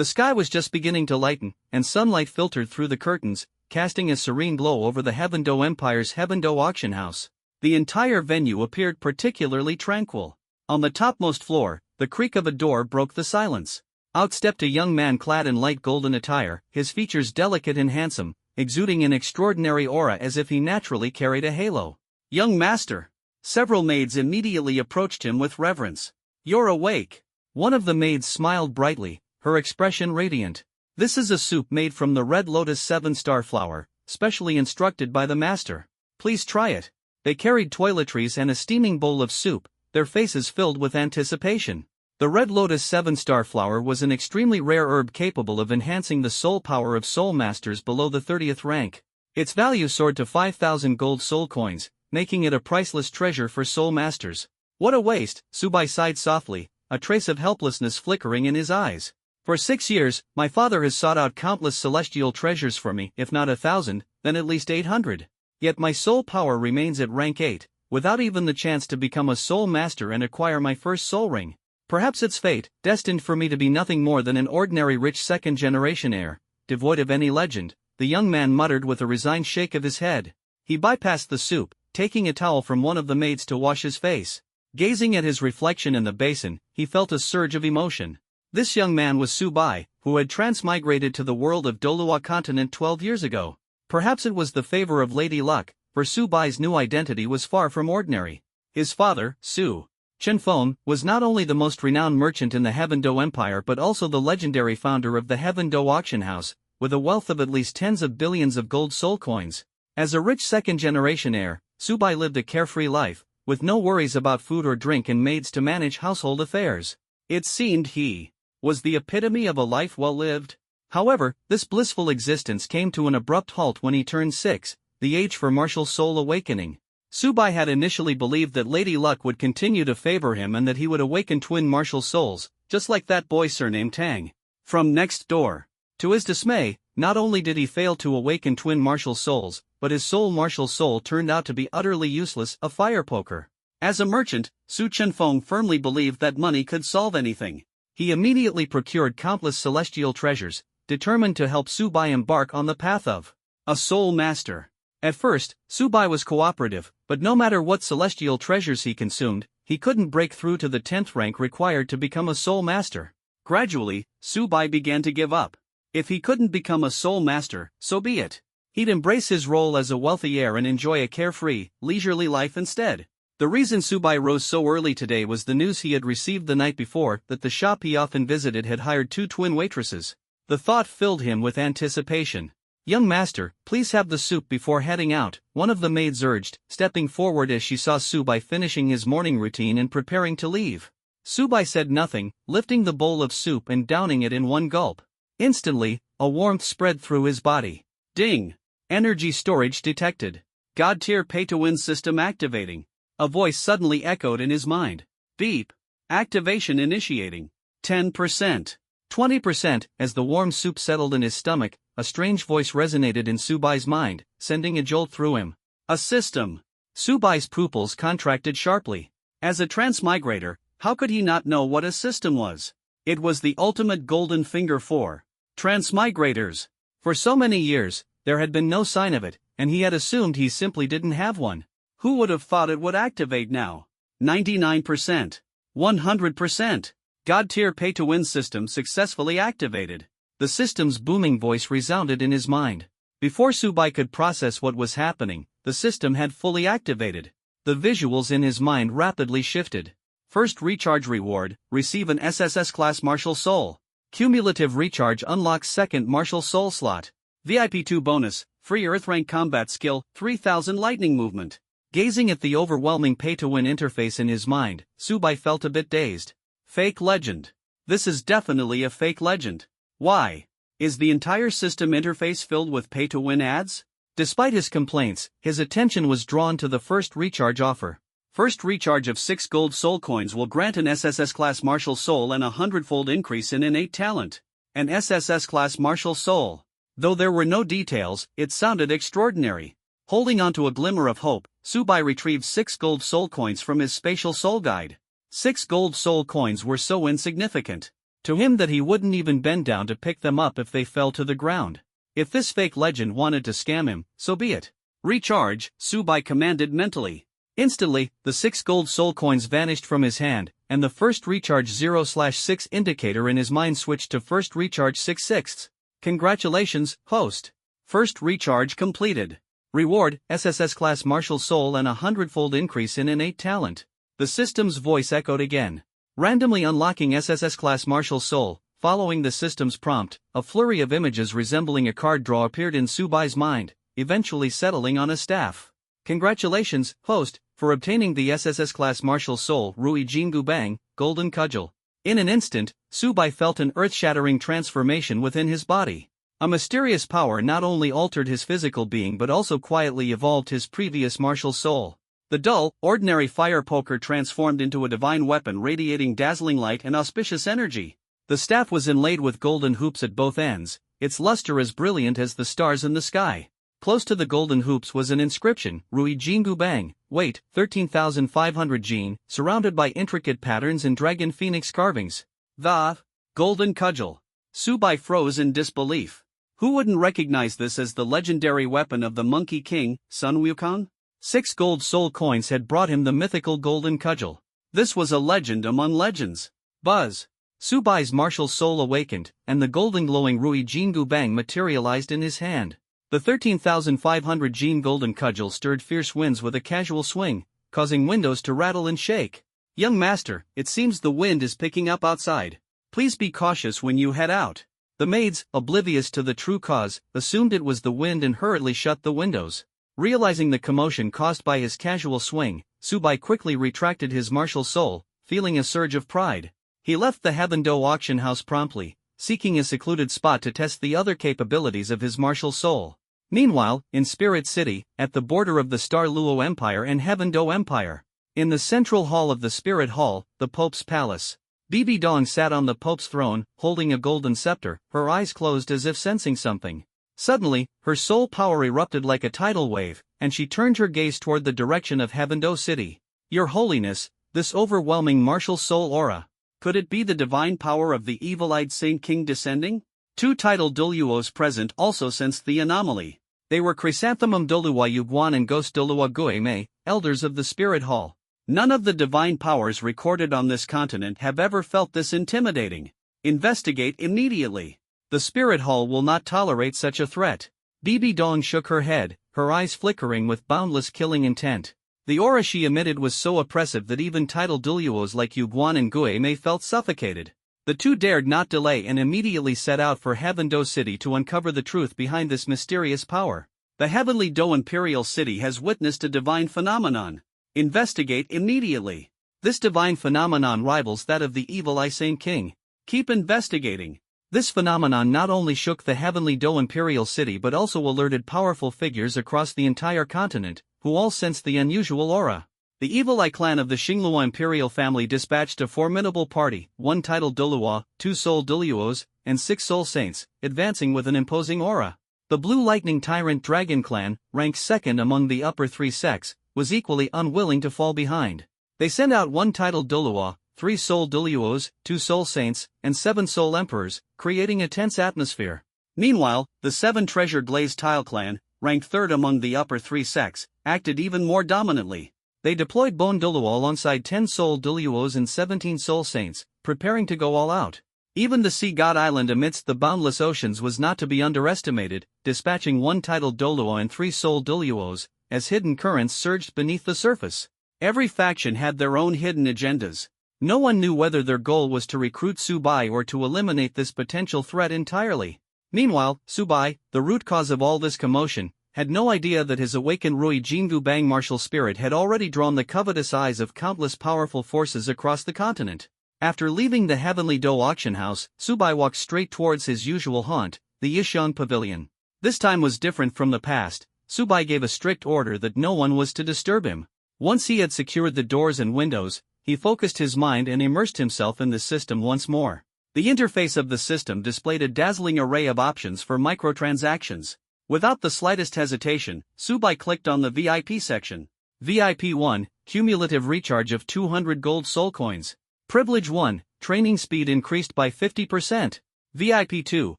The sky was just beginning to lighten, and sunlight filtered through the curtains, casting a serene glow over the Heavendo Empire's Heavendo auction house. The entire venue appeared particularly tranquil. On the topmost floor, the creak of a door broke the silence. Out stepped a young man clad in light golden attire, his features delicate and handsome, exuding an extraordinary aura as if he naturally carried a halo. "Young master!" Several maids immediately approached him with reverence. "You're awake." One of the maids smiled brightly, her expression radiant. "This is a soup made from the red lotus 7-star flower, specially instructed by the master. Please try it." They carried toiletries and a steaming bowl of soup, their faces filled with anticipation. The red lotus 7-star flower was an extremely rare herb capable of enhancing the soul power of soul masters below the 30th rank. Its value soared to 5,000 gold soul coins, making it a priceless treasure for soul masters. "What a waste," Subai sighed softly, a trace of helplessness flickering in his eyes. "For 6 years, my father has sought out countless celestial treasures for me, if not 1,000, then at least 800. Yet my soul power remains at rank 8, without even the chance to become a soul master and acquire my first soul ring. Perhaps it's fate, destined for me to be nothing more than an ordinary rich second-generation heir, devoid of any legend," the young man muttered with a resigned shake of his head. He bypassed the soup, taking a towel from one of the maids to wash his face. Gazing at his reflection in the basin, he felt a surge of emotion. This young man was Subai, who had transmigrated to the world of Dolua continent 12 years ago. Perhaps it was the favor of Lady Luck, for Subai's new identity was far from ordinary. His father, Su Chenfeng, was not only the most renowned merchant in the Heavendo Empire but also the legendary founder of the Heavendo auction house, with a wealth of at least tens of billions of gold soul coins. As a rich second-generation heir, Subai lived a carefree life, with no worries about food or drink and maids to manage household affairs. It seemed he was the epitome of a life well lived. However, this blissful existence came to an abrupt halt when he turned 6, the age for martial soul awakening. Subai had initially believed that Lady Luck would continue to favor him and that he would awaken twin martial souls, just like that boy surnamed Tang from next door. To his dismay, not only did he fail to awaken twin martial souls, but his soul martial soul turned out to be utterly useless, a fire poker. As a merchant, Su Chenfeng firmly believed that money could solve anything. He immediately procured countless celestial treasures, determined to help Subai embark on the path of a soul master. At first, Subai was cooperative, but no matter what celestial treasures he consumed, he couldn't break through to the 10th rank required to become a soul master. Gradually, Subai began to give up. If he couldn't become a soul master, so be it. He'd embrace his role as a wealthy heir and enjoy a carefree, leisurely life instead. The reason Subai rose so early today was the news he had received the night before that the shop he often visited had hired 2 twin waitresses. The thought filled him with anticipation. "Young master, please have the soup before heading out," one of the maids urged, stepping forward as she saw Subai finishing his morning routine and preparing to leave. Subai said nothing, lifting the bowl of soup and downing it in one gulp. Instantly, a warmth spread through his body. Ding! Energy storage detected. God-tier pay-to-win system activating. A voice suddenly echoed in his mind. Beep! Activation initiating. 10%. 20%. As the warm soup settled in his stomach, a strange voice resonated in Subai's mind, sending a jolt through him. A system. Subai's pupils contracted sharply. As a transmigrator, how could he not know what a system was? It was the ultimate golden finger for transmigrators. For so many years, there had been no sign of it, and he had assumed he simply didn't have one. Who would have thought it would activate now? 99%. 100%. God-tier pay-to-win system successfully activated. The system's booming voice resounded in his mind. Before Subai could process what was happening, the system had fully activated. The visuals in his mind rapidly shifted. First recharge reward, receive an SSS class martial soul. Cumulative recharge unlocks second martial soul slot. VIP 2 bonus, free earth rank combat skill, 3000 lightning movement. Gazing at the overwhelming pay-to-win interface in his mind, Subai felt a bit dazed. Fake legend. This is definitely a fake legend. Why? Is the entire system interface filled with pay-to-win ads? Despite his complaints, his attention was drawn to the first recharge offer. First recharge of 6 gold soul coins will grant an SSS class martial soul and a 100-fold increase in innate talent. An SSS class martial soul. Though there were no details, it sounded extraordinary. Holding onto a glimmer of hope, Subai retrieved 6 gold soul coins from his spatial soul guide. 6 gold soul coins were so insignificant. to him that he wouldn't even bend down to pick them up if they fell to the ground. If this fake legend wanted to scam him, so be it. Recharge, Subai commanded mentally. Instantly, the 6 gold soul coins vanished from his hand, and the first recharge 0/6 indicator in his mind switched to first recharge 6/6. Congratulations, host. First recharge completed. Reward, SSS class martial soul and a 100-fold increase in innate talent. The system's voice echoed again. Randomly unlocking SSS class martial soul. Following the system's prompt, a flurry of images resembling a card draw appeared in Subai's mind, eventually settling on a staff. Congratulations, host, for obtaining the SSS class martial soul Rui Jingu Bang, Golden Cudgel. In an instant, Subai felt an earth-shattering transformation within his body. A mysterious power not only altered his physical being but also quietly evolved his previous martial soul. The dull, ordinary fire poker transformed into a divine weapon radiating dazzling light and auspicious energy. The staff was inlaid with golden hoops at both ends, its luster as brilliant as the stars in the sky. Close to the golden hoops was an inscription, Rui Jingu Bang, weight, 13,500 Jin, surrounded by intricate patterns and dragon phoenix carvings. The Golden Cudgel. Subai froze in disbelief. Who wouldn't recognize this as the legendary weapon of the Monkey King, Sun Wukong? 6 gold soul coins had brought him the mythical Golden Cudgel. This was a legend among legends. Buzz. Subai's martial soul awakened, and the golden glowing Rui Jingu Bang materialized in his hand. The 13,500 Jin Golden Cudgel stirred fierce winds with a casual swing, causing windows to rattle and shake. Young master, it seems the wind is picking up outside. Please be cautious when you head out. The maids, oblivious to the true cause, assumed it was the wind and hurriedly shut the windows. Realizing the commotion caused by his casual swing, Subai quickly retracted his martial soul, feeling a surge of pride. He left the Havendo auction house promptly, seeking a secluded spot to test the other capabilities of his martial soul. Meanwhile, in Spirit City, at the border of the Star Luo Empire and Havendo Empire, in the central hall of the Spirit Hall, the Pope's palace, Bibi Dong sat on the Pope's throne, holding a golden scepter, her eyes closed as if sensing something. Suddenly, her soul power erupted like a tidal wave, and she turned her gaze toward the direction of Havendo City. Your Holiness, this overwhelming martial soul aura. Could it be the divine power of the evil-eyed Saint King descending? 2 titled Doluos present also sensed the anomaly. They were Chrysanthemum Dolua Yuguan and Ghost Dolua Gueme, elders of the Spirit Hall. None of the divine powers recorded on this continent have ever felt this intimidating. Investigate immediately. The Spirit Hall will not tolerate such a threat. Bibi Dong shook her head, her eyes flickering with boundless killing intent. The aura she emitted was so oppressive that even titled Duluos like Yuguan and Gueme felt suffocated. The two dared not delay and immediately set out for Havendo City to uncover the truth behind this mysterious power. The Heavenly Do Imperial City has witnessed a divine phenomenon. Investigate immediately. This divine phenomenon rivals that of the evil Saint King. Keep investigating. This phenomenon not only shook the Heavenly Do Imperial City but also alerted powerful figures across the entire continent, who all sensed the unusual aura. The Evil Eye clan of the Xinglua imperial family dispatched a formidable party, 1 titled Dolua, 2 soul Doluos, and 6 soul saints, advancing with an imposing aura. The Blue Lightning Tyrant Dragon clan, ranked second among the upper 3 sects, was equally unwilling to fall behind. They sent out 1 titled Dolua, 3 soul Doluos, 2 soul saints, and 7 soul emperors, creating a tense atmosphere. Meanwhile, the 7 Treasure Glazed Tile clan, ranked third among the upper 3 sects, acted even more dominantly. They deployed Bone Dolua alongside 10 soul Doluos and 17 soul saints, preparing to go all out. Even the Sea God Island amidst the boundless oceans was not to be underestimated, dispatching 1 titled Dolua and 3 soul Doluos, as hidden currents surged beneath the surface. Every faction had their own hidden agendas. No one knew whether their goal was to recruit Subai or to eliminate this potential threat entirely. Meanwhile, Subai, the root cause of all this commotion, had no idea that his awakened Rui Jingu Bang martial spirit had already drawn the covetous eyes of countless powerful forces across the continent. After leaving the Heavenly Do auction house, Subai walked straight towards his usual haunt, the Yishan Pavilion. This time was different from the past. Subai gave a strict order that no one was to disturb him. Once he had secured the doors and windows, he focused his mind and immersed himself in the system once more. The interface of the system displayed a dazzling array of options for microtransactions. Without the slightest hesitation, Subai clicked on the VIP section. VIP 1, cumulative recharge of 200 gold soul coins. Privilege 1, training speed increased by 50%. VIP 2,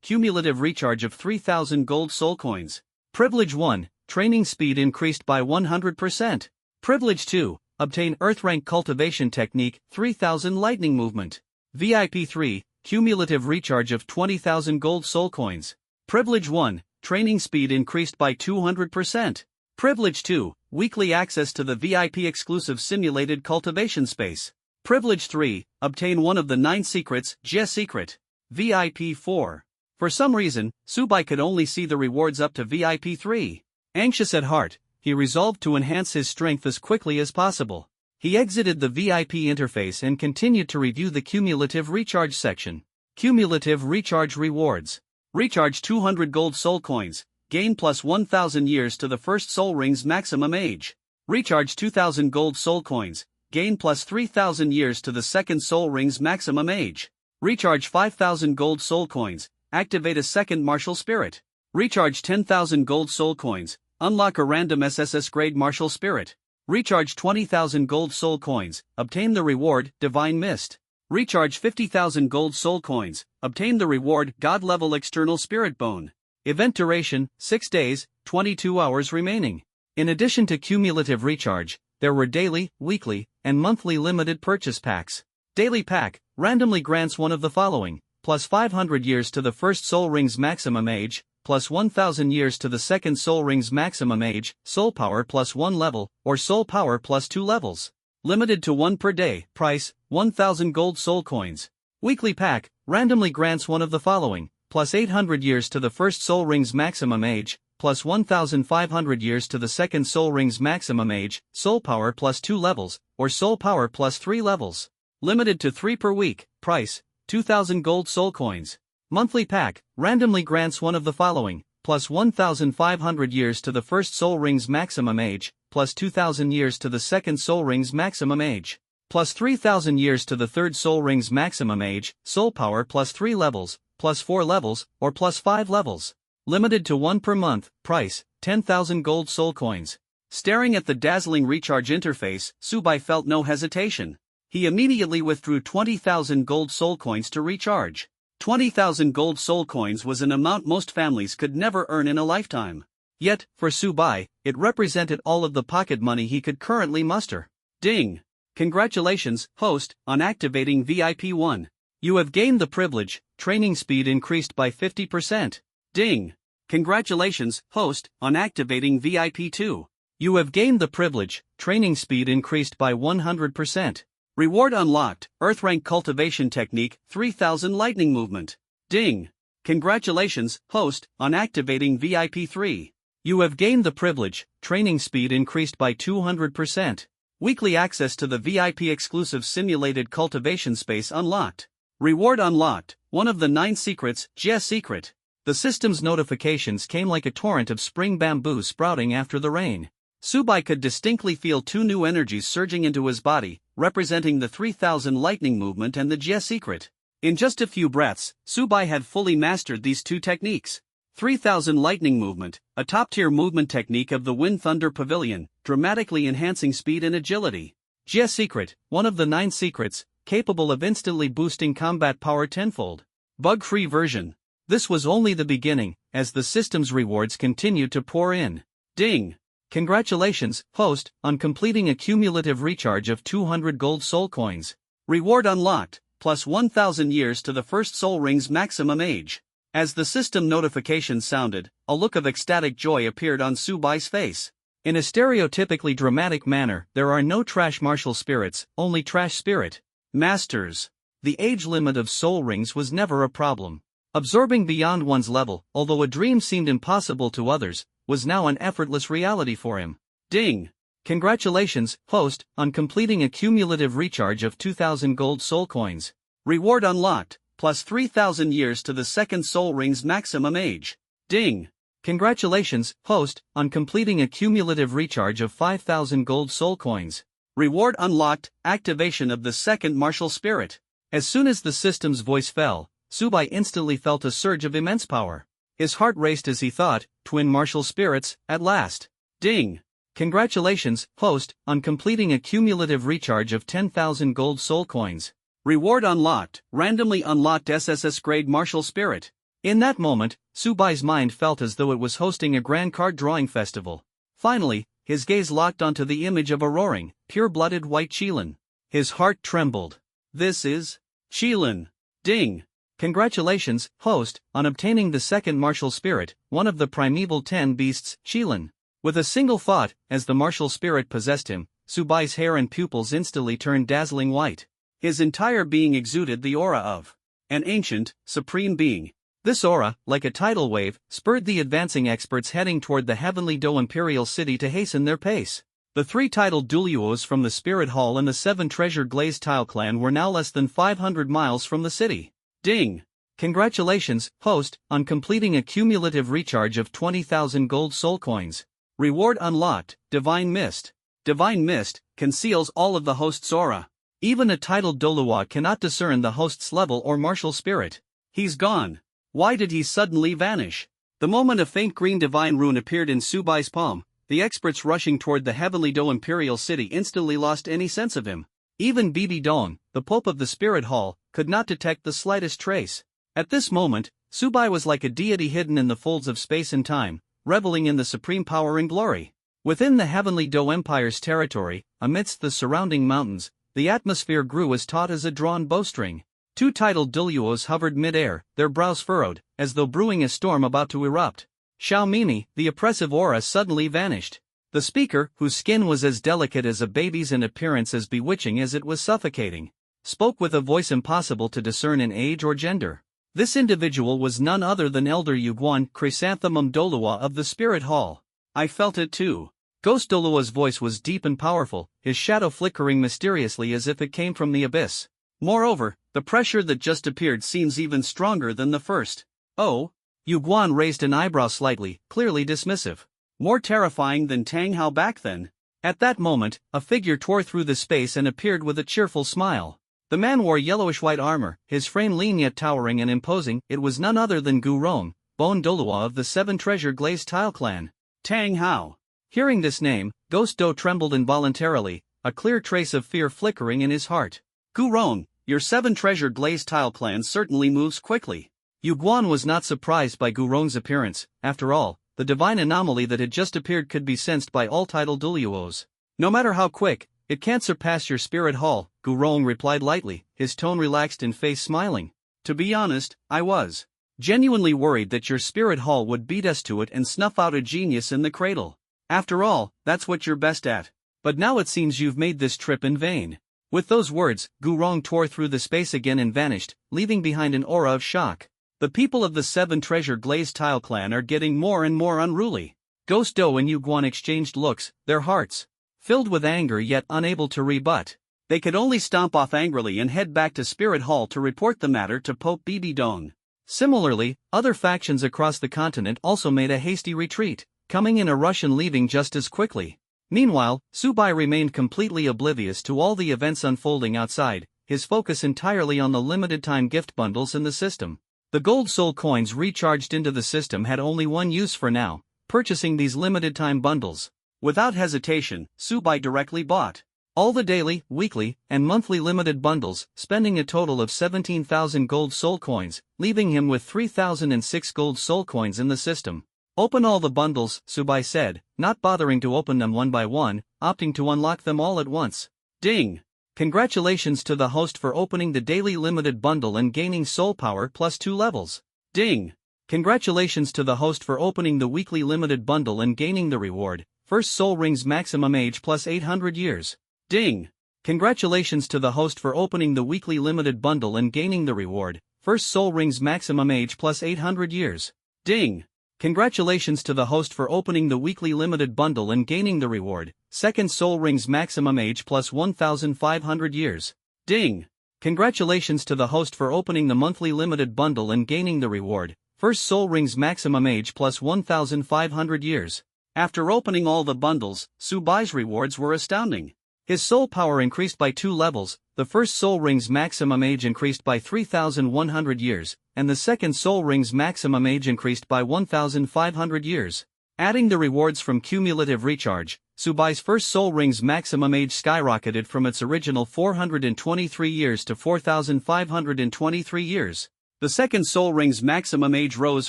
cumulative recharge of 3,000 gold soul coins. Privilege 1, training speed increased by 100%. Privilege 2, obtain Earth rank cultivation technique, 3,000 lightning movement. VIP 3, cumulative recharge of 20,000 gold soul coins. Privilege 1, training speed increased by 200%. Privilege 2, weekly access to the VIP exclusive simulated cultivation space. Privilege 3, obtain one of the 9 secrets, GES secret. VIP 4. For some reason, Subai could only see the rewards up to VIP 3. Anxious at heart, he resolved to enhance his strength as quickly as possible. He exited the VIP interface and continued to review the cumulative recharge section. Cumulative recharge rewards. Recharge 200 gold soul coins, gain plus 1,000 years to the first soul ring's maximum age. Recharge 2,000 gold soul coins, gain plus 3,000 years to the second soul ring's maximum age. Recharge 5,000 gold soul coins, activate a second martial spirit. Recharge 10,000 gold soul coins, unlock a random SSS grade martial spirit. Recharge 20,000 gold soul coins, obtain the reward, Divine Mist. Recharge 50,000 gold soul coins, obtain the reward, God level external spirit bone. Event duration, 6 days, 22 hours remaining. In addition to cumulative recharge, there were daily, weekly, and monthly limited purchase packs. Daily pack, randomly grants one of the following, plus 500 years to the first soul ring's maximum age, plus 1,000 years to the second soul ring's maximum age, soul power plus 1 level, or soul power plus 2 levels. Limited to 1 per day, price, 1,000 gold soul coins. Weekly pack, randomly grants one of the following, plus 800 years to the first soul ring's maximum age, plus 1,500 years to the second soul ring's maximum age, soul power plus 2 levels, or soul power plus 3 levels. Limited to 3 per week, price, 2,000 gold soul coins. Monthly pack, randomly grants one of the following, plus 1,500 years to the first soul ring's maximum age, plus 2,000 years to the second soul ring's maximum age, plus 3,000 years to the third soul ring's maximum age, soul power plus 3 levels, plus 4 levels, or plus 5 levels. Limited to 1 per month, price, 10,000 gold soul coins. Staring at the dazzling recharge interface, Subai felt no hesitation. He immediately withdrew 20,000 gold soul coins to recharge. 20,000 gold soul coins was an amount most families could never earn in a lifetime. Yet, for Subai, it represented all of the pocket money he could currently muster. Ding! Congratulations, host, on activating VIP 1. You have gained the privilege, training speed increased by 50%. Ding! Congratulations, host, on activating VIP 2. You have gained the privilege, training speed increased by 100%. Reward unlocked, Earth rank cultivation technique, 3,000 lightning movement. Ding! Congratulations, host, on activating VIP 3. You have gained the privilege, training speed increased by 200%. Weekly access to the VIP exclusive simulated cultivation space unlocked. Reward unlocked, one of the 9 secrets, GES secret. The system's notifications came like a torrent of spring bamboo sprouting after the rain. Subai could distinctly feel 2 new energies surging into his body, representing the 3,000 lightning movement and the GES secret. In just a few breaths, Subai had fully mastered these 2 techniques. 3,000 lightning movement, a top-tier movement technique of the Wind Thunder Pavilion, dramatically enhancing speed and agility. GES secret, one of the 9 secrets, capable of instantly boosting combat power tenfold. Bug-free version. This was only the beginning, as the system's rewards continued to pour in. Ding! Congratulations, host, on completing a cumulative recharge of 200 gold soul coins. Reward unlocked, plus 1,000 years to the first soul ring's maximum age. As the system notification sounded, a look of ecstatic joy appeared on Subai's face. In a stereotypically dramatic manner, there are no trash martial spirits, only trash spirit. Masters. The age limit of soul rings was never a problem. Absorbing beyond one's level, although a dream seemed impossible to others, was now an effortless reality for him. Ding! Congratulations, host, on completing a cumulative recharge of 2,000 gold soul coins. Reward unlocked, plus 3,000 years to the second soul ring's maximum age. Ding! Congratulations, host, on completing a cumulative recharge of 5,000 gold soul coins. Reward unlocked, activation of the second martial spirit. As soon as the system's voice fell, Subai instantly felt a surge of immense power. His heart raced as he thought, twin martial spirits, at last. Ding! Congratulations, host, on completing a cumulative recharge of 10,000 gold soul coins. Reward unlocked, randomly unlocked SSS grade martial spirit. In that moment, Subai's mind felt as though it was hosting a grand card drawing festival. Finally, his gaze locked onto the image of a roaring, pure-blooded white Qilin. His heart trembled. This is Qilin. Ding! Congratulations, host, on obtaining the second martial spirit, one of the primeval 10 beasts, Qilin. With a single thought, as the martial spirit possessed him, Subai's hair and pupils instantly turned dazzling white. His entire being exuded the aura of an ancient, supreme being. This aura, like a tidal wave, spurred the advancing experts heading toward the heavenly Do Imperial City to hasten their pace. The 3 titled Duluos from the Spirit Hall and the 7 treasure glazed tile clan were now less than 500 miles from the city. Ding! Congratulations, host, on completing a cumulative recharge of 20,000 gold soul coins. Reward unlocked, Divine Mist. Divine Mist conceals all of the host's aura. Even a titled Dolua cannot discern the host's level or martial spirit. He's gone. Why did he suddenly vanish? The moment a faint green divine rune appeared in Subai's palm, the experts rushing toward the heavenly Do Imperial City instantly lost any sense of him. Even Bibi Dong, the Pope of the Spirit Hall, could not detect the slightest trace. At this moment, Subai was like a deity hidden in the folds of space and time, reveling in the supreme power and glory. Within the heavenly Do Empire's territory, amidst the surrounding mountains, the atmosphere grew as taut as a drawn bowstring. 2 titled Duluos hovered mid-air, their brows furrowed, as though brewing a storm about to erupt. Xiaomimi, the oppressive aura suddenly vanished. The speaker, whose skin was as delicate as a baby's and appearance as bewitching as it was suffocating, spoke with a voice impossible to discern in age or gender. This individual was none other than Elder Yuguan Chrysanthemum Dolua of the Spirit Hall. I felt it too. Ghost Dolua's voice was deep and powerful, his shadow flickering mysteriously as if it came from the abyss. Moreover, the pressure that just appeared seems even stronger than the first. Oh? Yuguan raised an eyebrow slightly, clearly dismissive. More terrifying than Tang Hao back then. At that moment, a figure tore through the space and appeared with a cheerful smile. The man wore yellowish-white armor, his frame lean yet towering and imposing. It was none other than Gu Rong, Bone Dolua of the 7 treasure glazed tile clan. Tang Hao. Hearing this name, Ghost Do trembled involuntarily, a clear trace of fear flickering in his heart. Gu Rong, your 7 treasure glazed tile clan certainly moves quickly. Yuguan was not surprised by Gu Rong's appearance. After all, the divine anomaly that had just appeared could be sensed by all title Duluos. No matter how quick, it can't surpass your spirit hall, Gu Rong replied lightly, his tone relaxed and face smiling. To be honest, I was genuinely worried that your spirit hall would beat us to it and snuff out a genius in the cradle. After all, that's what you're best at. But now it seems you've made this trip in vain. With those words, Gu Rong tore through the space again and vanished, leaving behind an aura of shock. The people of the 7 treasure glazed tile clan are getting more and more unruly. Ghost Do and Yuguan exchanged looks, their hearts filled with anger yet unable to rebut. They could only stomp off angrily and head back to Spirit Hall to report the matter to Pope Bibi Dong. Similarly, other factions across the continent also made a hasty retreat, coming in a rush and leaving just as quickly. Meanwhile, Subai remained completely oblivious to all the events unfolding outside, his focus entirely on the limited-time gift bundles in the system. The gold soul coins recharged into the system had only one use for now, purchasing these limited-time bundles. Without hesitation, Subai directly bought all the daily, weekly, and monthly limited bundles, spending a total of 17,000 gold soul coins, leaving him with 3,006 gold soul coins in the system. Open all the bundles, Subai said, not bothering to open them one by one, opting to unlock them all at once. Ding! Congratulations to the host for opening the daily limited bundle and gaining soul power plus 2 levels. Ding! Congratulations to the host for opening the weekly limited bundle and gaining the reward, first soul rings maximum age plus 800 years. Ding! Congratulations to the host for opening the weekly limited bundle and gaining the reward, first soul rings maximum age plus 800 years. Ding! Congratulations to the host for opening the weekly limited bundle and gaining the reward, second soul rings maximum age plus 1,500 years. Ding! Congratulations to the host for opening the monthly limited bundle and gaining the reward, first soul rings maximum age plus 1,500 years. After opening all the bundles, Subai's rewards were astounding. His soul power increased by 2 levels, the first soul ring's maximum age increased by 3,100 years, and the second soul ring's maximum age increased by 1,500 years. Adding the rewards from cumulative recharge, Subai's first Soul Ring's maximum age skyrocketed from its original 423 years to 4,523 years. The second Soul Ring's maximum age rose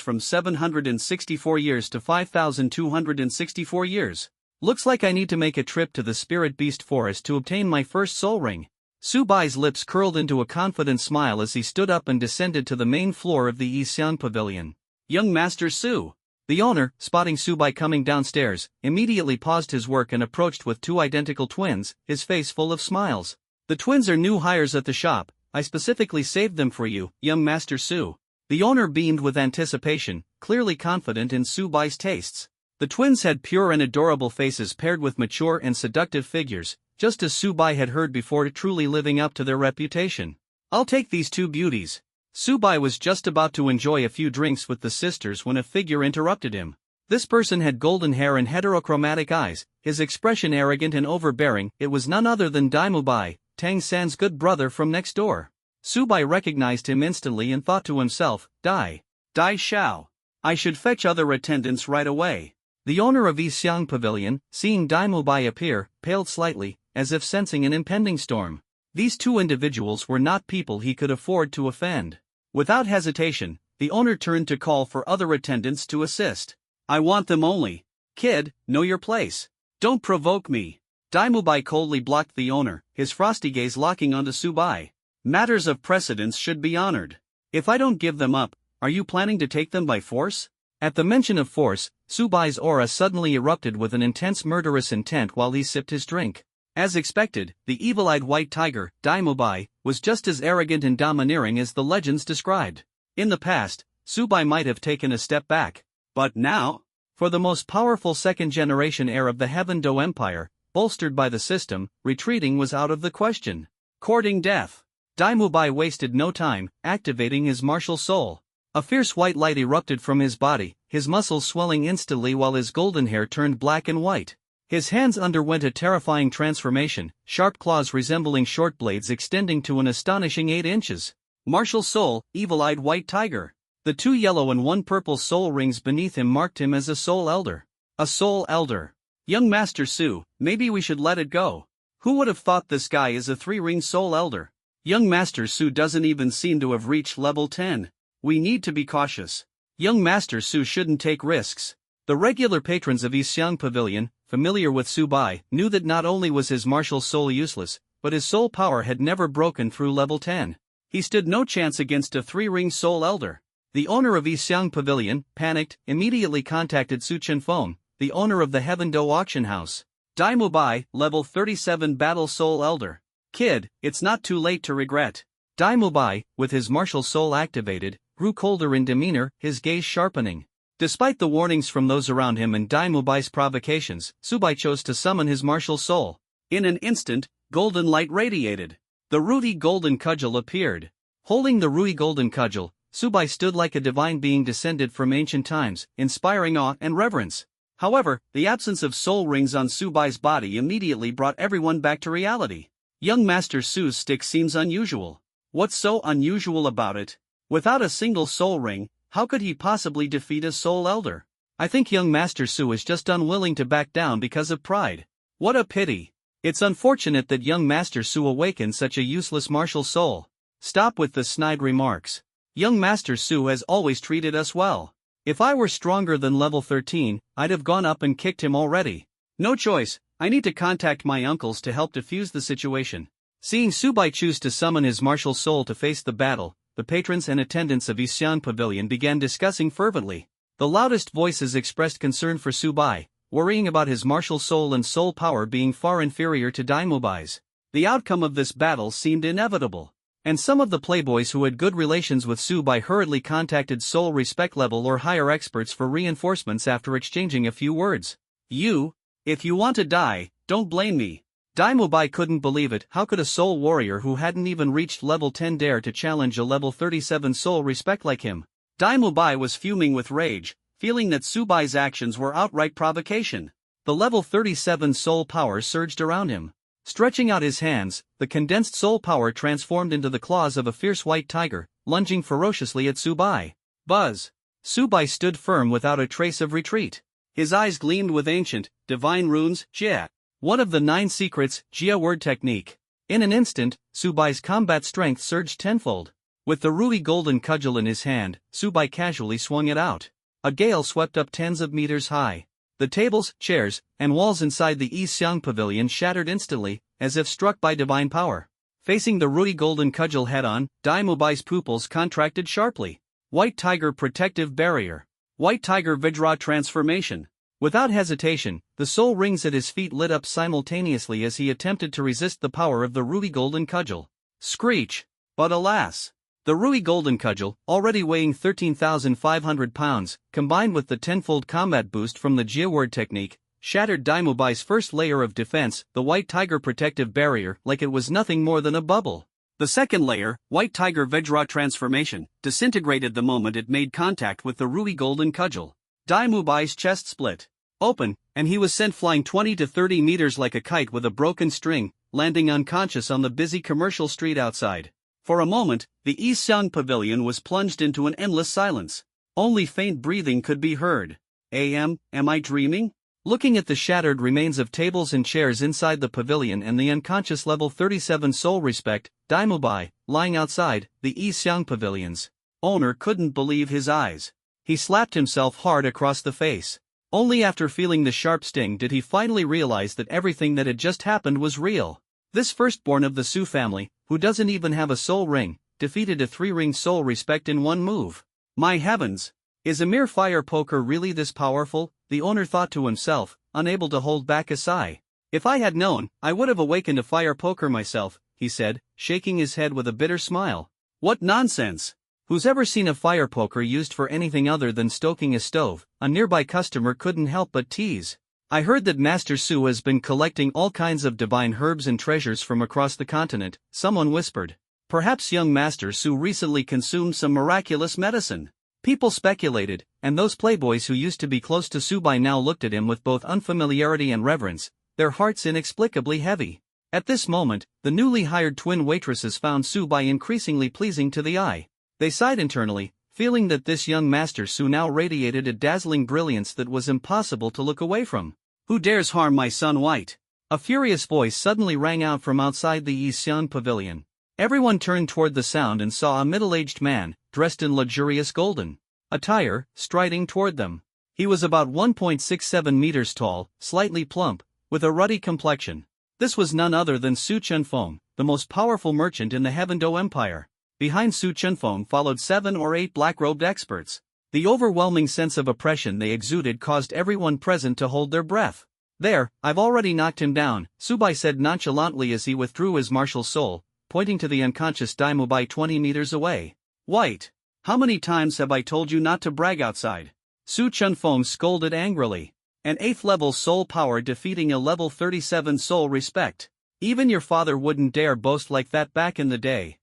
from 764 years to 5,264 years. Looks like I need to make a trip to the Spirit Beast Forest to obtain my first Soul Ring. Subai's lips curled into a confident smile as he stood up and descended to the main floor of the Yixiang Pavilion. Young Master Su. The owner, spotting Subai coming downstairs, immediately paused his work and approached with two identical twins, his face full of smiles. The twins are new hires at the shop. I specifically saved them for you, young Master Su. The owner beamed with anticipation, clearly confident in Subai's tastes. The twins had pure and adorable faces paired with mature and seductive figures, just as Subai had heard before, truly living up to their reputation. I'll take these two beauties. Subai was just about to enjoy a few drinks with the sisters when a figure interrupted him. This person had golden hair and heterochromatic eyes, his expression arrogant and overbearing. It was none other than Mubai, Tang San's good brother from next door. Subai recognized him instantly and thought to himself, Dai Xiao. I should fetch other attendants right away. The owner of Yixiang Pavilion, seeing Mubai appear, paled slightly, as if sensing an impending storm. These two individuals were not people he could afford to offend. Without hesitation, the owner turned to call for other attendants to assist. I want them only. Kid, know your place. Don't provoke me. Mubai coldly blocked the owner, his frosty gaze locking onto Subai. Matters of precedence should be honored. If I don't give them up, are you planning to take them by force? At the mention of force, Subai's aura suddenly erupted with an intense murderous intent while he sipped his drink. As expected, the evil-eyed white tiger, Mubai, was just as arrogant and domineering as the legends described. In the past, Subai might have taken a step back. But now? For the most powerful second-generation heir of the Heaven Do Empire, bolstered by the system, retreating was out of the question. Courting death. Mubai wasted no time, activating his martial soul. A fierce white light erupted from his body, his muscles swelling instantly while his golden hair turned black and white. His hands underwent a terrifying transformation, sharp claws resembling short blades extending to an astonishing 8 inches. Martial soul, evil-eyed white tiger. The 2 yellow and 1 purple soul rings beneath him marked him as a soul elder. A soul elder. Young Master Su, maybe we should let it go. Who would have thought this guy is a 3-ring soul elder? Young Master Su doesn't even seem to have reached level 10. We need to be cautious. Young Master Su shouldn't take risks. The regular patrons of Yixiang Pavilion, familiar with Subai, knew that not only was his martial soul useless, but his soul power had never broken through level 10. He stood no chance against a 3-ring soul elder. The owner of Yixiang Pavilion, panicked, immediately contacted Su Chenfeng, the owner of the Heaven Do auction house. Mubai, level 37 battle soul elder. Kid, it's not too late to regret. Mubai, with his martial soul activated, grew colder in demeanor, his gaze sharpening. Despite the warnings from those around him and Mubai's provocations, Subai chose to summon his martial soul. In an instant, golden light radiated. The Rudi golden cudgel appeared. Holding the Rui golden cudgel, Subai stood like a divine being descended from ancient times, inspiring awe and reverence. However, the absence of soul rings on Subai's body immediately brought everyone back to reality. Young Master Su's stick seems unusual. What's so unusual about it? Without a single soul ring, how could he possibly defeat a soul elder? I think young Master Su is just unwilling to back down because of pride. What a pity. It's unfortunate that young Master Su awakened such a useless martial soul. Stop with the snide remarks. Young Master Su has always treated us well. If I were stronger than level 13, I'd have gone up and kicked him already. No choice, I need to contact my uncles to help defuse the situation. Seeing Subai choose to summon his martial soul to face the battle, the patrons and attendants of Yixiang Pavilion began discussing fervently. The loudest voices expressed concern for Subai, worrying about his martial soul and soul power being far inferior to Mubai's. The outcome of this battle seemed inevitable. And some of the playboys who had good relations with Subai hurriedly contacted soul respect level or higher experts for reinforcements after exchanging a few words. If you want to die, don't blame me. Mubai couldn't believe it. How could a soul warrior who hadn't even reached level 10 dare to challenge a level 37 soul respect like him? Mubai was fuming with rage, feeling that Subai's actions were outright provocation. The level 37 soul power surged around him. Stretching out his hands, the condensed soul power transformed into the claws of a fierce white tiger, lunging ferociously at Subai. Buzz! Subai stood firm without a trace of retreat. His eyes gleamed with ancient, divine runes, Jia. One of the 9 secrets, Jia word technique. In an instant, Subai's combat strength surged tenfold. With the ruby golden cudgel in his hand, Subai casually swung it out. A gale swept up tens of meters high. The tables, chairs, and walls inside the Yi Xiang pavilion shattered instantly, as if struck by divine power. Facing the ruby golden cudgel head-on, Dai Mubai's pupils contracted sharply. White Tiger Protective Barrier. White Tiger Vajra Transformation. Without hesitation, the soul rings at his feet lit up simultaneously as he attempted to resist the power of the ruby golden cudgel. Screech! But alas! The ruby golden cudgel, already weighing 13,500 pounds, combined with the tenfold combat boost from the Jia word technique, shattered Dai Mubai's first layer of defense, the White Tiger Protective Barrier, like it was nothing more than a bubble. The second layer, White Tiger Vajra Transformation, disintegrated the moment it made contact with the ruby golden cudgel. Dai Mubai's chest split open, and he was sent flying 20 to 30 meters like a kite with a broken string, landing unconscious on the busy commercial street outside. For a moment, the Yi Xiang pavilion was plunged into an endless silence. Only faint breathing could be heard. Am I dreaming? Looking at the shattered remains of tables and chairs inside the pavilion and the unconscious level 37 soul respect, Dai Mubai, lying outside, the Yi Xiang pavilion's owner couldn't believe his eyes. He slapped himself hard across the face. Only after feeling the sharp sting did he finally realize that everything that had just happened was real. This firstborn of the Su family, who doesn't even have a soul ring, defeated a 3-ring soul respect in one move. My heavens! Is a mere fire poker really this powerful? The owner thought to himself, unable to hold back a sigh. If I had known, I would have awakened a fire poker myself, he said, shaking his head with a bitter smile. What nonsense! Who's ever seen a fire poker used for anything other than stoking a stove? A nearby customer couldn't help but tease. I heard that Master Su has been collecting all kinds of divine herbs and treasures from across the continent, someone whispered. Perhaps young Master Su recently consumed some miraculous medicine. People speculated, and those playboys who used to be close to Subai now looked at him with both unfamiliarity and reverence, their hearts inexplicably heavy. At this moment, the newly hired twin waitresses found Subai increasingly pleasing to the eye. They sighed internally, feeling that this young Master Su now radiated a dazzling brilliance that was impossible to look away from. Who dares harm my son White? A furious voice suddenly rang out from outside the Yi Xiang pavilion. Everyone turned toward the sound and saw a middle-aged man, dressed in luxurious golden attire, striding toward them. He was about 1.67 meters tall, slightly plump, with a ruddy complexion. This was none other than Su Chunfeng, the most powerful merchant in the Heavendo Empire. Behind Su Chunfeng followed 7 or 8 black-robed experts. The overwhelming sense of oppression they exuded caused everyone present to hold their breath. There, I've already knocked him down, Subai said nonchalantly as he withdrew his martial soul, pointing to the unconscious Dai Mubai 20 meters away. White! How many times have I told you not to brag outside? Su Chunfeng scolded angrily. An 8th level soul power defeating a level 37 soul respect. Even your father wouldn't dare boast like that back in the day.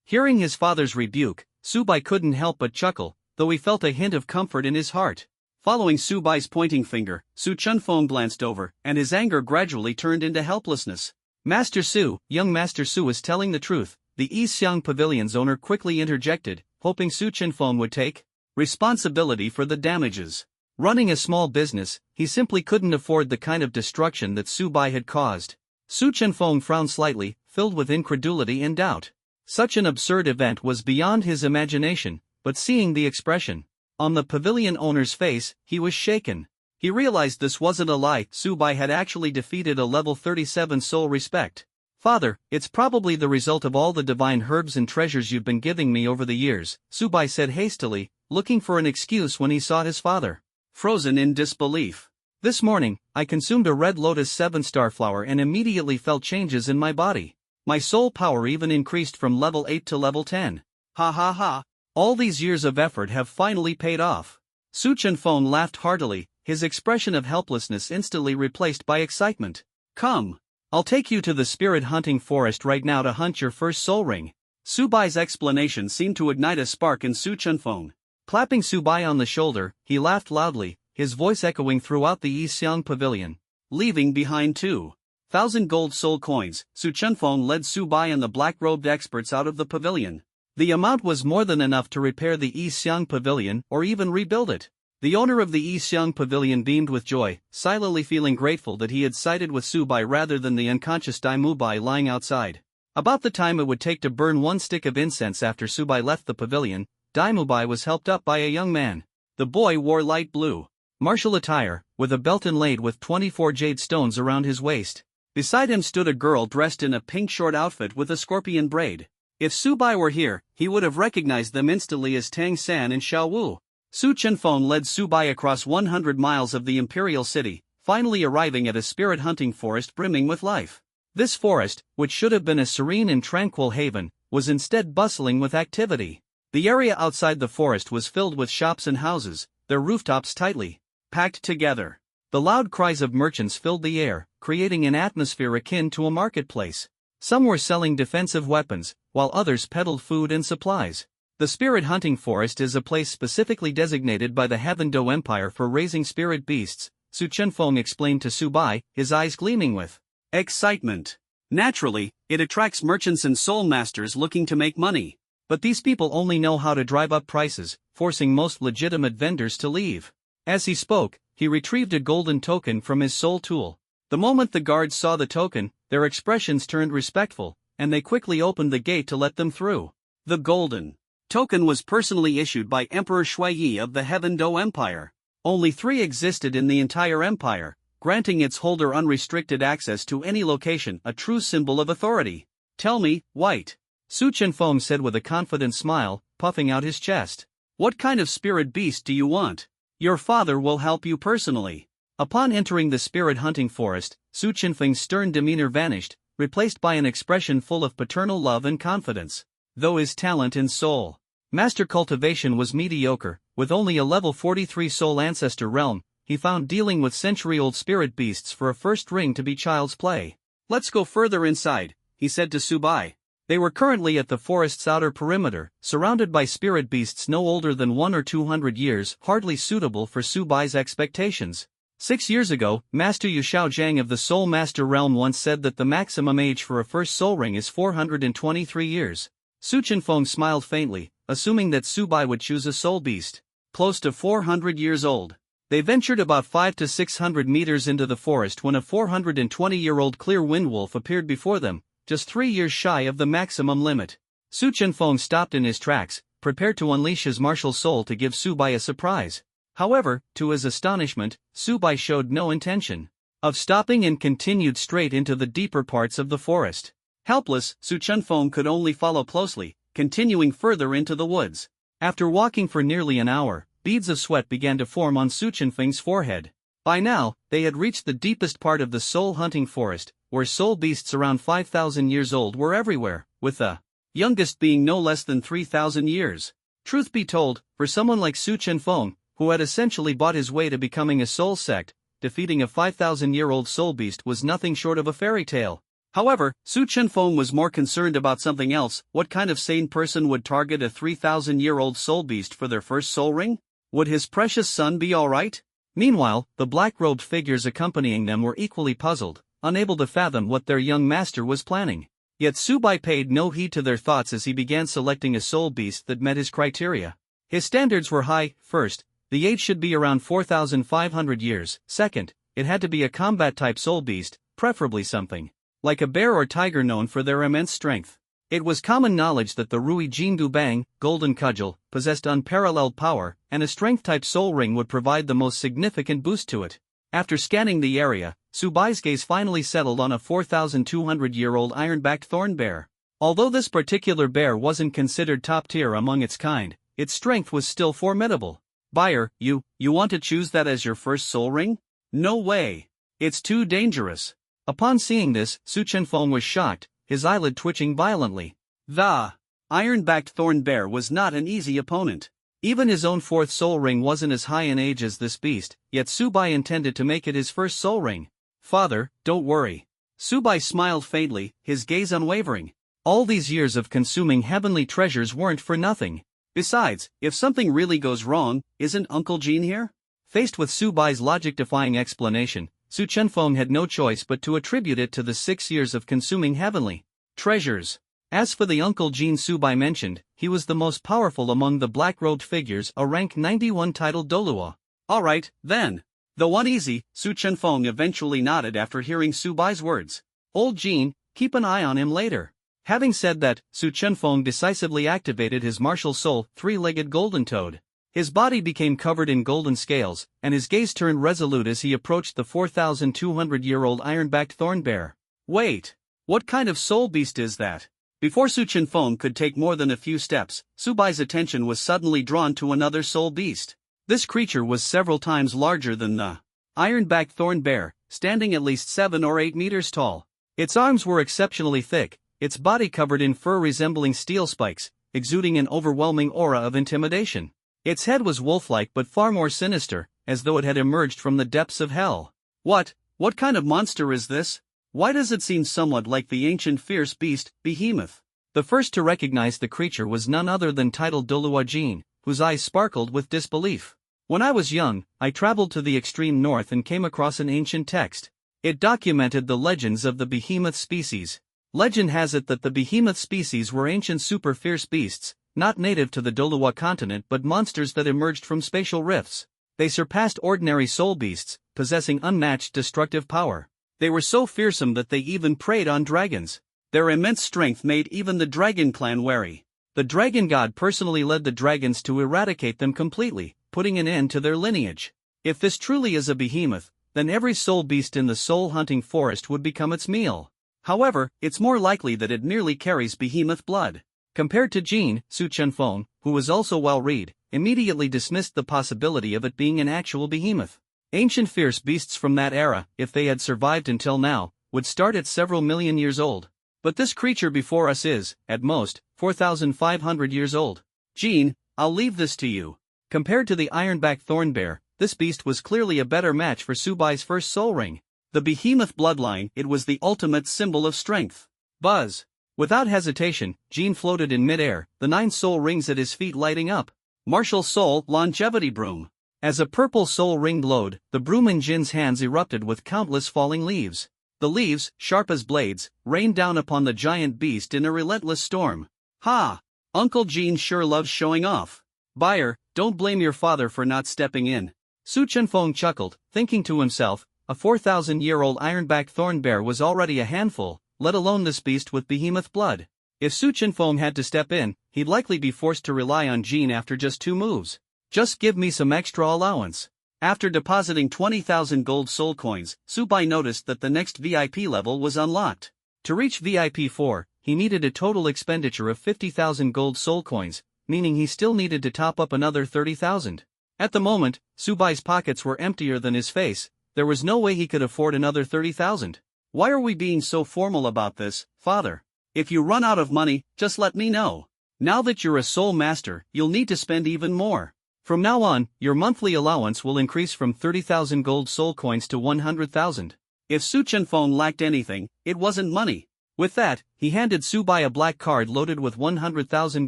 Hearing his father's rebuke, Subai couldn't help but chuckle, though he felt a hint of comfort in his heart. Following Subai's pointing finger, Su Chunfeng glanced over, and his anger gradually turned into helplessness. Master Su, young Master Su is telling the truth, the Yi Xiang pavilion's owner quickly interjected, hoping Su Chunfeng would take responsibility for the damages. Running a small business, he simply couldn't afford the kind of destruction that Subai had caused. Su Chunfeng frowned slightly, filled with incredulity and doubt. Such an absurd event was beyond his imagination, but seeing the expression on the pavilion owner's face, he was shaken. He realized this wasn't a lie, Subai had actually defeated a level 37 soul respect. Father, it's probably the result of all the divine herbs and treasures you've been giving me over the years, Subai said hastily, looking for an excuse when he saw his father frozen in disbelief. This morning, I consumed a red lotus 7-star flower and immediately felt changes in my body. My soul power even increased from level 8 to level 10. Ha ha ha. All these years of effort have finally paid off. Su Chunfeng laughed heartily, his expression of helplessness instantly replaced by excitement. Come. I'll take you to the spirit hunting forest right now to hunt your first soul ring. Subai's explanation seemed to ignite a spark in Su Chunfeng. Clapping Subai on the shoulder, he laughed loudly, his voice echoing throughout the Yi Xiang pavilion. Leaving behind 2,000 gold soul coins, Su Chunfeng led Subai and the black-robed experts out of the pavilion. The amount was more than enough to repair the Yi Xiang pavilion or even rebuild it. The owner of the Yixiang Pavilion beamed with joy, silently feeling grateful that he had sided with Subai rather than the unconscious Dai Mubai lying outside. About the time it would take to burn one stick of incense after Subai left the pavilion, Dai Mubai was helped up by a young man. The boy wore light blue martial attire, with a belt inlaid with 24 jade stones around his waist. Beside him stood a girl dressed in a pink short outfit with a scorpion braid. If Subai were here, he would have recognized them instantly as Tang San and Xiao Wu. Su Chenfeng led Subai across 100 miles of the imperial city, finally arriving at a spirit hunting forest brimming with life. This forest, which should have been a serene and tranquil haven, was instead bustling with activity. The area outside the forest was filled with shops and houses, their rooftops tightly packed together. The loud cries of merchants filled the air, creating an atmosphere akin to a marketplace. Some were selling defensive weapons, while others peddled food and supplies. The spirit hunting forest is a place specifically designated by the Heaven-Do Empire for raising spirit beasts, Su Chenfeng explained to Subai, his eyes gleaming with excitement. Naturally, it attracts merchants and soul masters looking to make money. But these people only know how to drive up prices, forcing most legitimate vendors to leave. As he spoke, he retrieved a golden token from his soul tool. The moment the guards saw the token, their expressions turned respectful, and they quickly opened the gate to let them through. The golden token was personally issued by Emperor Shuiyi of the Heaven-Do Empire. Only 3 existed in the entire empire, granting its holder unrestricted access to any location, a true symbol of authority. Tell me, White, Su Chenfeng said with a confident smile, puffing out his chest. What kind of spirit beast do you want? Your father will help you personally. Upon entering the spirit hunting forest, Su Chenfeng's stern demeanor vanished, replaced by an expression full of paternal love and confidence. Though his talent in soul master cultivation was mediocre, with only a level 43 soul ancestor realm, he found dealing with century-old spirit beasts for a first ring to be child's play. Let's go further inside, he said to Subai. They were currently at the forest's outer perimeter, surrounded by spirit beasts no older than 100 or 200 years, hardly suitable for Subai's expectations. 6 years ago, Master Yu Shaojiang of the Soul Master Realm once said that the maximum age for a first soul ring is 423 years. Su Chenfeng smiled faintly, assuming that Subai would choose a soul beast close to 400 years old. They ventured about 500 to 600 meters into the forest when a 420-year-old clear wind wolf appeared before them, just 3 years shy of the maximum limit. Su Chenfeng stopped in his tracks, prepared to unleash his martial soul to give Subai a surprise. However, to his astonishment, Subai showed no intention of stopping and continued straight into the deeper parts of the forest. Helpless, Su Chenfeng could only follow closely, continuing further into the woods. After walking for nearly an hour, beads of sweat began to form on Su Chenfeng's forehead. By now, they had reached the deepest part of the soul hunting forest, where soul beasts around 5,000 years old were everywhere, with the youngest being no less than 3,000 years. Truth be told, for someone like Su Chenfeng, who had essentially bought his way to becoming a soul sect, defeating a 5,000-year-old soul beast was nothing short of a fairy tale. However, Su Chenfeng was more concerned about something else. What kind of sane person would target a 3,000-year-old soul beast for their first soul ring? Would his precious son be alright? Meanwhile, the black-robed figures accompanying them were equally puzzled, unable to fathom what their young master was planning. Yet Subai paid no heed to their thoughts as he began selecting a soul beast that met his criteria. His standards were high. First, the age should be around 4,500 years. Second, it had to be a combat-type soul beast, preferably something like a bear or tiger known for their immense strength. It was common knowledge that the Rui Jingu Bang, Golden Cudgel, possessed unparalleled power, and a strength-type soul ring would provide the most significant boost to it. After scanning the area, Subai's gaze finally settled on a 4,200-year-old iron-backed thorn bear. Although this particular bear wasn't considered top-tier among its kind, its strength was still formidable. Buyer, you want to choose that as your first soul ring? No way. It's too dangerous. Upon seeing this, Su Chenfeng was shocked, his eyelid twitching violently. The iron-backed thorn bear was not an easy opponent. Even his own fourth soul ring wasn't as high in age as this beast, yet Subai intended to make it his first soul ring. Father, don't worry. Subai smiled faintly, his gaze unwavering. All these years of consuming heavenly treasures weren't for nothing. Besides, if something really goes wrong, isn't Uncle Jean here? Faced with Subai's logic-defying explanation, Su Chenfeng had no choice but to attribute it to the 6 years of consuming heavenly treasures. As for the Uncle Jean Subai mentioned, he was the most powerful among the black-robed figures, a rank 91 titled Dolua. Alright, then. Though uneasy, Su Chenfeng eventually nodded after hearing Subai's words. Old Jin, keep an eye on him later. Having said that, Su Chenfeng decisively activated his martial soul, three-legged golden toad. His body became covered in golden scales, and his gaze turned resolute as he approached the 4,200-year-old iron-backed thorn bear. Wait! What kind of soul beast is that? Before Su Chenfeng could take more than a few steps, Subai's attention was suddenly drawn to another soul beast. This creature was several times larger than the iron-backed thorn bear, standing at least 7 or 8 meters tall. Its arms were exceptionally thick, its body covered in fur resembling steel spikes, exuding an overwhelming aura of intimidation. Its head was wolf-like but far more sinister, as though it had emerged from the depths of hell. What kind of monster is this? Why does it seem somewhat like the ancient fierce beast, Behemoth? The first to recognize the creature was none other than titled Dolua Jin, whose eyes sparkled with disbelief. When I was young, I traveled to the extreme north and came across an ancient text. It documented the legends of the behemoth species. Legend has it that the behemoth species were ancient super-fierce beasts, not native to the Dolua continent but monsters that emerged from spatial rifts. They surpassed ordinary soul beasts, possessing unmatched destructive power. They were so fearsome that they even preyed on dragons. Their immense strength made even the dragon clan wary. The dragon god personally led the dragons to eradicate them completely, putting an end to their lineage. If this truly is a behemoth, then every soul beast in the soul-hunting forest would become its meal. However, it's more likely that it merely carries behemoth blood. Compared to Jin, Su Chenfeng, who was also well-read, immediately dismissed the possibility of it being an actual behemoth. Ancient fierce beasts from that era, if they had survived until now, would start at several million years old. But this creature before us is, at most, 4,500 years old. Jin, I'll leave this to you. Compared to the iron-backed thorn bear, this beast was clearly a better match for Subai's first soul ring. The behemoth bloodline, it was the ultimate symbol of strength. Buzz! Without hesitation, Jin floated in midair, the 9 soul rings at his feet lighting up. Martial Soul Longevity Broom. As a purple soul ring glowed, the broom in Jin's hands erupted with countless falling leaves. The leaves, sharp as blades, rained down upon the giant beast in a relentless storm. Ha! Uncle Jin sure loves showing off. Buyer, don't blame your father for not stepping in. Su Chenfeng chuckled, thinking to himself, a 4,000-year-old iron-backed thorn bear was already a handful, let alone this beast with behemoth blood. If Su Chenfeng had to step in, he'd likely be forced to rely on Jin after just 2 moves. Just give me some extra allowance. After depositing 20,000 gold soul coins, Subai noticed that the next VIP level was unlocked. To reach VIP 4, he needed a total expenditure of 50,000 gold soul coins, meaning he still needed to top up another 30,000. At the moment, Subai's pockets were emptier than his face. There was no way he could afford another 30,000. Why are we being so formal about this, father? If you run out of money, just let me know. Now that you're a soul master, you'll need to spend even more. From now on, your monthly allowance will increase from 30,000 gold soul coins to 100,000. If Su Chenfeng lacked anything, it wasn't money. With that, he handed Subai a black card loaded with 100,000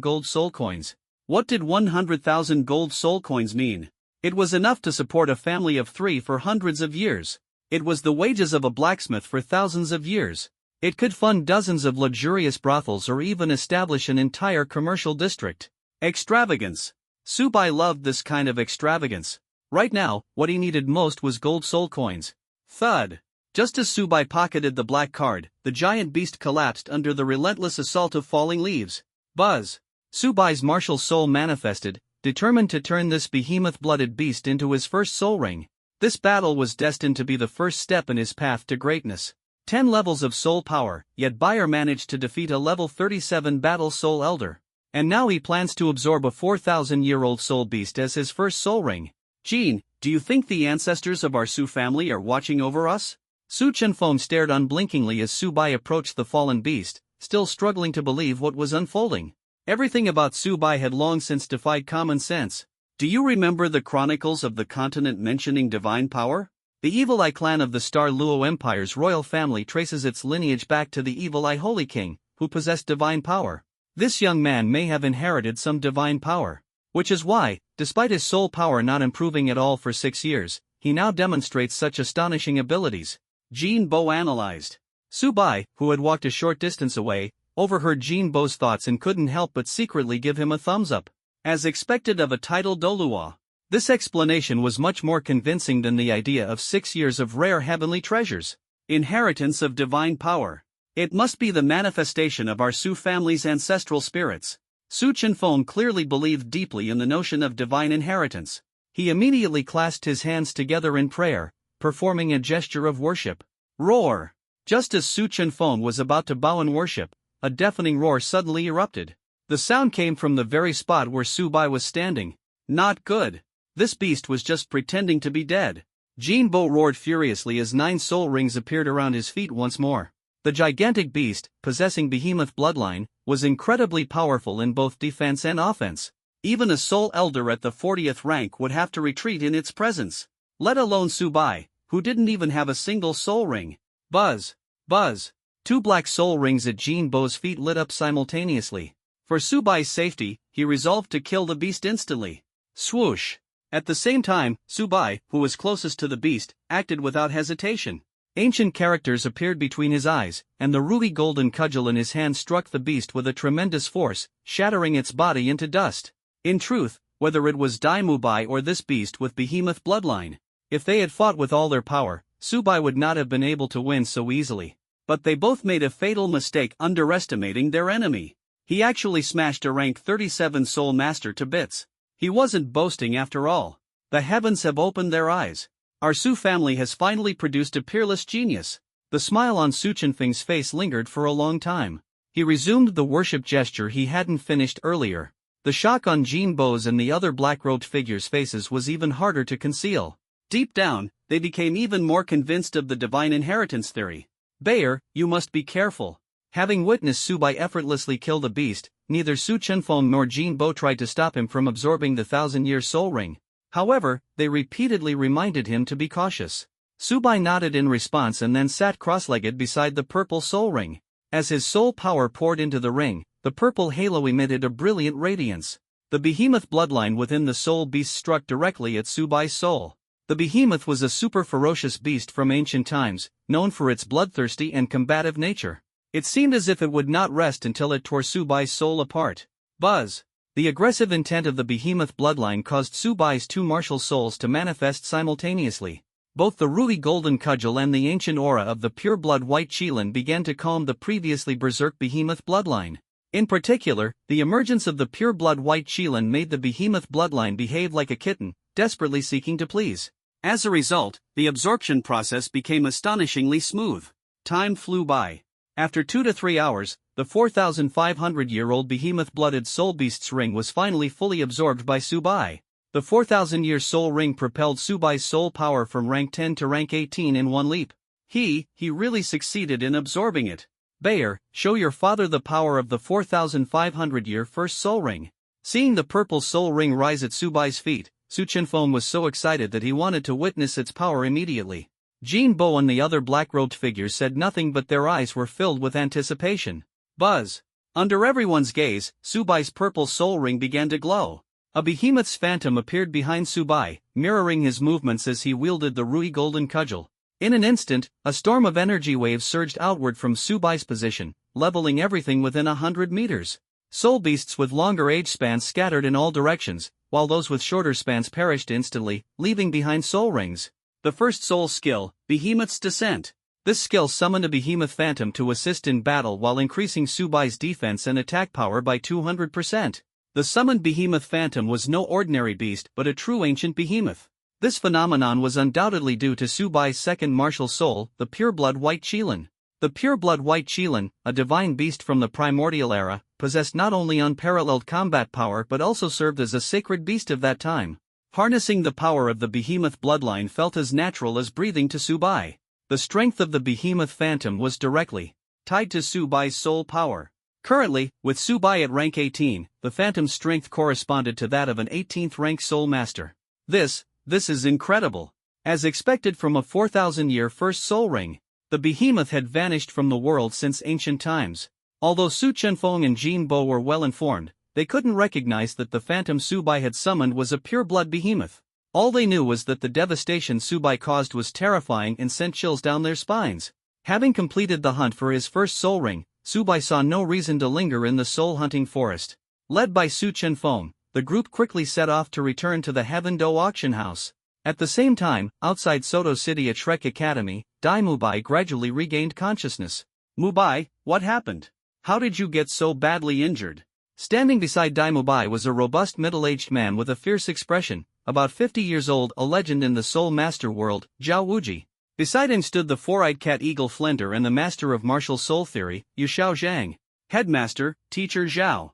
gold soul coins. What did 100,000 gold soul coins mean? It was enough to support a family of 3 for hundreds of years. It was the wages of a blacksmith for thousands of years. It could fund dozens of luxurious brothels or even establish an entire commercial district. Extravagance. Subai loved this kind of extravagance. Right now, what he needed most was gold soul coins. Thud! Just as Subai pocketed the black card, the giant beast collapsed under the relentless assault of falling leaves. Buzz! Subai's martial soul manifested, determined to turn this behemoth-blooded beast into his first soul ring. This battle was destined to be the first step in his path to greatness. 10 levels of soul power, yet Bayer managed to defeat a level 37 battle soul elder. And now he plans to absorb a 4,000-year-old soul beast as his first soul ring. Jin, do you think the ancestors of our Su family are watching over us? Su Chenfeng stared unblinkingly as Subai approached the fallen beast, still struggling to believe what was unfolding. Everything about Subai had long since defied common sense. Do you remember the chronicles of the continent mentioning divine power? The Evil Eye clan of the Star Luo Empire's royal family traces its lineage back to the Evil Eye Holy King, who possessed divine power. This young man may have inherited some divine power. Which is why, despite his soul power not improving at all for 6 years, he now demonstrates such astonishing abilities. Jin Bo analyzed. Subai, who had walked a short distance away, overheard Jin Bo's thoughts and couldn't help but secretly give him a thumbs up. As expected of a titled Dolua, This explanation was much more convincing than the idea of 6 years of rare heavenly treasures. Inheritance of divine power. It must be the manifestation of our Su family's ancestral spirits. Su Chenfeng clearly believed deeply in the notion of divine inheritance. He immediately clasped his hands together in prayer, performing a gesture of worship. Roar! Just as Su Chenfeng was about to bow in worship, a deafening roar suddenly erupted. The sound came from the very spot where Su Bai was standing. Not good. This beast was just pretending to be dead. Jin Bo roared furiously as 9 soul rings appeared around his feet once more. The gigantic beast, possessing behemoth bloodline, was incredibly powerful in both defense and offense. Even a soul elder at the 40th rank would have to retreat in its presence. Let alone Su Bai, who didn't even have a single soul ring. Buzz! Buzz! 2 black soul rings at Jin Bo's feet lit up simultaneously. For Su Bai's safety, he resolved to kill the beast instantly. Swoosh! At the same time, Su Bai, who was closest to the beast, acted without hesitation. Ancient characters appeared between his eyes, and the ruby golden cudgel in his hand struck the beast with a tremendous force, shattering its body into dust. In truth, whether it was Dai Mubai or this beast with behemoth bloodline, if they had fought with all their power, Su Bai would not have been able to win so easily. But they both made a fatal mistake underestimating their enemy. He actually smashed a rank 37 soul master to bits. He wasn't boasting after all. The heavens have opened their eyes. Our Su family has finally produced a peerless genius. The smile on Su Chenfeng's face lingered for a long time. He resumed the worship gesture he hadn't finished earlier. The shock on Jin Bo's and the other black-robed figures' faces was even harder to conceal. Deep down, they became even more convinced of the divine inheritance theory. Bayer, you must be careful. Having witnessed Su Bai effortlessly kill the beast, neither Su Chenfeng nor Jin Bo tried to stop him from absorbing the 1,000-year soul ring. However, they repeatedly reminded him to be cautious. Su Bai nodded in response and then sat cross-legged beside the purple soul ring. As his soul power poured into the ring, the purple halo emitted a brilliant radiance. The behemoth bloodline within the soul beast struck directly at Su Bai's soul. The behemoth was a super ferocious beast from ancient times, known for its bloodthirsty and combative nature. It seemed as if it would not rest until it tore Su Bai's soul apart. Buzz! The aggressive intent of the behemoth bloodline caused Su Bai's 2 martial souls to manifest simultaneously. Both the ruby golden cudgel and the ancient aura of the pure blood white qilin began to calm the previously berserk behemoth bloodline. In particular, the emergence of the pure blood white qilin made the behemoth bloodline behave like a kitten, desperately seeking to please. As a result, the absorption process became astonishingly smooth. Time flew by. After 2 to 3 hours, the 4,500-year-old behemoth-blooded soul beast's ring was finally fully absorbed by Su Bai. The 4,000-year soul ring propelled Su Bai's soul power from rank 10 to rank 18 in one leap. He really succeeded in absorbing it. Bayer, show your father the power of the 4,500-year first soul ring. Seeing the purple soul ring rise at Su Bai's feet, Su Chenfeng was so excited that he wanted to witness its power immediately. Jin Bo and the other black-robed figures said nothing, but their eyes were filled with anticipation. Buzz! Under everyone's gaze, Su Bai's purple soul ring began to glow. A behemoth's phantom appeared behind Su Bai, mirroring his movements as he wielded the ruby golden cudgel. In an instant, a storm of energy waves surged outward from Su Bai's position, leveling everything within 100 meters. Soul beasts with longer age spans scattered in all directions, while those with shorter spans perished instantly, leaving behind soul rings. The first soul skill, Behemoth's Descent. This skill summoned a behemoth phantom to assist in battle while increasing Su Bai's defense and attack power by 200%. The summoned behemoth phantom was no ordinary beast but a true ancient behemoth. This phenomenon was undoubtedly due to Su Bai's second martial soul, the pure-blood white qilin. The pure-blood white qilin, a divine beast from the primordial era, possessed not only unparalleled combat power but also served as a sacred beast of that time. Harnessing the power of the behemoth bloodline felt as natural as breathing to Su Bai. The strength of the behemoth phantom was directly tied to Su Bai's soul power. Currently, with Su Bai at rank 18, the phantom's strength corresponded to that of an 18th rank soul master. This is incredible. As expected from a 4,000-year first soul ring, the behemoth had vanished from the world since ancient times. Although Su Chenfeng and Jin Bo were well informed, they couldn't recognize that the phantom Su Bai had summoned was a pure-blood behemoth. All they knew was that the devastation Su Bai caused was terrifying and sent chills down their spines. Having completed the hunt for his first soul ring, Su Bai saw no reason to linger in the soul-hunting forest. Led by Su Chenfeng, the group quickly set off to return to the Heaven-Do auction house. At the same time, outside Soto City at Shrek Academy, Dai Mubai gradually regained consciousness. Mubai, what happened? How did you get so badly injured? Standing beside Dai Mubai was a robust middle-aged man with a fierce expression, about 50 years old, a legend in the Soul Master world, Zhao Wuji. Beside him stood the four-eyed cat Eagle Flender and the master of martial soul theory, Yu Xiao Zhang. Headmaster, Teacher Zhao.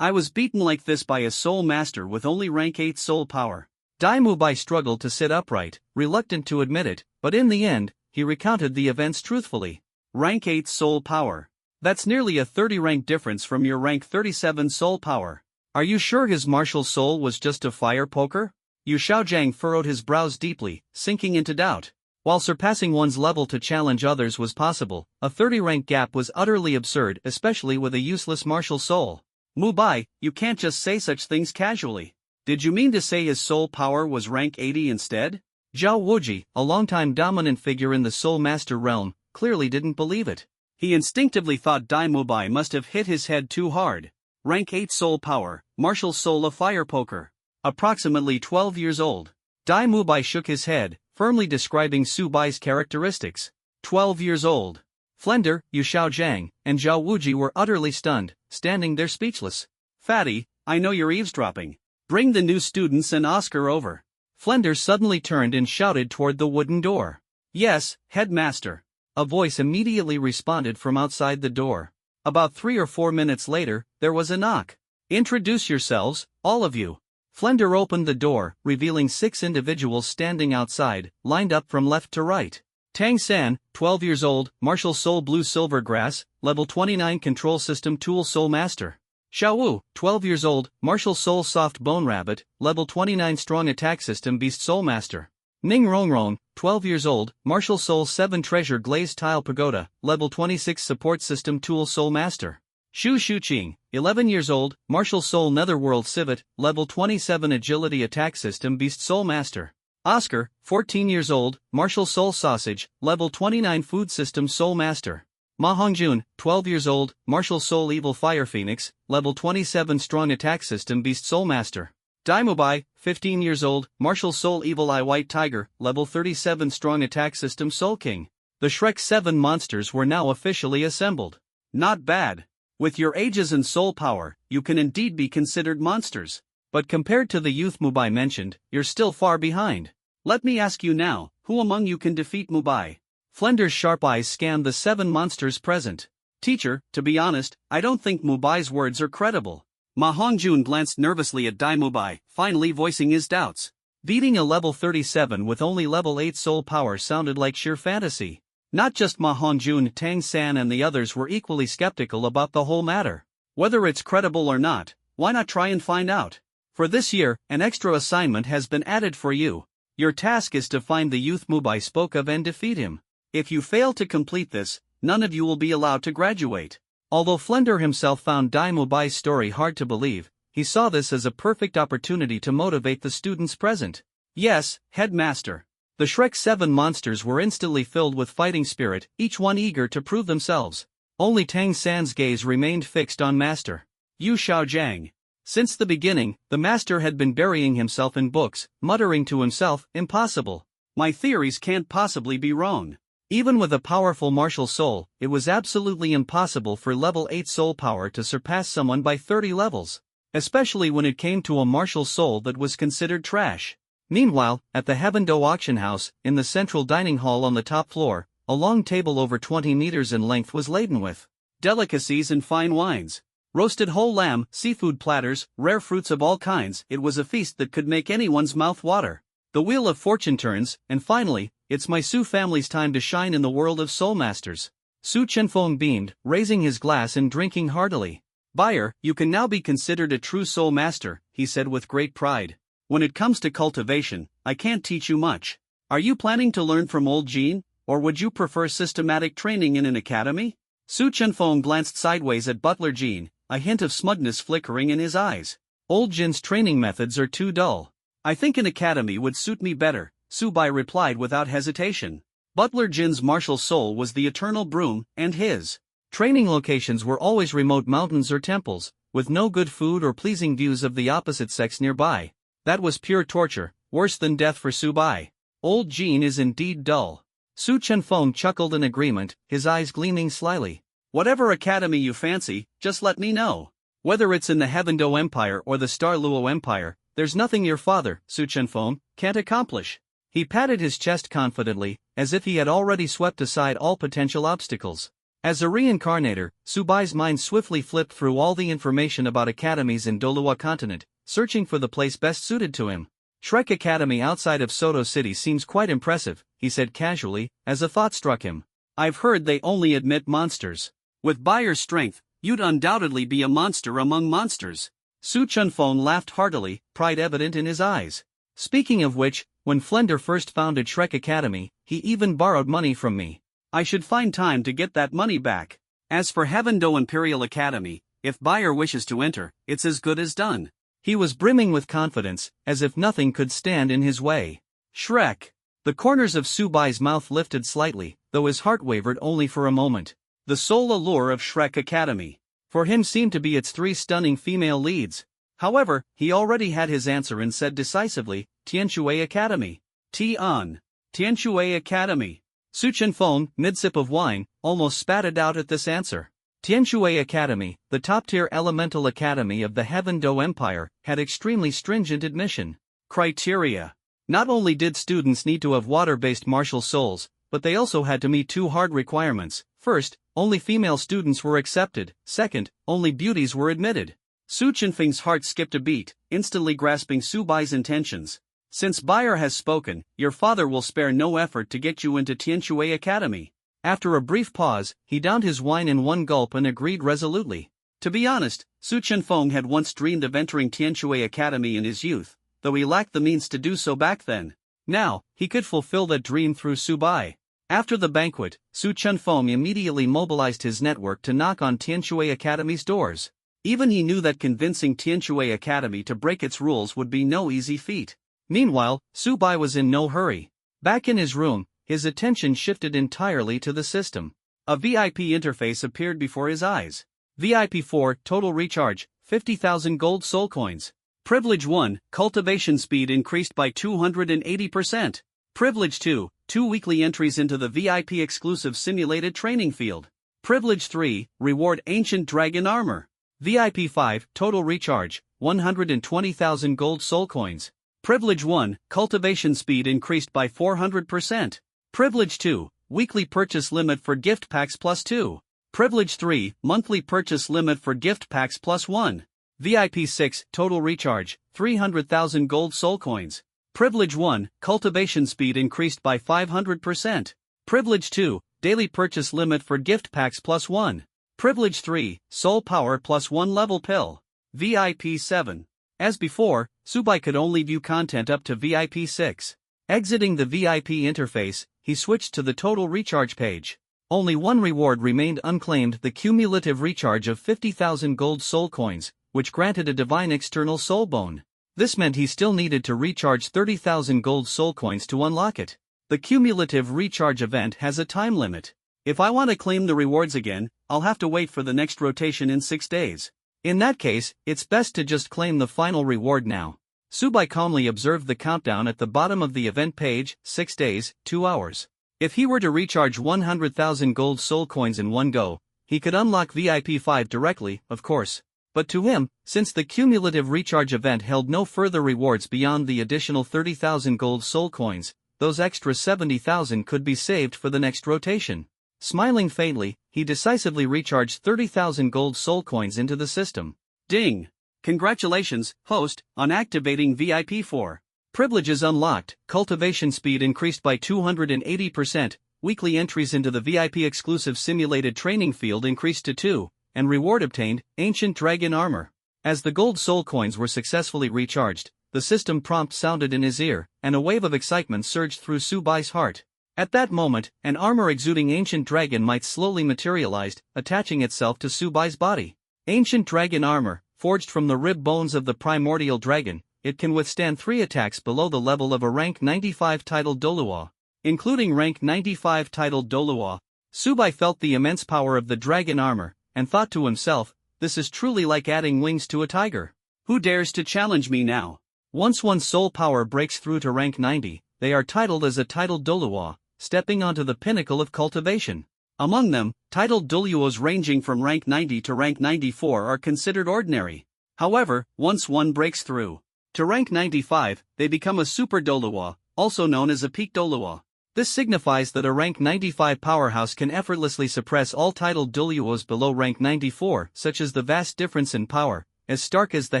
I was beaten like this by a soul master with only rank 8 soul power. Dai Mubai struggled to sit upright, reluctant to admit it, but in the end, he recounted the events truthfully. Rank 8 soul power. That's nearly a 30 rank difference from your rank 37 soul power. Are you sure his martial soul was just a fire poker? Yu Xiaozhang furrowed his brows deeply, sinking into doubt. While surpassing one's level to challenge others was possible, a 30 rank gap was utterly absurd, especially with a useless martial soul. Mubai, you can't just say such things casually. Did you mean to say his soul power was rank 80 instead? Zhao Wuji, a longtime dominant figure in the Soul Master realm, clearly didn't believe it. He instinctively thought Dai Mubai must have hit his head too hard. Rank 8 soul power, martial soul of fire poker. Approximately 12 years old. Dai Mubai shook his head, firmly describing Su Bai's characteristics. 12 years old. Flender, Yu Xiaozhang, and Zhao Wuji were utterly stunned, standing there speechless. Fatty, I know you're eavesdropping. Bring the new students and Oscar over. Flender suddenly turned and shouted toward the wooden door. Yes, headmaster. A voice immediately responded from outside the door. About 3 or 4 minutes later, there was a knock. Introduce yourselves, all of you. Flender opened the door, revealing 6 individuals standing outside, lined up from left to right. Tang San, 12 years old, Martial Soul Blue Silver Grass, Level 29 Control System Tool Soul Master. Xiao Wu, 12 years old, Martial Soul Soft Bone Rabbit, Level 29 Strong Attack System Beast Soul Master. Ning Rongrong, 12 years old, Martial Soul 7 Treasure Glazed Tile Pagoda, Level 26 Support System Tool Soul Master. Shu Shuqing, 11 years old, Martial Soul Netherworld Civet, Level 27 Agility Attack System Beast Soul Master. Oscar, 14 years old, Martial Soul Sausage, Level 29 Food System Soul Master. Ma Hongjun, 12 years old, Martial Soul Evil Fire Phoenix, Level 27 Strong Attack System Beast Soul Master. Dai Mubai, 15 years old, Martial Soul Evil Eye White Tiger, Level 37 Strong Attack System Soul King. The Shrek 7 monsters were now officially assembled. Not bad. With your ages and soul power, you can indeed be considered monsters. But compared to the youth Mubai mentioned, you're still far behind. Let me ask you now, who among you can defeat Mubai? Flender's sharp eyes scanned the 7 monsters present. Teacher, to be honest, I don't think Mubai's words are credible. Ma Hongjun glanced nervously at Dai Mubai, finally voicing his doubts. Beating a level 37 with only level 8 soul power sounded like sheer fantasy. Not just Ma Hongjun, Tang San and the others were equally skeptical about the whole matter. Whether it's credible or not, why not try and find out? For this year, an extra assignment has been added for you. Your task is to find the youth Mubai spoke of and defeat him. If you fail to complete this, none of you will be allowed to graduate. Although Flender himself found Dai Mubai's story hard to believe, he saw this as a perfect opportunity to motivate the students present. Yes, headmaster. The Shrek 7 monsters were instantly filled with fighting spirit, each one eager to prove themselves. Only Tang San's gaze remained fixed on Master Yu Xiaozhang. Since the beginning, the master had been burying himself in books, muttering to himself, impossible. My theories can't possibly be wrong. Even with a powerful martial soul, it was absolutely impossible for level 8 soul power to surpass someone by 30 levels. Especially when it came to a martial soul that was considered trash. Meanwhile, at the Heaven-Do auction house, in the central dining hall on the top floor, a long table over 20 meters in length was laden with delicacies and fine wines. Roasted whole lamb, seafood platters, rare fruits of all kinds. It was a feast that could make anyone's mouth water. The wheel of fortune turns, and finally, it's my Su family's time to shine in the world of soul masters. Su Chenfeng beamed, raising his glass and drinking heartily. Buyer, you can now be considered a true soul master, he said with great pride. When it comes to cultivation, I can't teach you much. Are you planning to learn from old Jean, or would you prefer systematic training in an academy? Su Chenfeng glanced sideways at Butler Jean, a hint of smugness flickering in his eyes. Old Jin's training methods are too dull. I think an academy would suit me better, Su Bai replied without hesitation. Butler Jin's martial soul was the eternal broom, and his training locations were always remote mountains or temples, with no good food or pleasing views of the opposite sex nearby. That was pure torture, worse than death for Subai. Old Jean is indeed dull. Su Chenfeng chuckled in agreement, his eyes gleaming slyly. Whatever academy you fancy, just let me know. Whether it's in the Heavendo Empire or the Star Luo Empire, there's nothing your father, Su Chenfeng, can't accomplish. He patted his chest confidently, as if he had already swept aside all potential obstacles. As a reincarnator, Subai's mind swiftly flipped through all the information about academies in Dolua continent, searching for the place best suited to him. Shrek Academy outside of Soto City seems quite impressive, he said casually, as a thought struck him. I've heard they only admit monsters. With Bayer's strength, you'd undoubtedly be a monster among monsters. Su Chenfeng laughed heartily, pride evident in his eyes. Speaking of which, when Flender first founded Shrek Academy, he even borrowed money from me. I should find time to get that money back. As for Heavendo Imperial Academy, if Bayer wishes to enter, it's as good as done. He was brimming with confidence, as if nothing could stand in his way. Shrek. The corners of Subai's mouth lifted slightly, though his heart wavered only for a moment. The sole allure of Shrek Academy, for him, seemed to be its 3 stunning female leads. However, he already had his answer and said decisively, Tianshui Academy. Tianshui Academy. Su Chenfeng, mid-sip of wine, almost spat it out at this answer. Tianshui Academy, the top-tier elemental academy of the Heavendo Empire, had extremely stringent admission criteria. Not only did students need to have water-based martial souls, but they also had to meet 2 hard requirements. First, only female students were accepted. Second, only beauties were admitted. Su Chenfeng's heart skipped a beat, instantly grasping Subai's intentions. Since Bayer has spoken, your father will spare no effort to get you into Tianshui Academy. After a brief pause, he downed his wine in one gulp and agreed resolutely. To be honest, Su Chenfeng had once dreamed of entering Tianshui Academy in his youth, though he lacked the means to do so back then. Now, he could fulfill that dream through Subai. After the banquet, Su Chenfeng immediately mobilized his network to knock on Tianshui Academy's doors. Even he knew that convincing Tianshui Academy to break its rules would be no easy feat. Meanwhile, Subai was in no hurry. Back in his room, his attention shifted entirely to the system. A VIP interface appeared before his eyes. VIP 4, total recharge, 50,000 gold soul coins. Privilege 1, cultivation speed increased by 280%. Privilege 2, 2 weekly entries into the VIP exclusive simulated training field. Privilege 3, reward ancient dragon armor. VIP 5, total recharge, 120,000 gold soul coins. Privilege 1, cultivation speed increased by 400%. Privilege 2, weekly purchase limit for gift packs +2. Privilege 3, monthly purchase limit for gift packs +1. VIP 6, total recharge, 300,000 gold soul coins. Privilege 1, cultivation speed increased by 500%. Privilege 2, daily purchase limit for gift packs +1. Privilege 3, soul power +1 level pill. VIP 7. As before, Subai could only view content up to VIP 6. Exiting the VIP interface, he switched to the total recharge page. Only one reward remained unclaimed, the cumulative recharge of 50,000 gold soul coins, which granted a divine external soul bone. This meant he still needed to recharge 30,000 gold soul coins to unlock it. The cumulative recharge event has a time limit. If I want to claim the rewards again, I'll have to wait for the next rotation in 6 days. In that case, it's best to just claim the final reward now. Subai calmly observed the countdown at the bottom of the event page, 6 days, 2 hours. If he were to recharge 100,000 gold soul coins in one go, he could unlock VIP 5 directly, of course. But to him, since the cumulative recharge event held no further rewards beyond the additional 30,000 gold soul coins, those extra 70,000 could be saved for the next rotation. Smiling faintly, he decisively recharged 30,000 gold soul coins into the system. Ding! Congratulations, host, on activating VIP 4. Privileges unlocked, cultivation speed increased by 280%, weekly entries into the VIP exclusive simulated training field increased to 2, and reward obtained, ancient dragon armor. As the gold soul coins were successfully recharged, the system prompt sounded in his ear, and a wave of excitement surged through Subai's heart. At that moment, an armor exuding ancient dragon might slowly materialized, attaching itself to Subai's body. Ancient dragon armor, forged from the rib bones of the primordial dragon, it can withstand 3 attacks below the level of a rank 95 titled Dolua. Including rank 95 titled Dolua, Subai felt the immense power of the dragon armor, and thought to himself, this is truly like adding wings to a tiger. Who dares to challenge me now? Once one's soul power breaks through to rank 90, they are titled as a titled Doluo, stepping onto the pinnacle of cultivation. Among them, titled Doluos ranging from rank 90 to rank 94 are considered ordinary. However, once one breaks through to rank 95, they become a super Doluo, also known as a peak Doluo. This signifies that a rank 95 powerhouse can effortlessly suppress all titled Doluos below rank 94, such as the vast difference in power, as stark as the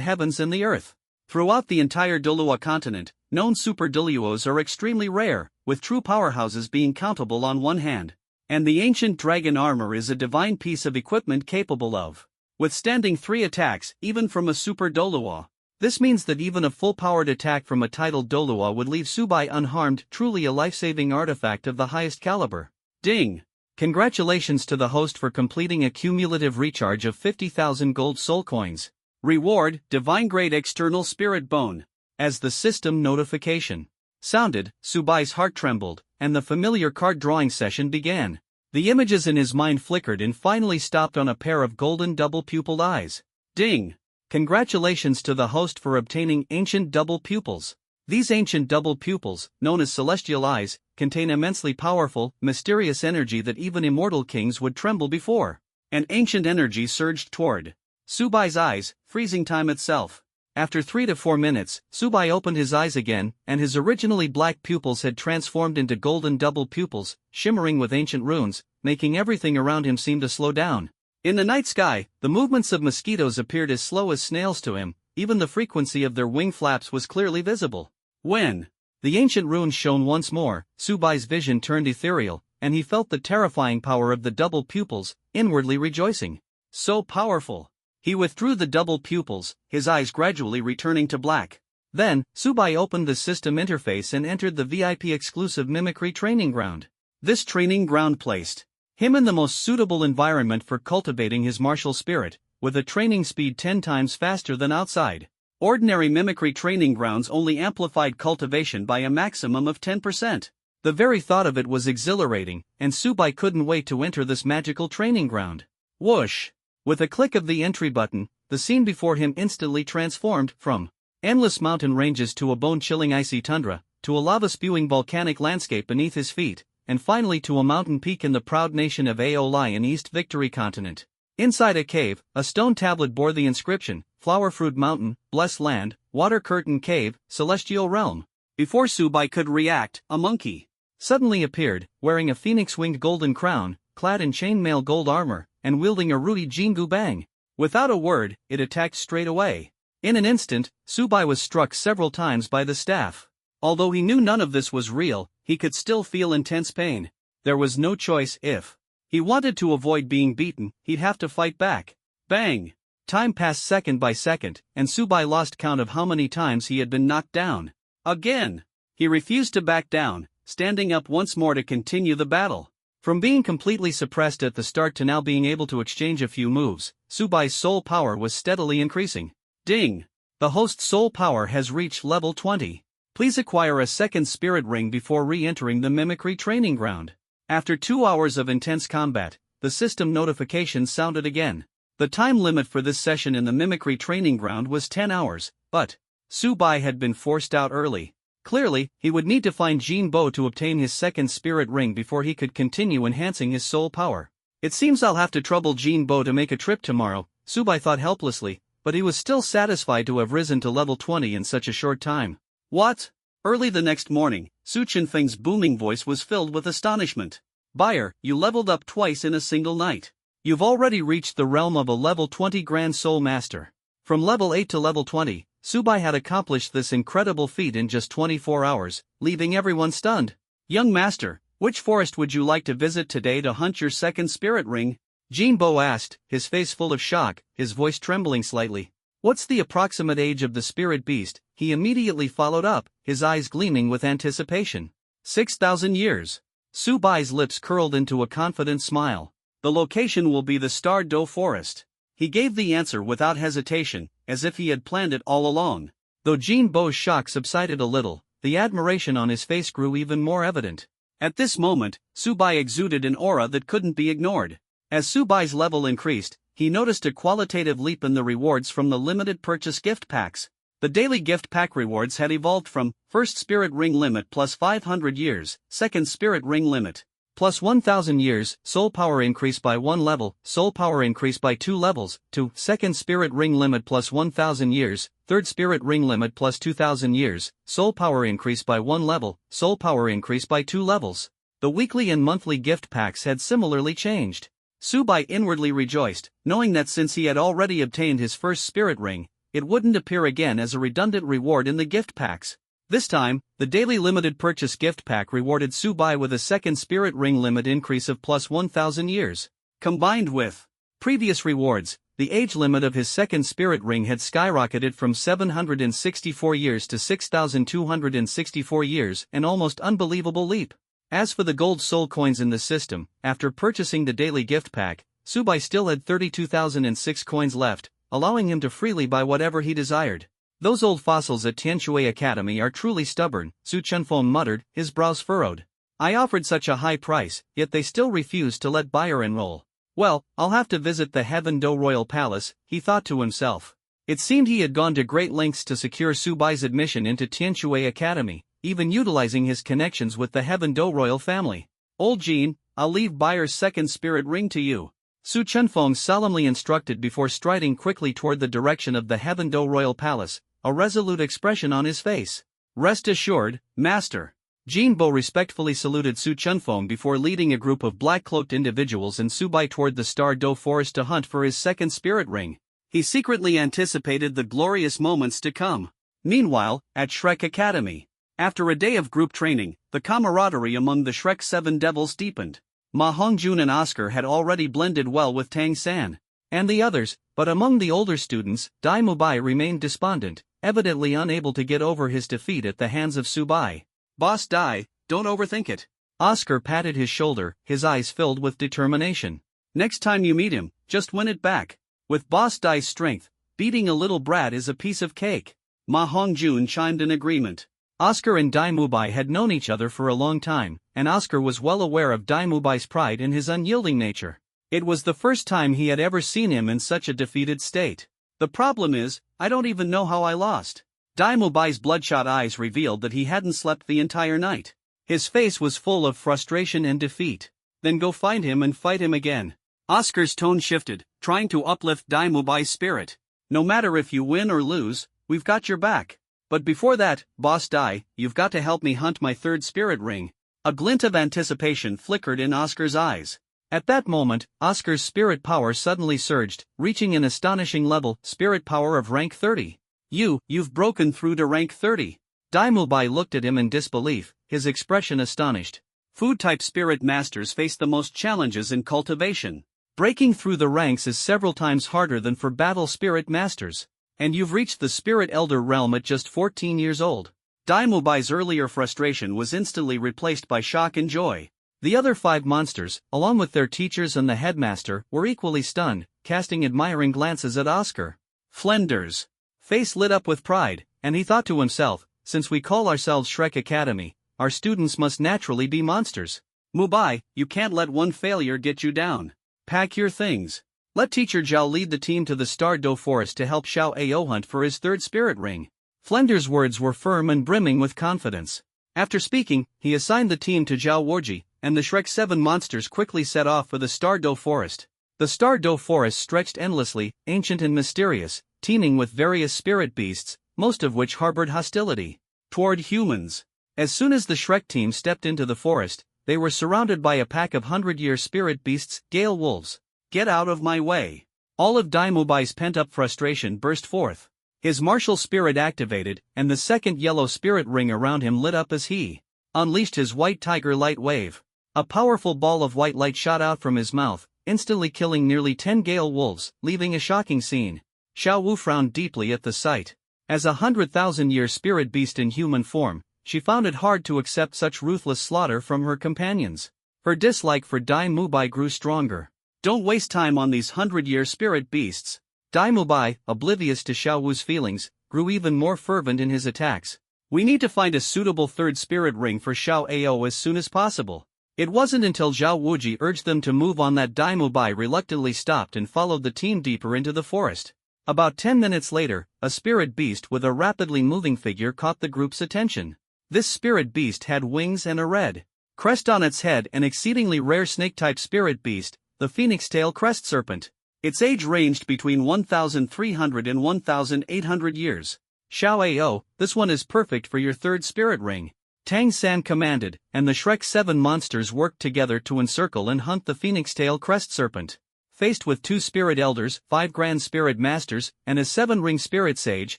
heavens and the earth. Throughout the entire Doluo continent, known super Doluos are extremely rare, with true powerhouses being countable on one hand. And the ancient dragon armor is a divine piece of equipment capable of withstanding 3 attacks, even from a super Doluo. This means that even a full-powered attack from a titled Doluo would leave Mubai unharmed, truly a life-saving artifact of the highest caliber. Ding! Congratulations to the host for completing a cumulative recharge of 50,000 gold soul coins. Reward, Divine Grade External Spirit Bone. As the system notification sounded, Subai's heart trembled, and the familiar card drawing session began. The images in his mind flickered and finally stopped on a pair of golden double-pupiled eyes. Ding! Congratulations to the host for obtaining ancient double pupils. These ancient double pupils, known as celestial eyes, contain immensely powerful, mysterious energy that even immortal kings would tremble before. An ancient energy surged toward Subai's eyes, freezing time itself. After 3 to 4 minutes, Mubai opened his eyes again, and his originally black pupils had transformed into golden double pupils, shimmering with ancient runes, making everything around him seem to slow down. In the night sky, the movements of mosquitoes appeared as slow as snails to him, even the frequency of their wing flaps was clearly visible. When the ancient runes shone once more, Subai's vision turned ethereal, and he felt the terrifying power of the double pupils, inwardly rejoicing. So powerful! He withdrew the double pupils, his eyes gradually returning to black. Then, Mubai opened the system interface and entered the VIP-exclusive mimicry training ground. This training ground placed him in the most suitable environment for cultivating his martial spirit, with a training speed 10 times faster than outside. Ordinary mimicry training grounds only amplified cultivation by a maximum of 10%. The very thought of it was exhilarating, and Mubai couldn't wait to enter this magical training ground. Whoosh! With a click of the entry button, the scene before him instantly transformed from endless mountain ranges to a bone-chilling icy tundra, to a lava-spewing volcanic landscape beneath his feet, and finally to a mountain peak in the proud nation of Aolai in East Victory Continent. Inside a cave, a stone tablet bore the inscription, Flower Fruit Mountain, Blessed Land, Water Curtain Cave, Celestial Realm. Before Mubai could react, a monkey suddenly appeared, wearing a phoenix-winged golden crown, clad in chainmail gold armor, and wielding a rudi Jingu Bang. Without a word, it attacked straight away. In an instant, Mubai was struck several times by the staff. Although he knew none of this was real, he could still feel intense pain. There was no choice. If he wanted to avoid being beaten, he'd have to fight back. Bang! Time passed second by second, and Mubai lost count of how many times he had been knocked down. Again! He refused to back down, standing up once more to continue the battle. From being completely suppressed at the start to now being able to exchange a few moves, Subai's soul power was steadily increasing. Ding! The host's soul power has reached level 20. Please acquire a second spirit ring before re-entering the mimicry training ground. After 2 hours of intense combat, the system notification sounded again. The time limit for this session in the mimicry training ground was 10 hours, but Mubai had been forced out early. Clearly, he would need to find Jinbo to obtain his second spirit ring before he could continue enhancing his soul power. It seems I'll have to trouble Jinbo to make a trip tomorrow, Mubai thought helplessly, but he was still satisfied to have risen to level 20 in such a short time. What? Early the next morning, Su Qinfeng's booming voice was filled with astonishment. Buyer, you leveled up twice in a single night. You've already reached the realm of a level 20 Grand Soul Master. From level 8 to level 20, Mubai had accomplished this incredible feat in just 24 hours, leaving everyone stunned. Young master, which forest would you like to visit today to hunt your second spirit ring? Jinbo asked, his face full of shock, his voice trembling slightly. What's the approximate age of the spirit beast? He immediately followed up, his eyes gleaming with anticipation. 6,000 years. Subai's lips curled into a confident smile. The location will be the Star Do Forest. He gave the answer without hesitation, as if he had planned it all along. Though Jinbo's shock subsided a little, the admiration on his face grew even more evident. At this moment, Mubai exuded an aura that couldn't be ignored. As Subai's level increased, he noticed a qualitative leap in the rewards from the limited purchase gift packs. The daily gift pack rewards had evolved from first spirit ring limit plus 500 years, second spirit ring limit plus 1000 years, soul power increase by 1 level, soul power increase by 2 levels, to second spirit ring limit plus 1000 years, third spirit ring limit plus 2000 years, soul power increase by 1 level, soul power increase by 2 levels. The weekly and monthly gift packs had similarly changed. Subai inwardly rejoiced, knowing that since he had already obtained his first spirit ring, it wouldn't appear again as a redundant reward in the gift packs. This time, the daily limited purchase gift pack rewarded Subai with a second spirit ring limit increase of plus 1000 years. Combined with previous rewards, the age limit of his second spirit ring had skyrocketed from 764 years to 6264 years, an almost unbelievable leap. As for the gold soul coins in the system, after purchasing the daily gift pack, Subai still had 32,006 coins left, allowing him to freely buy whatever he desired. Those old fossils at Tianshui Academy are truly stubborn, Su Chunfeng muttered, his brows furrowed. I offered such a high price, yet they still refused to let buyer enroll. Well, I'll have to visit the Heaven Do Royal Palace, he thought to himself. It seemed he had gone to great lengths to secure Subai's admission into Tianshui Academy, even utilizing his connections with the Heaven Do royal family. Old Jean, I'll leave buyer's second spirit ring to you, Su Chunfeng solemnly instructed before striding quickly toward the direction of the Heaven Do royal palace, a resolute expression on his face. Rest assured, master. Jean Bo respectfully saluted Su Chunfeng before leading a group of black-cloaked individuals and Subai toward the Star Do forest to hunt for his second spirit ring. He secretly anticipated the glorious moments to come. Meanwhile, at Shrek Academy, after a day of group training, the camaraderie among the Shrek 7 devils deepened. Ma Hongjun and Oscar had already blended well with Tang San and the others, but among the older students, Dai Mubai remained despondent, evidently unable to get over his defeat at the hands of Subai. Boss Dai, don't overthink it. Oscar patted his shoulder, his eyes filled with determination. Next time you meet him, just win it back. With Boss Dai's strength, beating a little brat is a piece of cake. Ma Hongjun chimed in agreement. Oscar and Dai Mubai had known each other for a long time, and Oscar was well aware of Dai Mubai's pride and his unyielding nature. It was the first time he had ever seen him in such a defeated state. The problem is, I don't even know how I lost. Dai Mubai's bloodshot eyes revealed that he hadn't slept the entire night. His face was full of frustration and defeat. Then go find him and fight him again. Oscar's tone shifted, trying to uplift Dai Mubai's spirit. No matter if you win or lose, we've got your back. But before that, Boss Dai, you've got to help me hunt my third spirit ring. A glint of anticipation flickered in Oscar's eyes. At that moment, Oscar's spirit power suddenly surged, reaching an astonishing level, spirit power of rank 30. You've broken through to rank 30. Dai Mubai looked at him in disbelief, his expression astonished. Food-type spirit masters face the most challenges in cultivation. Breaking through the ranks is several times harder than for battle spirit masters. And you've reached the spirit elder realm at just 14 years old. Dai Mubai's earlier frustration was instantly replaced by shock and joy. The other 5 monsters, along with their teachers and the headmaster, were equally stunned, casting admiring glances at Oscar. Flender's face lit up with pride, and he thought to himself, since we call ourselves Shrek Academy, our students must naturally be monsters. Mubai, you can't let one failure get you down. Pack your things. Let Teacher Zhao lead the team to the Star Do Forest to help Xiao Ao hunt for his third spirit ring. Flender's words were firm and brimming with confidence. After speaking, he assigned the team to Zhao Warji, and the Shrek 7 monsters quickly set off for the Star Do Forest. The Star Do Forest stretched endlessly, ancient and mysterious, teeming with various spirit beasts, most of which harbored hostility toward humans. As soon as the Shrek team stepped into the forest, they were surrounded by a pack of 100-year spirit beasts, Gale Wolves. Get out of my way. All of Dai Mubai's pent-up frustration burst forth. His martial spirit activated, and the second yellow spirit ring around him lit up as he unleashed his white tiger light wave. A powerful ball of white light shot out from his mouth, instantly killing nearly 10 Gale Wolves, leaving a shocking scene. Xiao Wu frowned deeply at the sight. As a 100,000-year spirit beast in human form, she found it hard to accept such ruthless slaughter from her companions. Her dislike for Dai Mubai grew stronger. Don't waste time on these 100-year spirit beasts. Dai Mubai, oblivious to Xiao Wu's feelings, grew even more fervent in his attacks. We need to find a suitable third spirit ring for Xiao Ao as soon as possible. It wasn't until Zhao Wuji urged them to move on that Dai Mubai reluctantly stopped and followed the team deeper into the forest. About 10 minutes later, a spirit beast with a rapidly moving figure caught the group's attention. This spirit beast had wings and a red crest on its head, an exceedingly rare snake-type spirit beast, the phoenix-tail crest serpent. Its age ranged between 1,300 and 1,800 years. Xiao Ao, this one is perfect for your third spirit ring, Tang San commanded, and the Shrek 7 monsters worked together to encircle and hunt the phoenix-tail crest serpent. Faced with 2 spirit elders, 5 grand spirit masters, and a 7-ring spirit sage,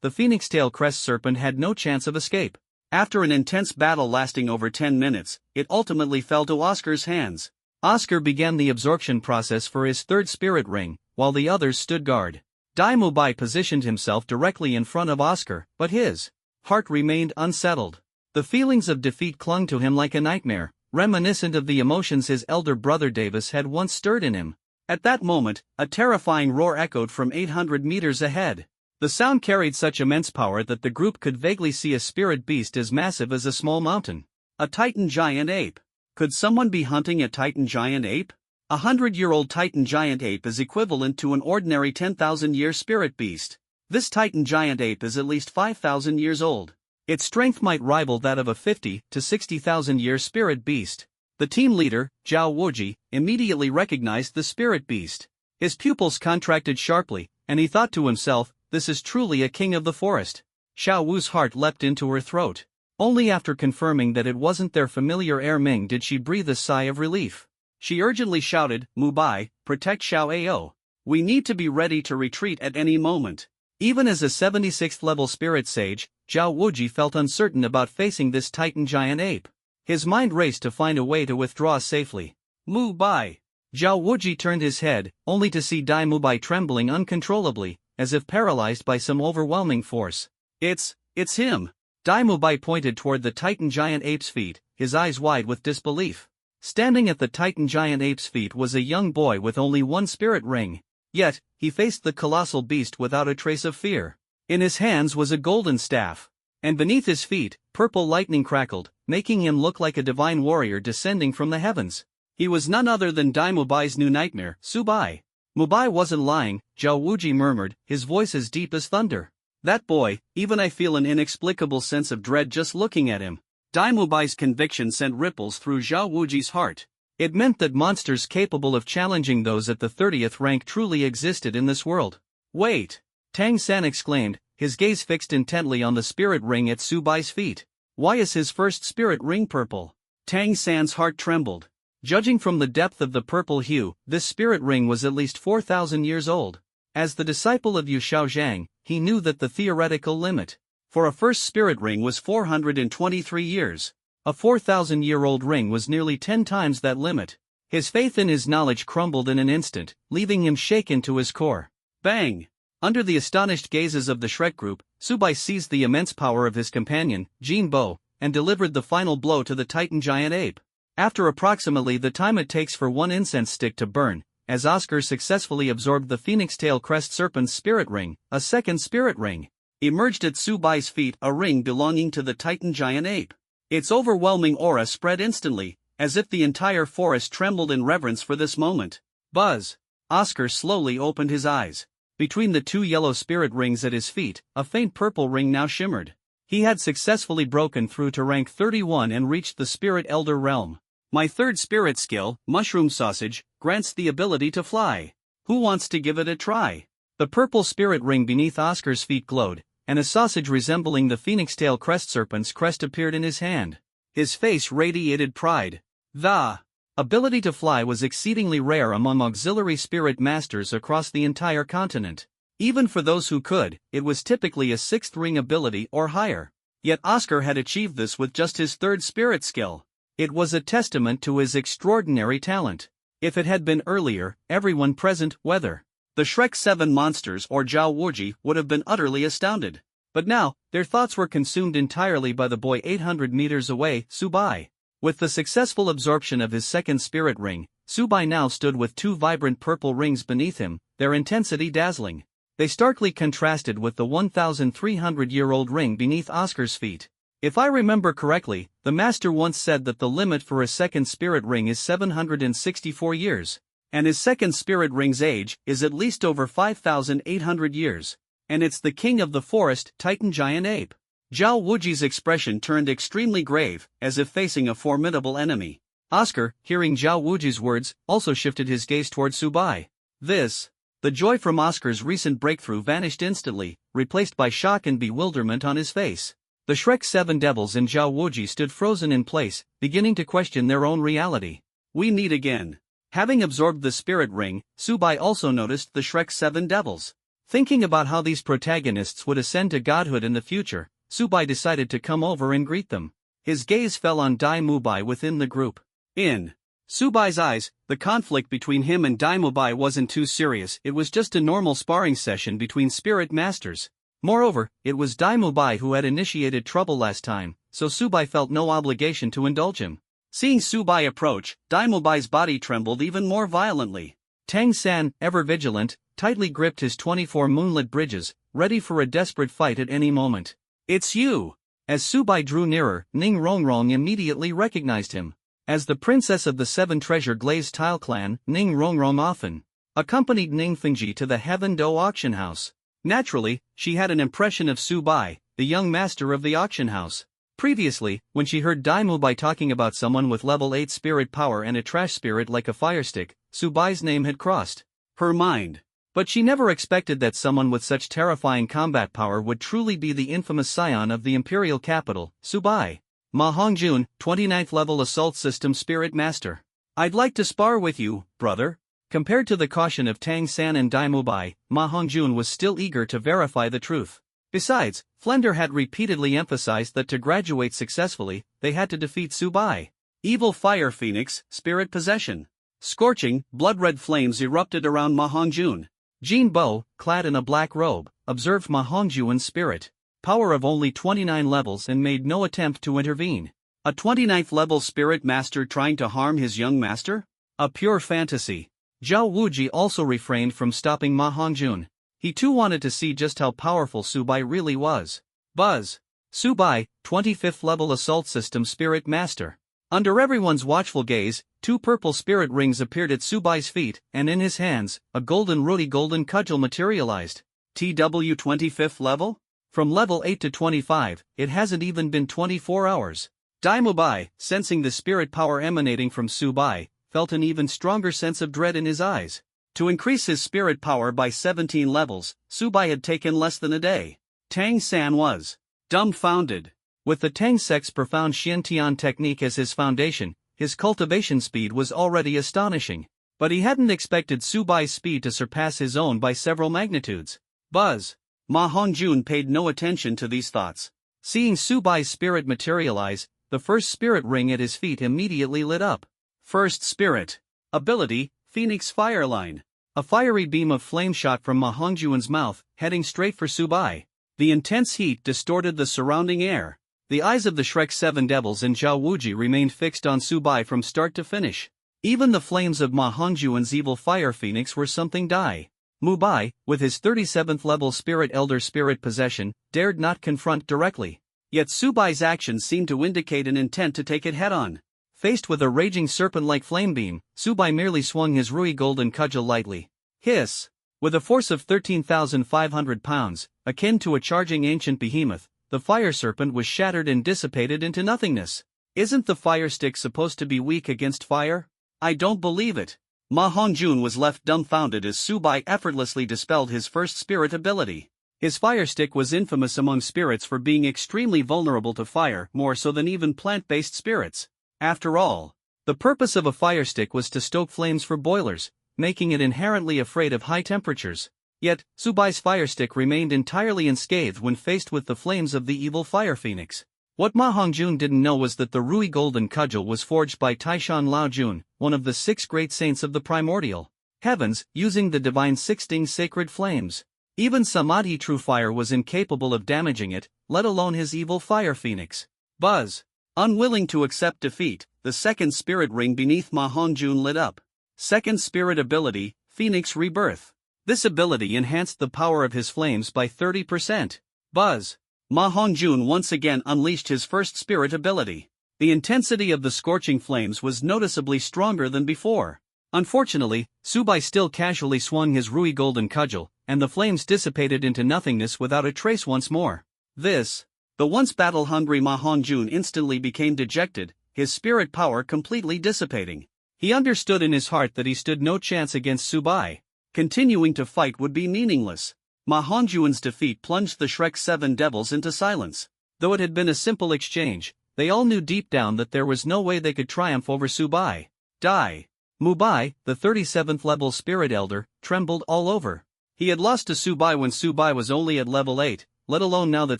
the phoenix-tail crest serpent had no chance of escape. After an intense battle lasting over 10 minutes, it ultimately fell to Oscar's hands. Oscar began the absorption process for his third spirit ring, while the others stood guard. Dai Mubai positioned himself directly in front of Oscar, but his heart remained unsettled. The feelings of defeat clung to him like a nightmare, reminiscent of the emotions his elder brother Davis had once stirred in him. At that moment, a terrifying roar echoed from 800 meters ahead. The sound carried such immense power that the group could vaguely see a spirit beast as massive as a small mountain. A Titan giant ape. Could someone be hunting a Titan giant ape? 100-year-old Titan giant ape is equivalent to an ordinary 10,000-year spirit beast. This Titan giant ape is at least 5,000 years old. Its strength might rival that of a 50 to 60,000-year spirit beast. The team leader, Zhao Wuji, immediately recognized the spirit beast. His pupils contracted sharply, and he thought to himself, this is truly a king of the forest. Xiao Wu's heart leapt into her throat. Only after confirming that it wasn't their familiar Air Ming did she breathe a sigh of relief. She urgently shouted, Mubai, protect Xiao Ao. We need to be ready to retreat at any moment. Even as a 76th level spirit sage, Zhao Wuji felt uncertain about facing this Titan giant ape. His mind raced to find a way to withdraw safely. Mubai. Zhao Wuji turned his head, only to see Dai Mubai trembling uncontrollably, as if paralyzed by some overwhelming force. It's him. Dai Mubai pointed toward the Titan giant ape's feet, his eyes wide with disbelief. Standing at the Titan giant ape's feet was a young boy with only 1 spirit ring. Yet, he faced the colossal beast without a trace of fear. In his hands was a golden staff. And beneath his feet, purple lightning crackled, making him look like a divine warrior descending from the heavens. He was none other than Dai Mubai's new nightmare, Subai. Mubai wasn't lying, Zhao Wuji murmured, his voice as deep as thunder. That boy, even I feel an inexplicable sense of dread just looking at him. Dai Mubai's conviction sent ripples through Zhao Wuji's heart. It meant that monsters capable of challenging those at the 30th rank truly existed in this world. Wait! Tang San exclaimed, his gaze fixed intently on the spirit ring at Subai's feet. Why is his first spirit ring purple? Tang San's heart trembled. Judging from the depth of the purple hue, this spirit ring was at least 4,000 years old. As the disciple of Yu Shaozhang, he knew that the theoretical limit for a first spirit ring was 423 years. A 4,000-year-old ring was nearly 10 times that limit. His faith in his knowledge crumbled in an instant, leaving him shaken to his core. Bang! Under the astonished gazes of the Shrek group, Subai seized the immense power of his companion, Jin Bo, and delivered the final blow to the Titan giant ape. After approximately the time it takes for 1 incense stick to burn, as Oscar successfully absorbed the phoenix-tail crest serpent's spirit ring, a second spirit ring emerged at Subai's feet, a ring belonging to the Titan giant ape. Its overwhelming aura spread instantly, as if the entire forest trembled in reverence for this moment. Buzz! Oscar slowly opened his eyes. Between the 2 yellow spirit rings at his feet, a faint purple ring now shimmered. He had successfully broken through to rank 31 and reached the Spirit Elder realm. My third spirit skill, Mushroom Sausage, grants the ability to fly. Who wants to give it a try? The purple spirit ring beneath Oscar's feet glowed, and a sausage resembling the phoenix-tail crest serpent's crest appeared in his hand. His face radiated pride. The ability to fly was exceedingly rare among auxiliary spirit masters across the entire continent. Even for those who could, it was typically a 6th ring ability or higher. Yet Oscar had achieved this with just his 3rd spirit skill. It was a testament to his extraordinary talent. If it had been earlier, everyone present, whether the Shrek 7 monsters or Zhao Wuji, would have been utterly astounded. But now, their thoughts were consumed entirely by the boy 800 meters away, Subai. With the successful absorption of his 2nd spirit ring, Subai now stood with 2 vibrant purple rings beneath him, their intensity dazzling. They starkly contrasted with the 1,300-year-old ring beneath Oscar's feet. If I remember correctly, the master once said that the limit for a second spirit ring is 764 years. And his second spirit ring's age is at least over 5,800 years. And it's the king of the forest, Titan giant ape. Zhao Wuji's expression turned extremely grave, as if facing a formidable enemy. Oscar, hearing Zhao Wuji's words, also shifted his gaze toward Subai. The joy from Oscar's recent breakthrough vanished instantly, replaced by shock and bewilderment on his face. The Shrek 7 devils and Zhao Wuji stood frozen in place, beginning to question their own reality. We meet again. Having absorbed the spirit ring, Subai also noticed the Shrek 7 devils. Thinking about how these protagonists would ascend to godhood in the future, Subai decided to come over and greet them. His gaze fell on Dai Mubai within the group. In Subai's eyes, the conflict between him and Dai Mubai wasn't too serious, it was just a normal sparring session between spirit masters. Moreover, it was Dai Mubai who had initiated trouble last time, so Subai felt no obligation to indulge him. Seeing Subai approach, Dai Mubai's body trembled even more violently. Tang San, ever vigilant, tightly gripped his 24 moonlit bridges, ready for a desperate fight at any moment. It's you! As Subai drew nearer, Ning Rongrong immediately recognized him. As the princess of the Seven Treasure Glazed Tile clan, Ning Rongrong often accompanied Ning Fengji to the Heaven Do auction house. Naturally, she had an impression of Subai, the young master of the auction house. Previously, when she heard Dai Mubai talking about someone with level 8 spirit power and a trash spirit like a firestick, Subai's name had crossed her mind. But she never expected that someone with such terrifying combat power would truly be the infamous scion of the imperial capital, Subai. Ma Hongjun, 29th level assault system spirit master. I'd like to spar with you, brother. Compared to the caution of Tang San and Dai Mubai, Ma Hongjun was still eager to verify the truth. Besides, Flender had repeatedly emphasized that to graduate successfully, they had to defeat Subai. Evil Fire Phoenix, Spirit Possession. Scorching, blood-red flames erupted around Ma Hongjun. Jin Bo, clad in a black robe, observed Ma Hongjun's spirit power of only 29 levels and made no attempt to intervene. A 29th level spirit master trying to harm his young master? A pure fantasy. Zhao Wuji also refrained from stopping Ma Hongjun. He too wanted to see just how powerful Subai really was. Buzz. Subai, 25th level assault system spirit master. Under everyone's watchful gaze, 2 purple spirit rings appeared at Subai's feet, and in his hands, a golden cudgel materialized. TW 25th level? From level 8 to 25, it hasn't even been 24 hours. Dai Mubai, sensing the spirit power emanating from Subai, felt an even stronger sense of dread in his eyes. To increase his spirit power by 17 levels, Subai had taken less than a day. Tang San was dumbfounded. With the Tang sect's profound Xiantian technique as his foundation, his cultivation speed was already astonishing. But he hadn't expected Subai's speed to surpass his own by several magnitudes. Buzz. Ma Hongjun paid no attention to these thoughts. Seeing Subai's spirit materialize, the first spirit ring at his feet immediately lit up. First spirit ability, Phoenix Fireline. A fiery beam of flame shot from Ma Hongjun's mouth, heading straight for Subai. The intense heat distorted the surrounding air. The eyes of the Shrek 7 devils and Zhao Wuji remained fixed on Subai from start to finish. Even the flames of Ma Hongjun's evil fire phoenix were something Dai Mubai, with his 37th level spirit elder spirit possession, dared not confront directly. Yet Subai's actions seemed to indicate an intent to take it head-on. Faced with a raging serpent-like flame beam, Subai merely swung his Rui golden cudgel lightly. Hiss! With a force of 13,500 pounds, akin to a charging ancient behemoth, the fire serpent was shattered and dissipated into nothingness. Isn't the fire stick supposed to be weak against fire? I don't believe it. Ma Hongjun was left dumbfounded as Subai effortlessly dispelled his first spirit ability. His fire stick was infamous among spirits for being extremely vulnerable to fire, more so than even plant-based spirits. After all, the purpose of a fire stick was to stoke flames for boilers, making it inherently afraid of high temperatures. Yet, Subai's fire stick remained entirely unscathed when faced with the flames of the evil fire phoenix. What Ma Hongjun didn't know was that the Rui golden cudgel was forged by Taishan Laojun, one of the 6 great saints of the primordial heavens, using the divine Sixting sacred flames. Even Samadhi true fire was incapable of damaging it, let alone his evil fire phoenix. Buzz. Unwilling to accept defeat, the second spirit ring beneath Ma Hongjun lit up. Second spirit ability, Phoenix Rebirth. This ability enhanced the power of his flames by 30%. Buzz. Ma Hongjun once again unleashed his first spirit ability. The intensity of the scorching flames was noticeably stronger than before. Unfortunately, Subai still casually swung his Rui golden cudgel, and the flames dissipated into nothingness without a trace once more. The once battle-hungry Ma Hongjun instantly became dejected, his spirit power completely dissipating. He understood in his heart that he stood no chance against Subai. Continuing to fight would be meaningless. Ma Hongjun's defeat plunged the Shrek 7 devils into silence. Though it had been a simple exchange, they all knew deep down that there was no way they could triumph over Subai. Mubai, the 37th level spirit elder, trembled all over. He had lost to Subai when Subai was only at level 8, let alone now that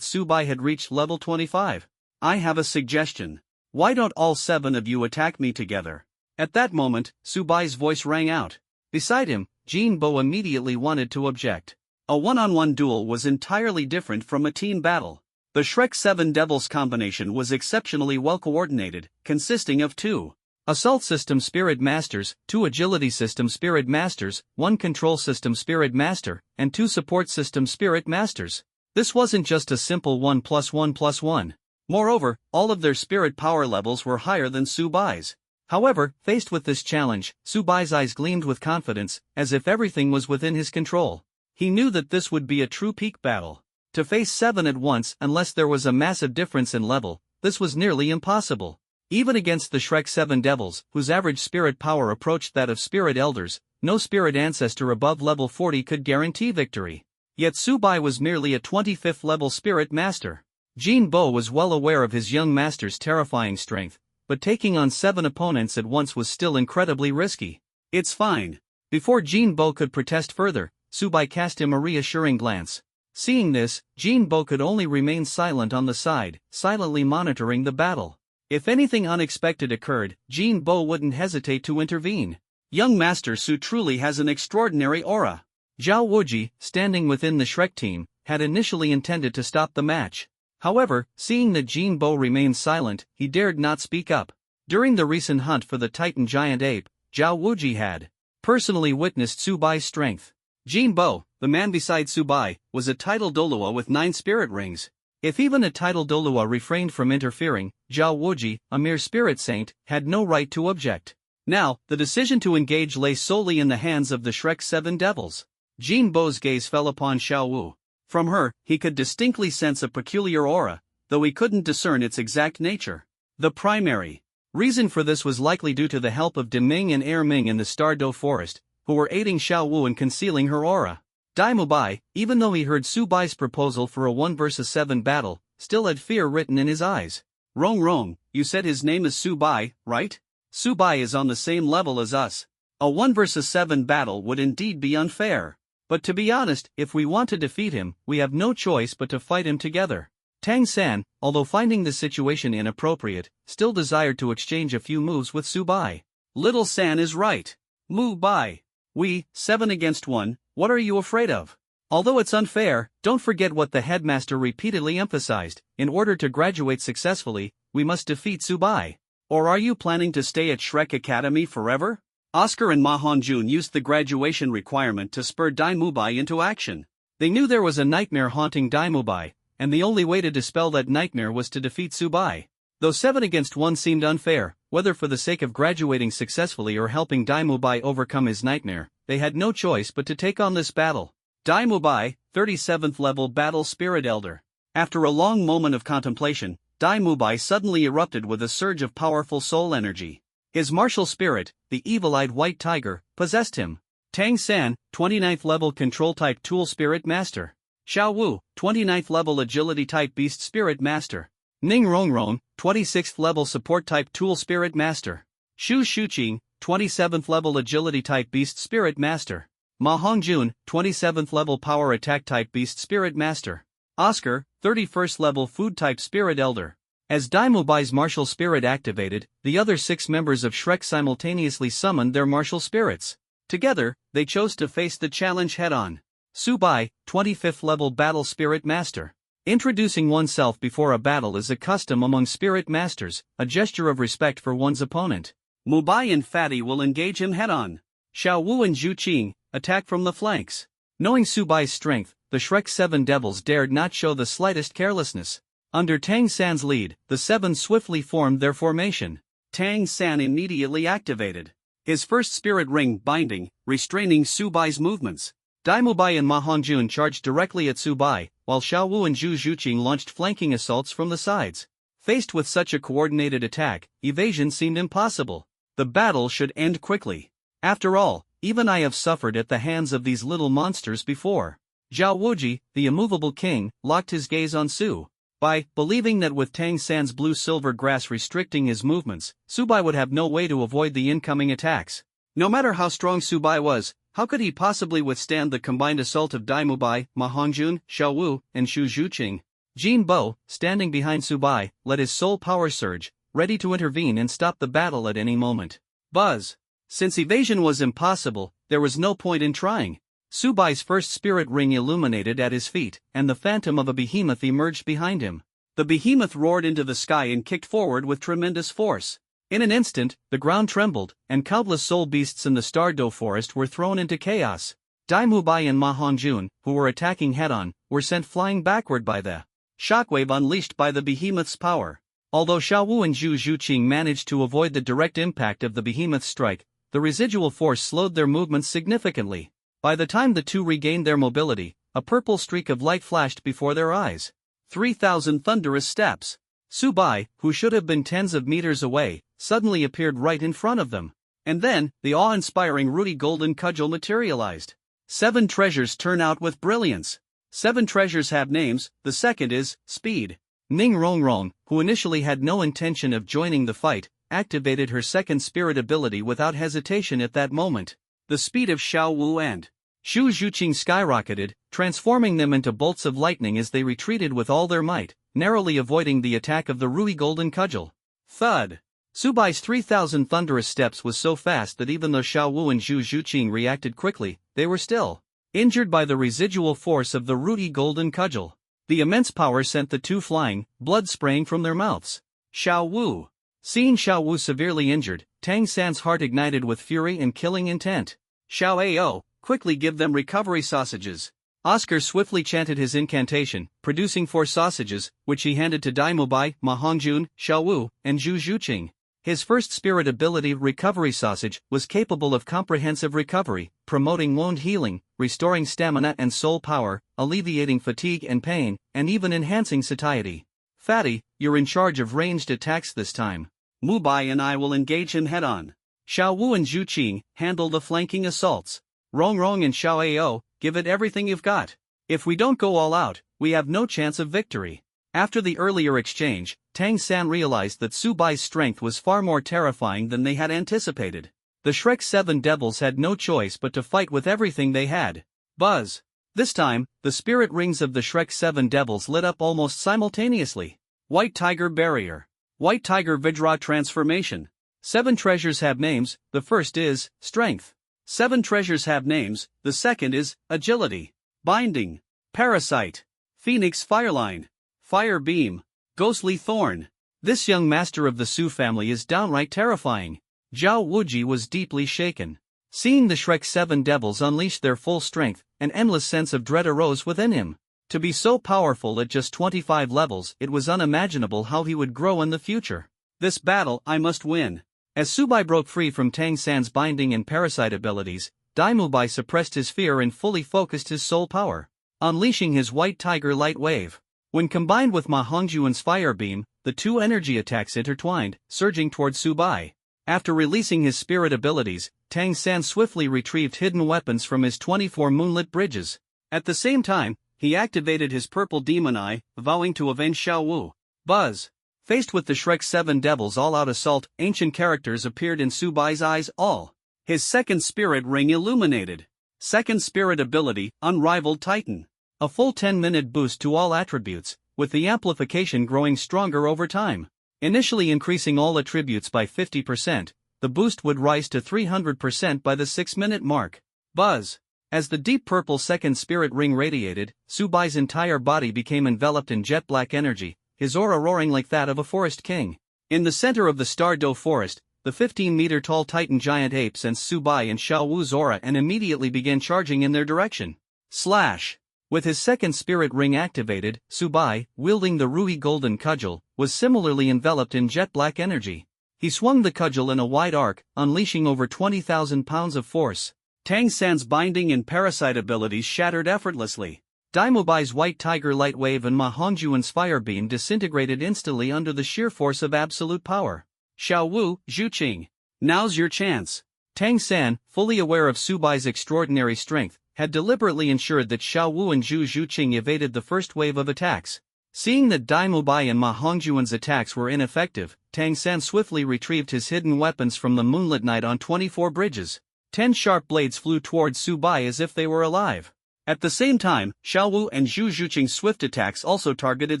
Subai had reached level 25. I have a suggestion. Why don't all 7 of you attack me together? At that moment, Subai's voice rang out. Beside him, Jinbo immediately wanted to object. A one-on-one duel was entirely different from a team battle. The Shrek 7 Devils combination was exceptionally well coordinated, consisting of 2 Assault System Spirit Masters, 2 Agility System Spirit Masters, 1 Control System Spirit Master, and 2 Support System Spirit Masters. This wasn't just a simple 1+1+1. Moreover, all of their spirit power levels were higher than Subai's. However, faced with this challenge, Subai's eyes gleamed with confidence, as if everything was within his control. He knew that this would be a true peak battle. To face 7 at once unless there was a massive difference in level, this was nearly impossible. Even against the Shrek 7 devils, whose average spirit power approached that of spirit elders, no spirit ancestor above level 40 could guarantee victory. Yet Subai was merely a 25th level spirit master. Jinbo was well aware of his young master's terrifying strength, but taking on 7 opponents at once was still incredibly risky. It's fine. Before Jinbo could protest further, Subai cast him a reassuring glance. Seeing this, Jinbo could only remain silent on the side, silently monitoring the battle. If anything unexpected occurred, Jinbo wouldn't hesitate to intervene. Young Master Su truly has an extraordinary aura. Zhao Wuji, standing within the Shrek team, had initially intended to stop the match. However, seeing that Jinbo remained silent, he dared not speak up. During the recent hunt for the Titan Giant Ape, Zhao Wuji had personally witnessed Subai's strength. Jinbo, the man beside Subai, was a title Dolua with 9 spirit rings. If even a title Dolua refrained from interfering, Zhao Wuji, a mere spirit saint, had no right to object. Now, the decision to engage lay solely in the hands of the Shrek 7 devils. Jinbo's gaze fell upon Xiao Wu. From her, he could distinctly sense a peculiar aura, though he couldn't discern its exact nature. The primary reason for this was likely due to the help of Deming and Erming in the Stardow Forest, who were aiding Xiao Wu in concealing her aura. Dai Mubai, even though he heard Subai's proposal for a 1 vs 7 battle, still had fear written in his eyes. Rong, you said his name is Subai, right? Subai is on the same level as us. A 1 vs 7 battle would indeed be unfair. But to be honest, if we want to defeat him, we have no choice but to fight him together. Tang San, although finding the situation inappropriate, still desired to exchange a few moves with Subai. Little San is right. Mubai. We, 7 against 1, what are you afraid of? Although it's unfair, don't forget what the headmaster repeatedly emphasized: in order to graduate successfully, we must defeat Subai. Or are you planning to stay at Shrek Academy forever? Oscar and Ma Hongjun used the graduation requirement to spur Dai Mubai into action. They knew there was a nightmare haunting Dai Mubai, and the only way to dispel that nightmare was to defeat Subai. Though 7 against 1 seemed unfair, whether for the sake of graduating successfully or helping Dai Mubai overcome his nightmare, they had no choice but to take on this battle. Dai Mubai, 37th level Battle Spirit Elder. After a long moment of contemplation, Dai Mubai suddenly erupted with a surge of powerful soul energy. His martial spirit, the evil-eyed white tiger, possessed him. Tang San, 29th level Control Type Tool Spirit Master. Xiao Wu, 29th level Agility Type Beast Spirit Master. Ning Rongrong, 26th level Support Type Tool Spirit Master. Shu Shuqing, 27th level Agility Type Beast Spirit Master. Ma Hongjun, 27th level Power Attack Type Beast Spirit Master. Oscar, 31st level Food Type Spirit Elder. As Dai Mubai's martial spirit activated, the other 6 members of Shrek simultaneously summoned their martial spirits. Together, they chose to face the challenge head-on. Subai, 25th level Battle Spirit Master. Introducing oneself before a battle is a custom among spirit masters, a gesture of respect for one's opponent. Mubai and Fatty will engage him head-on. Xiao Wu and Zhu Qing attack from the flanks. Knowing Subai's strength, the Shrek 7 Devils dared not show the slightest carelessness. Under Tang San's lead, the seven swiftly formed their formation. Tang San immediately activated his first spirit ring, binding, restraining Subai's movements. Dai Mubai and Ma Hongjun charged directly at Subai, while Xiao Wu and Zhu Zhuqing launched flanking assaults from the sides. Faced with such a coordinated attack, evasion seemed impossible. The battle should end quickly. After all, even I have suffered at the hands of these little monsters before. Zhao Wuji, the immovable king, locked his gaze on Su Bai, believing that with Tang San's blue-silver grass restricting his movements, Subai would have no way to avoid the incoming attacks. No matter how strong Subai was, how could he possibly withstand the combined assault of Dai Mubai, Ma Hongjun, Xiao Wu, and Zhu Zhuqing? Jin Bo, standing behind Subai, let his soul power surge, ready to intervene and stop the battle at any moment. Buzz. Since evasion was impossible, there was no point in trying. Subai's first spirit ring illuminated at his feet, and the phantom of a behemoth emerged behind him. The behemoth roared into the sky and kicked forward with tremendous force. In an instant, the ground trembled, and countless soul beasts in the Star-Do forest were thrown into chaos. Dai Mubai and Ma Hongjun, who were attacking head-on, were sent flying backward by the shockwave unleashed by the behemoth's power. Although Xiao Wu and Zhu Zhuqing managed to avoid the direct impact of the behemoth's strike, the residual force slowed their movements significantly. By the time the two regained their mobility, a purple streak of light flashed before their eyes. 3,000 thunderous steps. Subai, who should have been tens of meters away, suddenly appeared right in front of them. And then, the awe-inspiring Rudy Golden Cudgel materialized. 7 treasures turn out with brilliance. 7 treasures have names, the second is, Speed. Ning Rongrong, who initially had no intention of joining the fight, activated her second spirit ability without hesitation at that moment. The speed of Xiao Wu and Zhu Zhuqing skyrocketed, transforming them into bolts of lightning as they retreated with all their might, narrowly avoiding the attack of the Rudy Golden Cudgel. Thud! Subai's 3,000 thunderous steps was so fast that even though Xiao Wu and Zhu Zhuqing reacted quickly, they were still injured by the residual force of the Rudy Golden Cudgel. The immense power sent the two flying, blood spraying from their mouths. Xiao Wu. Seeing Xiao Wu severely injured, Tang San's heart ignited with fury and killing intent. Xiao Ao, quickly give them recovery sausages. Oscar swiftly chanted his incantation, producing 4 sausages, which he handed to Dai Mubai, Ma Hongjun, Xiao Wu, and Zhu Zhuqing. His first spirit ability, Recovery Sausage, was capable of comprehensive recovery, promoting wound healing, restoring stamina and soul power, alleviating fatigue and pain, and even enhancing satiety. Fatty, you're in charge of ranged attacks this time. Mubai and I will engage him head-on. Xiao Wu and Zhu Qing handle the flanking assaults. Rongrong and Xiao Ao, give it everything you've got. If we don't go all out, we have no chance of victory. After the earlier exchange, Tang San realized that Subai's strength was far more terrifying than they had anticipated. The Shrek 7 Devils had no choice but to fight with everything they had. Buzz! This time, the spirit rings of the Shrek 7 Devils lit up almost simultaneously. White Tiger Barrier. White Tiger Vajra Transformation. 7 treasures have names, the first is, Strength. 7 treasures have names, the second is, Agility. Binding. Parasite. Phoenix Fireline. Fire Beam. Ghostly Thorn. This young master of the Su family is downright terrifying. Zhao Wuji was deeply shaken. Seeing the Shrek 7 Devils unleash their full strength, an endless sense of dread arose within him. To be so powerful at just 25 levels, it was unimaginable how he would grow in the future. This battle I must win. As Subai broke free from Tang San's binding and parasite abilities, Dai Mubai suppressed his fear and fully focused his soul power, unleashing his White Tiger Light Wave. When combined with Ma Hongjuan's Fire Beam, the two energy attacks intertwined, surging towards Subai. After releasing his spirit abilities, Tang San swiftly retrieved hidden weapons from his 24 moonlit bridges. At the same time, he activated his purple demon eye, vowing to avenge Xiao Wu. Buzz! Faced with the Shrek 7 Devils' all-out assault, ancient characters appeared in Subai's eyes all. His second spirit ring illuminated. Second spirit ability, Unrivaled Titan. A full 10-minute boost to all attributes, with the amplification growing stronger over time. Initially increasing all attributes by 50%, the boost would rise to 300% by the 6-minute mark. Buzz! As the deep purple second spirit ring radiated, Subai's entire body became enveloped in jet black energy, his aura roaring like that of a forest king. In the center of the Star-Do forest, the 15-meter-tall Titan giant ape sensed Subai and Xiao Wu's aura and immediately began charging in their direction. Slash! With his second spirit ring activated, Subai, wielding the Rui golden cudgel, was similarly enveloped in jet-black energy. He swung the cudgel in a wide arc, unleashing over 20,000 pounds of force. Tang San's binding and parasite abilities shattered effortlessly. Dai Mubai's White Tiger Light Wave and Ma Hongjuan's Fire Beam disintegrated instantly under the sheer force of absolute power. Xiao Wu, Zhu Qing. Now's your chance. Tang San, fully aware of Subai's extraordinary strength, had deliberately ensured that Xiao Wu and Zhu Qing evaded the first wave of attacks. Seeing that Dai Mubai and Ma Hongjuan's attacks were ineffective, Tang San swiftly retrieved his hidden weapons from the moonlit night on 24 bridges. 10 sharp blades flew towards Subai as if they were alive. At the same time, Xiao Wu and Zhu Qing's swift attacks also targeted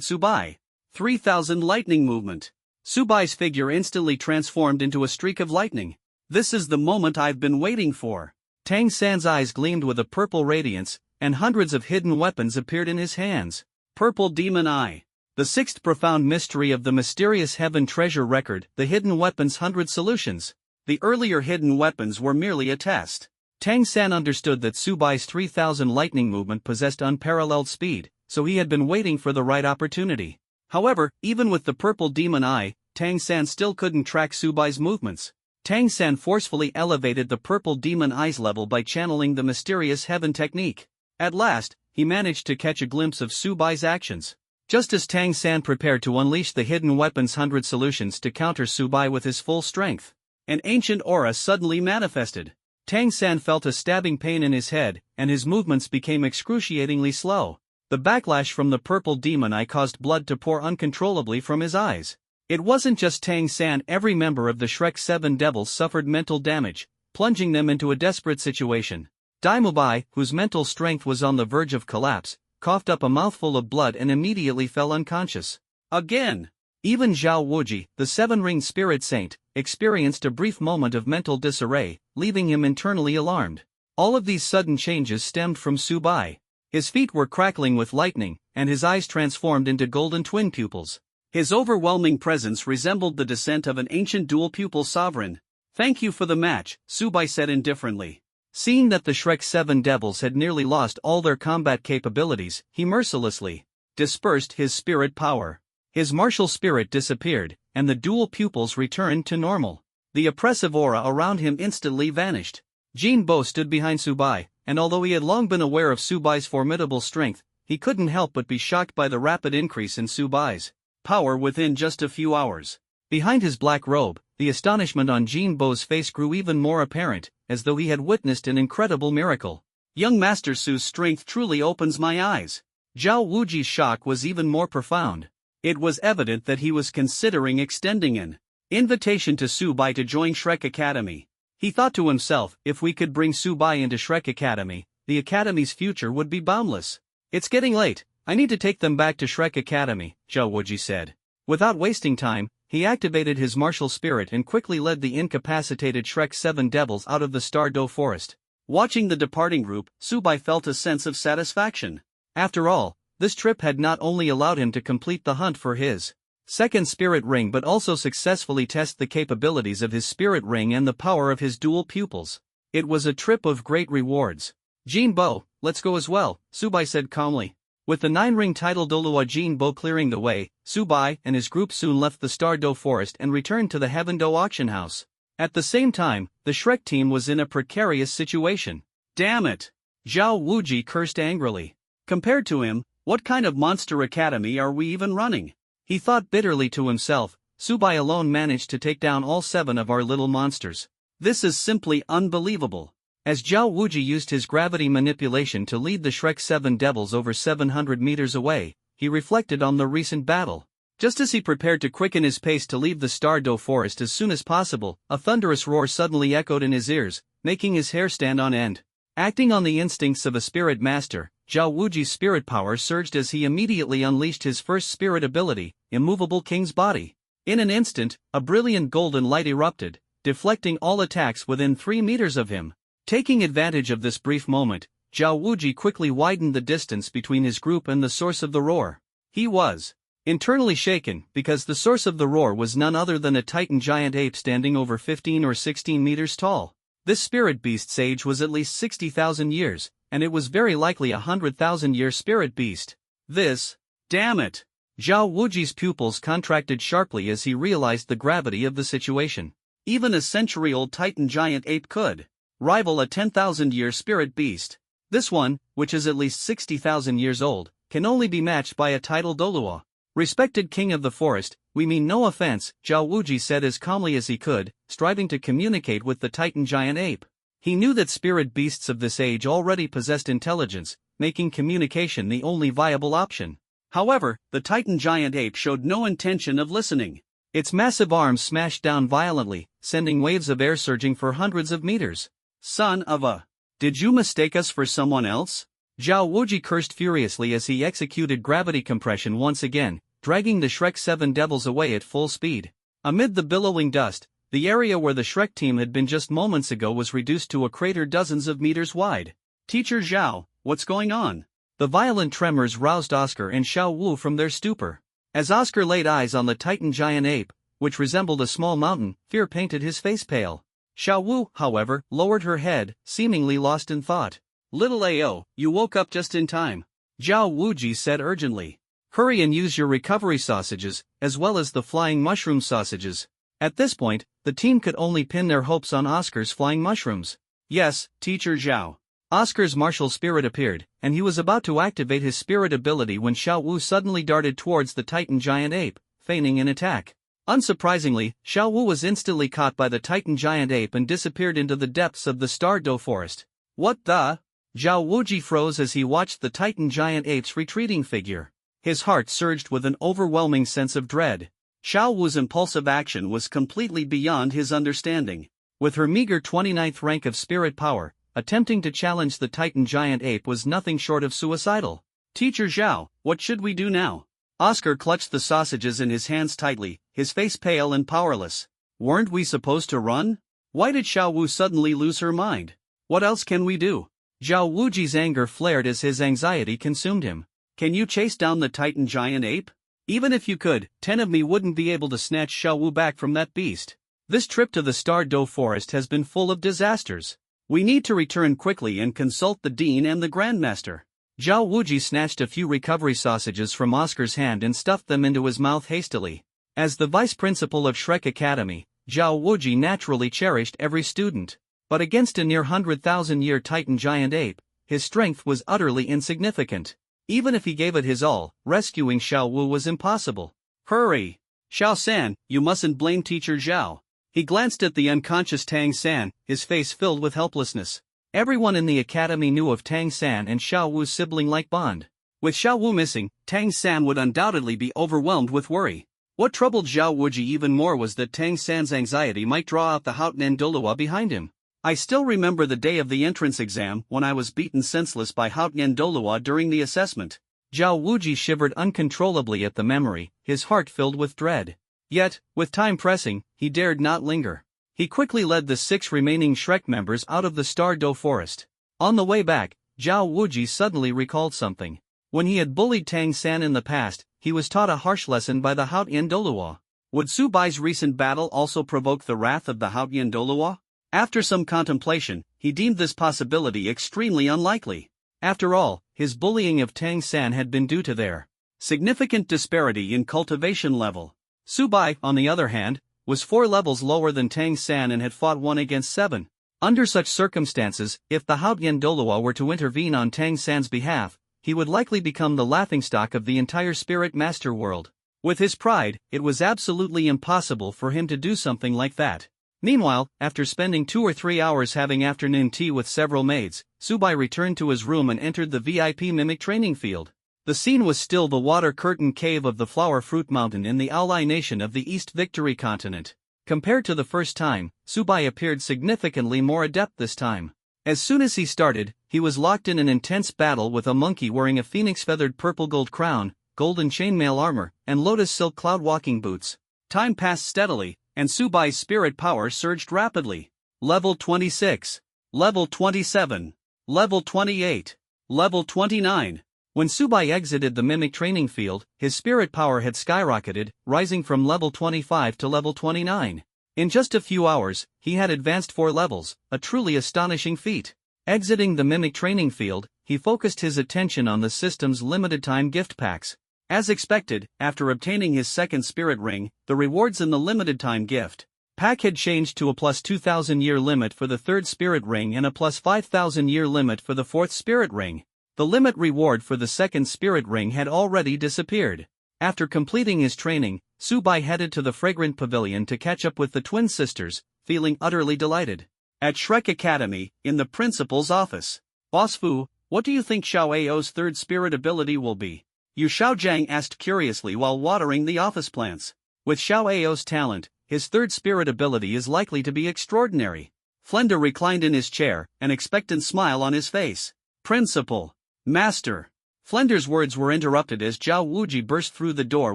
Subai. 3,000 lightning movement. Subai's figure instantly transformed into a streak of lightning. This is the moment I've been waiting for. Tang San's eyes gleamed with a purple radiance, and hundreds of hidden weapons appeared in his hands. Purple Demon Eye. The sixth profound mystery of the mysterious Heaven Treasure Record, the Hidden Weapons 100 Solutions. The earlier hidden weapons were merely a test. Tang San understood that Subai's 3,000 lightning movement possessed unparalleled speed, so he had been waiting for the right opportunity. However, even with the Purple Demon Eye, Tang San still couldn't track Subai's movements. Tang San forcefully elevated the Purple Demon Eye's level by channeling the mysterious Heaven technique. At last, he managed to catch a glimpse of Subai's actions. Just as Tang San prepared to unleash the Hidden Weapons 100 Solutions to counter Subai with his full strength, an ancient aura suddenly manifested. Tang San felt a stabbing pain in his head, and his movements became excruciatingly slow. The backlash from the Purple Demon Eye caused blood to pour uncontrollably from his eyes. It wasn't just Tang San, every member of the Shrek 7 Devils suffered mental damage, plunging them into a desperate situation. Dai Mubai, whose mental strength was on the verge of collapse, coughed up a mouthful of blood and immediately fell unconscious. Again! Even Zhao Wuji, the seven-ringed spirit saint, experienced a brief moment of mental disarray, leaving him internally alarmed. All of these sudden changes stemmed from Subai. His feet were crackling with lightning, and his eyes transformed into golden twin pupils. His overwhelming presence resembled the descent of an ancient dual-pupil sovereign. "Thank you for the match," Subai said indifferently. Seeing that the Shrek 7 Devils had nearly lost all their combat capabilities, he mercilessly dispersed his spirit power. His martial spirit disappeared, and the dual pupils returned to normal. The oppressive aura around him instantly vanished. Jin Bo stood behind Subai, and although he had long been aware of Subai's formidable strength, he couldn't help but be shocked by the rapid increase in Subai's power within just a few hours. Behind his black robe, the astonishment on Jin Bo's face grew even more apparent, as though he had witnessed an incredible miracle. "Young Master Su's strength truly opens my eyes." Zhao Wuji's shock was even more profound. It was evident that he was considering extending an invitation to Subai to join Shrek Academy. He thought to himself, if we could bring Subai into Shrek Academy, the Academy's future would be boundless. "It's getting late, I need to take them back to Shrek Academy," Zhao Wuji said. Without wasting time, he activated his martial spirit and quickly led the incapacitated Shrek 7 Devils out of the Star Doe forest. Watching the departing group, Subai felt a sense of satisfaction. After all, this trip had not only allowed him to complete the hunt for his second spirit ring but also successfully test the capabilities of his spirit ring and the power of his dual pupils. It was a trip of great rewards. "Jin Bo, let's go as well," Subai said calmly. With the 9-ring title Dolua Jin Bo clearing the way, Subai and his group soon left the Star Doe forest and returned to the Heaven Doe auction house. At the same time, the Shrek team was in a precarious situation. "Damn it!" Zhao Wuji cursed angrily. Compared to him, what kind of monster academy are we even running? He thought bitterly to himself, Subai alone managed to take down all 7 of our little monsters. This is simply unbelievable. As Zhao Wuji used his gravity manipulation to lead the Shrek 7 Devils over 700 meters away, he reflected on the recent battle. Just as he prepared to quicken his pace to leave the Star Doe forest as soon as possible, a thunderous roar suddenly echoed in his ears, making his hair stand on end. Acting on the instincts of a spirit master, Zhao Wuji's spirit power surged as he immediately unleashed his first spirit ability, Immovable King's Body. In an instant, a brilliant golden light erupted, deflecting all attacks within 3 meters of him. Taking advantage of this brief moment, Zhao Wuji quickly widened the distance between his group and the source of the roar. He was internally shaken because the source of the roar was none other than a titan giant ape standing over 15 or 16 meters tall. This spirit beast's age was at least 60,000 years, and it was very likely a 100,000-year spirit beast. Damn it! Zhao Wuji's pupils contracted sharply as he realized the gravity of the situation. Even a century-old Titan giant ape could rival a 10,000-year spirit beast. This one, which is at least 60,000 years old, can only be matched by a tidal Dolua. Respected king of the forest, we mean no offense, Zhao Wuji said as calmly as he could, striving to communicate with the Titan giant ape. He knew that spirit beasts of this age already possessed intelligence, making communication the only viable option. However, the Titan giant ape showed no intention of listening. Its massive arms smashed down violently, sending waves of air surging for hundreds of meters. Son of a... Did you mistake us for someone else? Zhao Wuji cursed furiously as he executed gravity compression once again, dragging the Shrek 7 devils away at full speed. Amid the billowing dust, the area where the Shrek team had been just moments ago was reduced to a crater dozens of meters wide. Teacher Zhao, what's going on? The violent tremors roused Oscar and Xiao Wu from their stupor. As Oscar laid eyes on the Titan giant ape, which resembled a small mountain, fear painted his face pale. Xiao Wu, however, lowered her head, seemingly lost in thought. Little Ao, you woke up just in time. Zhao Wuji said urgently. Hurry and use your recovery sausages, as well as the flying mushroom sausages. At this point, the team could only pin their hopes on Oscar's flying mushrooms. Yes, Teacher Zhao. Oscar's martial spirit appeared, and he was about to activate his spirit ability when Xiao Wu suddenly darted towards the Titan giant ape, feigning an attack. Unsurprisingly, Xiao Wu was instantly caught by the Titan giant ape and disappeared into the depths of the Star-Do forest. What the? Zhao Wuji froze as he watched the Titan giant ape's retreating figure. His heart surged with an overwhelming sense of dread. Xiao Wu's impulsive action was completely beyond his understanding. With her meager 29th rank of spirit power, attempting to challenge the Titan giant ape was nothing short of suicidal. Teacher Zhao, what should we do now? Oscar clutched the sausages in his hands tightly, his face pale and powerless. Weren't we supposed to run? Why did Xiao Wu suddenly lose her mind? What else can we do? Zhao Wuji's anger flared as his anxiety consumed him. Can you chase down the Titan giant ape? Even if you could, 10 of me wouldn't be able to snatch Xiao Wu back from that beast. This trip to the Star-Do forest has been full of disasters. We need to return quickly and consult the Dean and the Grandmaster. Zhao Wuji snatched a few recovery sausages from Oscar's hand and stuffed them into his mouth hastily. As the vice principal of Shrek Academy, Zhao Wuji naturally cherished every student. But against a near 100,000-year Titan giant ape, his strength was utterly insignificant. Even if he gave it his all, rescuing Xiao Wu was impossible. Hurry! Xiao San, you mustn't blame Teacher Zhao. He glanced at the unconscious Tang San, his face filled with helplessness. Everyone in the academy knew of Tang San and Xiao Wu's sibling-like bond. With Xiao Wu missing, Tang San would undoubtedly be overwhelmed with worry. What troubled Zhao Wuji even more was that Tang San's anxiety might draw out the Houten Dolua behind him. I still remember the day of the entrance exam when I was beaten senseless by Houten Dolua during the assessment. Zhao Wuji shivered uncontrollably at the memory, his heart filled with dread. Yet, with time pressing, he dared not linger. He quickly led the 6 remaining Shrek members out of the Star-Do forest. On the way back, Zhao Wuji suddenly recalled something. When he had bullied Tang San in the past, he was taught a harsh lesson by the Houten Dolua. Would Subai's recent battle also provoke the wrath of the Houten Dolua? After some contemplation, he deemed this possibility extremely unlikely. After all, his bullying of Tang San had been due to their significant disparity in cultivation level. Subai, on the other hand, was 4 levels lower than Tang San and had fought 1 against 7. Under such circumstances, if the Houten Dolua were to intervene on Tang San's behalf, he would likely become the laughingstock of the entire Spirit Master world. With his pride, it was absolutely impossible for him to do something like that. Meanwhile, after spending 2 or 3 hours having afternoon tea with several maids, Subai returned to his room and entered the VIP mimic training field. The scene was still the water curtain cave of the Flower Fruit Mountain in the Aulai nation of the East Victory continent. Compared to the first time, Subai appeared significantly more adept this time. As soon as he started, he was locked in an intense battle with a monkey wearing a phoenix-feathered purple gold crown, golden chainmail armor, and lotus silk cloud walking boots. Time passed steadily, and Subai's spirit power surged rapidly. Level 26. Level 27. Level 28. Level 29. When Subai exited the mimic training field, his spirit power had skyrocketed, rising from level 25 to level 29. In just a few hours, he had advanced 4 levels, a truly astonishing feat. Exiting the mimic training field, he focused his attention on the system's limited-time gift packs. As expected, after obtaining his second spirit ring, the rewards in the limited-time gift pack had changed to a plus 2,000-year limit for the third spirit ring and a plus 5,000-year limit for the fourth spirit ring. The limit reward for the second spirit ring had already disappeared. After completing his training, Mubai headed to the Fragrant Pavilion to catch up with the twin sisters, feeling utterly delighted. At Shrek Academy, in the principal's office. Boss Fu, what do you think Xiao Ao's third spirit ability will be? Yu Xiaojiang asked curiously while watering the office plants. With Xiao Ao's talent, his third spirit ability is likely to be extraordinary. Flender reclined in his chair, an expectant smile on his face. Principal. Master. Flender's words were interrupted as Zhao Wuji burst through the door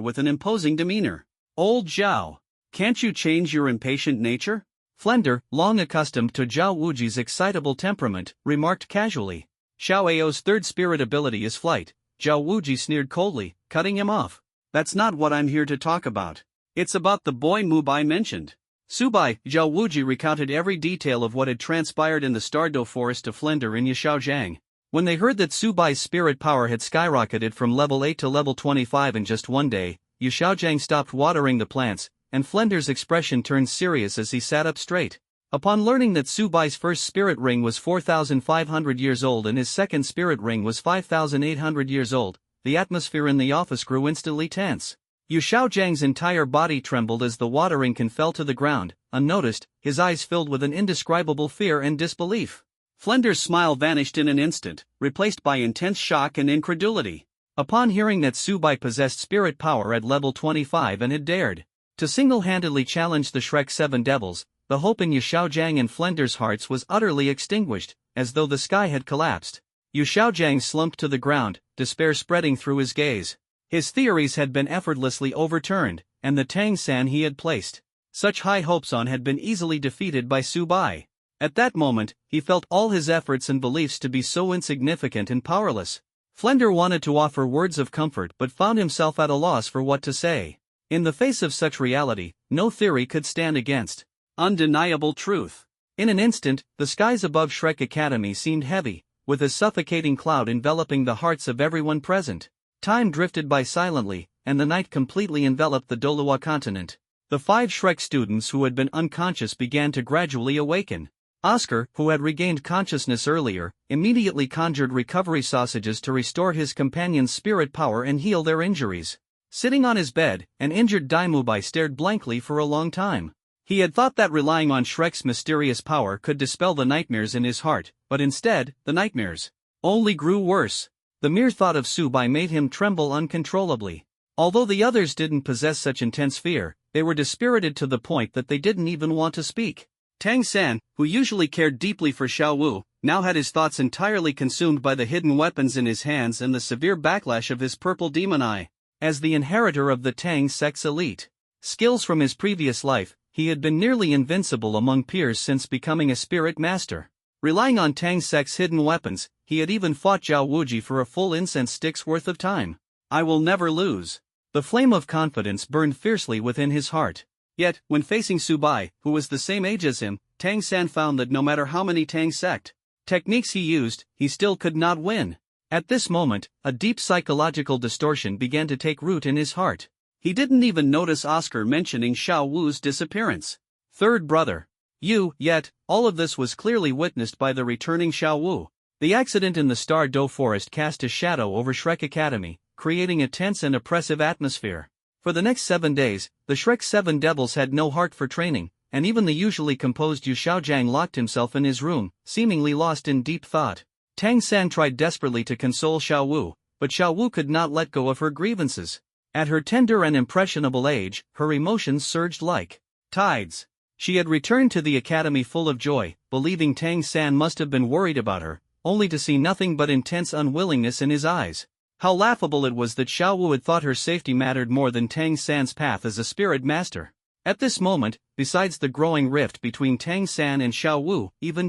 with an imposing demeanor. Old Zhao. Can't you change your impatient nature? Flender, long accustomed to Zhao Wuji's excitable temperament, remarked casually. Xiao Ao's third spirit ability is flight. Zhao Wuji sneered coldly, cutting him off. That's not what I'm here to talk about. It's about the boy Mubai mentioned. Mubai, Zhao Wuji recounted every detail of what had transpired in the Stardo Forest to Flender and Yishaojiang. When they heard that Subai's spirit power had skyrocketed from level 8 to level 25 in just one day, Yishaojiang stopped watering the plants, and Flender's expression turned serious as he sat up straight. Upon learning that Subai's first spirit ring was 4,500 years old and his second spirit ring was 5,800 years old, the atmosphere in the office grew instantly tense. Yu Xiaojiang's entire body trembled as the watering can fell to the ground, unnoticed, his eyes filled with an indescribable fear and disbelief. Flender's smile vanished in an instant, replaced by intense shock and incredulity. Upon hearing that Mubai possessed spirit power at level 25 and had dared to single-handedly challenge the Shrek 7 Devils, the hope in Yu Xiaojiang and Flender's hearts was utterly extinguished, as though the sky had collapsed. Yu Xiaojiang slumped to the ground, despair spreading through his gaze. His theories had been effortlessly overturned, and the Tang San he had placed such high hopes on had been easily defeated by Mubai. At that moment, he felt all his efforts and beliefs to be so insignificant and powerless. Flender wanted to offer words of comfort but found himself at a loss for what to say. In the face of such reality, no theory could stand against undeniable truth. In an instant, the skies above Shrek Academy seemed heavy, with a suffocating cloud enveloping the hearts of everyone present. Time drifted by silently, and the night completely enveloped the Dolua continent. The 5 Shrek students who had been unconscious began to gradually awaken. Oscar, who had regained consciousness earlier, immediately conjured recovery sausages to restore his companion's spirit power and heal their injuries. Sitting on his bed, an injured Mubai stared blankly for a long time. He had thought that relying on Shrek's mysterious power could dispel the nightmares in his heart, but instead, the nightmares only grew worse. The mere thought of Mubai made him tremble uncontrollably. Although the others didn't possess such intense fear, they were dispirited to the point that they didn't even want to speak. Tang San, who usually cared deeply for Xiao Wu, now had his thoughts entirely consumed by the hidden weapons in his hands and the severe backlash of his purple demon eye. As the inheritor of the Tang sex elite skills from his previous life, he had been nearly invincible among peers since becoming a spirit master. Relying on Tang Sek's hidden weapons, he had even fought Zhao Wuji for a full incense stick's worth of time. I will never lose. The flame of confidence burned fiercely within his heart. Yet, when facing Mubai, who was the same age as him, Tang San found that no matter how many Tang sect techniques he used, he still could not win. At this moment, a deep psychological distortion began to take root in his heart. He didn't even notice Oscar mentioning Xiao Wu's disappearance. Third brother. Yet, all of this was clearly witnessed by the returning Xiao Wu. The accident in the Star Do Forest cast a shadow over Shrek Academy, creating a tense and oppressive atmosphere. For the next 7 days, the Shrek 7 Devils had no heart for training, and even the usually composed Yu Xiaojiang locked himself in his room, seemingly lost in deep thought. Tang San tried desperately to console Xiao Wu, but Xiao Wu could not let go of her grievances. At her tender and impressionable age, her emotions surged like tides. She had returned to the academy full of joy, believing Tang San must have been worried about her, only to see nothing but intense unwillingness in his eyes. How laughable it was that Xiao Wu had thought her safety mattered more than Tang San's path as a spirit master. At this moment, besides the growing rift between Tang San and Xiao Wu, even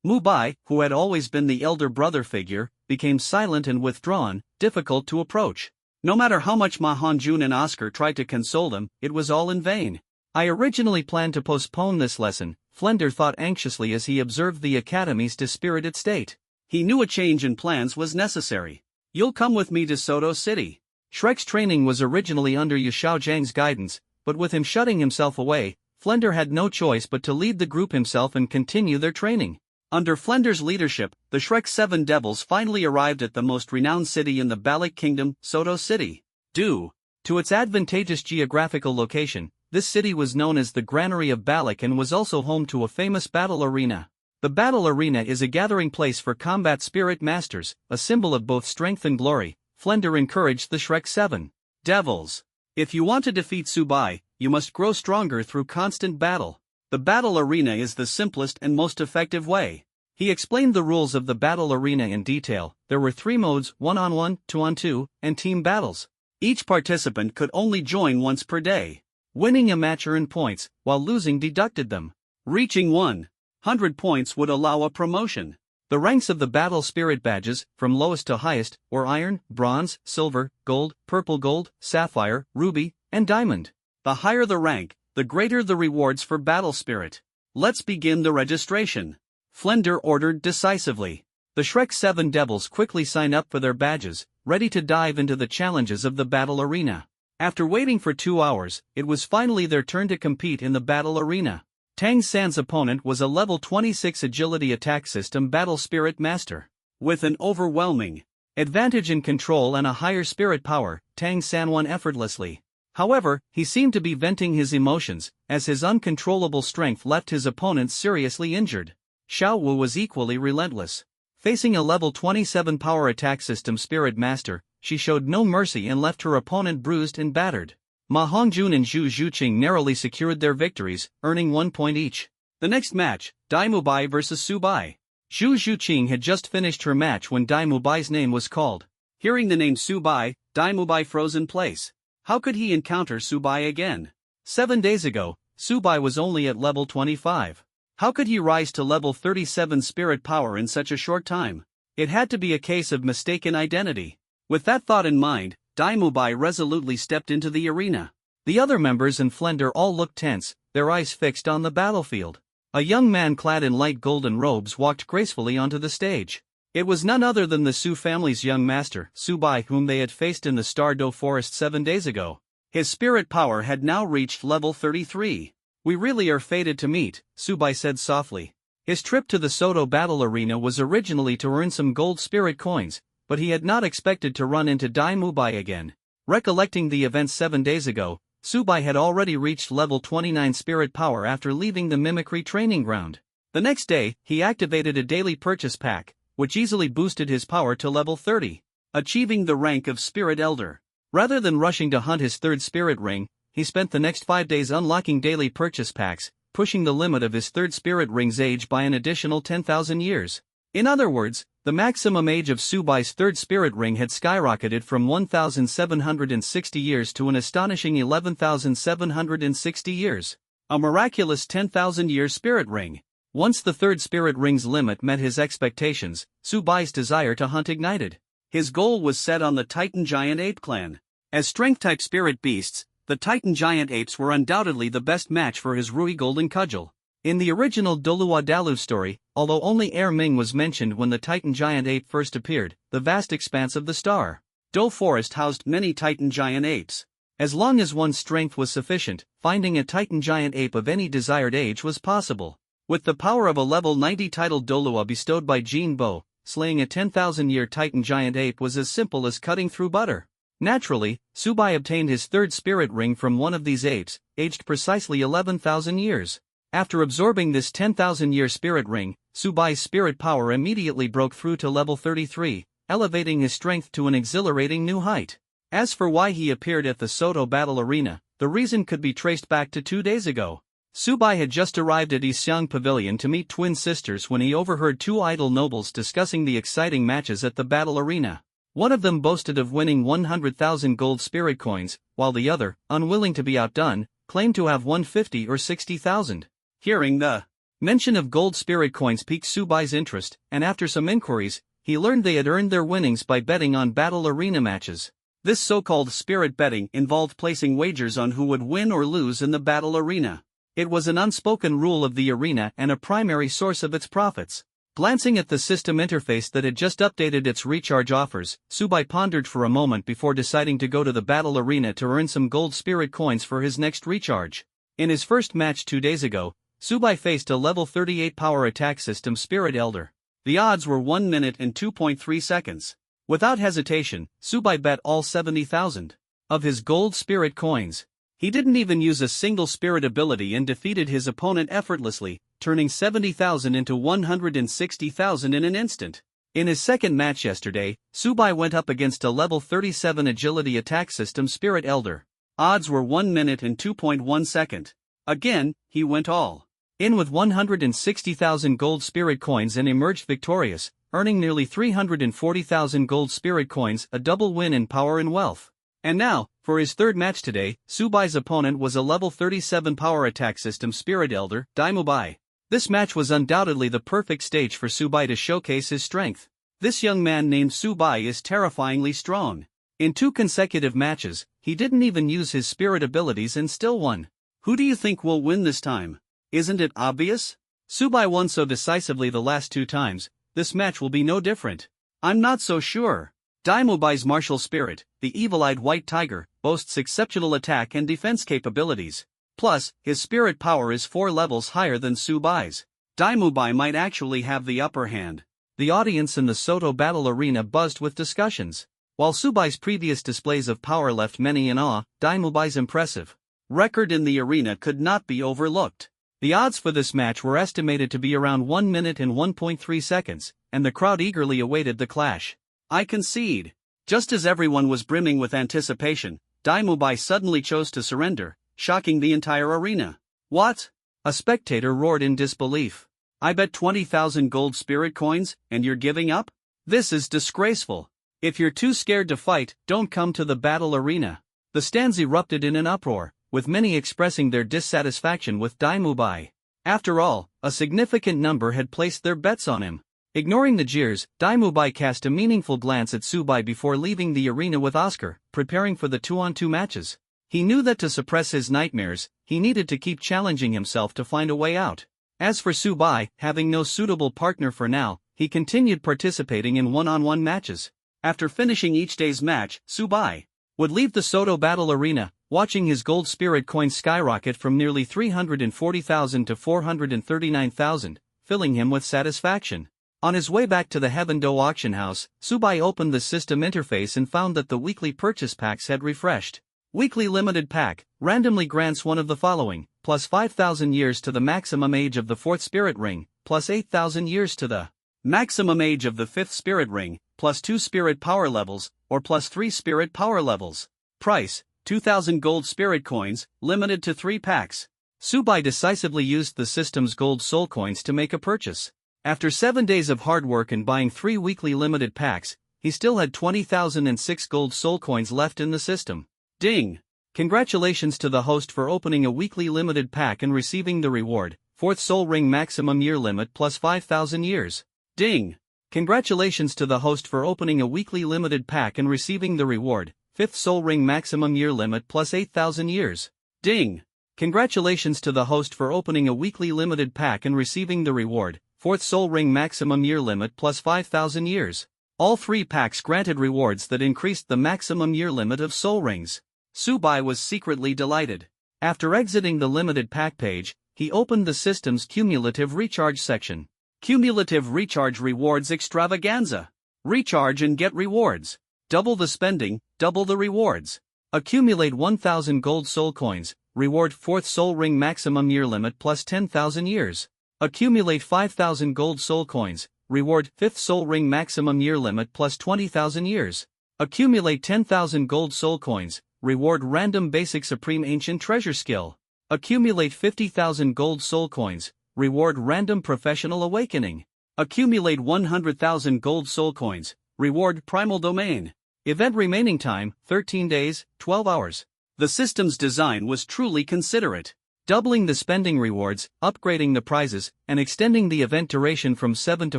Mubai, who had always been the elder brother figure, became silent and withdrawn, difficult to approach. No matter how much Ma Hongjun and Oscar tried to console them, it was all in vain. I originally planned to postpone this lesson, Flender thought anxiously as he observed the academy's dispirited state. He knew a change in plans was necessary. "You'll come with me to Soto City." Shrek's training was originally under Yashao Zhang's guidance, but with him shutting himself away, Flender had no choice but to lead the group himself and continue their training. Under Flender's leadership, the Shrek 7 Devils finally arrived at the most renowned city in the Balik Kingdom, Soto City. Due to its advantageous geographical location, this city was known as the Granary of Balik and was also home to a famous battle arena. The battle arena is a gathering place for combat spirit masters, a symbol of both strength and glory. Flender encouraged the Shrek 7 Devils. "If you want to defeat Subai, you must grow stronger through constant battle. The battle arena is the simplest and most effective way." He explained the rules of the battle arena in detail. There were 3 modes: 1-on-1, 2-on-2, and team battles. Each participant could only join once per day. Winning a match earned points, while losing deducted them. Reaching 100 points would allow a promotion. The ranks of the battle spirit badges, from lowest to highest, were iron, bronze, silver, gold, purple gold, sapphire, ruby, and diamond. The higher the rank, the greater the rewards for battle spirit. "Let's begin the registration," Flender ordered decisively. The Shrek 7 Devils quickly signed up for their badges, ready to dive into the challenges of the battle arena. After waiting for 2 hours, it was finally their turn to compete in the battle arena. Tang San's opponent was a level 26 agility attack system battle spirit master. With an overwhelming advantage in control and a higher spirit power, Tang San won effortlessly. However, he seemed to be venting his emotions, as his uncontrollable strength left his opponent seriously injured. Xiao Wu was equally relentless. Facing a level 27 power attack system spirit master, she showed no mercy and left her opponent bruised and battered. Ma Hongjun and Zhu Zhuqing narrowly secured their victories, earning 1 point each. The next match, Dai Mubai vs Subai. Zhu Zhuqing had just finished her match when Dai Mubai's name was called. Hearing the name Subai, Dai Mubai froze in place. How could he encounter Subai again? 7 days ago, Subai was only at level 25. How could he rise to level 37 spirit power in such a short time? It had to be a case of mistaken identity. With that thought in mind, Dai Mubai resolutely stepped into the arena. The other members and Flender all looked tense, their eyes fixed on the battlefield. A young man clad in light golden robes walked gracefully onto the stage. It was none other than the Su family's young master, Subai, whom they had faced in the Star Do Forest 7 days ago. His spirit power had now reached level 33. "We really are fated to meet," Subai said softly. His trip to the Soto battle arena was originally to earn some gold spirit coins, but he had not expected to run into Dai Mubai again. Recollecting the events 7 days ago, Subai had already reached level 29 spirit power after leaving the mimicry training ground. The next day, he activated a daily purchase pack, which easily boosted his power to level 30, achieving the rank of Spirit Elder. Rather than rushing to hunt his 3rd spirit ring, he spent the next 5 days unlocking daily purchase packs, pushing the limit of his 3rd spirit ring's age by an additional 10,000 years. In other words, the maximum age of Subai's 3rd spirit ring had skyrocketed from 1,760 years to an astonishing 11,760 years. A miraculous 10,000-year spirit ring. Once the 3rd spirit ring's limit met his expectations, Subai's desire to hunt ignited. His goal was set on the Titan Giant Ape clan. As strength-type spirit beasts, the Titan Giant Apes were undoubtedly the best match for his Rui Golden Cudgel. In the original Dolua Dalu story, although only Er Ming was mentioned when the Titan Giant Ape first appeared, the vast expanse of the Star Do Forest housed many Titan Giant Apes. As long as one's strength was sufficient, finding a Titan Giant Ape of any desired age was possible. With the power of a level 90 titled Dolua bestowed by Jin Bo, slaying a 10,000-year Titan Giant Ape was as simple as cutting through butter. Naturally, Subai obtained his 3rd spirit ring from one of these apes, aged precisely 11,000 years. After absorbing this 10,000-year spirit ring, Subai's spirit power immediately broke through to level 33, elevating his strength to an exhilarating new height. As for why he appeared at the Soto battle arena, the reason could be traced back to 2 days ago. Subai had just arrived at Yixiang Pavilion to meet twin sisters when he overheard 2 idle nobles discussing the exciting matches at the battle arena. One of them boasted of winning 100,000 gold spirit coins, while the other, unwilling to be outdone, claimed to have won 50 or 60,000. Hearing the mention of gold spirit coins piqued Subai's interest, and after some inquiries, he learned they had earned their winnings by betting on battle arena matches. This so-called spirit betting involved placing wagers on who would win or lose in the battle arena. It was an unspoken rule of the arena and a primary source of its profits. Glancing at the system interface that had just updated its recharge offers, Mubai pondered for a moment before deciding to go to the battle arena to earn some gold spirit coins for his next recharge. In his first match 2 days ago, Mubai faced a level 38 power attack system Spirit Elder. The odds were 1 minute and 2.3 seconds. Without hesitation, Mubai bet all 70,000 of his gold spirit coins. He didn't even use a single spirit ability and defeated his opponent effortlessly, turning 70,000 into 160,000 in an instant. In his second match yesterday, Mubai went up against a level 37 agility attack system Spirit Elder. Odds were 1 minute and 2.1 second. Again, he went all in with 160,000 gold spirit coins and emerged victorious, earning nearly 340,000 gold spirit coins, a double win in power and wealth. And now, for his third match today, Subai's opponent was a level 37 power attack system Spirit Elder, Mubai. This match was undoubtedly the perfect stage for Mubai to showcase his strength. This young man named Mubai is terrifyingly strong. In 2 consecutive matches, he didn't even use his spirit abilities and still won. Who do you think will win this time? Isn't it obvious? Mubai won so decisively the last 2 times, this match will be no different. I'm not so sure. Mubai's martial spirit, the evil-eyed white tiger, boasts exceptional attack and defense capabilities. Plus, his spirit power is 4 levels higher than Subai's. Mubai might actually have the upper hand. The audience in the Soto battle arena buzzed with discussions. While Subai's previous displays of power left many in awe, Mubai's impressive record in the arena could not be overlooked. The odds for this match were estimated to be around 1 minute and 1.3 seconds, and the crowd eagerly awaited the clash. I concede. Just as everyone was brimming with anticipation, Mubai suddenly chose to surrender, shocking the entire arena. What? A spectator roared in disbelief. I bet 20,000 gold spirit coins, and you're giving up? This is disgraceful. If you're too scared to fight, don't come to the battle arena. The stands erupted in an uproar, with many expressing their dissatisfaction with Mubai. After all, a significant number had placed their bets on him. Ignoring the jeers, Mubai cast a meaningful glance at Mubai before leaving the arena with Oscar, preparing for the 2-on-2 matches. He knew that to suppress his nightmares, he needed to keep challenging himself to find a way out. As for Mubai, having no suitable partner for now, he continued participating in 1-on-1 matches. After finishing each day's match, Mubai would leave the Soto battle arena, watching his gold spirit coins skyrocket from nearly 340,000 to 439,000, filling him with satisfaction. On his way back to the Heavendo auction house, Mubai opened the system interface and found that the weekly purchase packs had refreshed. Weekly limited pack randomly grants one of the following: plus 5,000 years to the maximum age of the 4th spirit ring, plus 8,000 years to the maximum age of the 5th spirit ring, plus 2 spirit power levels, or plus 3 spirit power levels. Price: 2,000 gold spirit coins, limited to 3 packs. Mubai decisively used the system's gold soul coins to make a purchase. After 7 days of hard work and buying 3 weekly limited packs, he still had 20,006 gold soul coins left in the system. Ding! Congratulations to the host for opening a weekly limited pack and receiving the reward, 4th soul ring maximum year limit plus 5,000 years. Ding! Congratulations to the host for opening a weekly limited pack and receiving the reward, 5th soul ring maximum year limit plus 8,000 years. Ding! Congratulations to the host for opening a weekly limited pack and receiving the reward, 4th soul ring maximum year limit plus 5,000 years. All 3 packs granted rewards that increased the maximum year limit of soul rings. Mubai was secretly delighted. After exiting the limited pack page, he opened the system's cumulative recharge section. Cumulative recharge rewards extravaganza. Recharge and get rewards. Double the spending, double the rewards. Accumulate 1,000 gold soul coins, reward 4th soul ring maximum year limit plus 10,000 years. Accumulate 5,000 gold soul coins, reward 5th soul ring maximum year limit plus 20,000 years. Accumulate 10,000 gold soul coins, reward random basic supreme ancient treasure skill. Accumulate 50,000 gold soul coins, reward random professional awakening. Accumulate 100,000 gold soul coins, reward primal domain. Event remaining time, 13 days, 12 hours. The system's design was truly considerate. Doubling the spending rewards, upgrading the prizes, and extending the event duration from 7 to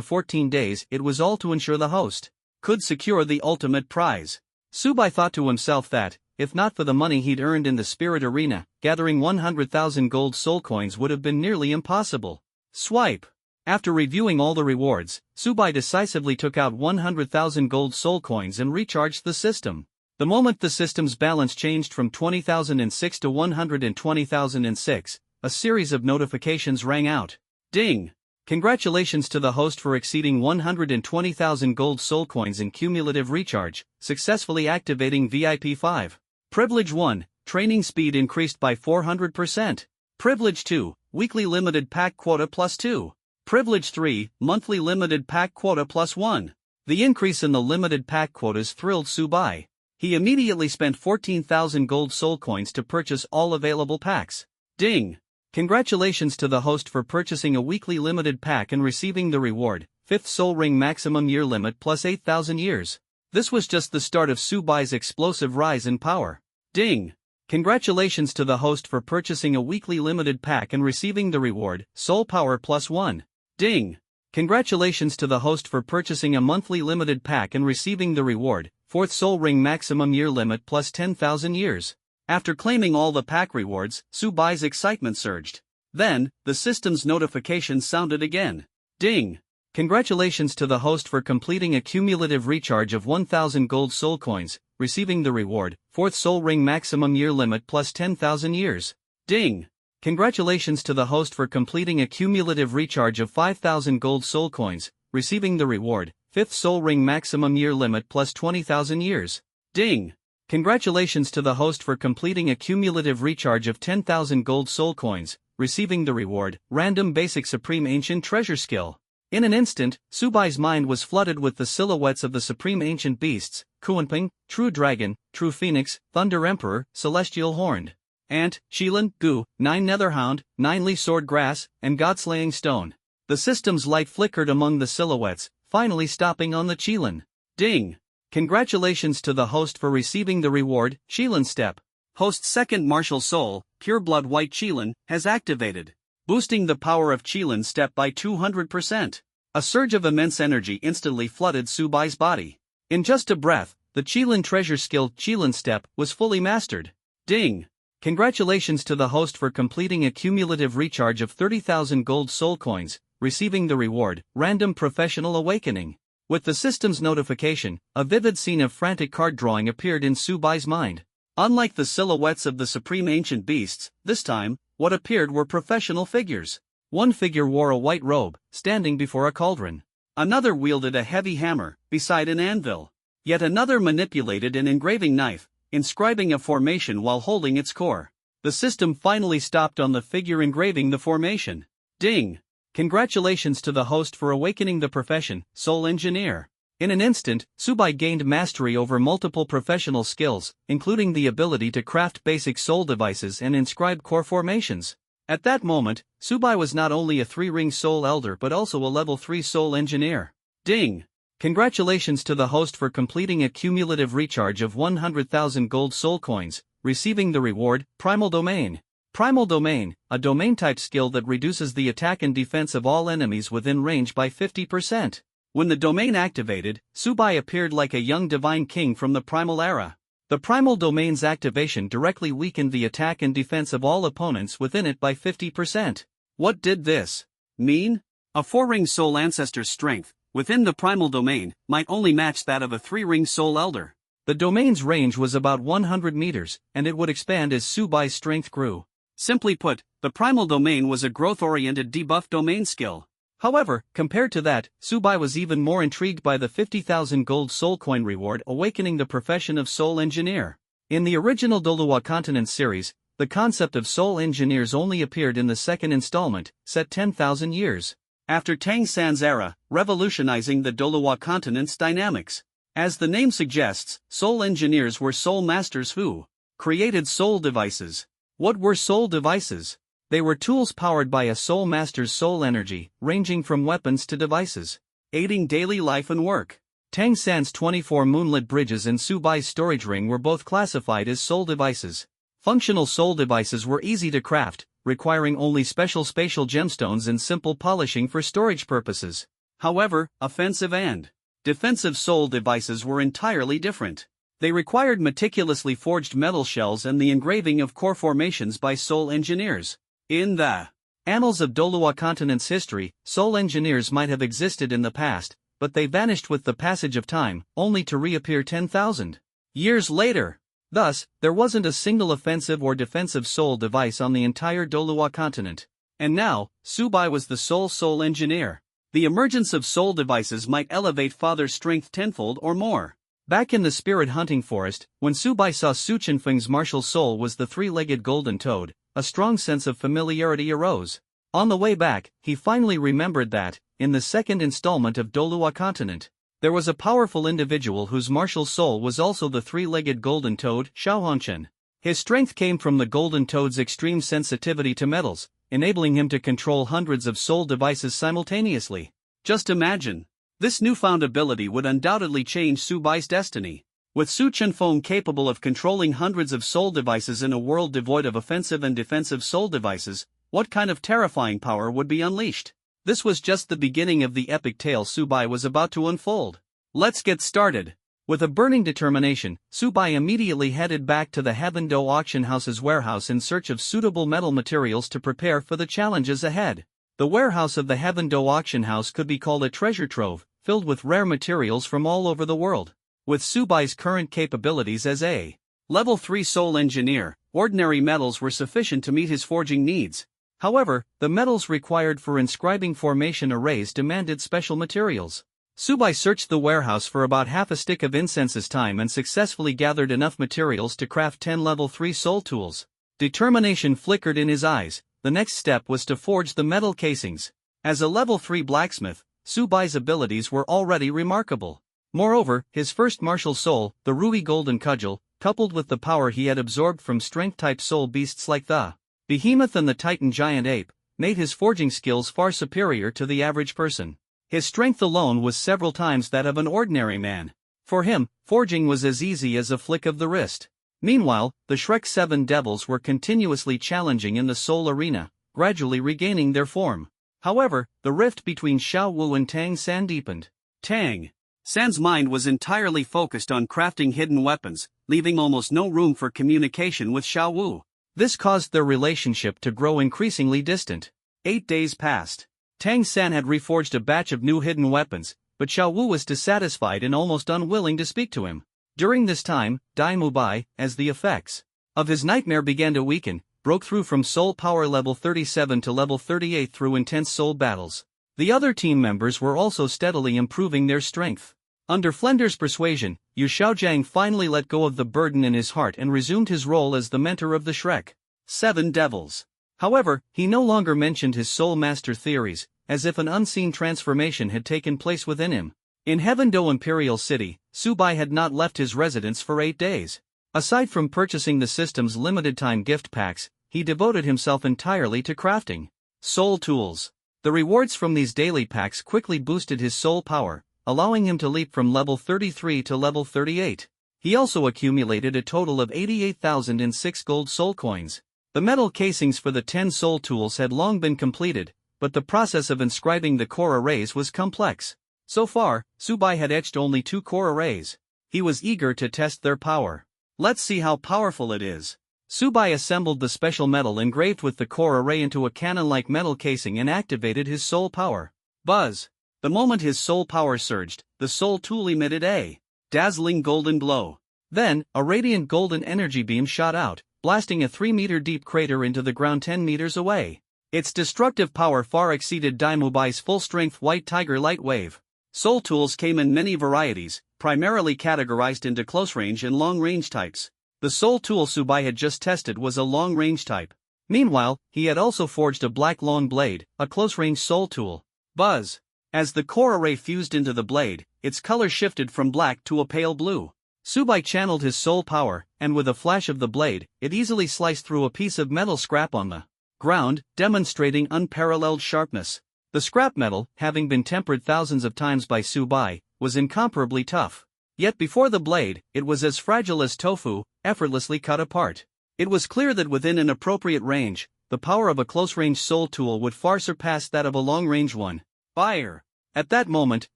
14 days, it was all to ensure the host could secure the ultimate prize. Mubai thought to himself that, if not for the money he'd earned in the spirit arena, gathering 100,000 gold soul coins would have been nearly impossible. Swipe. After reviewing all the rewards, Subai decisively took out 100,000 gold soul coins and recharged the system. The moment the system's balance changed from 20,006 to 120,006, a series of notifications rang out. Ding! Congratulations to the host for exceeding 120,000 gold soul coins in cumulative recharge, successfully activating VIP 5. Privilege 1, training speed increased by 400%. Privilege 2, weekly limited pack quota plus 2. Privilege 3, monthly limited pack quota plus 1. The increase in the limited pack quotas thrilled Subai. He immediately spent 14,000 gold soul coins to purchase all available packs. Ding! Congratulations to the host for purchasing a weekly limited pack and receiving the reward, 5th Soul Ring maximum year limit plus 8,000 years. This was just the start of Subai's explosive rise in power. Ding! Congratulations to the host for purchasing a weekly limited pack and receiving the reward, Soul Power plus 1. Ding! Congratulations to the host for purchasing a monthly limited pack and receiving the reward, 4th Soul Ring maximum year limit plus 10,000 years. After claiming all the pack rewards, Subai's excitement surged. Then, the system's notification sounded again. Ding! Congratulations to the host for completing a cumulative recharge of 1,000 gold soul coins, receiving the reward, 4th Soul Ring maximum year limit plus 10,000 years. Ding! Congratulations to the host for completing a cumulative recharge of 5,000 gold soul coins, receiving the reward, 5th Soul Ring maximum year limit plus 20,000 years. Ding! Congratulations to the host for completing a cumulative recharge of 10,000 gold soul coins, receiving the reward, Random Basic Supreme Ancient Treasure Skill. In an instant, Subai's mind was flooded with the silhouettes of the Supreme Ancient Beasts, Kuanping, True Dragon, True Phoenix, Thunder Emperor, Celestial Horned Ant, Shilin, Gu, 9 Netherhound, 9 Lee Sword Grass, and Godslaying Stone. The system's light flickered among the silhouettes, finally stopping on the Qilin. Ding! Congratulations to the host for receiving the reward, Qilin Step. Host's second martial soul, Pureblood White Qilin, has activated, boosting the power of Qilin Step by 200%. A surge of immense energy instantly flooded Subai's body. In just a breath, the Qilin treasure skill Qilin Step was fully mastered. Ding! Congratulations to the host for completing a cumulative recharge of 30,000 gold soul coins, receiving the reward, Random Professional Awakening. With the system's notification, a vivid scene of frantic card drawing appeared in Subai's mind. Unlike the silhouettes of the Supreme Ancient Beasts, this time, what appeared were professional figures. One figure wore a white robe, standing before a cauldron. Another wielded a heavy hammer, beside an anvil. Yet another manipulated an engraving knife, inscribing a formation while holding its core. The system finally stopped on the figure engraving the formation. Ding! Congratulations to the host for awakening the profession, Soul Engineer. In an instant, Subai gained mastery over multiple professional skills, including the ability to craft basic soul devices and inscribe core formations. At that moment, Subai was not only a 3-ring soul elder but also a level 3 soul engineer. Ding! Congratulations to the host for completing a cumulative recharge of 100,000 gold soul coins, receiving the reward, Primal Domain. Primal Domain, a domain-type skill that reduces the attack and defense of all enemies within range by 50%. When the domain activated, Subai appeared like a young divine king from the Primal era. The Primal Domain's activation directly weakened the attack and defense of all opponents within it by 50%. What did this mean? A 4-ring soul ancestor's strength, within the Primal Domain, might only match that of a 3-ring soul elder. The domain's range was about 100 meters, and it would expand as Subai's strength grew. Simply put, the Primal Domain was a growth-oriented debuff domain skill. However, compared to that, Subai was even more intrigued by the 50,000 gold soul coin reward awakening the profession of Soul Engineer. In the original Doluwa Continent series, the concept of Soul Engineers only appeared in the second installment, set 10,000 years after Tang San's era, revolutionizing the Doluwa Continent's dynamics. As the name suggests, Soul Engineers were soul masters who created soul devices. What were soul devices? They were tools powered by a soul master's soul energy, ranging from weapons to devices, aiding daily life and work. Tang San's 24 moonlit bridges and Subai's storage ring were both classified as soul devices. Functional soul devices were easy to craft, requiring only special spatial gemstones and simple polishing for storage purposes. However, offensive and defensive soul devices were entirely different. They required meticulously forged metal shells and the engraving of core formations by Seoul engineers. In the annals of Dolua Continent's history, Seoul engineers might have existed in the past, but they vanished with the passage of time, only to reappear 10,000 years later. Thus, there wasn't a single offensive or defensive Seoul device on the entire Dolua Continent. And now, Mubai was the sole Seoul engineer. The emergence of Seoul devices might elevate Father's strength tenfold or more. Back in the spirit hunting forest, when Mubai saw Su Chenfeng's martial soul was the three-legged golden toad, a strong sense of familiarity arose. On the way back, he finally remembered that, in the second installment of Dolua Continent, there was a powerful individual whose martial soul was also the three-legged golden toad, Xiaohongchen. His strength came from the golden toad's extreme sensitivity to metals, enabling him to control hundreds of soul devices simultaneously. Just imagine. This newfound ability would undoubtedly change Subai's destiny. With Su Chenfeng capable of controlling hundreds of soul devices in a world devoid of offensive and defensive soul devices, what kind of terrifying power would be unleashed? This was just the beginning of the epic tale Mubai was about to unfold. Let's get started. With a burning determination, Mubai immediately headed back to the Heavendo auction house's warehouse in search of suitable metal materials to prepare for the challenges ahead. The warehouse of the Heavendo auction house could be called a treasure trove, filled with rare materials from all over the world. With Subai's current capabilities as a Level 3 Soul Engineer, ordinary metals were sufficient to meet his forging needs. However, the metals required for inscribing formation arrays demanded special materials. Mubai searched the warehouse for about half a stick of incense's time and successfully gathered enough materials to craft 10 Level 3 soul tools. Determination flickered in his eyes. The next step was to forge the metal casings. As a Level 3 blacksmith, Subai's abilities were already remarkable. Moreover, his first martial soul, the Rui Golden Cudgel, coupled with the power he had absorbed from strength-type soul beasts like the Behemoth and the Titan Giant Ape, made his forging skills far superior to the average person. His strength alone was several times that of an ordinary man. For him, forging was as easy as a flick of the wrist. Meanwhile, the Shrek 7 devils were continuously challenging in the soul arena, gradually regaining their form. However, the rift between Xiao Wu and Tang San deepened. Tang San's mind was entirely focused on crafting hidden weapons, leaving almost no room for communication with Xiao Wu. This caused their relationship to grow increasingly distant. 8 days passed. Tang San had reforged a batch of new hidden weapons, but Xiao Wu was dissatisfied and almost unwilling to speak to him. During this time, Dai Mubai, as the effects of his nightmare began to weaken, broke through from soul power level 37 to level 38 through intense soul battles. The other team members were also steadily improving their strength. Under Flender's persuasion, Yu Xiaojiang finally let go of the burden in his heart and resumed his role as the mentor of the Shrek 7 devils. However, he no longer mentioned his soul master theories, as if an unseen transformation had taken place within him. In Heavendo Imperial City, Mubai had not left his residence for 8 days. Aside from purchasing the system's limited-time gift packs, he devoted himself entirely to crafting soul tools. The rewards from these daily packs quickly boosted his soul power, allowing him to leap from level 33 to level 38. He also accumulated a total of 88,006 gold soul coins. The metal casings for the 10 soul tools had long been completed, but the process of inscribing the core arrays was complex. So far, Mubai had etched only 2 core arrays. He was eager to test their power. Let's see how powerful it is. Mubai assembled the special metal engraved with the core array into a cannon-like metal casing and activated his soul power. Buzz! The moment his soul power surged, the soul tool emitted a dazzling golden glow. Then, a radiant golden energy beam shot out, blasting a 3-meter-deep crater into the ground 10 meters away. Its destructive power far exceeded Dai Mubai's full-strength White Tiger light wave. Soul tools came in many varieties, primarily categorized into close-range and long-range types. The soul tool Mubai had just tested was a long-range type. Meanwhile, he had also forged a black long blade, a close-range soul tool. Buzz! As the core array fused into the blade, its color shifted from black to a pale blue. Mubai channeled his soul power, and with a flash of the blade, it easily sliced through a piece of metal scrap on the ground, demonstrating unparalleled sharpness. The scrap metal, having been tempered thousands of times by Mubai, was incomparably tough. Yet before the blade, it was as fragile as tofu, effortlessly cut apart. It was clear that within an appropriate range, the power of a close-range soul tool would far surpass that of a long-range one. Fire! At that moment,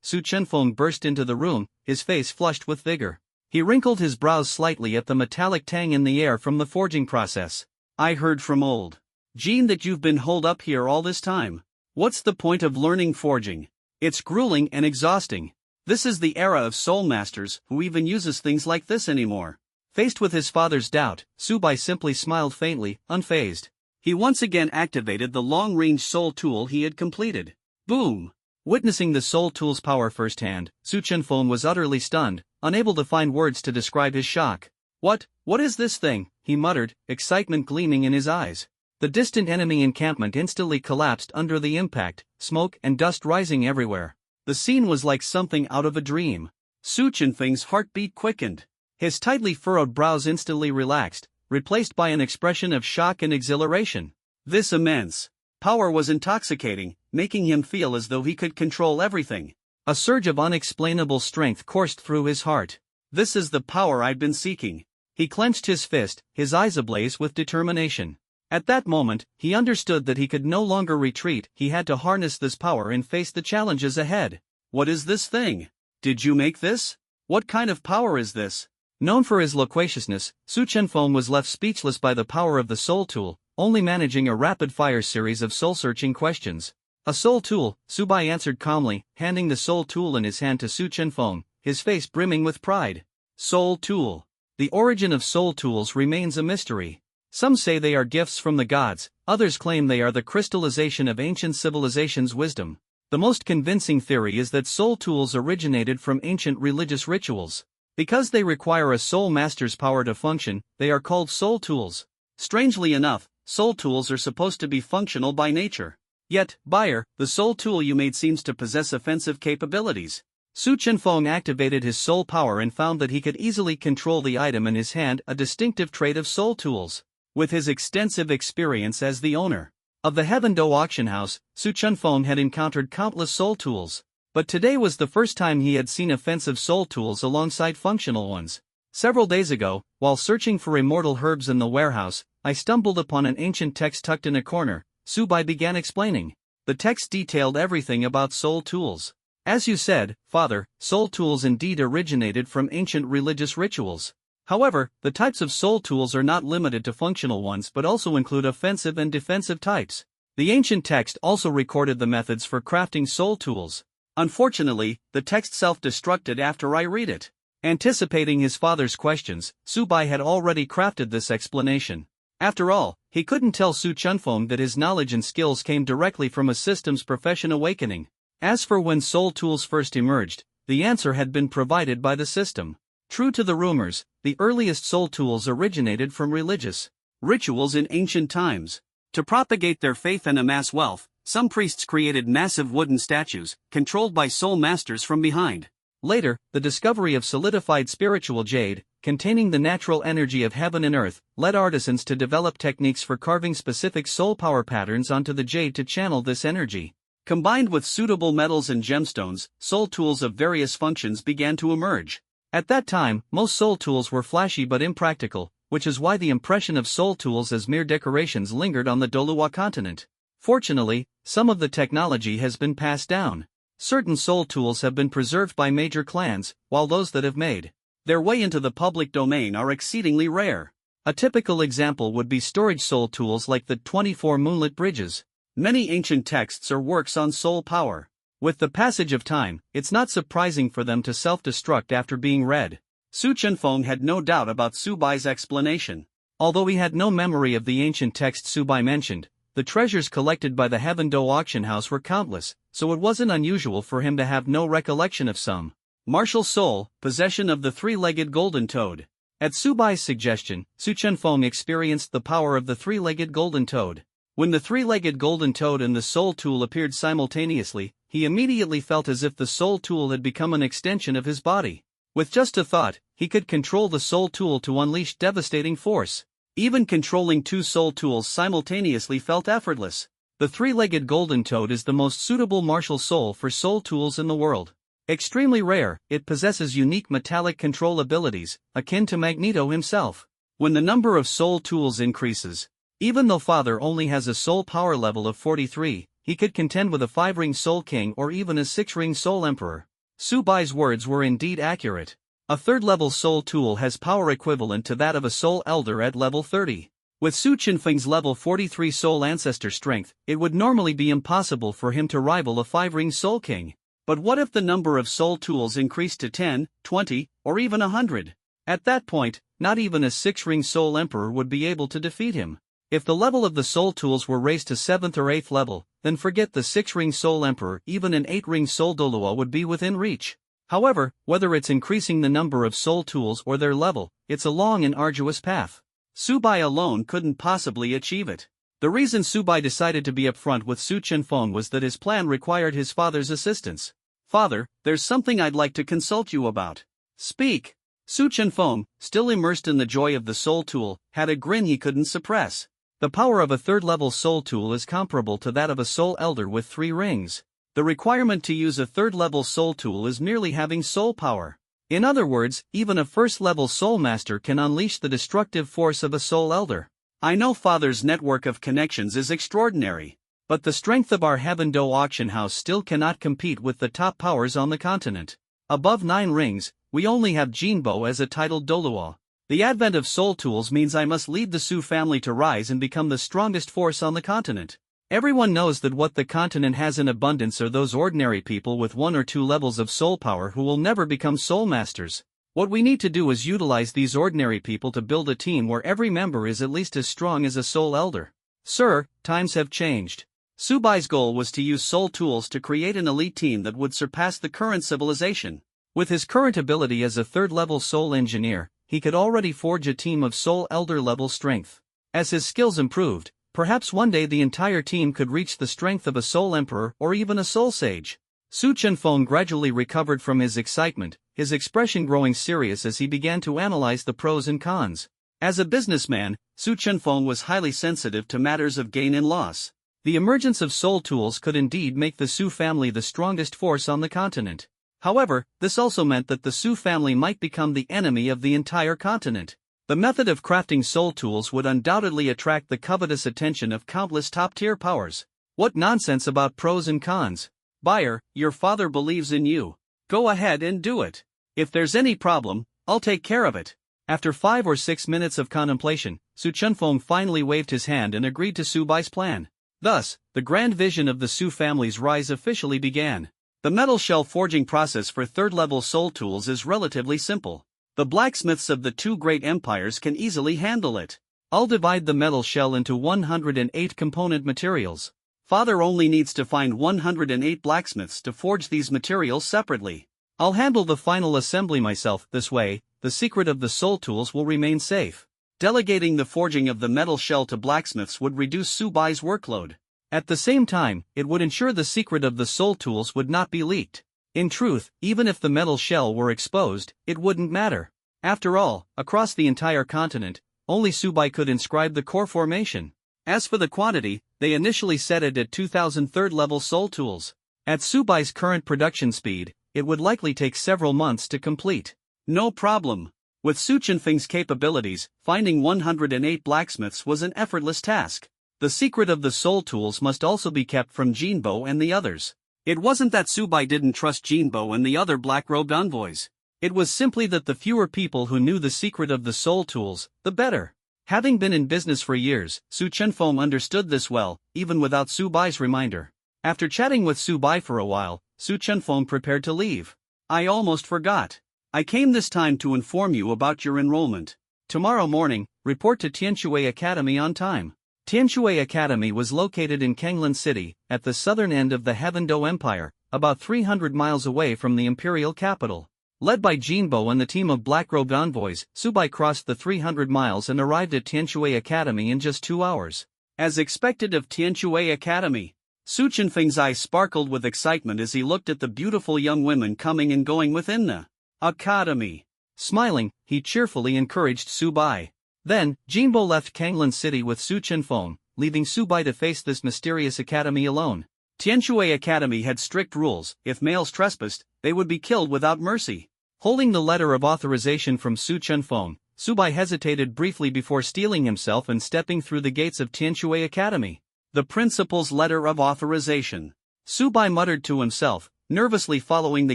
Su Chenfeng burst into the room, his face flushed with vigor. He wrinkled his brows slightly at the metallic tang in the air from the forging process. I heard from old Gene that you've been holed up here all this time. What's the point of learning forging? It's grueling and exhausting. This is the era of soul masters who even uses things like this anymore. Faced with his father's doubt, Subai simply smiled faintly, unfazed. He once again activated the long-range soul tool he had completed. Boom! Witnessing the soul tool's power firsthand, Su Chenfeng was utterly stunned, unable to find words to describe his shock. What is this thing? He muttered, excitement gleaming in his eyes. The distant enemy encampment instantly collapsed under the impact, smoke and dust rising everywhere. The scene was like something out of a dream. Su Chenfeng's heartbeat quickened. His tightly furrowed brows instantly relaxed, replaced by an expression of shock and exhilaration. This immense power was intoxicating, making him feel as though he could control everything. A surge of unexplainable strength coursed through his heart. This is the power I've been seeking. He clenched his fist, his eyes ablaze with determination. At that moment, he understood that he could no longer retreat. He had to harness this power and face the challenges ahead. What is this thing? Did you make this? What kind of power is this? Known for his loquaciousness, Su Chenfeng was left speechless by the power of the soul tool, only managing a rapid-fire series of soul-searching questions. A soul tool, Subai answered calmly, handing the soul tool in his hand to Su Chenfeng, his face brimming with pride. Soul tool. The origin of soul tools remains a mystery. Some say they are gifts from the gods, others claim they are the crystallization of ancient civilizations' wisdom. The most convincing theory is that soul tools originated from ancient religious rituals. Because they require a soul master's power to function, they are called soul tools. Strangely enough, soul tools are supposed to be functional by nature. Yet, buyer, the soul tool you made seems to possess offensive capabilities. Su Chenfeng activated his soul power and found that he could easily control the item in his hand, a distinctive trait of soul tools. With his extensive experience as the owner of the Heaven Do auction house, Su Chenfeng had encountered countless soul tools. But today was the first time he had seen offensive soul tools alongside functional ones. Several days ago, while searching for immortal herbs in the warehouse, I stumbled upon an ancient text tucked in a corner. Subai began explaining. The text detailed everything about soul tools. As you said, Father, soul tools indeed originated from ancient religious rituals. However, the types of soul tools are not limited to functional ones but also include offensive and defensive types. The ancient text also recorded the methods for crafting soul tools. Unfortunately, the text self-destructed after I read it. Anticipating his father's questions, Subai had already crafted this explanation. After all, he couldn't tell Su Chenfeng that his knowledge and skills came directly from a systems profession awakening. As for when soul tools first emerged, the answer had been provided by the system. True to the rumors, the earliest soul tools originated from religious rituals in ancient times. To propagate their faith and amass wealth, some priests created massive wooden statues, controlled by soul masters from behind. Later, the discovery of solidified spiritual jade, containing the natural energy of heaven and earth, led artisans to develop techniques for carving specific soul power patterns onto the jade to channel this energy. Combined with suitable metals and gemstones, soul tools of various functions began to emerge. At that time, most soul tools were flashy but impractical, which is why the impression of soul tools as mere decorations lingered on the Doluhua continent. Fortunately, some of the technology has been passed down. Certain soul tools have been preserved by major clans, while those that have made their way into the public domain are exceedingly rare. A typical example would be storage soul tools like the 24 moonlit bridges. Many ancient texts are works on soul power. With the passage of time, it's not surprising for them to self-destruct after being read. Su Chenfeng had no doubt about Subai's explanation. Although he had no memory of the ancient text Subai mentioned, the treasures collected by the Heaven Do auction house were countless, so it wasn't unusual for him to have no recollection of some. Martial soul, possession of the three-legged golden toad. At Subai's suggestion, Su Chenfeng experienced the power of the three-legged golden toad. When the three-legged golden toad and the soul tool appeared simultaneously, he immediately felt as if the soul tool had become an extension of his body. With just a thought, he could control the soul tool to unleash devastating force. Even controlling two soul tools simultaneously felt effortless. The three-legged golden toad is the most suitable martial soul for soul tools in the world. Extremely rare, it possesses unique metallic control abilities, akin to Magneto himself. When the number of soul tools increases, even though Father only has a soul power level of 43, he could contend with a 5-ring Soul King or even a 6-ring Soul Emperor. Subai's words were indeed accurate. A third-level soul tool has power equivalent to that of a soul elder at level 30. With Su Qinfeng's level 43 soul ancestor strength, it would normally be impossible for him to rival a 5-ring soul king. But what if the number of soul tools increased to 10, 20, or even 100? At that point, not even a 6-ring soul emperor would be able to defeat him. If the level of the soul tools were raised to 7th or 8th level, then forget the 6-ring soul emperor, even an 8-ring soul dolua would be within reach. However, whether it's increasing the number of soul tools or their level, it's a long and arduous path. Subai alone couldn't possibly achieve it. The reason Subai decided to be upfront with Su Qinfeng was that his plan required his father's assistance. "Father, there's something I'd like to consult you about." "Speak." Su Qinfeng, still immersed in the joy of the soul tool, had a grin he couldn't suppress. The power of a third-level soul tool is comparable to that of a soul elder with 3 rings. The requirement to use a third-level soul tool is merely having soul power. In other words, even a first-level soul master can unleash the destructive force of a soul elder. "I know Father's network of connections is extraordinary, but the strength of our Heaven Do auction house still cannot compete with the top powers on the continent. Above 9 rings, we only have Jinbo as a titled Doluo. The advent of soul tools means I must lead the Su family to rise and become the strongest force on the continent. Everyone knows that what the continent has in abundance are those ordinary people with 1 or 2 levels of soul power who will never become soul masters. What we need to do is utilize these ordinary people to build a team where every member is at least as strong as a soul elder." "Sir, times have changed." Subai's goal was to use soul tools to create an elite team that would surpass the current civilization. With his current ability as a third-level soul engineer, he could already forge a team of soul elder level strength. As his skills improved, perhaps one day the entire team could reach the strength of a soul emperor or even a soul sage. Su Qinfeng gradually recovered from his excitement, his expression growing serious as he began to analyze the pros and cons. As a businessman, Su Qinfeng was highly sensitive to matters of gain and loss. The emergence of soul tools could indeed make the Su family the strongest force on the continent. However, this also meant that the Su family might become the enemy of the entire continent. The method of crafting soul tools would undoubtedly attract the covetous attention of countless top-tier powers. What nonsense about pros and cons. Buyer, your father believes in you. Go ahead and do it. If there's any problem, I'll take care of it. After 5 or 6 minutes of contemplation, Su Qinfeng finally waved his hand and agreed to Subai's plan. Thus, the grand vision of the Su family's rise officially began. The metal shell forging process for third-level soul tools is relatively simple. The blacksmiths of the 2 great empires can easily handle it. I'll divide the metal shell into 108 component materials. Father only needs to find 108 blacksmiths to forge these materials separately. I'll handle the final assembly myself. This way, the secret of the soul tools will remain safe. Delegating the forging of the metal shell to blacksmiths would reduce Subai's workload. At the same time, it would ensure the secret of the soul tools would not be leaked. In truth, even if the metal shell were exposed, it wouldn't matter. After all, across the entire continent, only Subai could inscribe the core formation. As for the quantity, they initially set it at 2,000 third-level soul tools. At Subai's current production speed, it would likely take several months to complete. No problem. With Su Qinfeng's capabilities, finding 108 blacksmiths was an effortless task. The secret of the soul tools must also be kept from Jinbo and the others. It wasn't that Subai didn't trust Jinbo and the other black-robed envoys. It was simply that the fewer people who knew the secret of the soul tools, the better. Having been in business for years, Su Qinfeng understood this well, even without Subai's reminder. After chatting with Subai for a while, Su Qinfeng prepared to leave. "I almost forgot. I came this time to inform you about your enrollment. Tomorrow morning, report to Tianshui Academy on time." Tianshui Academy was located in Kanglan City, at the southern end of the Heaven Do Empire, about 300 miles away from the imperial capital. Led by Jinbo and the team of black-robed envoys, Subai crossed the 300 miles and arrived at Tianshui Academy in just 2 hours. As expected of Tianshui Academy, Su Qinfeng's eyes sparkled with excitement as he looked at the beautiful young women coming and going within the academy. Smiling, he cheerfully encouraged Subai. Then, Jinbo left Kanglan City with Su Qinfeng, leaving Subai to face this mysterious academy alone. Tianshui Academy had strict rules. If males trespassed, they would be killed without mercy. Holding the letter of authorization from Su Qinfeng, Subai hesitated briefly before steeling himself and stepping through the gates of Tianshui Academy. The principal's letter of authorization. Subai muttered to himself, nervously following the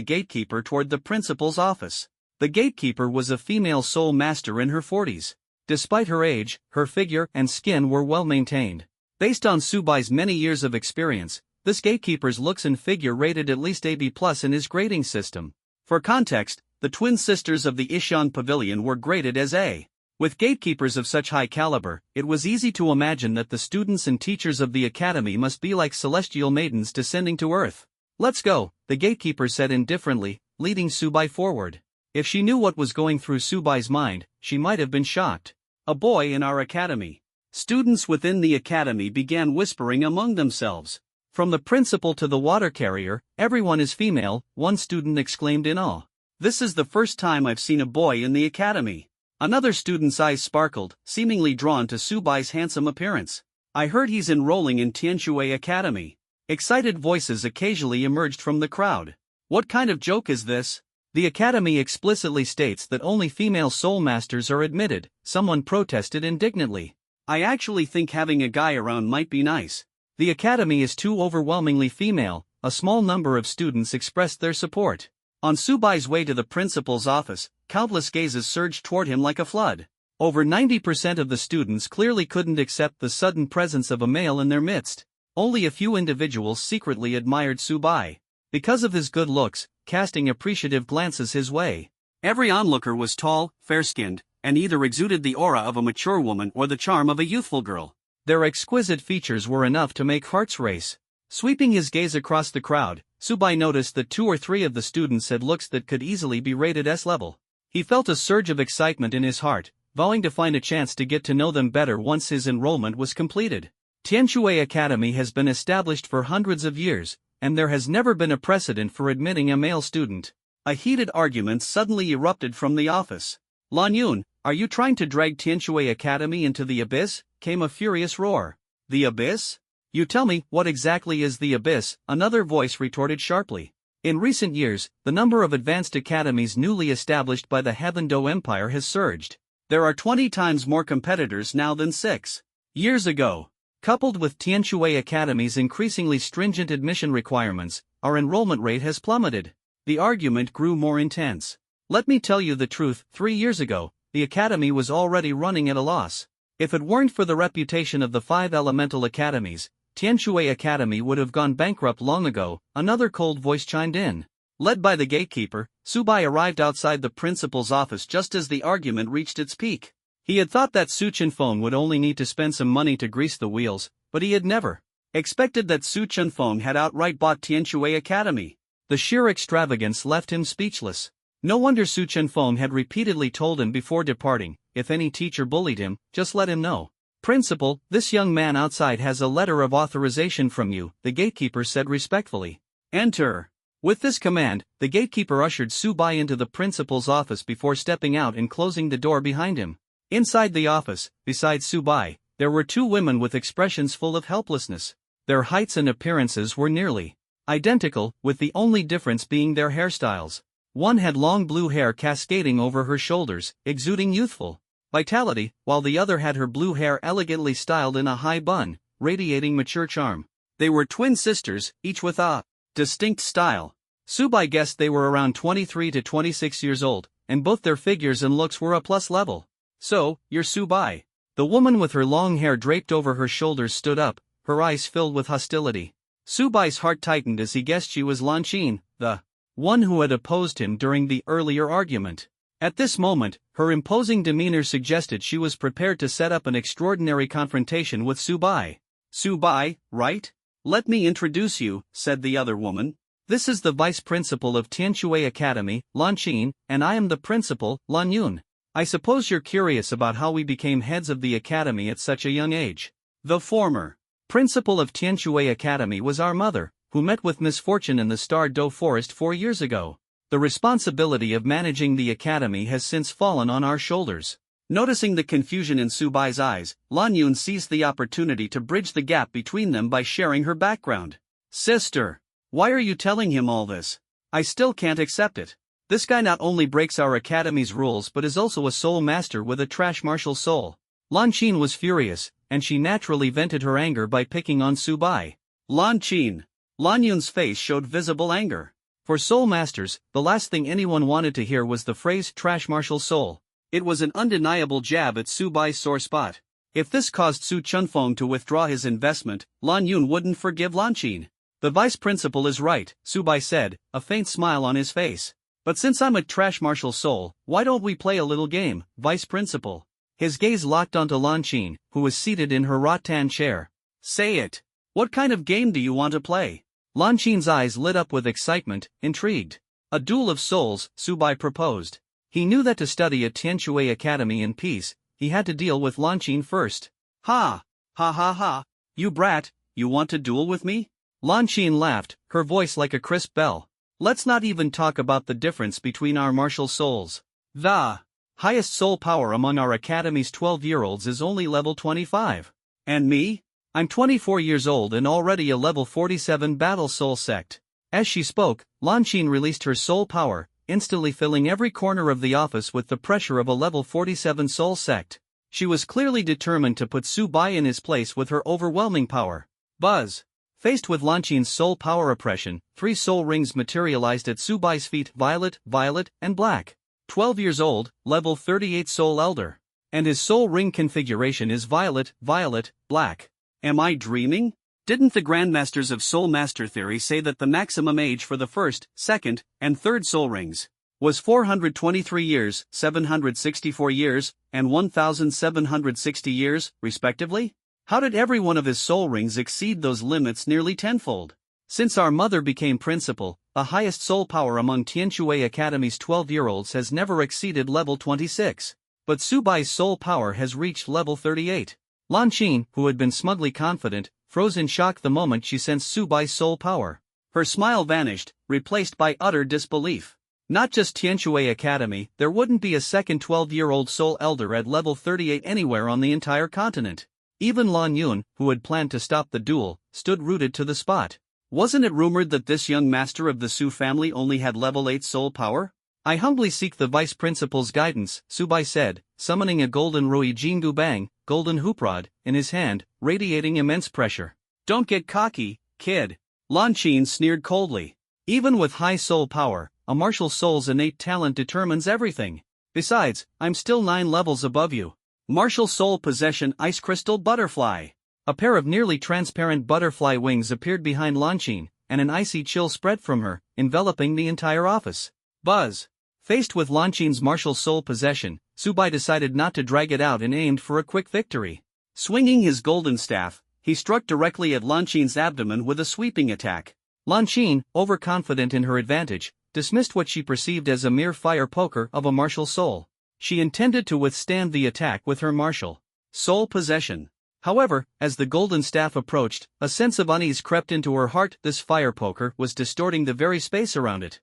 gatekeeper toward the principal's office. The gatekeeper was a female soul master in her 40s. Despite her age, her figure and skin were well maintained. Based on Subai's many years of experience, this gatekeeper's looks and figure rated at least AB+ in his grading system. For context, the twin sisters of the Ishan Pavilion were graded as A. With gatekeepers of such high caliber, it was easy to imagine that the students and teachers of the academy must be like celestial maidens descending to earth. "Let's go," the gatekeeper said indifferently, leading Subai forward. If she knew what was going through Subai's mind, she might have been shocked. "A boy in our academy." Students within the academy began whispering among themselves. "From the principal to the water carrier, everyone is female," one student exclaimed in awe. "This is the first time I've seen a boy in the academy." Another student's eyes sparkled, seemingly drawn to Subai's handsome appearance. "I heard he's enrolling in Tianshui Academy." Excited voices occasionally emerged from the crowd. "What kind of joke is this? The academy explicitly states that only female soul masters are admitted," someone protested indignantly. "I actually think having a guy around might be nice. The academy is too overwhelmingly female," a small number of students expressed their support. On Subai's way to the principal's office, countless gazes surged toward him like a flood. Over 90% of the students clearly couldn't accept the sudden presence of a male in their midst. Only a few individuals secretly admired Subai because of his good looks, casting appreciative glances his way. Every onlooker was tall, fair-skinned, and either exuded the aura of a mature woman or the charm of a youthful girl. Their exquisite features were enough to make hearts race. Sweeping his gaze across the crowd, Subai noticed that 2 or 3 of the students had looks that could easily be rated S-level. He felt a surge of excitement in his heart, vowing to find a chance to get to know them better once his enrollment was completed. Tianshui Academy has been established for hundreds of years, and there has never been a precedent for admitting a male student. A heated argument suddenly erupted from the office. "Lan Yun, are you trying to drag Tianshui Academy into the abyss?" came a furious roar. "The abyss? You tell me, what exactly is the abyss?" another voice retorted sharply. In recent years, the number of advanced academies newly established by the Heaven-Do Empire has surged. There are 20 times more competitors now than 6 years ago. Coupled with Tianshui Academy's increasingly stringent admission requirements, our enrollment rate has plummeted. The argument grew more intense. "Let me tell you the truth, 3 years ago, the academy was already running at a loss. If it weren't for the reputation of the 5 elemental academies, Tianshui Academy would have gone bankrupt long ago," another cold voice chimed in. Led by the gatekeeper, Subai arrived outside the principal's office just as the argument reached its peak. He had thought that Su Chenfeng would only need to spend some money to grease the wheels, but he had never expected that Su Chenfeng had outright bought Tianshui Academy. The sheer extravagance left him speechless. No wonder Su Chenfeng had repeatedly told him before departing, "If any teacher bullied him, just let him know." "Principal, this young man outside has a letter of authorization from you," the gatekeeper said respectfully. "Enter." With this command, the gatekeeper ushered Subai into the principal's office before stepping out and closing the door behind him. Inside the office, besides Subai, there were 2 women with expressions full of helplessness. Their heights and appearances were nearly identical, with the only difference being their hairstyles. One had long blue hair cascading over her shoulders, exuding youthful vitality, while the other had her blue hair elegantly styled in a high bun, radiating mature charm. They were twin sisters, each with a distinct style. Subai guessed they were around 23 to 26 years old, and both their figures and looks were A+ level. "So, you're Subai." The woman with her long hair draped over her shoulders stood up, her eyes filled with hostility. Subai's heart tightened as he guessed she was Lan Qin, the one who had opposed him during the earlier argument. At this moment, her imposing demeanor suggested she was prepared to set up an extraordinary confrontation with Subai. "Subai, right? Let me introduce you," said the other woman. "This is the vice principal of Tianshui Academy, Lan Qin, and I am the principal, Lan Yun. I suppose you're curious about how we became heads of the academy at such a young age." The former principal of Tianshui Academy was our mother, who met with misfortune in the Star Do Forest 4 years ago. The responsibility of managing the academy has since fallen on our shoulders. Noticing the confusion in Subai's eyes, Lan Yun seized the opportunity to bridge the gap between them by sharing her background. "Sister, why are you telling him all this? I still can't accept it. This guy not only breaks our academy's rules but is also a soul master with a trash martial soul." Lan Qin was furious, and she naturally vented her anger by picking on Subai. "Lan Qin." Lan Yun's face showed visible anger. For Soul Masters, the last thing anyone wanted to hear was the phrase trash martial soul. It was an undeniable jab at Subai's sore spot. If this caused Su Chunfeng to withdraw his investment, Lan Yun wouldn't forgive Lan Qin. The vice principal is right, Subai said, a faint smile on his face. But since I'm a trash martial soul, why don't we play a little game, vice principal? His gaze locked onto Lan Qin, who was seated in her rattan chair. Say it. What kind of game do you want to play? Lan Qin's eyes lit up with excitement, intrigued. A duel of souls, Subai proposed. He knew that to study at Tianshui Academy in peace, he had to deal with Lan Qin first. Ha! Ha ha ha! You brat, you want to duel with me? Lan Qin laughed, her voice like a crisp bell. Let's not even talk about the difference between our martial souls. The highest soul power among our academy's 12-year-olds is only level 25. And me? I'm 24 years old and already a level 47 battle soul sect. As she spoke, Lan Qin released her soul power, instantly filling every corner of the office with the pressure of a level 47 soul sect. She was clearly determined to put Subai in his place with her overwhelming power. Buzz! Faced with Lan Qin's soul power oppression, 3 soul rings materialized at Subai's feet: violet, violet, and black. 12 years old, level 38 soul elder. And his soul ring configuration is violet, violet, black. Am I dreaming? Didn't the Grandmasters of Soul Master Theory say that the maximum age for the first, second, and third soul rings was 423 years, 764 years, and 1760 years, respectively? How did every one of his soul rings exceed those limits nearly tenfold? Since our mother became principal, the highest soul power among Tianshui Academy's 12-year-olds has never exceeded level 26. But Subai's soul power has reached level 38. Lan Qin, who had been smugly confident, froze in shock the moment she sensed Subai's soul power. Her smile vanished, replaced by utter disbelief. Not just Tianshui Academy, there wouldn't be a second 12-year-old soul elder at level 38 anywhere on the entire continent. Even Lan Yun, who had planned to stop the duel, stood rooted to the spot. Wasn't it rumored that this young master of the Su family only had level 8 soul power? I humbly seek the vice principal's guidance, Subai said, summoning a golden Rui Jingu Bang, golden hooprod, in his hand, radiating immense pressure. Don't get cocky, kid. Lan Qin sneered coldly. Even with high soul power, a martial soul's innate talent determines everything. Besides, I'm still 9 levels above you. Martial Soul Possession Ice Crystal Butterfly. A pair of nearly transparent butterfly wings appeared behind Lan Qin, and an icy chill spread from her, enveloping the entire office. Buzz! Faced with Lan Qin's martial soul possession, Subai decided not to drag it out and aimed for a quick victory. Swinging his golden staff, he struck directly at Lan Qin's abdomen with a sweeping attack. Lan Qin, overconfident in her advantage, dismissed what she perceived as a mere fire poker of a martial soul. She intended to withstand the attack with her martial soul possession. However, as the golden staff approached, a sense of unease crept into her heart. This fire poker was distorting the very space around it.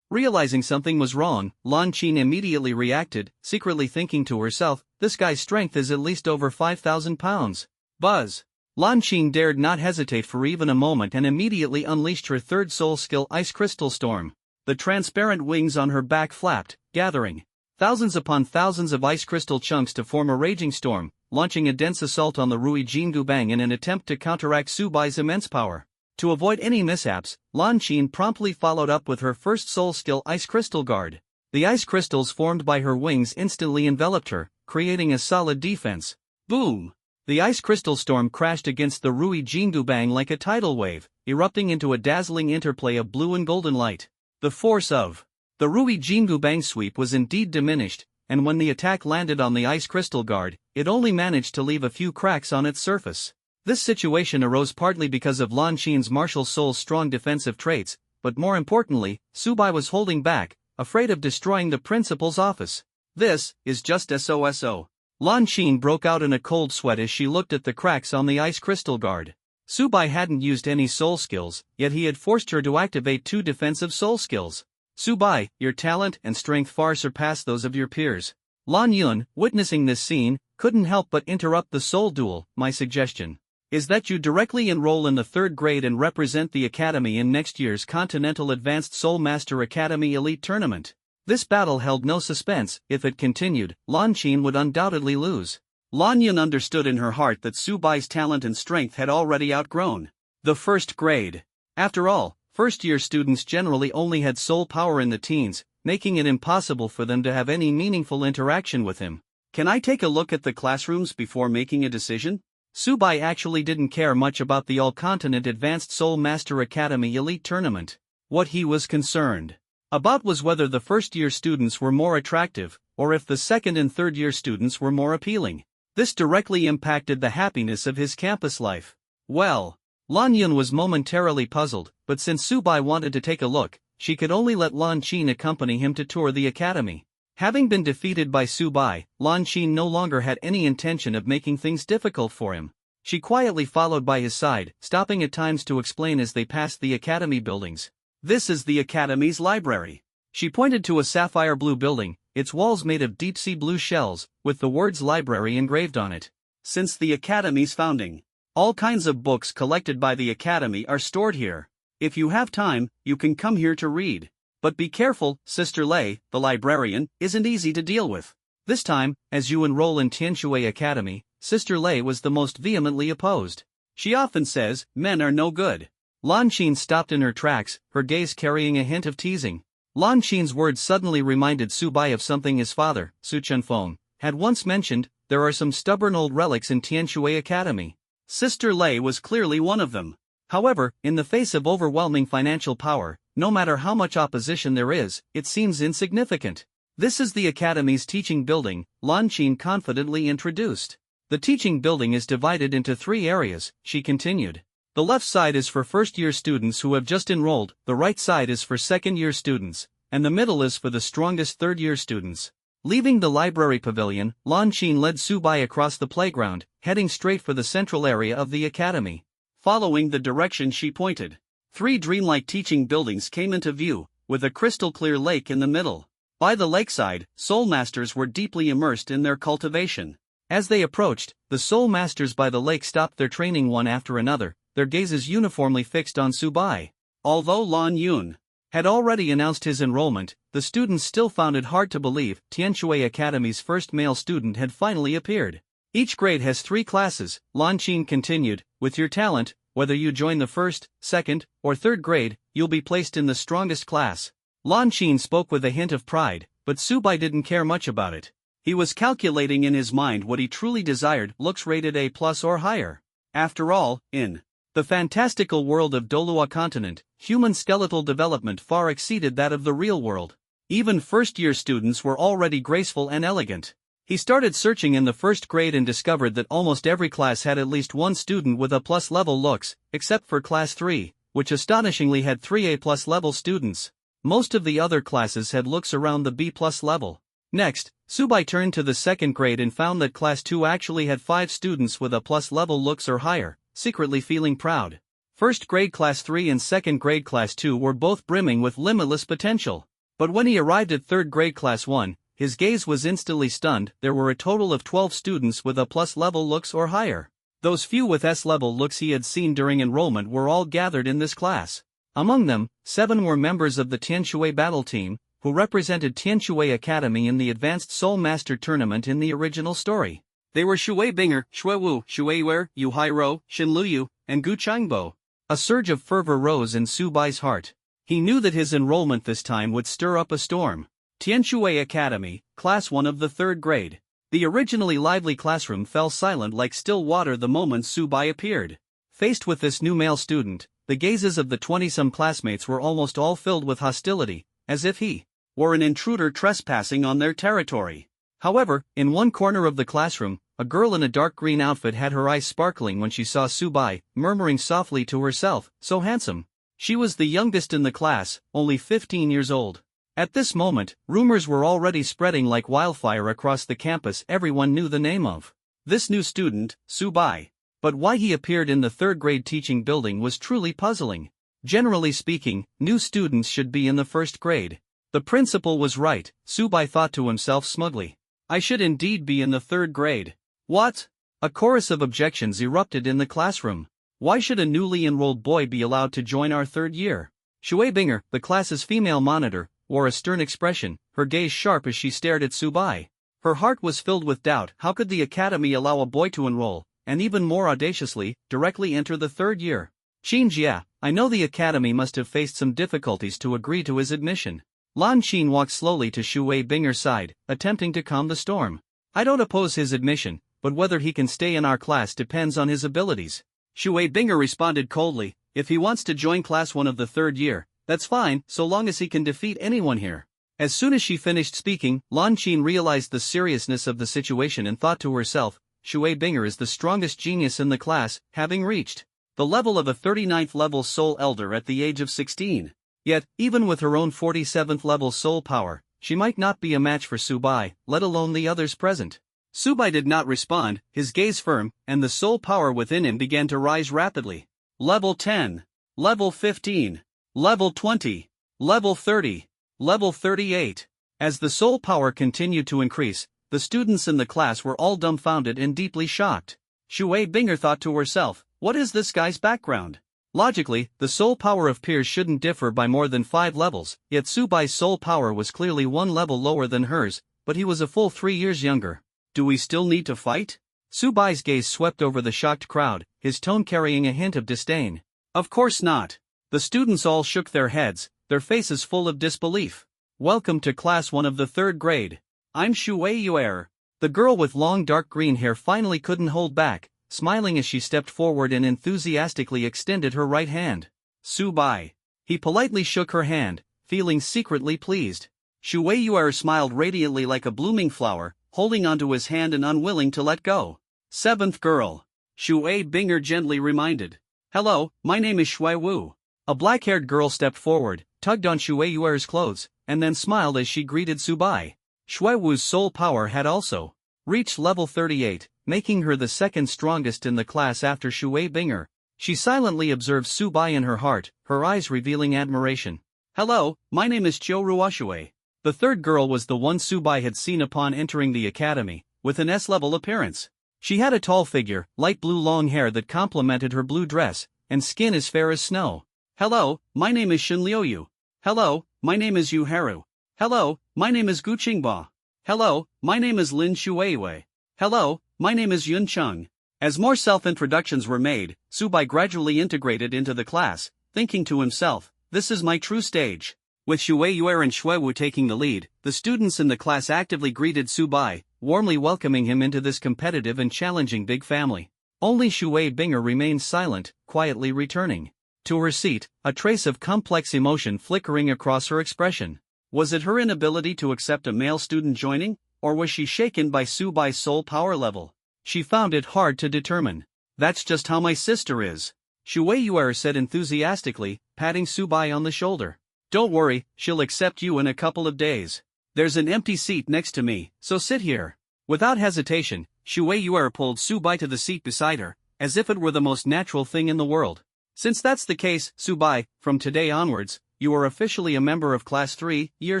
Realizing something was wrong, Lan Qin immediately reacted, secretly thinking to herself, this guy's strength is at least over 5,000 pounds. Buzz! Lan Qin dared not hesitate for even a moment and immediately unleashed her third soul skill, Ice Crystal Storm. The transparent wings on her back flapped, gathering thousands upon thousands of ice crystal chunks to form a raging storm, launching a dense assault on the Rui Jingu Bang in an attempt to counteract Subai's immense power. To avoid any mishaps, Lan Qin promptly followed up with her first soul skill, Ice Crystal Guard. The ice crystals formed by her wings instantly enveloped her, creating a solid defense. Boom! The ice crystal storm crashed against the Rui Jingu Bang like a tidal wave, erupting into a dazzling interplay of blue and golden light. The force of the Rui Jingu Bang sweep was indeed diminished, and when the attack landed on the ice crystal guard, it only managed to leave a few cracks on its surface. This situation arose partly because of Lan Qin's martial soul's strong defensive traits, but more importantly, Subai was holding back, afraid of destroying the principal's office. This is just SOSO. Lan Qin broke out in a cold sweat as she looked at the cracks on the ice crystal guard. Subai hadn't used any soul skills, yet he had forced her to activate 2 defensive soul skills. Subai, your talent and strength far surpass those of your peers. Lan Yun, witnessing this scene, couldn't help but interrupt the soul duel. My suggestion is that you directly enroll in the 3rd grade and represent the academy in next year's Continental Advanced Soul Master Academy Elite Tournament. This battle held no suspense. If it continued, Lan Qin would undoubtedly lose. Lan Yun understood in her heart that Subai's talent and strength had already outgrown the 1st grade. After all, First-year students generally only had soul power in the teens, making it impossible for them to have any meaningful interaction with him. Can I take a look at the classrooms before making a decision? Subai actually didn't care much about the All-Continent Advanced Soul Master Academy Elite Tournament. What he was concerned about was whether the first-year students were more attractive, or if the second and third-year students were more appealing. This directly impacted the happiness of his campus life. Well, Lan Yun was momentarily puzzled, but since Subai wanted to take a look, she could only let Lan Qin accompany him to tour the academy. Having been defeated by Subai, Lan Qin no longer had any intention of making things difficult for him. She quietly followed by his side, stopping at times to explain as they passed the academy buildings. This is the academy's library. She pointed to a sapphire blue building, its walls made of deep-sea blue shells, with the words library engraved on it. Since the academy's founding, all kinds of books collected by the academy are stored here. If you have time, you can come here to read. But be careful, Sister Lei, the librarian, isn't easy to deal with. This time, as you enroll in Tianshui Academy, Sister Lei was the most vehemently opposed. She often says, men are no good. Lan Qin stopped in her tracks, her gaze carrying a hint of teasing. Lan Qin's words suddenly reminded Subai of something his father, Su Chunfeng, had once mentioned. There are some stubborn old relics in Tianshui Academy. Sister Lei was clearly one of them. However, in the face of overwhelming financial power, no matter how much opposition there is, it seems insignificant. This is the academy's teaching building, Lan Qin confidently introduced. The teaching building is divided into 3 areas, she continued. The left side is for first-year students who have just enrolled, the right side is for second-year students, and the middle is for the strongest third-year students. Leaving the library pavilion, Lan Qin led Subai across the playground, heading straight for the central area of the academy. Following the direction she pointed, 3 dreamlike teaching buildings came into view, with a crystal-clear lake in the middle. By the lakeside, soul masters were deeply immersed in their cultivation. As they approached, the soul masters by the lake stopped their training one after another, their gazes uniformly fixed on Subai. Although Lan Yun had already announced his enrollment, the students still found it hard to believe Tianshui Academy's first male student had finally appeared. Each grade has 3 classes, Lan Qin continued. With your talent, whether you join the first, second, or third grade, you'll be placed in the strongest class. Lan Qin spoke with a hint of pride, but Subai didn't care much about it. He was calculating in his mind what he truly desired, looks rated A+ or higher. After all, in the fantastical world of Dolua Continent, human skeletal development far exceeded that of the real world. Even first-year students were already graceful and elegant. He started searching in the first grade and discovered that almost every class had at least one student with A+ level looks, except for Class 3, which astonishingly had 3 A+ level students. Most of the other classes had looks around the B+ level. Next, Subai turned to the second grade and found that Class 2 actually had 5 students with A+ level looks or higher, secretly feeling proud. First grade Class 3 and second grade Class 2 were both brimming with limitless potential. But when he arrived at third grade Class 1, his gaze was instantly stunned. There were a total of 12 students with A+ level looks or higher. Those few with S-level looks he had seen during enrollment were all gathered in this class. Among them, 7 were members of the Tianshui battle team, who represented Tianshui Academy in the Advanced Soul Master Tournament in the original story. They were Shui Binger, Shui Wu, Shui Wer, Yu Hairo, Shin Luyu, and Gu Changbo. A surge of fervor rose in Subai's heart. He knew that his enrollment this time would stir up a storm. Tianshui Academy, Class 1 of the 3rd grade. The originally lively classroom fell silent like still water the moment Subai appeared. Faced with this new male student, the gazes of the 20-some classmates were almost all filled with hostility, as if he were an intruder trespassing on their territory. However, in one corner of the classroom, a girl in a dark green outfit had her eyes sparkling when she saw Subai, murmuring softly to herself, "So handsome." She was the youngest in the class, only 15 years old. At this moment, rumors were already spreading like wildfire across the campus. Everyone knew the name of this new student, Subai. But why he appeared in the 3rd grade teaching building was truly puzzling. Generally speaking, new students should be in the 1st grade. The principal was right, Subai thought to himself smugly. I should indeed be in the 3rd grade. What? A chorus of objections erupted in the classroom. Why should a newly enrolled boy be allowed to join our 3rd year? Shui Binger, the class's female monitor, wore a stern expression, her gaze sharp as she stared at Subai. Her heart was filled with doubt. How could the academy allow a boy to enroll, and even more audaciously, directly enter the 3rd year? Qin Jia, I know the academy must have faced some difficulties to agree to his admission. Lan Qin walked slowly to Shui Binger's side, attempting to calm the storm. I don't oppose his admission, but whether he can stay in our class depends on his abilities. Shui Binger responded coldly, if he wants to join class 1 of the 3rd year, that's fine, so long as he can defeat anyone here. As soon as she finished speaking, Lan Qin realized the seriousness of the situation and thought to herself, Shui Binger is the strongest genius in the class, having reached the level of a 39th level soul elder at the age of 16. Yet, even with her own 47th level soul power, she might not be a match for Subai, let alone the others present. Subai did not respond, his gaze firm, and the soul power within him began to rise rapidly. Level 10. Level 15. Level 20. Level 30. Level 38. As the soul power continued to increase, the students in the class were all dumbfounded and deeply shocked. Shui Binger thought to herself, what is this guy's background? Logically, the soul power of peers shouldn't differ by more than 5 levels, yet Subai's soul power was clearly 1 level lower than hers, but he was a full 3 years younger. Do we still need to fight? Subai's gaze swept over the shocked crowd, his tone carrying a hint of disdain. Of course not. The students all shook their heads, their faces full of disbelief. Welcome to class 1 of the 3rd grade. I'm Shui Yuer. The girl with long dark green hair finally couldn't hold back, smiling as she stepped forward and enthusiastically extended her right hand. Subai. He politely shook her hand, feeling secretly pleased. Shui Yuer smiled radiantly like a blooming flower, holding onto his hand and unwilling to let go. 7th girl. Shui Binger gently reminded. Hello, my name is Shui Wu. A black-haired girl stepped forward, tugged on Shui Yuer's clothes, and then smiled as she greeted Subai. Shui Wu's soul power had also reached level 38, making her the 2nd strongest in the class after Shui Binger. She silently observed Subai in her heart, her eyes revealing admiration. Hello, my name is Chiu Ruoshui. The 3rd girl was the one Subai had seen upon entering the academy, with an S-level appearance. She had a tall figure, light blue long hair that complemented her blue dress, and skin as fair as snow. Hello, my name is Shin Liuyu. Hello, my name is Yu Haru. Hello, my name is Gu Qingba. Hello, my name is Lin Shuiwei. Hello, my name is Yun Chung. As more self-introductions were made, Subai gradually integrated into the class, thinking to himself, this is my true stage. With Shui Yuer and Shui Wu taking the lead, the students in the class actively greeted Subai, warmly welcoming him into this competitive and challenging big family. Only Shui Binger remained silent, quietly returning to her seat, a trace of complex emotion flickering across her expression. Was it her inability to accept a male student joining, or was she shaken by Subai's soul power level? She found it hard to determine. That's just how my sister is. Shui Yuer said enthusiastically, patting Subai on the shoulder. Don't worry, she'll accept you in a couple of days. There's an empty seat next to me, so sit here. Without hesitation, Shui Yuer pulled Subai to the seat beside her, as if it were the most natural thing in the world. Since that's the case, Subai, from today onwards, you are officially a member of Class 3, Year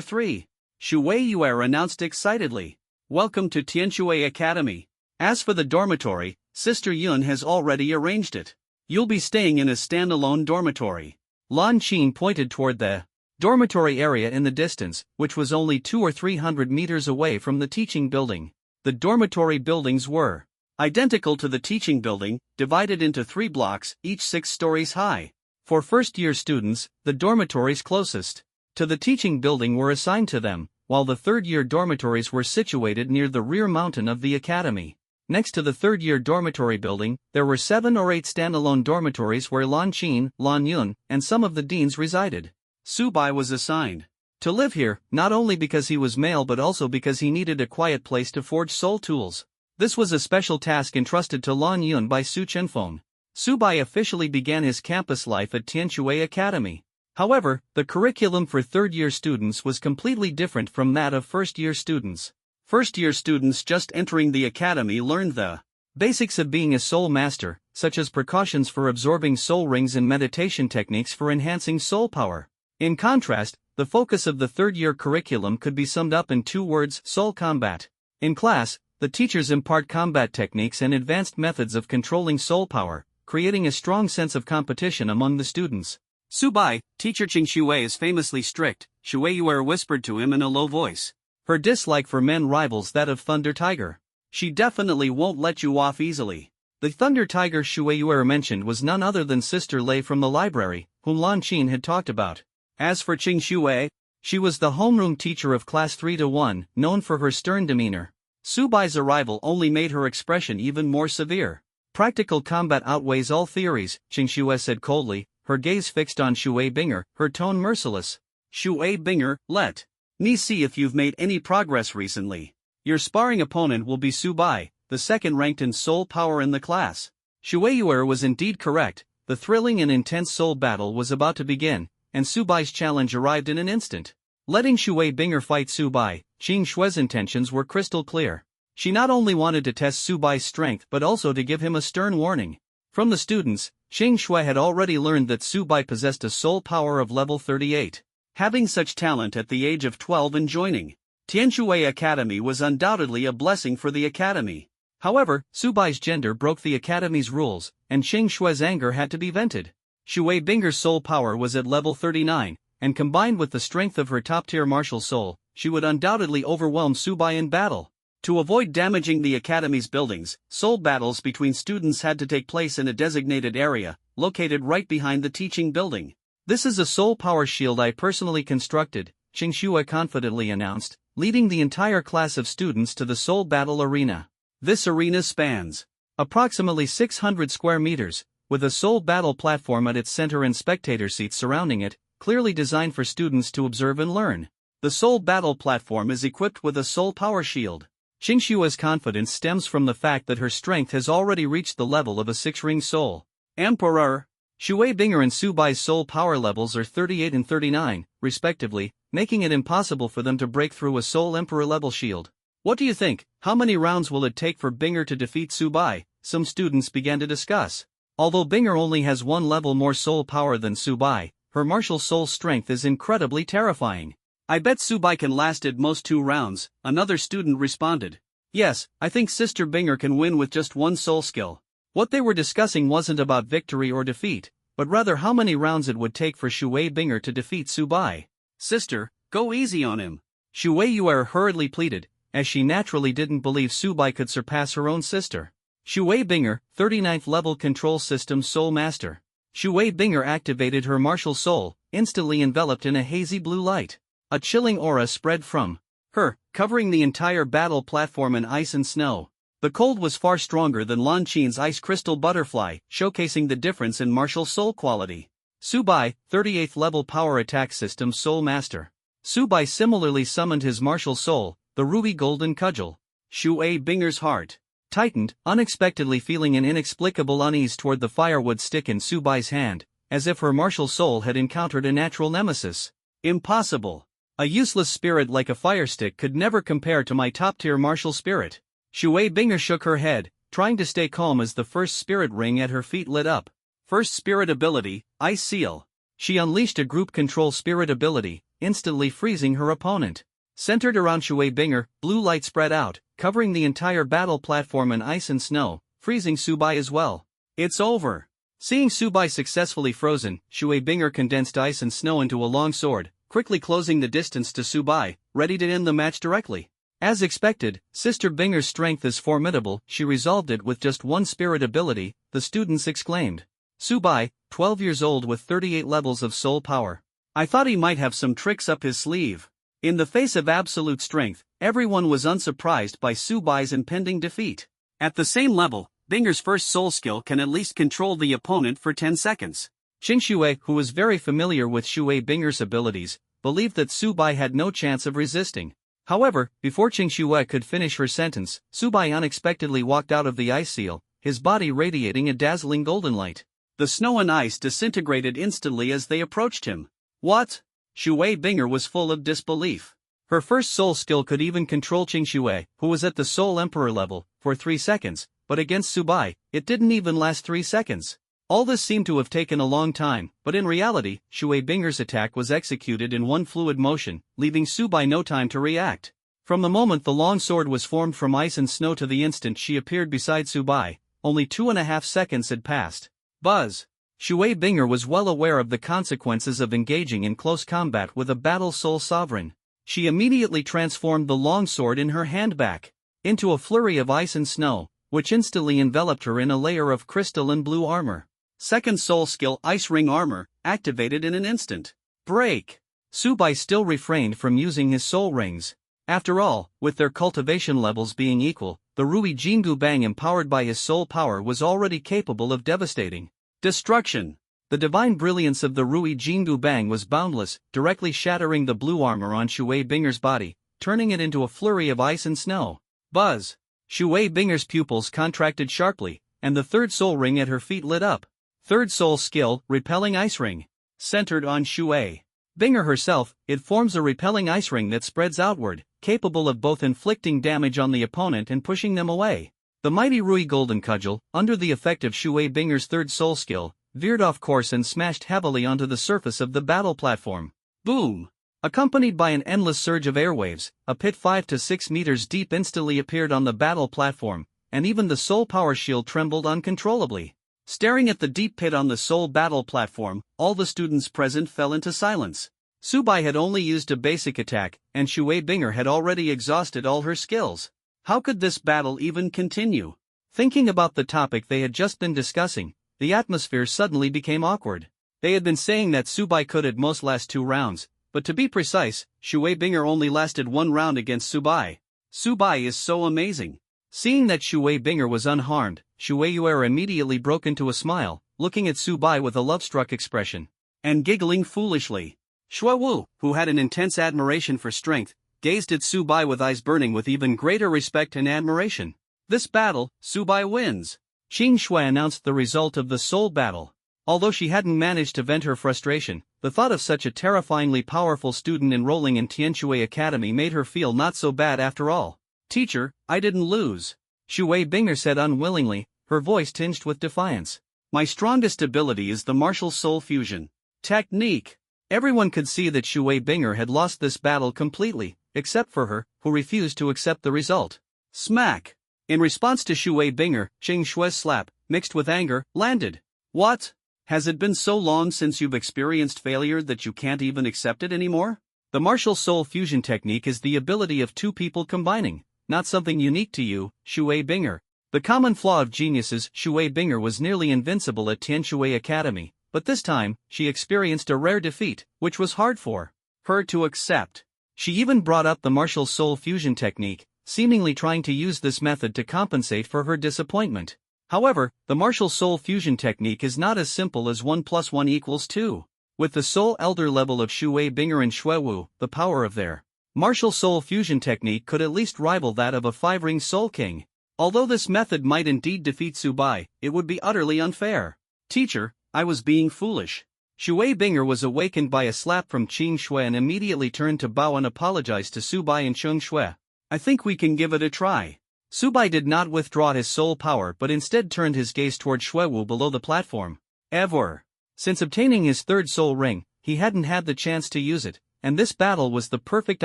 3. Shui Yuer announced excitedly. Welcome to Tianshui Academy. As for the dormitory, Sister Yun has already arranged it. You'll be staying in a standalone dormitory. Lan Qin pointed toward the dormitory area in the distance, which was only 200 or 300 meters away from the teaching building. The dormitory buildings were identical to the teaching building, divided into 3 blocks, each 6 stories high. For first-year students, the dormitories closest to the teaching building were assigned to them, while the third-year dormitories were situated near the rear mountain of the academy. Next to the third-year dormitory building, there were 7 or 8 standalone dormitories where Lan Qin, Lan Yun, and some of the deans resided. Subai was assigned to live here, not only because he was male but also because he needed a quiet place to forge soul tools. This was a special task entrusted to Lan Yun by Su Chenfeng. Subai officially began his campus life at Tianshui Academy. However, the curriculum for third-year students was completely different from that of first-year students. First-year students just entering the academy learned the basics of being a soul master, such as precautions for absorbing soul rings and meditation techniques for enhancing soul power. In contrast, the focus of the third-year curriculum could be summed up in 2 words: soul combat. In class, the teachers impart combat techniques and advanced methods of controlling soul power, creating a strong sense of competition among the students. Subai, teacher Qing Shui is famously strict, Shui Yuer whispered to him in a low voice. Her dislike for men rivals that of Thunder Tiger. She definitely won't let you off easily. The Thunder Tiger Shui Yuer mentioned was none other than Sister Lei from the library, whom Lan Qin had talked about. As for Qing Shui, she was the homeroom teacher of class 3-1, known for her stern demeanor. Su Bai's arrival only made her expression even more severe. Practical combat outweighs all theories, Qing Shui said coldly, her gaze fixed on Shui Binger, her tone merciless. Shui Binger, let me see if you've made any progress recently. Your sparring opponent will be Su Bai, the second ranked in soul power in the class. Shui Yuer was indeed correct, the thrilling and intense soul battle was about to begin, and Su Bai's challenge arrived in an instant. Letting Shui Binger fight Su Bai, Qing Shui's intentions were crystal clear. She not only wanted to test Su Bai's strength but also to give him a stern warning. From the students, Qing Shui had already learned that Su Bai possessed a soul power of level 38. Having such talent at the age of 12 and joining Tianshui Academy was undoubtedly a blessing for the academy. However, Su Bai's gender broke the academy's rules, and Qing Shui's anger had to be vented. Shui Binger's soul power was at level 39, and combined with the strength of her top-tier martial soul, she would undoubtedly overwhelm Su Bai in battle. To avoid damaging the academy's buildings, soul battles between students had to take place in a designated area, located right behind the teaching building. This is a soul power shield I personally constructed, Qing Shui confidently announced, leading the entire class of students to the soul battle arena. This arena spans approximately 600 square meters, with a soul battle platform at its center and spectator seats surrounding it, clearly designed for students to observe and learn. The soul battle platform is equipped with a soul power shield. Qing Shui's confidence stems from the fact that her strength has already reached the level of a 6-ring soul emperor. Shui Binger and Su Bai's soul power levels are 38 and 39, respectively, making it impossible for them to break through a soul emperor level shield. What do you think? How many rounds will it take for Binger to defeat Su Bai? Some students began to discuss. Although Binger only has one level more soul power than Su Bai, her martial soul strength is incredibly terrifying. I bet Su Bai can last at most 2 rounds, another student responded. Yes, I think Sister Binger can win with just one soul skill. What they were discussing wasn't about victory or defeat, but rather how many rounds it would take for Shui Binger to defeat Su Bai. Sister, go easy on him. Shui Yuer hurriedly pleaded, as she naturally didn't believe Su Bai could surpass her own sister. Shui Binger, 39th level control system soul master. Shui Binger activated her martial soul, instantly enveloped in a hazy blue light. A chilling aura spread from her, covering the entire battle platform in ice and snow. The cold was far stronger than Lan Qin's ice crystal butterfly, showcasing the difference in martial soul quality. Su Bai, 38th level power attack system soul master. Su Bai similarly summoned his martial soul, the ruby golden cudgel. Shui Binger's heart tightened, unexpectedly feeling an inexplicable unease toward the firewood stick in Su Bai's hand, as if her martial soul had encountered a natural nemesis. Impossible. A useless spirit like a fire stick could never compare to my top-tier martial spirit. Shui Binger shook her head, trying to stay calm as the first spirit ring at her feet lit up. First spirit ability, Ice Seal. She unleashed a group control spirit ability, instantly freezing her opponent. Centered around Shui Binger, blue light spread out, covering the entire battle platform in ice and snow, freezing Su Bai as well. It's over. Seeing Su Bai successfully frozen, Shui Binger condensed ice and snow into a long sword, quickly closing the distance to Su Bai, ready to end the match directly. As expected, Sister Binger's strength is formidable, she resolved it with just one spirit ability, the students exclaimed. Su Bai, 12 years old with 38 levels of soul power. I thought he might have some tricks up his sleeve. In the face of absolute strength, everyone was unsurprised by Su Bai's impending defeat. At the same level, Binger's first soul skill can at least control the opponent for 10 seconds. Qing Shui, who was very familiar with Shui Binger's abilities, believed that Su Bai had no chance of resisting. However, before Qing Shui could finish her sentence, Su Bai unexpectedly walked out of the ice seal, his body radiating a dazzling golden light. The snow and ice disintegrated instantly as they approached him. What? Shui Binger was full of disbelief. Her first soul skill could even control Qing Shui, who was at the Soul Emperor level, for 3 seconds, but against Su Bai, it didn't even last 3 seconds. All this seemed to have taken a long time, but in reality, Shui Binger's attack was executed in one fluid motion, leaving Su Bai no time to react. From the moment the long sword was formed from ice and snow to the instant she appeared beside Su Bai, only 2.5 seconds had passed. Buzz! Shui Binger was well aware of the consequences of engaging in close combat with a battle soul sovereign. She immediately transformed the long sword in her hand back into a flurry of ice and snow, which instantly enveloped her in a layer of crystalline blue armor. Second soul skill Ice Ring Armor, activated in an instant. Break! Subai still refrained from using his soul rings. After all, with their cultivation levels being equal, the Rui Jingu Bang empowered by his soul power was already capable of devastating destruction. The divine brilliance of the Rui Jingu Bang was boundless, directly shattering the blue armor on Shui Binger's body, turning it into a flurry of ice and snow. Buzz! Shui Binger's pupils contracted sharply, and the third soul ring at her feet lit up. Third soul skill, Repelling Ice Ring. Centered on Shui Binger herself, it forms a repelling ice ring that spreads outward, capable of both inflicting damage on the opponent and pushing them away. The mighty Rui Golden Cudgel, under the effect of Shui Binger's third soul skill, veered off course and smashed heavily onto the surface of the battle platform. Boom! Accompanied by an endless surge of airwaves, a pit 5 to 6 meters deep instantly appeared on the battle platform, and even the soul power shield trembled uncontrollably. Staring at the deep pit on the soul battle platform, all the students present fell into silence. Subai had only used a basic attack, and Shui Binger had already exhausted all her skills. How could this battle even continue? Thinking about the topic they had just been discussing, the atmosphere suddenly became awkward. They had been saying that Subai could at most last 2 rounds, but to be precise, Shui Binger only lasted 1 round against Subai. Subai is so amazing. Seeing that Shui Binger was unharmed, Shui Yuer immediately broke into a smile, looking at Subai with a love-struck expression, and giggling foolishly. Shui Wu, who had an intense admiration for strength, gazed at Subai with eyes burning with even greater respect and admiration. This battle, Subai wins. Qing Shui announced the result of the soul battle. Although she hadn't managed to vent her frustration, the thought of such a terrifyingly powerful student enrolling in Tianshui Academy made her feel not so bad after all. Teacher, I didn't lose. Shui Binger said unwillingly, her voice tinged with defiance. My strongest ability is the martial soul fusion technique. Everyone could see that Shui Binger had lost this battle completely, except for her, who refused to accept the result. Smack! In response to Shui Binger, Qing Shui's slap, mixed with anger, landed. What? Has it been so long since you've experienced failure that you can't even accept it anymore? The martial soul fusion technique is the ability of 2 people combining, not something unique to you, Shui Binger. The common flaw of geniuses, Shui Binger was nearly invincible at Tianshui Academy, but this time, she experienced a rare defeat, which was hard for her to accept. She even brought up the martial soul fusion technique, seemingly trying to use this method to compensate for her disappointment. However, the martial soul fusion technique is not as simple as 1 + 1 = 2. With the soul elder level of Shui Binger and Shui Wu, the power of their martial soul fusion technique could at least rival that of a 5-ring soul king. Although this method might indeed defeat Subai, it would be utterly unfair. Teacher, I was being foolish. Shui Binger was awakened by a slap from Qing Shui and immediately turned to bow and apologize to Subai and Cheng Shui. I think we can give it a try. Subai did not withdraw his soul power but instead turned his gaze toward Shui Wu below the platform. Ever since obtaining his third soul ring, he hadn't had the chance to use it, and this battle was the perfect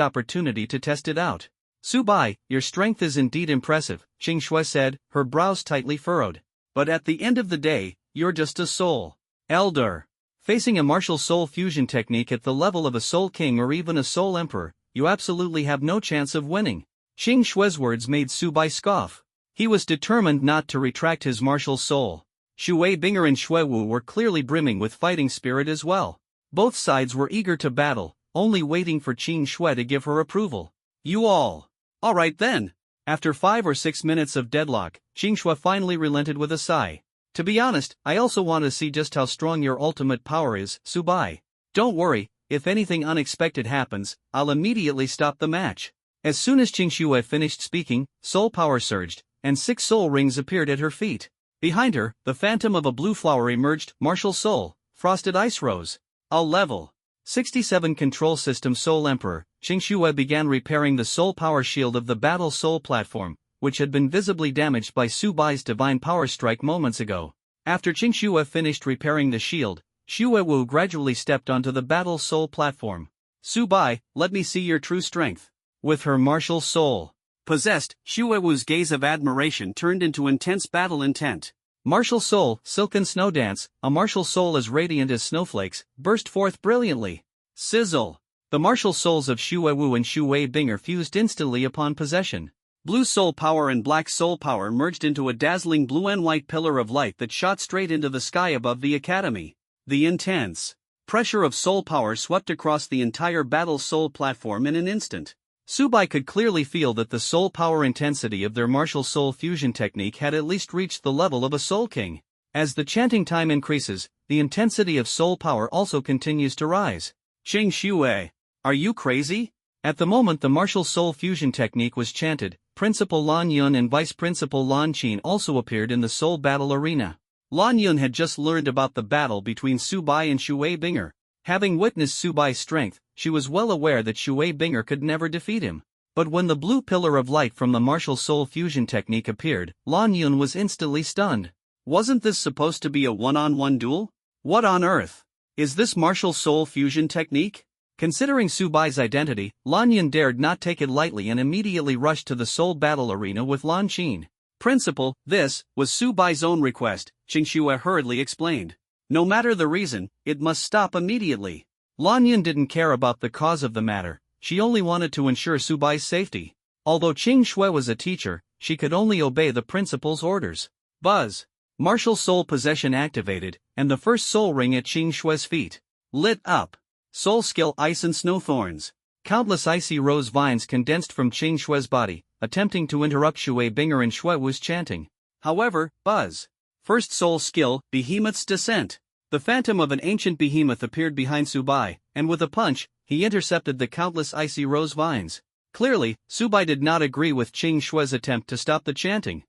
opportunity to test it out. Subai, your strength is indeed impressive, Qing Shui said, her brows tightly furrowed. But at the end of the day, you're just a soul elder. Facing a martial soul fusion technique at the level of a soul king or even a soul emperor, you absolutely have no chance of winning. Qing Shui's words made Subai scoff. He was determined not to retract his martial soul. Shui Binger and Shui Wu were clearly brimming with fighting spirit as well. Both sides were eager to battle, only waiting for Qing Shui to give her approval. You all. Alright then. After 5 or 6 minutes of deadlock, Qing Shui finally relented with a sigh. To be honest, I also want to see just how strong your ultimate power is, Subai. Don't worry, if anything unexpected happens, I'll immediately stop the match. As soon as Qing Shui finished speaking, soul power surged, and 6 soul rings appeared at her feet. Behind her, the phantom of a blue flower emerged, martial soul, frosted ice rose. I'll level 67 control system Soul Emperor. Qing Shui began repairing the soul power shield of the battle soul platform, which had been visibly damaged by Subai's divine power strike moments ago. After Qing Shui finished repairing the shield, Shui Wu gradually stepped onto the battle soul platform. Subai, let me see your true strength. With her martial soul possessed, Shui Wu's gaze of admiration turned into intense battle intent. Martial soul, silken snow dance, a martial soul as radiant as snowflakes, burst forth brilliantly. Sizzle! The martial souls of Shui Wu and Shui Binger fused instantly upon possession. Blue soul power and black soul power merged into a dazzling blue and white pillar of light that shot straight into the sky above the academy. The intense pressure of soul power swept across the entire battle soul platform in an instant. Subai could clearly feel that the soul power intensity of their martial soul fusion technique had at least reached the level of a soul king. As the chanting time increases, the intensity of soul power also continues to rise. Qing Xue, are you crazy? At the moment the martial soul fusion technique was chanted, Principal Lan Yun and Vice Principal Lan Qin also appeared in the soul battle arena. Lan Yun had just learned about the battle between Subai and Xue Binger. Having witnessed Subai's strength, she was well aware that Xue Binger could never defeat him. But when the blue pillar of light from the martial soul fusion technique appeared, Lan Yun was instantly stunned. Wasn't this supposed to be a one-on-one duel? What on earth? Is this martial soul fusion technique? Considering Subai's identity, Lan Yun dared not take it lightly and immediately rushed to the soul battle arena with Lan Qin. Principal, this was Subai's own request, Qing Xue hurriedly explained. No matter the reason, it must stop immediately. Lan Yun didn't care about the cause of the matter, she only wanted to ensure Subai's safety. Although Qing Xue was a teacher, she could only obey the principal's orders. Buzz! Martial soul possession activated, and the first soul ring at Qing Xue's feet lit up. Soul skill Ice and Snowthorns. Countless icy rose vines condensed from Qing Xue's body, attempting to interrupt Xue Binger and Xue Wu's chanting. However, Buzz. First soul skill, Behemoth's Descent. The phantom of an ancient behemoth appeared behind Subai, and with a punch, he intercepted the countless icy rose vines. Clearly, Subai did not agree with Qing Xue's attempt to stop the chanting.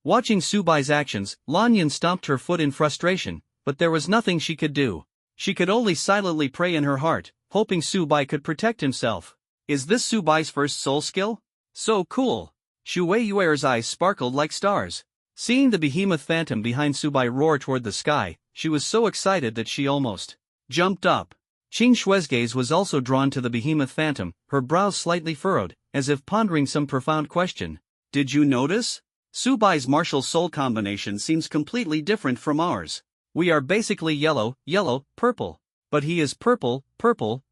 Watching Subai's actions, Lan Yun stomped her foot in frustration, but there was nothing she could do. She could only silently pray in her heart, hoping Subai could protect himself. Is this Subai's first soul skill? So cool! Xue Yuer's eyes sparkled like stars. Seeing the behemoth phantom behind Subai roar toward the sky, she was so excited that she almost jumped up. Qing Xue's gaze was also drawn to the behemoth phantom, her brows slightly furrowed, as if pondering some profound question. Did you notice? Subai's martial soul combination seems completely different from ours. We are basically yellow, purple. But he is purple,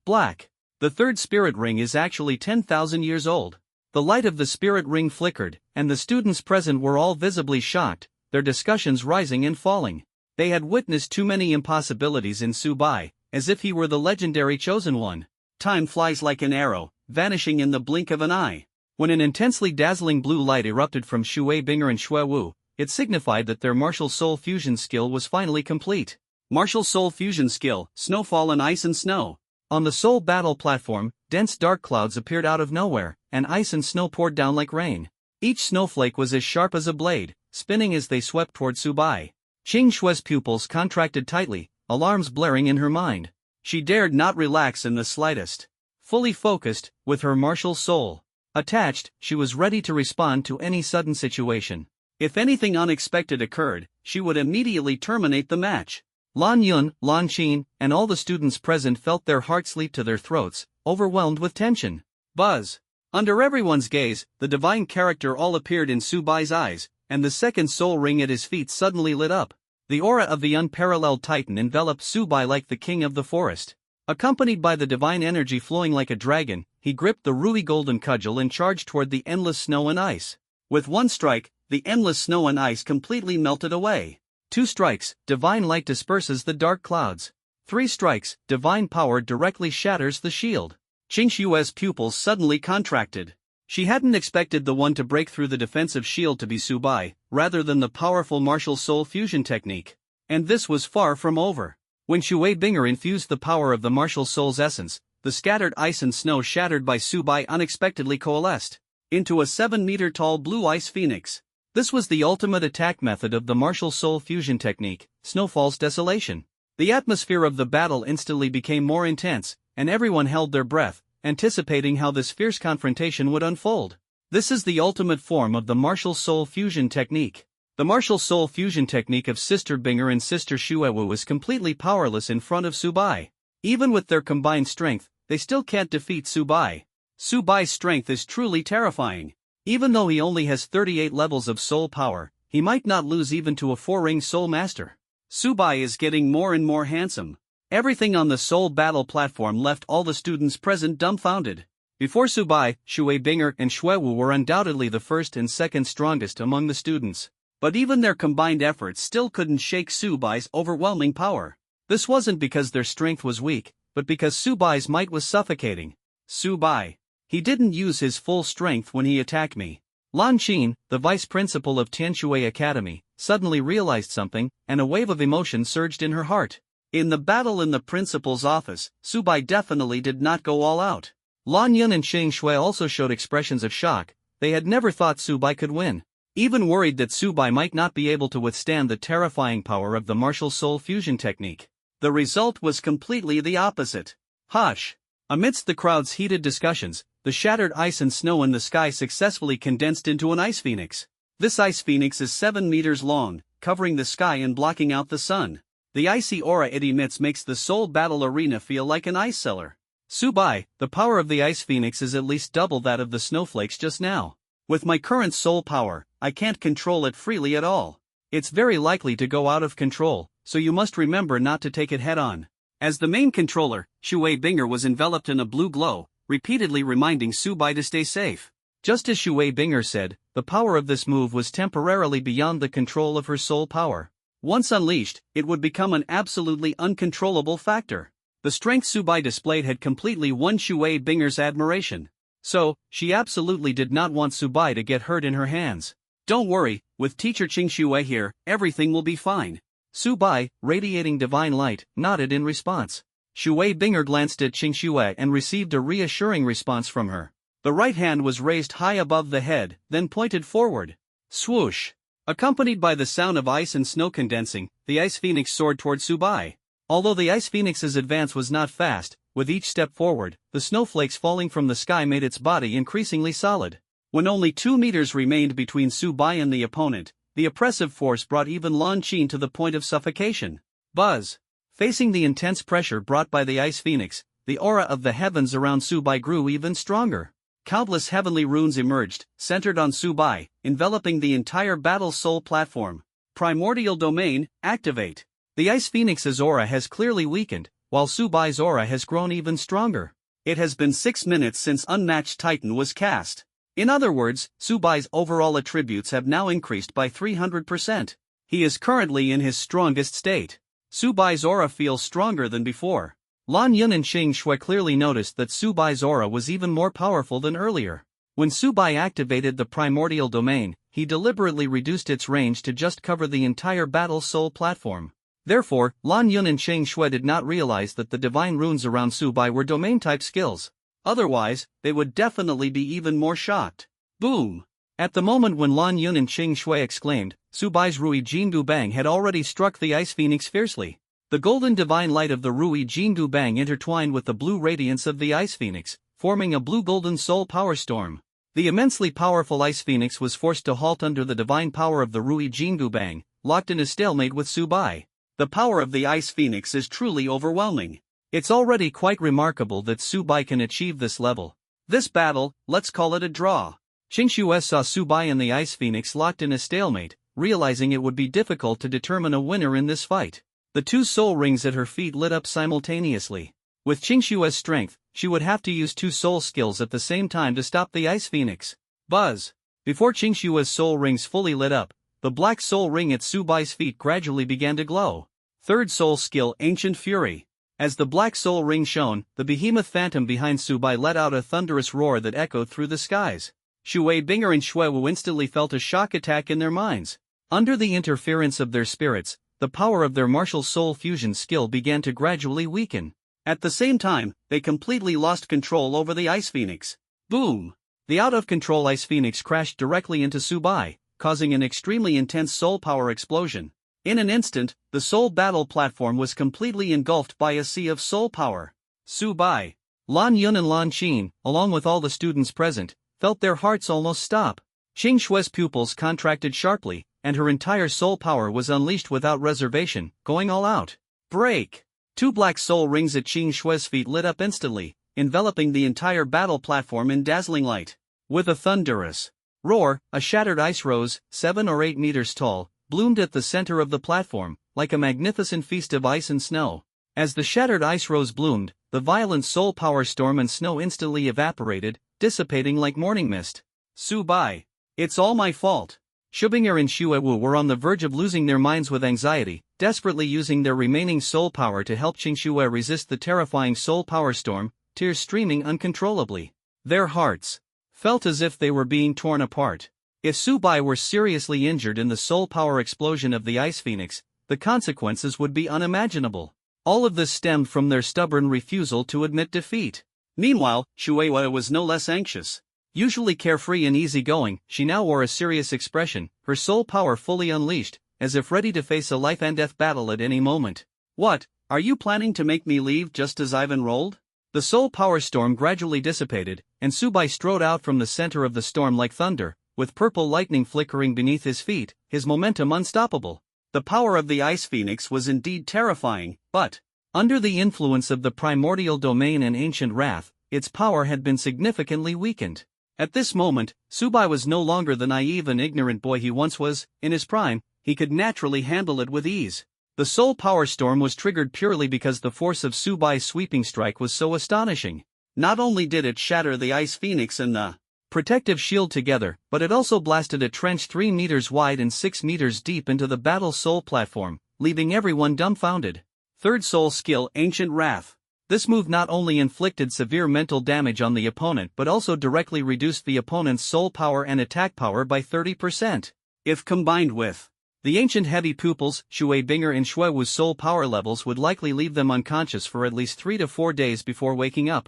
black. The third spirit ring is actually 10,000 years old. The light of the spirit ring flickered, and the students present were all visibly shocked, their discussions rising and falling. They had witnessed too many impossibilities in Subai, as if he were the legendary chosen one. Time flies like an arrow, vanishing in the blink of an eye. When an intensely dazzling blue light erupted from Xue Binger and Xue Wu, it signified that their martial soul fusion skill was finally complete. Martial soul fusion skill, Snowfall and Ice and Snow. On the soul battle platform, dense dark clouds appeared out of nowhere, and ice and snow poured down like rain. Each snowflake was as sharp as a blade, spinning as they swept toward Subai. Qing Xue's pupils contracted tightly, alarms blaring in her mind. She dared not relax in the slightest. Fully focused, with her martial soul attached, she was ready to respond to any sudden situation. If anything unexpected occurred, she would immediately terminate the match. Lan Yun, Lan Qin, and all the students present felt their hearts leap to their throats, overwhelmed with tension. Buzz! Under everyone's gaze, the divine character all appeared in Subai's eyes, and the second soul ring at his feet suddenly lit up. The aura of the unparalleled Titan enveloped Subai like the king of the forest. Accompanied by the divine energy flowing like a dragon, he gripped the ruby golden cudgel and charged toward the endless snow and ice. With one strike, the endless snow and ice completely melted away. 2 strikes, divine light disperses the dark clouds. 3 strikes, divine power directly shatters the shield. Qing Xue's pupils suddenly contracted. She hadn't expected the one to break through the defensive shield to be Subai, rather than the powerful martial soul fusion technique. And this was far from over. When Xue Binger infused the power of the martial soul's essence, the scattered ice and snow shattered by Subai unexpectedly coalesced into a 7-meter-tall blue ice phoenix. This was the ultimate attack method of the martial soul fusion technique, Snowfall's Desolation. The atmosphere of the battle instantly became more intense, and everyone held their breath, anticipating how this fierce confrontation would unfold. This is the ultimate form of the martial soul fusion technique. The martial soul fusion technique of Sister Binger and Sister Xue Wu is completely powerless in front of Subai. Even with their combined strength, they still can't defeat Subai. Subai's strength is truly terrifying. Even though he only has 38 levels of soul power, he might not lose even to a 4-ring soul master. Subai is getting more and more handsome. Everything on the soul battle platform left all the students present dumbfounded. Before Subai, Shui Binger and Xuewu were undoubtedly the first and second strongest among the students. But even their combined efforts still couldn't shake Subai's overwhelming power. This wasn't because their strength was weak, but because Subai's might was suffocating. Subai. He didn't use his full strength when he attacked me. Lan Qin, the vice principal of Tianshui Academy, suddenly realized something, and a wave of emotion surged in her heart. In the battle in the principal's office, Subai definitely did not go all out. Lan Yun and Xing Shui also showed expressions of shock. They had never thought Subai could win. Even worried that Subai might not be able to withstand the terrifying power of the martial soul fusion technique. The result was completely the opposite. Hush! Amidst the crowd's heated discussions, the shattered ice and snow in the sky successfully condensed into an ice phoenix. This ice phoenix is 7 meters long, covering the sky and blocking out the sun. The icy aura it emits makes the soul battle arena feel like an ice cellar. Subai, the power of the ice phoenix is at least double that of the snowflakes just now. With my current soul power, I can't control it freely at all. It's very likely to go out of control, so you must remember not to take it head-on. As the main controller, Shui Binger was enveloped in a blue glow, repeatedly reminding Subai to stay safe. Just as Shui Binger said, the power of this move was temporarily beyond the control of her soul power. Once unleashed, it would become an absolutely uncontrollable factor. The strength Subai displayed had completely won Shui Binger's admiration. So, she absolutely did not want Subai to get hurt in her hands. Don't worry, with teacher Qing Shui here, everything will be fine. Subai, radiating divine light, nodded in response. Shui Binger glanced at Qing Shui and received a reassuring response from her. The right hand was raised high above the head, then pointed forward. Swoosh! Accompanied by the sound of ice and snow condensing, the ice phoenix soared toward Subai. Although the ice phoenix's advance was not fast, with each step forward, the snowflakes falling from the sky made its body increasingly solid. When only 2 meters remained between Subai and the opponent, the oppressive force brought even Lan Qin to the point of suffocation. Buzz! Facing the intense pressure brought by the ice phoenix, the aura of the heavens around Subai grew even stronger. Countless heavenly runes emerged, centered on Subai, enveloping the entire battle soul platform. Primordial domain, activate. The ice phoenix's aura has clearly weakened, while Subai's aura has grown even stronger. It has been 6 minutes since Unmatched Titan was cast. In other words, Subai's overall attributes have now increased by 300%. He is currently in his strongest state. Subai's aura feels stronger than before. Lan Yun and Xing Shui clearly noticed that Subai's aura was even more powerful than earlier. When Subai activated the primordial domain, he deliberately reduced its range to just cover the entire battle soul platform. Therefore, Lan Yun and Xing Shui did not realize that the divine runes around Subai were domain-type skills. Otherwise, they would definitely be even more shocked. Boom! At the moment when Lan Yun and Xing Shui exclaimed, Subai's Rui Jingu Bang had already struck the ice phoenix fiercely. The golden divine light of the Rui Jingu Bang intertwined with the blue radiance of the ice phoenix, forming a blue-golden soul power storm. The immensely powerful ice phoenix was forced to halt under the divine power of the Rui Jingu Bang, locked in a stalemate with Subai. The power of the ice phoenix is truly overwhelming. It's already quite remarkable that Subai can achieve this level. This battle, let's call it a draw. Qing Shui saw Subai and the ice phoenix locked in a stalemate, realizing it would be difficult to determine a winner in this fight. The 2 soul rings at her feet lit up simultaneously. With Qing Shui's strength, she would have to use 2 soul skills at the same time to stop the ice phoenix. Buzz! Before Qing Shui's soul rings fully lit up, the black soul ring at Subai's feet gradually began to glow. 3rd soul skill, Ancient Fury. As the black soul ring shone, the behemoth phantom behind Subai let out a thunderous roar that echoed through the skies. Shui Binger and Xuewu instantly felt a shock attack in their minds. Under the interference of their spirits, the power of their martial soul fusion skill began to gradually weaken. At the same time, they completely lost control over the ice phoenix. Boom! The out-of-control ice phoenix crashed directly into Subai, causing an extremely intense soul power explosion. In an instant, the soul battle platform was completely engulfed by a sea of soul power. Subai, Lan Yun and Lan Qin, along with all the students present, felt their hearts almost stop. Qing Shui's pupils contracted sharply, and her entire soul power was unleashed without reservation, going all out. Break! 2 black soul rings at Qing Shui's feet lit up instantly, enveloping the entire battle platform in dazzling light. With a thunderous roar, a shattered ice rose, 7 or 8 meters tall, bloomed at the center of the platform, like a magnificent feast of ice and snow. As the shattered ice rose bloomed, the violent soul power storm and snow instantly evaporated, dissipating like morning mist. Subai. It's all my fault. Shubinger and Shuewu were on the verge of losing their minds with anxiety, desperately using their remaining soul power to help Qingxue resist the terrifying soul power storm, tears streaming uncontrollably. Their hearts felt as if they were being torn apart. If Subai were seriously injured in the soul power explosion of the Ice Phoenix, the consequences would be unimaginable. All of this stemmed from their stubborn refusal to admit defeat. Meanwhile, Shuewa was no less anxious. Usually carefree and easygoing, she now wore a serious expression, her soul power fully unleashed, as if ready to face a life-and-death battle at any moment. What, are you planning to make me leave just as I've enrolled? The soul power storm gradually dissipated, and Subai strode out from the center of the storm like thunder, with purple lightning flickering beneath his feet, his momentum unstoppable. The power of the Ice Phoenix was indeed terrifying, but, under the influence of the primordial domain and ancient wrath, its power had been significantly weakened. At this moment, Subai was no longer the naive and ignorant boy he once was. In his prime, he could naturally handle it with ease. The soul power storm was triggered purely because the force of Subai's sweeping strike was so astonishing. Not only did it shatter the Ice Phoenix and the protective shield together, but it also blasted a trench 3 meters wide and 6 meters deep into the battle soul platform, leaving everyone dumbfounded. Third soul skill, Ancient Wrath. This move not only inflicted severe mental damage on the opponent but also directly reduced the opponent's soul power and attack power by 30%. If combined with the ancient heavy pupils, Shuebinger and Shuewu's soul power levels would likely leave them unconscious for at least 3 to 4 days before waking up.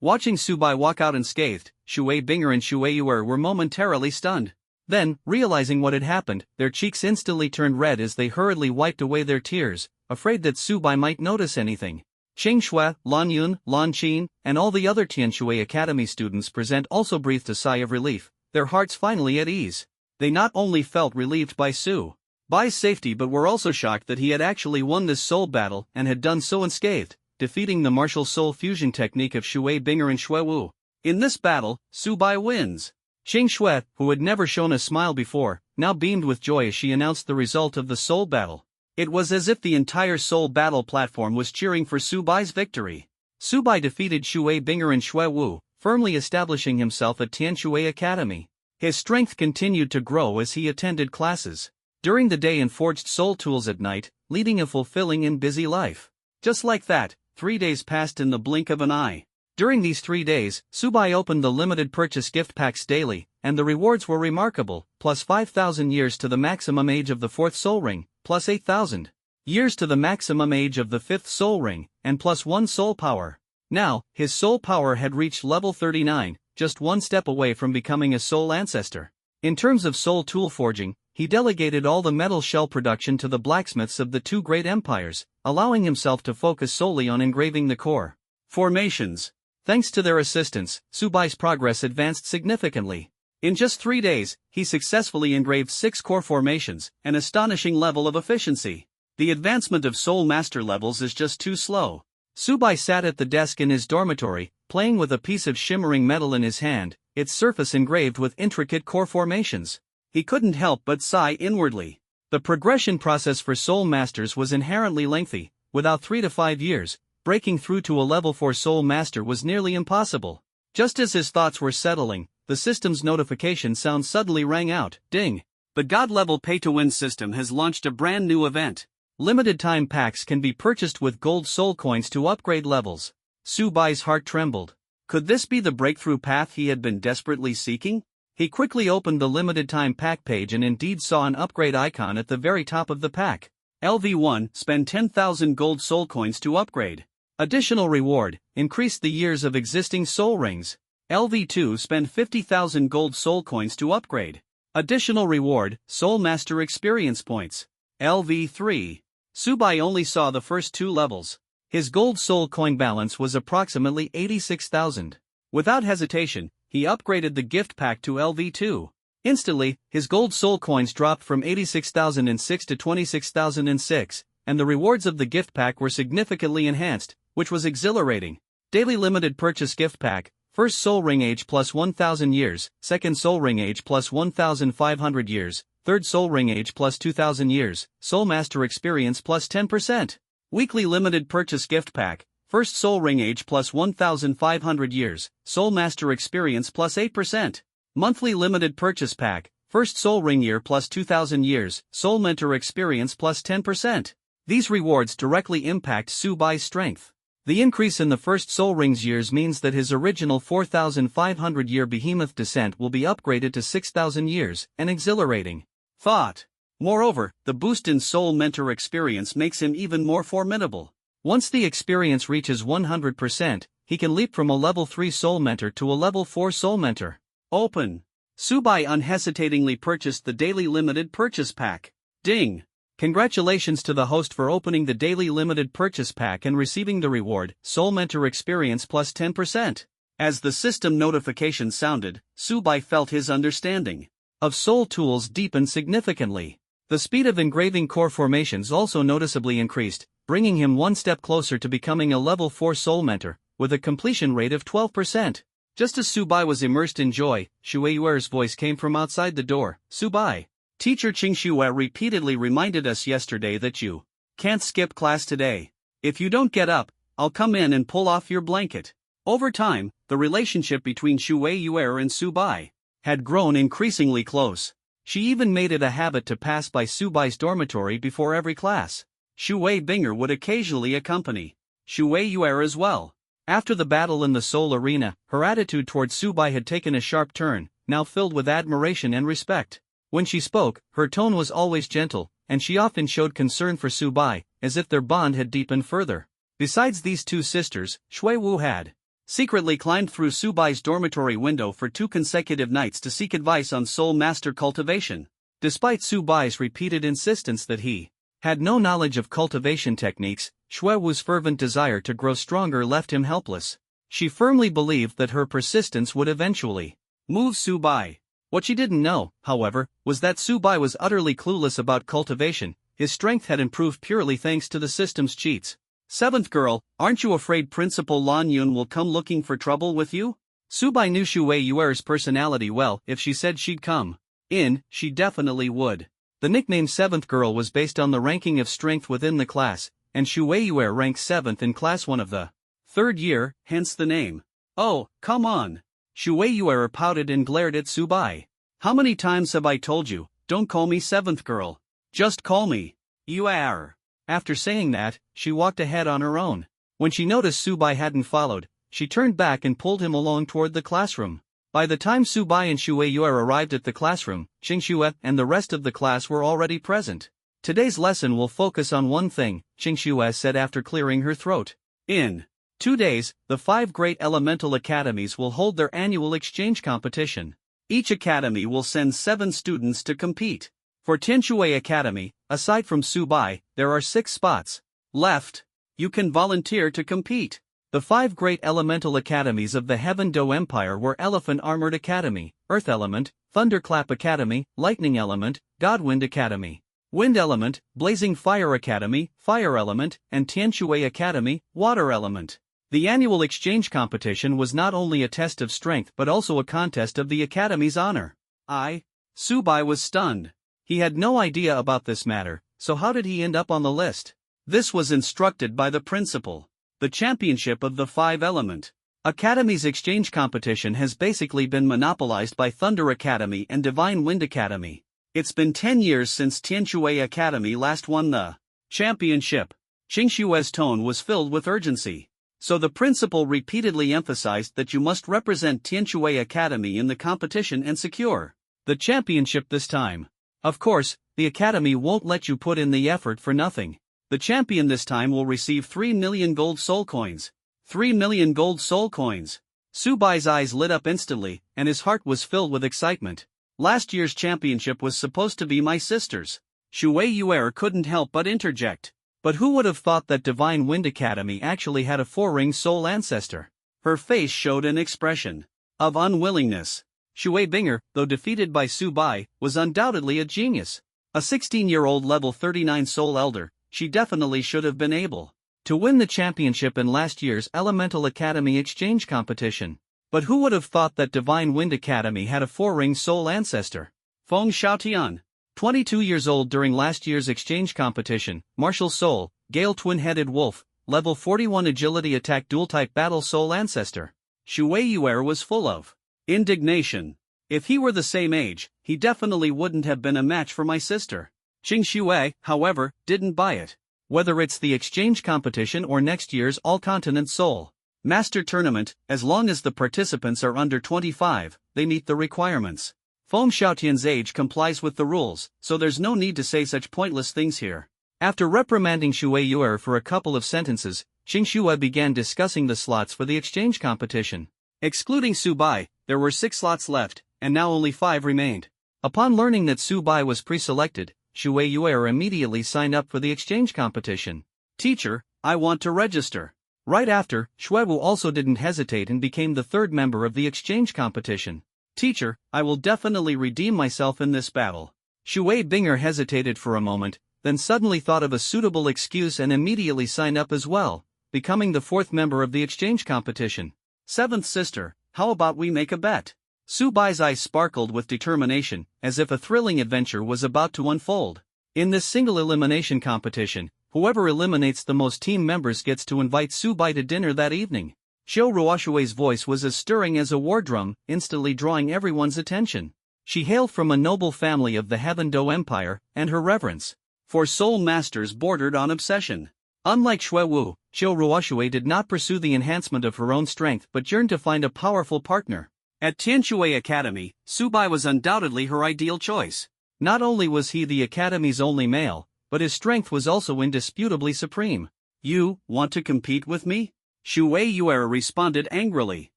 Watching Subai walk out unscathed, Shuebinger and Shueyu were momentarily stunned. Then, realizing what had happened, their cheeks instantly turned red as they hurriedly wiped away their tears, afraid that Subai might notice anything. Qingxue, Lan Yun, Lan Qin, and all the other Tianshui Academy students present also breathed a sigh of relief, their hearts finally at ease. They not only felt relieved by Subai's safety but were also shocked that he had actually won this soul battle and had done so unscathed, defeating the martial soul fusion technique of Shuebinger and Shuewu. In this battle, Subai wins. Qingxue, who had never shown a smile before, now beamed with joy as she announced the result of the soul battle. It was as if the entire soul battle platform was cheering for Subai's victory. Subai defeated Shuebinger and Shuewu, firmly establishing himself at Tianshui Academy. His strength continued to grow as he attended classes during the day and forged soul tools at night, leading a fulfilling and busy life. Just like that, 3 days passed in the blink of an eye. During these 3 days, Subai opened the limited purchase gift packs daily, and the rewards were remarkable, plus 5,000 years to the maximum age of the 4th soul ring, plus 8,000 years to the maximum age of the 5th soul ring, and plus 1 soul power. Now, his soul power had reached level 39, just one step away from becoming a soul ancestor. In terms of soul tool forging, he delegated all the metal shell production to the blacksmiths of the 2 great empires, allowing himself to focus solely on engraving the core formations. Thanks to their assistance, Subai's progress advanced significantly. In just 3 days, he successfully engraved 6 core formations, an astonishing level of efficiency. The advancement of soul master levels is just too slow. Subai sat at the desk in his dormitory, playing with a piece of shimmering metal in his hand, its surface engraved with intricate core formations. He couldn't help but sigh inwardly. The progression process for soul masters was inherently lengthy. Without 3 to 5 years, breaking through to a level 4 soul master was nearly impossible. Just as his thoughts were settling, the system's notification sound suddenly rang out. Ding! The God-level pay-to-win system has launched a brand new event. Limited time packs can be purchased with gold soul coins to upgrade levels. Subai's heart trembled. Could this be the breakthrough path he had been desperately seeking? He quickly opened the limited time pack page and indeed saw an upgrade icon at the very top of the pack. LV1, spend 10,000 gold soul coins to upgrade. Additional reward, increase the years of existing soul rings. LV2, spend 50,000 gold soul coins to upgrade. Additional reward, soul master experience points. LV3. Subai only saw the first 2 levels. His gold soul coin balance was approximately 86,000. Without hesitation, he upgraded the gift pack to LV2. Instantly, his gold soul coins dropped from 86,006 to 26,006, and the rewards of the gift pack were significantly enhanced, which was exhilarating. Daily limited purchase gift pack, first soul ring age plus 1,000 years, second soul ring age plus 1,500 years, third soul ring age plus 2,000 years, soul master experience plus 10%. Weekly limited purchase gift pack, First Soul Ring age plus 1,500 years, Soul Master experience plus 8%. Monthly limited purchase pack, First Soul Ring year plus 2,000 years, Soul Mentor experience plus 10%. These rewards directly impact Subai's strength. The increase in the First Soul Rings years means that his original 4,500-year behemoth descent will be upgraded to 6,000 years, an exhilarating thought. Moreover, the boost in Soul Mentor experience makes him even more formidable. Once the experience reaches 100%, he can leap from a level 3 Soul Mentor to a level 4 Soul Mentor. Open. Subai unhesitatingly purchased the daily limited purchase pack. Ding! Congratulations to the host for opening the daily limited purchase pack and receiving the reward, Soul Mentor experience plus 10%. As the system notification sounded, Subai felt his understanding of Soul tools deepened significantly. The speed of engraving core formations also noticeably increased, bringing him one step closer to becoming a level 4 Soul Mentor, with a completion rate of 12%. Just as Subai was immersed in joy, Shueiyuer's voice came from outside the door. Subai, Teacher Qingxue repeatedly reminded us yesterday that you can't skip class today. If you don't get up, I'll come in and pull off your blanket. Over time, the relationship between Shueiyuer and Subai had grown increasingly close. She even made it a habit to pass by Subai's dormitory before every class. Shui Binger would occasionally accompany Shueiyuer as well. After the battle in the Soul Arena, her attitude toward Subai had taken a sharp turn, now filled with admiration and respect. When she spoke, her tone was always gentle, and she often showed concern for Subai, as if their bond had deepened further. Besides these two sisters, Shui Wu had secretly climbed through Subai's dormitory window for 2 consecutive nights to seek advice on Soul Master cultivation. Despite Subai's repeated insistence that he had no knowledge of cultivation techniques, Shui Wu's fervent desire to grow stronger left him helpless. She firmly believed that her persistence would eventually move Subai. What she didn't know, however, was that Subai was utterly clueless about cultivation. His strength had improved purely thanks to the system's cheats. 7th girl, aren't you afraid Principal Lan Yun will come looking for trouble with you? Subai knew Shueiyuer's personality well. If she said she'd come in, she definitely would. The nickname 7th girl was based on the ranking of strength within the class, and Shueiyuer ranked 7th in class 1 of the 3rd year, hence the name. Oh, come on. Shueiyuer pouted and glared at Subai. How many times have I told you, don't call me 7th girl. Just call me Yuer. After saying that, she walked ahead on her own. When she noticed Subai hadn't followed, she turned back and pulled him along toward the classroom. By the time Subai and Shueiyuer arrived at the classroom, Qingxue and the rest of the class were already present. Today's lesson will focus on one thing, Qingxue said after clearing her throat. In 2 days, the 5 great elemental academies will hold their annual exchange competition. Each academy will send 7 students to compete. For Tianxue Academy, aside from Subai, there are 6 spots left. You can volunteer to compete. The 5 great elemental academies of the Heaven Do Empire were Elephant Armored Academy, Earth Element, Thunderclap Academy, Lightning Element, Godwind Academy, Wind Element, Blazing Fire Academy, Fire Element, and Tianxue Academy, Water Element. The annual exchange competition was not only a test of strength but also a contest of the Academy's honor. Subai was stunned. He had no idea about this matter, so how did he end up on the list? This was instructed by the principal. The championship of the 5 element Academy's exchange competition has basically been monopolized by Thunder Academy and Divine Wind Academy. It's been 10 years since Tianxue Academy last won the championship. Qingxue's tone was filled with urgency. So the principal repeatedly emphasized that you must represent Tianxue Academy in the competition and secure the championship this time. Of course, the academy won't let you put in the effort for nothing. The champion this time will receive 3 million gold soul coins. 3 million gold soul coins. Subai's eyes lit up instantly, and his heart was filled with excitement. Last year's championship was supposed to be my sister's. Shueiyuer couldn't help but interject. But who would have thought that Divine Wind Academy actually had a 4-ring soul ancestor? Her face showed an expression of unwillingness. Shui Binger, though defeated by Subai, was undoubtedly a genius. A 16-year-old level 39 soul elder, she definitely should have been able to win the championship in last year's Elemental Academy exchange competition. But who would have thought that Divine Wind Academy had a 4-ring soul ancestor? Feng Xiaotian, 22 years old during last year's exchange competition, Martial Soul, Gale Twin-Headed Wolf, level 41 agility attack dual-type battle soul ancestor. Shui Yuer was full of indignation. If he were the same age, he definitely wouldn't have been a match for my sister. Qing Shui, however, didn't buy it. Whether it's the exchange competition or next year's All-Continent Soul Master Tournament, as long as the participants are under 25, they meet the requirements. Feng Xiaotian's age complies with the rules, so there's no need to say such pointless things here. After reprimanding Shui Yuer for a couple of sentences, Qing Shui began discussing the slots for the exchange competition. Excluding Subai, there were 6 slots left, and now only 5 remained. Upon learning that Subai was pre-selected, Shui Yuer immediately signed up for the exchange competition. Teacher, I want to register. Right after, Xuewu also didn't hesitate and became the 3rd member of the exchange competition. Teacher, I will definitely redeem myself in this battle. Shui Binger hesitated for a moment, then suddenly thought of a suitable excuse and immediately signed up as well, becoming the 4th member of the exchange competition. 7th sister, how about we make a bet? Subai's eyes sparkled with determination, as if a thrilling adventure was about to unfold. In this single elimination competition, whoever eliminates the most team members gets to invite Subai to dinner that evening. Xiu Ruoshui's voice was as stirring as a war drum, instantly drawing everyone's attention. She hailed from a noble family of the Heavendo Empire, and her reverence for soul masters bordered on obsession. Unlike Xuewu, Xiu Ruoshui did not pursue the enhancement of her own strength but yearned to find a powerful partner. At Tianshui Academy, Subai was undoubtedly her ideal choice. Not only was he the academy's only male, but his strength was also indisputably supreme. You want to compete with me? Shui Yuer responded angrily.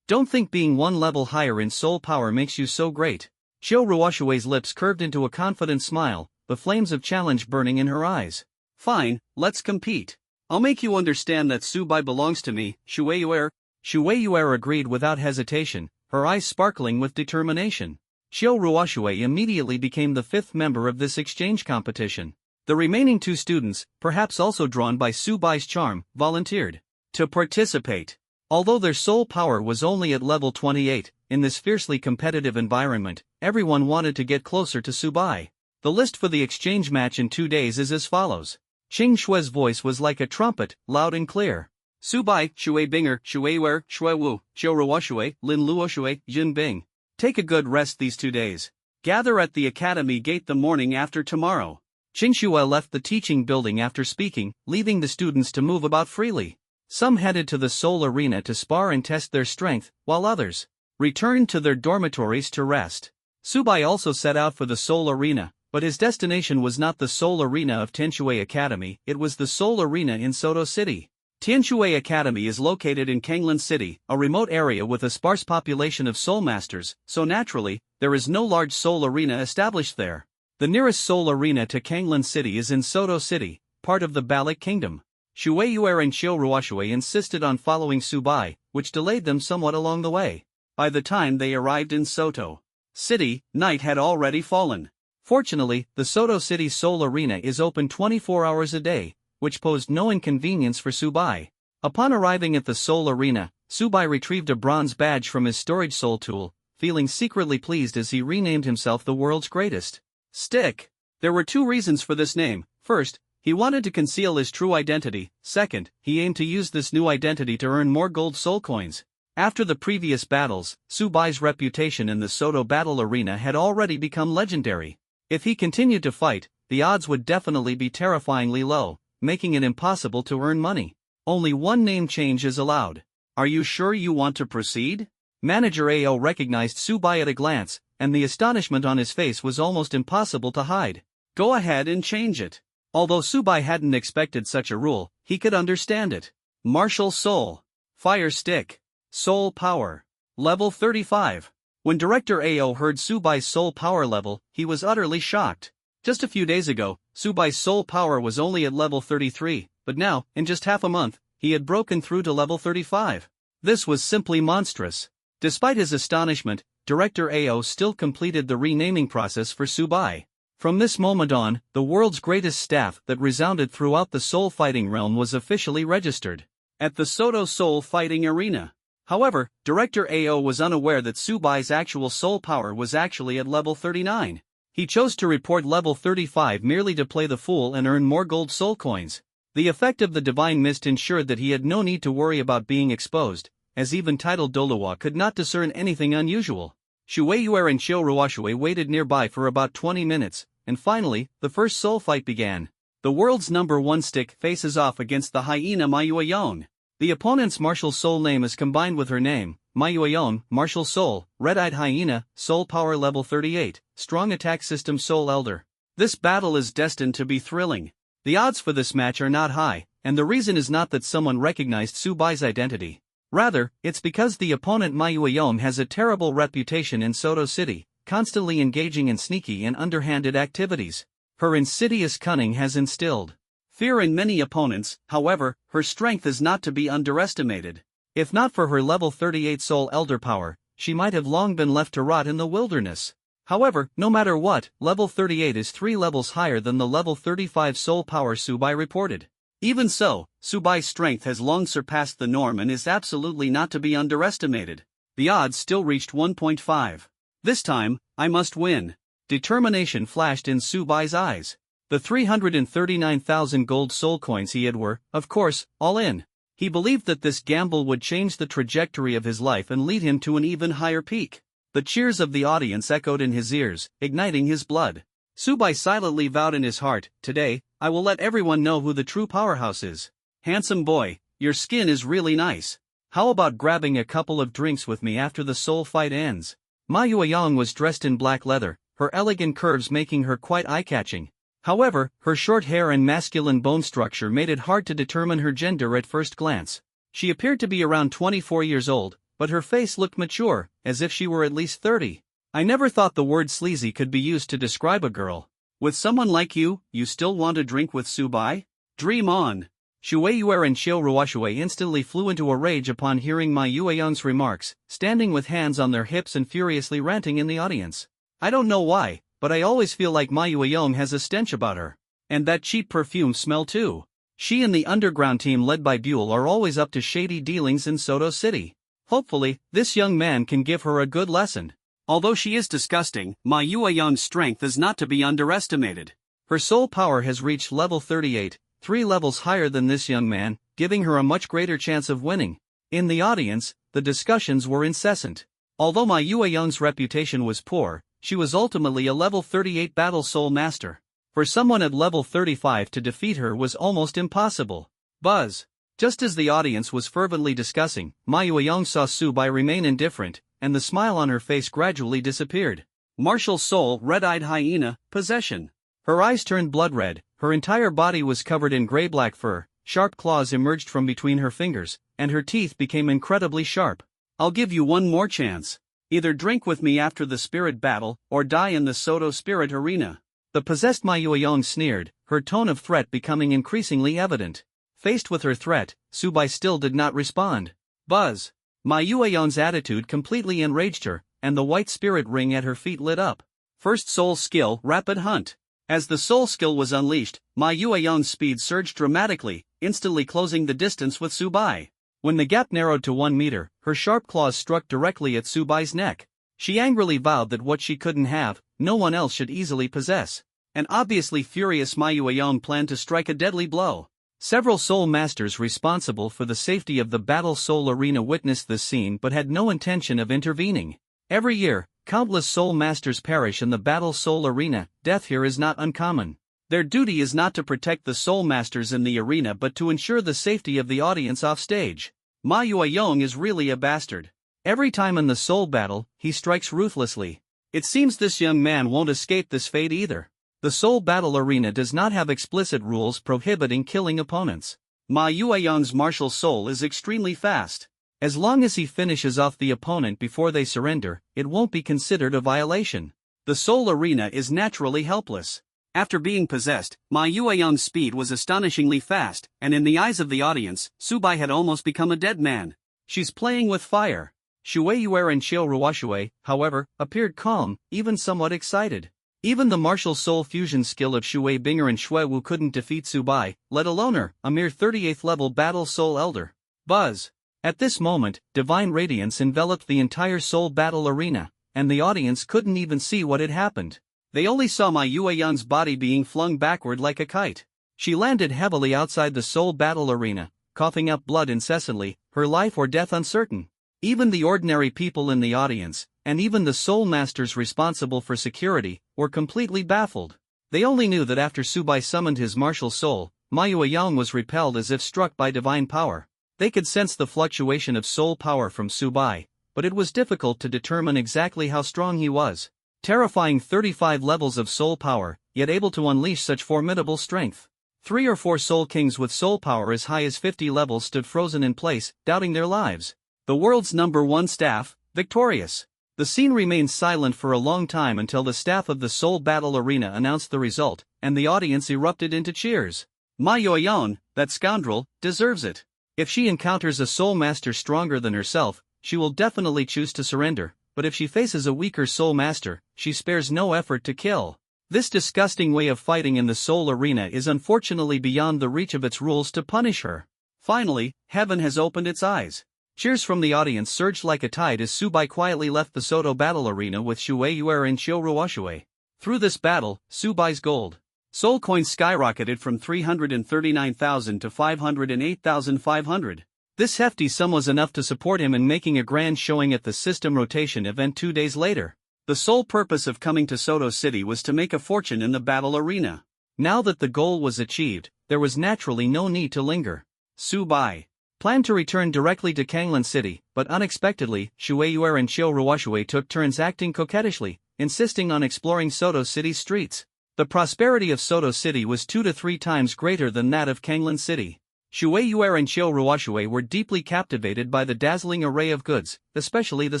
Don't think being 1 level higher in soul power makes you so great. Xiu Ruoshui's lips curved into a confident smile, the flames of challenge burning in her eyes. Fine, let's compete. I'll make you understand that Subai belongs to me, Shui Yuer. Shui Yuer agreed without hesitation, her eyes sparkling with determination. Xiu Ruoshui immediately became the 5th member of this exchange competition. The remaining 2 students, perhaps also drawn by Subai's charm, volunteered to participate. Although their soul power was only at level 28, in this fiercely competitive environment, everyone wanted to get closer to Subai. The list for the exchange match in 2 days is as follows. Qing Shui's voice was like a trumpet, loud and clear. Subai, Shui Binger, Shui Yuer, Xuewu, Xiu Ruoshui, Lin Luoshui, Jin Bing. Take a good rest these 2 days. Gather at the academy gate the morning after tomorrow. Qing Shui left the teaching building after speaking, leaving the students to move about freely. Some headed to the Soul Arena to spar and test their strength, while others returned to their dormitories to rest. Subai also set out for the Soul Arena, but his destination was not the Soul Arena of Tianshui Academy, it was the Soul Arena in Soto City. Tianshui Academy is located in Kanglan City, a remote area with a sparse population of soul masters, so naturally, there is no large soul arena established there. The nearest soul arena to Kanglan City is in Soto City, part of the Balik Kingdom. Shui Yuer and Xiu Ruoshui insisted on following Subai, which delayed them somewhat along the way. By the time they arrived in Soto City, night had already fallen. Fortunately, the Soto City Soul Arena is open 24 hours a day, which posed no inconvenience for Subai. Upon arriving at the Soul Arena, Subai retrieved a bronze badge from his storage soul tool, feeling secretly pleased as he renamed himself the world's greatest stick. There were 2 reasons for this name. First, he wanted to conceal his true identity. Second, he aimed to use this new identity to earn more gold soul coins. After the previous battles, Subai's reputation in the Soto battle arena had already become legendary. If he continued to fight, the odds would definitely be terrifyingly low, making it impossible to earn money. Only 1 name change is allowed. Are you sure you want to proceed? Manager AO recognized Subai at a glance, and the astonishment on his face was almost impossible to hide. Go ahead and change it. Although Subai hadn't expected such a rule, he could understand it. Martial Soul. Fire Stick. Soul Power. Level 35. When Director AO heard Subai's soul power level, he was utterly shocked. Just a few days ago, Subai's soul power was only at level 33, but now, in just half a month, he had broken through to level 35. This was simply monstrous. Despite his astonishment, Director AO still completed the renaming process for Subai. From this moment on, the world's greatest staff that resounded throughout the soul fighting realm was officially registered at the Soto Soul Fighting Arena. However, Director AO was unaware that Subai's actual soul power was actually at level 39. He chose to report level 35 merely to play the fool and earn more gold soul coins. The effect of the divine mist ensured that he had no need to worry about being exposed, as even titled Doluwa could not discern anything unusual. Shueiyue and Shouruwashue waited nearby for about 20 minutes, and finally, the first soul fight began. The world's number 1 stick faces off against the hyena Mayueyong. The opponent's martial soul name is combined with her name, Mayueyong, martial soul, red-eyed hyena, soul power level 38, strong attack system soul elder. This battle is destined to be thrilling. The odds for this match are not high, and the reason is not that someone recognized Subai's identity. Rather, it's because the opponent Mayueyong has a terrible reputation in Soto City, constantly engaging in sneaky and underhanded activities. Her insidious cunning has instilled fear in many opponents. However, her strength is not to be underestimated. If not for her level 38 soul elder power, she might have long been left to rot in the wilderness. However, no matter what, level 38 is 3 levels higher than the level 35 soul power Subai reported. Even so, Subai's strength has long surpassed the norm and is absolutely not to be underestimated. The odds still reached 1.5. This time, I must win. Determination flashed in Subai's eyes. The 339,000 gold soul coins he had were, of course, all in. He believed that this gamble would change the trajectory of his life and lead him to an even higher peak. The cheers of the audience echoed in his ears, igniting his blood. Subai silently vowed in his heart, "Today, I will let everyone know who the true powerhouse is. Handsome boy, your skin is really nice. How about grabbing a couple of drinks with me after the soul fight ends?" Mayueyong was dressed in black leather, her elegant curves making her quite eye-catching. However, her short hair and masculine bone structure made it hard to determine her gender at first glance. She appeared to be around 24 years old, but her face looked mature, as if she were at least 30. I never thought the word sleazy could be used to describe a girl. With someone like you, you still want to drink with Subai? Dream on. Shueiyue and Shouruwashue instantly flew into a rage upon hearing Mayueyong's remarks, standing with hands on their hips and furiously ranting in the audience. I don't know why, but I always feel like Mayueyong has a stench about her. And that cheap perfume smell too. She and the underground team led by Buell are always up to shady dealings in Soto City. Hopefully, this young man can give her a good lesson. Although she is disgusting, Mayueyong's strength is not to be underestimated. Her soul power has reached level 38, 3 levels higher than this young man, giving her a much greater chance of winning. In the audience, the discussions were incessant. Although Mayueyong's reputation was poor, she was ultimately a level 38 battle soul master. For someone at level 35 to defeat her was almost impossible. Buzz. Just as the audience was fervently discussing, Mayueyong saw Subai remain indifferent, and the smile on her face gradually disappeared. Martial soul, red-eyed hyena, possession. Her eyes turned blood red, her entire body was covered in gray-black fur, sharp claws emerged from between her fingers, and her teeth became incredibly sharp. I'll give you one more chance. Either drink with me after the spirit battle, or die in the Soto spirit arena. The possessed Mayueyong sneered, her tone of threat becoming increasingly evident. Faced with her threat, Subai still did not respond. Buzz. Mayueyong's attitude completely enraged her, and the white spirit ring at her feet lit up. First soul skill, rapid hunt. As the soul skill was unleashed, Mayueyong's speed surged dramatically, instantly closing the distance with Subai. When the gap narrowed to 1 meter, her sharp claws struck directly at Subai's neck. She angrily vowed that what she couldn't have, no one else should easily possess. An obviously furious Mayueyong planned to strike a deadly blow. Several soul masters responsible for the safety of the battle soul arena witnessed this scene but had no intention of intervening. Every year, countless soul masters perish in the battle soul arena. Death here is not uncommon. Their duty is not to protect the soul masters in the arena but to ensure the safety of the audience off stage. Mayueyong is really a bastard. Every time in the soul battle, he strikes ruthlessly. It seems this young man won't escape this fate either. The soul battle arena does not have explicit rules prohibiting killing opponents. Mayueyong's martial soul is extremely fast. As long as he finishes off the opponent before they surrender, it won't be considered a violation. The soul arena is naturally helpless. After being possessed, Mayueyong's speed was astonishingly fast, and in the eyes of the audience, Subai had almost become a dead man. She's playing with fire. Shueiyue and Shouruwashue, however, appeared calm, even somewhat excited. Even the martial soul fusion skill of Shui Binger and Shuewu couldn't defeat Subai, let alone her, a mere 38th level battle soul elder. Buzz. At this moment, divine radiance enveloped the entire soul battle arena, and the audience couldn't even see what had happened. They only saw Mayueyong's body being flung backward like a kite. She landed heavily outside the Soul Battle Arena, coughing up blood incessantly, her life or death uncertain. Even the ordinary people in the audience, and even the Soul Masters responsible for security, were completely baffled. They only knew that after Subai summoned his martial soul, Maoyang was repelled as if struck by divine power. They could sense the fluctuation of soul power from Subai, but it was difficult to determine exactly how strong he was. Terrifying 35 levels of soul power, yet able to unleash such formidable strength. 3 or 4 soul kings with soul power as high as 50 levels stood frozen in place, doubting their lives. The world's #1 staff, victorious. The scene remained silent for a long time until the staff of the Soul Battle Arena announced the result, and the audience erupted into cheers. Ma Yueyan, that scoundrel, deserves it. If she encounters a soul master stronger than herself, she will definitely choose to surrender, but if she faces a weaker soul master, she spares no effort to kill. This disgusting way of fighting in the soul arena is unfortunately beyond the reach of its rules to punish her. Finally, heaven has opened its eyes. Cheers from the audience surged like a tide as Subai quietly left the Soto battle arena with Shui Yuer and Xiu Ruoshui. Through this battle, Subai's gold soul coins skyrocketed from 339,000 to 508,500. This hefty sum was enough to support him in making a grand showing at the system rotation event 2 days later. The sole purpose of coming to Soto City was to make a fortune in the battle arena. Now that the goal was achieved, there was naturally no need to linger. Subai planned to return directly to Kanglan City, but unexpectedly, Shui Yuer and Xiu Ruoshui took turns acting coquettishly, insisting on exploring Soto City's streets. The prosperity of Soto City was 2 to 3 times greater than that of Kanglan City. Shui Yuer and Xiu Ruoshui were deeply captivated by the dazzling array of goods, especially the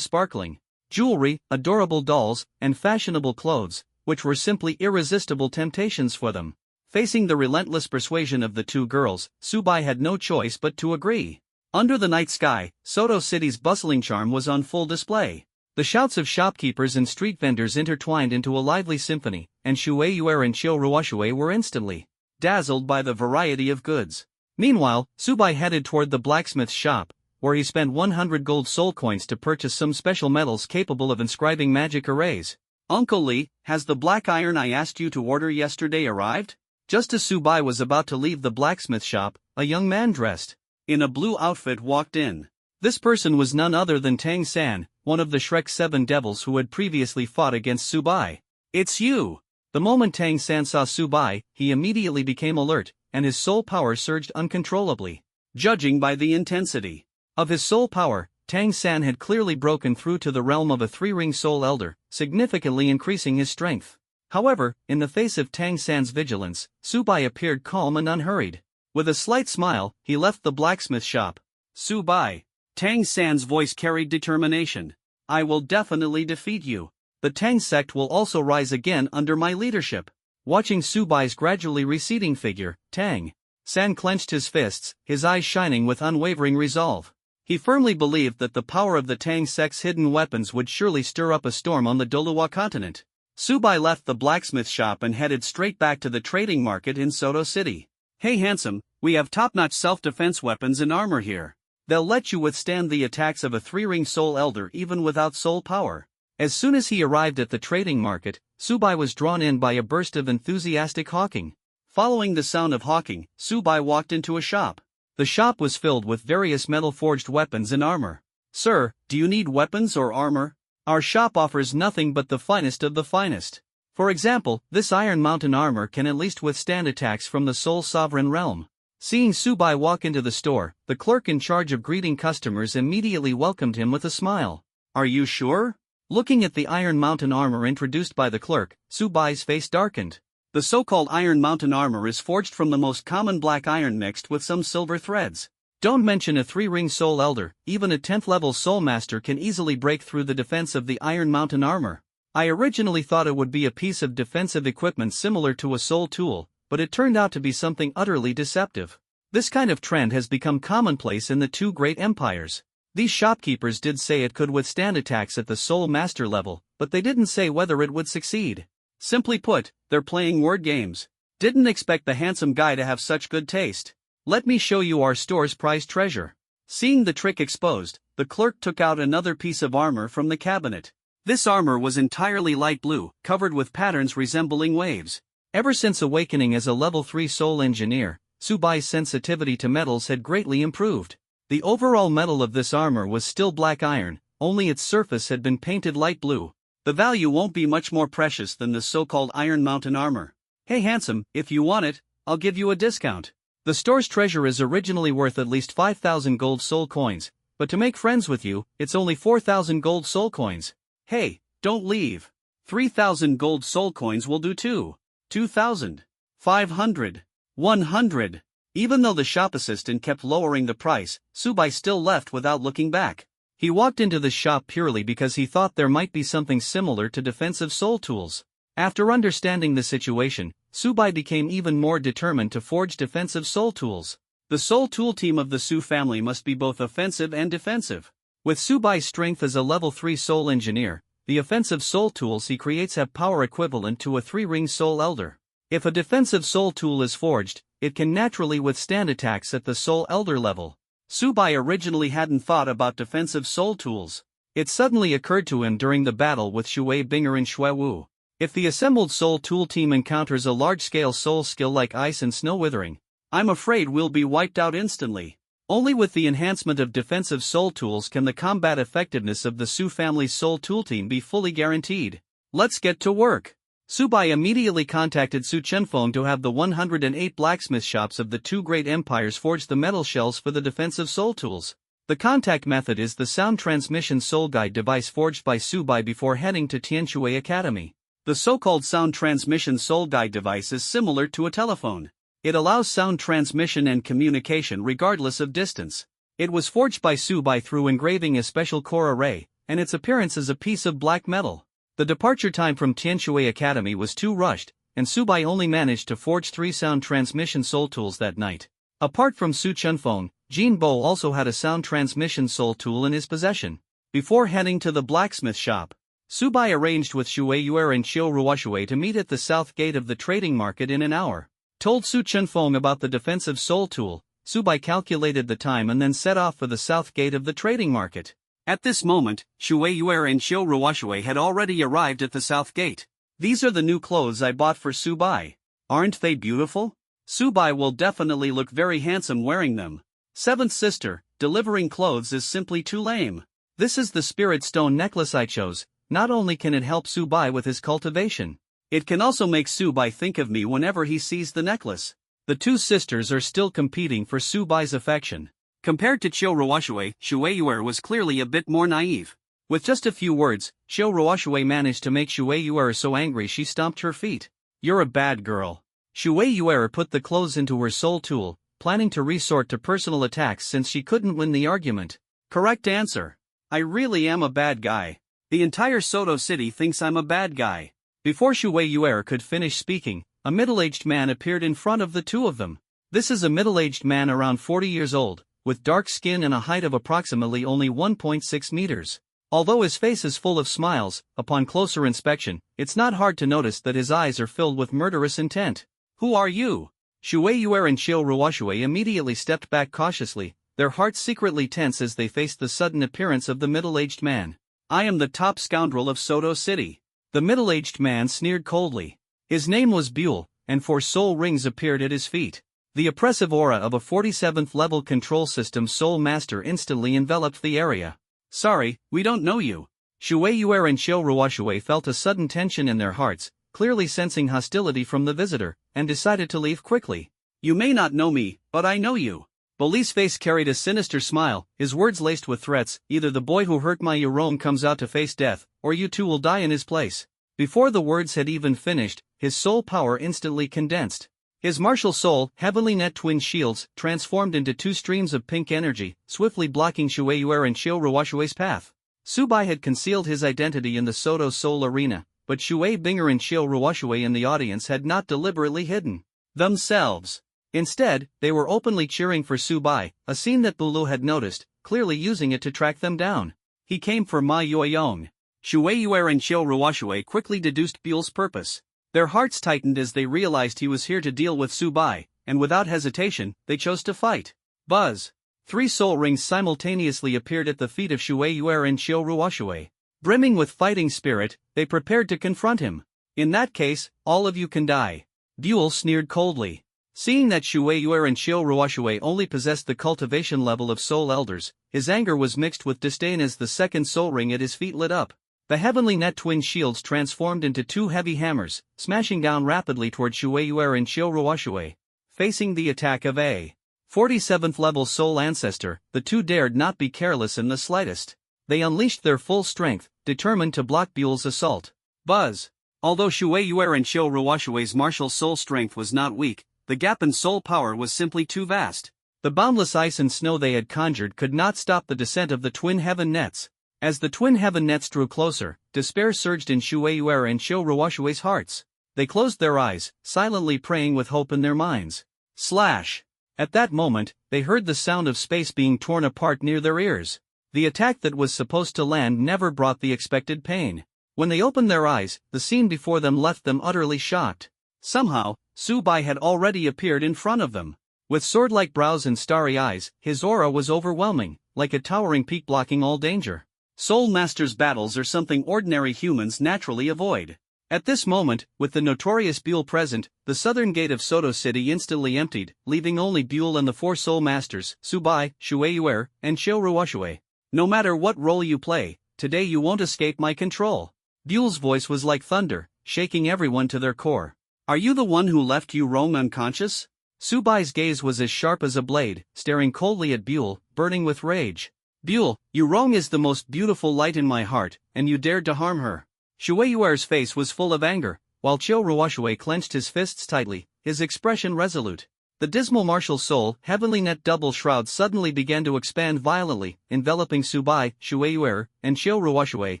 sparkling jewelry, adorable dolls, and fashionable clothes, which were simply irresistible temptations for them. Facing the relentless persuasion of the two girls, Subai had no choice but to agree. Under the night sky, Soto City's bustling charm was on full display. The shouts of shopkeepers and street vendors intertwined into a lively symphony, and Shui Yuer and Xiu Ruoshui were instantly dazzled by the variety of goods. Meanwhile, Subai headed toward the blacksmith's shop, where he spent 100 gold soul coins to purchase some special metals capable of inscribing magic arrays. Uncle Li, has the black iron I asked you to order yesterday arrived? Just as Subai was about to leave the blacksmith shop, a young man dressed in a blue outfit walked in. This person was none other than Tang San, one of the Shrek's 7 devils who had previously fought against Subai. It's you! The moment Tang San saw Subai, he immediately became alert, and his soul power surged uncontrollably. Judging by the intensity of his soul power, Tang San had clearly broken through to the realm of a 3-ring soul elder, significantly increasing his strength. However, in the face of Tang San's vigilance, Subai appeared calm and unhurried. With a slight smile, he left the blacksmith shop. Subai. Tang San's voice carried determination. I will definitely defeat you. The Tang sect will also rise again under my leadership. Watching Subai's gradually receding figure, Tang San clenched his fists, his eyes shining with unwavering resolve. He firmly believed that the power of the Tang sect's hidden weapons would surely stir up a storm on the Doluwa continent. Subai left the blacksmith shop and headed straight back to the trading market in Soto City. Hey handsome, we have top-notch self-defense weapons and armor here. They'll let you withstand the attacks of a 3-ring soul elder even without soul power. As soon as he arrived at the trading market, Subai was drawn in by a burst of enthusiastic hawking. Following the sound of hawking, Subai walked into a shop. The shop was filled with various metal-forged weapons and armor. Sir, do you need weapons or armor? Our shop offers nothing but the finest of the finest. For example, this Iron Mountain armor can at least withstand attacks from the Soul Sovereign realm. Seeing Subai walk into the store, the clerk in charge of greeting customers immediately welcomed him with a smile. Are you sure? Looking at the Iron Mountain armor introduced by the clerk, Subai's face darkened. The so-called Iron Mountain armor is forged from the most common black iron mixed with some silver threads. Don't mention a 3-ring soul elder, even a 10th level soul master can easily break through the defense of the Iron Mountain armor. I originally thought it would be a piece of defensive equipment similar to a soul tool, but it turned out to be something utterly deceptive. This kind of trend has become commonplace in the 2 great empires. These shopkeepers did say it could withstand attacks at the soul master level, but they didn't say whether it would succeed. Simply put, they're playing word games. Didn't expect the handsome guy to have such good taste. Let me show you our store's prized treasure. Seeing the trick exposed, the clerk took out another piece of armor from the cabinet. This armor was entirely light blue, covered with patterns resembling waves. Ever since awakening as a level 3 soul engineer, Subai's sensitivity to metals had greatly improved. The overall metal of this armor was still black iron, only its surface had been painted light blue. The value won't be much more precious than the so-called Iron Mountain armor. Hey handsome, if you want it, I'll give you a discount. The store's treasure is originally worth at least 5,000 gold soul coins, but to make friends with you, it's only 4,000 gold soul coins. Hey, don't leave. 3,000 gold soul coins will do too. 2,000. 500. 100. Even though the shop assistant kept lowering the price, Subai still left without looking back. He walked into the shop purely because he thought there might be something similar to defensive soul tools. After understanding the situation, Subai became even more determined to forge defensive soul tools. The soul tool team of the Su family must be both offensive and defensive. With Subai's strength as a level 3 soul engineer, the offensive soul tools he creates have power equivalent to a 3-ring soul elder. If a defensive soul tool is forged, it can naturally withstand attacks at the soul elder level. Subai originally hadn't thought about defensive soul tools. It suddenly occurred to him during the battle with Shui Binger and Shui Wu. If the assembled soul tool team encounters a large-scale soul skill like ice and snow withering, I'm afraid we'll be wiped out instantly. Only with the enhancement of defensive soul tools can the combat effectiveness of the Su family's soul tool team be fully guaranteed. Let's get to work. Subai immediately contacted Su Chenfeng to have the 108 blacksmith shops of the two great empires forge the metal shells for the defensive soul tools. The contact method is the sound transmission soul guide device forged by Subai before heading to Tianshui Academy. The so-called sound transmission soul guide device is similar to a telephone. It allows sound transmission and communication regardless of distance. It was forged by Subai through engraving a special core array, and its appearance is a piece of black metal. The departure time from Tianshui Academy was too rushed, and Subai only managed to forge 3 sound transmission soul tools that night. Apart from Su Chenfeng, Jin Bo also had a sound transmission soul tool in his possession. Before heading to the blacksmith shop, Subai arranged with Shui Yuer and Qiu Ruoshui to meet at the south gate of the trading market in an hour. Told Su Chenfeng about the defensive soul tool, Subai calculated the time and then set off for the south gate of the trading market. At this moment, Shui Yuer and Qiu Ruoshui had already arrived at the south gate. These are the new clothes I bought for Subai. Aren't they beautiful? Subai will definitely look very handsome wearing them. Seventh sister, delivering clothes is simply too lame. This is the spirit stone necklace I chose. Not only can it help Subai with his cultivation, it can also make Subai think of me whenever he sees the necklace. The two sisters are still competing for Subai's affection. Compared to Qiu Ruoshui, Shui Yuer was clearly a bit more naive. With just a few words, Qiu Ruoshui managed to make Shui Yuer so angry she stomped her feet. You're a bad girl. Shui Yuer put the clothes into her soul tool, planning to resort to personal attacks since she couldn't win the argument. Correct answer. I really am a bad guy. The entire Soto city thinks I'm a bad guy. Before Shui Yuer could finish speaking, a middle-aged man appeared in front of the two of them. This is a middle-aged man around 40 years old, with dark skin and a height of approximately only 1.6 meters. Although his face is full of smiles, upon closer inspection, it's not hard to notice that his eyes are filled with murderous intent. Who are you? Shui Yuer and Qiu Ruoshui immediately stepped back cautiously, their hearts secretly tense as they faced the sudden appearance of the middle-aged man. I am the top scoundrel of Soto City. The middle-aged man sneered coldly. His name was Buell, and 4 soul rings appeared at his feet. The oppressive aura of a 47th level control system soul master instantly enveloped the area. Sorry, we don't know you. Shui Yuer and Qiu Ruoshui felt a sudden tension in their hearts, clearly sensing hostility from the visitor, and decided to leave quickly. You may not know me, but I know you. Boli's face carried a sinister smile, his words laced with threats. Either the boy who hurt my Eurome comes out to face death, or you two will die in his place. Before the words had even finished, his soul power instantly condensed. His martial soul, heavenly net twin shields, transformed into 2 streams of pink energy, swiftly blocking Shui Yuer and Qiu Ruoshui's path. Subai had concealed his identity in the Soto Soul Arena, but Shui Binger and Qiu Ruoshui in the audience had not deliberately hidden themselves. Instead, they were openly cheering for Subai, a scene that Bulu had noticed, clearly using it to track them down. He came for Ma Yueyong. Shui Yuer and Qiu Ruoshui quickly deduced Buell's purpose. Their hearts tightened as they realized he was here to deal with Subai, and without hesitation, they chose to fight. Buzz! 3 soul rings simultaneously appeared at the feet of Shui Yuer and Qiu Ruoshui. Brimming with fighting spirit, they prepared to confront him. In that case, all of you can die. Duel sneered coldly. Seeing that Shui Yuer and Xiao Ruoshui only possessed the cultivation level of soul elders, his anger was mixed with disdain as the second soul ring at his feet lit up. The heavenly net twin shields transformed into two heavy hammers, smashing down rapidly toward Shui Yuer and Xiao Ruoshui. Facing the attack of a 47th level soul ancestor, the two dared not be careless in the slightest. They unleashed their full strength, determined to block Buell's assault. Buzz! Although Shui Yuer and Xiao Ruoshui's martial soul strength was not weak, the gap in soul power was simply too vast. The boundless ice and snow they had conjured could not stop the descent of the twin heaven nets. As the twin heaven nets drew closer, despair surged in Shui Yuer and Xiao Ruoshui's hearts. They closed their eyes, silently praying with hope in their minds. Slash! At that moment, they heard the sound of space being torn apart near their ears. The attack that was supposed to land never brought the expected pain. When they opened their eyes, the scene before them left them utterly shocked. Somehow, Subai had already appeared in front of them. With sword-like brows and starry eyes, his aura was overwhelming, like a towering peak blocking all danger. Soul Masters battles are something ordinary humans naturally avoid. At this moment, with the notorious Buell present, the southern gate of Soto City instantly emptied, leaving only Buell and the four Soul Masters, Subai, Shui Yuer, and Xiao Ruoshui. No matter what role you play, today you won't escape my control. Buell's voice was like thunder, shaking everyone to their core. Are you the one who left Yu Rong unconscious? Subai's gaze was as sharp as a blade, staring coldly at Buell, burning with rage. Buell, Yu Rong is the most beautiful light in my heart, and you dared to harm her. Shui Yuer's face was full of anger, while Xiao Ruoshui clenched his fists tightly, his expression resolute. The dismal martial soul, heavenly net double shroud suddenly began to expand violently, enveloping Subai, Shui Yuer, and Xiao Ruoshui,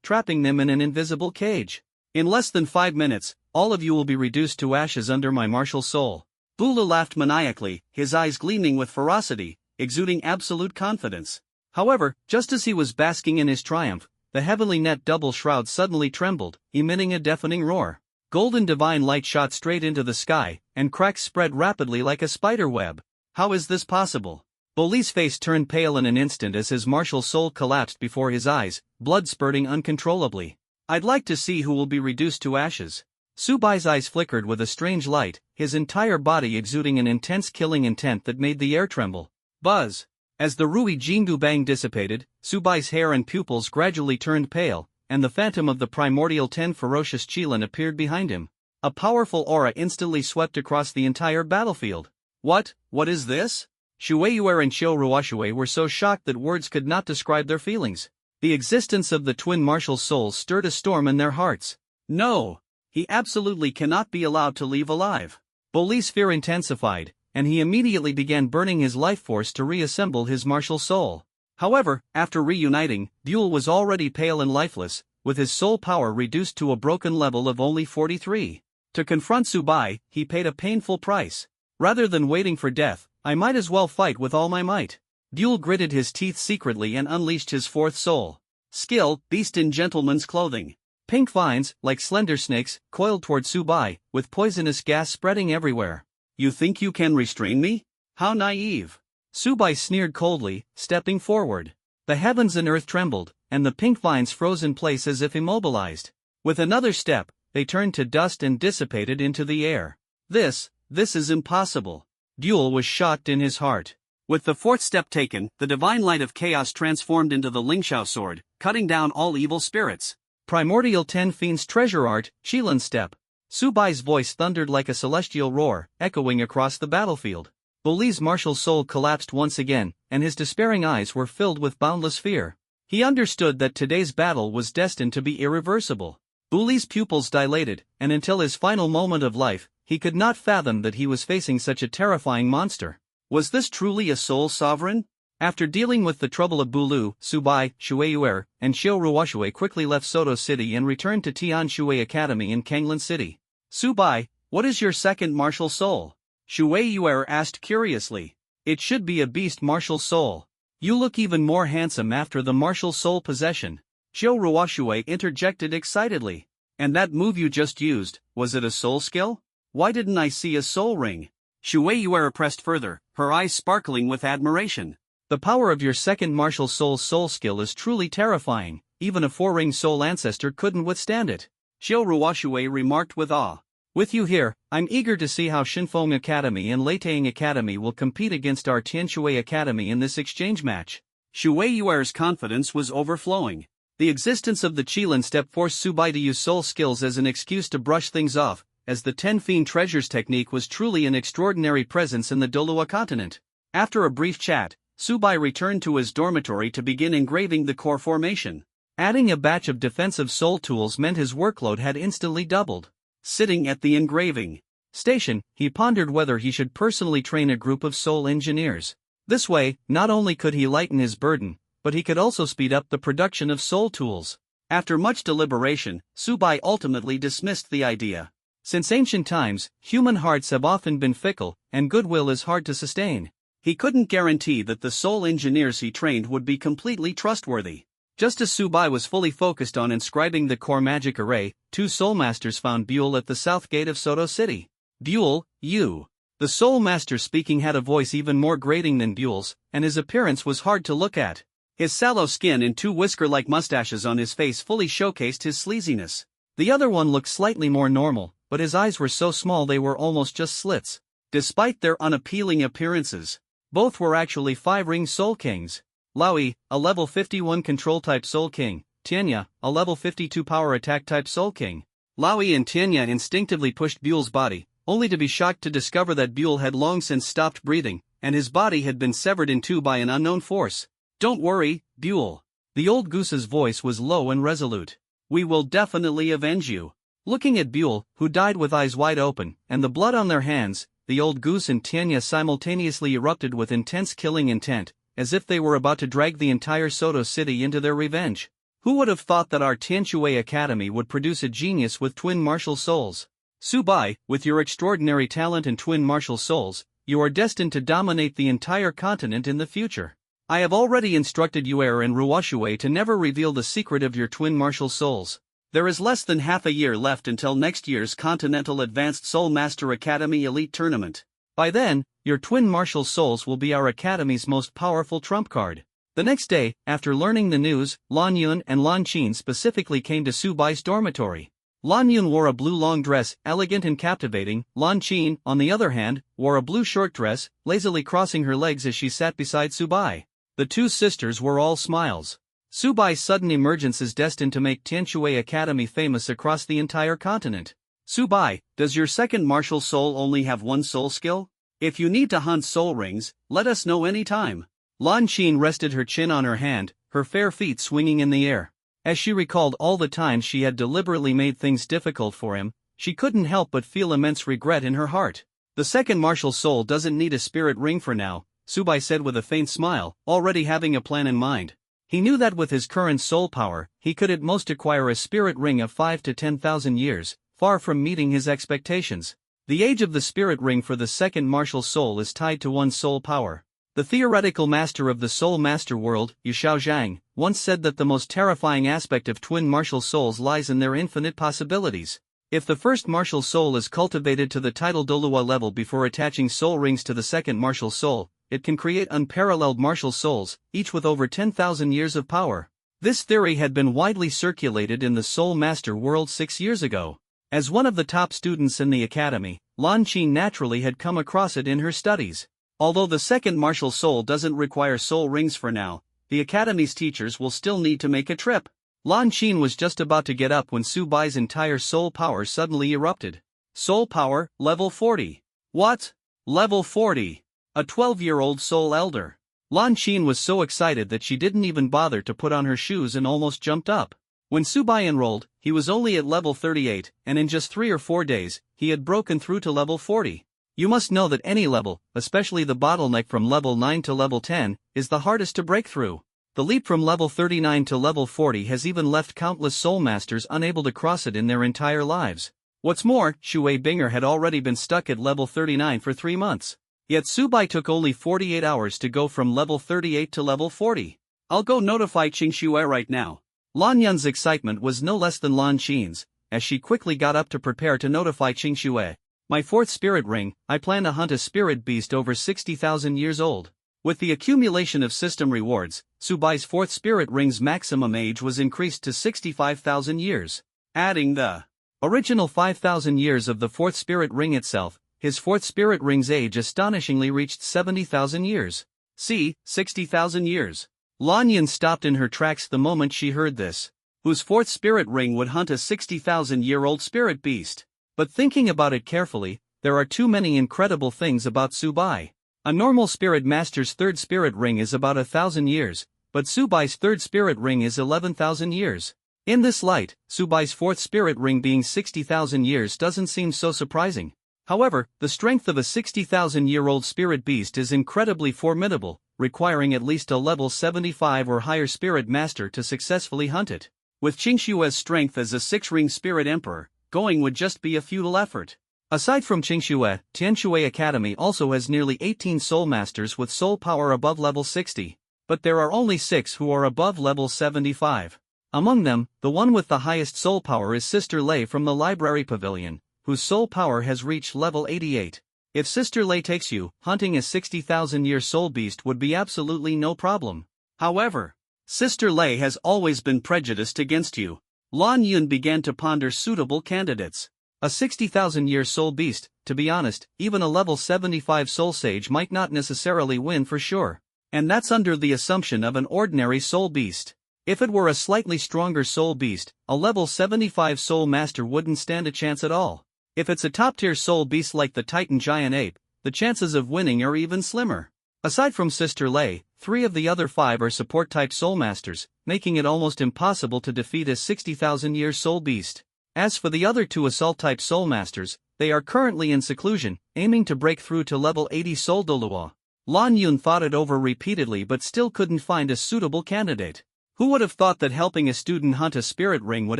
trapping them in an invisible cage. In less than 5 minutes, all of you will be reduced to ashes under my martial soul. Buell laughed maniacally, his eyes gleaming with ferocity, exuding absolute confidence. However, just as he was basking in his triumph, the heavenly net double shroud suddenly trembled, emitting a deafening roar. Golden divine light shot straight into the sky, and cracks spread rapidly like a spider web. How is this possible? Buell's face turned pale in an instant as his martial soul collapsed before his eyes, blood spurting uncontrollably. I'd like to see who will be reduced to ashes. Subai's eyes flickered with a strange light, his entire body exuding an intense killing intent that made the air tremble. Buzz! As the Rui Jingdu bang dissipated, Subai's hair and pupils gradually turned pale, and the phantom of the primordial 10 ferocious Qilin appeared behind him. A powerful aura instantly swept across the entire battlefield. What is this? Shui Yuer and Xiao Ruoshui were so shocked that words could not describe their feelings. The existence of the twin martial souls stirred a storm in their hearts. No! He absolutely cannot be allowed to leave alive. Buell's fear intensified, and he immediately began burning his life force to reassemble his martial soul. However, after reuniting, Buell was already pale and lifeless, with his soul power reduced to a broken level of only 43. To confront Subai, he paid a painful price. Rather than waiting for death, I might as well fight with all my might. Buell gritted his teeth secretly and unleashed his fourth soul. Skill, beast in gentleman's clothing. Pink vines, like slender snakes, coiled toward Subai, with poisonous gas spreading everywhere. You think you can restrain me? How naive. Subai sneered coldly, stepping forward. The heavens and earth trembled, and the pink vines froze in place as if immobilized. With another step, they turned to dust and dissipated into the air. This is impossible. Buell was shocked in his heart. With the fourth step taken, the divine light of chaos transformed into the Lingshao sword, cutting down all evil spirits. Primordial 10 Fiend's treasure art, Qilin step. Subai's voice thundered like a celestial roar, echoing across the battlefield. Buell's martial soul collapsed once again, and his despairing eyes were filled with boundless fear. He understood that today's battle was destined to be irreversible. Buell's pupils dilated, and until his final moment of life, he could not fathom that he was facing such a terrifying monster. Was this truly a soul sovereign? After dealing with the trouble of Bulu, Subai, Shui Yuer, and Xiao Ruoshui quickly left Soto City and returned to Tian Shui Academy in Kanglan City. Subai, what is your second martial soul? Shui Yuer asked curiously. It should be a beast martial soul. You look even more handsome after the martial soul possession. Xiao Ruoshui interjected excitedly. And that move you just used, was it a soul skill? Why didn't I see a soul ring? Shui Yuer pressed further, her eyes sparkling with admiration. The power of your second martial soul's soul skill is truly terrifying, even a 4-ring soul ancestor couldn't withstand it. Xiao Ruoshui remarked with awe. With you here, I'm eager to see how Shinfeng Academy and Leitang Academy will compete against our Tianshui Academy in this exchange match. Shui Yuer's confidence was overflowing. The existence of the Qilin step forced Subai to use soul skills as an excuse to brush things off, as the Ten Fiend Treasures technique was truly an extraordinary presence in the Dolua continent. After a brief chat, Subai returned to his dormitory to begin engraving the core formation. Adding a batch of defensive soul tools meant his workload had instantly doubled. Sitting at the engraving station, he pondered whether he should personally train a group of soul engineers. This way, not only could he lighten his burden, but he could also speed up the production of soul tools. After much deliberation, Subai ultimately dismissed the idea. Since ancient times, human hearts have often been fickle, and goodwill is hard to sustain. He couldn't guarantee that the soul engineers he trained would be completely trustworthy. Just as Subai was fully focused on inscribing the core magic array, two soul masters found Buell at the south gate of Soto City. Buell, you. The soul master speaking had a voice even more grating than Buell's, and his appearance was hard to look at. His sallow skin and two whisker-like mustaches on his face fully showcased his sleaziness. The other one looked slightly more normal, but his eyes were so small they were almost just slits. Despite their unappealing appearances, both were actually 5-ring soul kings. Laoi, a level 51 control-type soul king, Tianya, a level 52 power attack-type soul king. Laoi and Tianya instinctively pushed Buell's body, only to be shocked to discover that Buell had long since stopped breathing, and his body had been severed in two by an unknown force. Don't worry, Buell. The old goose's voice was low and resolute. We will definitely avenge you. Looking at Buell, who died with eyes wide open, and the blood on their hands, the old goose and Tianya simultaneously erupted with intense killing intent, as if they were about to drag the entire Soto City into their revenge. Who would have thought that our Tianshui Academy would produce a genius with twin martial souls? Subai, with your extraordinary talent and twin martial souls, you are destined to dominate the entire continent in the future. I have already instructed Yuer and Ruoshui to never reveal the secret of your twin martial souls. There is less than half a year left until next year's Continental Advanced Soul Master Academy Elite Tournament. By then, your twin martial souls will be our Academy's most powerful trump card. The next day, after learning the news, Lan Yun and Lan Qin specifically came to Subai's dormitory. Lan Yun wore a blue long dress, elegant and captivating. Lan Qin, on the other hand, wore a blue short dress, lazily crossing her legs as she sat beside Subai. The two sisters were all smiles. Subai's sudden emergence is destined to make Tianshui Academy famous across the entire continent. Subai, does your second martial soul only have one soul skill? If you need to hunt soul rings, let us know anytime. Lan Qin rested her chin on her hand, her fair feet swinging in the air. As she recalled all the times she had deliberately made things difficult for him, she couldn't help but feel immense regret in her heart. The second martial soul doesn't need a spirit ring for now, Subai said with a faint smile, already having a plan in mind. He knew that with his current soul power, he could at most acquire a spirit ring of 5 to 10,000 years, far from meeting his expectations. The age of the spirit ring for the second martial soul is tied to one's soul power. The theoretical master of the Soul Master world, Yu Shaozhang, once said that the most terrifying aspect of twin martial souls lies in their infinite possibilities. If the first martial soul is cultivated to the title Dolua level before attaching soul rings to the second martial soul, it can create unparalleled martial souls, each with over 10,000 years of power. This theory had been widely circulated in the Soul Master world 6 years ago. As one of the top students in the academy, Lan Qin naturally had come across it in her studies. Although the second martial soul doesn't require soul rings for now, the academy's teachers will still need to make a trip. Lan Qin was just about to get up when Subai's entire soul power suddenly erupted. Soul power, level 40. What? Level 40. A 12-year-old soul elder. Lan Qin was so excited that she didn't even bother to put on her shoes and almost jumped up. When Subai enrolled, he was only at level 38, and in just 3 or 4 days, he had broken through to level 40. You must know that any level, especially the bottleneck from level 9 to level 10, is the hardest to break through. The leap from level 39 to level 40 has even left countless soul masters unable to cross it in their entire lives. What's more, Shui Binger had already been stuck at level 39 for 3 months. Yet Subai took only 48 hours to go from level 38 to level 40. I'll go notify Shui right now. Lan Yun's excitement was no less than Lan Qin's, as she quickly got up to prepare to notify Shui. My fourth spirit ring, I plan to hunt a spirit beast over 60,000 years old. With the accumulation of system rewards, Subai's fourth spirit ring's maximum age was increased to 65,000 years. Adding the Original 5,000 years of the fourth spirit ring itself, his fourth spirit ring's age astonishingly reached 70,000 years. See, 60,000 years. Lan Yun stopped in her tracks the moment she heard this. Whose fourth spirit ring would hunt a 60,000-year-old spirit beast? But thinking about it carefully, there are too many incredible things about Subai. A normal spirit master's third spirit ring is about 1,000 years, but Subai's third spirit ring is 11,000 years. In this light, Subai's fourth spirit ring being 60,000 years doesn't seem so surprising. However, the strength of a 60,000-year-old spirit beast is incredibly formidable, requiring at least a level 75 or higher spirit master to successfully hunt it. With Qingshue's strength as a six-ring spirit emperor, going would just be a futile effort. Aside from Qingxue, Tianxue Academy also has nearly 18 soul masters with soul power above level 60, but there are only 6 who are above level 75. Among them, the one with the highest soul power is Sister Lei from the Library Pavilion, whose soul power has reached level 88. If Sister Lei takes you, hunting a 60,000-year soul beast would be absolutely no problem. However, Sister Lei has always been prejudiced against you. Lan Yun began to ponder suitable candidates. A 60,000-year soul beast, to be honest, even a level 75 soul sage might not necessarily win for sure. And that's under the assumption of an ordinary soul beast. If it were a slightly stronger soul beast, a level 75 soul master wouldn't stand a chance at all. If it's a top-tier soul beast like the Titan Giant Ape, the chances of winning are even slimmer. Aside from Sister Lei, 3 of the other 5 are support-type soul masters, making it almost impossible to defeat a 60,000-year soul beast. As for the other 2 assault-type soul masters, they are currently in seclusion, aiming to break through to level 80 soul Doluo. Lan Yun thought it over repeatedly but still couldn't find a suitable candidate. Who would have thought that helping a student hunt a spirit ring would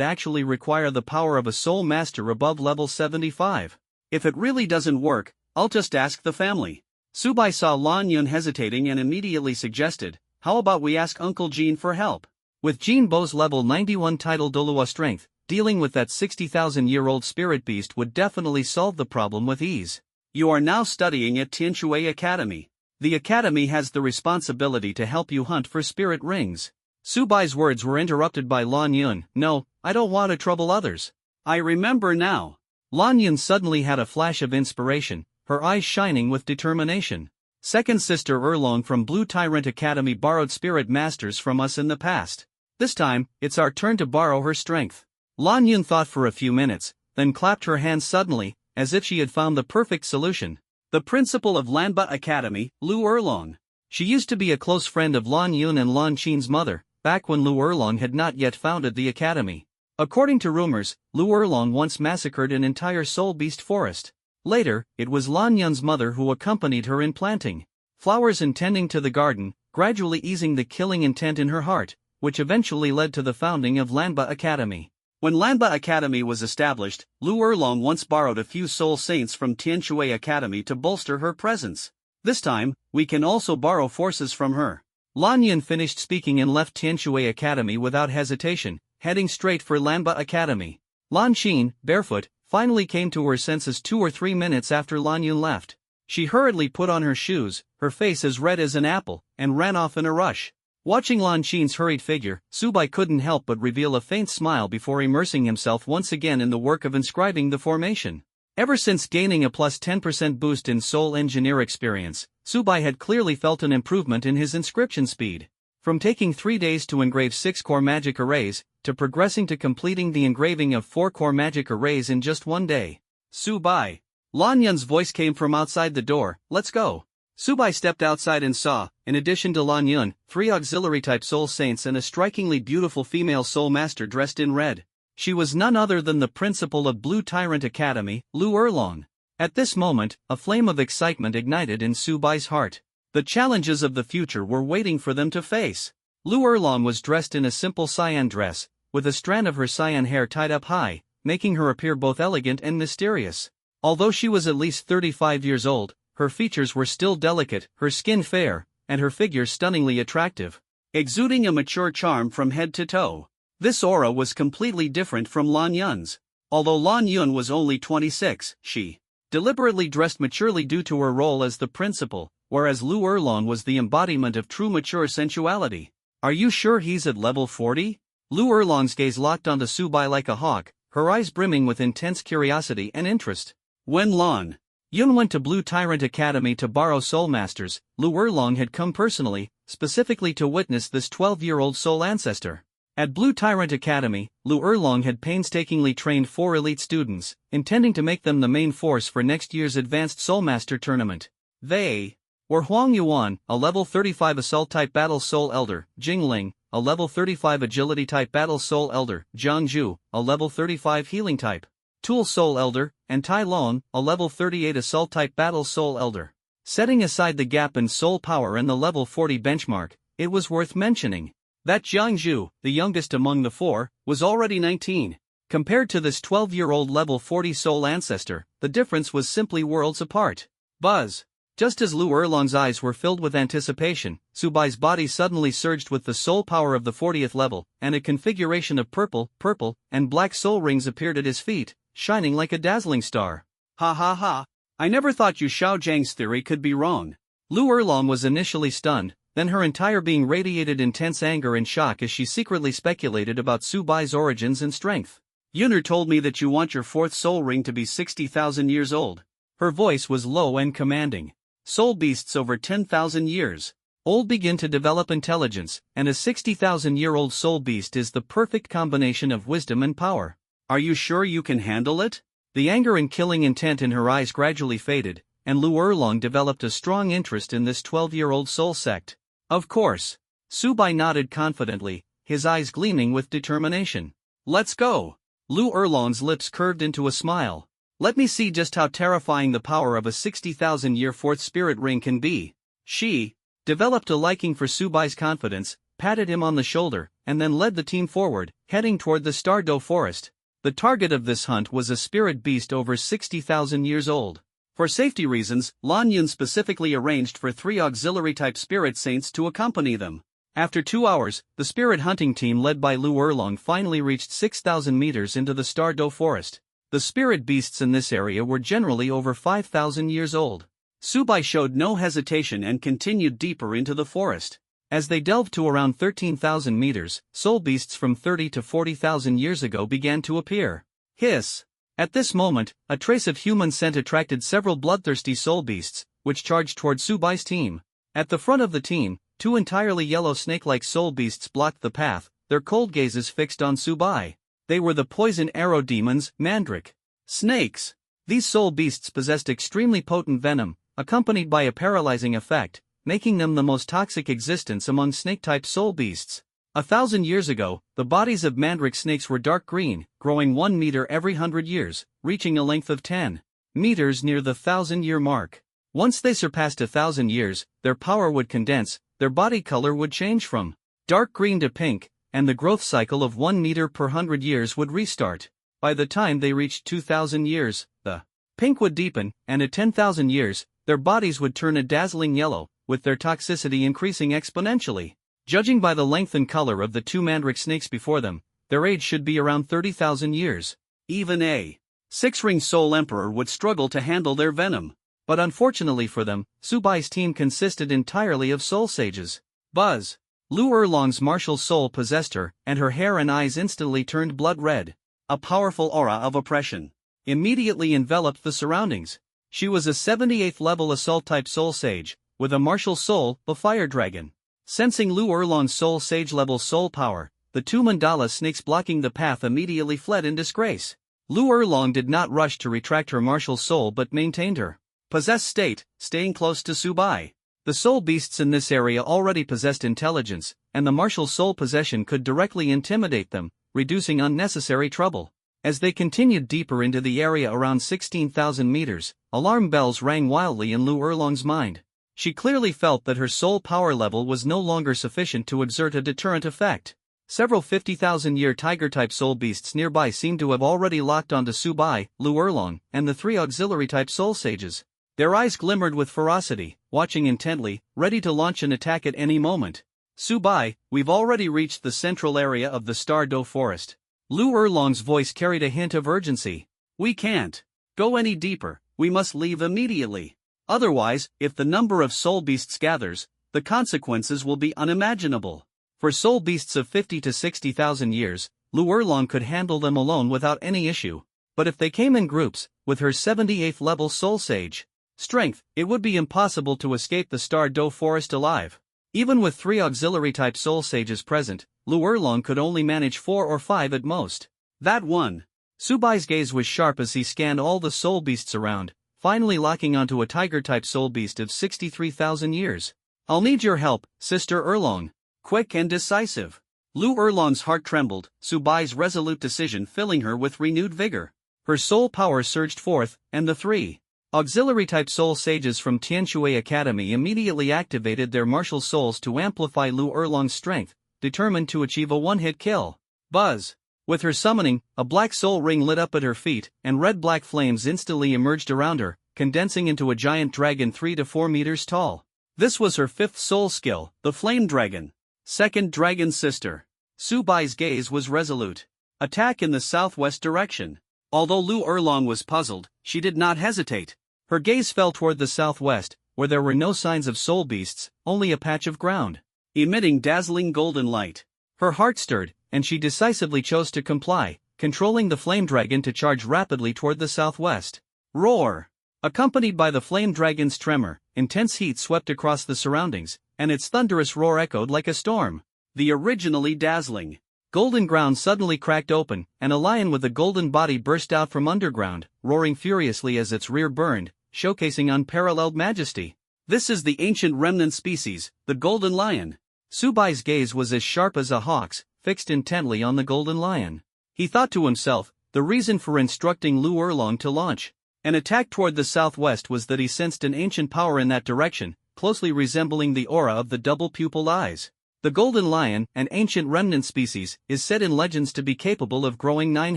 actually require the power of a soul master above level 75? If it really doesn't work, I'll just ask the family. Subai saw Lan Yun hesitating and immediately suggested, how about we ask Uncle Jean for help? With Jean Bo's level 91 title Doluo strength, dealing with that 60,000-year-old spirit beast would definitely solve the problem with ease. You are now studying at Tianxue Academy. The academy has the responsibility to help you hunt for spirit rings. Subai's words were interrupted by Lan Yun. No, I don't want to trouble others. I remember now. Lan Yun suddenly had a flash of inspiration, her eyes shining with determination. Second sister Erlong from Blue Tyrant Academy borrowed spirit masters from us in the past. This time, it's our turn to borrow her strength. Lan Yun thought for a few minutes, then clapped her hands suddenly, as if she had found the perfect solution. The principal of Lanba Academy, Lu Erlong. She used to be a close friend of Lan Yun and Lan Qin's mother, back when Lu Erlong had not yet founded the academy. According to rumors, Lu Erlong once massacred an entire soul beast forest. Later, it was Lan Yun's mother who accompanied her in planting flowers and tending to the garden, gradually easing the killing intent in her heart, which eventually led to the founding of Lanba Academy. When Lanba Academy was established, Lu Erlong once borrowed a few soul saints from Tianxue Academy to bolster her presence. This time, we can also borrow forces from her. Lan Yun finished speaking and left Tianxue Academy without hesitation, heading straight for Lanba Academy. Lan Xin, barefoot, finally came to her senses 2 or 3 minutes after Lan Yun left. She hurriedly put on her shoes, her face as red as an apple, and ran off in a rush. Watching Lan Xin's hurried figure, Subai couldn't help but reveal a faint smile before immersing himself once again in the work of inscribing the formation. Ever since gaining a plus 10% boost in Soul Engineer experience, Subai had clearly felt an improvement in his inscription speed. From taking 3 days to engrave 6 core magic arrays, to progressing to completing the engraving of 4 core magic arrays in just 1 day. Subai. Lan Yun's voice came from outside the door. Let's go. Subai stepped outside and saw, in addition to Lan Yun, 3 auxiliary-type soul saints and a strikingly beautiful female soul master dressed in red. She was none other than the principal of Blue Tyrant Academy, Lu Erlong. At this moment, a flame of excitement ignited in Subai's heart. The challenges of the future were waiting for them to face. Lu Erlong was dressed in a simple cyan dress, with a strand of her cyan hair tied up high, making her appear both elegant and mysterious. Although she was at least 35 years old, her features were still delicate, her skin fair, and her figure stunningly attractive, exuding a mature charm from head to toe. This aura was completely different from Lan Yun's. Although Lan Yun was only 26, she deliberately dressed maturely due to her role as the principal, whereas Lu Erlong was the embodiment of true mature sensuality. Are you sure he's at level 40? Lu Erlong's gaze locked onto Subai like a hawk, her eyes brimming with intense curiosity and interest. When Lan Yun went to Blue Tyrant Academy to borrow Soul Masters, Lu Erlong had come personally, specifically to witness this 12-year-old soul ancestor. At Blue Tyrant Academy, Lu Erlong had painstakingly trained 4 elite students, intending to make them the main force for next year's Advanced Soul Master Tournament. They were Huang Yuan, a level 35 Assault-type Battle Soul Elder, Jing Ling, a level 35 Agility-type Battle Soul Elder, Jiang Zhu, a level 35 Healing-type Tool Soul Elder, and Tai Long, a level 38 Assault-type Battle Soul Elder. Setting aside the gap in soul power and the level 40 benchmark, it was worth mentioning that Jiang Zhu, the youngest among the 4, was already 19. Compared to this 12-year-old level 40 soul ancestor, the difference was simply worlds apart. Buzz. Just as Lu Erlong's eyes were filled with anticipation, Subai's body suddenly surged with the soul power of the 40th level, and a configuration of purple, and black soul rings appeared at his feet, shining like a dazzling star. Ha ha ha, I never thought Yu Xiaojiang's theory could be wrong. Lu Erlong was initially stunned, then her entire being radiated intense anger and shock as she secretly speculated about Subai's origins and strength. Yuner told me that you want your 4th soul ring to be 60,000 years old. Her voice was low and commanding. Soul beasts over 10,000 years old begin to develop intelligence, and a 60,000-year-old soul beast is the perfect combination of wisdom and power. Are you sure you can handle it? The anger and killing intent in her eyes gradually faded, and Lu Erlong developed a strong interest in this 12-year-old soul sect. Of course. Subai nodded confidently, his eyes gleaming with determination. Let's go. Lu Erlong's lips curved into a smile. Let me see just how terrifying the power of a 60,000-year 4th spirit ring can be. She developed a liking for Subai's confidence, patted him on the shoulder, and then led the team forward, heading toward the Stardow Forest. The target of this hunt was a spirit beast over 60,000 years old. For safety reasons, Lan Yun specifically arranged for 3 auxiliary-type spirit saints to accompany them. After 2 hours, the spirit hunting team led by Lu Erlong finally reached 6,000 meters into the Stardow Forest. The spirit beasts in this area were generally over 5,000 years old. Subai showed no hesitation and continued deeper into the forest. As they delved to around 13,000 meters, soul beasts from 30 to 40,000 years ago began to appear. Hiss! At this moment, a trace of human scent attracted several bloodthirsty soul beasts, which charged toward Subai's team. At the front of the team, 2 entirely yellow snake-like soul beasts blocked the path, their cold gazes fixed on Subai. They were the poison arrow demons, Mandrake snakes. These soul beasts possessed extremely potent venom, accompanied by a paralyzing effect, making them the most toxic existence among snake-type soul beasts. 1,000 years ago, the bodies of Mandrake snakes were dark green, growing 1 meter every 100 years, reaching a length of 10 meters near the 1,000-year mark. Once they surpassed 1,000 years, their power would condense, their body color would change from dark green to pink, and the growth cycle of 1 meter per 100 years would restart. By the time they reached 2,000 years, the pink would deepen, and at 10,000 years, their bodies would turn a dazzling yellow, with their toxicity increasing exponentially. Judging by the length and color of the 2 Mandrake snakes before them, their age should be around 30,000 years. Even a 6-ring Soul Emperor would struggle to handle their venom. But unfortunately for them, Subai's team consisted entirely of soul sages. Buzz! Lu Erlong's martial soul possessed her, and her hair and eyes instantly turned blood red. A powerful aura of oppression immediately enveloped the surroundings. She was a 78th level assault-type soul sage, with a martial soul, the fire dragon. Sensing Lu Erlong's soul sage level soul power, the 2 mandala snakes blocking the path immediately fled in disgrace. Lu Erlong did not rush to retract her martial soul but maintained her possessed state, staying close to Subai. The soul beasts in this area already possessed intelligence, and the martial soul possession could directly intimidate them, reducing unnecessary trouble. As they continued deeper into the area around 16,000 meters, alarm bells rang wildly in Lu Erlong's mind. She clearly felt that her soul power level was no longer sufficient to exert a deterrent effect. Several 50,000-year tiger-type soul beasts nearby seemed to have already locked onto Subai, Lu Erlong, and the 3 auxiliary-type soul sages. Their eyes glimmered with ferocity, watching intently, ready to launch an attack at any moment. Subai, we've already reached the central area of the Stardow Forest. Lu Erlong's voice carried a hint of urgency. We can't go any deeper, we must leave immediately. Otherwise, if the number of soul beasts gathers, the consequences will be unimaginable. For soul beasts of 50 to 60,000 years, Lu Erlong could handle them alone without any issue. But if they came in groups, with her 78th level Soul Sage strength, it would be impossible to escape the Star Do forest alive. Even with 3 auxiliary-type Soul Sages present, Lu Erlong could only manage 4 or 5 at most. That one. Subai's gaze was sharp as he scanned all the soul beasts around, finally locking onto a tiger-type soul beast of 63,000 years. I'll need your help, Sister Erlong. Quick and decisive. Lu Erlong's heart trembled, Subai's resolute decision filling her with renewed vigor. Her soul power surged forth, and the 3 auxiliary-type soul sages from Tianshui Academy immediately activated their martial souls to amplify Lu Erlong's strength, determined to achieve a one-hit kill. Buzz! With her summoning, a black soul ring lit up at her feet, and red-black flames instantly emerged around her, condensing into a giant dragon 3 to 4 meters tall. This was her 5th soul skill, the Flame Dragon. Second Dragon Sister. Subai's gaze was resolute. Attack in the southwest direction. Although Lu Erlong was puzzled, she did not hesitate. Her gaze fell toward the southwest, where there were no signs of soul beasts, only a patch of ground, emitting dazzling golden light. Her heart stirred, and she decisively chose to comply, controlling the flame dragon to charge rapidly toward the southwest. Roar! Accompanied by the flame dragon's tremor, intense heat swept across the surroundings, and its thunderous roar echoed like a storm. The originally dazzling golden ground suddenly cracked open, and a lion with a golden body burst out from underground, roaring furiously as its rear burned, showcasing unparalleled majesty. This is the ancient remnant species, the golden lion. Subai's gaze was as sharp as a hawk's, fixed intently on the golden lion. He thought to himself, the reason for instructing Lu Erlong to launch an attack toward the southwest was that he sensed an ancient power in that direction, closely resembling the aura of the double-pupiled eyes. The golden lion, an ancient remnant species, is said in legends to be capable of growing 9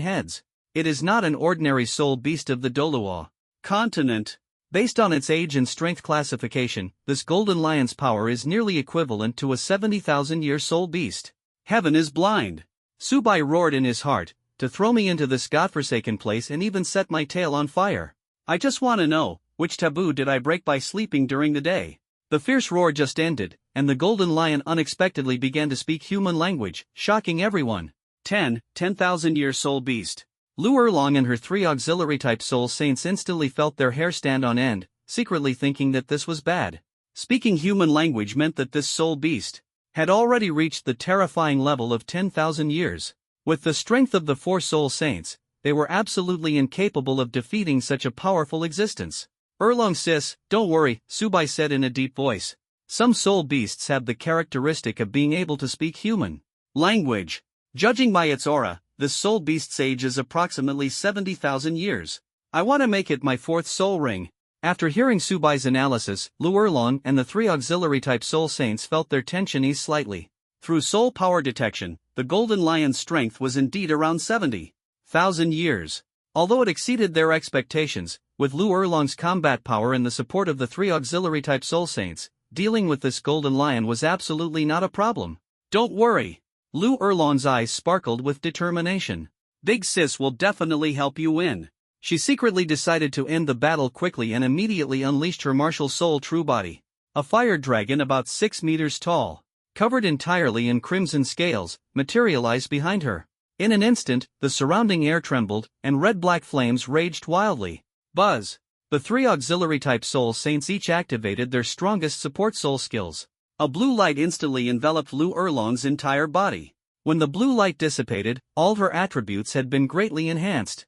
heads. It is not an ordinary soul beast of the Doluo continent. Based on its age and strength classification, this golden lion's power is nearly equivalent to a 70,000-year soul beast. Heaven is blind. Subai roared in his heart, to throw me into this godforsaken place and even set my tail on fire. I just want to know, which taboo did I break by sleeping during the day? The fierce roar just ended, and the golden lion unexpectedly began to speak human language, shocking everyone. 10,000-year soul beast. Lu Erlong and her 3 auxiliary-type soul saints instantly felt their hair stand on end, secretly thinking that this was bad. Speaking human language meant that this soul beast had already reached the terrifying level of 10,000 years. With the strength of the 4 soul saints, they were absolutely incapable of defeating such a powerful existence. Erlong sis, don't worry, Subai said in a deep voice. Some soul beasts have the characteristic of being able to speak human language. Judging by its aura, this soul beast's age is approximately 70,000 years. I want to make it my 4th soul ring. After hearing Subai's analysis, Lu Erlong and the 3 auxiliary-type soul saints felt their tension ease slightly. Through soul power detection, the golden lion's strength was indeed around 70,000 years. Although it exceeded their expectations, with Lu Erlong's combat power and the support of the 3 auxiliary-type soul saints, dealing with this golden lion was absolutely not a problem. Don't worry. Lu Erlong's eyes sparkled with determination. Big Sis will definitely help you win. She secretly decided to end the battle quickly and immediately unleashed her martial soul true body. A fire dragon about 6 meters tall, covered entirely in crimson scales, materialized behind her. In an instant, the surrounding air trembled, and red-black flames raged wildly. Buzz! The 3 auxiliary-type soul saints each activated their strongest support soul skills. A blue light instantly enveloped Lu Erlong's entire body. When the blue light dissipated, all her attributes had been greatly enhanced.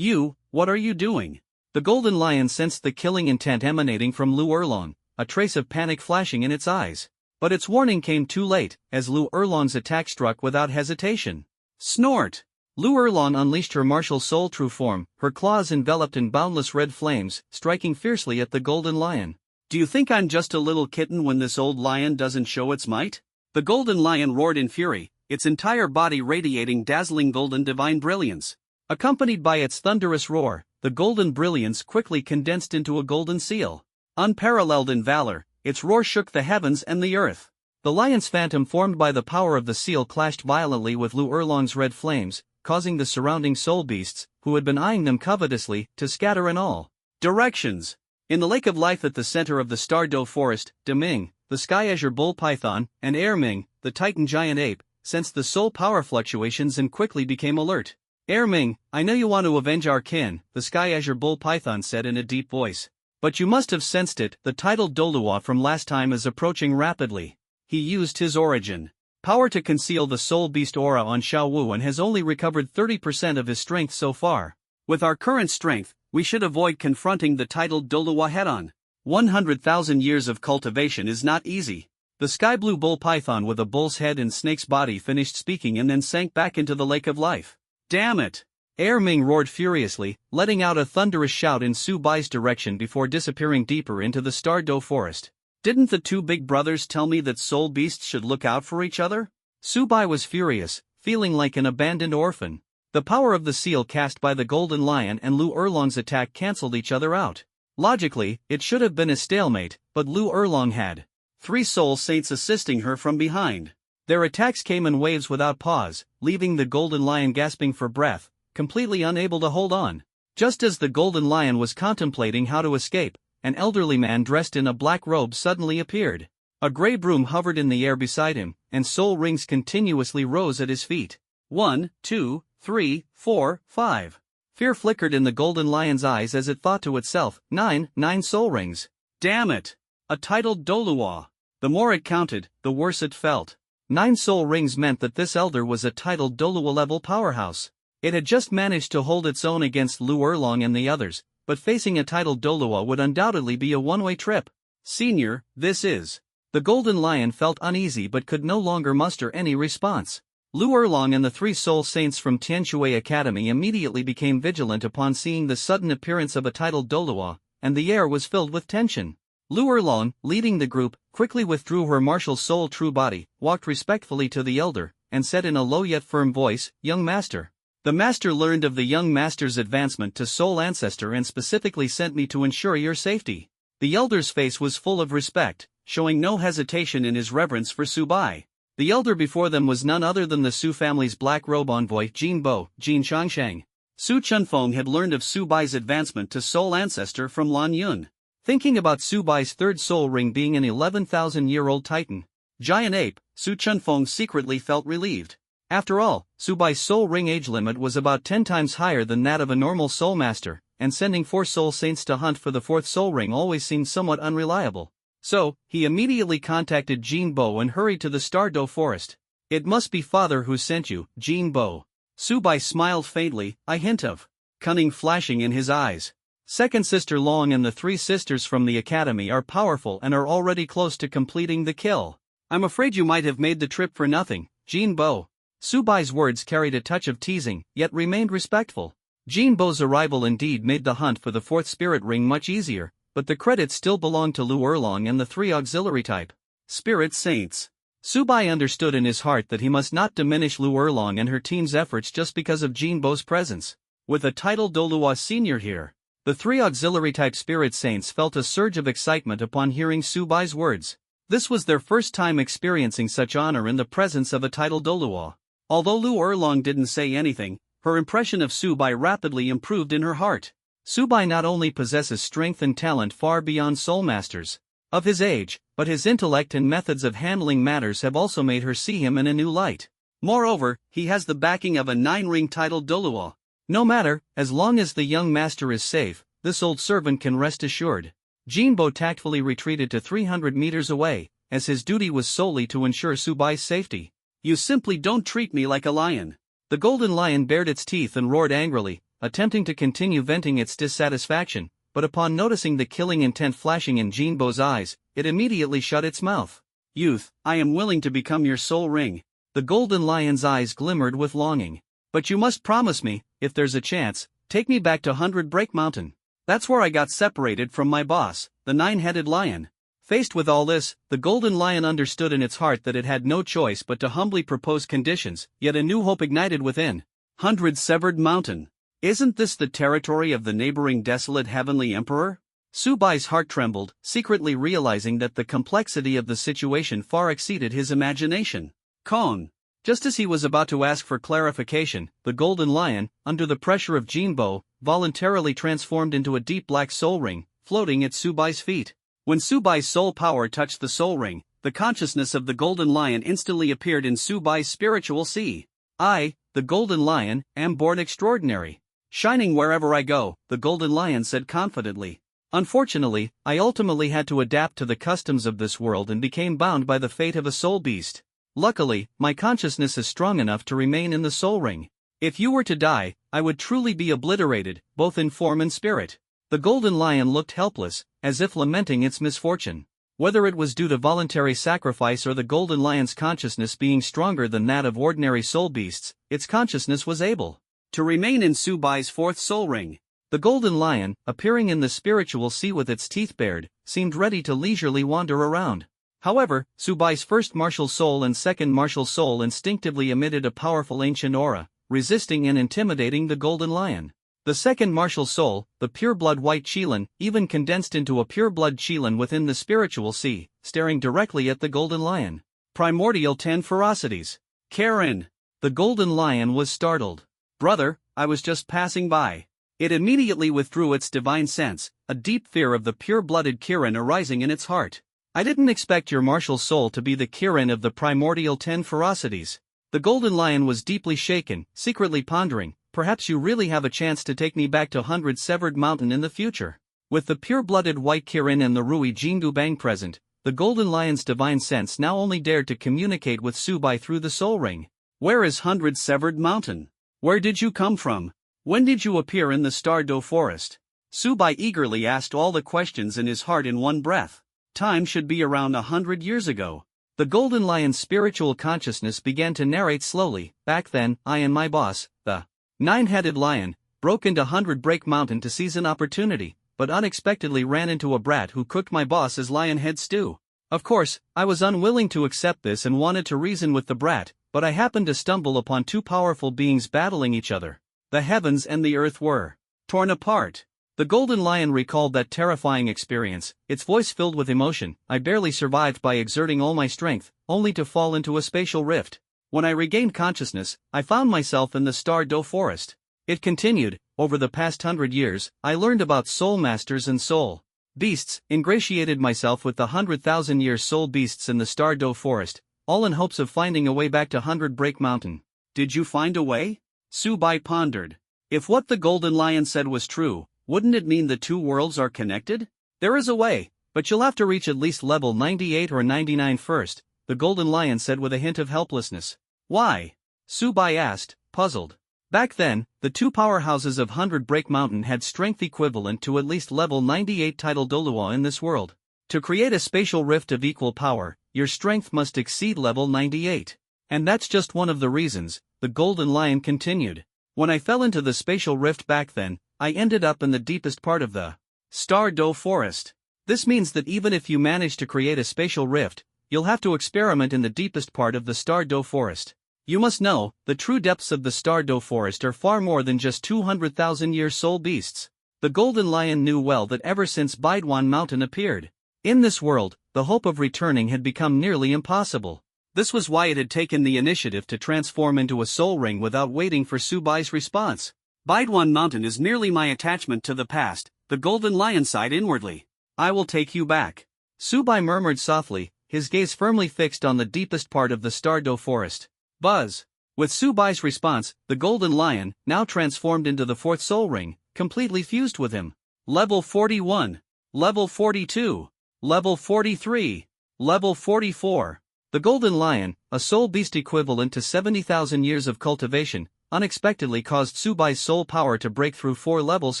What are you doing? The golden lion sensed the killing intent emanating from Lu Erlong, a trace of panic flashing in its eyes. But its warning came too late, as Lu Erlong's attack struck without hesitation. Snort! Lu Erlong unleashed her martial soul true form, her claws enveloped in boundless red flames, striking fiercely at the golden lion. Do you think I'm just a little kitten when this old lion doesn't show its might? The golden lion roared in fury, its entire body radiating dazzling golden divine brilliance. Accompanied by its thunderous roar, the golden brilliance quickly condensed into a golden seal. Unparalleled in valor, its roar shook the heavens and the earth. The lion's phantom formed by the power of the seal clashed violently with Lu Erlong's red flames, causing the surrounding soul beasts, who had been eyeing them covetously, to scatter in all directions. In the lake of life at the center of the Star Do forest, Deming, the sky azure bull python, and Erming, the titan giant ape, sensed the soul power fluctuations and quickly became alert. Ming, I know you want to avenge our kin, the Sky Azure Bull Python said in a deep voice. But you must have sensed it, the titled Doluwa from last time is approaching rapidly. He used his origin power to conceal the soul beast aura on Xiao Wu and has only recovered 30% of his strength so far. With our current strength, we should avoid confronting the titled Doluwa head-on. 100,000 years of cultivation is not easy. The sky blue bull python with a bull's head and snake's body finished speaking and then sank back into the lake of life. Damn it! Ming roared furiously, letting out a thunderous shout in Su Bai's direction before disappearing deeper into the Star Doe forest. Didn't the two big brothers tell me that soul beasts should look out for each other? Su Bai was furious, feeling like an abandoned orphan. The power of the seal cast by the Golden Lion and Lu Erlong's attack cancelled each other out. Logically, it should have been a stalemate, but Lu Erlong had 3 soul saints assisting her from behind. Their attacks came in waves without pause, leaving the Golden Lion gasping for breath, completely unable to hold on. Just as the Golden Lion was contemplating how to escape, an elderly man dressed in a black robe suddenly appeared. A gray broom hovered in the air beside him, and soul rings continuously rose at his feet. 1, 2, 3, 4, 5. Fear flickered in the Golden Lion's eyes as it thought to itself, 9 soul rings. Damn it! A titled Doluwa. The more it counted, the worse it felt. 9 soul rings meant that this elder was a titled Doluwa-level powerhouse. It had just managed to hold its own against Lu Erlong and the others, but facing a titled Doluwa would undoubtedly be a one-way trip. Senior, this is. The Golden Lion felt uneasy but could no longer muster any response. Lu Erlong and the 3 soul saints from Tianshui Academy immediately became vigilant upon seeing the sudden appearance of a titled Doluwa, and the air was filled with tension. Lu Erlong, leading the group, quickly withdrew her martial soul true body, walked respectfully to the elder, and said in a low yet firm voice, "Young master." The master learned of the young master's advancement to soul ancestor and specifically sent me to ensure your safety. The elder's face was full of respect, showing no hesitation in his reverence for Su Bai. The elder before them was none other than the Su family's black robe envoy Jin Bo, Jin Shangshang. Su Chunfeng had learned of Su Bai's advancement to soul ancestor from Lan Yun. Thinking about Su Bai's 3rd soul ring being an 11,000-year-old titan, giant ape, Su Chunfeng secretly felt relieved. After all, Su Bai's soul ring age limit was about 10 times higher than that of a normal soul master, and sending 4 soul saints to hunt for the 4th soul ring always seemed somewhat unreliable. So, he immediately contacted Jin Bo and hurried to the Star Doe forest. "It must be father who sent you, Jin Bo." Su Bai smiled faintly, a hint of cunning flashing in his eyes. Second sister Long and the 3 sisters from the academy are powerful and are already close to completing the kill. "I'm afraid you might have made the trip for nothing, Jin Bo." Su Bai's words carried a touch of teasing, yet remained respectful. Jin Bo's arrival indeed made the hunt for the 4th spirit ring much easier, but the credit still belonged to Lu Erlong and the 3 auxiliary type spirit saints. Su Bai understood in his heart that he must not diminish Lu Erlong and her team's efforts just because of Jin Bo's presence. With a titled Doluwa Senior here, the 3 auxiliary type spirit saints felt a surge of excitement upon hearing Su Bai's words. This was their first time experiencing such honor in the presence of a titled Doluwa. Although Lu Erlong didn't say anything, her impression of Su Bai rapidly improved in her heart. Su Bai not only possesses strength and talent far beyond soul masters of his age, but his intellect and methods of handling matters have also made her see him in a new light. Moreover, he has the backing of a 9-ring titled Doluwa. No matter, as long as the young master is safe, this old servant can rest assured. Jin Bo tactfully retreated to 300 meters away, as his duty was solely to ensure Su Bai's safety. "You simply don't treat me like a lion." The Golden Lion bared its teeth and roared angrily, attempting to continue venting its dissatisfaction, but upon noticing the killing intent flashing in Jin Bo's eyes, it immediately shut its mouth. "Youth, I am willing to become your soul ring." The Golden Lion's eyes glimmered with longing. "But you must promise me, if there's a chance, take me back to 100 Break Mountain. That's where I got separated from my boss, the 9-headed lion." Faced with all this, the Golden Lion understood in its heart that it had no choice but to humbly propose conditions, yet a new hope ignited within. 100 Severed Mountain. Isn't this the territory of the neighboring desolate Heavenly Emperor? Su Bai's heart trembled, secretly realizing that the complexity of the situation far exceeded his imagination. Kong. Just as he was about to ask for clarification, the Golden Lion, under the pressure of Jin Bo, voluntarily transformed into a deep black soul ring, floating at Su Bai's feet. When Su Bai's soul power touched the soul ring, The consciousness of the Golden Lion instantly appeared in Subai's spiritual sea. I, the Golden Lion, am born extraordinary. Shining wherever I go, the Golden Lion said confidently. Unfortunately, I ultimately had to adapt to the customs of this world and became bound by the fate of a soul beast. Luckily, my consciousness is strong enough to remain in the soul ring. If you were to die, I would truly be obliterated, both in form and spirit. The Golden Lion looked helpless, as if lamenting its misfortune. Whether it was due to voluntary sacrifice or the Golden Lion's consciousness being stronger than that of ordinary soul beasts, its consciousness was able to remain in Subai's fourth soul ring. The Golden Lion, appearing in the spiritual sea with its teeth bared, seemed ready to leisurely wander around. However, Subai's first martial soul and second martial soul instinctively emitted a powerful ancient aura, resisting and intimidating the Golden Lion. The second martial soul, the pure-blood white Qilin, even condensed into a pure-blood Qilin within the spiritual sea, staring directly at the Golden Lion. Primordial 10 ferocities. Karen. The Golden Lion was startled. Brother, I was just passing by. It immediately withdrew its divine sense, a deep fear of the pure-blooded Kirin arising in its heart. I didn't expect your martial soul to be the Kirin of the primordial 10 ferocities. The Golden Lion was deeply shaken, secretly pondering, perhaps you really have a chance to take me back to 100 Severed Mountain in the future. With the pure-blooded white Kirin and the Rui Jingu Bang present, the Golden Lion's divine sense now only dared to communicate with Subai through the soul ring. Where is 100 Severed Mountain? Where did you come from? When did you appear in the Stardo Forest? Subai eagerly asked all the questions in his heart in one breath. Time should be around 100 years ago. The Golden Lion's spiritual consciousness began to narrate slowly. Back then, I and my boss, the Nine-Headed Lion, broke into 100 Break Mountain to seize an opportunity, but unexpectedly ran into a brat who cooked my boss as lion head stew. Of course, I was unwilling to accept this and wanted to reason with the brat, but I happened to stumble upon two powerful beings battling each other. The heavens and the earth were torn apart. The Golden Lion recalled that terrifying experience, its voice filled with emotion. I barely survived by exerting all my strength, only to fall into a spatial rift. When I regained consciousness, I found myself in the Stardo Forest. It continued, over the past 100 years, I learned about soul masters and soul beasts, ingratiated myself with the 100,000-year soul beasts in the Stardo Forest, all in hopes of finding a way back to 100 Break Mountain. Did you find a way? Subai pondered. If what the Golden Lion said was true, wouldn't it mean the two worlds are connected? There is a way, but you'll have to reach at least level 98 or 99 first, the Golden Lion said with a hint of helplessness. Why? Subai asked, puzzled. Back then, the two powerhouses of 100 Break Mountain had strength equivalent to at least level 98 tidal Dolua in this world. To create a spatial rift of equal power, your strength must exceed level 98. And that's just one of the reasons, the Golden Lion continued. When I fell into the spatial rift back then, I ended up in the deepest part of the Stardo Forest. This means that even if you manage to create a spatial rift, you'll have to experiment in the deepest part of the Stardo Forest. You must know, the true depths of the Stardo Forest are far more than just 200,000-year soul beasts. The Golden Lion knew well that ever since Baidwan Mountain appeared in this world, the hope of returning had become nearly impossible. This was why it had taken the initiative to transform into a soul ring without waiting for Subai's response. Baidwan Mountain is merely my attachment to the past, the Golden Lion sighed inwardly. I will take you back. Subai murmured softly, his gaze firmly fixed on the deepest part of the Stardo Forest. Buzz. With Subai's response, the Golden Lion, now transformed into the fourth soul ring, completely fused with him. Level 41. Level 42. Level 43. Level 44. The Golden Lion, a soul beast equivalent to 70,000 years of cultivation, unexpectedly caused Subai's soul power to break through 4 levels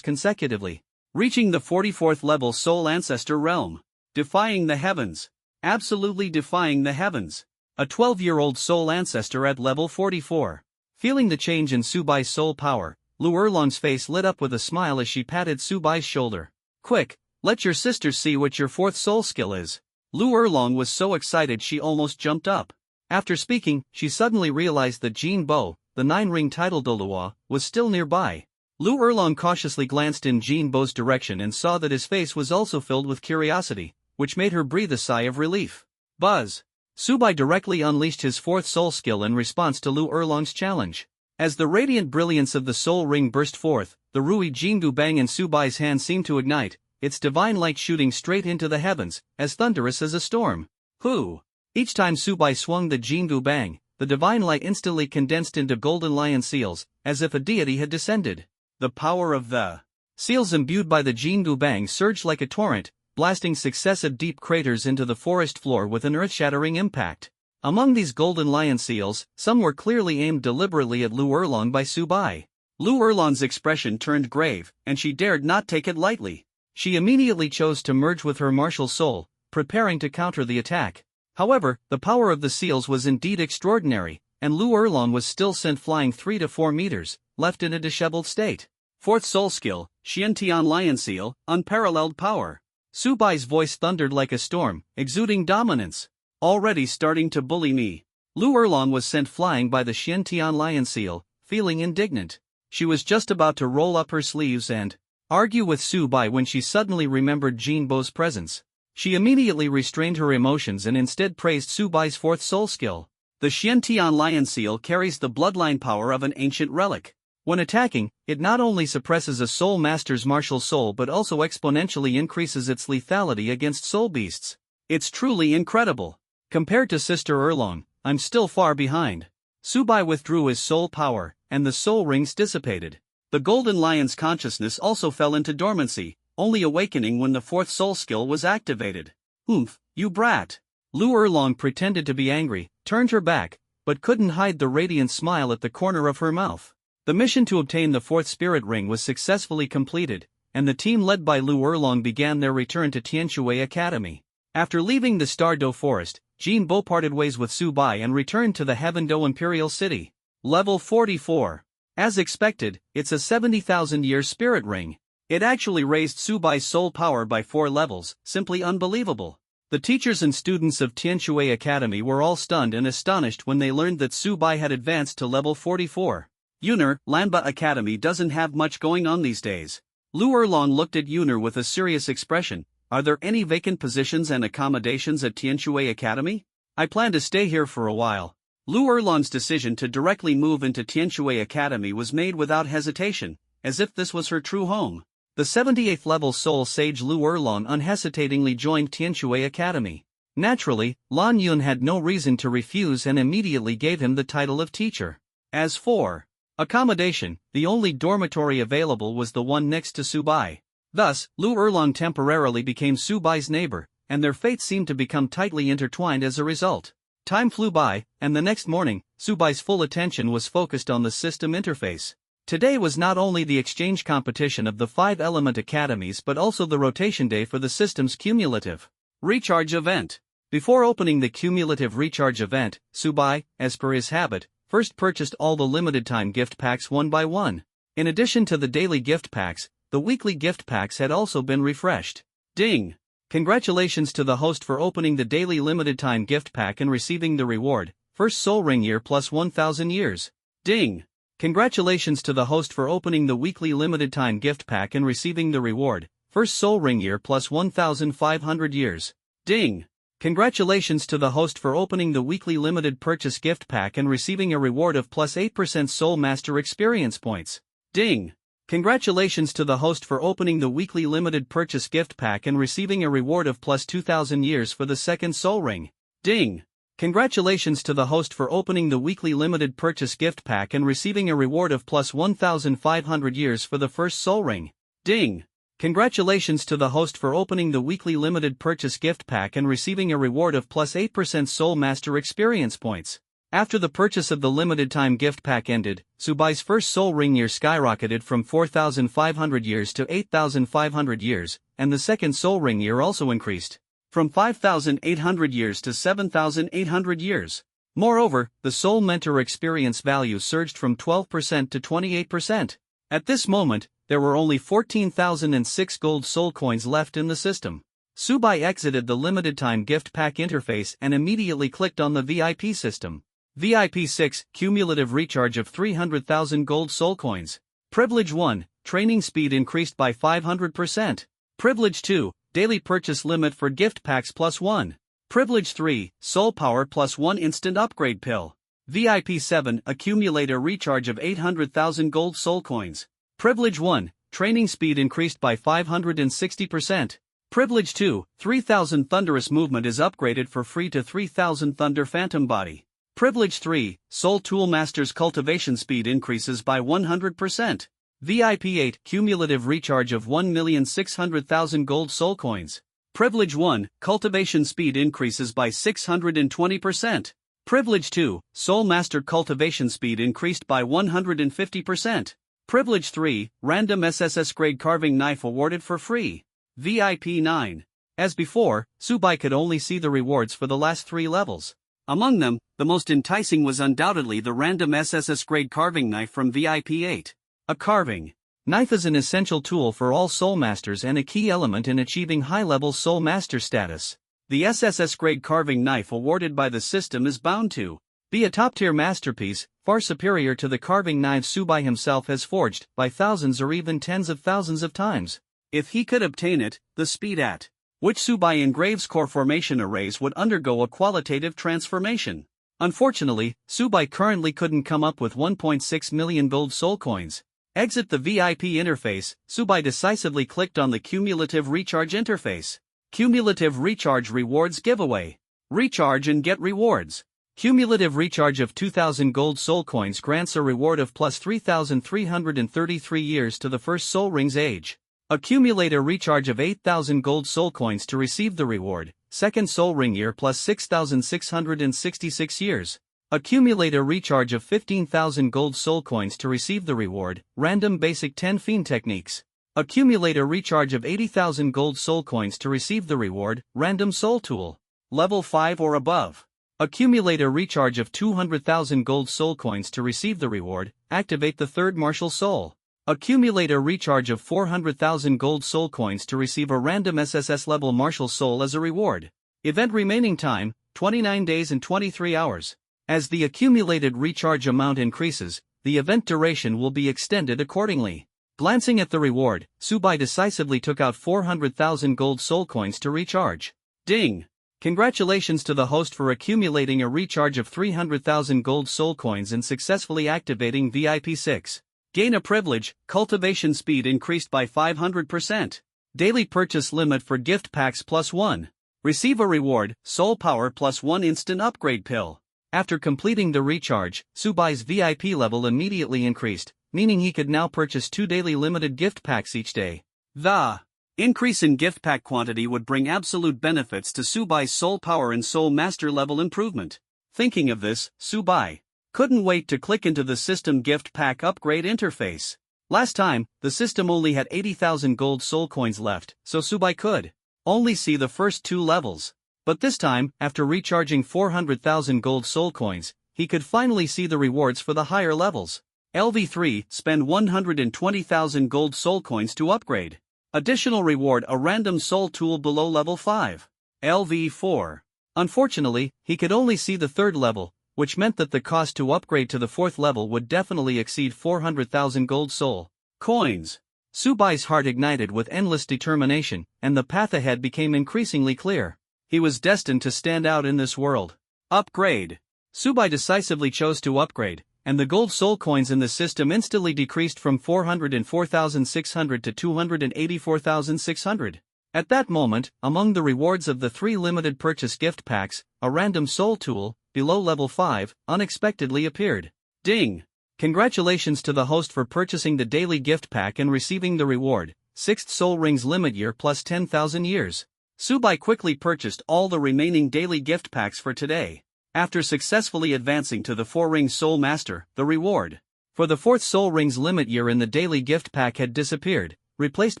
consecutively, reaching the 44th level soul ancestor realm. Defying the heavens. Absolutely defying the heavens. A 12-year-old soul ancestor at level 44. Feeling the change in Subai's soul power, Lu Erlong's face lit up with a smile as she patted Subai's shoulder. Quick, let your sisters see what your fourth soul skill is. Lu Erlong was so excited she almost jumped up. After speaking, she suddenly realized that Jin Bo, the 9-ring tidal Dolua, was still nearby. Lu Erlong cautiously glanced in Jin Bo's direction and saw that his face was also filled with curiosity, which made her breathe a sigh of relief. Buzz. Subai directly unleashed his fourth soul skill in response to Lu Erlong's challenge. As the radiant brilliance of the soul ring burst forth, the Rui Jingu Bang in Subai's hand seemed to ignite, its divine light shooting straight into the heavens, as thunderous as a storm. Who? Each time Subai swung the Jingu Bang, the divine light instantly condensed into golden lion seals, as if a deity had descended. The power of the seals imbued by the Jingu Bang surged like a torrent, blasting successive deep craters into the forest floor with an earth-shattering impact. Among these golden lion seals, some were clearly aimed deliberately at Lu Erlong by Subai. Lu Erlong's expression turned grave, and she dared not take it lightly. She immediately chose to merge with her martial soul, preparing to counter the attack. However, the power of the seals was indeed extraordinary, and Lu Erlong was still sent flying 3 to 4 meters, left in a disheveled state. Fourth soul skill, Xiantian Lion Seal, unparalleled power. Subai's voice thundered like a storm, exuding dominance. Already starting to bully me. Lu Erlong was sent flying by the Xiantian Lion Seal, feeling indignant. She was just about to roll up her sleeves and argue with Subai when she suddenly remembered Jinbo's presence. She immediately restrained her emotions and instead praised Subai's fourth soul skill. The Xiantian Lion Seal carries the bloodline power of an ancient relic. When attacking, it not only suppresses a soul master's martial soul but also exponentially increases its lethality against soul beasts. It's truly incredible. Compared to Sister Erlong, I'm still far behind. Subai withdrew his soul power, and the soul rings dissipated. The Golden Lion's consciousness also fell into dormancy, only awakening when the fourth soul skill was activated. Oomph, you brat! Lu Erlong pretended to be angry, turned her back, but couldn't hide the radiant smile at the corner of her mouth. The mission to obtain the fourth spirit ring was successfully completed, and the team led by Lu Erlong began their return to Tianshui Academy. After leaving the Stardo Forest, Jinbo parted ways with Subai and returned to the Heavendo Imperial City. Level 44. As expected, it's a 70,000-year spirit ring. It actually raised Subai's soul power by 4 levels, simply unbelievable. The teachers and students of Tianshui Academy were all stunned and astonished when they learned that Subai had advanced to level 44. Yuner, Lanba Academy doesn't have much going on these days. Lu Erlong looked at Yuner with a serious expression. Are there any vacant positions and accommodations at Tianshui Academy? I plan to stay here for a while. Lu Erlong's decision to directly move into Tianshui Academy was made without hesitation, as if this was her true home. The 78th level soul sage Lu Erlong unhesitatingly joined Tianshui Academy. Naturally, Lan Yun had no reason to refuse and immediately gave him the title of teacher. As for accommodation, the only dormitory available was the one next to Subai. Thus, Lu Erlong temporarily became Subai's neighbor, and their fates seemed to become tightly intertwined as a result. Time flew by, and the next morning, Subai's full attention was focused on the system interface. Today was not only the exchange competition of the 5 element academies but also the rotation day for the system's cumulative recharge event. Before opening the cumulative recharge event, Subai, as per his habit, first purchased all the limited-time gift packs one by one. In addition to the daily gift packs, the weekly gift packs had also been refreshed. Ding! Congratulations to the host for opening the daily limited-time gift pack and receiving the reward, First Soul Ring Year plus 1,000 years. Ding! Congratulations to the host for opening the weekly limited-time gift pack and receiving the reward, First Soul Ring Year plus 1,500 years. Ding! Congratulations to the host for opening the weekly limited purchase gift pack and receiving a reward of plus 8% Soul Master experience points. Ding! Congratulations to the host for opening the weekly limited purchase gift pack and receiving a reward of plus 2,000 years for the second soul ring. Ding! Congratulations to the host for opening the weekly limited purchase gift pack and receiving a reward of plus 1,500 years for the first soul ring. Ding! Congratulations to the host for opening the weekly limited purchase gift pack and receiving a reward of plus 8% Soul Master experience points. After the purchase of the limited time gift pack ended, Subai's first soul ring year skyrocketed from 4,500 years to 8,500 years, and the second soul ring year also increased from 5,800 years to 7,800 years. Moreover, the soul mentor experience value surged from 12% to 28%. At this moment, there were only 14,006 gold soul coins left in the system. Subai exited the limited time gift pack interface and immediately clicked on the VIP system. VIP 6, cumulative recharge of 300,000 gold soul coins. Privilege 1, training speed increased by 500%. Privilege 2, daily purchase limit for gift packs plus 1. Privilege 3, soul power plus 1 instant upgrade pill. VIP 7, accumulator recharge of 800,000 gold soul coins. Privilege 1, training speed increased by 560%. Privilege 2, 3000 Thunderous Movement is upgraded for free to 3000 Thunder Phantom Body. Privilege 3, Soul Tool Master's Cultivation Speed increases by 100%. VIP 8, Cumulative Recharge of 1,600,000 Gold Soul Coins. Privilege 1, Cultivation Speed increases by 620%. Privilege 2, Soul Master Cultivation Speed increased by 150%. Privilege 3, Random SSS Grade Carving Knife awarded for free. VIP 9. As before, Mubai could only see the rewards for the last 3 levels. Among them, the most enticing was undoubtedly the Random SSS Grade Carving Knife from VIP 8. A carving knife is an essential tool for all Soul Masters and a key element in achieving high-level Soul Master status. The SSS Grade Carving Knife awarded by the system is bound to be a top-tier masterpiece, far superior to the carving knives Mubai himself has forged by thousands or even tens of thousands of times. If he could obtain it, the speed at which Mubai engraves core formation arrays would undergo a qualitative transformation. Unfortunately, Mubai currently couldn't come up with 1.6 million gold soul coins. Exit the VIP interface. Mubai decisively clicked on the Cumulative Recharge interface. Cumulative Recharge Rewards Giveaway. Recharge and get rewards. Cumulative Recharge of 2,000 gold soul coins grants a reward of plus 3,333 years to the first soul ring's age. Accumulate a recharge of 8,000 gold soul coins to receive the reward, second soul ring year plus 6,666 years. Accumulate a recharge of 15,000 gold soul coins to receive the reward, random basic 10 fiend techniques. Accumulate a recharge of 80,000 gold soul coins to receive the reward, random soul tool. Level 5 or above. Accumulate a recharge of 200,000 gold soul coins to receive the reward, activate the third martial soul. Accumulate a recharge of 400,000 gold soul coins to receive a random SSS-level martial soul as a reward. Event remaining time, 29 days and 23 hours. As the accumulated recharge amount increases, the event duration will be extended accordingly. Glancing at the reward, Mubai decisively took out 400,000 gold soul coins to recharge. Ding! Congratulations to the host for accumulating a recharge of 300,000 gold soul coins and successfully activating VIP 6. Gain a privilege, cultivation speed increased by 500%. Daily purchase limit for gift packs +1. Receive a reward, soul power +1 instant upgrade pill. After completing the recharge, Mubai's VIP level immediately increased, meaning he could now purchase 2 daily limited gift packs each day. The increase in gift pack quantity would bring absolute benefits to Mubai's soul power and soul master level improvement. Thinking of this, Mubai couldn't wait to click into the system gift pack upgrade interface. Last time, the system only had 80,000 gold soul coins left, so Mubai could only see the first 2 levels. But this time, after recharging 400,000 gold soul coins, he could finally see the rewards for the higher levels. LV3, spend 120,000 gold soul coins to upgrade. Additional reward, a random soul tool below level 5. LV4. Unfortunately, he could only see the 3rd level, which meant that the cost to upgrade to the 4th level would definitely exceed 400,000 gold soul coins. Mubai's heart ignited with endless determination, and the path ahead became increasingly clear. He was destined to stand out in this world. Upgrade. Mubai decisively chose to upgrade, and the gold soul coins in the system instantly decreased from 404,600 to 284,600. At that moment, among the rewards of the 3 limited purchase gift packs, a random soul tool, below level 5, unexpectedly appeared. Ding! Congratulations to the host for purchasing the daily gift pack and receiving the reward, 6th soul rings limit year plus 10,000 years. Mubai quickly purchased all the remaining daily gift packs for today. After successfully advancing to the 4-ring soul master, the reward for the 4th soul rings limit year in the daily gift pack had disappeared, replaced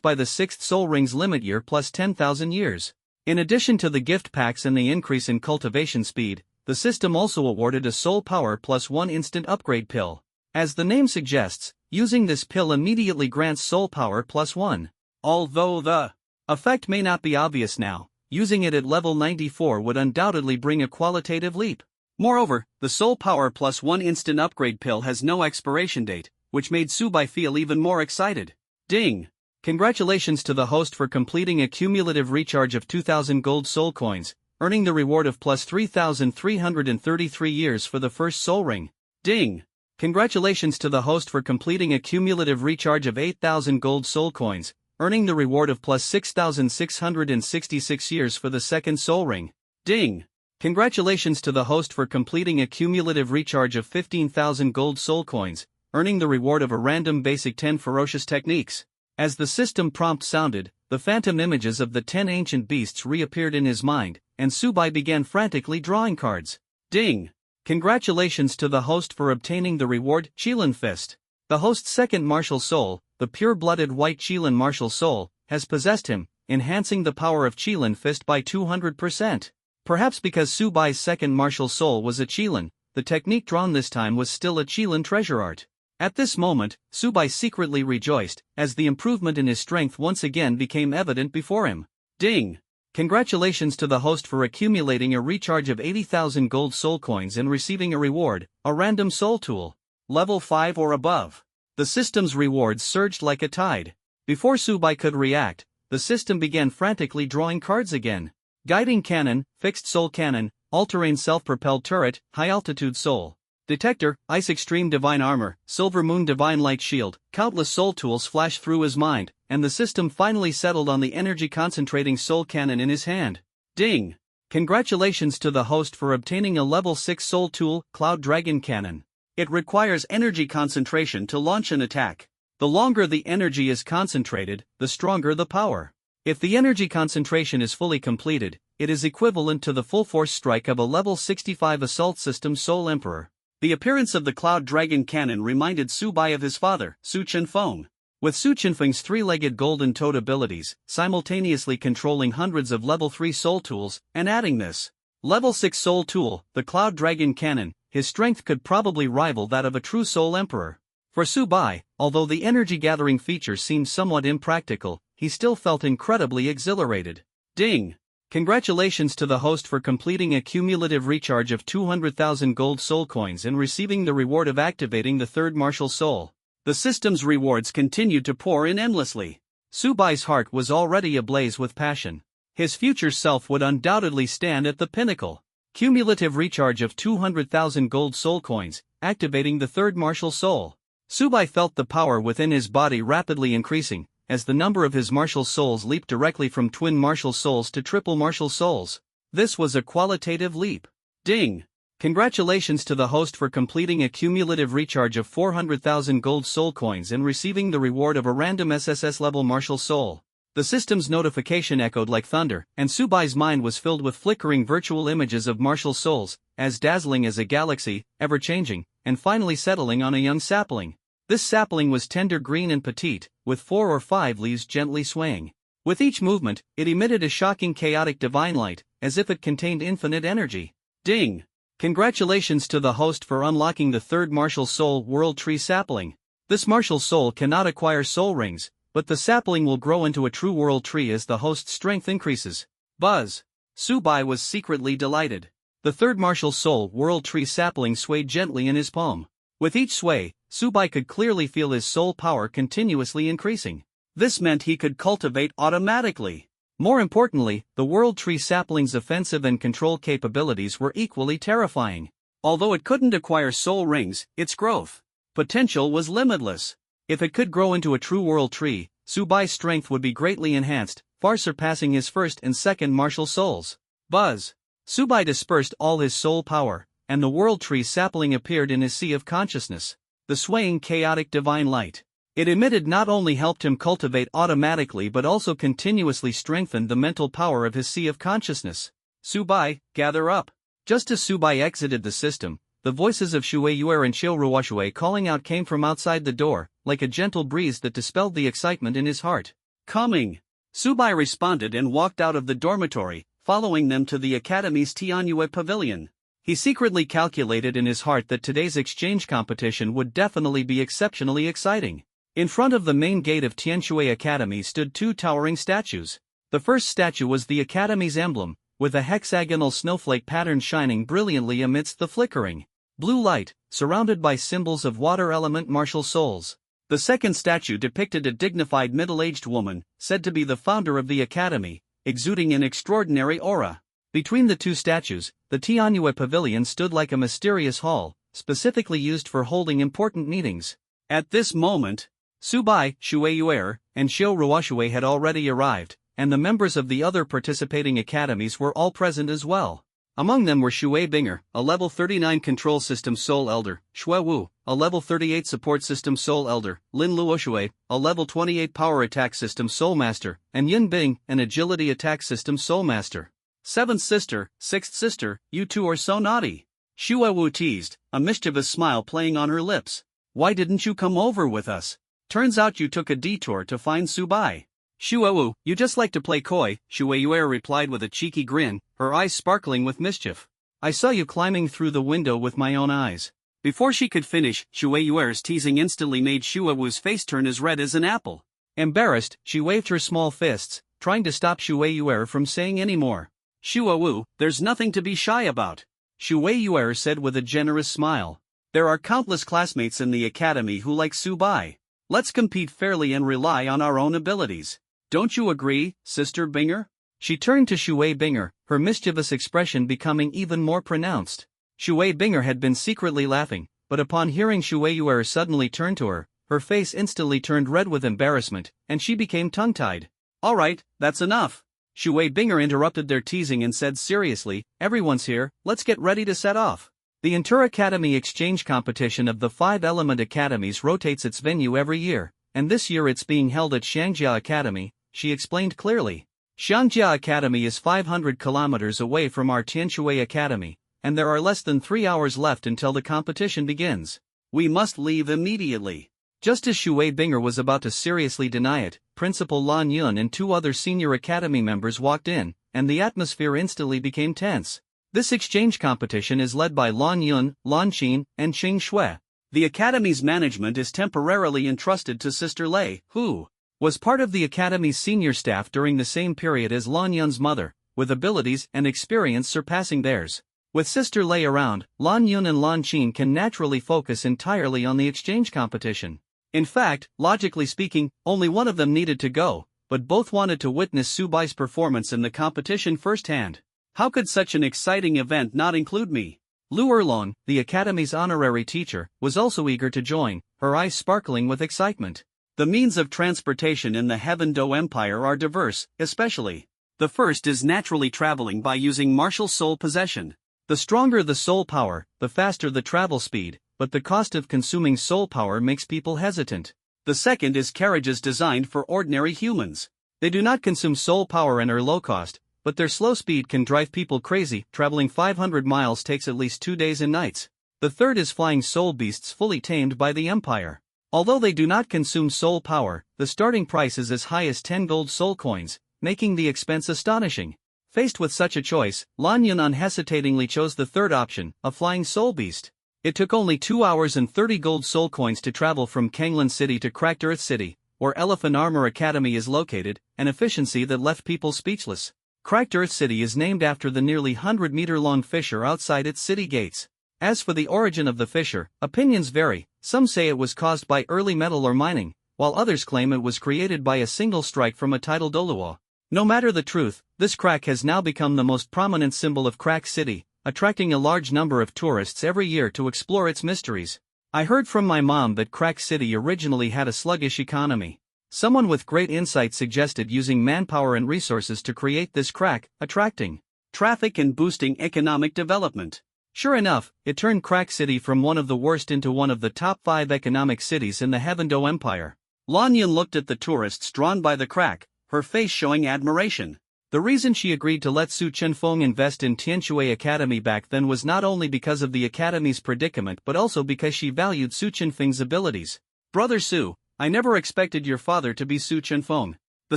by the 6th soul rings limit year plus 10,000 years. In addition to the gift packs and the increase in cultivation speed, the system also awarded a soul power +1 instant upgrade pill. As the name suggests, using this pill immediately grants soul power +1. Although the effect may not be obvious now, using it at level 94 would undoubtedly bring a qualitative leap. Moreover, the soul power +1 instant upgrade pill has no expiration date, which made Mubai feel even more excited. Ding! Congratulations to the host for completing a cumulative recharge of 2,000 gold soul coins, earning the reward of plus 3,333 years for the first soul ring. Ding! Congratulations to the host for completing a cumulative recharge of 8,000 gold soul coins, earning the reward of plus 6,666 years for the second soul ring. Ding! Congratulations to the host for completing a cumulative recharge of 15,000 gold soul coins, earning the reward of a random basic 10 ferocious techniques. As the system prompt sounded, the phantom images of the 10 ancient beasts reappeared in his mind, and Mubai began frantically drawing cards. Ding! Congratulations to the host for obtaining the reward, Qilin Fist. The host's second martial soul, the pure-blooded white Qilin martial soul, has possessed him, enhancing the power of Qilin Fist by 200%. Perhaps because Subai's second martial soul was a Qilin, the technique drawn this time was still a Qilin treasure art. At this moment, Mubai secretly rejoiced, as the improvement in his strength once again became evident before him. Ding! Congratulations to the host for accumulating a recharge of 80,000 gold soul coins and receiving a reward, a random soul tool. Level 5 or above. The system's rewards surged like a tide. Before Mubai could react, the system began frantically drawing cards again. Guiding Cannon, Fixed Soul Cannon, All-Terrain Self-Propelled Turret, High-Altitude Soul Detector, Ice Extreme Divine Armor, Silver Moon Divine Light Shield. Countless soul tools flashed through his mind, and the system finally settled on the energy-concentrating soul cannon in his hand. Ding! Congratulations to the host for obtaining a level 6 soul tool, Cloud Dragon Cannon. It requires energy concentration to launch an attack. The longer the energy is concentrated, the stronger the power. If the energy concentration is fully completed, it is equivalent to the full force strike of a level 65 assault system Soul Emperor. The appearance of the Cloud Dragon Cannon reminded Mubai of his father, Su Qianfeng. With Su Qianfeng's three-legged golden toad abilities, simultaneously controlling hundreds of level 3 soul tools, and adding this level 6 soul tool, the Cloud Dragon Cannon, his strength could probably rival that of a true Soul Emperor. For Mubai, although the energy-gathering feature seemed somewhat impractical, he still felt incredibly exhilarated. Ding! Congratulations to the host for completing a cumulative recharge of 200,000 gold soul coins and receiving the reward of activating the third martial soul. The system's rewards continued to pour in endlessly. Subai's heart was already ablaze with passion. His future self would undoubtedly stand at the pinnacle. Cumulative recharge of 200,000 gold soul coins, activating the third martial soul. Mubai felt the power within his body rapidly increasing, as the number of his martial souls leaped directly from twin martial souls to triple martial souls. This was a qualitative leap. Ding! Congratulations to the host for completing a cumulative recharge of 400,000 gold soul coins and receiving the reward of a random SSS-Level martial soul. The system's notification echoed like thunder, and Subai's mind was filled with flickering virtual images of martial souls, as dazzling as a galaxy, ever-changing, and finally settling on a young sapling. This sapling was tender green and petite, with 4 or 5 leaves gently swaying. With each movement, it emitted a shocking chaotic divine light, as if it contained infinite energy. Ding! Congratulations to the host for unlocking the third martial soul World Tree Sapling. This martial soul cannot acquire soul rings, but the sapling will grow into a true world tree as the host's strength increases. Buzz! Mubai was secretly delighted. The third martial soul World Tree Sapling swayed gently in his palm. With each sway, Mubai could clearly feel his soul power continuously increasing. This meant he could cultivate automatically. More importantly, the World Tree Sapling's offensive and control capabilities were equally terrifying. Although it couldn't acquire soul rings, its growth potential was limitless. If it could grow into a true world tree, Subai's strength would be greatly enhanced, far surpassing his first and second martial souls. Buzz! Mubai dispersed all his soul power, and the World Tree Sapling appeared in his sea of consciousness. The swaying chaotic divine light it emitted not only helped him cultivate automatically but also continuously strengthened the mental power of his sea of consciousness. Mubai, gather up! Just as Mubai exited the system, the voices of Shui Yuer and Xiu Ruoshui calling out came from outside the door, like a gentle breeze that dispelled the excitement in his heart. Coming! Mubai responded and walked out of the dormitory, following them to the academy's Tianyue pavilion. He secretly calculated in his heart that today's exchange competition would definitely be exceptionally exciting. In front of the main gate of Tianshui Academy stood 2 towering statues. The first statue was the academy's emblem, with a hexagonal snowflake pattern shining brilliantly amidst the flickering blue light, surrounded by symbols of water element martial souls. The second statue depicted a dignified middle-aged woman, said to be the founder of the academy, exuding an extraordinary aura. Between the 2 statues, the Tianyue pavilion stood like a mysterious hall, specifically used for holding important meetings. At this moment, Subai, Shueiyuer, and Xiao Ruoshui had already arrived, and the members of the other participating academies were all present as well. Among them were Shui Binger, a level 39 control system Soul Elder, Shui Wu, a level 38 support system Soul Elder, Lin Luoshui, a level 28 power attack system Soul Master, and Yin Bing, an agility attack system Soul Master. Seventh sister, sixth sister, you two are so naughty. Shui Wu teased, a mischievous smile playing on her lips. Why didn't you come over with us? Turns out you took a detour to find Subai. Shui Wu, you just like to play coy, Shueiyuer replied with a cheeky grin, her eyes sparkling with mischief. I saw you climbing through the window with my own eyes. Before she could finish, Shueiyuer's teasing instantly made Shui Wu's face turn as red as an apple. Embarrassed, she waved her small fists, trying to stop Shueiyuer from saying any more. Shui Wu, there's nothing to be shy about, Shueiyuer said with a generous smile. There are countless classmates in the academy who like Subai. Let's compete fairly and rely on our own abilities. Don't you agree, Sister Binger? She turned to Shui Binger, her mischievous expression becoming even more pronounced. Shui Binger had been secretly laughing, but upon hearing Shueiyuer suddenly turn to her, her face instantly turned red with embarrassment, and she became tongue-tied. All right, that's enough. Shui Binger interrupted their teasing and said seriously, everyone's here, let's get ready to set off. The Inter-Academy Exchange Competition of the 5 Element Academies rotates its venue every year, and this year it's being held at Xiangjia Academy, she explained clearly. Xiangjia Academy is 500 kilometers away from our Tianshui Academy, and there are less than 3 hours left until the competition begins. We must leave immediately. Just as Shui Binger was about to seriously deny it, Principal Lan Yun and 2 other senior academy members walked in, and the atmosphere instantly became tense. This exchange competition is led by Lan Yun, Lan Qin, and Qing Shui. The academy's management is temporarily entrusted to Sister Lei, who was part of the academy's senior staff during the same period as Lan Yun's mother, with abilities and experience surpassing theirs. With Sister Lei around, Lan Yun and Lan Qin can naturally focus entirely on the exchange competition. In fact, logically speaking, only one of them needed to go, but both wanted to witness Subai's performance in the competition firsthand. How could such an exciting event not include me? Lu Erlong, the academy's honorary teacher, was also eager to join, her eyes sparkling with excitement. The means of transportation in the Heaven Do Empire are diverse, especially. The first is naturally traveling by using martial soul possession. The stronger the soul power, the faster the travel speed, but the cost of consuming soul power makes people hesitant. The second is carriages designed for ordinary humans. They do not consume soul power and are low cost, but their slow speed can drive people crazy. Traveling 500 miles takes at least 2 days and nights. The third is flying soul beasts fully tamed by the Empire. Although they do not consume soul power, the starting price is as high as 10 gold soul coins, making the expense astonishing. Faced with such a choice, Lan Yun unhesitatingly chose the third option, a flying soul beast. It took only 2 hours and 30 gold soul coins to travel from Kanglan City to Cracked Earth City, where Elephant Armor Academy is located, an efficiency that left people speechless. Cracked Earth City is named after the nearly 100-meter-long fissure outside its city gates. As for the origin of the fissure, opinions vary. Some say it was caused by early metal or mining, while others claim it was created by a single strike from a tidal doluo. No matter the truth, this crack has now become the most prominent symbol of Crack City, attracting a large number of tourists every year to explore its mysteries. I heard from my mom that Crack City originally had a sluggish economy. Someone with great insight suggested using manpower and resources to create this crack, attracting traffic and boosting economic development. Sure enough, it turned Crack City from one of the worst into one of the top 5 economic cities in the Heaven Do Empire. Lan Yun looked at the tourists drawn by the crack, her face showing admiration. The reason she agreed to let Su Chenfeng invest in Tianshui Academy back then was not only because of the academy's predicament but also because she valued Su Chenfeng's abilities. Brother Su, I never expected your father to be Su Chenfeng. The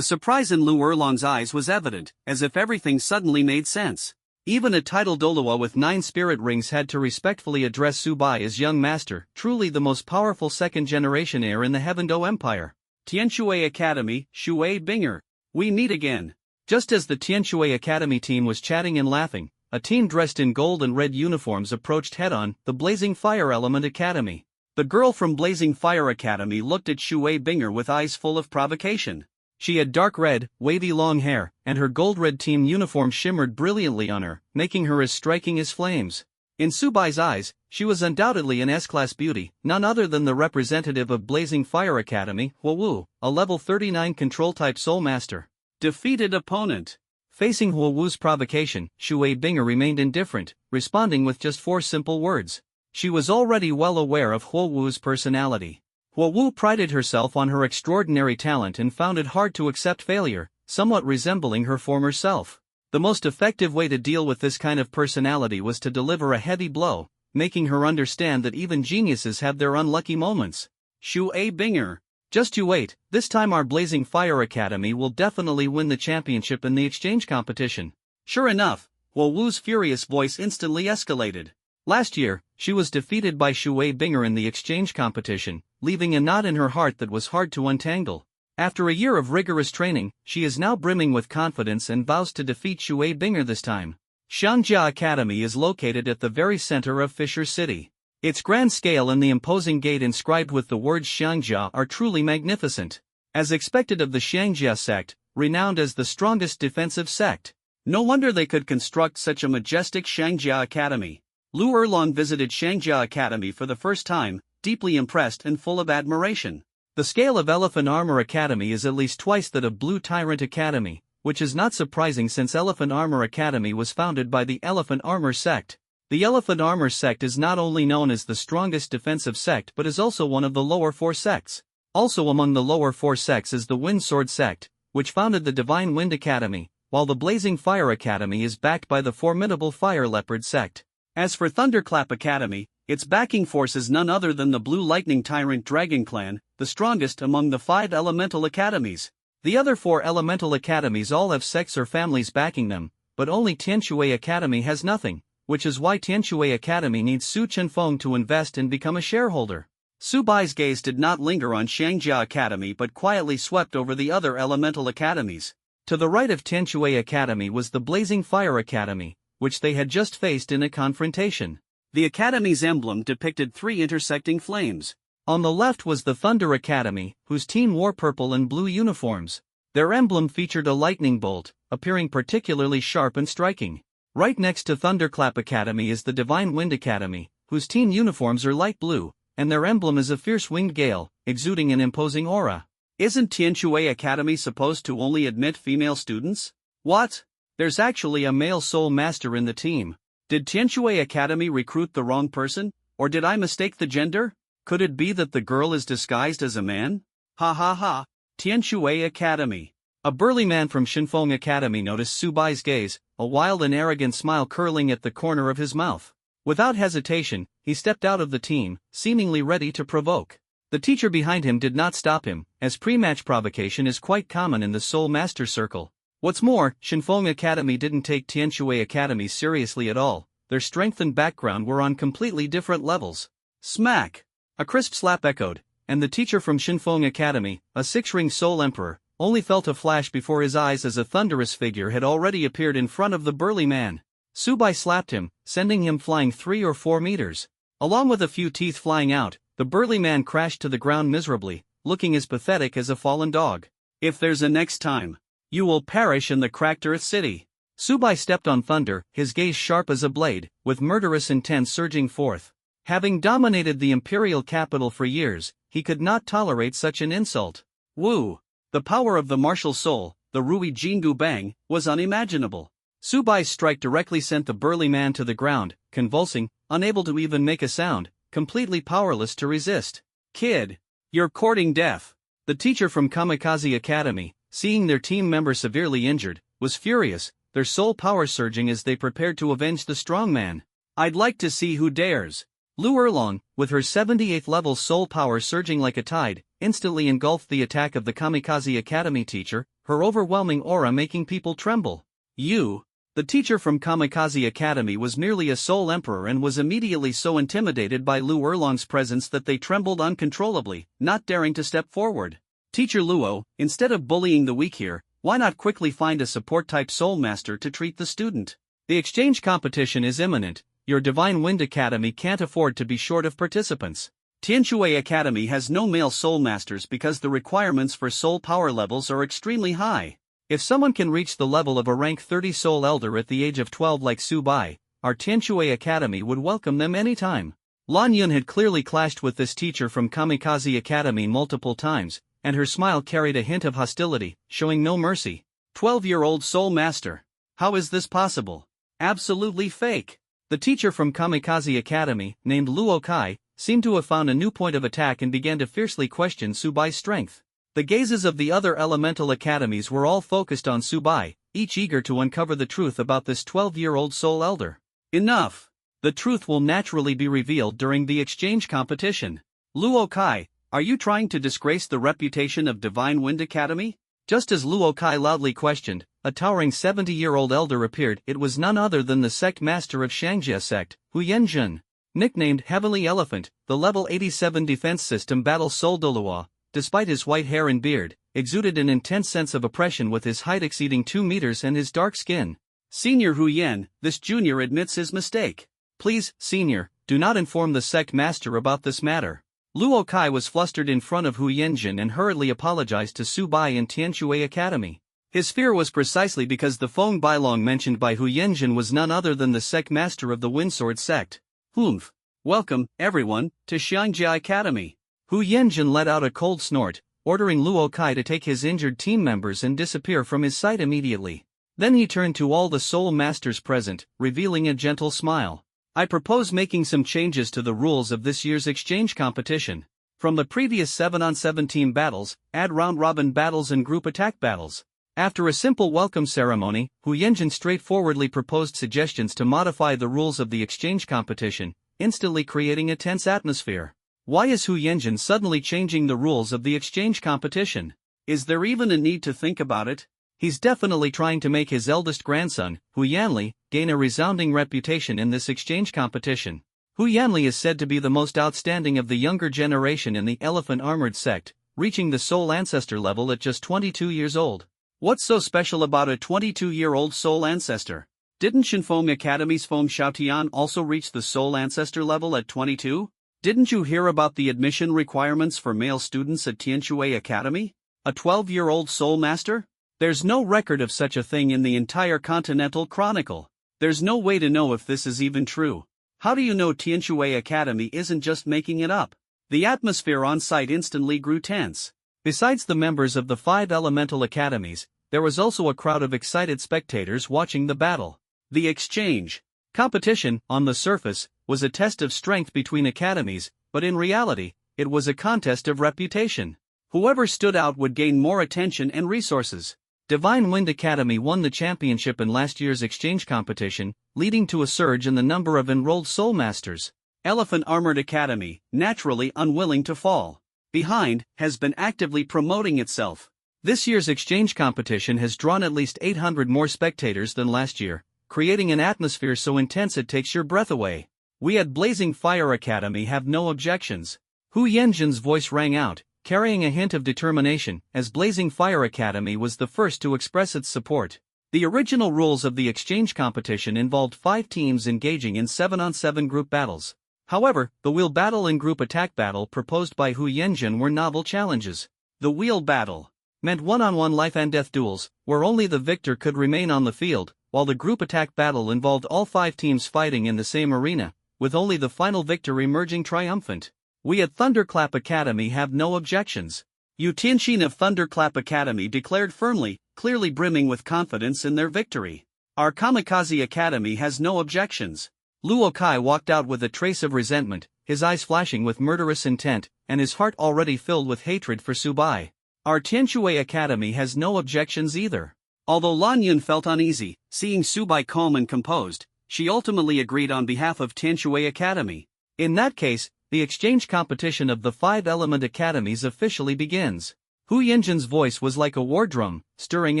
surprise in Lu Erlong's eyes was evident, as if everything suddenly made sense. Even a tidal Doluo with 9 spirit rings had to respectfully address Subai as young master, truly the most powerful second-generation heir in the Heaven Do Empire. Tianshui Academy, Shui Binger. We meet again. Just as the Tianshui Academy team was chatting and laughing, a team dressed in gold and red uniforms approached head-on, the Blazing Fire Element Academy. The girl from Blazing Fire Academy looked at Shui Binger with eyes full of provocation. She had dark red, wavy long hair, and her gold-red team uniform shimmered brilliantly on her, making her as striking as flames. In Subai's eyes, she was undoubtedly an S-class beauty, none other than the representative of Blazing Fire Academy, Huowu, a level 39 control-type soul master. Defeated opponent. Facing Huowu's provocation, Shui Binger remained indifferent, responding with just 4 simple words. She was already well aware of Huowu's personality. Huowu prided herself on her extraordinary talent and found it hard to accept failure, somewhat resembling her former self. The most effective way to deal with this kind of personality was to deliver a heavy blow, making her understand that even geniuses have their unlucky moments. Shui Binger. Just you wait, this time our Blazing Fire Academy will definitely win the championship in the exchange competition. Sure enough, Huowu's furious voice instantly escalated. Last year, she was defeated by Shui Binger in the exchange competition, leaving a knot in her heart that was hard to untangle. After a year of rigorous training, she is now brimming with confidence and vows to defeat Shui Binger this time. Xiangjia Academy is located at the very center of Fisher City. Its grand scale and the imposing gate inscribed with the words Xiangjia are truly magnificent. As expected of the Xiangjia sect, renowned as the strongest defensive sect. No wonder they could construct such a majestic Xiangjia Academy. Lu Erlong visited Xiangjia Academy for the first time, deeply impressed and full of admiration. The scale of Elephant Armor Academy is at least twice that of Blue Tyrant Academy, which is not surprising since Elephant Armor Academy was founded by the Elephant Armor sect. The Elephant Armor sect is not only known as the strongest defensive sect but is also one of the lower 4 sects. Also among the lower 4 sects is the Wind Sword sect, which founded the Divine Wind Academy, while the Blazing Fire Academy is backed by the formidable Fire Leopard sect. As for Thunderclap Academy, its backing force is none other than the Blue Lightning Tyrant Dragon Clan, the strongest among the 5 elemental academies. The other 4 elemental academies all have sects or families backing them, but only Tianshui Academy has nothing, which is why Tianshui Academy needs Su Chenfeng to invest and become a shareholder. Subai's gaze did not linger on Xiangjia Academy but quietly swept over the other elemental academies. To the right of Tianshui Academy was the Blazing Fire Academy, which they had just faced in a confrontation. The academy's emblem depicted 3 intersecting flames. On the left was the Thunder Academy, whose team wore purple and blue uniforms. Their emblem featured a lightning bolt, appearing particularly sharp and striking. Right next to Thunderclap Academy is the Divine Wind Academy, whose team uniforms are light blue, and their emblem is a fierce winged gale, exuding an imposing aura. Isn't Tianshui Academy supposed to only admit female students? What? There's actually a male soul master in the team. Did Tianshui Academy recruit the wrong person, or did I mistake the gender? Could it be that the girl is disguised as a man? Ha ha ha. Tianshui Academy. A burly man from Shinfeng Academy noticed Subai's gaze, a wild and arrogant smile curling at the corner of his mouth. Without hesitation, he stepped out of the team, seemingly ready to provoke. The teacher behind him did not stop him, as pre-match provocation is quite common in the Soul Master Circle. What's more, Shinfeng Academy didn't take Tianshui Academy seriously at all. Their strength and background were on completely different levels. Smack! A crisp slap echoed, and the teacher from Shinfeng Academy, a 6-ring Soul Emperor, only felt a flash before his eyes as a thunderous figure had already appeared in front of the burly man. Subai slapped him, sending him flying 3 or 4 meters. Along with a few teeth flying out, the burly man crashed to the ground miserably, looking as pathetic as a fallen dog. If there's a next time, you will perish in the cracked earth city. Subai stepped on thunder, his gaze sharp as a blade, with murderous intent surging forth. Having dominated the imperial capital for years, he could not tolerate such an insult. Wu! The power of the martial soul, the Rui Jingu Bang, was unimaginable. Subai's strike directly sent the burly man to the ground, convulsing, unable to even make a sound, completely powerless to resist. Kid! You're courting death. The teacher from Kamikaze Academy, seeing their team member severely injured, was furious, their soul power surging as they prepared to avenge the strongman. I'd like to see who dares. Lu Erlong, with her 78th level soul power surging like a tide, instantly engulfed the attack of the Kamikaze Academy teacher, her overwhelming aura making people tremble. The teacher from Kamikaze Academy was merely a soul emperor and was immediately so intimidated by Lu Erlong's presence that they trembled uncontrollably, not daring to step forward. Teacher Luo, instead of bullying the weak here, why not quickly find a support-type soul master to treat the student? The exchange competition is imminent. Your Divine Wind Academy can't afford to be short of participants. Tianshui Academy has no male soul masters because the requirements for soul power levels are extremely high. If someone can reach the level of a rank 30 soul elder at the age of 12 like Subai, our Tianquan Academy would welcome them anytime. Lan Yun had clearly clashed with this teacher from Kamikaze Academy multiple times, and her smile carried a hint of hostility, showing no mercy. 12-year-old Soul Master. How is this possible? Absolutely fake. The teacher from Kamikaze Academy, named Luo Kai, seemed to have found a new point of attack and began to fiercely question Subai's strength. The gazes of the other elemental academies were all focused on Subai, each eager to uncover the truth about this 12-year-old soul elder. Enough! The truth will naturally be revealed during the exchange competition. Luo Kai, are you trying to disgrace the reputation of Divine Wind Academy? Just as Luo Kai loudly questioned, a towering 70-year-old elder appeared. It was none other than the sect master of Shangjia sect, Hu Yanjun. Nicknamed Heavenly Elephant, the level 87 defense system Battle Soul Dolua, despite his white hair and beard, exuded an intense sense of oppression with his height exceeding 2 meters and his dark skin. Senior Hu Yan, this junior admits his mistake. Please, senior, do not inform the sect master about this matter. Luo Kai was flustered in front of Hu Yanjun and hurriedly apologized to Subai and Tianquan Academy. His fear was precisely because the Feng Bailong mentioned by Hu Yanjun was none other than the sect master of the Windsword sect. Humph. Welcome, everyone, to Shangjia Academy. Hu Yanjun let out a cold snort, ordering Luo Kai to take his injured team members and disappear from his sight immediately. Then he turned to all the soul masters present, revealing a gentle smile. I propose making some changes to the rules of this year's exchange competition. From the previous 7-on-7 team battles, add round-robin battles and group attack battles. After a simple welcome ceremony, Hu Yanjun straightforwardly proposed suggestions to modify the rules of the exchange competition, instantly creating a tense atmosphere. Why is Hu Yanjun suddenly changing the rules of the exchange competition? Is there even a need to think about it? He's definitely trying to make his eldest grandson, Hu Yanli, gain a resounding reputation in this exchange competition. Hu Yanli is said to be the most outstanding of the younger generation in the Elephant Armored sect, reaching the Soul Ancestor level at just 22 years old. What's so special about a 22-year-old Soul Ancestor? Didn't Shinfeng Academy's Feng Xiaotian also reach the Soul Ancestor level at 22? Didn't you hear about the admission requirements for male students at Tianquan Academy? A 12-year-old Soul Master? There's no record of such a thing in the entire Continental Chronicle. There's no way to know if this is even true. How do you know Tianquan Academy isn't just making it up? The atmosphere on site instantly grew tense. Besides the members of the 5 elemental academies, there was also a crowd of excited spectators watching the battle. The exchange competition, on the surface, was a test of strength between academies, but in reality, it was a contest of reputation. Whoever stood out would gain more attention and resources. Divine Wind Academy won the championship in last year's exchange competition, leading to a surge in the number of enrolled Soul Masters. Elephant Armored Academy, naturally unwilling to fall behind, has been actively promoting itself. This year's exchange competition has drawn at least 800 more spectators than last year, creating an atmosphere so intense it takes your breath away. We at Blazing Fire Academy have no objections. Hu Yanjun's voice rang out, carrying a hint of determination, as Blazing Fire Academy was the first to express its support. The original rules of the exchange competition involved 5 teams engaging in 7-on-7 group battles. However, the wheel battle and group attack battle proposed by Hu Yanjun were novel challenges. The wheel battle meant one-on-one life and death duels, where only the victor could remain on the field, while the group attack battle involved all 5 teams fighting in the same arena, with only the final victor emerging triumphant. We at Thunderclap Academy have no objections. Yu Tianxin of Thunderclap Academy declared firmly, clearly brimming with confidence in their victory. Our Kamikaze Academy has no objections. Luo Kai walked out with a trace of resentment, his eyes flashing with murderous intent, and his heart already filled with hatred for Subai. Our Tianquan Academy has no objections either. Although Lan Yun felt uneasy, seeing Subai calm and composed, she ultimately agreed on behalf of Tianquan Academy. In that case, the exchange competition of the 5 element academies officially begins. Hu Yanjun's voice was like a war drum, stirring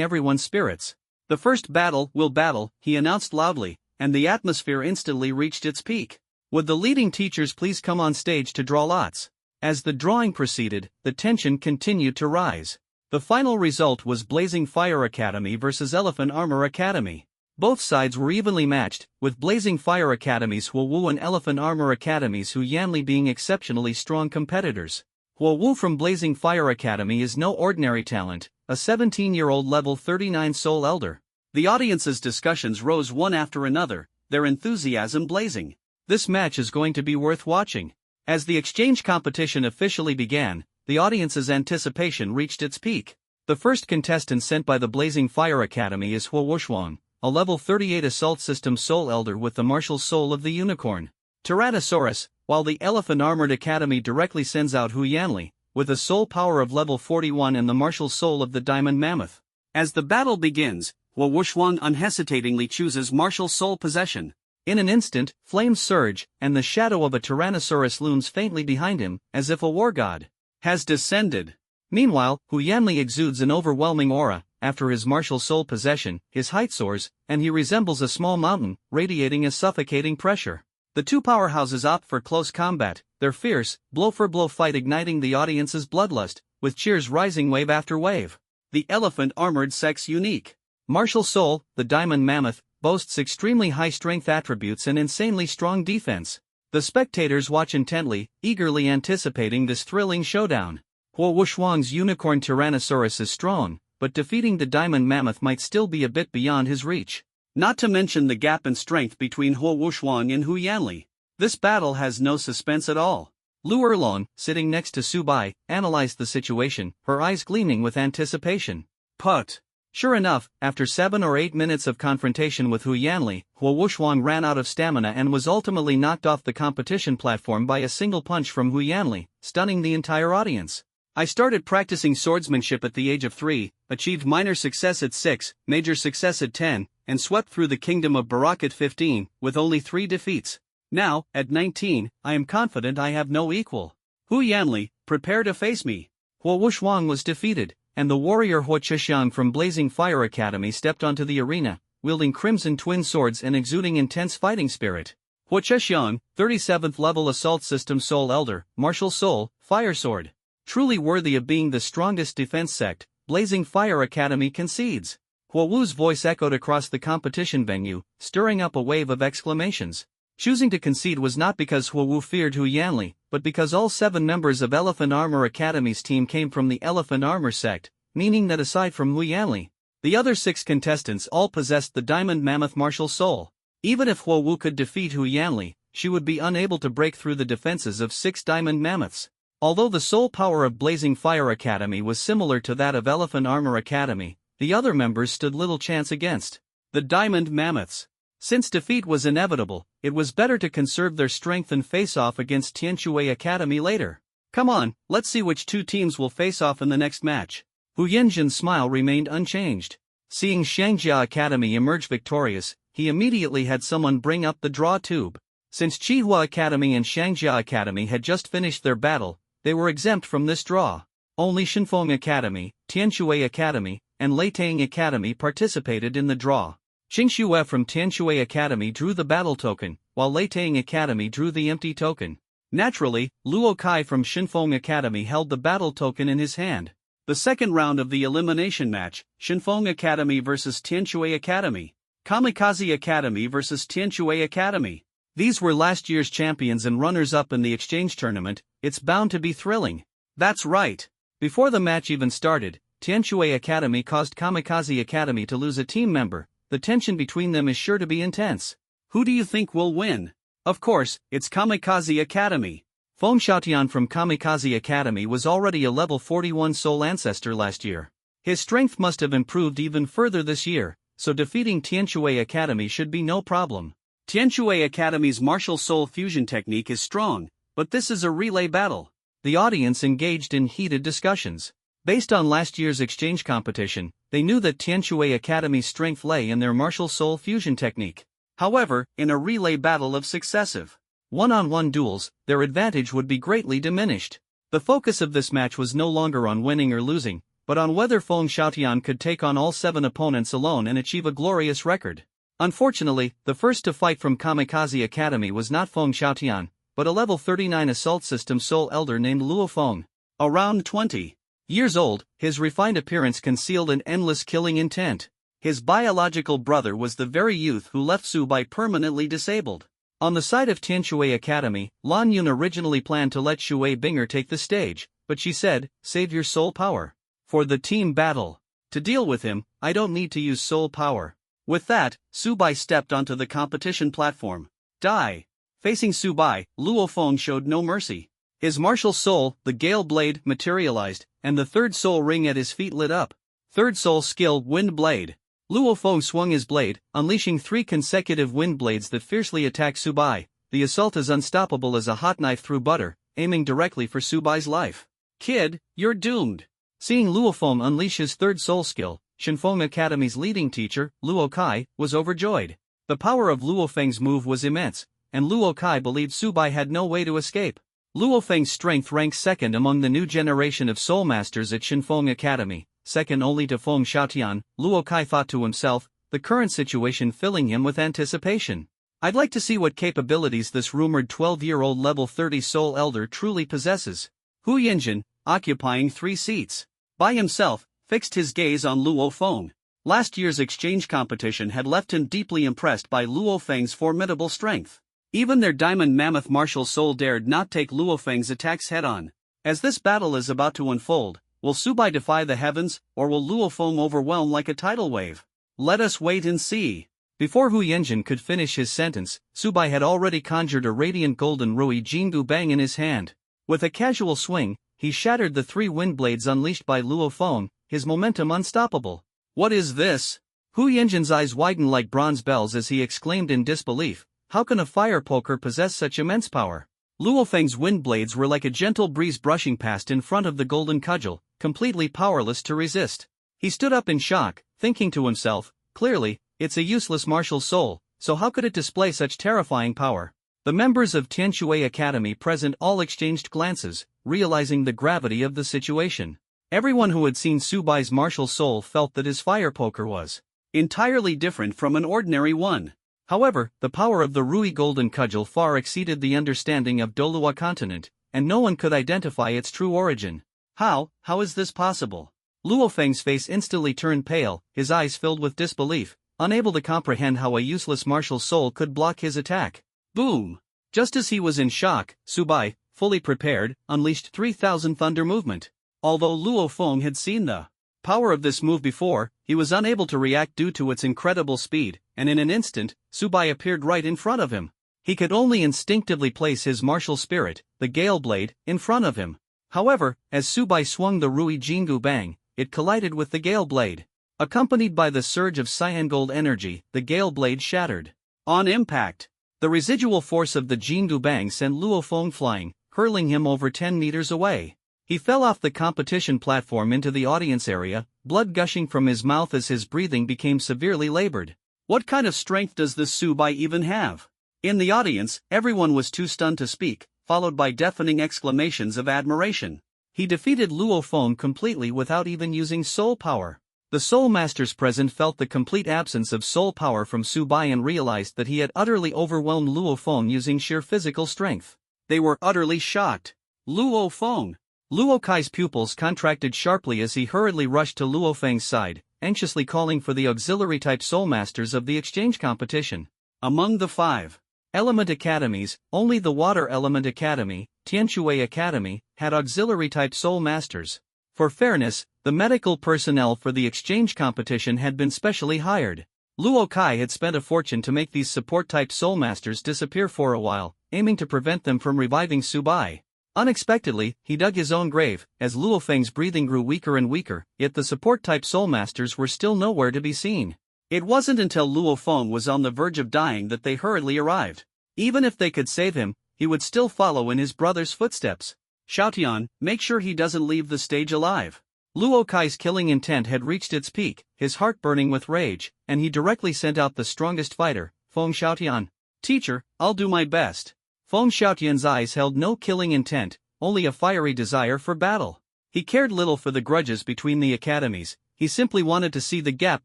everyone's spirits. The first battle will battle, he announced loudly, and the atmosphere instantly reached its peak. Would the leading teachers please come on stage to draw lots? As the drawing proceeded, the tension continued to rise. The final result was Blazing Fire Academy versus Elephant Armor Academy. Both sides were evenly matched, with Blazing Fire Academy's Huowu and Elephant Armor Academy's Hu Yanli being exceptionally strong competitors. Huowu from Blazing Fire Academy is no ordinary talent, a 17-year-old level 39 soul elder. The audience's discussions rose one after another, their enthusiasm blazing. This match is going to be worth watching. As the exchange competition officially began, the audience's anticipation reached its peak. The first contestant sent by the Blazing Fire Academy is Huo Wuxuang, a level 38 assault system soul elder with the martial soul of the unicorn Tyrannosaurus, while the Elephant Armored Academy directly sends out Hu Yanli, with a soul power of level 41 and the martial soul of the Diamond Mammoth. As the battle begins, Huo Wuxuang unhesitatingly chooses martial soul possession. In an instant, flames surge, and the shadow of a Tyrannosaurus looms faintly behind him, as if a war god has descended. Meanwhile, Hu Yanli exudes an overwhelming aura. After his martial soul possession, his height soars, and he resembles a small mountain, radiating a suffocating pressure. The two powerhouses opt for close combat, their fierce, blow-for-blow fight igniting the audience's bloodlust, with cheers rising wave after wave. The Elephant Armored Sect's unique martial soul, the Diamond Mammoth, boasts extremely high strength attributes and insanely strong defense. The spectators watch intently, eagerly anticipating this thrilling showdown. Huo Wuxuang's unicorn Tyrannosaurus is strong, but defeating the Diamond Mammoth might still be a bit beyond his reach. Not to mention the gap in strength between Huo Wuxuang and Hu Yanli. This battle has no suspense at all. Lu Erlong, sitting next to Mubai, analyzed the situation, her eyes gleaming with anticipation. Put. Sure enough, after 7 or 8 minutes of confrontation with Hu Yanli, Huo Wuxuang ran out of stamina and was ultimately knocked off the competition platform by a single punch from Hu Yanli, stunning the entire audience. I started practicing swordsmanship at the age of 3, achieved minor success at 6, major success at 10, and swept through the kingdom of Barak at 15, with only 3 defeats. Now, at 19, I am confident I have no equal. Hu Yanli, prepare to face me. Huo Wuxuang was defeated, and the warrior Huo Zhixiang from Blazing Fire Academy stepped onto the arena, wielding crimson twin swords and exuding intense fighting spirit. Huo Zhixiang, 37th level assault system soul elder, martial soul, fire sword. Truly worthy of being the strongest defense sect, Blazing Fire Academy concedes. Huo Wu's voice echoed across the competition venue, stirring up a wave of exclamations. Choosing to concede was not because Huo Wu feared Hu Yanli, but because all 7 members of Elephant Armor Academy's team came from the Elephant Armor sect, meaning that aside from Hu Yanli, the other 6 contestants all possessed the Diamond Mammoth martial soul. Even if Huo Wu could defeat Hu Yanli, she would be unable to break through the defenses of 6 Diamond Mammoths. Although the soul power of Blazing Fire Academy was similar to that of Elephant Armor Academy, the other members stood little chance against the Diamond Mammoths. Since defeat was inevitable, it was better to conserve their strength and face off against Tianshui Academy later. Come on, let's see which 2 teams will face off in the next match. Hu Yanjin's smile remained unchanged. Seeing Shangjia Academy emerge victorious, he immediately had someone bring up the draw tube. Since Qihua Academy and Shangjia Academy had just finished their battle, they were exempt from this draw. Only Shinfeng Academy, Tianshui Academy, and Leitang Academy participated in the draw. Qingxue from Tianshui Academy drew the battle token, while Leitang Academy drew the empty token. Naturally, Luo Kai from Shinfeng Academy held the battle token in his hand. The second round of the elimination match, Shinfeng Academy vs Tianshui Academy. Kamikaze Academy vs Tianshui Academy. These were last year's champions and runners-up in the exchange tournament. It's bound to be thrilling. That's right. Before the match even started, Tianshui Academy caused Kamikaze Academy to lose a team member. The tension between them is sure to be intense. Who do you think will win? Of course, it's Kamikaze Academy. Feng Xiaotian from Kamikaze Academy was already a level 41 soul ancestor last year. His strength must have improved even further this year, so defeating Tianshui Academy should be no problem. Tianshui Academy's martial soul fusion technique is strong, but this is a relay battle. The audience engaged in heated discussions. Based on last year's exchange competition, they knew that Tianshui Academy's strength lay in their martial soul fusion technique. However, in a relay battle of successive one-on-one duels, their advantage would be greatly diminished. The focus of this match was no longer on winning or losing, but on whether Feng Xiaotian could take on all 7 opponents alone and achieve a glorious record. Unfortunately, the first to fight from Kamikaze Academy was not Feng Xiaotian, but a level 39 assault system soul elder named Luo Feng. Around 20 years old, his refined appearance concealed an endless killing intent. His biological brother was the very youth who left Mubai permanently disabled. On the side of Tianshui Academy, Lan Yun originally planned to let Shui Binger take the stage, but she said, "Save your soul power for the team battle. To deal with him, I don't need to use soul power." With that, Subai stepped onto the competition platform. Die. Facing Subai, Luo Feng showed no mercy. His martial soul, the Gale Blade, materialized, and the third soul ring at his feet lit up. Third soul skill, Wind Blade. Luo Feng swung his blade, unleashing 3 consecutive wind blades that fiercely attacked Subai. The assault is unstoppable as a hot knife through butter, aiming directly for Subai's life. Kid, you're doomed. Seeing Luo Feng unleash his third soul skill, Shenfeng Academy's leading teacher, Luo Kai, was overjoyed. The power of Luo Feng's move was immense, and Luo Kai believed Subai had no way to escape. Luo Feng's strength ranks second among the new generation of soul masters at Shenfeng Academy, second only to Feng Xiaotian. Luo Kai thought to himself, the current situation filling him with anticipation. I'd like to see what capabilities this rumored 12-year-old level 30 soul elder truly possesses. Hu Yinjin, occupying 3 seats by himself, fixed his gaze on Luo Feng. Last year's exchange competition had left him deeply impressed by Luo Feng's formidable strength. Even their diamond mammoth martial soul dared not take Luo Feng's attacks head-on. As this battle is about to unfold, will Subai defy the heavens, or will Luo Feng overwhelm like a tidal wave? Let us wait and see. Before Hu Yinjin could finish his sentence, Subai had already conjured a radiant golden Rui Jingu Bang in his hand. With a casual swing, he shattered the 3 wind blades unleashed by Luo Feng, his momentum unstoppable. What is this? Hu Yinjin's eyes widened like bronze bells as he exclaimed in disbelief, how can a fire poker possess such immense power? Luo Feng's wind blades were like a gentle breeze brushing past in front of the golden cudgel, completely powerless to resist. He stood up in shock, thinking to himself, clearly, it's a useless martial soul, so how could it display such terrifying power? The members of Tianshui Academy present all exchanged glances, realizing the gravity of the situation. Everyone who had seen Subai's martial soul felt that his fire poker was entirely different from an ordinary one. However, the power of the Rui Golden Cudgel far exceeded the understanding of Dolua continent, and no one could identify its true origin. How is this possible? Luo Feng's face instantly turned pale, his eyes filled with disbelief, unable to comprehend how a useless martial soul could block his attack. Boom! Just as he was in shock, Subai, fully prepared, unleashed 3,000 thunder movement. Although Luo Feng had seen the power of this move before, he was unable to react due to its incredible speed, and in an instant, Subai appeared right in front of him. He could only instinctively place his martial spirit, the Gale Blade, in front of him. However, as Subai swung the Rui Jingu Bang, it collided with the Gale Blade. Accompanied by the surge of cyan gold energy, the Gale Blade shattered. On impact, the residual force of the Jingu Bang sent Luo Feng flying, hurling him over 10 meters away. He fell off the competition platform into the audience area, blood gushing from his mouth as his breathing became severely labored. What kind of strength does this Subai even have? In the audience, everyone was too stunned to speak, followed by deafening exclamations of admiration. He defeated Luo Feng completely without even using soul power. The soul masters present felt the complete absence of soul power from Subai and realized that he had utterly overwhelmed Luo Feng using sheer physical strength. They were utterly shocked. Luo Feng! Luo Kai's pupils contracted sharply as he hurriedly rushed to Luo Feng's side, anxiously calling for the auxiliary-type soul masters of the exchange competition. Among the 5 element academies, only the Water Element Academy, Tianshui Academy, had auxiliary-type soul masters. For fairness, the medical personnel for the exchange competition had been specially hired. Luo Kai had spent a fortune to make these support-type soul masters disappear for a while, aiming to prevent them from reviving Subai. Unexpectedly, he dug his own grave, as Luo Feng's breathing grew weaker and weaker, yet the support-type soul masters were still nowhere to be seen. It wasn't until Luo Feng was on the verge of dying that they hurriedly arrived. Even if they could save him, he would still follow in his brother's footsteps. Xiaotian, make sure he doesn't leave the stage alive. Luo Kai's killing intent had reached its peak, his heart burning with rage, and he directly sent out the strongest fighter, Feng Xiaotian. Teacher, I'll do my best. Feng Xiaotian's eyes held no killing intent, only a fiery desire for battle. He cared little for the grudges between the academies, he simply wanted to see the gap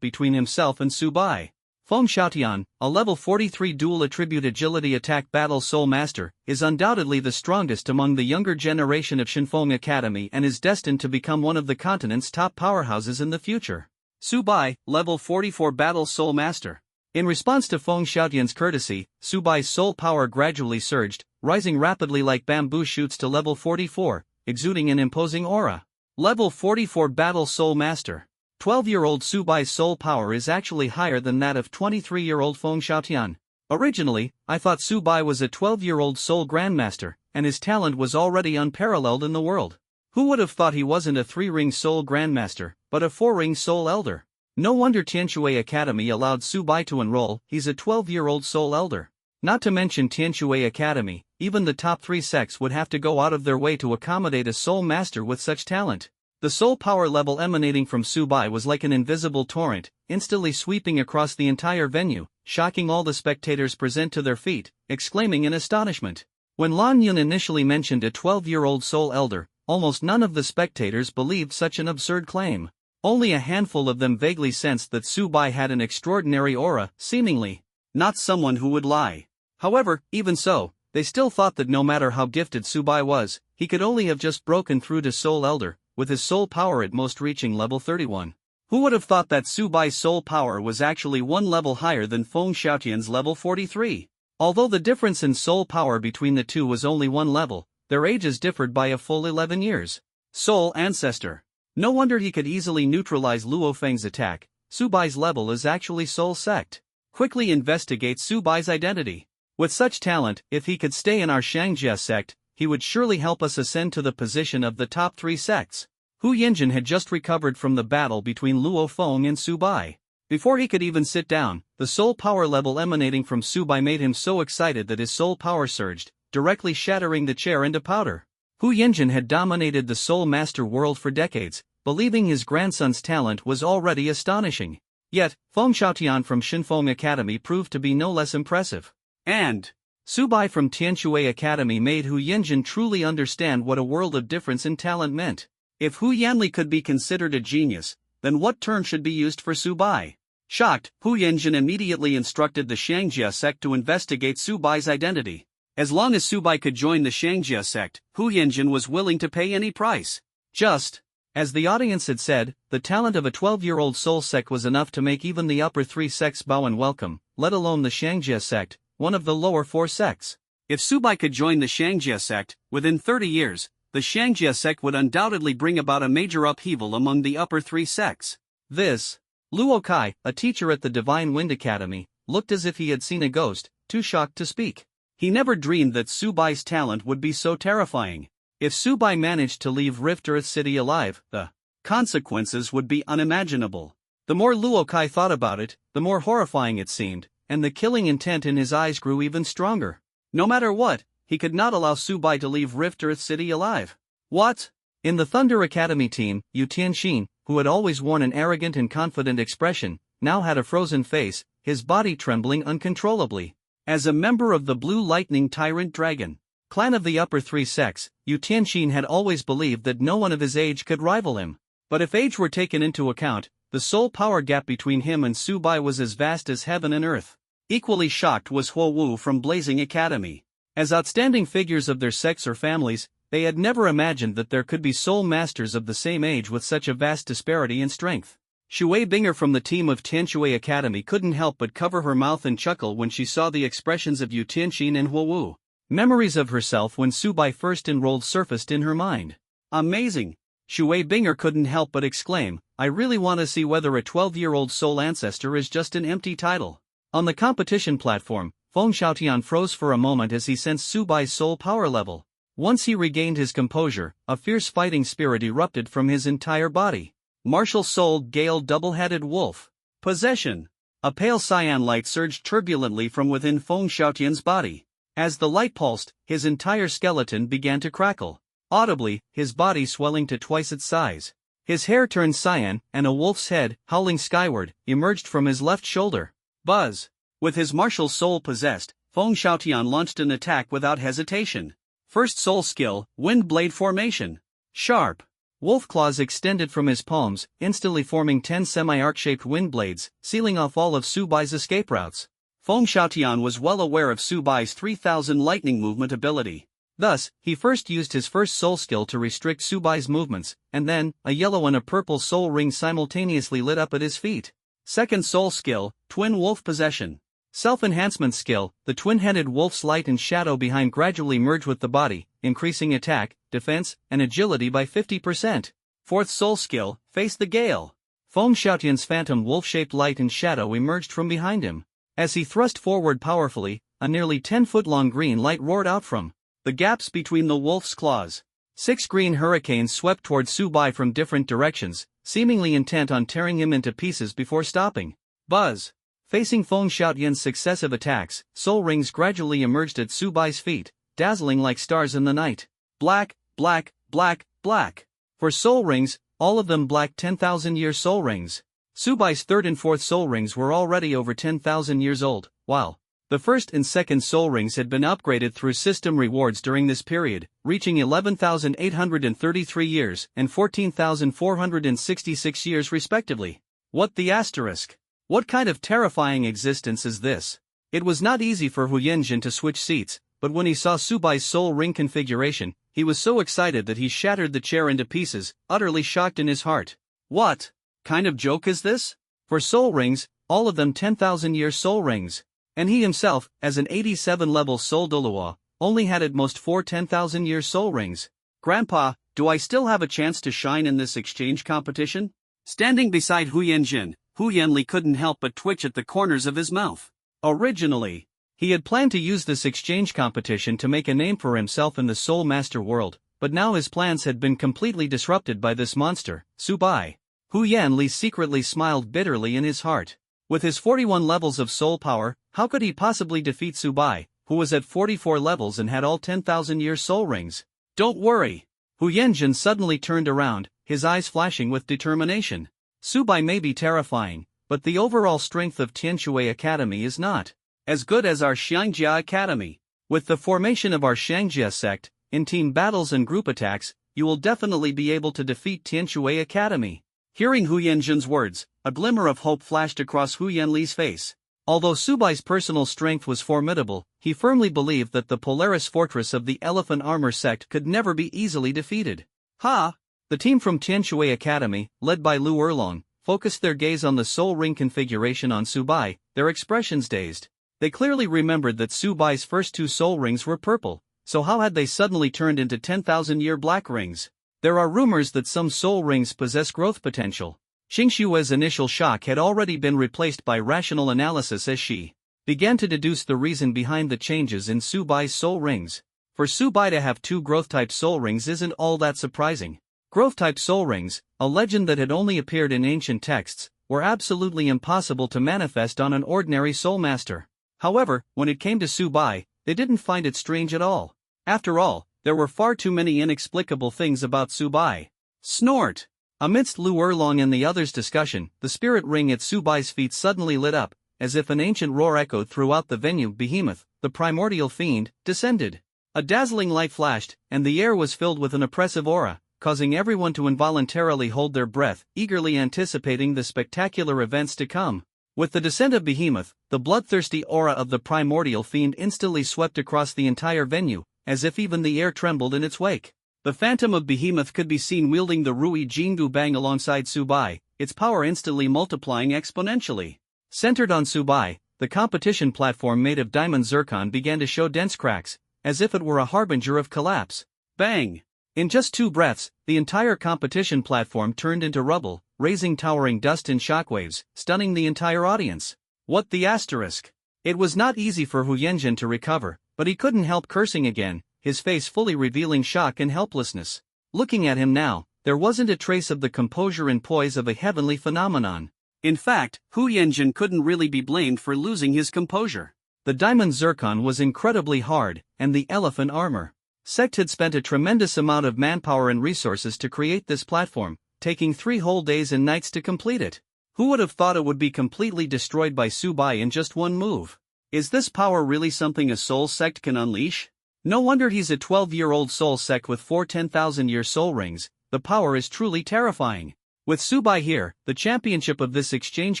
between himself and Subai. Feng Xiaotian, a level 43 dual attribute agility attack battle soul master, is undoubtedly the strongest among the younger generation of Shenfeng Academy and is destined to become one of the continent's top powerhouses in the future. Subai, level 44 battle soul master. In response to Feng Xiaotian's courtesy, Subai's soul power gradually surged, rising rapidly like bamboo shoots to level 44, exuding an imposing aura. Level 44 Battle Soul Master. 12-year-old Subai's soul power is actually higher than that of 23-year-old Feng Xiaotian. Originally, I thought Subai was a 12-year-old soul grandmaster, and his talent was already unparalleled in the world. Who would have thought he wasn't a 3-ring soul grandmaster, but a 4-ring soul elder? No wonder Tianshui Academy allowed Subai to enroll, he's a 12-year-old soul elder. Not to mention Tianshui Academy, even the top 3 sects would have to go out of their way to accommodate a soul master with such talent. The soul power level emanating from Subai was like an invisible torrent, instantly sweeping across the entire venue, shocking all the spectators present to their feet, exclaiming in astonishment. When Lan Yun initially mentioned a 12-year-old soul elder, almost none of the spectators believed such an absurd claim. Only a handful of them vaguely sensed that Subai had an extraordinary aura, seemingly not someone who would lie. However, even so, they still thought that no matter how gifted Subai was, he could only have just broken through to soul elder, with his soul power at most reaching level 31. Who would have thought that Subai's soul power was actually one level higher than Feng Xiaotian's level 43? Although the difference in soul power between the two was only one level, their ages differed by a full 11 years. Soul Ancestor. No wonder he could easily neutralize Luo Feng's attack. Subai's level is actually Soul Sect. Quickly investigate Subai's identity. With such talent, if he could stay in our Shangjia sect, he would surely help us ascend to the position of the top 3 sects. Hu Yinjin had just recovered from the battle between Luo Feng and Subai. Before he could even sit down, the soul power level emanating from Subai made him so excited that his soul power surged, directly shattering the chair into powder. Hu Yinjin had dominated the Soul Master world for decades, believing his grandson's talent was already astonishing. Yet, Feng Xiaotian from Shinfeng Academy proved to be no less impressive. And Subai from Tianshui Academy made Hu Yinjin truly understand what a world of difference in talent meant. If Hu Yanli could be considered a genius, then what term should be used for Subai? Shocked, Hu Yinjin immediately instructed the Shangjia sect to investigate Subai's identity. As long as Subai could join the Shangjia sect, Hu Yinjin was willing to pay any price. Just as the audience had said, the talent of a 12-year-old soul sect was enough to make even the upper 3 sects bow and welcome, let alone the Shangjia sect, one of the lower 4 sects. If Subai could join the Shangjia sect, within 30 years, the Shangjia sect would undoubtedly bring about a major upheaval among the upper 3 sects. This, Luo Kai, a teacher at the Divine Wind Academy, looked as if he had seen a ghost, too shocked to speak. He never dreamed that Subai's talent would be so terrifying. If Subai managed to leave Rift Earth City alive, the consequences would be unimaginable. The more Luo Kai thought about it, the more horrifying it seemed, and the killing intent in his eyes grew even stronger. No matter what, he could not allow Subai to leave Rift Earth City alive. What? In the Thunder Academy team, Yu Tianxin, who had always worn an arrogant and confident expression, now had a frozen face, his body trembling uncontrollably. As a member of the Blue Lightning Tyrant Dragon clan of the upper 3 sects, Yu Tianxin had always believed that no one of his age could rival him. But if age were taken into account, the soul power gap between him and Subai was as vast as heaven and earth. Equally shocked was Huo Wu from Blazing Academy. As outstanding figures of their sects or families, they had never imagined that there could be soul masters of the same age with such a vast disparity in strength. Shui Binger from the team of Tianshui Academy couldn't help but cover her mouth and chuckle when she saw the expressions of Yu Tianxin and Huo Wu. Memories of herself when Subai first enrolled surfaced in her mind. Amazing! Shui Binger couldn't help but exclaim, I really want to see whether a 12-year-old soul ancestor is just an empty title. On the competition platform, Feng Xiaotian froze for a moment as he sensed Subai's soul power level. Once he regained his composure, a fierce fighting spirit erupted from his entire body. Martial-souled Gale Double-Headed Wolf. Possession. A pale cyan light surged turbulently from within Feng Xiaotian's body. As the light pulsed, his entire skeleton began to crackle. Audibly, his body swelling to twice its size. His hair turned cyan, and a wolf's head, howling skyward, emerged from his left shoulder. Buzz. With his martial soul possessed, Feng Xiaotian launched an attack without hesitation. First soul skill, Wind Blade Formation. Sharp. Wolf claws extended from his palms, instantly forming 10 semi-arc-shaped wind blades, sealing off all of Subai's escape routes. Feng Xiaotian was well aware of Subai's 3000 lightning movement ability. Thus, he first used his first soul skill to restrict Subai's movements, and then, a yellow and a purple soul ring simultaneously lit up at his feet. Second soul skill, Twin Wolf Possession. Self-enhancement skill, the twin-headed wolf's light and shadow behind gradually merge with the body, increasing attack, defense, and agility by 50%. Fourth soul skill, Face the Gale. Feng Xiaotian's phantom wolf-shaped light and shadow emerged from behind him. As he thrust forward powerfully, a nearly 10-foot-long green light roared out from the gaps between the wolf's claws. 6 green hurricanes swept toward Subai from different directions, seemingly intent on tearing him into pieces before stopping. Buzz! Facing Feng Xiaotian's successive attacks, soul rings gradually emerged at Subai's feet, dazzling like stars in the night. Black, black, black, black. For soul rings, all of them black 10,000-year soul rings. Subai's third and fourth soul rings were already over 10,000 years old, while the first and second soul rings had been upgraded through system rewards during this period, reaching 11,833 years and 14,466 years respectively. What the asterisk? What kind of terrifying existence is this? It was not easy for Hu Yanjun to switch seats, but when he saw Subai's soul ring configuration, he was so excited that he shattered the chair into pieces, utterly shocked in his heart. What kind of joke is this? For soul rings, all of them 10,000-year soul rings. And he himself, as an 87-level soul Doluo, only had at most 4 10,000-year soul rings. Grandpa, do I still have a chance to shine in this exchange competition? Standing beside Hu Yanjun, Hu Yanli couldn't help but twitch at the corners of his mouth. Originally, he had planned to use this exchange competition to make a name for himself in the Soul Master world, but now his plans had been completely disrupted by this monster, Subai. Hu Yanli secretly smiled bitterly in his heart. With his 41 levels of soul power, how could he possibly defeat Subai, who was at 44 levels and had all 10,000-year soul rings? Don't worry. Hu Yanjun suddenly turned around, his eyes flashing with determination. Subai may be terrifying, but the overall strength of Tianshui Academy is not as good as our Xiangjia Academy. With the formation of our Xiangjia sect, in team battles and group attacks, you will definitely be able to defeat Tianshui Academy. Hearing Hu Yanjun's words, a glimmer of hope flashed across Hu Yanli's face. Although Subai's personal strength was formidable, he firmly believed that the Polaris fortress of the Elephant Armor sect could never be easily defeated. Ha! The team from Tianshui Academy, led by Lu Erlong, focused their gaze on the soul ring configuration on Subai, their expressions dazed. They clearly remembered that Subai's first 2 soul rings were purple, so how had they suddenly turned into 10,000-year black rings? There are rumors that some soul rings possess growth potential. Xingshue's initial shock had already been replaced by rational analysis as she began to deduce the reason behind the changes in Subai's soul rings. For Subai to have 2 growth-type soul rings isn't all that surprising. Growth-type soul rings, a legend that had only appeared in ancient texts, were absolutely impossible to manifest on an ordinary soul master. However, when it came to Subai, they didn't find it strange at all. After all, there were far too many inexplicable things about Subai. Snort! Amidst Lu Erlong and the others' discussion, the spirit ring at Subai's feet suddenly lit up, as if an ancient roar echoed throughout the venue. Behemoth, the primordial fiend, descended. A dazzling light flashed, and the air was filled with an oppressive aura, causing everyone to involuntarily hold their breath, eagerly anticipating the spectacular events to come. With the descent of Behemoth, the bloodthirsty aura of the primordial fiend instantly swept across the entire venue, as if even the air trembled in its wake. The phantom of Behemoth could be seen wielding the Rui Jingu Bang alongside Subai, its power instantly multiplying exponentially. Centered on Subai, the competition platform made of diamond zircon began to show dense cracks, as if it were a harbinger of collapse. Bang! In just 2 breaths, the entire competition platform turned into rubble, raising towering dust in shockwaves, stunning the entire audience. What the asterisk? It was not easy for Hu Yanjun to recover, but he couldn't help cursing again, his face fully revealing shock and helplessness. Looking at him now, there wasn't a trace of the composure and poise of a heavenly phenomenon. In fact, Hu Yanjun couldn't really be blamed for losing his composure. The diamond zircon was incredibly hard, and the elephant armor sect had spent a tremendous amount of manpower and resources to create this platform, taking 3 whole days and nights to complete it. Who would have thought it would be completely destroyed by Subai in just 1 move? Is this power really something a soul sect can unleash? No wonder he's a 12-year-old soul sect with 4 10,000-year soul rings. The power is truly terrifying. With Subai here, the championship of this exchange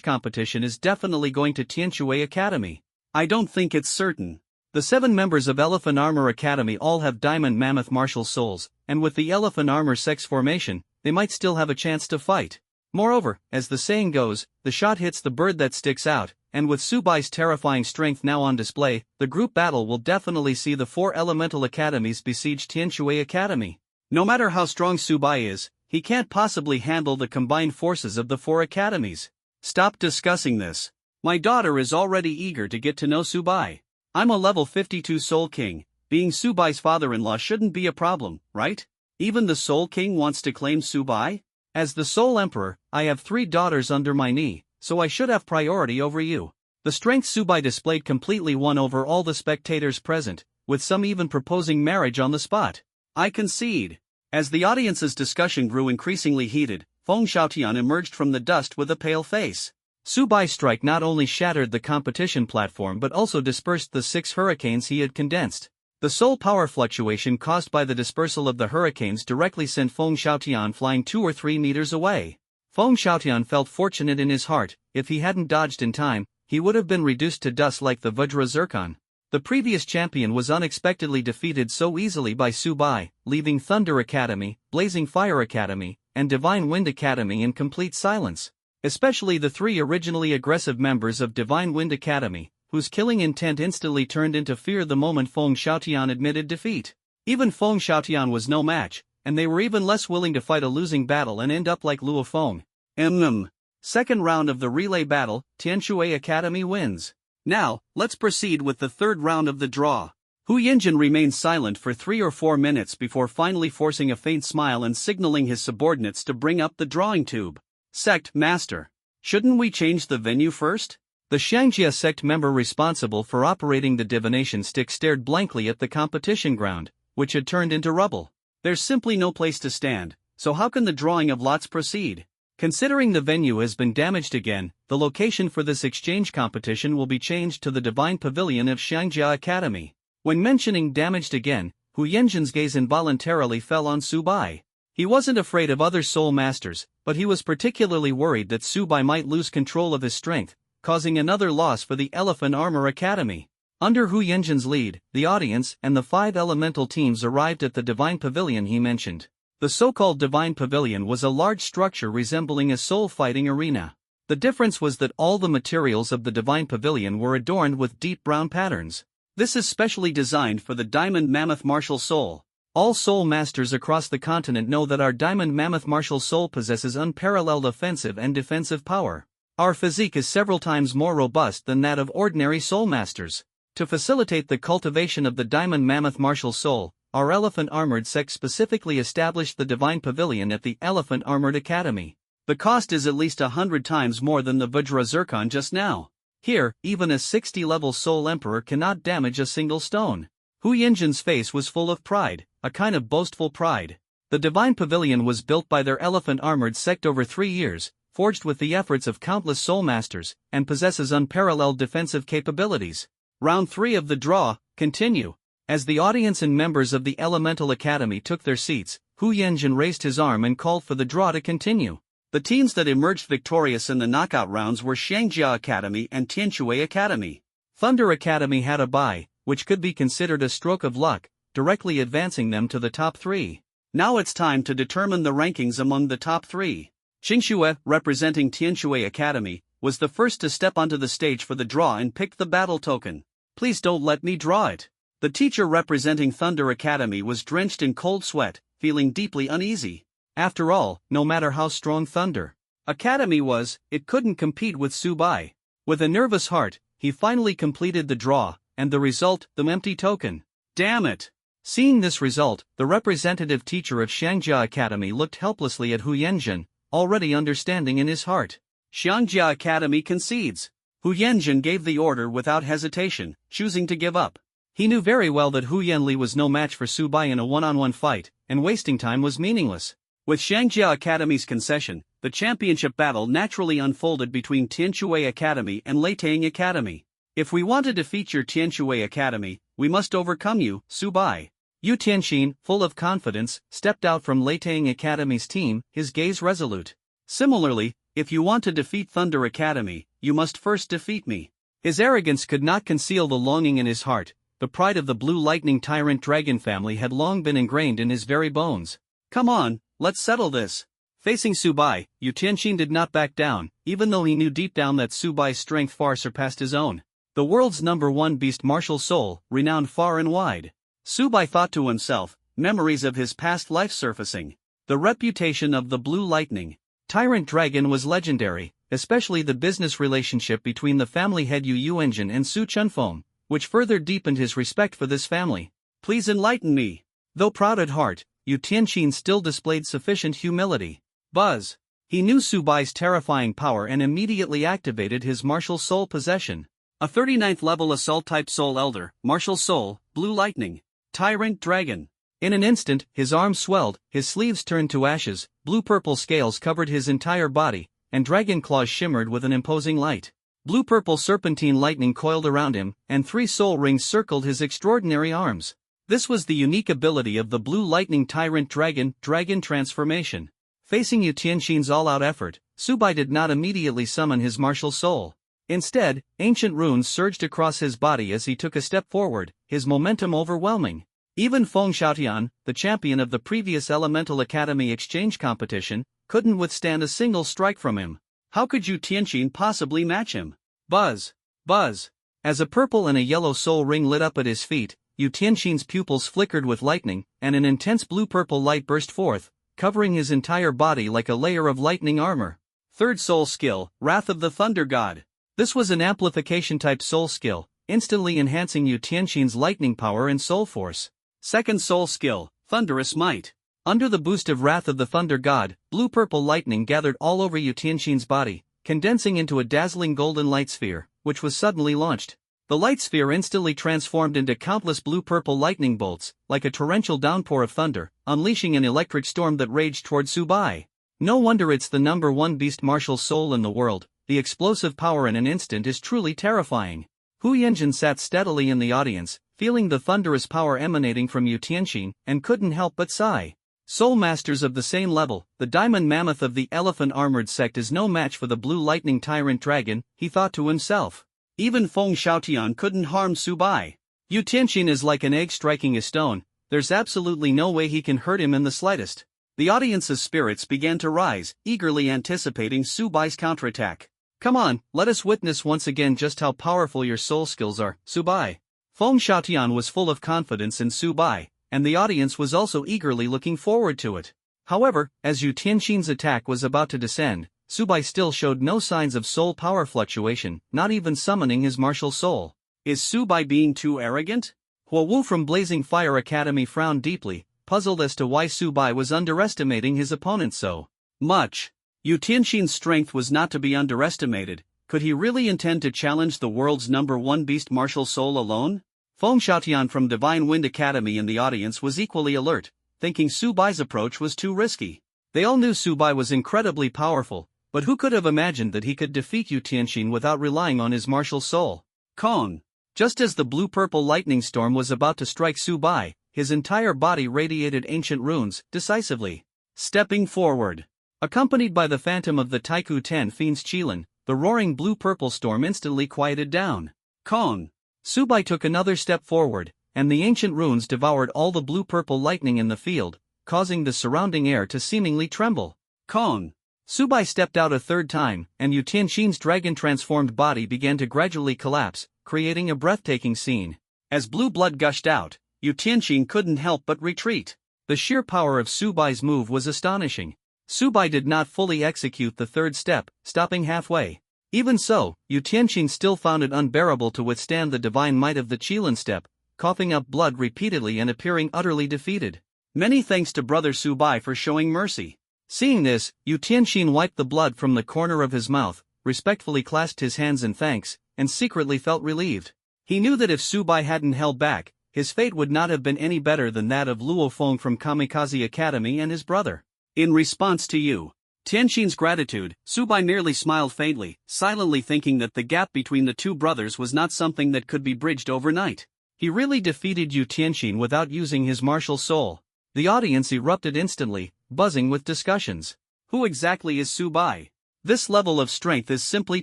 competition is definitely going to Tianshui Academy. I don't think it's certain. The 7 members of Elephant Armor Academy all have Diamond Mammoth martial souls, and with the Elephant Armor sect's formation, they might still have a chance to fight. Moreover, as the saying goes, the shot hits the bird that sticks out, and with Subai's terrifying strength now on display, the group battle will definitely see the 4 elemental academies besiege Tianshui Academy. No matter how strong Subai is, He can't possibly handle the combined forces of the 4 academies. Stop discussing this. My daughter is already eager to get to know Subai. I'm a level 52 Soul King. Being Subai's father-in-law shouldn't be a problem, right? Even the Soul King wants to claim Subai? As the Soul Emperor, I have 3 daughters under my knee, so I should have priority over you. The strength Subai displayed completely won over all the spectators present, with some even proposing marriage on the spot. I concede. As the audience's discussion grew increasingly heated, Feng Xiaotian emerged from the dust with a pale face. Subai's strike not only shattered the competition platform but also dispersed the 6 hurricanes he had condensed. The soul power fluctuation caused by the dispersal of the hurricanes directly sent Feng Xiaotian flying 2 or 3 meters away. Feng Xiaotian felt fortunate in his heart. If he hadn't dodged in time, he would have been reduced to dust like the Vajra Zircon. The previous champion was unexpectedly defeated so easily by Subai, leaving Thunder Academy, Blazing Fire Academy, and Divine Wind Academy in complete silence. Especially the 3 originally aggressive members of Divine Wind Academy, whose killing intent instantly turned into fear the moment Feng Xiaotian admitted defeat. Even Feng Xiaotian was no match, and they were even less willing to fight a losing battle and end up like Luo Feng. Second round of the relay battle, Tianshui Academy wins. Now, let's proceed with the third round of the draw. Hu Yinjin remained silent for 3 or 4 minutes before finally forcing a faint smile and signaling his subordinates to bring up the drawing tube. Sect Master. Shouldn't we change the venue first? The Xiangjia sect member responsible for operating the divination stick stared blankly at the competition ground, which had turned into rubble. There's simply no place to stand, so how can the drawing of lots proceed? Considering the venue has been damaged again, the location for this exchange competition will be changed to the Divine Pavilion of Xiangjia Academy. When mentioning damaged again, Hu Yanjin's gaze involuntarily fell on Subai. He wasn't afraid of other soul masters, but he was particularly worried that Subai might lose control of his strength, causing another loss for the Elephant Armor Academy. Under Hu Yanjin's lead, the audience and the 5 elemental teams arrived at the Divine Pavilion he mentioned. The so-called Divine Pavilion was a large structure resembling a soul-fighting arena. The difference was that all the materials of the Divine Pavilion were adorned with deep brown patterns. This is specially designed for the Diamond Mammoth Martial Soul. All soul masters across the continent know that our Diamond Mammoth Martial Soul possesses unparalleled offensive and defensive power. Our physique is several times more robust than that of ordinary soul masters. To facilitate the cultivation of the Diamond Mammoth Martial Soul, our Elephant Armored sect specifically established the Divine Pavilion at the Elephant Armored Academy. The cost is at least 100 times more than the Vajra Zircon just now. Here, even a 60-level Soul Emperor cannot damage a single stone. Hu Yinjin's face was full of pride, a kind of boastful pride. The Divine Pavilion was built by their Elephant Armored sect over 3 years, forged with the efforts of countless soul masters, and possesses unparalleled defensive capabilities. Round 3 of the draw, continue. As the audience and members of the Elemental Academy took their seats, Hu Yanjin raised his arm and called for the draw to continue. The teams that emerged victorious in the knockout rounds were Xiangjia Academy and Tianshui Academy. Thunder Academy had a bye, which could be considered a stroke of luck, directly advancing them to the top 3. Now it's time to determine the rankings among the top 3. Qingxue, representing Tianshui Academy, was the first to step onto the stage for the draw and picked the battle token. Please don't let me draw it. The teacher representing Thunder Academy was drenched in cold sweat, feeling deeply uneasy. After all, no matter how strong Thunder Academy was, it couldn't compete with Subai. With a nervous heart, he finally completed the draw, and the result, the empty token. Damn it! Seeing this result, the representative teacher of Xiangjia Academy looked helplessly at Hu Yanjin, already understanding in his heart. Xiangjia Academy concedes. Hu Yanjin gave the order without hesitation, choosing to give up. He knew very well that Hu Yanli was no match for Subai in a one-on-one fight, and wasting time was meaningless. With Xiangjia Academy's concession, the championship battle naturally unfolded between Tianshui Academy and Leitang Academy. If we want to defeat your Tianshui Academy, we must overcome you, Subai. Yu Tianxin, full of confidence, stepped out from Leitang Academy's team, his gaze resolute. Similarly, if you want to defeat Thunder Academy, you must first defeat me. His arrogance could not conceal the longing in his heart. The pride of the Blue Lightning Tyrant Dragon family had long been ingrained in his very bones. Come on, let's settle this. Facing Subai, Yu Tianxin did not back down, even though he knew deep down that Subai's strength far surpassed his own. The world's #1 beast martial soul, renowned far and wide. Subai thought to himself, memories of his past life surfacing. The reputation of the Blue Lightning Tyrant Dragon was legendary, especially the business relationship between the family head Yu Engine and Su Chunfeng, which further deepened his respect for this family. Please enlighten me. Though proud at heart, Yu Tianqin still displayed sufficient humility. Buzz. He knew Subai's terrifying power and immediately activated his martial soul possession. A 39th level assault type soul elder, martial soul, Blue Lightning, Tyrant Dragon. In an instant, his arms swelled, his sleeves turned to ashes, blue-purple scales covered his entire body, and dragon claws shimmered with an imposing light. Blue-purple serpentine lightning coiled around him, and 3 soul rings circled his extraordinary arms. This was the unique ability of the Blue Lightning Tyrant Dragon transformation. Facing Yu Tianqin's all-out effort, Subai did not immediately summon his martial soul. Instead, ancient runes surged across his body as he took a step forward, his momentum overwhelming. Even Feng Xiaotian, the champion of the previous Elemental Academy exchange competition, couldn't withstand a single strike from him. How could Yu Tianqin possibly match him? Buzz! Buzz! As a purple and a yellow soul ring lit up at his feet, Yu Tianqin's pupils flickered with lightning, and an intense blue-purple light burst forth, covering his entire body like a layer of lightning armor. Third soul skill, Wrath of the Thunder God. This was an amplification-type soul skill, instantly enhancing Yu Tianqin's lightning power and soul force. Second soul skill, Thunderous Might. Under the boost of Wrath of the Thunder God, blue-purple lightning gathered all over Yu Tianqin's body, condensing into a dazzling golden light sphere, which was suddenly launched. The light sphere instantly transformed into countless blue-purple lightning bolts, like a torrential downpour of thunder, unleashing an electric storm that raged toward Subai. No wonder it's the #1 beast martial soul in the world. The explosive power in an instant is truly terrifying. Hu Yanjin sat steadily in the audience, feeling the thunderous power emanating from Yu Tianqin, and couldn't help but sigh. Soul masters of the same level, the diamond mammoth of the elephant-armored sect is no match for the Blue Lightning Tyrant Dragon, he thought to himself. Even Feng Xiaotian couldn't harm Subai. Yu Tianqin is like an egg striking a stone, there's absolutely no way he can hurt him in the slightest. The audience's spirits began to rise, eagerly anticipating Subai's counterattack. Come on, let us witness once again just how powerful your soul skills are, Subai. Feng Xiaotian was full of confidence in Subai, and the audience was also eagerly looking forward to it. However, as Yu Tianqin's attack was about to descend, Subai still showed no signs of soul power fluctuation, not even summoning his martial soul. Is Subai being too arrogant? Huo Wu from Blazing Fire Academy frowned deeply, puzzled as to why Subai was underestimating his opponent so much. Yu Tianqin's strength was not to be underestimated. Could he really intend to challenge the world's #1 beast martial soul alone? Feng Xiaotian from Divine Wind Academy in the audience was equally alert, thinking Subai's approach was too risky. They all knew Subai was incredibly powerful, but who could have imagined that he could defeat Yu Tianqin without relying on his martial soul? Kong! Just as the blue-purple lightning storm was about to strike Subai, his entire body radiated ancient runes, decisively. Stepping forward. Accompanied by the phantom of the Taiku 10 Fiends Qilin, the roaring blue-purple storm instantly quieted down. Kong! Subai took another step forward, and the ancient runes devoured all the blue-purple lightning in the field, causing the surrounding air to seemingly tremble. Kong! Subai stepped out a third time, and Yu Tianqin's dragon-transformed body began to gradually collapse, creating a breathtaking scene. As blue blood gushed out, Yu Tianqin couldn't help but retreat. The sheer power of Subai's move was astonishing. Subai did not fully execute the third step, stopping halfway. Even so, Yu Tianqin still found it unbearable to withstand the divine might of the Qilin step, coughing up blood repeatedly and appearing utterly defeated. Many thanks to brother Subai for showing mercy. Seeing this, Yu Tianqin wiped the blood from the corner of his mouth, respectfully clasped his hands in thanks, and secretly felt relieved. He knew that if Subai hadn't held back, his fate would not have been any better than that of Luo Feng from Kamikaze Academy and his brother. In response to Yu Tianqin's gratitude, Subai merely smiled faintly, silently thinking that the gap between the two brothers was not something that could be bridged overnight. He really defeated Yu Tianqin without using his martial soul. The audience erupted instantly, buzzing with discussions. Who exactly is Subai? This level of strength is simply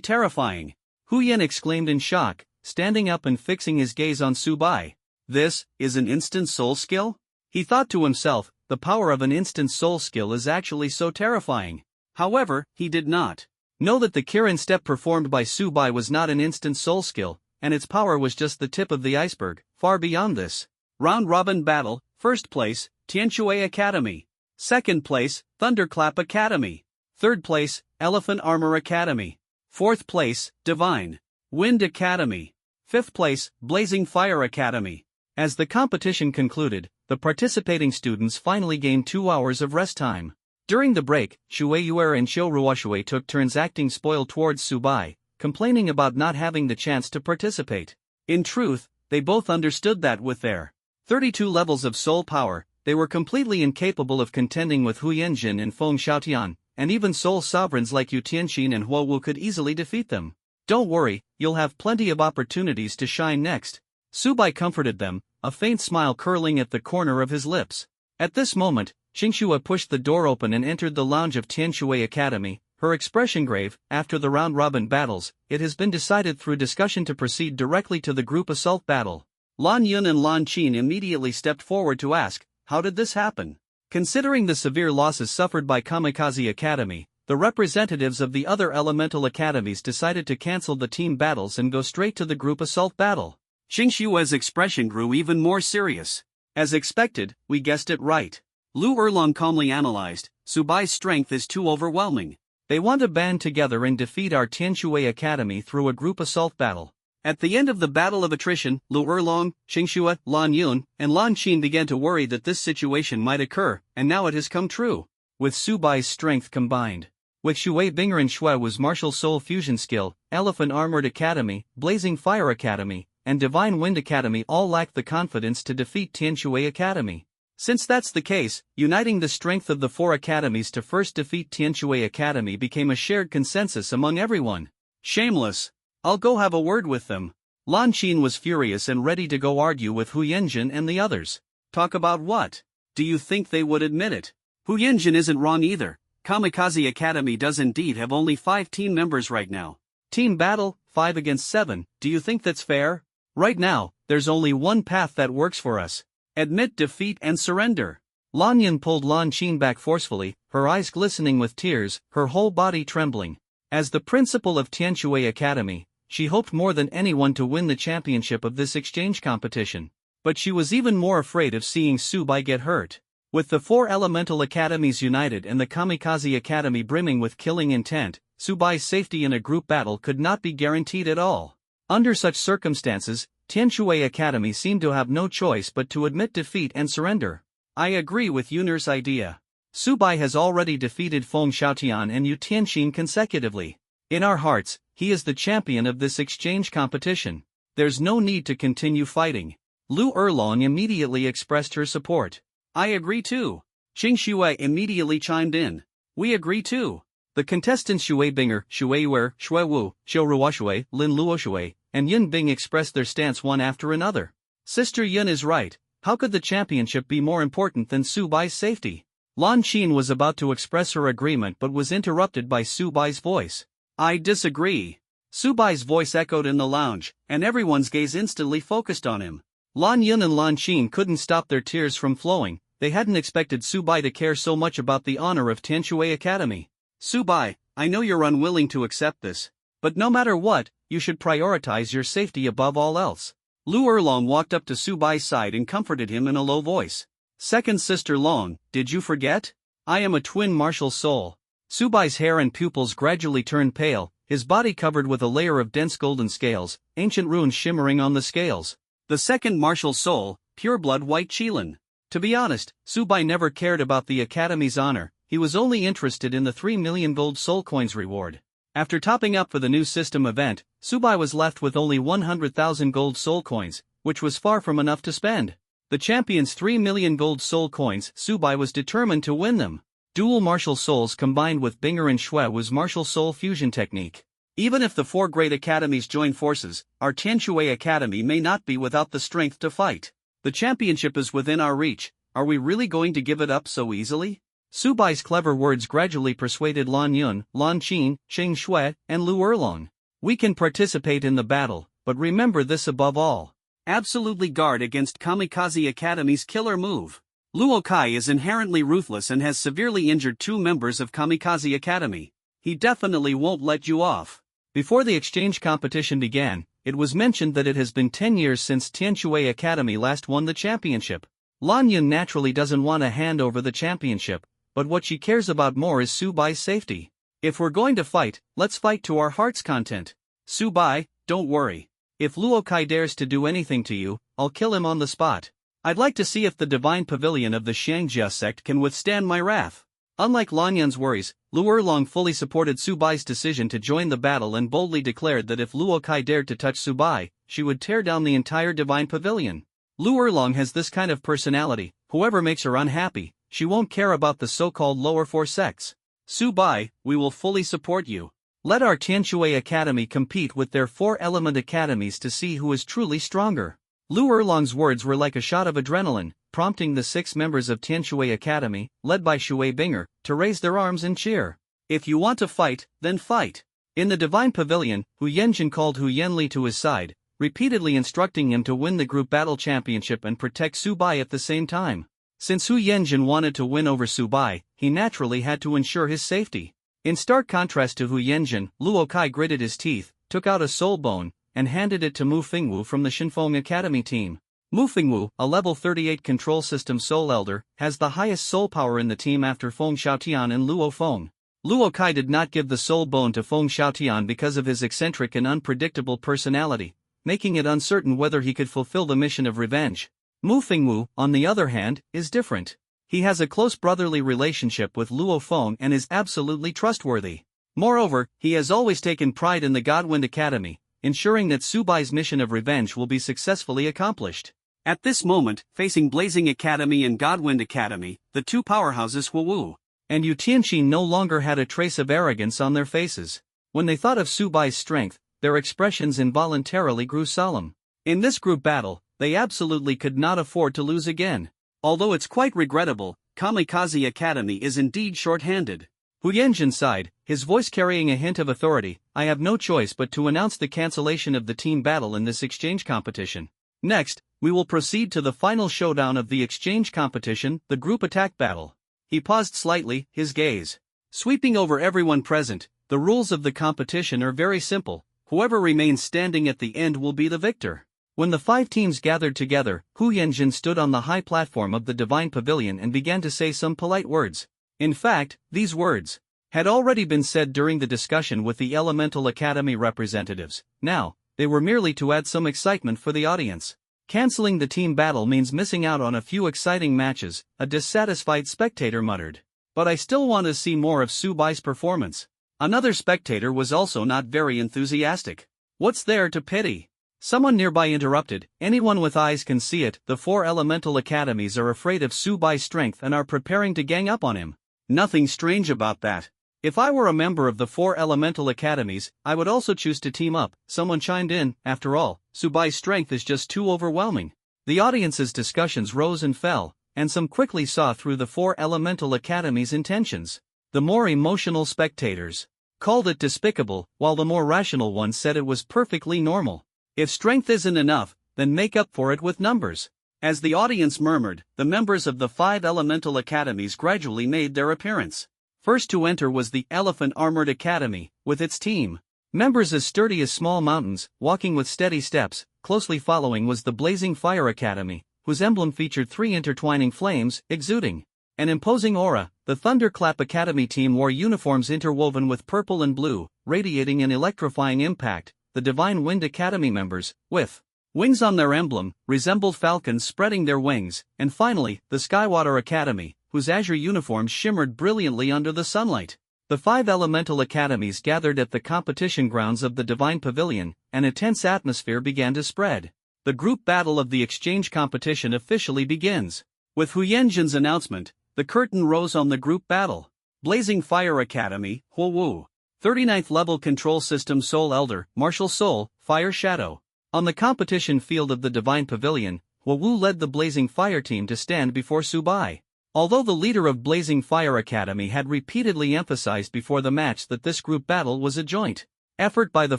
terrifying. Hu Yan exclaimed in shock, standing up and fixing his gaze on Subai. This is an instant soul skill? He thought to himself, the power of an instant soul skill is actually so terrifying. However, he did not know that the Kirin step performed by Subai was not an instant soul skill, and its power was just the tip of the iceberg, far beyond this. Round-robin battle, first place, Tianxue Academy. Second place, Thunderclap Academy. Third place, Elephant Armor Academy. Fourth place, Divine Wind Academy. Fifth place, Blazing Fire Academy. As the competition concluded, the participating students finally gained 2 hours of rest time. During the break, Shueyuer and Shouruoshui took turns acting spoiled towards Subai, complaining about not having the chance to participate. In truth, they both understood that with their 32 levels of soul power, they were completely incapable of contending with Hu Yanjin and Feng Xiaotian, and even soul sovereigns like Yu Tianxin and Huo Wu could easily defeat them. Don't worry, you'll have plenty of opportunities to shine next. Subai comforted them, a faint smile curling at the corner of his lips. At this moment, Xingxue pushed the door open and entered the lounge of Tianshui Academy, her expression grave. After the round-robin battles, it has been decided through discussion to proceed directly to the group assault battle. Lan Yun and Lan Qin immediately stepped forward to ask, how did this happen? Considering the severe losses suffered by Kamikaze Academy, the representatives of the other elemental academies decided to cancel the team battles and go straight to the group assault battle. Xingxue's expression grew even more serious. As expected, we guessed it right. Lu Erlong calmly analyzed, Subai's strength is too overwhelming. They want to band together and defeat our Tianshui Academy through a group assault battle. At the end of the battle of attrition, Lu Erlong, Xingxue, Lan Yun, and Lan Qin began to worry that this situation might occur, and now it has come true. With Subai's strength combined with Shui Binger and Shui Wu's martial soul fusion skill, Elephant Armored Academy, Blazing Fire Academy, and Divine Wind Academy all lack the confidence to defeat Tianshui Academy. Since that's the case, uniting the strength of the 4 academies to first defeat Tianshui Academy became a shared consensus among everyone. Shameless. I'll go have a word with them. Lan Qin was furious and ready to go argue with Hu Yanjin and the others. Talk about what? Do you think they would admit it? Hu Yanjin isn't wrong either. Kamikaze Academy does indeed have only 5 team members right now. Team battle, 5 against 7, do you think that's fair? Right now, there's only one path that works for us. Admit defeat and surrender. Lan Yun pulled Lan Qin back forcefully, her eyes glistening with tears, her whole body trembling. As the principal of Tianshui Academy, she hoped more than anyone to win the championship of this exchange competition. But she was even more afraid of seeing Subai get hurt. With the 4 elemental academies united and the Kamikaze Academy brimming with killing intent, Subai's safety in a group battle could not be guaranteed at all. Under such circumstances, Tianshui Academy seemed to have no choice but to admit defeat and surrender. I agree with Yun'er's idea. Subai has already defeated Feng Xiaotian and Yu Tianxin consecutively. In our hearts, he is the champion of this exchange competition. There's no need to continue fighting. Lu Erlong immediately expressed her support. I agree too. Xingxue immediately chimed in. We agree too. The contestants Shui Binger, Shueyuer, Shui Wu, Shouruoshui, Lin Luoshui, and Yun Bing expressed their stance one after another. Sister Yun is right. How could the championship be more important than Subai's safety? Lan Qin was about to express her agreement but was interrupted by Subai's voice. I disagree. Subai's voice echoed in the lounge, and everyone's gaze instantly focused on him. Lan Yun and Lan Qin couldn't stop their tears from flowing. They hadn't expected Subai to care so much about the honor of Tianshui Academy. Subai, I know you're unwilling to accept this. But no matter what, you should prioritize your safety above all else. Lu Erlong walked up to Subai's side and comforted him in a low voice. Second sister Long, did you forget? I am a twin martial soul. Subai's hair and pupils gradually turned pale, his body covered with a layer of dense golden scales, ancient runes shimmering on the scales. The second martial soul, pure-blood white Qilin. To be honest, Subai never cared about the Academy's honor, he was only interested in the 3 million gold soul coins reward. After topping up for the new system event, Subai was left with only 100,000 gold soul coins, which was far from enough to spend. The champion's 3 million gold soul coins, Subai was determined to win them. Dual martial souls combined with Binger and Shui was martial soul fusion technique. Even if the 4 great academies join forces, our Tianshui Academy may not be without the strength to fight. The championship is within our reach. Are we really going to give it up so easily? Subai's clever words gradually persuaded Lan Yun, Lan Qin, Cheng Shui, and Lu Erlong. We can participate in the battle, but remember this above all. Absolutely guard against Kamikaze Academy's killer move. Luo Kai is inherently ruthless and has severely injured 2 members of Kamikaze Academy. He definitely won't let you off. Before the exchange competition began, it was mentioned that it has been 10 years since Tianshui Academy last won the championship. Lan Yun naturally doesn't want to hand over the championship, but what she cares about more is Subai's safety. If we're going to fight, let's fight to our heart's content. Subai, don't worry. If Luo Kai dares to do anything to you, I'll kill him on the spot. I'd like to see if the divine pavilion of the Xiangjia sect can withstand my wrath. Unlike Lanyan's worries, Lu Erlong fully supported Subai's decision to join the battle and boldly declared that if Luo Kai dared to touch Subai, she would tear down the entire divine pavilion. Lu Erlong has this kind of personality: whoever makes her unhappy, she won't care about the so-called lower four sects. Subai, we will fully support you. Let our Tianshui Academy compete with their four-element academies to see who is truly stronger. Lu Erlong's words were like a shot of adrenaline, prompting the 6 members of Tianshui Academy, led by Shui Binger, to raise their arms and cheer. If you want to fight, then fight. In the Divine Pavilion, Hu Yanjin called Hu Yanli to his side, repeatedly instructing him to win the group battle championship and protect Subai at the same time. Since Hu Yanjin wanted to win over Subai, he naturally had to ensure his safety. In stark contrast to Hu Yanjin, Luo Kai gritted his teeth, took out a soul bone, and handed it to Mu Fingwu from the Shinfeng Academy team. Mu Fingwu, a level 38 control system soul elder, has the highest soul power in the team after Feng Xiaotian and Luo Feng. Luo Kai did not give the soul bone to Feng Xiaotian because of his eccentric and unpredictable personality, making it uncertain whether he could fulfill the mission of revenge. Mu Fingwu, on the other hand, is different. He has a close brotherly relationship with Luo Feng and is absolutely trustworthy. Moreover, he has always taken pride in the Godwind Academy, ensuring that Subai's mission of revenge will be successfully accomplished. At this moment, facing Blazing Academy and Godwind Academy, the two powerhouses Huowu and Yu Tianqi no longer had a trace of arrogance on their faces. When they thought of Subai's strength, their expressions involuntarily grew solemn. In this group battle, they absolutely could not afford to lose again. Although it's quite regrettable, Kamikaze Academy is indeed short-handed. Hu Yanjin sighed, his voice carrying a hint of authority. I have no choice but to announce the cancellation of the team battle in this exchange competition. Next, we will proceed to the final showdown of the exchange competition, the group attack battle. He paused slightly, his gaze sweeping over everyone present. The rules of the competition are very simple. Whoever remains standing at the end will be the victor. When the 5 teams gathered together, Hu Yanjin stood on the high platform of the Divine Pavilion and began to say some polite words. In fact, these words had already been said during the discussion with the Elemental Academy representatives. Now, they were merely to add some excitement for the audience. Canceling the team battle means missing out on a few exciting matches, a dissatisfied spectator muttered. But I still want to see more of Subai's performance. Another spectator was also not very enthusiastic. What's there to pity? Someone nearby interrupted. Anyone with eyes can see it. The 4 elemental academies are afraid of Subai's strength and are preparing to gang up on him. Nothing strange about that. If I were a member of the 4 elemental academies, I would also choose to team up, someone chimed in. After all, Subai's strength is just too overwhelming. The audience's discussions rose and fell, and some quickly saw through the 4 elemental academies' intentions. The more emotional spectators called it despicable, while the more rational ones said it was perfectly normal. If strength isn't enough, then make up for it with numbers. As the audience murmured, the members of the 5 elemental academies gradually made their appearance. First to enter was the Elephant Armored Academy, with its team. Members as sturdy as small mountains, walking with steady steps. Closely following was the Blazing Fire Academy, whose emblem featured 3 intertwining flames, exuding an imposing aura. The Thunderclap Academy team wore uniforms interwoven with purple and blue, radiating an electrifying impact. The Divine Wind Academy members, with wings on their emblem, resembled falcons spreading their wings. And finally, the Skywater Academy, whose azure uniforms shimmered brilliantly under the sunlight. The 5 elemental academies gathered at the competition grounds of the Divine Pavilion, and a tense atmosphere began to spread. The group battle of the exchange competition officially begins. With Hu Yanjin's announcement, the curtain rose on the group battle. Blazing Fire Academy, Huowu. 39th level control system Soul Elder, Martial Soul, Fire Shadow. On the competition field of the Divine Pavilion, Huowu led the Blazing Fire team to stand before Subai. Although the leader of Blazing Fire Academy had repeatedly emphasized before the match that this group battle was a joint effort by the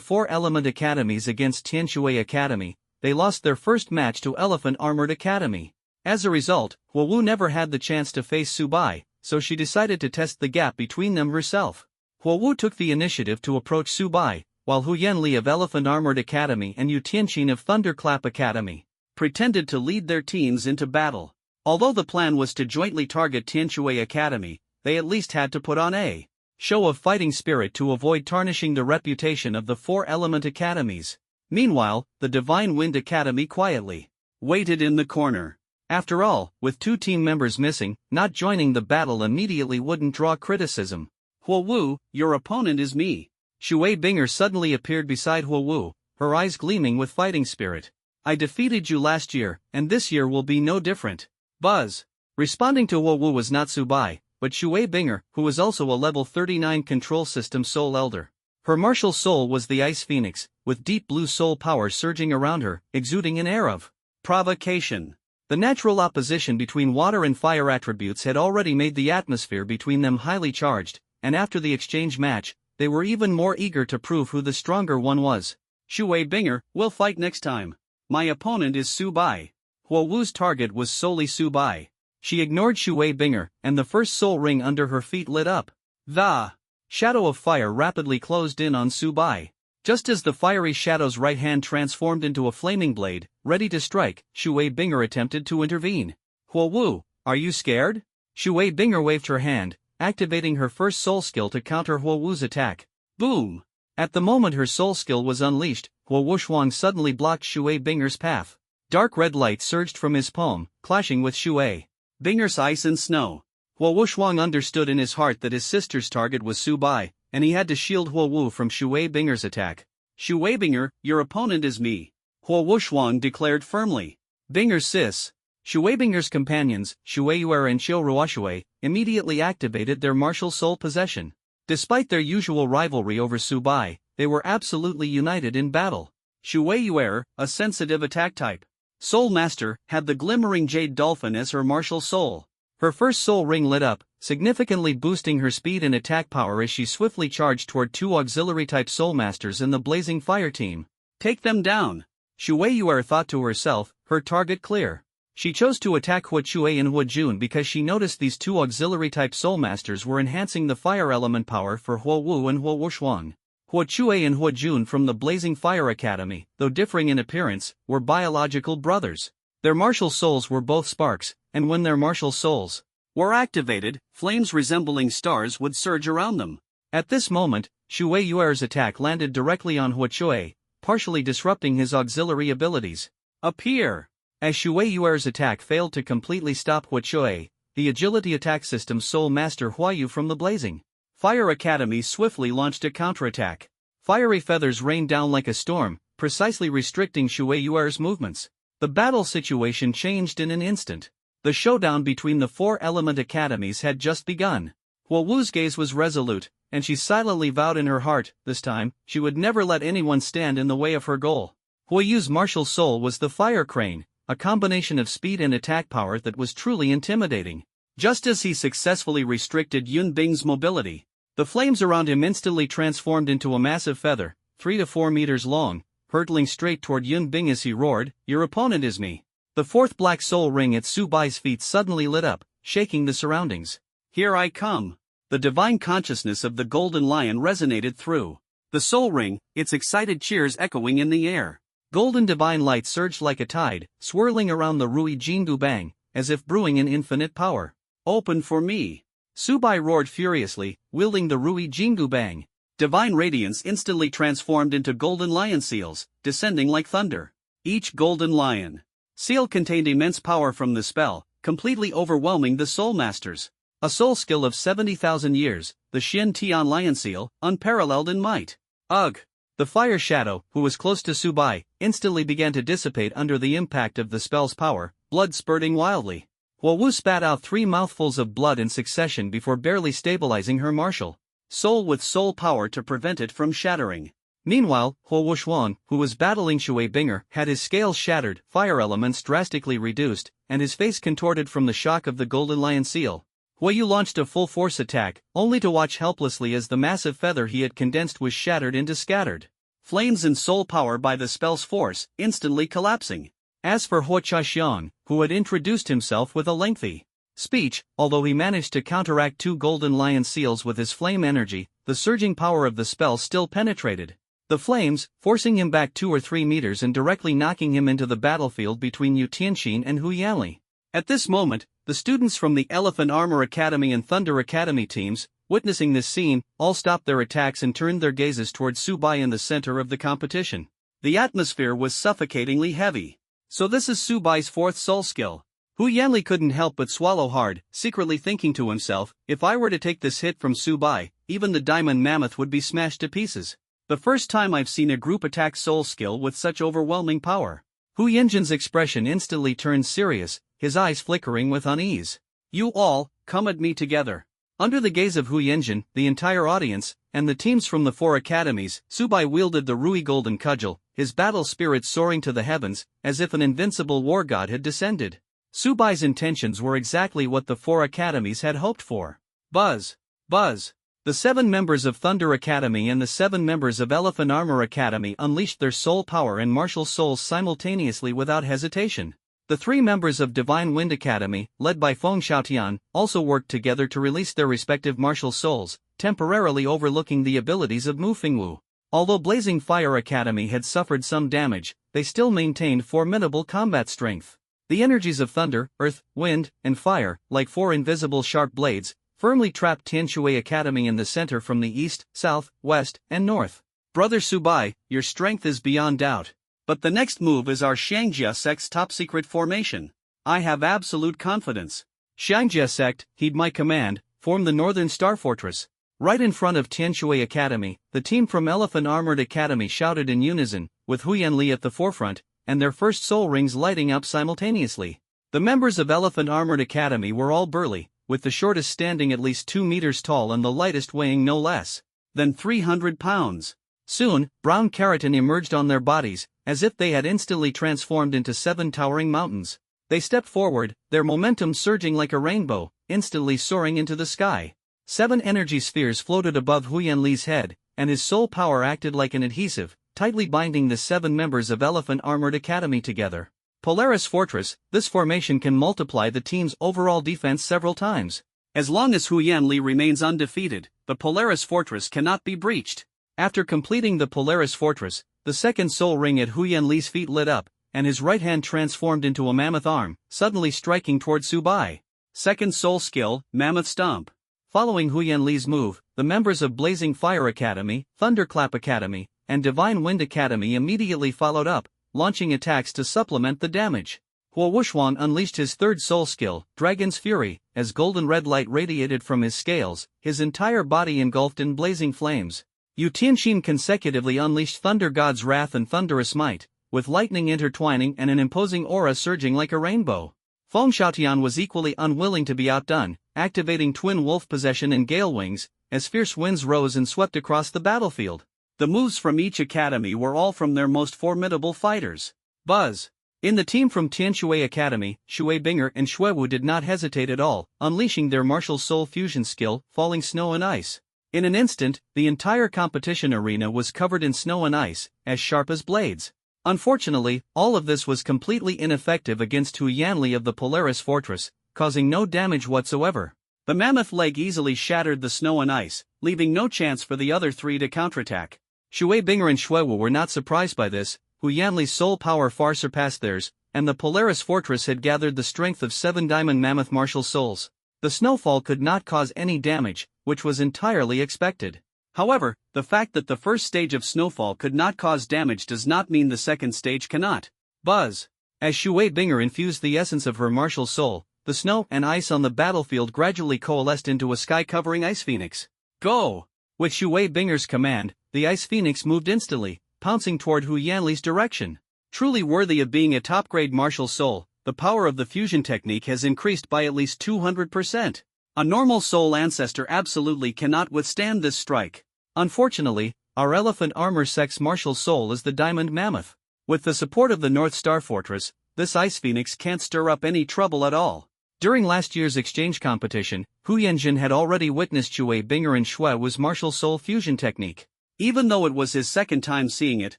4 element academies against Tianshui Academy, they lost their first match to Elephant Armored Academy. As a result, Huowu never had the chance to face Subai, so she decided to test the gap between them herself. Huowu took the initiative to approach Subai, while Hu Yanli of Elephant Armored Academy and Yu Tianqin of Thunderclap Academy pretended to lead their teams into battle. Although the plan was to jointly target Tianshui Academy, they at least had to put on a show of fighting spirit to avoid tarnishing the reputation of the Four Element Academies. Meanwhile, the Divine Wind Academy quietly waited in the corner. After all, with 2 team members missing, not joining the battle immediately wouldn't draw criticism. Huo Wu, your opponent is me. Shui Binger suddenly appeared beside Huo Wu, her eyes gleaming with fighting spirit. I defeated you last year, and this year will be no different. Buzz. Responding to Huo Wu was not Subai, but Shui Binger, who was also a level 39 control system soul elder. Her martial soul was the Ice Phoenix, with deep blue soul power surging around her, exuding an air of provocation. The natural opposition between water and fire attributes had already made the atmosphere between them highly charged, and after the exchange match, they were even more eager to prove who the stronger one was. Shui Binger, we'll fight next time. My opponent is Subai. Huo Wu's target was solely Subai. She ignored Shui Binger, and the first soul ring under her feet lit up. The shadow of fire rapidly closed in on Subai. Just as the fiery shadow's right hand transformed into a flaming blade, ready to strike, Shui Binger attempted to intervene. Huo Wu, are you scared? Shui Binger waved her hand, activating her first soul skill to counter Huo Wu's attack. Boom! At the moment her soul skill was unleashed, Huo Wushwang suddenly blocked Shui Binger's path. Dark red light surged from his palm, clashing with Shui Binger's ice and snow. Huo Wushwang understood in his heart that his sister's target was Subai, and he had to shield Huo Wu from Shui Binger's attack. Shui Binger, your opponent is me. Huo Wushwang declared firmly. Binger sis. Shui Binger's companions, Shui Yuer and Xiu Ruoshui, immediately activated their martial soul possession. Despite their usual rivalry over Subai, they were absolutely united in battle. Shui Yuer, a sensitive attack type. Soul Master, had the glimmering Jade Dolphin as her martial soul. Her first soul ring lit up, significantly boosting her speed and attack power as she swiftly charged toward 2 auxiliary-type Soul Masters in the Blazing Fire team. Take them down. Shui Yuer thought to herself, her target clear. She chose to attack Huo Chui and Huo Jun because she noticed these 2 auxiliary-type Soul Masters were enhancing the fire element power for Huo Wu and Huo Wushwang. Huo Chui and Huo Jun from the Blazing Fire Academy, though differing in appearance, were biological brothers. Their martial souls were both sparks, and when their martial souls were activated, flames resembling stars would surge around them. At this moment, Shui Yuer's attack landed directly on Huo Chui, partially disrupting his auxiliary abilities. Appear! As Shui Yuer's attack failed to completely stop Huo Chui, the Agility Attack System's Soul Master Huayu from the Blazing Fire Academy swiftly launched a counterattack. Fiery feathers rained down like a storm, precisely restricting Shui Yuer's movements. The battle situation changed in an instant. The showdown between the 4 Element Academies had just begun. Huo Wu's gaze was resolute, and she silently vowed in her heart, this time, she would never let anyone stand in the way of her goal. Huo Yu's martial soul was the Fire Crane, a combination of speed and attack power that was truly intimidating. Just as he successfully restricted Yun Bing's mobility, the flames around him instantly transformed into a massive feather, 3 to 4 meters long, hurtling straight toward Yun Bing as he roared, "Your opponent is me." The 4th black soul ring at Subai's feet suddenly lit up, shaking the surroundings. Here I come. The divine consciousness of the Golden Lion resonated through the soul ring, its excited cheers echoing in the air. Golden divine light surged like a tide, swirling around the Rui Jingu Bang, as if brewing in infinite power. Open for me. Subai roared furiously, wielding the Rui Jingu Bang. Divine radiance instantly transformed into golden lion seals, descending like thunder. Each golden lion seal contained immense power from the spell, completely overwhelming the Soul Masters. A soul skill of 70,000 years, the Xin Tian Lion Seal, unparalleled in might. Ugh! The fire shadow, who was close to Subai, instantly began to dissipate under the impact of the spell's power, blood spurting wildly. Huo Wu spat out 3 mouthfuls of blood in succession before barely stabilizing her martial soul with soul power to prevent it from shattering. Meanwhile, Huo Wushwang, who was battling Shui Binger, had his scales shattered, fire elements drastically reduced, and his face contorted from the shock of the Golden Lion Seal. Huo Yu launched a full-force attack, only to watch helplessly as the massive feather he had condensed was shattered into scattered flames and soul power by the spell's force, instantly collapsing. As for Huo Chaxiang, who had introduced himself with a lengthy speech, although he managed to counteract 2 golden lion seals with his flame energy, the surging power of the spell still penetrated the flames, forcing him back 2 or 3 meters and directly knocking him into the battlefield between Yu Tianxin and Hu Yanli. At this moment, The students from the Elephant Armor Academy and Thunder Academy teams, witnessing this scene, all stopped their attacks and turned their gazes towards Subai in the center of the competition. The atmosphere was suffocatingly heavy. So this is Subai's fourth soul skill. Hu Yanli couldn't help but swallow hard, secretly thinking to himself, if I were to take this hit from Subai, even the diamond mammoth would be smashed to pieces. The first time I've seen a group attack soul skill with such overwhelming power. Hu Yanjin's expression instantly turned serious, his eyes flickering with unease. You all, come at me together. Under the gaze of Hu Yanjin, the entire audience, and the teams from the 4 academies, Subai wielded the Rui golden cudgel, his battle spirit soaring to the heavens, as if an invincible war god had descended. Subai's intentions were exactly what the 4 academies had hoped for. Buzz! Buzz! The 7 members of Thunder Academy and the 7 members of Elephant Armor Academy unleashed their soul power and martial souls simultaneously without hesitation. The 3 members of Divine Wind Academy, led by Feng Xiaotian, also worked together to release their respective martial souls, temporarily overlooking the abilities of Mu Fingwu. Although Blazing Fire Academy had suffered some damage, they still maintained formidable combat strength. The energies of thunder, earth, wind, and fire, like 4 invisible sharp blades, firmly trapped Tianshui Academy in the center from the east, south, west, and north. Brother Subai, your strength is beyond doubt. But the next move is our Xiangjia sect's top-secret formation. I have absolute confidence. Xiangjia sect, heed my command, form the northern star fortress. Right in front of Tianshui Academy, the team from Elephant Armored Academy shouted in unison, with Hu Yanli at the forefront, and their first soul rings lighting up simultaneously. The members of Elephant Armored Academy were all burly, with the shortest standing at least 2 meters tall and the lightest weighing no less than 300 pounds. Soon, brown keratin emerged on their bodies, as if they had instantly transformed into 7 towering mountains. They stepped forward, their momentum surging like a rainbow, instantly soaring into the sky. 7 energy spheres floated above Hu Yanli's head, and his soul power acted like an adhesive, tightly binding the 7 members of Elephant Armored Academy together. Polaris Fortress, this formation can multiply the team's overall defense several times. As long as Hu Yanli remains undefeated, the Polaris Fortress cannot be breached. After completing the Polaris Fortress, the second soul ring at Hu Yanli's feet lit up, and his right hand transformed into a mammoth arm, suddenly striking toward Subai. Second soul skill, Mammoth Stomp. Following Hu Yanli's move, the members of Blazing Fire Academy, Thunderclap Academy, and Divine Wind Academy immediately followed up, launching attacks to supplement the damage. Huo Wuxuan unleashed his third soul skill, Dragon's Fury, as golden red light radiated from his scales, his entire body engulfed in blazing flames. Yu Tianxin consecutively unleashed Thunder God's Wrath and Thunderous Might, with lightning intertwining and an imposing aura surging like a rainbow. Feng Xiaotian was equally unwilling to be outdone, activating Twin Wolf Possession and Gale Wings, as fierce winds rose and swept across the battlefield. The moves from each academy were all from their most formidable fighters. Buzz! In the team from Tianshui Academy, Shui Binger and Xuewu did not hesitate at all, unleashing their martial soul fusion skill, Falling Snow and Ice. In an instant, the entire competition arena was covered in snow and ice, as sharp as blades. Unfortunately, all of this was completely ineffective against Hu Yanli of the Polaris Fortress, causing no damage whatsoever. The mammoth leg easily shattered the snow and ice, leaving no chance for the other 3 to counterattack. Shui Binger and Xuewu were not surprised by this. Hu Yanli's soul power far surpassed theirs, and the Polaris Fortress had gathered the strength of 7 diamond mammoth martial souls. The snowfall could not cause any damage, which was entirely expected. However, the fact that the first stage of snowfall could not cause damage does not mean the second stage cannot. Buzz! As Shui Binger infused the essence of her martial soul, the snow and ice on the battlefield gradually coalesced into a sky-covering ice phoenix. Go! With Shui Binger's command, the ice phoenix moved instantly, pouncing toward Hu Yanli's direction. Truly worthy of being a top-grade martial soul, the power of the fusion technique has increased by at least 200%. A normal soul ancestor absolutely cannot withstand this strike. Unfortunately, our Elephant Armor sect's martial soul is the Diamond Mammoth. With the support of the North Star Fortress, this Ice Phoenix can't stir up any trouble at all. During last year's exchange competition, Hu Yanjin had already witnessed Shui Binger and Xuewu's martial soul fusion technique. Even though it was his second time seeing it,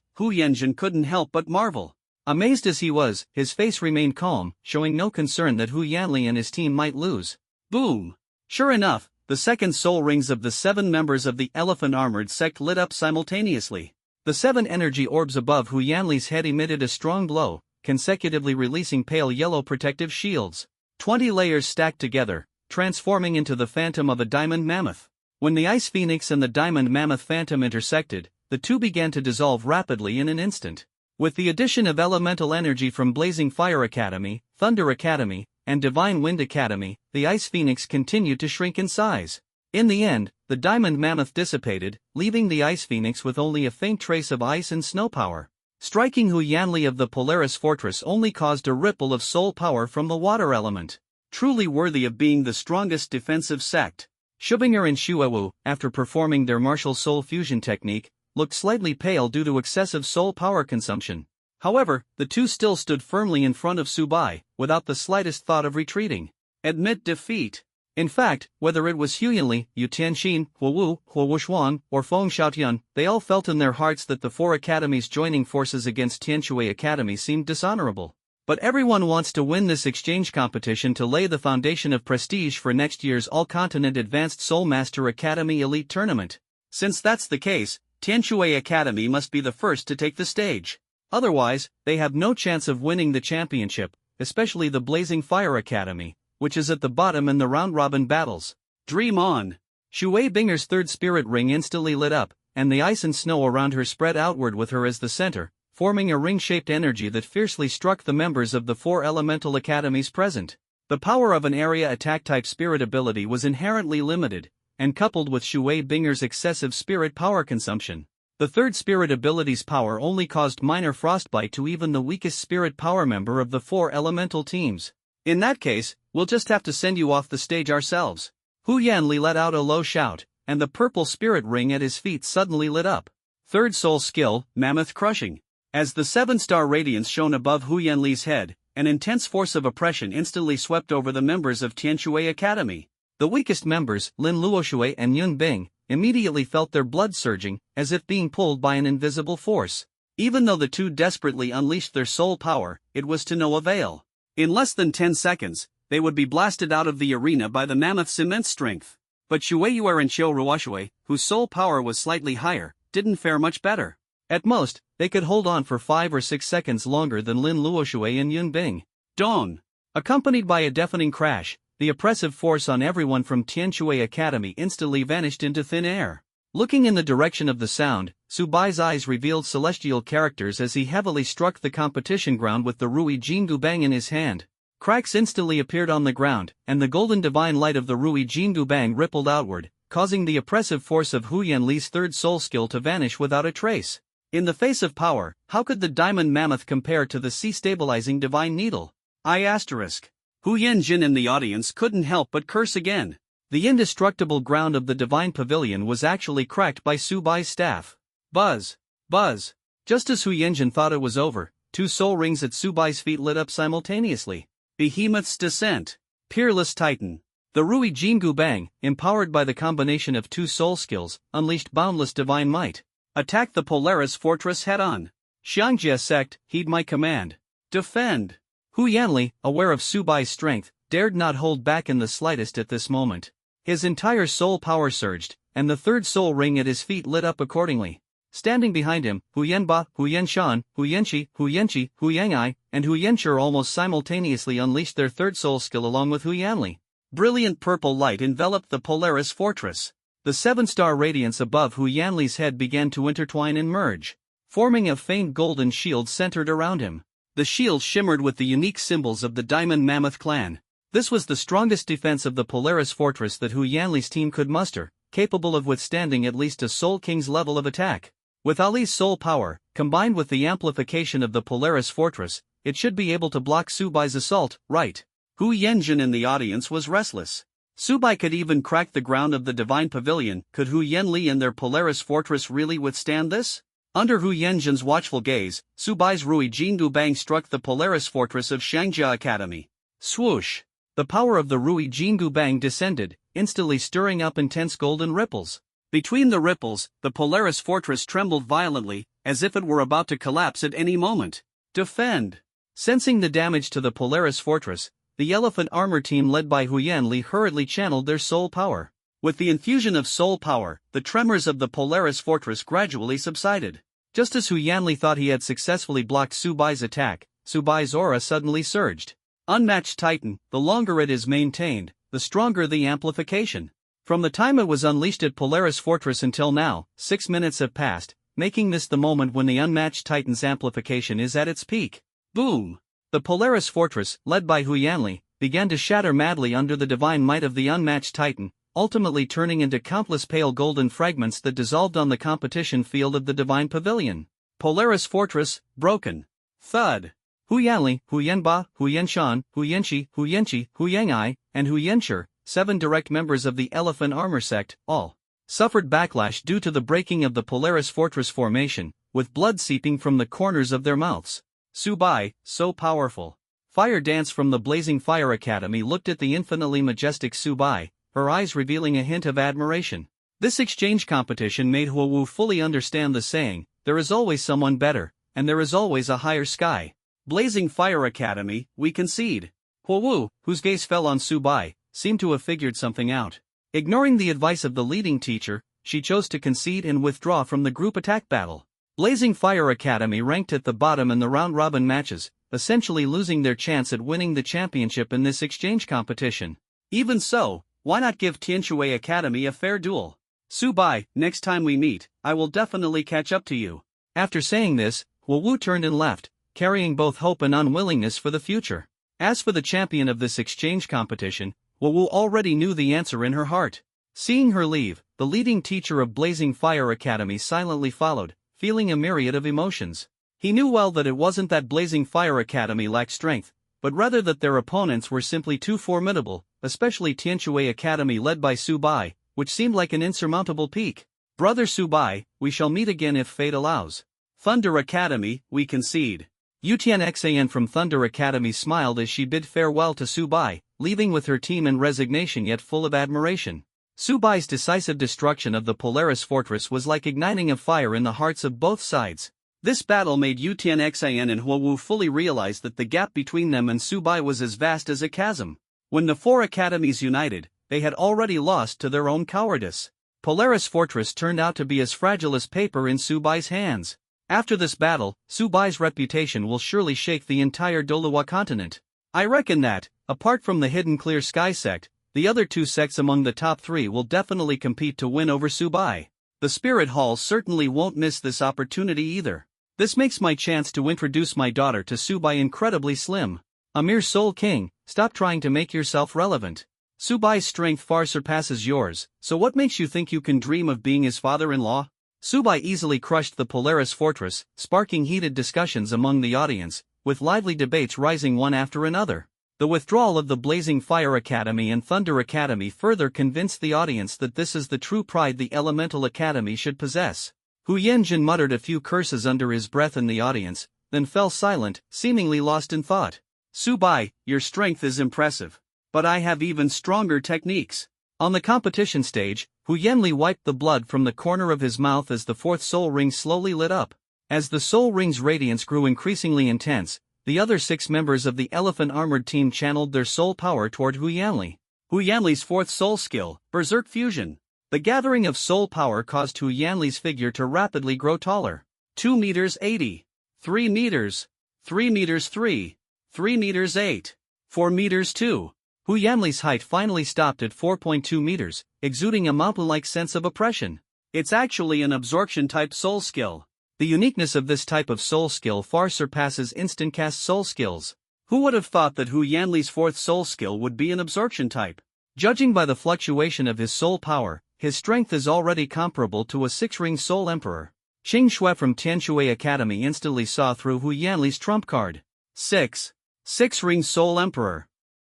Hu Yanjin couldn't help but marvel. Amazed as he was, his face remained calm, showing no concern that Hu Yanli and his team might lose. Boom! Sure enough, the second soul rings of the 7 members of the Elephant Armored sect lit up simultaneously. The 7 energy orbs above Hu Yanli's head emitted a strong glow, consecutively releasing pale yellow protective shields. 20 layers stacked together, transforming into the phantom of a diamond mammoth. When the Ice Phoenix and the diamond mammoth phantom intersected, the two began to dissolve rapidly in an instant. With the addition of elemental energy from Blazing Fire Academy, Thunder Academy, and Divine Wind Academy, the Ice Phoenix continued to shrink in size. In the end, the diamond mammoth dissipated, leaving the Ice Phoenix with only a faint trace of ice and snow power. Striking Hu Yanli of the Polaris Fortress only caused a ripple of soul power from the water element. Truly worthy of being the strongest defensive sect. Shubinger and Shuewu, after performing their martial soul fusion technique, looked slightly pale due to excessive soul power consumption. However, the two still stood firmly in front of Subai, without the slightest thought of retreating. Admit defeat. In fact, whether it was Hu Yanli, Yu Tianxin, Hua Wu, Hua Wushuan, or Feng Xiaotian, they all felt in their hearts that the four academies joining forces against Tianshui Academy seemed dishonorable. But everyone wants to win this exchange competition to lay the foundation of prestige for next year's All-Continent Advanced Soul Master Academy Elite Tournament. Since that's the case, Tianshui Academy must be the first to take the stage. Otherwise, they have no chance of winning the championship, especially the Blazing Fire Academy, which is at the bottom in the round-robin battles. Dream on! Shui Binger's third spirit ring instantly lit up, and the ice and snow around her spread outward with her as the center, forming a ring-shaped energy that fiercely struck the members of the four elemental academies present. The power of an area attack-type spirit ability was inherently limited, and coupled with Shui Binger's excessive spirit power consumption, the third spirit ability's power only caused minor frostbite to even the weakest spirit power member of the four elemental teams. In that case, we'll just have to send you off the stage ourselves. Hu Yanli let out a low shout, and the purple spirit ring at his feet suddenly lit up. Third soul skill, Mammoth Crushing. As the 7-star radiance shone above Hu Yanli's head, an intense force of oppression instantly swept over the members of Tianshui Academy. The weakest members, Lin Luoshui and Yun Bing, immediately felt their blood surging, as if being pulled by an invisible force. Even though the two desperately unleashed their soul power, it was to no avail. In less than 10 seconds, they would be blasted out of the arena by the mammoth's immense strength. But Shueiyuer and Qiu Ruoshui, whose soul power was slightly higher, didn't fare much better. At most, they could hold on for 5 or 6 seconds longer than Lin Luoshui and Yun Bing. Dong! Accompanied by a deafening crash, the oppressive force on everyone from Tianshui Academy instantly vanished into thin air. Looking in the direction of the sound, Subai's eyes revealed celestial characters as he heavily struck the competition ground with the Rui Jingu Bang in his hand. Cracks instantly appeared on the ground, and the golden divine light of the Rui Jingu Bang rippled outward, causing the oppressive force of Hu Yanli's third soul skill to vanish without a trace. In the face of power, how could the diamond mammoth compare to the sea-stabilizing divine needle? Hu Yanjin in the audience couldn't help but curse again. The indestructible ground of the divine pavilion was actually cracked by Subai's staff. Buzz! Buzz! Just as Hu Yanjin thought it was over, 2 soul rings at Subai's feet lit up simultaneously. Behemoth's Descent. Peerless Titan. The Rui Jingu Bang, empowered by the combination of 2 soul skills, unleashed boundless divine might. Attack the Polaris Fortress head-on. Xiangjia sect, heed my command. Defend! Hu Yanli, aware of Subai's strength, dared not hold back in the slightest at this moment. His entire soul power surged, and the third soul ring at his feet lit up accordingly. Standing behind him, Hu Yanba, Hu Yanshan, Hu Yanqi, Hu Yanqi, Hu Yangai, and Hu Yanshur almost simultaneously unleashed their third soul skill along with Hu Yanli. Brilliant purple light enveloped the Polaris Fortress. The 7-star radiance above Hu Yanli's head began to intertwine and merge, forming a faint golden shield centered around him. The shield shimmered with the unique symbols of the Diamond Mammoth clan. This was the strongest defense of the Polaris Fortress that Hu Yanli's team could muster, capable of withstanding at least a Soul King's level of attack. With Ali's soul power, combined with the amplification of the Polaris Fortress, it should be able to block Subai's assault, right? Hu Yanjin in the audience was restless. Subai could even crack the ground of the Divine Pavilion. Could Hu Yanli and their Polaris Fortress really withstand this? Under Hu Yanjin's watchful gaze, Subai's Rui Jingu Bang struck the Polaris Fortress of Xiangjia Academy. Swoosh! The power of the Rui Jingu Bang descended, instantly stirring up intense golden ripples. Between the ripples, the Polaris Fortress trembled violently, as if it were about to collapse at any moment. Defend! Sensing the damage to the Polaris Fortress, the Elephant Armor team led by Hu Yanli hurriedly channeled their soul power. With the infusion of soul power, the tremors of the Polaris Fortress gradually subsided. Just as Hu Yanli thought he had successfully blocked Subai's attack, Subai's aura suddenly surged. Unmatched Titan, the longer it is maintained, the stronger the amplification. From the time it was unleashed at Polaris Fortress until now, 6 minutes have passed, making this the moment when the Unmatched Titan's amplification is at its peak. Boom! The Polaris Fortress, led by Hu Yanli, began to shatter madly under the divine might of the Unmatched Titan, ultimately turning into countless pale golden fragments that dissolved on the competition field of the Divine Pavilion. Polaris Fortress, broken. Thud. Hu Yanli, Hu Yanba, Hu Yanshan, Hu Yanshi, Hu Yanchi, Hu Yangai, and Hu Yanshur, 7 direct members of the Elephant Armor sect, all suffered backlash due to the breaking of the Polaris Fortress formation, with blood seeping from the corners of their mouths. Subai, so powerful. Fire Dance from the Blazing Fire Academy looked at the infinitely majestic Subai, her eyes revealing a hint of admiration. This exchange competition made Huowu fully understand the saying, there is always someone better, and there is always a higher sky. Blazing Fire Academy, we concede. Huowu, whose gaze fell on Subai, seemed to have figured something out. Ignoring the advice of the leading teacher, she chose to concede and withdraw from the group attack battle. Blazing Fire Academy ranked at the bottom in the round-robin matches, essentially losing their chance at winning the championship in this exchange competition. Even so, why not give Tianshui Academy a fair duel? Subai, next time we meet, I will definitely catch up to you. After saying this, Huowu turned and left, carrying both hope and unwillingness for the future. As for the champion of this exchange competition, Huowu already knew the answer in her heart. Seeing her leave, the leading teacher of Blazing Fire Academy silently followed, feeling a myriad of emotions. He knew well that it wasn't that Blazing Fire Academy lacked strength, but rather that their opponents were simply too formidable, especially Tianshui Academy led by Subai, which seemed like an insurmountable peak. Brother Subai, we shall meet again if fate allows. Thunder Academy, we concede. Yutian Xan from Thunder Academy smiled as she bid farewell to Subai, leaving with her team in resignation yet full of admiration. Subai's decisive destruction of the Polaris Fortress was like igniting a fire in the hearts of both sides. This battle made Yutian Xan and Huowu fully realize that the gap between them and Subai was as vast as a chasm. When the 4 academies united, they had already lost to their own cowardice. Polaris Fortress turned out to be as fragile as paper in Subai's hands. After this battle, Subai's reputation will surely shake the entire Doluwa continent. I reckon that, apart from the Hidden Clear Sky sect, the other 2 sects among the top 3 will definitely compete to win over Subai. The Spirit Hall certainly won't miss this opportunity either. This makes my chance to introduce my daughter to Subai incredibly slim. A mere Soul King, stop trying to make yourself relevant. Subai's strength far surpasses yours, so what makes you think you can dream of being his father-in-law? Subai easily crushed the Polaris Fortress, sparking heated discussions among the audience, with lively debates rising one after another. The withdrawal of the Blazing Fire Academy and Thunder Academy further convinced the audience that this is the true pride the Elemental Academy should possess. Hu Yanjin muttered a few curses under his breath in the audience, then fell silent, seemingly lost in thought. Subai, your strength is impressive. But I have even stronger techniques. On the competition stage, Hu Yanli wiped the blood from the corner of his mouth as the 4th soul ring slowly lit up. As the soul ring's radiance grew increasingly intense, the other 6 members of the Elephant Armored team channeled their soul power toward Hu Yanli. Hu Yanli's 4th soul skill, Berserk Fusion. The gathering of soul power caused Hu Yanli's figure to rapidly grow taller. 2 meters 80. 3 meters. 3 meters 3. 3 meters 8. 4 meters 2. Hu Yanli's height finally stopped at 4.2 meters, exuding a mountain-like sense of oppression. It's actually an absorption-type soul skill. The uniqueness of this type of soul skill far surpasses instant-cast soul skills. Who would have thought that Hu Yanli's 4th soul skill would be an absorption type? Judging by the fluctuation of his soul power, his strength is already comparable to a 6-ring soul emperor. Qing Shui from Tianshui Academy instantly saw through Hu Yanli's trump card. 6-ring soul emperor.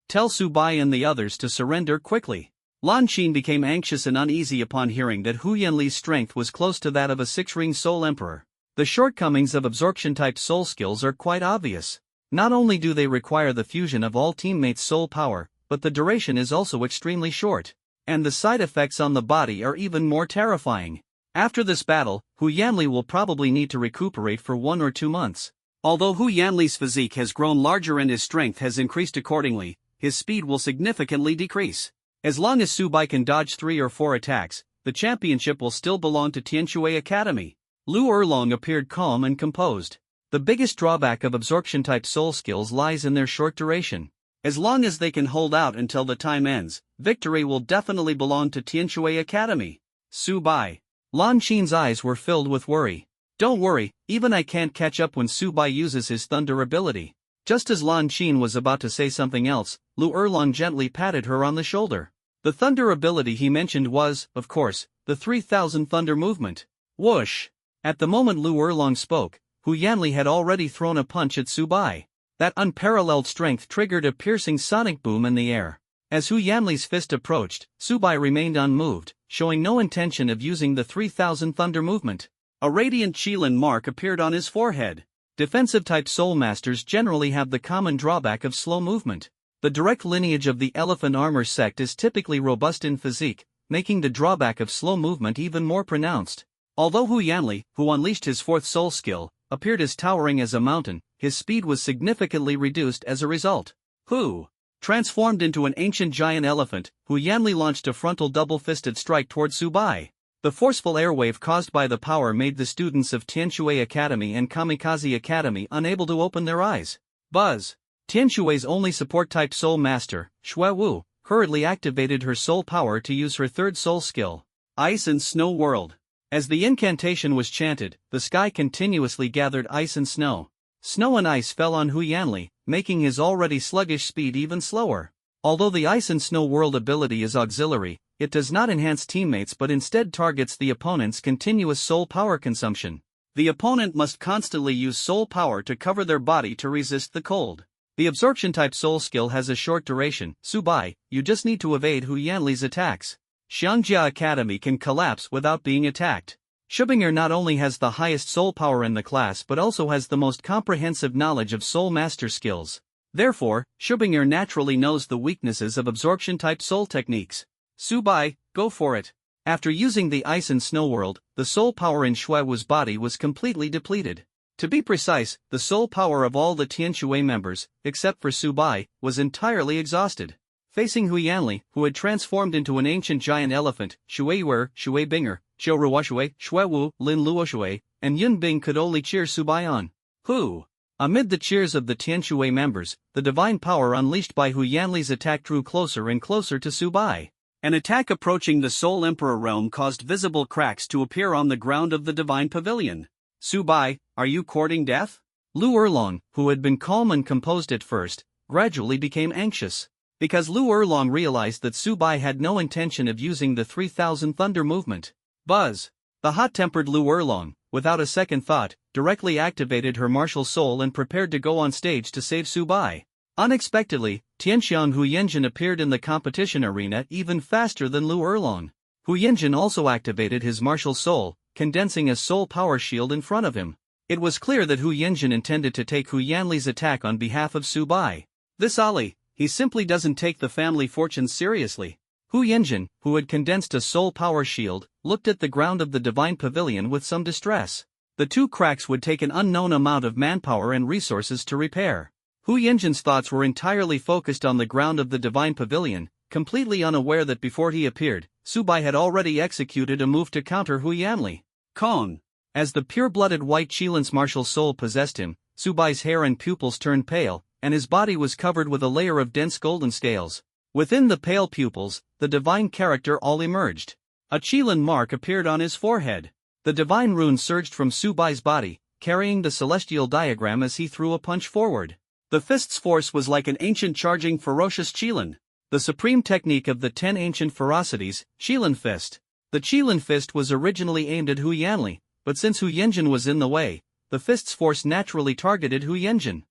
Tell Subai and the others to surrender quickly. Lan Qin became anxious and uneasy upon hearing that Hu Yanli's strength was close to that of a 6-ring soul emperor. The shortcomings of absorption-type soul skills are quite obvious. Not only do they require the fusion of all teammates' soul power, but the duration is also extremely short. And the side effects on the body are even more terrifying. After this battle, Hu Yanli will probably need to recuperate for 1 or 2 months. Although Hu Yanli's physique has grown larger and his strength has increased accordingly, his speed will significantly decrease. As long as Subai can dodge 3 or 4 attacks, the championship will still belong to Tianshui Academy. Lu Erlong appeared calm and composed. The biggest drawback of absorption-type soul skills lies in their short duration. As long as they can hold out until the time ends, victory will definitely belong to Tianshui Academy. Subai. Lan Qin's eyes were filled with worry. Don't worry, even I can't catch up when Subai uses his thunder ability. Just as Lan Qin was about to say something else, Lu Erlong gently patted her on the shoulder. The thunder ability he mentioned was, of course, the 3000 thunder movement. Whoosh! At the moment Lu Erlong spoke, Hu Yanli had already thrown a punch at Subai. That unparalleled strength triggered a piercing sonic boom in the air. As Hu Yanli's fist approached, Subai remained unmoved, showing no intention of using the 3000 thunder movement. A radiant Qilin mark appeared on his forehead. Defensive-type soul masters generally have the common drawback of slow movement. The direct lineage of the elephant armor sect is typically robust in physique, making the drawback of slow movement even more pronounced. Although Hu Yanli, who unleashed his fourth soul skill, appeared as towering as a mountain, his speed was significantly reduced as a result. Hu transformed into an ancient giant elephant, Hu Yanli launched a frontal double-fisted strike toward Subai. The forceful airwave caused by the power made the students of Tianshui Academy and Kamikaze Academy unable to open their eyes. Buzz! Tianshui's only support-type soul master, Shui Wu, hurriedly activated her soul power to use her third soul skill, Ice and Snow World. As the incantation was chanted, the sky continuously gathered ice and snow. Snow and ice fell on Hu Yanli, making his already sluggish speed even slower. Although the Ice and Snow World ability is auxiliary, it does not enhance teammates but instead targets the opponent's continuous soul power consumption. The opponent must constantly use soul power to cover their body to resist the cold. The absorption-type soul skill has a short duration. Subai, you just need to evade Hu Yanli's attacks. Xiangjia Academy can collapse without being attacked. Shubinger not only has the highest soul power in the class but also has the most comprehensive knowledge of soul master skills. Therefore, Shubinger naturally knows the weaknesses of absorption-type soul techniques. Subai, go for it. After using the Ice and Snow World, the soul power in Shui Wu's body was completely depleted. To be precise, the soul power of all the Tianshui members, except for Subai, was entirely exhausted. Facing Hu Yanli, who had transformed into an ancient giant elephant, Shui Wer, Shui Binger, Zhou Ruoshui, Shui Wu, Lin Luoshui, and Yun Bing could only cheer Subai on. Hu! Amid the cheers of the Tianshui members, the divine power unleashed by Hu Yanli's attack drew closer and closer to Subai. An attack approaching the Soul Emperor realm caused visible cracks to appear on the ground of the divine pavilion. Subai, are you courting death? Lu Erlong, who had been calm and composed at first, gradually became anxious. Because Lu Erlong realized that Subai had no intention of using the 3000 thunder movement. Buzz! The hot-tempered Lu Erlong, without a second thought, directly activated her martial soul and prepared to go on stage to save Subai. Unexpectedly, Tianxiang Hu Yanjin appeared in the competition arena even faster than Lu Erlong. Hu Yanjin also activated his martial soul, condensing a soul power shield in front of him. It was clear that Hu Yanjin intended to take Hu Yanli's attack on behalf of Subai. This Ali, he simply doesn't take the family fortunes seriously. Hu Yanjin, who had condensed a soul power shield, looked at the ground of the divine pavilion with some distress. The two cracks would take an unknown amount of manpower and resources to repair. Hu Yanjin's thoughts were entirely focused on the ground of the divine pavilion, completely unaware that before he appeared, Subai had already executed a move to counter Hu Yanli. Kong! As the pure-blooded white Qilin's martial soul possessed him, Subai's hair and pupils turned pale, and his body was covered with a layer of dense golden scales. Within the pale pupils, the divine character all emerged. A Qilin mark appeared on his forehead. The divine rune surged from Subai's body, carrying the celestial diagram as he threw a punch forward. The fist's force was like an ancient charging ferocious Qilin. The supreme technique of the 10 ancient ferocities, Qilin Fist. The Qilin Fist was originally aimed at Hu Yanli, but since Hu Yanjin was in the way, the fist's force naturally targeted Hu Yanjin.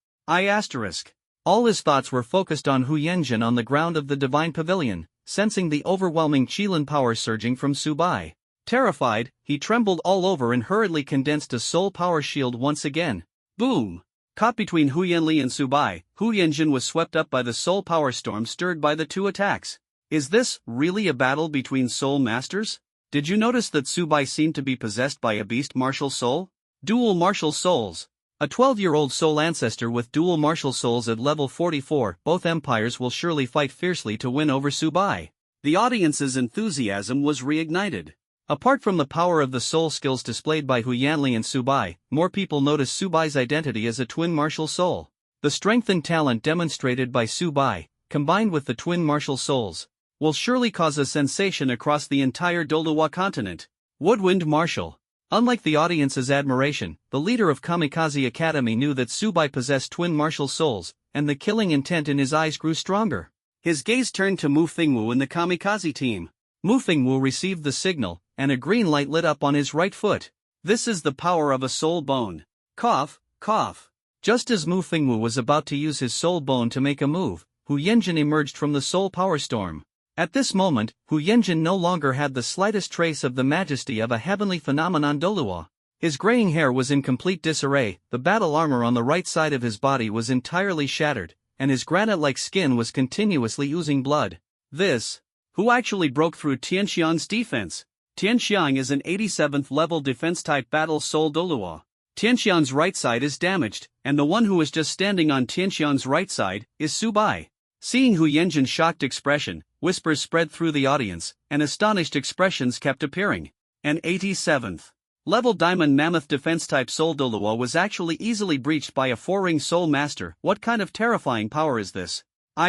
All his thoughts were focused on Hu Yanjin on the ground of the divine pavilion, sensing the overwhelming Qilin power surging from Subai. Terrified, he trembled all over and hurriedly condensed a soul power shield once again. Boom! Caught between Hu Yanli and Subai, Hu Yanjin was swept up by the soul power storm stirred by the two attacks. Is this really a battle between soul masters? Did you notice that Subai seemed to be possessed by a beast martial soul? Dual martial souls. A 12-year-old soul ancestor with dual martial souls at level 44, both empires will surely fight fiercely to win over Subai. The audience's enthusiasm was reignited. Apart from the power of the soul skills displayed by Hu Yanli and Subai, more people noticed Subai's identity as a twin martial soul. The strength and talent demonstrated by Mubai, combined with the twin martial souls, will surely cause a sensation across the entire Doluwa continent. Woodwind Martial. Unlike the audience's admiration, the leader of Kamikaze Academy knew that Mubai possessed twin martial souls, and the killing intent in his eyes grew stronger. His gaze turned to Mu Fingwu and the Kamikaze team. Mu Fingwu received the signal, and a green light lit up on his right foot. This is the power of a soul bone. Cough, cough. Just as Mu Fingwu was about to use his soul bone to make a move, Hu Yanjin emerged from the soul power storm. At this moment, Hu Yanjin no longer had the slightest trace of the majesty of a heavenly phenomenon Doluwa. His graying hair was in complete disarray, the battle armor on the right side of his body was entirely shattered, and his granite-like skin was continuously oozing blood. This, who actually broke through Tianxiang's defense? Tianxiang is an 87th level defense-type battle soul Doluwa. Tianxiang's right side is damaged, and the one who is just standing on Tianxiang's right side is Mubai. Seeing Hu Yanjin's shocked expression, whispers spread through the audience, and astonished expressions kept appearing. An 87th level Diamond Mammoth defense-type soul Doluwa was actually easily breached by a 4-ring soul master. What kind of terrifying power is this? Hu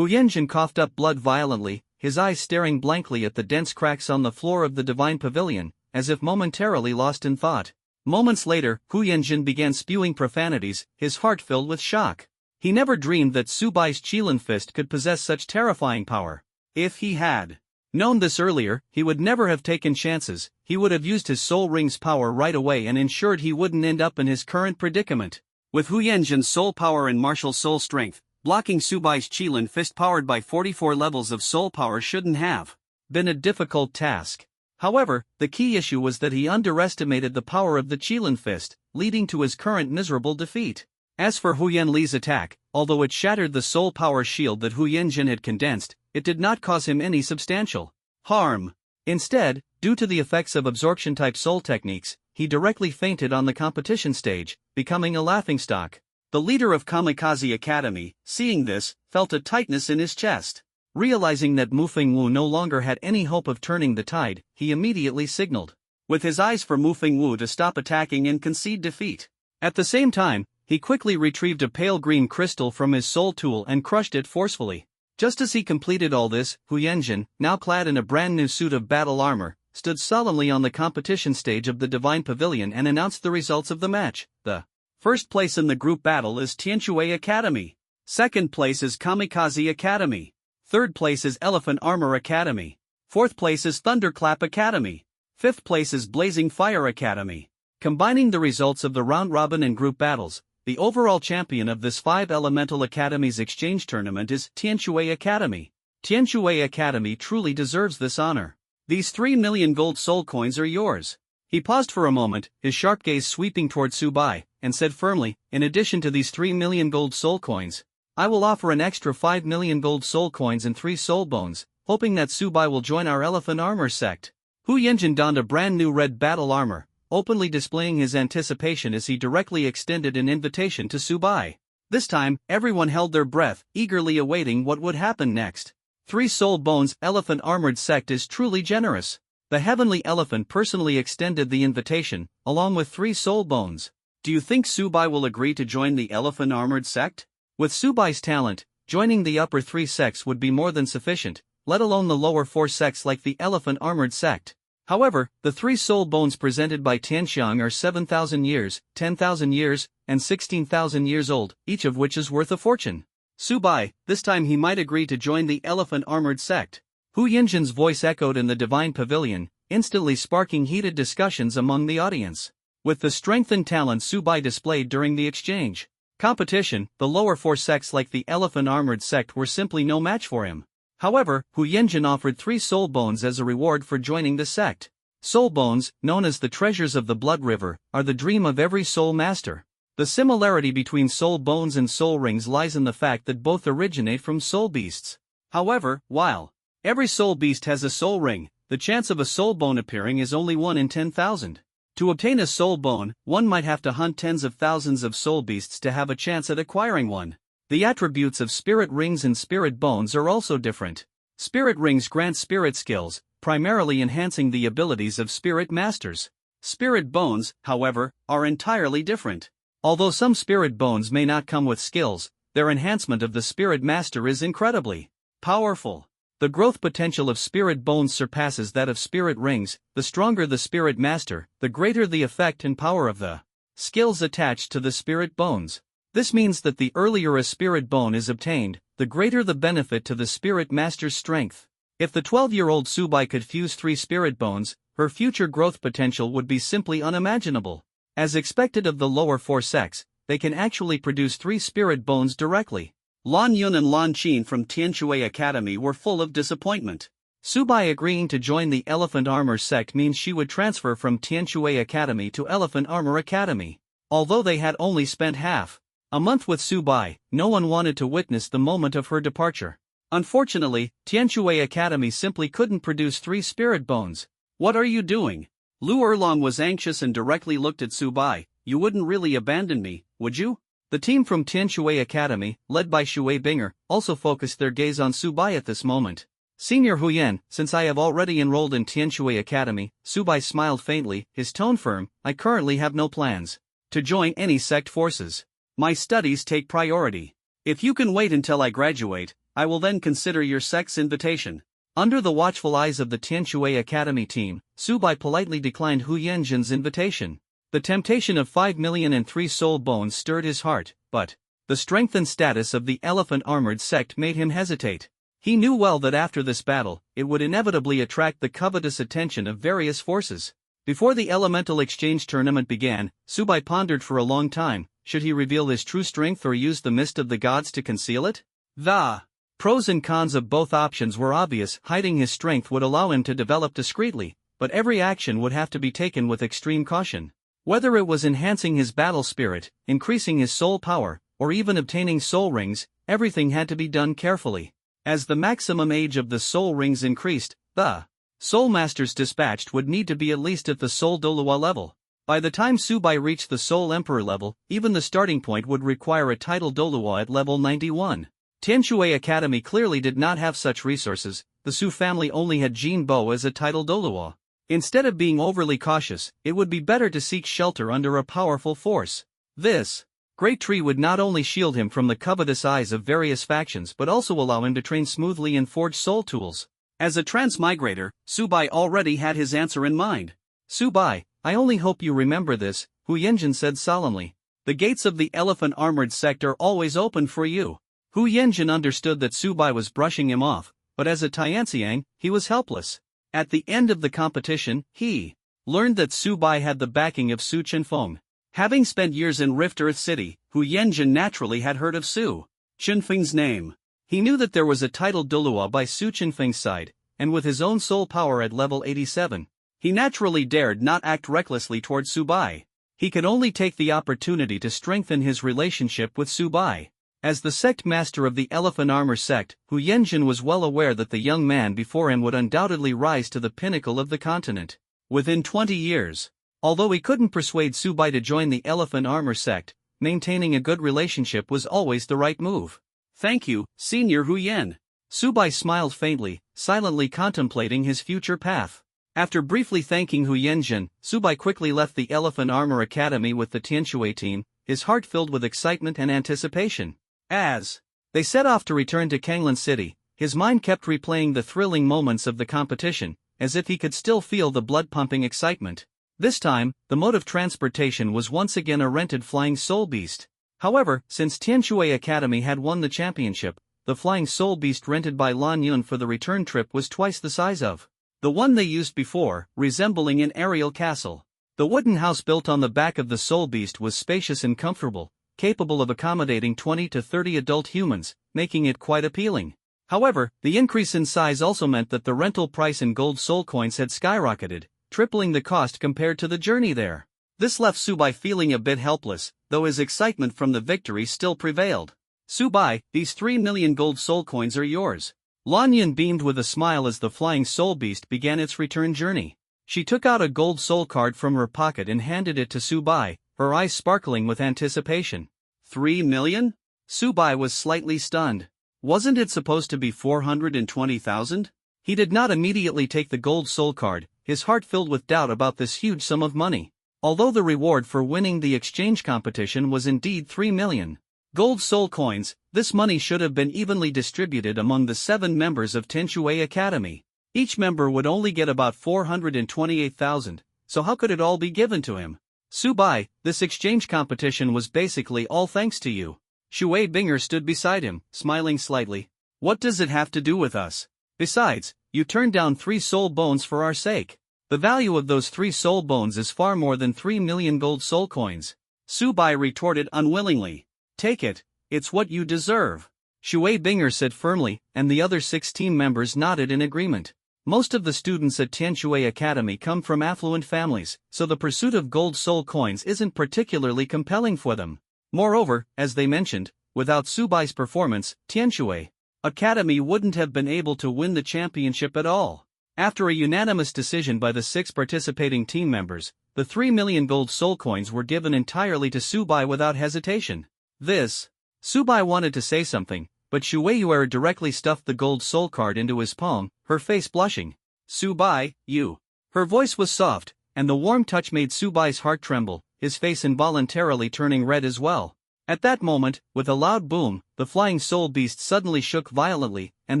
Yanjin coughed up blood violently, his eyes staring blankly at the dense cracks on the floor of the divine pavilion, as if momentarily lost in thought. Moments later, Hu Yanjin began spewing profanities, his heart filled with shock. He never dreamed that Subai's Qilin fist could possess such terrifying power. If he had known this earlier, he would never have taken chances. He would have used his soul ring's power right away and ensured he wouldn't end up in his current predicament. With Hu Yanjin's soul power and martial soul strength, blocking Subai's Qilin fist powered by 44 levels of soul power shouldn't have been a difficult task. However, the key issue was that he underestimated the power of the Qilin fist, leading to his current miserable defeat. As for Hu Yanli's attack, although it shattered the soul power shield that Hu Yanjin had condensed, it did not cause him any substantial harm. Instead, due to the effects of absorption-type soul techniques, he directly fainted on the competition stage, becoming a laughingstock. The leader of Kamikaze Academy, seeing this, felt a tightness in his chest. Realizing that Mu Fingwu no longer had any hope of turning the tide, he immediately signaled with his eyes for Mu Fingwu to stop attacking and concede defeat. At the same time, he quickly retrieved a pale green crystal from his soul tool and crushed it forcefully. Just as he completed all this, Hu Yanjin, now clad in a brand new suit of battle armor, stood solemnly on the competition stage of the Divine Pavilion and announced the results of the match. The first place in the group battle is Tianshui Academy. Second place is Kamikaze Academy. Third place is Elephant Armor Academy. Fourth place is Thunderclap Academy. Fifth place is Blazing Fire Academy. Combining the results of the round-robin and group battles, the overall champion of this 5 Elemental Academies exchange tournament is Tianshui Academy. Tianshui Academy truly deserves this honor. These 3 million gold soul coins are yours. He paused for a moment, his sharp gaze sweeping toward Mubai, and said firmly, in addition to these 3 million gold soul coins, I will offer an extra 5 million gold soul coins and 3 soul bones, hoping that Mubai will join our Elephant Armor sect. Hu Yanjin donned a brand new red battle armor, openly displaying his anticipation as he directly extended an invitation to Mubai. This time, everyone held their breath, eagerly awaiting what would happen next. 3 soul bones. Elephant Armored sect is truly generous. The Heavenly Elephant personally extended the invitation, along with 3 soul bones. Do you think Mubai will agree to join the Elephant Armored sect? With Subai's talent, joining the upper 3 sects would be more than sufficient, let alone the lower 4 sects like the Elephant Armored sect. However, the 3 soul bones presented by Tianxiang are 7,000 years, 10,000 years, and 16,000 years old, each of which is worth a fortune. Mubai, this time he might agree to join the Elephant Armored sect. Hu Yanjin's voice echoed in the Divine Pavilion, instantly sparking heated discussions among the audience. With the strength and talent Mubai displayed during the exchange competition, the lower 4 sects like the Elephant Armored sect were simply no match for him. However, Hu Yanjin offered 3 soul bones as a reward for joining the sect. Soul bones, known as the treasures of the Blood River, are the dream of every soul master. The similarity between soul bones and soul rings lies in the fact that both originate from soul beasts. However, while every soul beast has a soul ring, the chance of a soul bone appearing is only 1 in 10,000. To obtain a soul bone, one might have to hunt tens of thousands of soul beasts to have a chance at acquiring one. The attributes of spirit rings and spirit bones are also different. Spirit rings grant spirit skills, primarily enhancing the abilities of spirit masters. Spirit bones, however, are entirely different. Although some spirit bones may not come with skills, their enhancement of the spirit master is incredibly powerful. The growth potential of spirit bones surpasses that of spirit rings. The stronger the spirit master, the greater the effect and power of the skills attached to the spirit bones. This means that the earlier a spirit bone is obtained, the greater the benefit to the spirit master's strength. If the 12-year-old Subai could fuse 3 spirit bones, her future growth potential would be simply unimaginable. As expected of the lower 4 sects, they can actually produce 3 spirit bones directly. Lan Yun and Lan Qin from Tianshui Academy were full of disappointment. Subai agreeing to join the Elephant Armor sect means she would transfer from Tianshui Academy to Elephant Armor Academy. Although they had only spent half a month with Subai, no one wanted to witness the moment of her departure. Unfortunately, Tianshui Academy simply couldn't produce 3 spirit bones. What are you doing? Lu Erlong was anxious and directly looked at Subai. You wouldn't really abandon me, would you? The team from Tianshui Academy, led by Shui Binger, also focused their gaze on Subai at this moment. Senior Huyen, since I have already enrolled in Tianshui Academy, Subai smiled faintly, his tone firm. I currently have no plans to join any sect forces. My studies take priority. If you can wait until I graduate, I will then consider your sect's invitation. Under the watchful eyes of the Tianshui Academy team, Subai politely declined Hu Yanjin's invitation. The temptation of 5 million and 3 soul bones stirred his heart, but the strength and status of the elephant armored sect made him hesitate. He knew well that after this battle, it would inevitably attract the covetous attention of various forces. Before the elemental exchange tournament began, Subai pondered for a long time. Should he reveal his true strength or use the mist of the gods to conceal it? The pros and cons of both options were obvious. Hiding his strength would allow him to develop discreetly, but every action would have to be taken with extreme caution. Whether it was enhancing his battle spirit, increasing his soul power, or even obtaining soul rings, everything had to be done carefully. As the maximum age of the soul rings increased, the soul masters dispatched would need to be at least at the soul Dolua level. By the time Subai reached the soul emperor level, even the starting point would require a title Dolua at level 91. Tianshui Academy clearly did not have such resources. The Su family only had Jin Bo as a title Dolua. Instead of being overly cautious, it would be better to seek shelter under a powerful force. This great tree would not only shield him from the covetous eyes of various factions but also allow him to train smoothly and forge soul tools. As a transmigrator, Subai already had his answer in mind. Subai, I only hope you remember this, Hu Yanjin said solemnly. The gates of the elephant armored sect are always open for you. Hu Yanjin understood that Subai was brushing him off, but as a Tianxiang, he was helpless. At the end of the competition, he learned that Subai had the backing of Su Chenfeng. Having spent years in Rift Earth City, Hu Yanjin naturally had heard of Su Chenfeng's name. He knew that there was a title Dolua by Su Chenfeng's side, and with his own soul power at level 87, he naturally dared not act recklessly toward Subai. He could only take the opportunity to strengthen his relationship with Subai. As the sect master of the Elephant Armor sect, Hu Yanjin was well aware that the young man before him would undoubtedly rise to the pinnacle of the continent within 20 years. Although he couldn't persuade Subai to join the Elephant Armor sect, maintaining a good relationship was always the right move. Thank you, Senior Hu Yan. Subai smiled faintly, silently contemplating his future path. After briefly thanking Hu Yanjin, Subai quickly left the Elephant Armor Academy with the Tianshui team, his heart filled with excitement and anticipation. As they set off to return to Kanglan City, his mind kept replaying the thrilling moments of the competition, as if he could still feel the blood-pumping excitement. This time, the mode of transportation was once again a rented flying soul beast. However, since Tianshui Academy had won the championship, the flying soul beast rented by Lan Yun for the return trip was twice the size of the one they used before, resembling an aerial castle. The wooden house built on the back of the soul beast was spacious and comfortable, capable of accommodating 20 to 30 adult humans, making it quite appealing. However, the increase in size also meant that the rental price in gold soul coins had skyrocketed, tripling the cost compared to the journey there. This left Subai feeling a bit helpless, though his excitement from the victory still prevailed. Subai, these 3 million gold soul coins are yours. Lan Yun beamed with a smile as the flying soul beast began its return journey. She took out a gold soul card from her pocket and handed it to Subai, her eyes sparkling with anticipation. 3 million? Subai was slightly stunned. Wasn't it supposed to be 420,000? He did not immediately take the gold soul card, his heart filled with doubt about this huge sum of money. Although the reward for winning the exchange competition was indeed 3 million gold soul coins, this money should have been evenly distributed among the 7 members of Tianshui Academy. Each member would only get about 428,000, so how could it all be given to him? Subai, this exchange competition was basically all thanks to you. Shui Binger stood beside him, smiling slightly. What does it have to do with us? Besides, you turned down 3 soul bones for our sake. The value of those 3 soul bones is far more than 3 million gold soul coins. Subai retorted unwillingly. Take it, it's what you deserve. Shui Binger said firmly, and the other 6 team members nodded in agreement. Most of the students at Tianshui Academy come from affluent families, so the pursuit of gold soul coins isn't particularly compelling for them. Moreover, as they mentioned, without Subai's performance, Tianshui Academy wouldn't have been able to win the championship at all. After a unanimous decision by the 6 participating team members, the 3 million gold soul coins were given entirely to Subai without hesitation. Subai wanted to say something, but Shui Yuer directly stuffed the gold soul card into his palm, her face blushing. Subai, you. Her voice was soft, and the warm touch made Subai's heart tremble, his face involuntarily turning red as well. At that moment, with a loud boom, the flying soul beast suddenly shook violently, and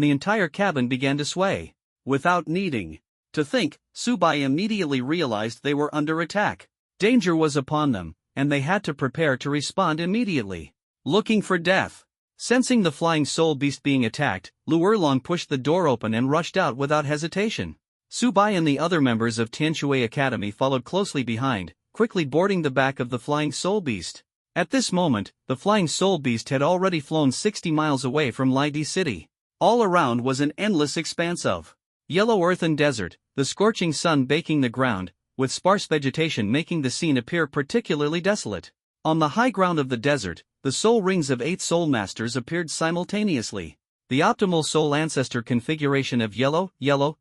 the entire cabin began to sway. Without needing to think, Subai immediately realized they were under attack. Danger was upon them, and they had to prepare to respond immediately. Looking for death. Sensing the flying soul beast being attacked, Lu Erlong pushed the door open and rushed out without hesitation. Subai and the other members of Tianshui Academy followed closely behind, quickly boarding the back of the flying soul beast. At this moment, the flying soul beast had already flown 60 miles away from Lidi City. All around was an endless expanse of yellow earth and desert, the scorching sun baking the ground, with sparse vegetation making the scene appear particularly desolate. On the high ground of the desert, the soul rings of 8 soul masters appeared simultaneously. The optimal soul ancestor configuration of yellow,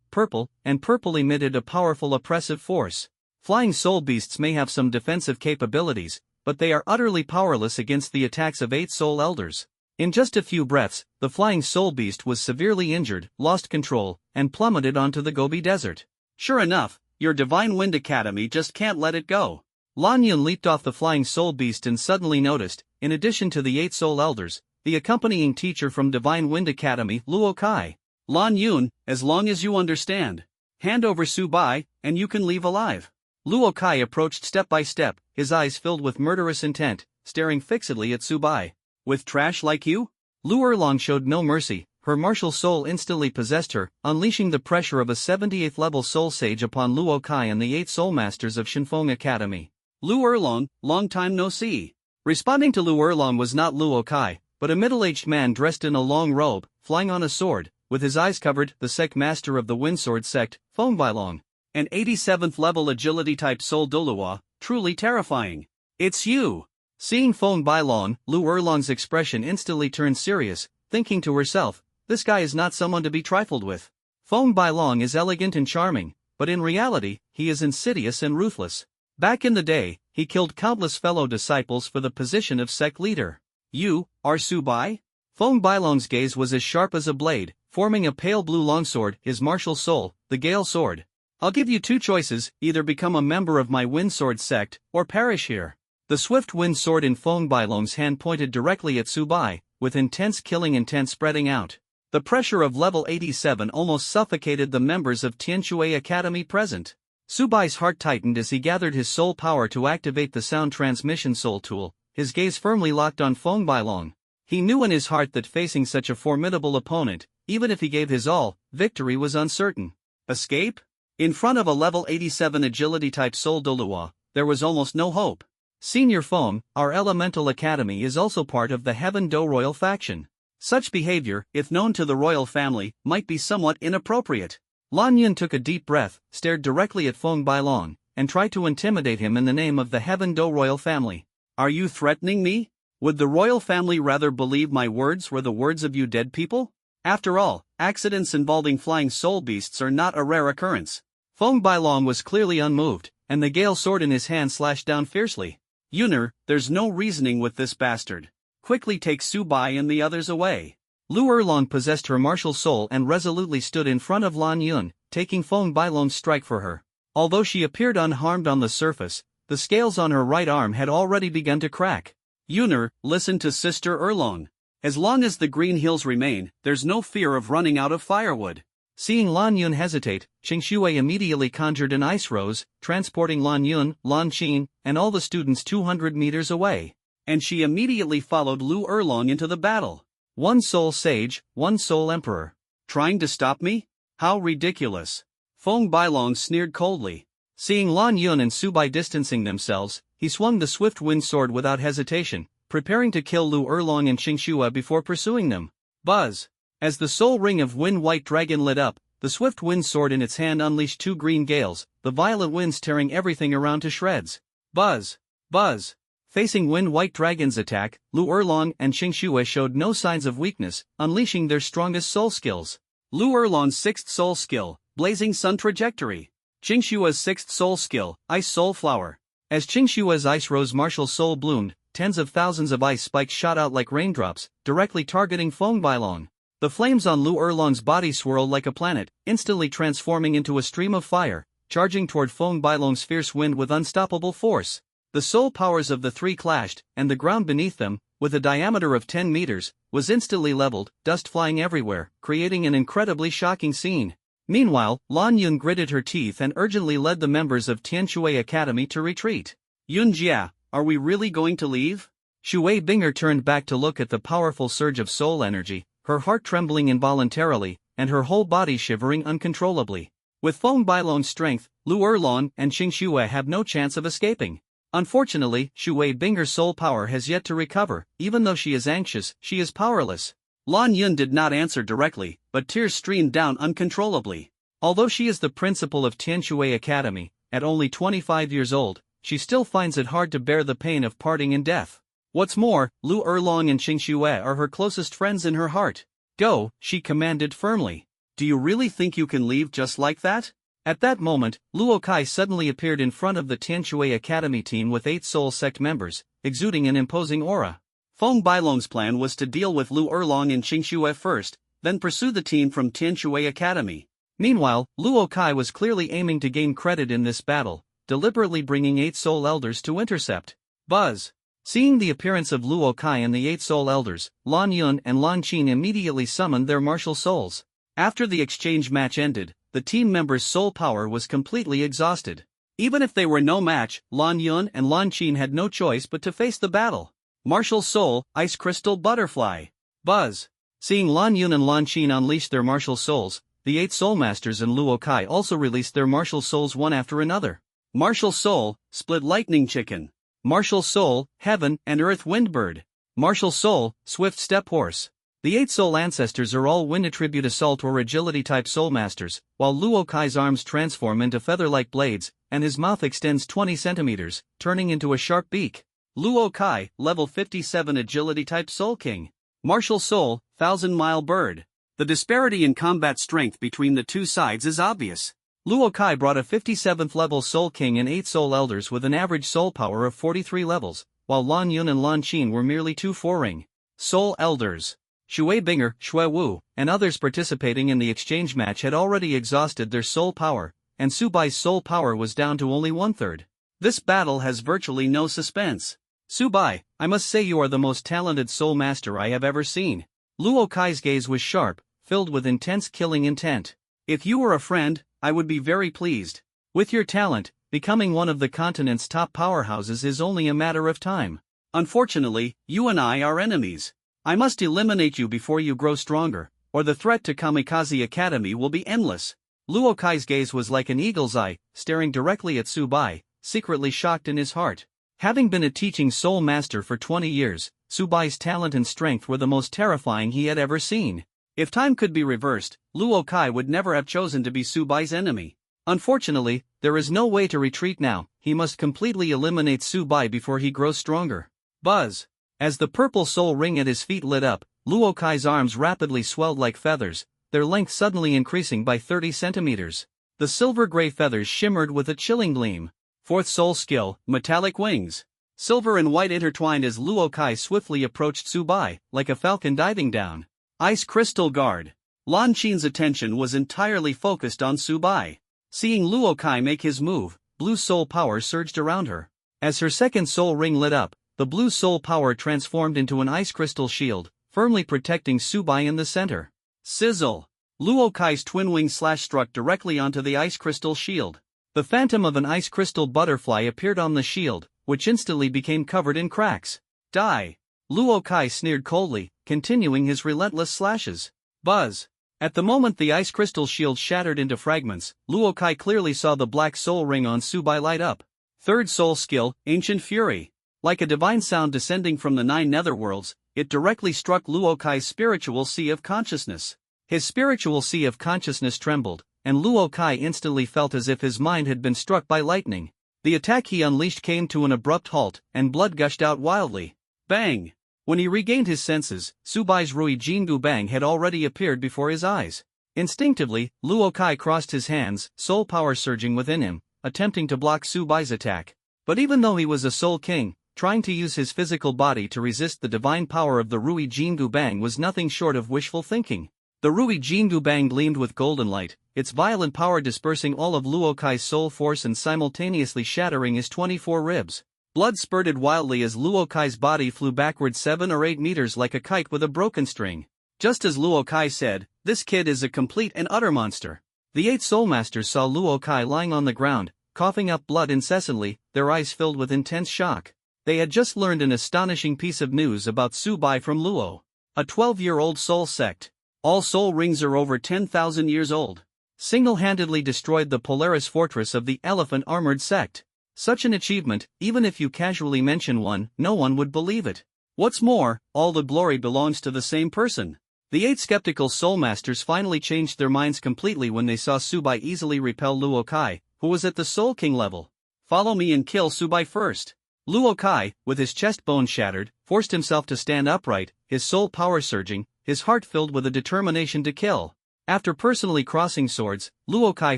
purple, and purple emitted a powerful oppressive force. Flying soul beasts may have some defensive capabilities, but they are utterly powerless against the attacks of 8 soul elders. In just a few breaths, the flying soul beast was severely injured, lost control, and plummeted onto the Gobi Desert. Sure enough, your Divine Wind Academy just can't let it go. Lan Yun leaped off the flying soul beast and suddenly noticed, in addition to the 8 soul elders, the accompanying teacher from Divine Wind Academy, Luo Kai. Lan Yun, as long as you understand. Hand over Subai, and you can leave alive. Luo Kai approached step by step, his eyes filled with murderous intent, staring fixedly at Subai. With trash like you? Lu Erlong showed no mercy, her martial soul instantly possessed her, unleashing the pressure of a 78th level soul sage upon Luo Kai and the 8 soul masters of Shinfeng Academy. Lu Erlong, long time no see. Responding to Lu Erlong was not Luo Kai, but a middle-aged man dressed in a long robe, flying on a sword, with his eyes covered, the sect master of the Windsword sect, Feng Bailong. An 87th level agility type soul Doluwa, truly terrifying. It's you! Seeing Feng Bailong, Lu Erlong's expression instantly turned serious, thinking to herself, this guy is not someone to be trifled with. Feng Bailong is elegant and charming, but in reality, he is insidious and ruthless. Back in the day, he killed countless fellow disciples for the position of sect leader. You, are Subai? Feng Bailong's gaze was as sharp as a blade, forming a pale blue longsword, his martial soul, the Gale Sword. I'll give you 2 choices, either become a member of my Windsword sect, or perish here. The swift wind sword in Feng Bailong's hand pointed directly at Subai, with intense killing intent spreading out. The pressure of level 87 almost suffocated the members of Tianshui Academy present. Subai's heart tightened as he gathered his soul power to activate the sound transmission soul tool, his gaze firmly locked on Feng Bailong. He knew in his heart that facing such a formidable opponent, even if he gave his all, victory was uncertain. Escape? In front of a level 87 agility type soul Doluwa, there was almost no hope. Senior Feng, our elemental academy is also part of the Heaven Do royal faction. Such behavior, if known to the royal family, might be somewhat inappropriate. Lan Yun took a deep breath, stared directly at Feng Bailong, and tried to intimidate him in the name of the Heaven Do royal family. Are you threatening me? Would the royal family rather believe my words were the words of you dead people? After all, accidents involving flying soul beasts are not a rare occurrence. Feng Bailong was clearly unmoved, and the Gale Sword in his hand slashed down fiercely. Yuner, there's no reasoning with this bastard. Quickly take Subai and the others away. Lu Erlong possessed her martial soul and resolutely stood in front of Lan Yun, taking Feng Bailong's strike for her. Although she appeared unharmed on the surface, The scales on her right arm had already begun to crack. Yuner, listen to Sister Erlong. As long as the green hills remain, there's no fear of running out of firewood. Seeing Lan Yun hesitate, Qingshui immediately conjured an ice rose, transporting Lan Yun, Lan Qin, and all the students 200 meters away. And she immediately followed Lu Erlong into the battle. One soul sage, one soul emperor. Trying to stop me? How ridiculous. Feng Bailong sneered coldly. Seeing Lan Yun and Subai distancing themselves, he swung the swift wind sword without hesitation, preparing to kill Lu Erlong and Qingshui before pursuing them. Buzz! As the soul ring of Wind White Dragon lit up, the swift wind sword in its hand unleashed two green gales, the violent winds tearing everything around to shreds. Buzz! Buzz! Facing Wind White Dragon's attack, Lu Erlong and Qingshui showed no signs of weakness, unleashing their strongest soul skills. Lu Erlong's sixth soul skill, Blazing Sun Trajectory. Qingshui's sixth soul skill, Ice Soul Flower. As Qingshui's Ice Rose martial soul bloomed, tens of thousands of ice spikes shot out like raindrops, directly targeting Feng Bailong. The flames on Lu Erlong's body swirled like a planet, instantly transforming into a stream of fire, charging toward Feng Bailong's fierce wind with unstoppable force. The soul powers of the three clashed, and the ground beneath them, with a diameter of 10 meters, was instantly leveled, dust flying everywhere, creating an incredibly shocking scene. Meanwhile, Lan Yun gritted her teeth and urgently led the members of Tianshui Academy to retreat. Yun Jia, are we really going to leave? Shui Binger turned back to look at the powerful surge of soul energy, her heart trembling involuntarily, and her whole body shivering uncontrollably. With Feng Bailong's strength, Lu Erlong and Qingshui have no chance of escaping. Unfortunately, Shui Binger's soul power has yet to recover. Even though she is anxious, she is powerless. Lan Yun did not answer directly, but tears streamed down uncontrollably. Although she is the principal of Tianshui Academy, at only 25 years old, she still finds it hard to bear the pain of parting and death. What's more, Lu Erlong and Qingshui are her closest friends in her heart. Go, she commanded firmly. Do you really think you can leave just like that? At that moment, Luo Kai suddenly appeared in front of the Tianshui Academy team with 8 Soul Sect members, exuding an imposing aura. Feng Bailong's plan was to deal with Lu Erlong and Qingshui first, then pursue the team from Tianshui Academy. Meanwhile, Luo Kai was clearly aiming to gain credit in this battle, deliberately bringing 8 Soul Elders to intercept. Buzz! Seeing the appearance of Luo Kai and the 8 Soul Elders, Lan Yun and Lan Qin immediately summoned their martial souls. After the exchange match ended, the team members' soul power was completely exhausted. Even if they were no match, Lan Yun and Lan Qin had no choice but to face the battle. Martial Soul, Ice Crystal Butterfly. Buzz! Seeing Lan Yun and Lan Qin unleash their martial souls, the 8 Soul Masters and Luo Kai also released their martial souls one after another. Martial Soul, Split Lightning Chicken. Martial Soul, Heaven and Earth Windbird. Martial Soul, Swift Step Horse. The 8 Soul Ancestors are all Wind Attribute Assault or Agility type Soul Masters, while Luo Kai's arms transform into feather-like blades, and his mouth extends 20 centimeters, turning into a sharp beak. Luo Kai, level 57 Agility type Soul King. Martial Soul, 1,000-mile bird. The disparity in combat strength between the two sides is obvious. Luo Kai brought a 57th level Soul King and 8 Soul Elders with an average soul power of 43 levels, while Lan Yun and Lan Qin were merely 2 4-ring Soul Elders. Shui Binger, Shui Wu, and others participating in the exchange match had already exhausted their soul power, and Subai's soul power was down to only 1/3. This battle has virtually no suspense. Subai, I must say you are the most talented soul master I have ever seen. Luo Kai's gaze was sharp, filled with intense killing intent. If you were a friend, I would be very pleased. With your talent, becoming one of the continent's top powerhouses is only a matter of time. Unfortunately, you and I are enemies. I must eliminate you before you grow stronger, or the threat to Kamikaze Academy will be endless. Luo Kai's gaze was like an eagle's eye, staring directly at Subai, secretly shocked in his heart. Having been a teaching soul master for 20 years, Subai's talent and strength were the most terrifying he had ever seen. If time could be reversed, Luo Kai would never have chosen to be Subai's enemy. Unfortunately, there is no way to retreat now. He must completely eliminate Subai before he grows stronger. Buzz! As the purple soul ring at his feet lit up, Luo Kai's arms rapidly swelled like feathers, their length suddenly increasing by 30 centimeters. The silver-gray feathers shimmered with a chilling gleam. 4th soul skill, Metallic Wings. Silver and white intertwined as Luo Kai swiftly approached Subai, like a falcon diving down. Ice Crystal Guard. Lan Qin's attention was entirely focused on Subai. Seeing Luo Kai make his move, blue soul power surged around her. As her second soul ring lit up, the blue soul power transformed into an ice crystal shield, firmly protecting Subai in the center. Sizzle! Luo Kai's twin wings struck directly onto the ice crystal shield. The phantom of an ice crystal butterfly appeared on the shield, which instantly became covered in cracks. Die! Luo Kai sneered coldly, continuing his relentless slashes. Buzz! At the moment the ice crystal shield shattered into fragments, Luo Kai clearly saw the black soul ring on Subai light up. Third soul skill, Ancient Fury. Like a divine sound descending from the 9 netherworlds, it directly struck Luo Kai's spiritual sea of consciousness. His spiritual sea of consciousness trembled, and Luo Kai instantly felt as if his mind had been struck by lightning. The attack he unleashed came to an abrupt halt, and blood gushed out wildly. Bang! When he regained his senses, Subai's Rui Jingu Bang had already appeared before his eyes. Instinctively, Luo Kai crossed his hands, soul power surging within him, attempting to block Subai's attack. But even though he was a soul king, trying to use his physical body to resist the divine power of the Rui Jingu Bang was nothing short of wishful thinking. The Rui Jingu Bang gleamed with golden light, its violent power dispersing all of Luo Kai's soul force and simultaneously shattering his 24 ribs. Blood spurted wildly as Luo Kai's body flew backward 7 or 8 meters like a kite with a broken string. Just as Luo Kai said, this kid is a complete and utter monster. The 8 soul masters saw Luo Kai lying on the ground, coughing up blood incessantly, their eyes filled with intense shock. They had just learned an astonishing piece of news about Subai from Luo. A 12-year-old soul sect. All soul rings are over 10,000 years old. Single-handedly destroyed the Polaris fortress of the elephant-armored sect. Such an achievement, even if you casually mention one, no one would believe it. What's more, all the glory belongs to the same person. The 8 skeptical soul masters finally changed their minds completely when they saw Subai easily repel Luo Kai, who was at the Soul King level. Follow me and kill Subai first. Luo Kai, with his chest bone shattered, forced himself to stand upright, his soul power surging, his heart filled with a determination to kill. After personally crossing swords, Luo Kai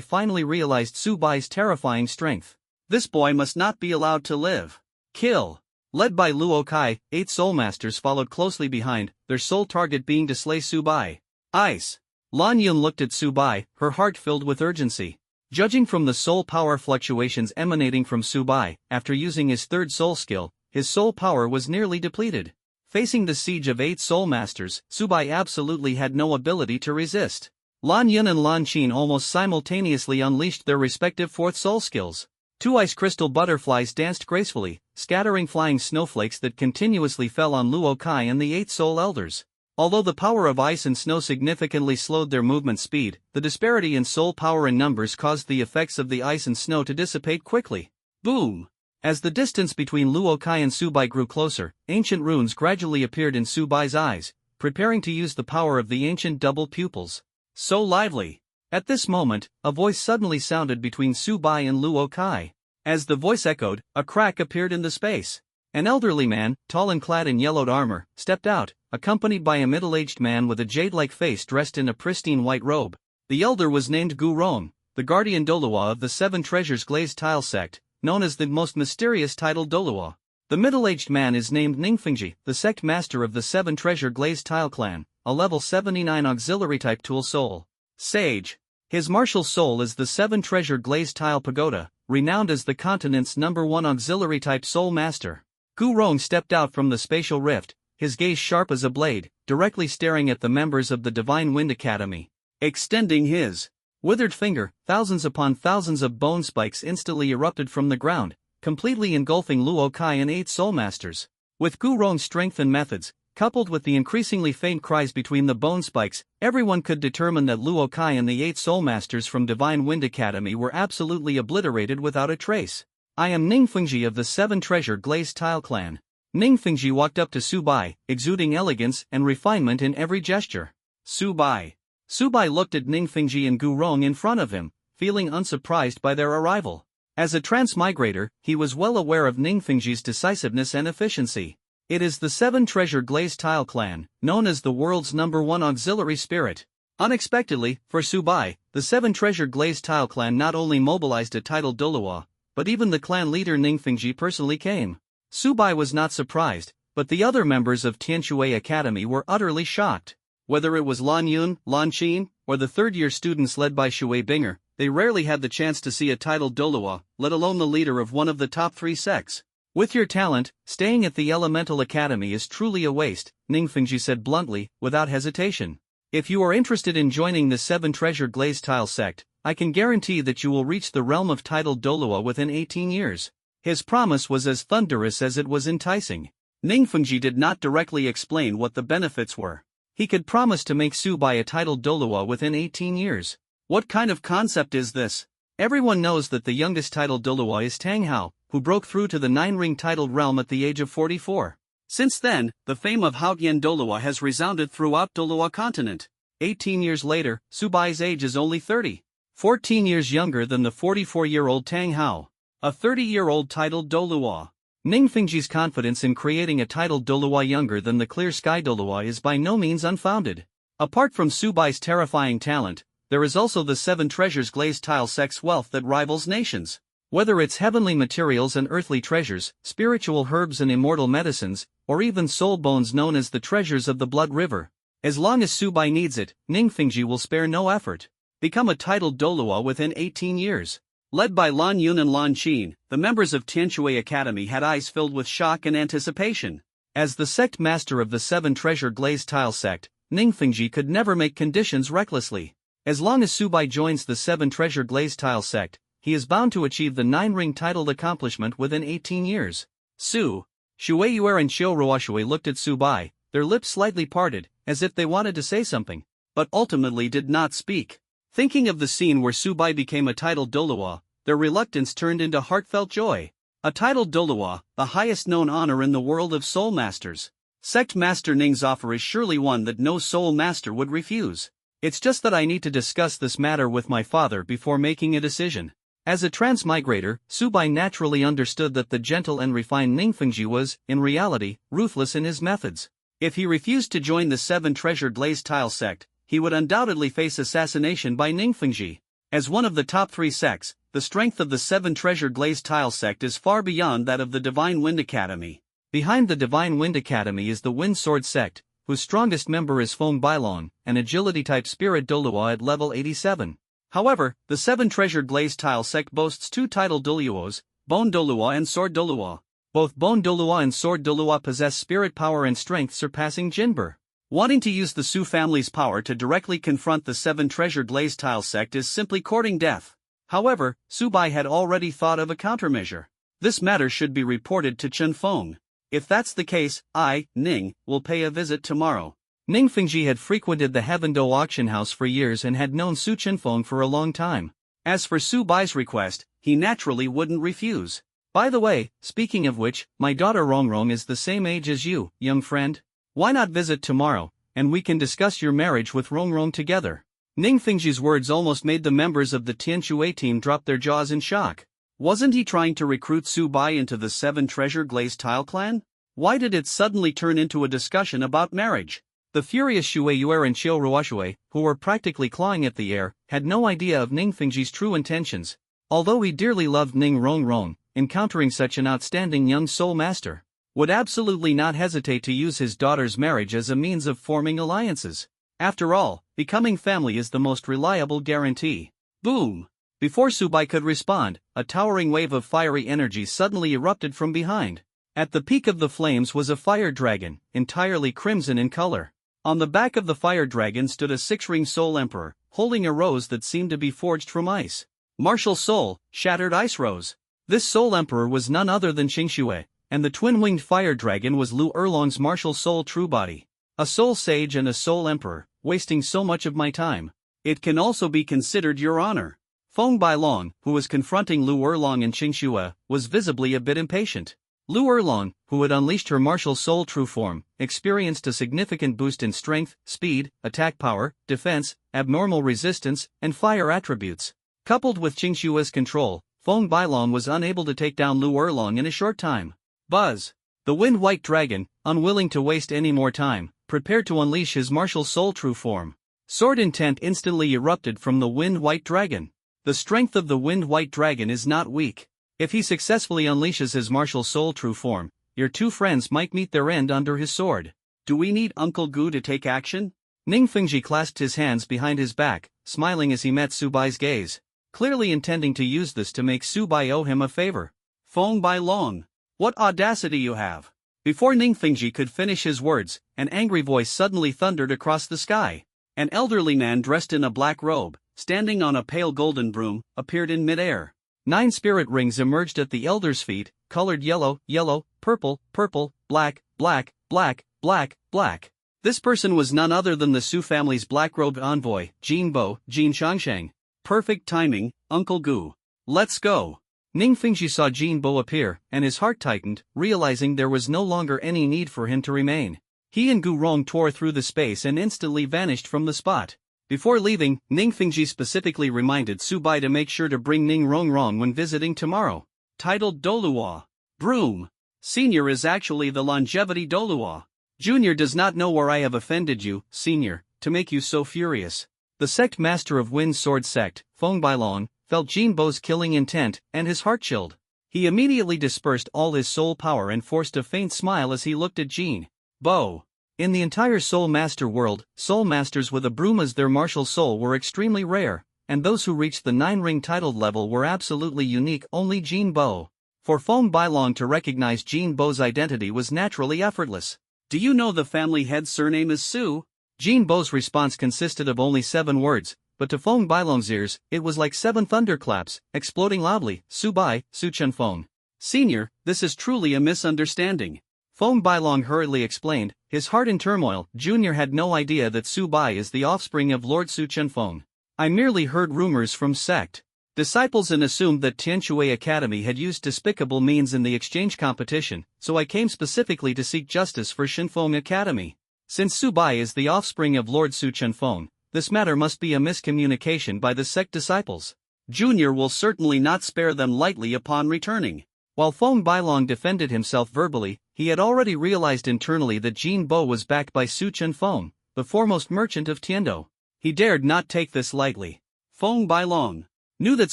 finally realized Subai's terrifying strength. This boy must not be allowed to live. Kill. Led by Luo Kai, 8 soul masters followed closely behind, their sole target being to slay Subai. Ice. Lan Yun looked at Subai, her heart filled with urgency. Judging from the soul power fluctuations emanating from Subai, after using his 3rd soul skill, his soul power was nearly depleted. Facing the siege of 8 soul masters, Subai absolutely had no ability to resist. Lan Yun and Lan Qin almost simultaneously unleashed their respective 4th soul skills. 2 ice crystal butterflies danced gracefully, scattering flying snowflakes that continuously fell on Luo Kai and the 8 soul elders. Although the power of ice and snow significantly slowed their movement speed, the disparity in soul power and numbers caused the effects of the ice and snow to dissipate quickly. Boom! As the distance between Luo Kai and Subai grew closer, ancient runes gradually appeared in Subai's eyes, preparing to use the power of the ancient double pupils. So lively! At this moment, a voice suddenly sounded between Subai and Luo Kai. As the voice echoed, a crack appeared in the space. An elderly man, tall and clad in yellowed armor, stepped out, accompanied by a middle-aged man with a jade-like face dressed in a pristine white robe. The elder was named Gu Rong, the guardian Doluo of the 7 Treasures Glazed Tile sect, known as the most mysterious title Doluo. The middle-aged man is named Ningfengji, the sect master of the 7 Treasure Glazed Tile clan, a level 79 auxiliary type tool soul. Sage. His martial soul is the 7 Treasure Glazed Tile Pagoda, renowned as the continent's #1 auxiliary type soul master. Gu Rong stepped out from the spatial rift, his gaze sharp as a blade, directly staring at the members of the Divine Wind Academy. Extending his withered finger, thousands upon thousands of bone spikes instantly erupted from the ground, completely engulfing Luo Kai and 8 soul masters. With Gu Rong's strength and methods, coupled with the increasingly faint cries between the bone spikes, everyone could determine that Luo Kai and the 8 soul masters from Divine Wind Academy were absolutely obliterated without a trace. I am Ningfengji of the 7 Treasure Glazed Tile clan. Ningfengji walked up to Subai, exuding elegance and refinement in every gesture. Subai. Subai looked at Ningfengji and Gu Rong in front of him, feeling unsurprised by their arrival. As a transmigrator, he was well aware of Ningfengji's decisiveness and efficiency. It is the 7 Treasure Glazed Tile clan, known as the world's #1 auxiliary spirit. Unexpectedly, for Subai, the 7 Treasure Glazed Tile clan not only mobilized a title Doluo, but even the clan leader Ningfengji personally came. Subai was not surprised, but the other members of Tianshui Academy were utterly shocked. Whether it was Lan Yun, Lan Qin, or the third-year students led by Shui Binger, they rarely had the chance to see a titled Doluo, let alone the leader of one of the top 3 sects. With your talent, staying at the Elemental Academy is truly a waste, Ningfengji said bluntly, without hesitation. If you are interested in joining the 7 Treasure Glazed Tile sect, I can guarantee that you will reach the realm of titled Dolua within 18 years. His promise was as thunderous as it was enticing. Ningfengji did not directly explain what the benefits were. He could promise to make Subai a titled Dolua within 18 years. What kind of concept is this? Everyone knows that the youngest titled Dolua is Tang Hao, who broke through to the 9-ring titled realm at the age of 44. Since then, the fame of Haotian Dolua has resounded throughout Dolua continent. 18 years later, Subai's age is only 30. 14 years younger than the 44-year-old Tang Hao. A 30-year-old titled Dolua. Ningfengji's confidence in creating a titled Dolua younger than the Clear Sky Dolua is by no means unfounded. Apart from Subai's terrifying talent, there is also the 7 Treasures Glazed Tile sect's wealth that rivals nations. Whether it's heavenly materials and earthly treasures, spiritual herbs and immortal medicines, or even soul bones known as the treasures of the Blood River. As long as Subai needs it, Ningfengji will spare no effort. Become a titled Dolua within 18 years. Led by Lan Yun and Lan Qin, the members of Tianshui Academy had eyes filled with shock and anticipation. As the sect master of the 7 Treasure Glazed Tile sect, Ningfengji could never make conditions recklessly. As long as Subai joins the 7 Treasure Glazed Tile sect, he is bound to achieve the 9-ring titled accomplishment within 18 years. Shueyuer and Xiuruoshui looked at Subai, their lips slightly parted, as if they wanted to say something, but ultimately did not speak. Thinking of the scene where Subai became a titled Dolua, their reluctance turned into heartfelt joy. A titled Dolua, the highest known honor in the world of soul masters. Sect Master Ning's offer is surely one that no soul master would refuse. It's just that I need to discuss this matter with my father before making a decision. As a transmigrator, Subai naturally understood that the gentle and refined Ningfengji was, in reality, ruthless in his methods. If he refused to join the 7 Treasure Glazed Tile sect, he would undoubtedly face assassination by Ningfengji. As one of the top 3 sects, the strength of the 7 Treasure Glazed Tile sect is far beyond that of the Divine Wind Academy. Behind the Divine Wind Academy is the Wind Sword sect, whose strongest member is Feng Bailong, an agility-type spirit Dolua at level 87. However, the 7 Treasure Glazed Tile sect boasts 2 titled Doluos, Bone Dolua and Sword Dolua. Both Bone Dolua and Sword Dolua possess spirit power and strength surpassing Jinber. Wanting to use the Su family's power to directly confront the 7 Treasure Glazed Tile sect is simply courting death. However, Subai had already thought of a countermeasure. This matter should be reported to Chen Feng. If that's the case, I, Ning, will pay a visit tomorrow. Ningfengji had frequented the Heavendo auction house for years and had known Su Chenfeng for a long time. As for Subai's request, he naturally wouldn't refuse. By the way, speaking of which, my daughter Rongrong is the same age as you, young friend. Why not visit tomorrow, and we can discuss your marriage with Rongrong together? Ningfengji's words almost made the members of the Tianshui team drop their jaws in shock. Wasn't he trying to recruit Subai into the 7 Treasure Glazed Tile clan? Why did it suddenly turn into a discussion about marriage? The furious Xiueyuer and Xiuruoshui, who were practically clawing at the air, had no idea of Ningfengji's true intentions. Although he dearly loved Ning Rongrong, encountering such an outstanding young soul master, would absolutely not hesitate to use his daughter's marriage as a means of forming alliances. After all, becoming family is the most reliable guarantee. Boom! Before Subai could respond, a towering wave of fiery energy suddenly erupted from behind. At the peak of the flames was a fire dragon, entirely crimson in color. On the back of the fire dragon stood a 6-ring soul emperor, holding a rose that seemed to be forged from ice. Martial soul, shattered ice rose. This soul emperor was none other than Qingxue, and the twin-winged fire dragon was Lu Erlong's martial soul true body. A soul sage and a soul emperor, wasting so much of my time. It can also be considered your honor. Feng Bailong, who was confronting Lu Erlong and Qingxue, was visibly a bit impatient. Lu Erlong, who had unleashed her martial soul true form, experienced a significant boost in strength, speed, attack power, defense, abnormal resistance, and fire attributes. Coupled with Qingxue's control, Feng Bailong was unable to take down Lu Erlong in a short time. Buzz! The Wind-White Dragon, unwilling to waste any more time, prepared to unleash his martial soul true form. Sword intent instantly erupted from the Wind-White Dragon. The strength of the Wind-White Dragon is not weak. If he successfully unleashes his martial soul true form, your 2 friends might meet their end under his sword. Do we need Uncle Gu to take action? Ningfengji clasped his hands behind his back, smiling as he met Subai's gaze, clearly intending to use this to make Subai owe him a favor. Feng Bailong. What audacity you have! Before Ningfengji could finish his words, an angry voice suddenly thundered across the sky. An elderly man dressed in a black robe, standing on a pale golden broom, appeared in midair. 9 spirit rings emerged at the elder's feet, colored yellow, yellow, purple, purple, black, black, black, black, black. This person was none other than the Su family's black-robed envoy, Jin Bo, Jin Shangsheng. Perfect timing, Uncle Gu. Let's go. Ningfengji saw Jin Bo appear, and his heart tightened, realizing there was no longer any need for him to remain. He and Gu Rong tore through the space and instantly vanished from the spot. Before leaving, Ningfengji specifically reminded Su Bai to make sure to bring Ning Rongrong when visiting tomorrow. Titled Doluo. Broom. Senior is actually the longevity Doluo. Junior does not know where I have offended you, Senior, to make you so furious. The sect master of Wind Sword Sect, Feng Bailong, felt Jin Bo's killing intent, and his heart chilled. He immediately dispersed all his soul power and forced a faint smile as he looked at Jin Bo. In the entire Soul Master world, Soul Masters with a broom as their martial soul were extremely rare, and those who reached the 9-ring titled level were absolutely unique. Only Jin Bo. For Feng Bailong to recognize Jin Bo's identity was naturally effortless. Do you know the family head's surname is Su? Jin Bo's response consisted of only 7 words, but to Feng Bailong's ears, it was like 7 thunderclaps, exploding loudly. Su Bai, Su Chen Feng. Senior, this is truly a misunderstanding. Feng Bailong hurriedly explained, his heart in turmoil. Junior had no idea that Su Bai is the offspring of Lord Su Chen Feng. I merely heard rumors from sect disciples and assumed that Tianshui Academy had used despicable means in the exchange competition, so I came specifically to seek justice for Shinfeng Academy. Since Su Bai is the offspring of Lord Su Chen Feng, this matter must be a miscommunication by the sect disciples. Junior will certainly not spare them lightly upon returning. While Feng Bailong defended himself verbally, he had already realized internally that Jin Bo was backed by Su Chen Feng, the foremost merchant of Tiando. He dared not take this lightly. Feng Bailong knew that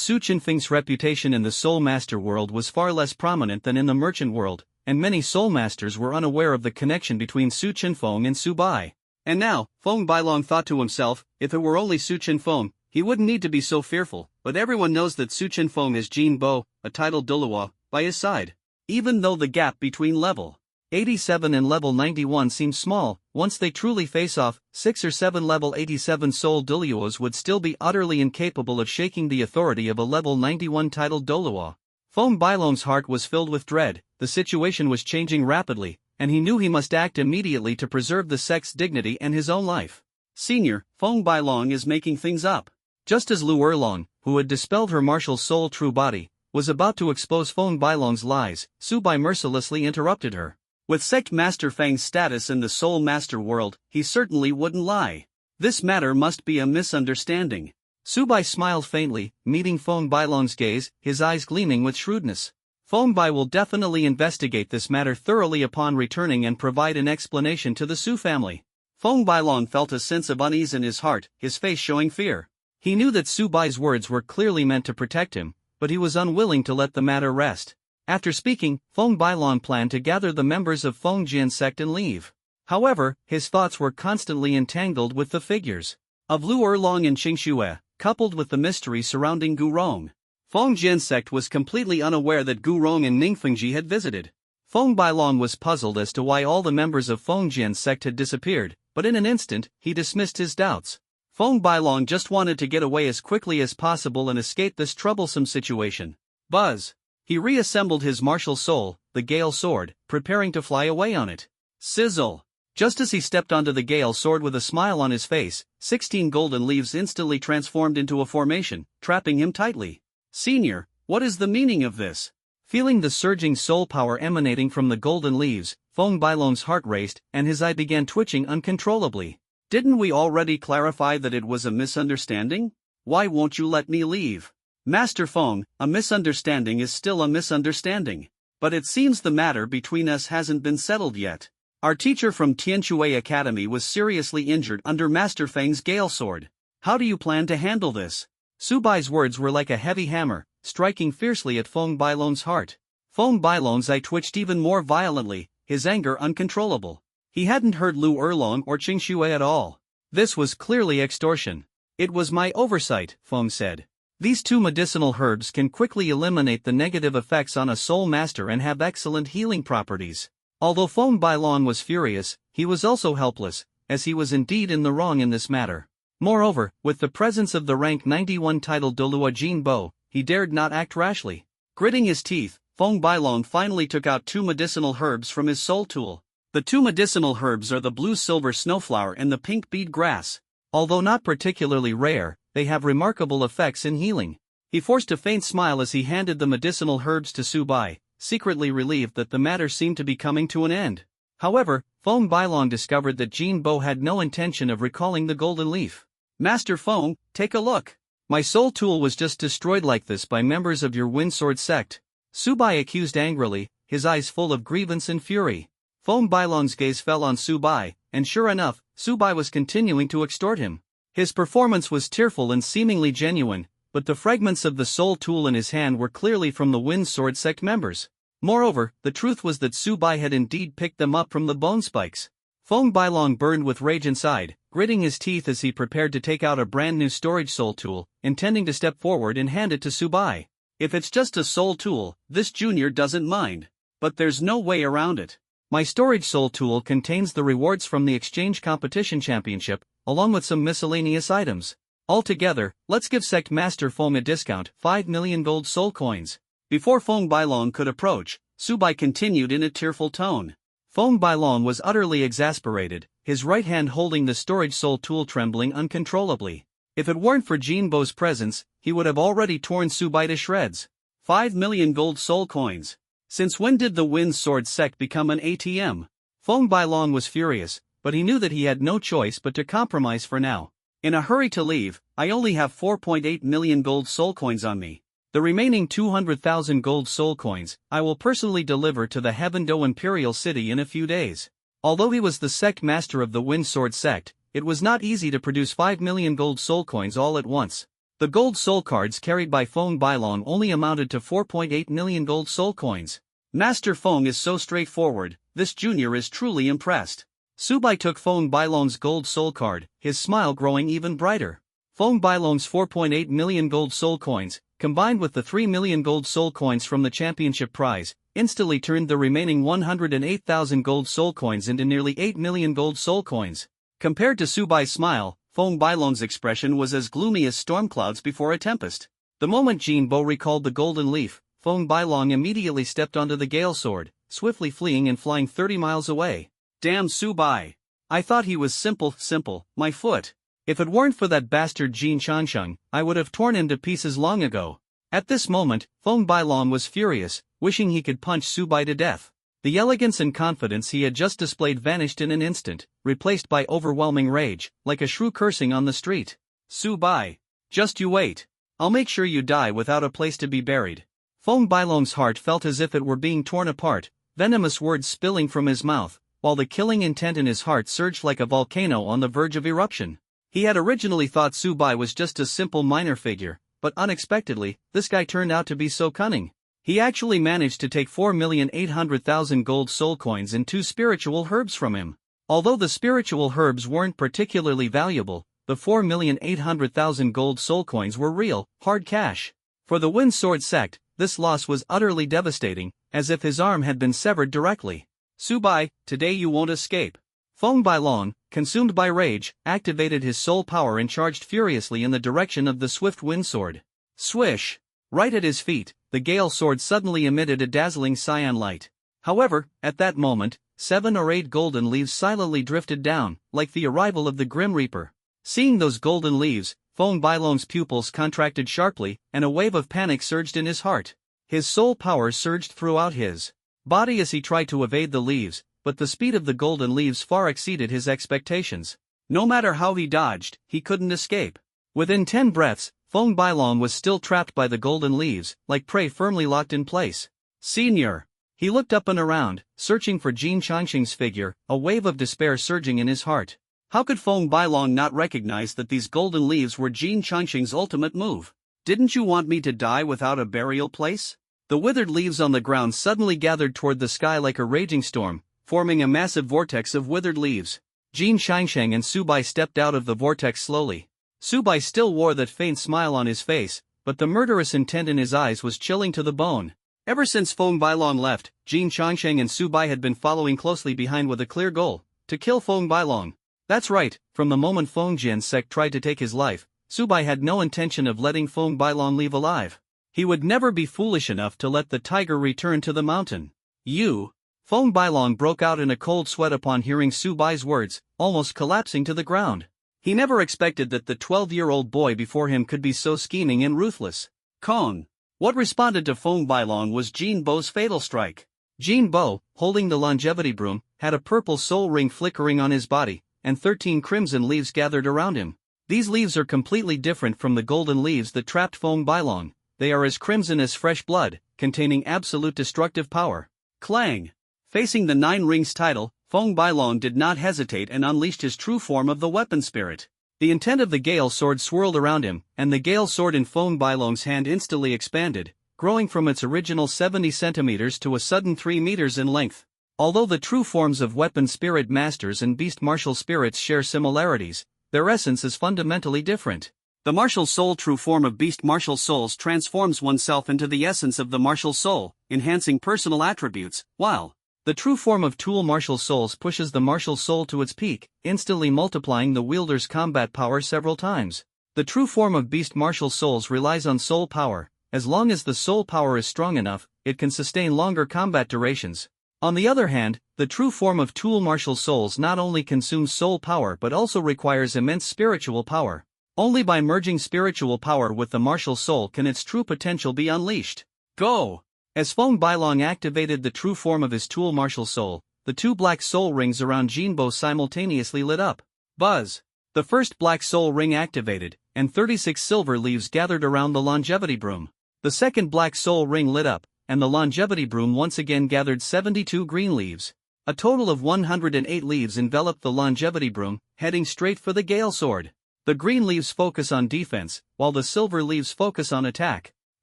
Su Chenfeng's reputation in the Soul Master world was far less prominent than in the merchant world, and many Soul Masters were unaware of the connection between Su Chenfeng and Su Bai. And now, Feng Bailong thought to himself, if it were only Su Chenfeng, he wouldn't need to be so fearful, but everyone knows that Su Chenfeng has Jin Bo, a titled Doluo, by his side. Even though the gap between level 87 and level 91 seems small, once they truly face off, 6 or 7 level 87 Soul Doluos would still be utterly incapable of shaking the authority of a level 91 titled Doluo. Feng Bailong's heart was filled with dread. The situation was changing rapidly, and he knew he must act immediately to preserve the sect's dignity and his own life. Senior, Feng Bailong is making things up. Just as Lu Erlong, who had dispelled her martial soul true body, was about to expose Feng Bailong's lies, Su Bai mercilessly interrupted her. With Sect Master Feng's status in the Soul Master world, he certainly wouldn't lie. This matter must be a misunderstanding. Su Bai smiled faintly, meeting Feng Bailong's gaze, his eyes gleaming with shrewdness. Feng Bai will definitely investigate this matter thoroughly upon returning and provide an explanation to the Su family. Feng Bailong felt a sense of unease in his heart, his face showing fear. He knew that Su Bai's words were clearly meant to protect him, but he was unwilling to let the matter rest. After speaking, Feng Bailong planned to gather the members of Feng Jian sect and leave. However, his thoughts were constantly entangled with the figures of Lu Erlong and Qingxue, coupled with the mystery surrounding Gu Rong. Feng Jian sect was completely unaware that Gu Rong and Ningfengji had visited. Feng Bailong was puzzled as to why all the members of Feng Jian sect had disappeared, but in an instant, he dismissed his doubts. Feng Bailong just wanted to get away as quickly as possible and escape this troublesome situation. Buzz. He reassembled his martial soul, the Gale Sword, preparing to fly away on it. Sizzle! Just as he stepped onto the Gale Sword with a smile on his face, 16 golden leaves instantly transformed into a formation, trapping him tightly. Senior, what is the meaning of this? Feeling the surging soul power emanating from the golden leaves, Feng Bailong's heart raced, and his eye began twitching uncontrollably. Didn't we already clarify that it was a misunderstanding? Why won't you let me leave? Master Feng, a misunderstanding is still a misunderstanding. But it seems the matter between us hasn't been settled yet. Our teacher from Tianshui Academy was seriously injured under Master Feng's Gale Sword. How do you plan to handle this? Su Bai's words were like a heavy hammer, striking fiercely at Feng Bailong's heart. Feng Bailong's eye twitched even more violently, his anger uncontrollable. He hadn't heard Lu Erlong or Qingxue at all. This was clearly extortion. It was my oversight, Feng said. These two medicinal herbs can quickly eliminate the negative effects on a soul master and have excellent healing properties. Although Feng Bailong was furious, he was also helpless, as he was indeed in the wrong in this matter. Moreover, with the presence of the rank 91 titled Dolua Jin Bo, he dared not act rashly. Gritting his teeth, Feng Bailong finally took out two medicinal herbs from his soul tool. The two medicinal herbs are the blue-silver snowflower and the pink bead grass. Although not particularly rare, they have remarkable effects in healing. He forced a faint smile as he handed the medicinal herbs to Subai, secretly relieved that the matter seemed to be coming to an end. However, Feng Bailong discovered that Jin Bo had no intention of recalling the golden leaf. "Master Feng, take a look. My soul tool was just destroyed like this by members of your Windsword sect," Subai accused angrily, his eyes full of grievance and fury. Feng Bailong's gaze fell on Subai, and sure enough, Subai was continuing to extort him. His performance was tearful and seemingly genuine, but the fragments of the soul tool in his hand were clearly from the Windsword sect members. Moreover, the truth was that Subai had indeed picked them up from the bone spikes. Feng Bailong burned with rage inside, gritting his teeth as he prepared to take out a brand new storage soul tool, intending to step forward and hand it to Subai. "If it's just a soul tool, this junior doesn't mind. But there's no way around it. My storage soul tool contains the rewards from the exchange competition championship, along with some miscellaneous items. Altogether, let's give Sect Master Feng a discount, 5 million gold soul coins." Before Feng Bailong could approach, Subai continued in a tearful tone. Feng Bailong was utterly exasperated, his right hand holding the storage soul tool trembling uncontrollably. If it weren't for Jin Bo's presence, he would have already torn Subai to shreds. 5 million gold soul coins. Since when did the Windsword sect become an ATM? Feng Bailong was furious, but he knew that he had no choice but to compromise for now. "In a hurry to leave, I only have 4.8 million gold soul coins on me. The remaining 200,000 gold soul coins, I will personally deliver to the Heavendo Imperial City in a few days." Although he was the sect master of the Windsword sect, it was not easy to produce 5 million gold soul coins all at once. The gold soul cards carried by Feng Bailong only amounted to 4.8 million gold soul coins. "Master Feng is so straightforward, this junior is truly impressed." Subai took Feng Bailong's gold soul card, his smile growing even brighter. Feng Bailong's 4.8 million gold soul coins, combined with the 3 million gold soul coins from the championship prize, instantly turned the remaining 108,000 gold soul coins into nearly 8 million gold soul coins. Compared to Subai's smile, Feng Bailong's expression was as gloomy as storm clouds before a tempest. The moment Jin Bo recalled the golden leaf, Feng Bailong immediately stepped onto the Gale Sword, swiftly fleeing and flying 30 miles away. "Damn Subai! I thought he was simple, my foot. If it weren't for that bastard Jin Changsheng, I would have torn him to pieces long ago." At this moment, Feng Bailong was furious, wishing he could punch Subai to death. The elegance and confidence he had just displayed vanished in an instant, replaced by overwhelming rage, like a shrew cursing on the street. "Subai! Just you wait. I'll make sure you die without a place to be buried." Feng Bailong's heart felt as if it were being torn apart, venomous words spilling from his mouth, while the killing intent in his heart surged like a volcano on the verge of eruption. He had originally thought Subai was just a simple minor figure, but unexpectedly, this guy turned out to be so cunning. He actually managed to take 4,800,000 gold soul coins and 2 spiritual herbs from him. Although the spiritual herbs weren't particularly valuable, the 4,800,000 gold soul coins were real, hard cash. For the Windsword sect, this loss was utterly devastating, as if his arm had been severed directly. "Subai, today you won't escape." Feng Bailong, consumed by rage, activated his soul power and charged furiously in the direction of the swift windsword. Swish! Right at his feet, the Gale Sword suddenly emitted a dazzling cyan light. However, at that moment, 7 or 8 golden leaves silently drifted down, like the arrival of the Grim Reaper. Seeing those golden leaves, Feng Bailong's pupils contracted sharply, and a wave of panic surged in his heart. His soul power surged throughout his body as he tried to evade the leaves, but the speed of the golden leaves far exceeded his expectations. No matter how he dodged, he couldn't escape. Within 10 breaths, Feng Bailong was still trapped by the golden leaves, like prey firmly locked in place. "Senior!" He looked up and around, searching for Jin Changsheng's figure, a wave of despair surging in his heart. How could Feng Bailong not recognize that these golden leaves were Jin Changsheng's ultimate move? "Didn't you want me to die without a burial place?" The withered leaves on the ground suddenly gathered toward the sky like a raging storm, forming a massive vortex of withered leaves. Jin Changsheng and Subai stepped out of the vortex slowly. Subai still wore that faint smile on his face, but the murderous intent in his eyes was chilling to the bone. Ever since Feng Bailong left, Jin Changsheng and Su Bai had been following closely behind with a clear goal: to kill Feng Bailong. That's right, from the moment Feng Jian's sect tried to take his life, Su Bai had no intention of letting Feng Bailong leave alive. He would never be foolish enough to let the tiger return to the mountain. You! Feng Bailong broke out in a cold sweat upon hearing Su Bai's words, almost collapsing to the ground. He never expected that the 12-year-old boy before him could be so scheming and ruthless. Kong! What responded to Feng Bailong was Jin Bo's fatal strike. Jin Bo, holding the longevity broom, had a purple soul ring flickering on his body, and 13 crimson leaves gathered around him. These leaves are completely different from the golden leaves that trapped Feng Bailong. They are as crimson as fresh blood, containing absolute destructive power. Clang! Facing the Nine Rings title, Feng Bailong did not hesitate and unleashed his true form of the weapon spirit. The intent of the Gale Sword swirled around him, and the Gale Sword in Feng Bailong's hand instantly expanded, growing from its original 70 centimeters to a sudden 3 meters in length. Although the true forms of weapon spirit masters and beast martial spirits share similarities, their essence is fundamentally different. The martial soul true form of beast martial souls transforms oneself into the essence of the martial soul, enhancing personal attributes, while the true form of tool martial souls pushes the martial soul to its peak, instantly multiplying the wielder's combat power several times. The true form of beast martial souls relies on soul power. As long as the soul power is strong enough, it can sustain longer combat durations. On the other hand, the true form of tool martial souls not only consumes soul power but also requires immense spiritual power. Only by merging spiritual power with the martial soul can its true potential be unleashed. Go! As Feng Bailong activated the true form of his tool martial soul, the 2 black soul rings around Jinbo simultaneously lit up. Buzz! The first black soul ring activated, and 36 silver leaves gathered around the longevity broom. The second black soul ring lit up, and the longevity broom once again gathered 72 green leaves. A total of 108 leaves enveloped the longevity broom, heading straight for the Gale Sword. The green leaves focus on defense, while the silver leaves focus on attack.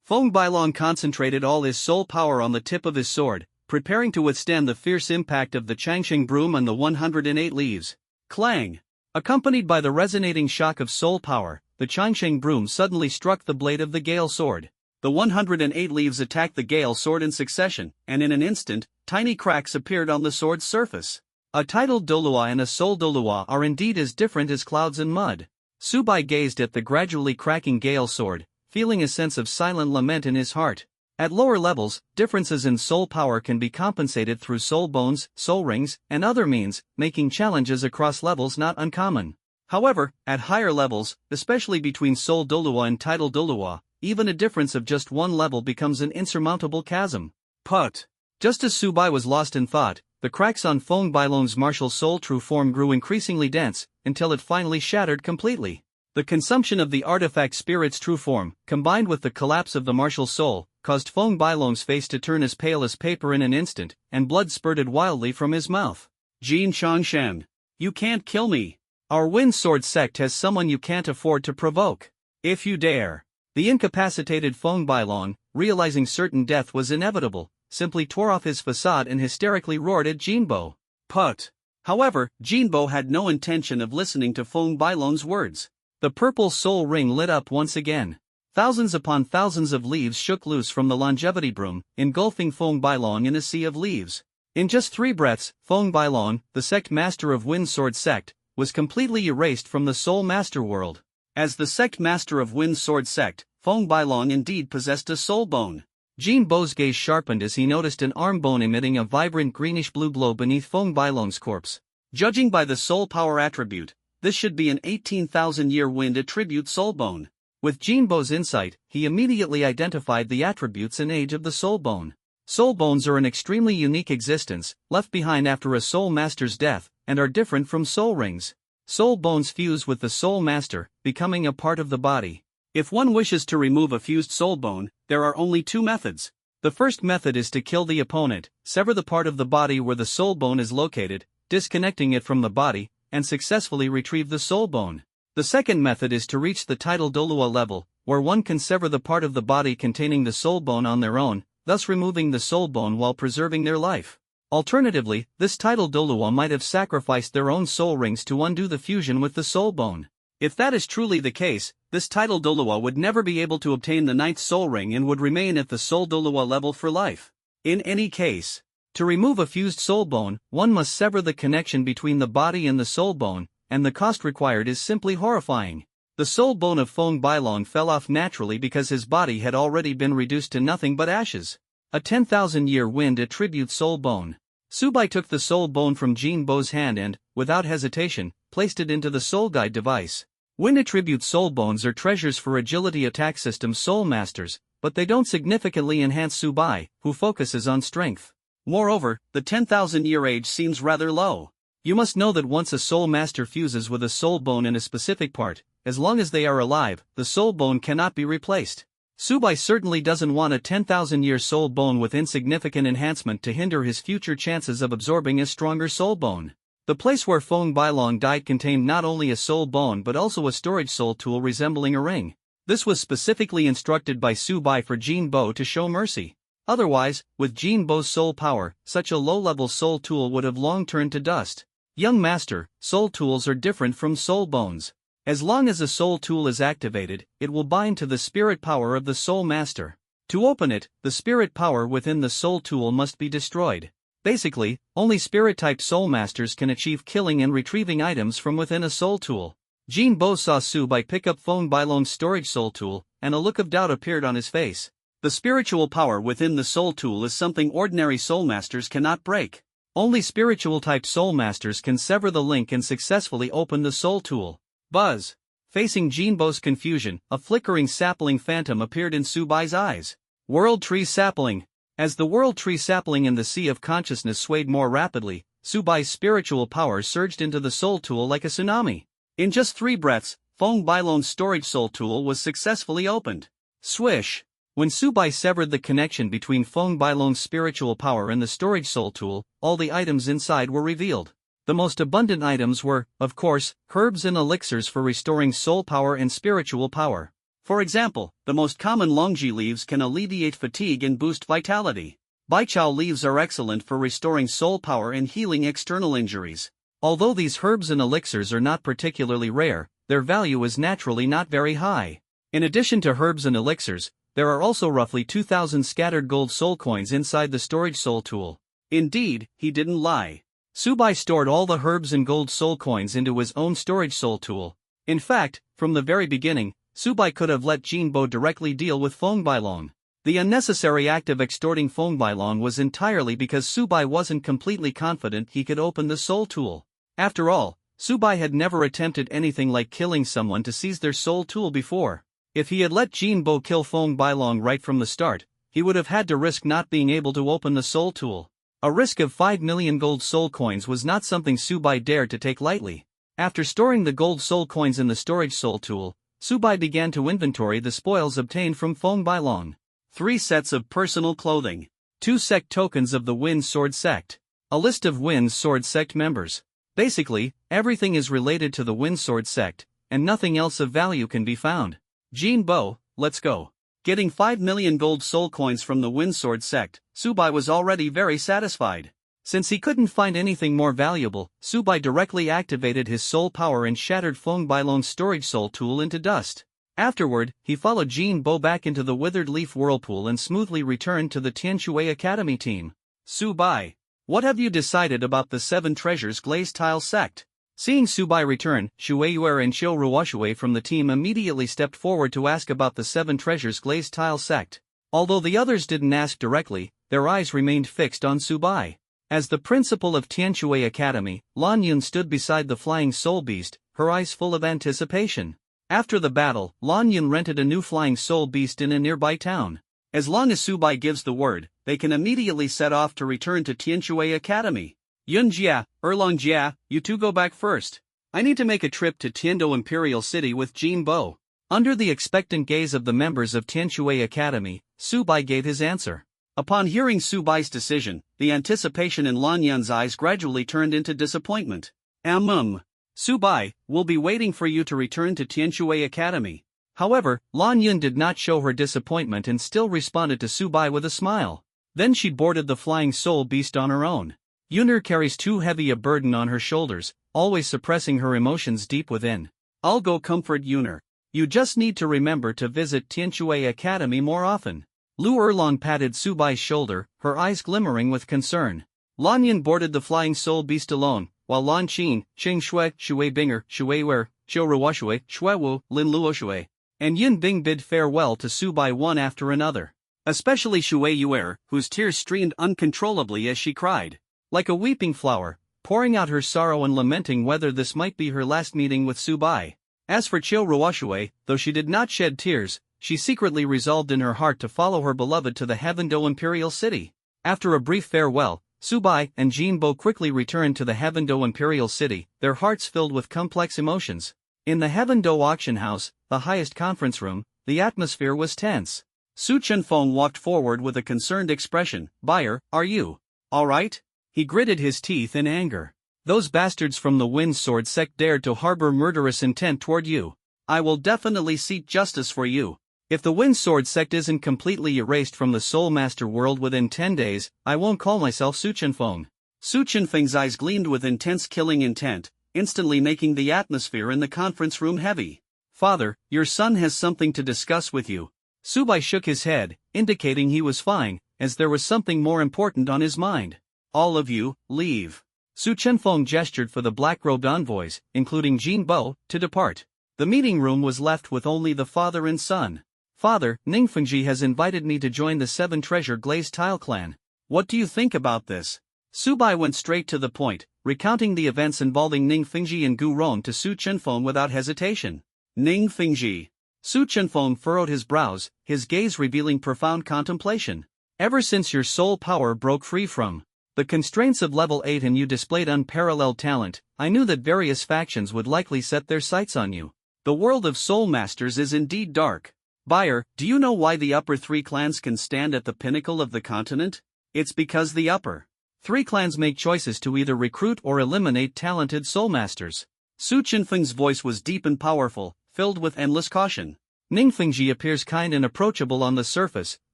Feng Bailong concentrated all his soul power on the tip of his sword, preparing to withstand the fierce impact of the Changsheng broom and the 108 leaves. Clang! Accompanied by the resonating shock of soul power, the Changsheng broom suddenly struck the blade of the Gale Sword. The 108 leaves attacked the Gale Sword in succession, and in an instant, tiny cracks appeared on the sword's surface. A tidal Dolua and a soul Dolua are indeed as different as clouds and mud. Su Bai gazed at the gradually cracking Gale Sword, feeling a sense of silent lament in his heart. At lower levels, differences in soul power can be compensated through soul bones, soul rings, and other means, making challenges across levels not uncommon. However, at higher levels, especially between soul Dolua and tidal Dolua, even a difference of just one level becomes an insurmountable chasm. Put! Just as Su Bai was lost in thought, the cracks on Feng Bailong's martial soul true form grew increasingly dense, until it finally shattered completely. The consumption of the artifact spirit's true form, combined with the collapse of the martial soul, caused Feng Bailong's face to turn as pale as paper in an instant, and blood spurted wildly from his mouth. Jin Changshan, you can't kill me. Our Wind Sword sect has someone you can't afford to provoke. If you dare. The incapacitated Feng Bailong, realizing certain death was inevitable, simply tore off his facade and hysterically roared at Jinbo. Put! However, Jinbo had no intention of listening to Feng Bailong's words. The purple soul ring lit up once again. Thousands upon thousands of leaves shook loose from the longevity broom, engulfing Feng Bailong in a sea of leaves. In just 3 breaths, Feng Bailong, the sect master of Wind Sword sect, was completely erased from the soul master world. As the sect master of Wind Sword sect, Feng Bailong indeed possessed a soul bone. Jinbo's gaze sharpened as he noticed an arm bone emitting a vibrant greenish-blue glow beneath Feng Bailong's corpse. Judging by the soul power attribute, this should be an 18,000-year wind attribute soul bone. With Jinbo's insight, he immediately identified the attributes and age of the soul bone. Soul bones are an extremely unique existence, left behind after a soul master's death, and are different from soul rings. Soul bones fuse with the soul master, becoming a part of the body. If one wishes to remove a fused soul bone, there are only 2 methods. The first method is to kill the opponent, sever the part of the body where the soul bone is located, disconnecting it from the body, and successfully retrieve the soul bone. The second method is to reach the tidal Dolua level, where one can sever the part of the body containing the soul bone on their own, thus removing the soul bone while preserving their life. Alternatively, this tidal Dolua might have sacrificed their own soul rings to undo the fusion with the soul bone. If that is truly the case, this title Dolua would never be able to obtain the 9th soul ring and would remain at the soul Dolua level for life. In any case, to remove a fused soul bone, one must sever the connection between the body and the soul bone, and the cost required is simply horrifying. The soul bone of Feng Bailong fell off naturally because his body had already been reduced to nothing but ashes. A 10,000-year wind attributes soul bone. Subai took the soul bone from Jin Bo's hand and, without hesitation, placed it into the soul guide device. Wind attribute soul bones are treasures for agility attack system soul masters, but they don't significantly enhance Subai, who focuses on strength. Moreover, the 10,000-year age seems rather low. You must know that once a soul master fuses with a soul bone in a specific part, as long as they are alive, the soul bone cannot be replaced. Subai certainly doesn't want a 10,000-year soul bone with insignificant enhancement to hinder his future chances of absorbing a stronger soul bone. The place where Feng Bailong died contained not only a soul bone but also a storage soul tool resembling a ring. This was specifically instructed by Subai for Jin Bo to show mercy. Otherwise, with Jin Bo's soul power, such a low-level soul tool would have long turned to dust. Young master, soul tools are different from soul bones. As long as a soul tool is activated, it will bind to the spirit power of the soul master. To open it, the spirit power within the soul tool must be destroyed. Basically, only spirit-type soul masters can achieve killing and retrieving items from within a soul tool. Jin Bo saw Subai pick up Feng Bailong's storage soul tool, and a look of doubt appeared on his face. The spiritual power within the soul tool is something ordinary soul masters cannot break. Only spiritual-type soul masters can sever the link and successfully open the soul tool. Buzz. Facing Jin Bo's confusion, a flickering sapling phantom appeared in Subai's eyes. World Tree Sapling. As the World Tree Sapling in the Sea of Consciousness swayed more rapidly, Subai's spiritual power surged into the soul tool like a tsunami. In just 3 breaths, Feng Bailong's storage soul tool was successfully opened. Swish. When Subai severed the connection between Feng Bailong's spiritual power and the storage soul tool, all the items inside were revealed. The most abundant items were, of course, herbs and elixirs for restoring soul power and spiritual power. For example, the most common longji leaves can alleviate fatigue and boost vitality. Baichao leaves are excellent for restoring soul power and healing external injuries. Although these herbs and elixirs are not particularly rare, their value is naturally not very high. In addition to herbs and elixirs, there are also roughly 2,000 scattered gold soul coins inside the storage soul tool. Indeed, he didn't lie. Subai stored all the herbs and gold soul coins into his own storage soul tool. In fact, from the very beginning, Subai could have let Jin Bo directly deal with Feng Bailong. The unnecessary act of extorting Feng Bailong was entirely because Subai wasn't completely confident he could open the soul tool. After all, Subai had never attempted anything like killing someone to seize their soul tool before. If he had let Jin Bo kill Feng Bailong right from the start, he would have had to risk not being able to open the soul tool. A risk of 5 million gold soul coins was not something Subai dared to take lightly. After storing the gold soul coins in the storage soul tool, Subai began to inventory the spoils obtained from Feng Bailong. 3 sets of personal clothing. 2 sect tokens of the Wind Sword Sect. A list of Wind Sword Sect members. Basically, everything is related to the Wind Sword Sect, and nothing else of value can be found. Jin Bo, let's go. Getting 5 million gold soul coins from the Wind Sword Sect, Subai was already very satisfied. Since he couldn't find anything more valuable, Subai directly activated his soul power and shattered Feng Bailong's storage soul tool into dust. Afterward, he followed Jin Bo back into the Withered Leaf Whirlpool and smoothly returned to the Tianshui Academy team. Subai, what have you decided about the 7 Treasures Glazed Tile Sect? Seeing Subai return, Shueiyuer and Qiu Ruoshui from the team immediately stepped forward to ask about the 7 Treasures Glazed Tile Sect. Although the others didn't ask directly, their eyes remained fixed on Subai. As the principal of Tianshui Academy, Lan Yun stood beside the flying soul beast, her eyes full of anticipation. After the battle, Lan Yun rented a new flying soul beast in a nearby town. As long as Subai gives the word, they can immediately set off to return to Tianshui Academy. Yun Jia, Erlong Jia, you two go back first. I need to make a trip to Tiando Imperial City with Jin Bo. Under the expectant gaze of the members of Tianshui Academy, Subai gave his answer. Upon hearing Subai's decision, the anticipation in Lan Yun's eyes gradually turned into disappointment. Subai, we'll be waiting for you to return to Tianshui Academy. However, Lan Yun did not show her disappointment and still responded to Subai with a smile. Then she boarded the flying soul beast on her own. Yun'er carries too heavy a burden on her shoulders, always suppressing her emotions deep within. I'll go comfort Yuner. You just need to remember to visit Tianshui Academy more often. Lu Erlong patted Subai's shoulder, her eyes glimmering with concern. Lan Yin boarded the flying soul beast alone, while Lan Qin, Qing Shui, Shui Binger, Shui Wer, Qiu Ruoshui, Shui Wu, Lin Luoshui, and Yin Bing bid farewell to Subai one after another. Especially Shui Yuer, whose tears streamed uncontrollably as she cried. Like a weeping flower, pouring out her sorrow and lamenting whether this might be her last meeting with Subai. As for Qiu Ruoshui, though she did not shed tears, she secretly resolved in her heart to follow her beloved to the Heavendo Imperial City. After a brief farewell, Subai and Jinbo quickly returned to the Heavendo Imperial City, their hearts filled with complex emotions. In the Heavendo auction house, the highest conference room, the atmosphere was tense. Su Chenfeng walked forward with a concerned expression. "Buyer, are you all right?" He gritted his teeth in anger. "Those bastards from the Wind Sword sect dared to harbor murderous intent toward you. I will definitely seek justice for you. If the Wind Sword sect isn't completely erased from the Soul Master world within 10 days, I won't call myself Su Chenfeng." Su Chenfeng's eyes gleamed with intense killing intent, instantly making the atmosphere in the conference room heavy. "Father, your son has something to discuss with you." Subai shook his head, indicating he was fine, as there was something more important on his mind. "All of you, leave." Su Chenfeng gestured for the black-robed envoys, including Jinbo, to depart. The meeting room was left with only the father and son. "Father, Ningfengji has invited me to join the Seven Treasure Glazed Tile clan. What do you think about this?" Subai went straight to the point, recounting the events involving Ningfengji and Gu Ron to Su Chenfeng without hesitation. "Ningfengji." Su Chenfeng furrowed his brows, his gaze revealing profound contemplation. "Ever since your soul power broke free from the constraints of level 8 and you displayed unparalleled talent, I knew that various factions would likely set their sights on you. The world of soul masters is indeed dark. Buyer, do you know why the upper 3 clans can stand at the pinnacle of the continent? It's because the upper 3 clans make choices to either recruit or eliminate talented soul masters." Su Chenfeng's voice was deep and powerful, filled with endless caution. "Ningfengji appears kind and approachable on the surface,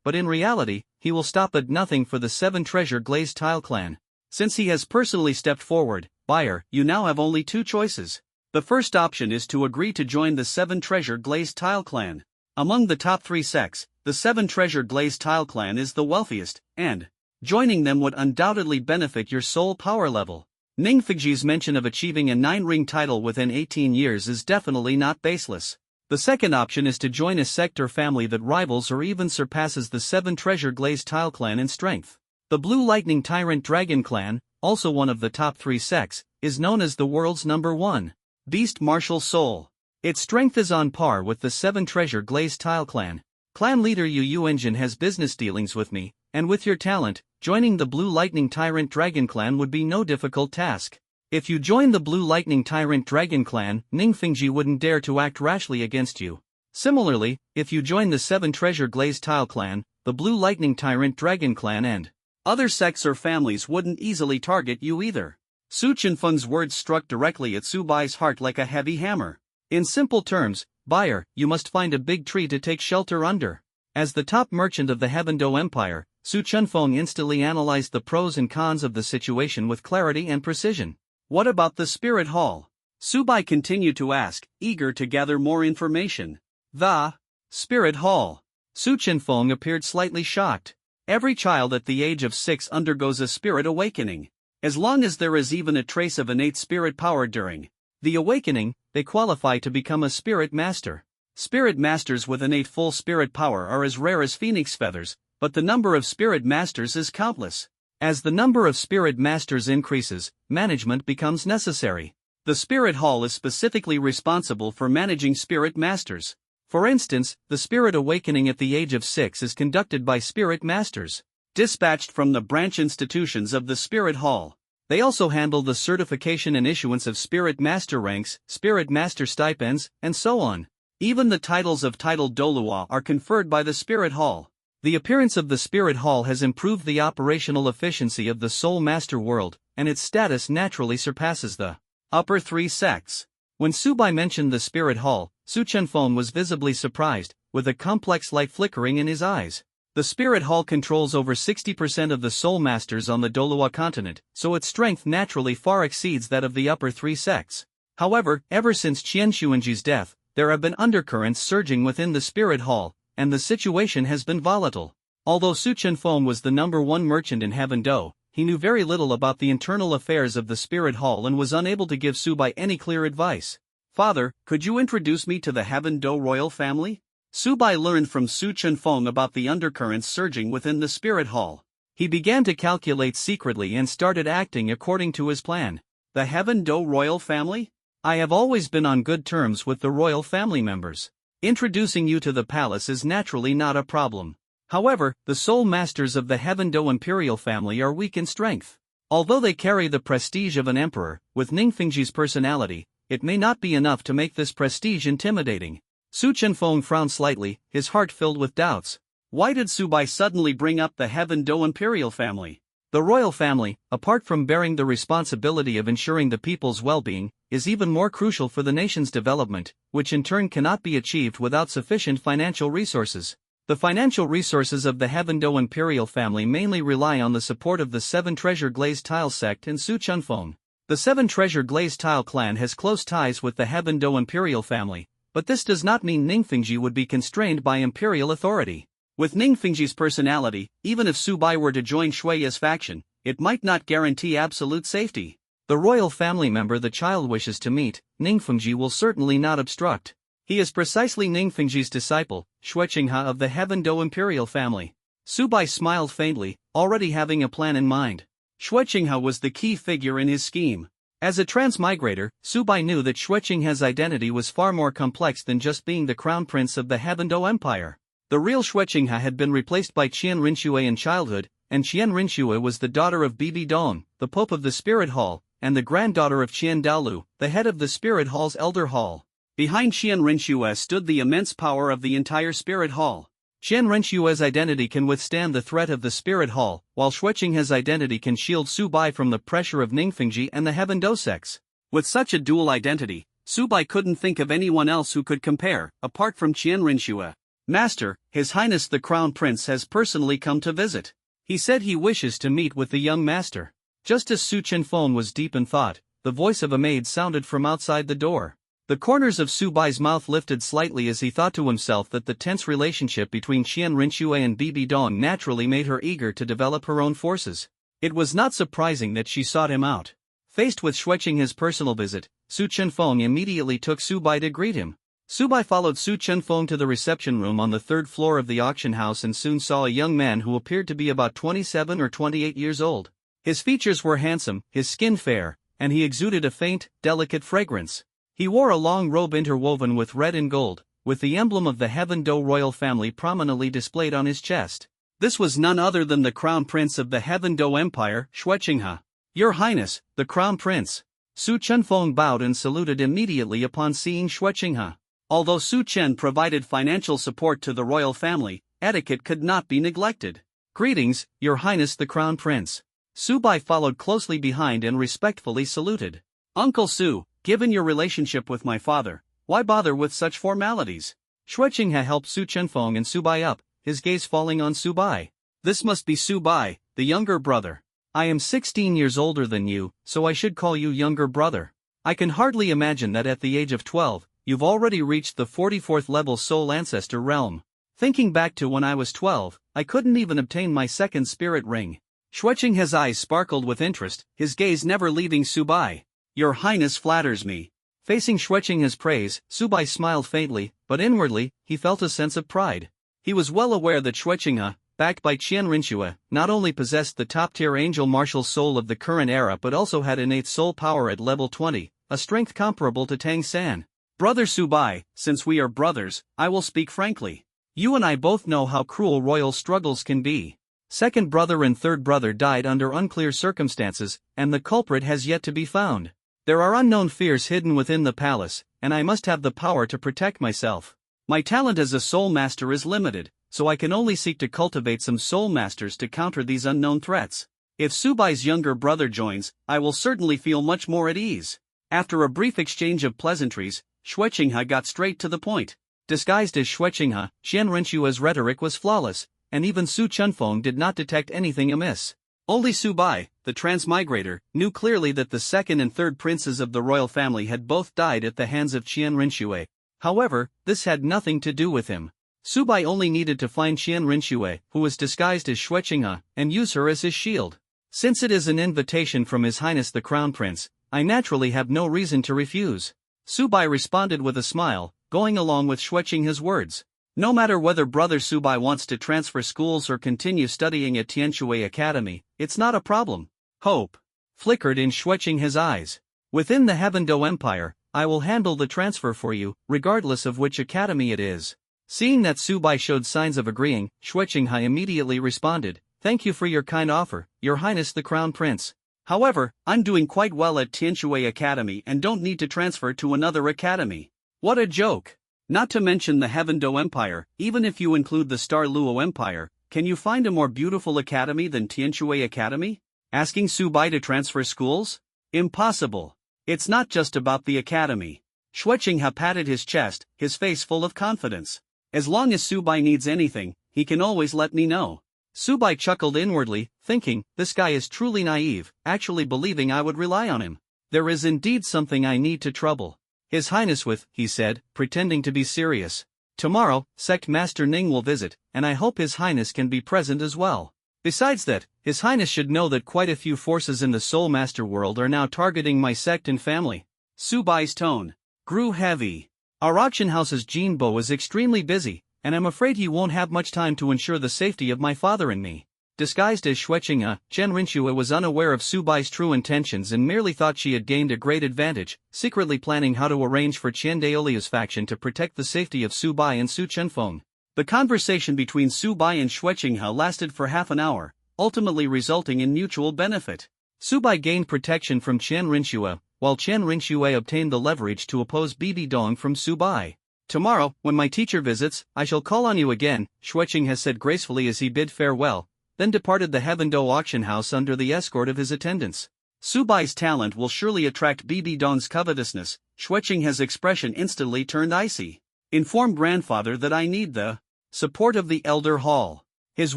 but in reality, he will stop at nothing for the Seven Treasure Glazed Tile clan. Since he has personally stepped forward, buyer, you now have only 2 choices. The first option is to agree to join the Seven Treasure Glazed Tile clan. Among the top 3 sects, the Seven Treasure Glazed Tile clan is the wealthiest, and joining them would undoubtedly benefit your soul power level. Ningfengji's mention of achieving a 9-ring title within 18 years is definitely not baseless. The second option is to join a sect or family that rivals or even surpasses the Seven Treasure Glazed Tile clan in strength. The Blue Lightning Tyrant Dragon clan, also one of the top 3 sects, is known as the world's #1 beast martial soul. Its strength is on par with the Seven Treasure Glazed Tile clan. Clan leader Yu Engine has business dealings with me, and with your talent, joining the Blue Lightning Tyrant Dragon clan would be no difficult task. If you join the Blue Lightning Tyrant Dragon clan, Ningfengji wouldn't dare to act rashly against you. Similarly, if you join the Seven Treasure Glazed Tile clan, the Blue Lightning Tyrant Dragon clan and other sects or families wouldn't easily target you either. Su Chenfeng's words struck directly at Subai's heart like a heavy hammer. In simple terms, buyer, you must find a big tree to take shelter under. As the top merchant of the Heavendo Empire, Su Chenfeng instantly analyzed the pros and cons of the situation with clarity and precision. "What about the Spirit Hall?" Subai continued to ask, eager to gather more information. "The Spirit Hall." Su Chenfeng appeared slightly shocked. "Every child at the age of 6 undergoes a spirit awakening. As long as there is even a trace of innate spirit power during the awakening, they qualify to become a spirit master. Spirit masters with innate full spirit power are as rare as phoenix feathers, but the number of spirit masters is countless. As the number of spirit masters increases, management becomes necessary. The Spirit Hall is specifically responsible for managing spirit masters. For instance, the spirit awakening at the age of 6 is conducted by spirit masters, dispatched from the branch institutions of the Spirit Hall. They also handle the certification and issuance of spirit master ranks, spirit master stipends, and so on. Even the titles of titled Dolua are conferred by the Spirit Hall. The appearance of the Spirit Hall has improved the operational efficiency of the Soul Master world, and its status naturally surpasses the upper 3 sects. When Subai mentioned the Spirit Hall, Su Chenfeng was visibly surprised, with a complex light flickering in his eyes. The Spirit Hall controls over 60% of the Soul Masters on the Dolua continent, so its strength naturally far exceeds that of the upper 3 sects. However, ever since Qian Xuanji's death, there have been undercurrents surging within the spirit hall, and the situation has been volatile. Although Su Chenfeng was the #1 merchant in Havendo, he knew very little about the internal affairs of the spirit hall and was unable to give Subai any clear advice. "Father, could you introduce me to the Havendo royal family?" Subai learned from Su Chenfeng about the undercurrents surging within the spirit hall. He began to calculate secretly and started acting according to his plan. "The Havendo royal family? I have always been on good terms with the royal family members. Introducing you to the palace is naturally not a problem. However, the sole masters of the Havendo imperial family are weak in strength. Although they carry the prestige of an emperor, with Ningfengji's personality, it may not be enough to make this prestige intimidating." Su Chenfeng frowned slightly, his heart filled with doubts. Why did Subai suddenly bring up the Havendo imperial family? The royal family, apart from bearing the responsibility of ensuring the people's well-being, is even more crucial for the nation's development, which in turn cannot be achieved without sufficient financial resources. The financial resources of the Havendo imperial family mainly rely on the support of the Seven Treasure Glazed Tile sect and Su Chenfeng. The Seven Treasure Glazed Tile clan has close ties with the Havendo imperial family, but this does not mean Ningfengji would be constrained by imperial authority. With Ningfengji's personality, even if Subai were to join Shui's faction, it might not guarantee absolute safety. The royal family member the child wishes to meet, Ningfengji will certainly not obstruct. He is precisely Ningfengji's disciple, Shuiqinghe of the Havendo imperial family. Subai smiled faintly, already having a plan in mind. Shuiqinghe was the key figure in his scheme. As a transmigrator, Subai knew that Shuiqinghe's identity was far more complex than just being the crown prince of the Havendo Empire. The real Shuiqinghe had been replaced by Qian Rinxue in childhood, and Qian Rinxue was the daughter of Bibi Dong, the pope of the spirit hall, and the granddaughter of Qian Daolu, the head of the spirit hall's elder hall. Behind Qian Rinxue stood the immense power of the entire spirit hall. Qian Rinxue's identity can withstand the threat of the spirit hall, while Shuiqinghe's identity can shield Subai from the pressure of Ningfengji and the Havendo sects. With such a dual identity, Subai couldn't think of anyone else who could compare, apart from Qian Rinxue. "Master, His Highness the Crown Prince has personally come to visit. He said he wishes to meet with the young master." Just as Su Chenfeng was deep in thought, the voice of a maid sounded from outside the door. The corners of Subai's mouth lifted slightly as he thought to himself that the tense relationship between Qian Rinxue and Bibi Dong naturally made her eager to develop her own forces. It was not surprising that she sought him out. Faced with Shuiqinghe's personal visit, Su Chenfeng immediately took Subai to greet him. Subai followed Su Chenfeng to the reception room on the third floor of the auction house and soon saw a young man who appeared to be about 27 or 28 years old. His features were handsome, his skin fair, and he exuded a faint, delicate fragrance. He wore a long robe interwoven with red and gold, with the emblem of the Havendo royal family prominently displayed on his chest. This was none other than the crown prince of the Havendo Empire, Shuiqinghe. "Your Highness, the crown prince." Su Chenfeng bowed and saluted immediately upon seeing Shuiqinghe. Although Su Chen provided financial support to the royal family, etiquette could not be neglected. "Greetings, Your Highness the crown prince." Subai followed closely behind and respectfully saluted. "Uncle Su, given your relationship with my father, why bother with such formalities?" Shuiqinghe helped Su Chenfeng and Subai up, his gaze falling on Subai. "This must be Subai, the younger brother. I am 16 years older than you, so I should call you younger brother. I can hardly imagine that at the age of 12, you've already reached the 44th level soul ancestor realm. Thinking back to when I was 12, I couldn't even obtain my second spirit ring." Shuiqinghe's eyes sparkled with interest, his gaze never leaving Subai. "Your Highness flatters me." Facing Shuiqinghe's praise, Subai smiled faintly, but inwardly, he felt a sense of pride. He was well aware that Shuiqinghe, backed by Qian Rinxue, not only possessed the top-tier angel martial soul of the current era but also had innate soul power at level 20, a strength comparable to Tang San. "Brother Subai, since we are brothers, I will speak frankly. You and I both know how cruel royal struggles can be. Second brother and third brother died under unclear circumstances, and the culprit has yet to be found. There are unknown fears hidden within the palace, and I must have the power to protect myself. My talent as a soul master is limited, so I can only seek to cultivate some soul masters to counter these unknown threats. If Subai's younger brother joins, I will certainly feel much more at ease." After a brief exchange of pleasantries, Shuiqinghe got straight to the point. Disguised as Shuiqinghe, Qian Rinxue's rhetoric was flawless, and even Su Chenfeng did not detect anything amiss. Only Subai, the transmigrator, knew clearly that the second and third princes of the royal family had both died at the hands of Qian Rinxue. However, this had nothing to do with him. Subai only needed to find Qian Rinxue, who was disguised as Xue Qinghe, and use her as his shield. Since it is an invitation from His Highness the Crown Prince, I naturally have no reason to refuse. Subai responded with a smile, going along with Xue Qinghe's words. No matter whether Brother Subai wants to transfer schools or continue studying at Tianshui Academy, it's not a problem. Hope flickered in Xue Qinghe's eyes. Within the Heavendo Empire, I will handle the transfer for you, regardless of which academy it is. Seeing that Subai showed signs of agreeing, Xue Qinghe immediately responded, Thank you for your kind offer, Your Highness the Crown Prince. However, I'm doing quite well at Tianshui Academy and don't need to transfer to another academy. What a joke! Not to mention the Heavendo Empire, even if you include the Star Luo Empire, can you find a more beautiful academy than Tianshui Academy? Asking Subai to transfer schools? Impossible. It's not just about the academy. Xue Qinghe patted his chest, his face full of confidence. As long as Subai needs anything, he can always let me know. Subai chuckled inwardly, thinking, this guy is truly naive, actually believing I would rely on him. There is indeed something I need to trouble His Highness with, he said, pretending to be serious. Tomorrow, Sect Master Ning will visit, and I hope His Highness can be present as well. Besides that, His Highness should know that quite a few forces in the Soul Master world are now targeting my sect and family. Subai's tone grew heavy. Our auction house's Jinbo is extremely busy, and I'm afraid he won't have much time to ensure the safety of my father and me. Disguised as Xue Qinghe, Qian Rinxue was unaware of Subai's true intentions and merely thought she had gained a great advantage, secretly planning how to arrange for Qian Daoliu's faction to protect the safety of Subai and Su Chenfeng. The conversation between Subai and Xue Qinghe lasted for half an hour, ultimately resulting in mutual benefit. Subai gained protection from Qian Rinxue, while Qian Rinxue obtained the leverage to oppose Bibi Dong from Subai. Tomorrow, when my teacher visits, I shall call on you again, Xue Qinghe said gracefully as he bid farewell, then departed the Heavendo auction house under the escort of his attendants. Subai's talent will surely attract Bibi Dong's covetousness. Xue Qinghe's expression instantly turned icy. Inform grandfather that I need the support of the Elder Hall. His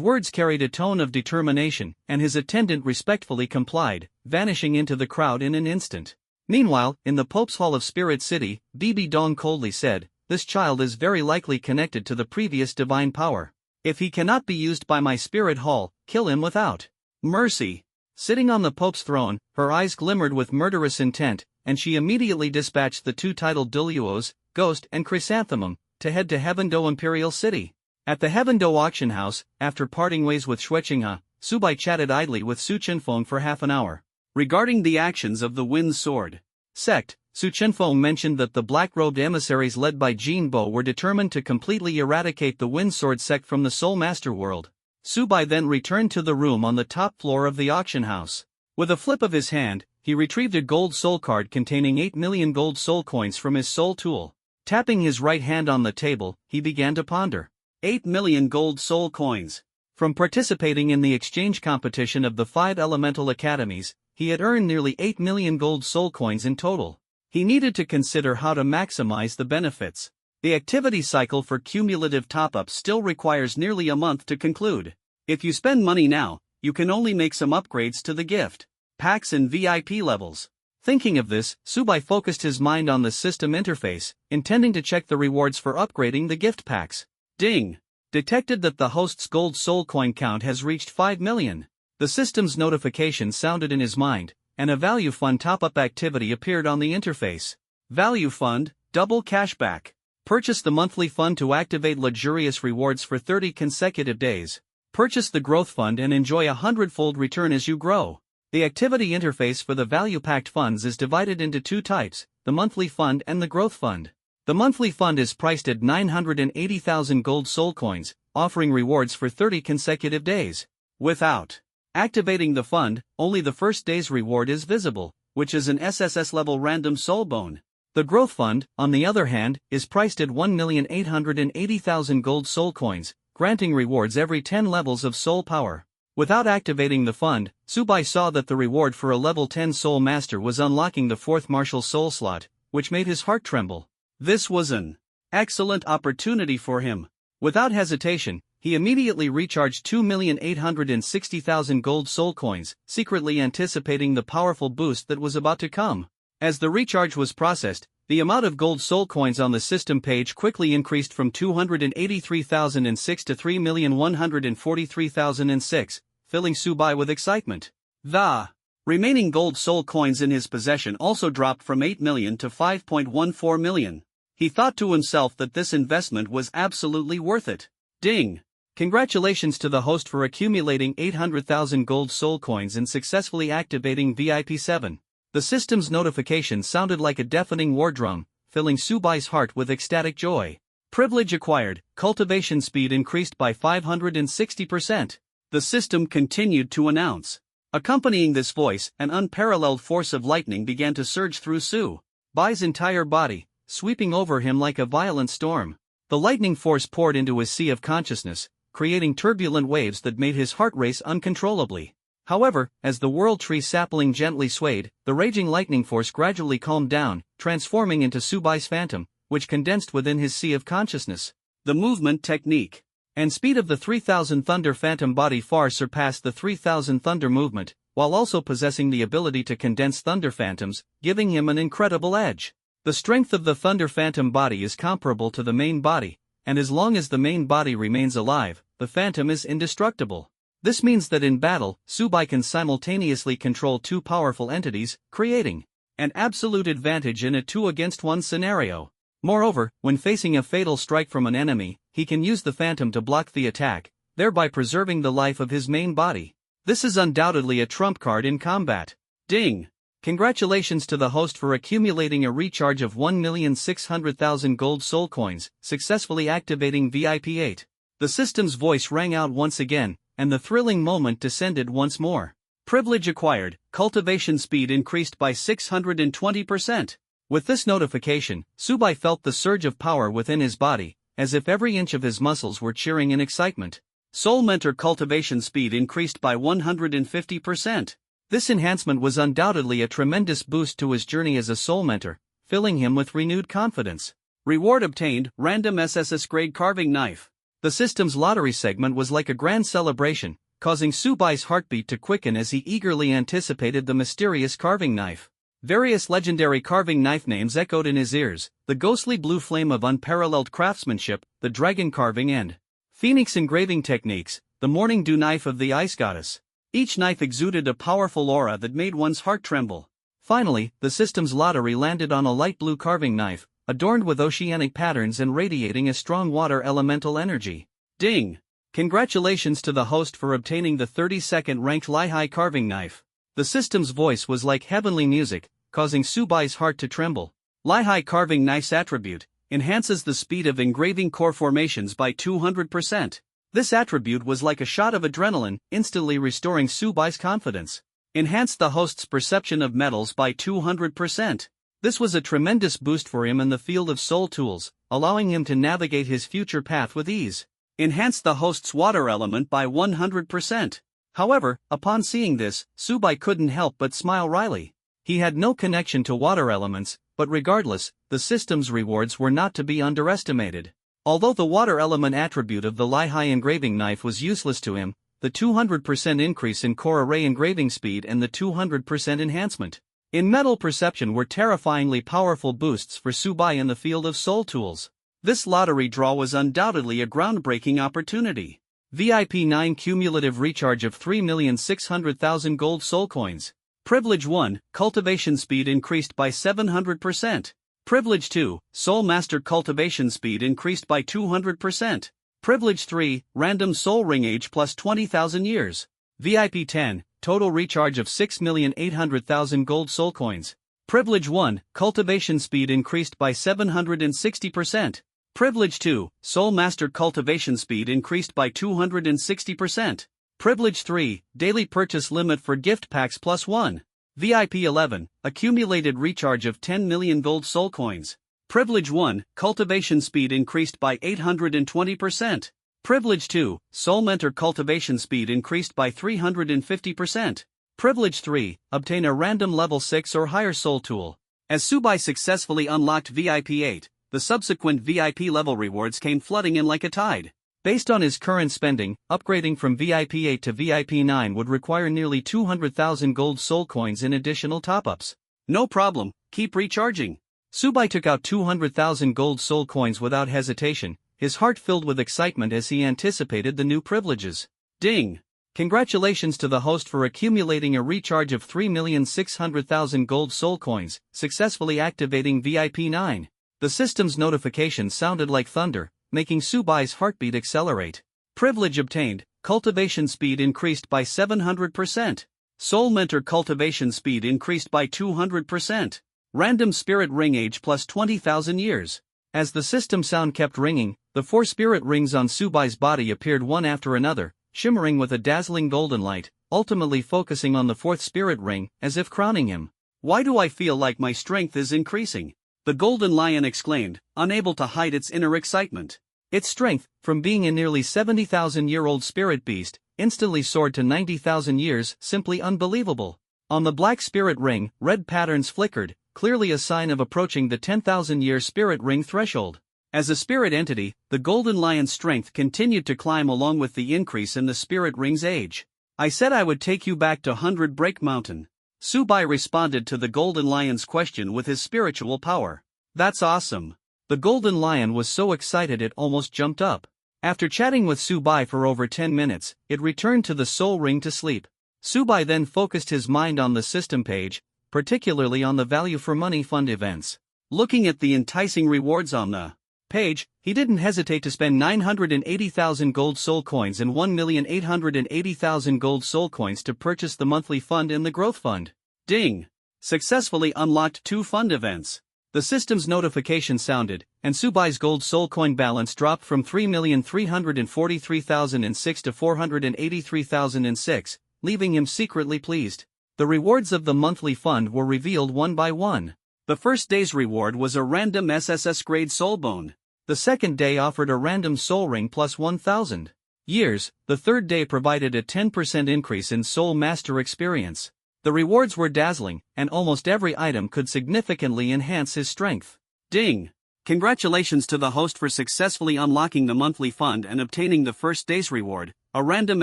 words carried a tone of determination, and his attendant respectfully complied, vanishing into the crowd in an instant. Meanwhile, in the Pope's Hall of Spirit City, Bibi Dong coldly said, This child is very likely connected to the previous divine power. If he cannot be used by my spirit hall, kill him without mercy. Sitting on the Pope's throne, her eyes glimmered with murderous intent, and she immediately dispatched the two titled Duluos, Ghost and Chrysanthemum, to head to Heavendo Imperial City. At the Heavendo auction house, after parting ways with Xue Qinghe, Subai chatted idly with Su Chenfeng for half an hour. Regarding the actions of the Wind Sword sect, Su Chenfeng mentioned that the black-robed emissaries led by Jinbo were determined to completely eradicate the Wind Sword sect from the Soul Master world. Subai then returned to the room on the top floor of the auction house. With a flip of his hand, he retrieved a gold soul card containing 8 million gold soul coins from his soul tool. Tapping his right hand on the table, he began to ponder. 8 million gold soul coins. From participating in the exchange competition of the 5 elemental academies, he had earned nearly 8 million gold soul coins in total. He needed to consider how to maximize the benefits. The activity cycle for cumulative top-ups still requires nearly a month to conclude. If you spend money now, you can only make some upgrades to the gift packs and VIP levels. Thinking of this, Subai focused his mind on the system interface, intending to check the rewards for upgrading the gift packs. Ding! Detected that the host's gold soul coin count has reached 5 million. The system's notification sounded in his mind, and a value fund top-up activity appeared on the interface. Value fund, double cashback. Purchase the monthly fund to activate luxurious rewards for 30 consecutive days. Purchase the growth fund and enjoy a 100-fold return as you grow. The activity interface for the value-packed funds is divided into two types, the monthly fund and the growth fund. The monthly fund is priced at 980,000 gold soul coins, offering rewards for 30 consecutive days. Without activating the fund, only the first day's reward is visible, which is an SSS-level random soul bone. The growth fund, on the other hand, is priced at 1,880,000 gold soul coins, granting rewards every 10 levels of soul power. Without activating the fund, Subai saw that the reward for a level 10 soul master was unlocking the 4th martial soul slot, which made his heart tremble. This was an excellent opportunity for him. Without hesitation, he immediately recharged 2,860,000 gold soul coins, secretly anticipating the powerful boost that was about to come. As the recharge was processed, the amount of gold soul coins on the system page quickly increased from 283,006 to 3,143,006, filling Subai with excitement. The remaining gold soul coins in his possession also dropped from 8 million to 5.14 million. He thought to himself that this investment was absolutely worth it. Ding! Congratulations to the host for accumulating 800,000 gold soul coins and successfully activating VIP 7. The system's notification sounded like a deafening war drum, filling Subai's heart with ecstatic joy. Privilege acquired, cultivation speed increased by 560%. The system continued to announce. Accompanying this voice, an unparalleled force of lightning began to surge through Subai's entire body, sweeping over him like a violent storm. The lightning force poured into his sea of consciousness, creating turbulent waves that made his heart race uncontrollably. However, as the world tree sapling gently swayed, the raging lightning force gradually calmed down, transforming into Subai's phantom, which condensed within his sea of consciousness. The movement technique and speed of the 3000 Thunder Phantom body far surpassed the 3000 Thunder movement, while also possessing the ability to condense Thunder Phantoms, giving him an incredible edge. The strength of the Thunder Phantom body is comparable to the main body, and as long as the main body remains alive, the Phantom is indestructible. This means that in battle, Subai can simultaneously control two powerful entities, creating an absolute advantage in a 2-against-1 scenario. Moreover, when facing a fatal strike from an enemy, he can use the Phantom to block the attack, thereby preserving the life of his main body. This is undoubtedly a trump card in combat. Ding! Congratulations to the host for accumulating a recharge of 1,600,000 gold soul coins, successfully activating VIP 8. The system's voice rang out once again, and the thrilling moment descended once more. Privilege acquired, cultivation speed increased by 620%. With this notification, Subai felt the surge of power within his body, as if every inch of his muscles were cheering in excitement. Soul Mentor cultivation speed increased by 150%. This enhancement was undoubtedly a tremendous boost to his journey as a Soul Mentor, filling him with renewed confidence. Reward obtained, random SSS grade carving knife. The system's lottery segment was like a grand celebration, causing Subai's heartbeat to quicken as he eagerly anticipated the mysterious carving knife. Various legendary carving knife names echoed in his ears: the ghostly blue flame of unparalleled craftsmanship, the dragon carving and phoenix engraving techniques, the morning dew knife of the ice goddess. Each knife exuded a powerful aura that made one's heart tremble. Finally, the system's lottery landed on a light blue carving knife, adorned with oceanic patterns and radiating a strong water elemental energy. Ding! Congratulations to the host for obtaining the 32nd ranked Lihai carving knife. The system's voice was like heavenly music, causing Subai's heart to tremble. Lihai carving knife's attribute enhances the speed of engraving core formations by 200%. This attribute was like a shot of adrenaline, instantly restoring Subai's confidence. Enhanced the host's perception of metals by 200%. This was a tremendous boost for him in the field of soul tools, allowing him to navigate his future path with ease. Enhanced the host's water element by 100%. However, upon seeing this, Subai couldn't help but smile wryly. He had no connection to water elements, but regardless, the system's rewards were not to be underestimated. Although the water element attribute of the Lihai engraving knife was useless to him, the 200% increase in core array engraving speed and the 200% enhancement in metal perception were terrifyingly powerful boosts for Subai in the field of soul tools. This lottery draw was undoubtedly a groundbreaking opportunity. VIP 9 cumulative recharge of 3,600,000 gold soul coins. Privilege 1, cultivation speed increased by 700%. Privilege 2, Soul Master cultivation speed increased by 200%. Privilege 3, random soul ring age plus 20,000 years. VIP 10, total recharge of 6,800,000 gold soul coins. Privilege 1, cultivation speed increased by 760%. Privilege 2, Soul Master cultivation speed increased by 260%. Privilege 3, daily purchase limit for gift packs plus 1. VIP 11, accumulated recharge of 10 million gold soul coins. Privilege 1, cultivation speed increased by 820%. Privilege 2, Soul Mentor cultivation speed increased by 350%. Privilege 3, obtain a random level 6 or higher soul tool. As Subai successfully unlocked VIP 8, the subsequent VIP level rewards came flooding in like a tide. Based on his current spending, upgrading from VIP 8 to VIP 9 would require nearly 200,000 gold soul coins in additional top-ups. No problem, keep recharging. Subai took out 200,000 gold soul coins without hesitation, his heart filled with excitement as he anticipated the new privileges. Ding! Congratulations to the host for accumulating a recharge of 3,600,000 gold soul coins, successfully activating VIP 9. The system's notification sounded like thunder, making Subai's heartbeat accelerate. Privilege obtained, cultivation speed increased by 700%. Soul Mentor cultivation speed increased by 200%. Random spirit ring age plus 20,000 years. As the system sound kept ringing, the 4 spirit rings on Subai's body appeared one after another, shimmering with a dazzling golden light, ultimately focusing on the 4th spirit ring, as if crowning him. Why do I feel like my strength is increasing? The golden lion exclaimed, unable to hide its inner excitement. Its strength, from being a nearly 70,000-year-old spirit beast, instantly soared to 90,000 years, simply unbelievable. On the black spirit ring, red patterns flickered, clearly a sign of approaching the 10,000-year spirit ring threshold. As a spirit entity, the golden lion's strength continued to climb along with the increase in the spirit ring's age. I said I would take you back to 100 Break Mountain. Subai responded to the golden lion's question with his spiritual power. That's awesome. The golden lion was so excited it almost jumped up. After chatting with Subai for over 10 minutes, it returned to the soul ring to sleep. Subai then focused his mind on the system page, particularly on the value for money fund events. Looking at the enticing rewards on the page, he didn't hesitate to spend 980,000 gold soul coins and 1,880,000 gold soul coins to purchase the monthly fund in the growth fund. Ding! Successfully unlocked 2 fund events. The system's notification sounded, and Subai's gold soul coin balance dropped from 3,343,006 to 483,006, leaving him secretly pleased. The rewards of the monthly fund were revealed one by one. The first day's reward was a random SSS grade soul bone. The second day offered a random soul ring plus 1,000 years. The third day provided a 10% increase in soul master experience. The rewards were dazzling, and almost every item could significantly enhance his strength. Ding! Congratulations to the host for successfully unlocking the monthly fund and obtaining the first day's reward, a random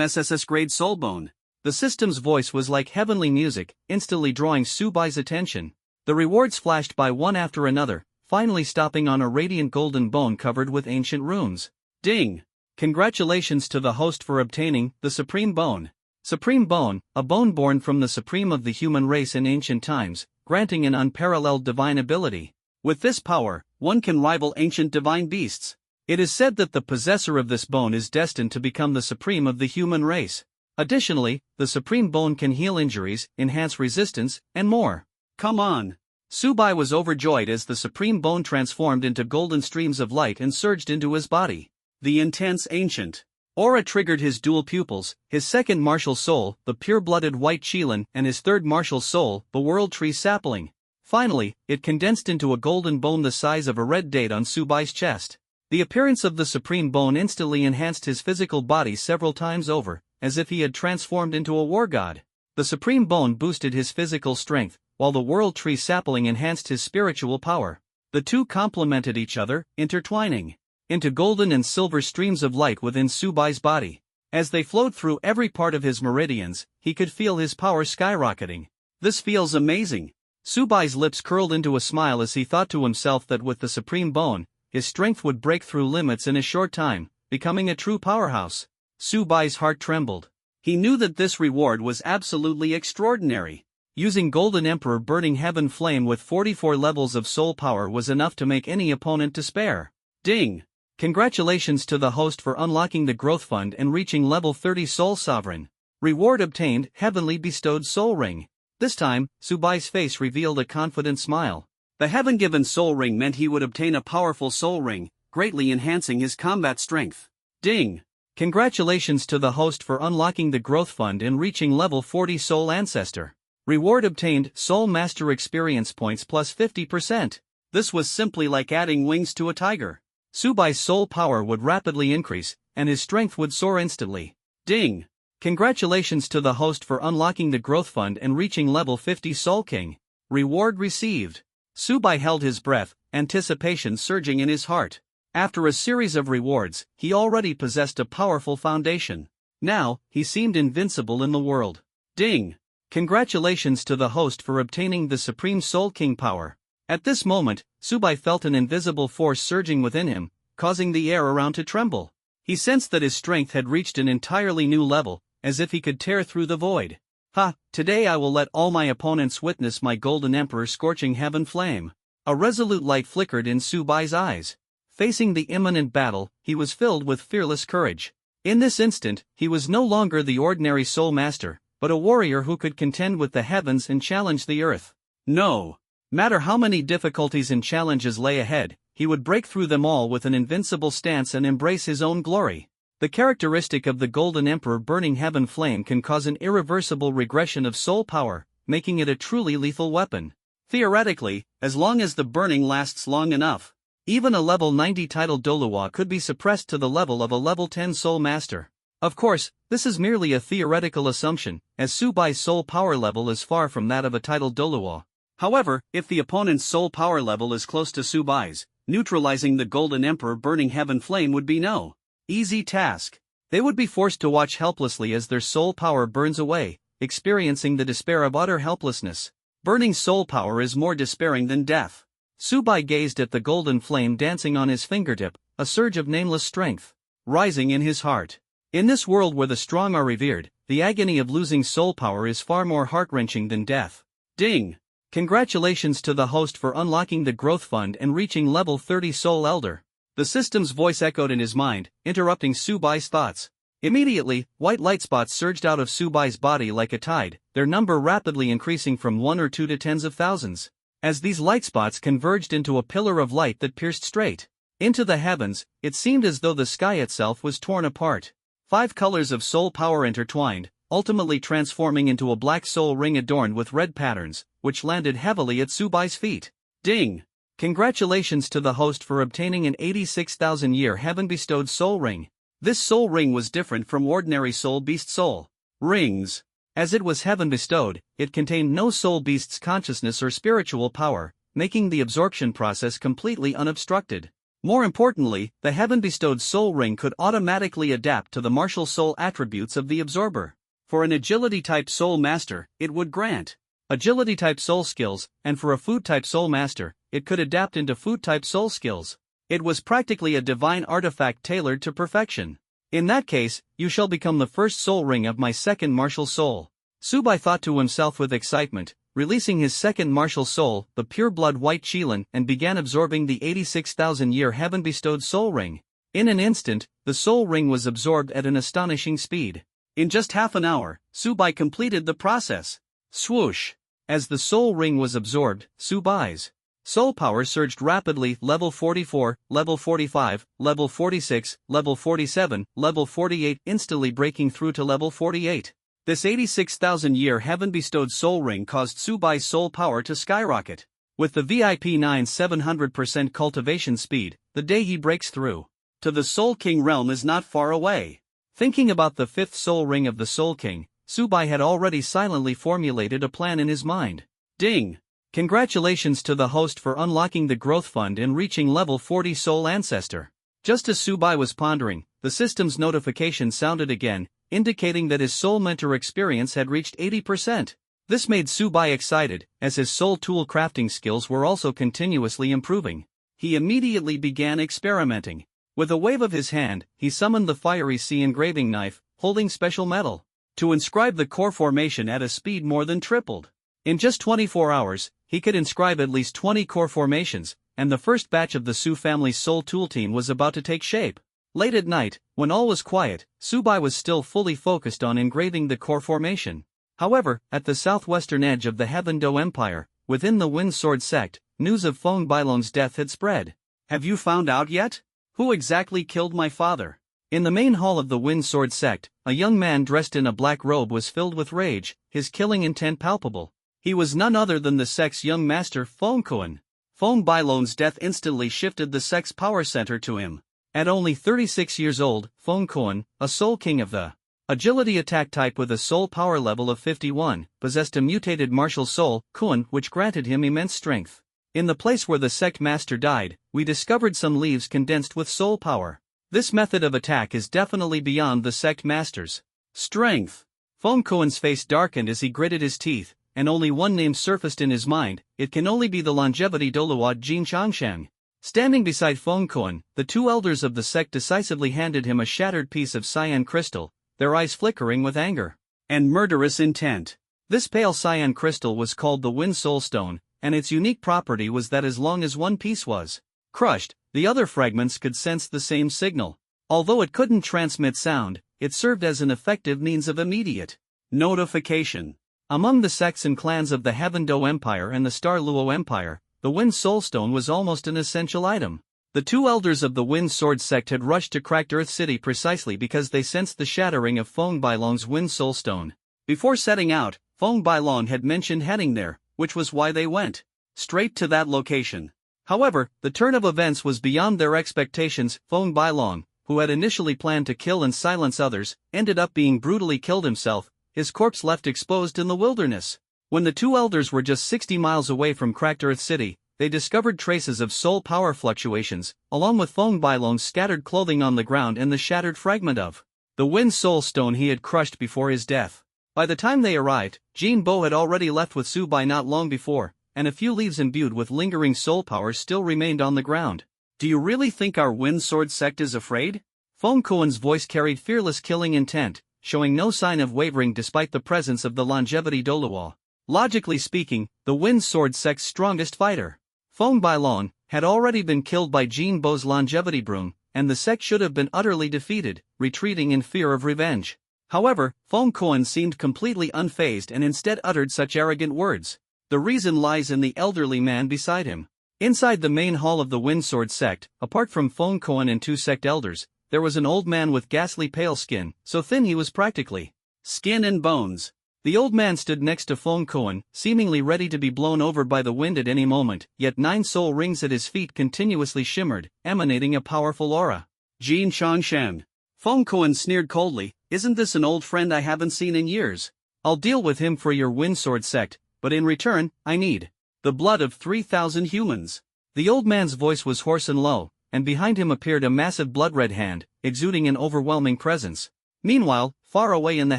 SSS grade soul bone. The system's voice was like heavenly music, instantly drawing Subai's attention. The rewards flashed by one after another, finally stopping on a radiant golden bone covered with ancient runes. Ding! Congratulations to the host for obtaining the Supreme Bone. Supreme Bone, a bone born from the supreme of the human race in ancient times, granting an unparalleled divine ability. With this power, one can rival ancient divine beasts. It is said that the possessor of this bone is destined to become the supreme of the human race. Additionally, the Supreme Bone can heal injuries, enhance resistance, and more. Come on! Subai was overjoyed as the Supreme Bone transformed into golden streams of light and surged into his body. The intense ancient aura triggered his dual pupils, his second martial soul, the pure-blooded white Qilin, and his third martial soul, the World Tree Sapling. Finally, it condensed into a golden bone the size of a red date on Subai's chest. The appearance of the Supreme Bone instantly enhanced his physical body several times over, as if he had transformed into a war god. The Supreme Bone boosted his physical strength, while the World Tree Sapling enhanced his spiritual power. The two complemented each other, intertwining into golden and silver streams of light within Subai's body. As they flowed through every part of his meridians, he could feel his power skyrocketing. This feels amazing. Subai's lips curled into a smile as he thought to himself that with the Supreme Bone, his strength would break through limits in a short time, becoming a true powerhouse. Subai's heart trembled. He knew that this reward was absolutely extraordinary. Using Golden Emperor Burning Heaven Flame with 44 levels of soul power was enough to make any opponent despair. Ding! Congratulations to the host for unlocking the Growth Fund and reaching level 30 Soul Sovereign. Reward obtained, Heavenly Bestowed Soul Ring. This time, Subai's face revealed a confident smile. The heaven-given soul ring meant he would obtain a powerful soul ring, greatly enhancing his combat strength. Ding! Congratulations to the host for unlocking the Growth Fund and reaching level 40 Soul Ancestor. Reward obtained, Soul Master Experience Points plus 50%. This was simply like adding wings to a tiger. Subai's soul power would rapidly increase, and his strength would soar instantly. Ding! Congratulations to the host for unlocking the Growth Fund and reaching level 50 Soul King. Reward received. Subai held his breath, anticipation surging in his heart. After a series of rewards, he already possessed a powerful foundation. Now, he seemed invincible in the world. Ding! Congratulations to the host for obtaining the Supreme Soul King power. At this moment, Subai felt an invisible force surging within him, causing the air around to tremble. He sensed that his strength had reached an entirely new level, as if he could tear through the void. Ha! Today I will let all my opponents witness my Golden Emperor's scorching heaven flame. A resolute light flickered in Subai's eyes. Facing the imminent battle, he was filled with fearless courage. In this instant, he was no longer the ordinary soul master, but a warrior who could contend with the heavens and challenge the earth. No matter how many difficulties and challenges lay ahead, he would break through them all with an invincible stance and embrace his own glory. The characteristic of the Golden Emperor burning heaven flame can cause an irreversible regression of soul power, making it a truly lethal weapon. Theoretically, as long as the burning lasts long enough, even a level 90 titled Doluwa could be suppressed to the level of a level 10 soul master. Of course, this is merely a theoretical assumption, as Subai's soul power level is far from that of a titled Doluwa. However, if the opponent's soul power level is close to Subai's, neutralizing the Golden Emperor burning heaven flame would be no easy task. They would be forced to watch helplessly as their soul power burns away, experiencing the despair of utter helplessness. Burning soul power is more despairing than death. Subai gazed at the golden flame dancing on his fingertip, a surge of nameless strength rising in his heart. In this world where the strong are revered, the agony of losing soul power is far more heart-wrenching than death. Ding! Congratulations to the host for unlocking the growth fund and reaching level 30 Soul Elder. The system's voice echoed in his mind, interrupting Subai's thoughts. Immediately, white light spots surged out of Subai's body like a tide, their number rapidly increasing from 1 or 2 to tens of thousands. As these light spots converged into a pillar of light that pierced straight into the heavens, it seemed as though the sky itself was torn apart. 5 colors of soul power intertwined, ultimately transforming into a black soul ring adorned with red patterns, which landed heavily at Subai's feet. Ding! Congratulations to the host for obtaining an 86,000-year heaven-bestowed soul ring. This soul ring was different from ordinary soul beast soul rings. As it was heaven-bestowed, it contained no soul beast's consciousness or spiritual power, making the absorption process completely unobstructed. More importantly, the heaven-bestowed soul ring could automatically adapt to the martial soul attributes of the absorber. For an agility-type soul master, it would grant agility-type soul skills, and for a food-type soul master, it could adapt into food-type soul skills. It was practically a divine artifact tailored to perfection. In that case, you shall become the first soul ring of my second martial soul. Subai thought to himself with excitement, releasing his second martial soul, the pure-blood white Qilin, and began absorbing the 86,000-year heaven-bestowed soul ring. In an instant, the soul ring was absorbed at an astonishing speed. In just half an hour, Subai completed the process. Swoosh! As the soul ring was absorbed, Subai's soul power surged rapidly, level 44, level 45, level 46, level 47, level 48, instantly breaking through to level 48. This 86,000-year heaven-bestowed soul ring caused Subai's soul power to skyrocket. With the VIP 9 700% cultivation speed, the day he breaks through to the Soul King realm is not far away. Thinking about the 5th soul ring of the Soul King, Subai had already silently formulated a plan in his mind. Ding! Congratulations to the host for unlocking the growth fund and reaching level 40 Soul Ancestor. Just as Subai was pondering, the system's notification sounded again, indicating that his soul mentor experience had reached 80%. This made Subai excited, as his soul tool crafting skills were also continuously improving. He immediately began experimenting. With a wave of his hand, he summoned the fiery sea engraving knife, holding special metal, to inscribe the core formation at a speed more than tripled. In just 24 hours, he could inscribe at least 20 core formations, and the first batch of the Su family's soul tool team was about to take shape. Late at night, when all was quiet, Subai was still fully focused on engraving the core formation. However, at the southwestern edge of the Heaven Do Empire, within the Wind Sword sect, news of Feng Bailong's death had spread. Have you found out yet? Who exactly killed my father? In the main hall of the Wind Sword sect, a young man dressed in a black robe was filled with rage, his killing intent palpable. He was none other than the sect's young master Feng Kuan. Feng Bailong's death instantly shifted the sect's power center to him. At only 36 years old, Feng Kuan, a soul king of the agility attack type with a soul power level of 51, possessed a mutated martial soul, Kuan, which granted him immense strength. In the place where the sect master died, we discovered some leaves condensed with soul power. This method of attack is definitely beyond the sect master's strength. Feng Kuan's face darkened as he gritted his teeth, and only one name surfaced in his mind. It can only be the longevity Doluo Jin Changshan. Standing beside Feng Kuan, the two elders of the sect decisively handed him a shattered piece of cyan crystal, their eyes flickering with anger and murderous intent. This pale cyan crystal was called the Wind Soul Stone, and its unique property was that as long as one piece was crushed, the other fragments could sense the same signal. Although it couldn't transmit sound, it served as an effective means of immediate notification. Among the sects and clans of the Heaven Do Empire and the Star Luo Empire, the Wind Soul Stone was almost an essential item. The two elders of the Wind Sword sect had rushed to Cracked Earth City precisely because they sensed the shattering of Feng Bailong's Wind Soul Stone. Before setting out, Feng Bailong had mentioned heading there, which was why they went straight to that location. However, the turn of events was beyond their expectations. Feng Bailong, who had initially planned to kill and silence others, ended up being brutally killed himself, his corpse left exposed in the wilderness. When the two elders were just 60 miles away from Cracked Earth City, they discovered traces of soul power fluctuations, along with Feng Bailong's scattered clothing on the ground and the shattered fragment of the Wind Soul Stone he had crushed before his death. By the time they arrived, Jin Bo had already left with Subai not long before, and a few leaves imbued with lingering soul power still remained on the ground. "Do you really think our Wind Sword sect is afraid?" Feng Kuan's voice carried fearless killing intent, showing no sign of wavering despite the presence of the longevity Doluo. Logically speaking, the Wind Sword sect's strongest fighter, Feng Bailong, had already been killed by Jin Bo's longevity broom, and the sect should have been utterly defeated, retreating in fear of revenge. However, Feng Kuan seemed completely unfazed and instead uttered such arrogant words. The reason lies in the elderly man beside him. Inside the main hall of the Wind Sword sect, apart from Feng Kuan and two sect elders, there was an old man with ghastly pale skin, so thin he was practically skin and bones. The old man stood next to Feng Kuan, seemingly ready to be blown over by the wind at any moment, yet 9 soul rings at his feet continuously shimmered, emanating a powerful aura. "Jin Changshan." Feng Kuan sneered coldly, "Isn't this an old friend I haven't seen in years? I'll deal with him for your Wind Sword sect, but in return, I need the blood of 3,000 humans." The old man's voice was hoarse and low, and behind him appeared a massive blood-red hand, exuding an overwhelming presence. Meanwhile, far away in the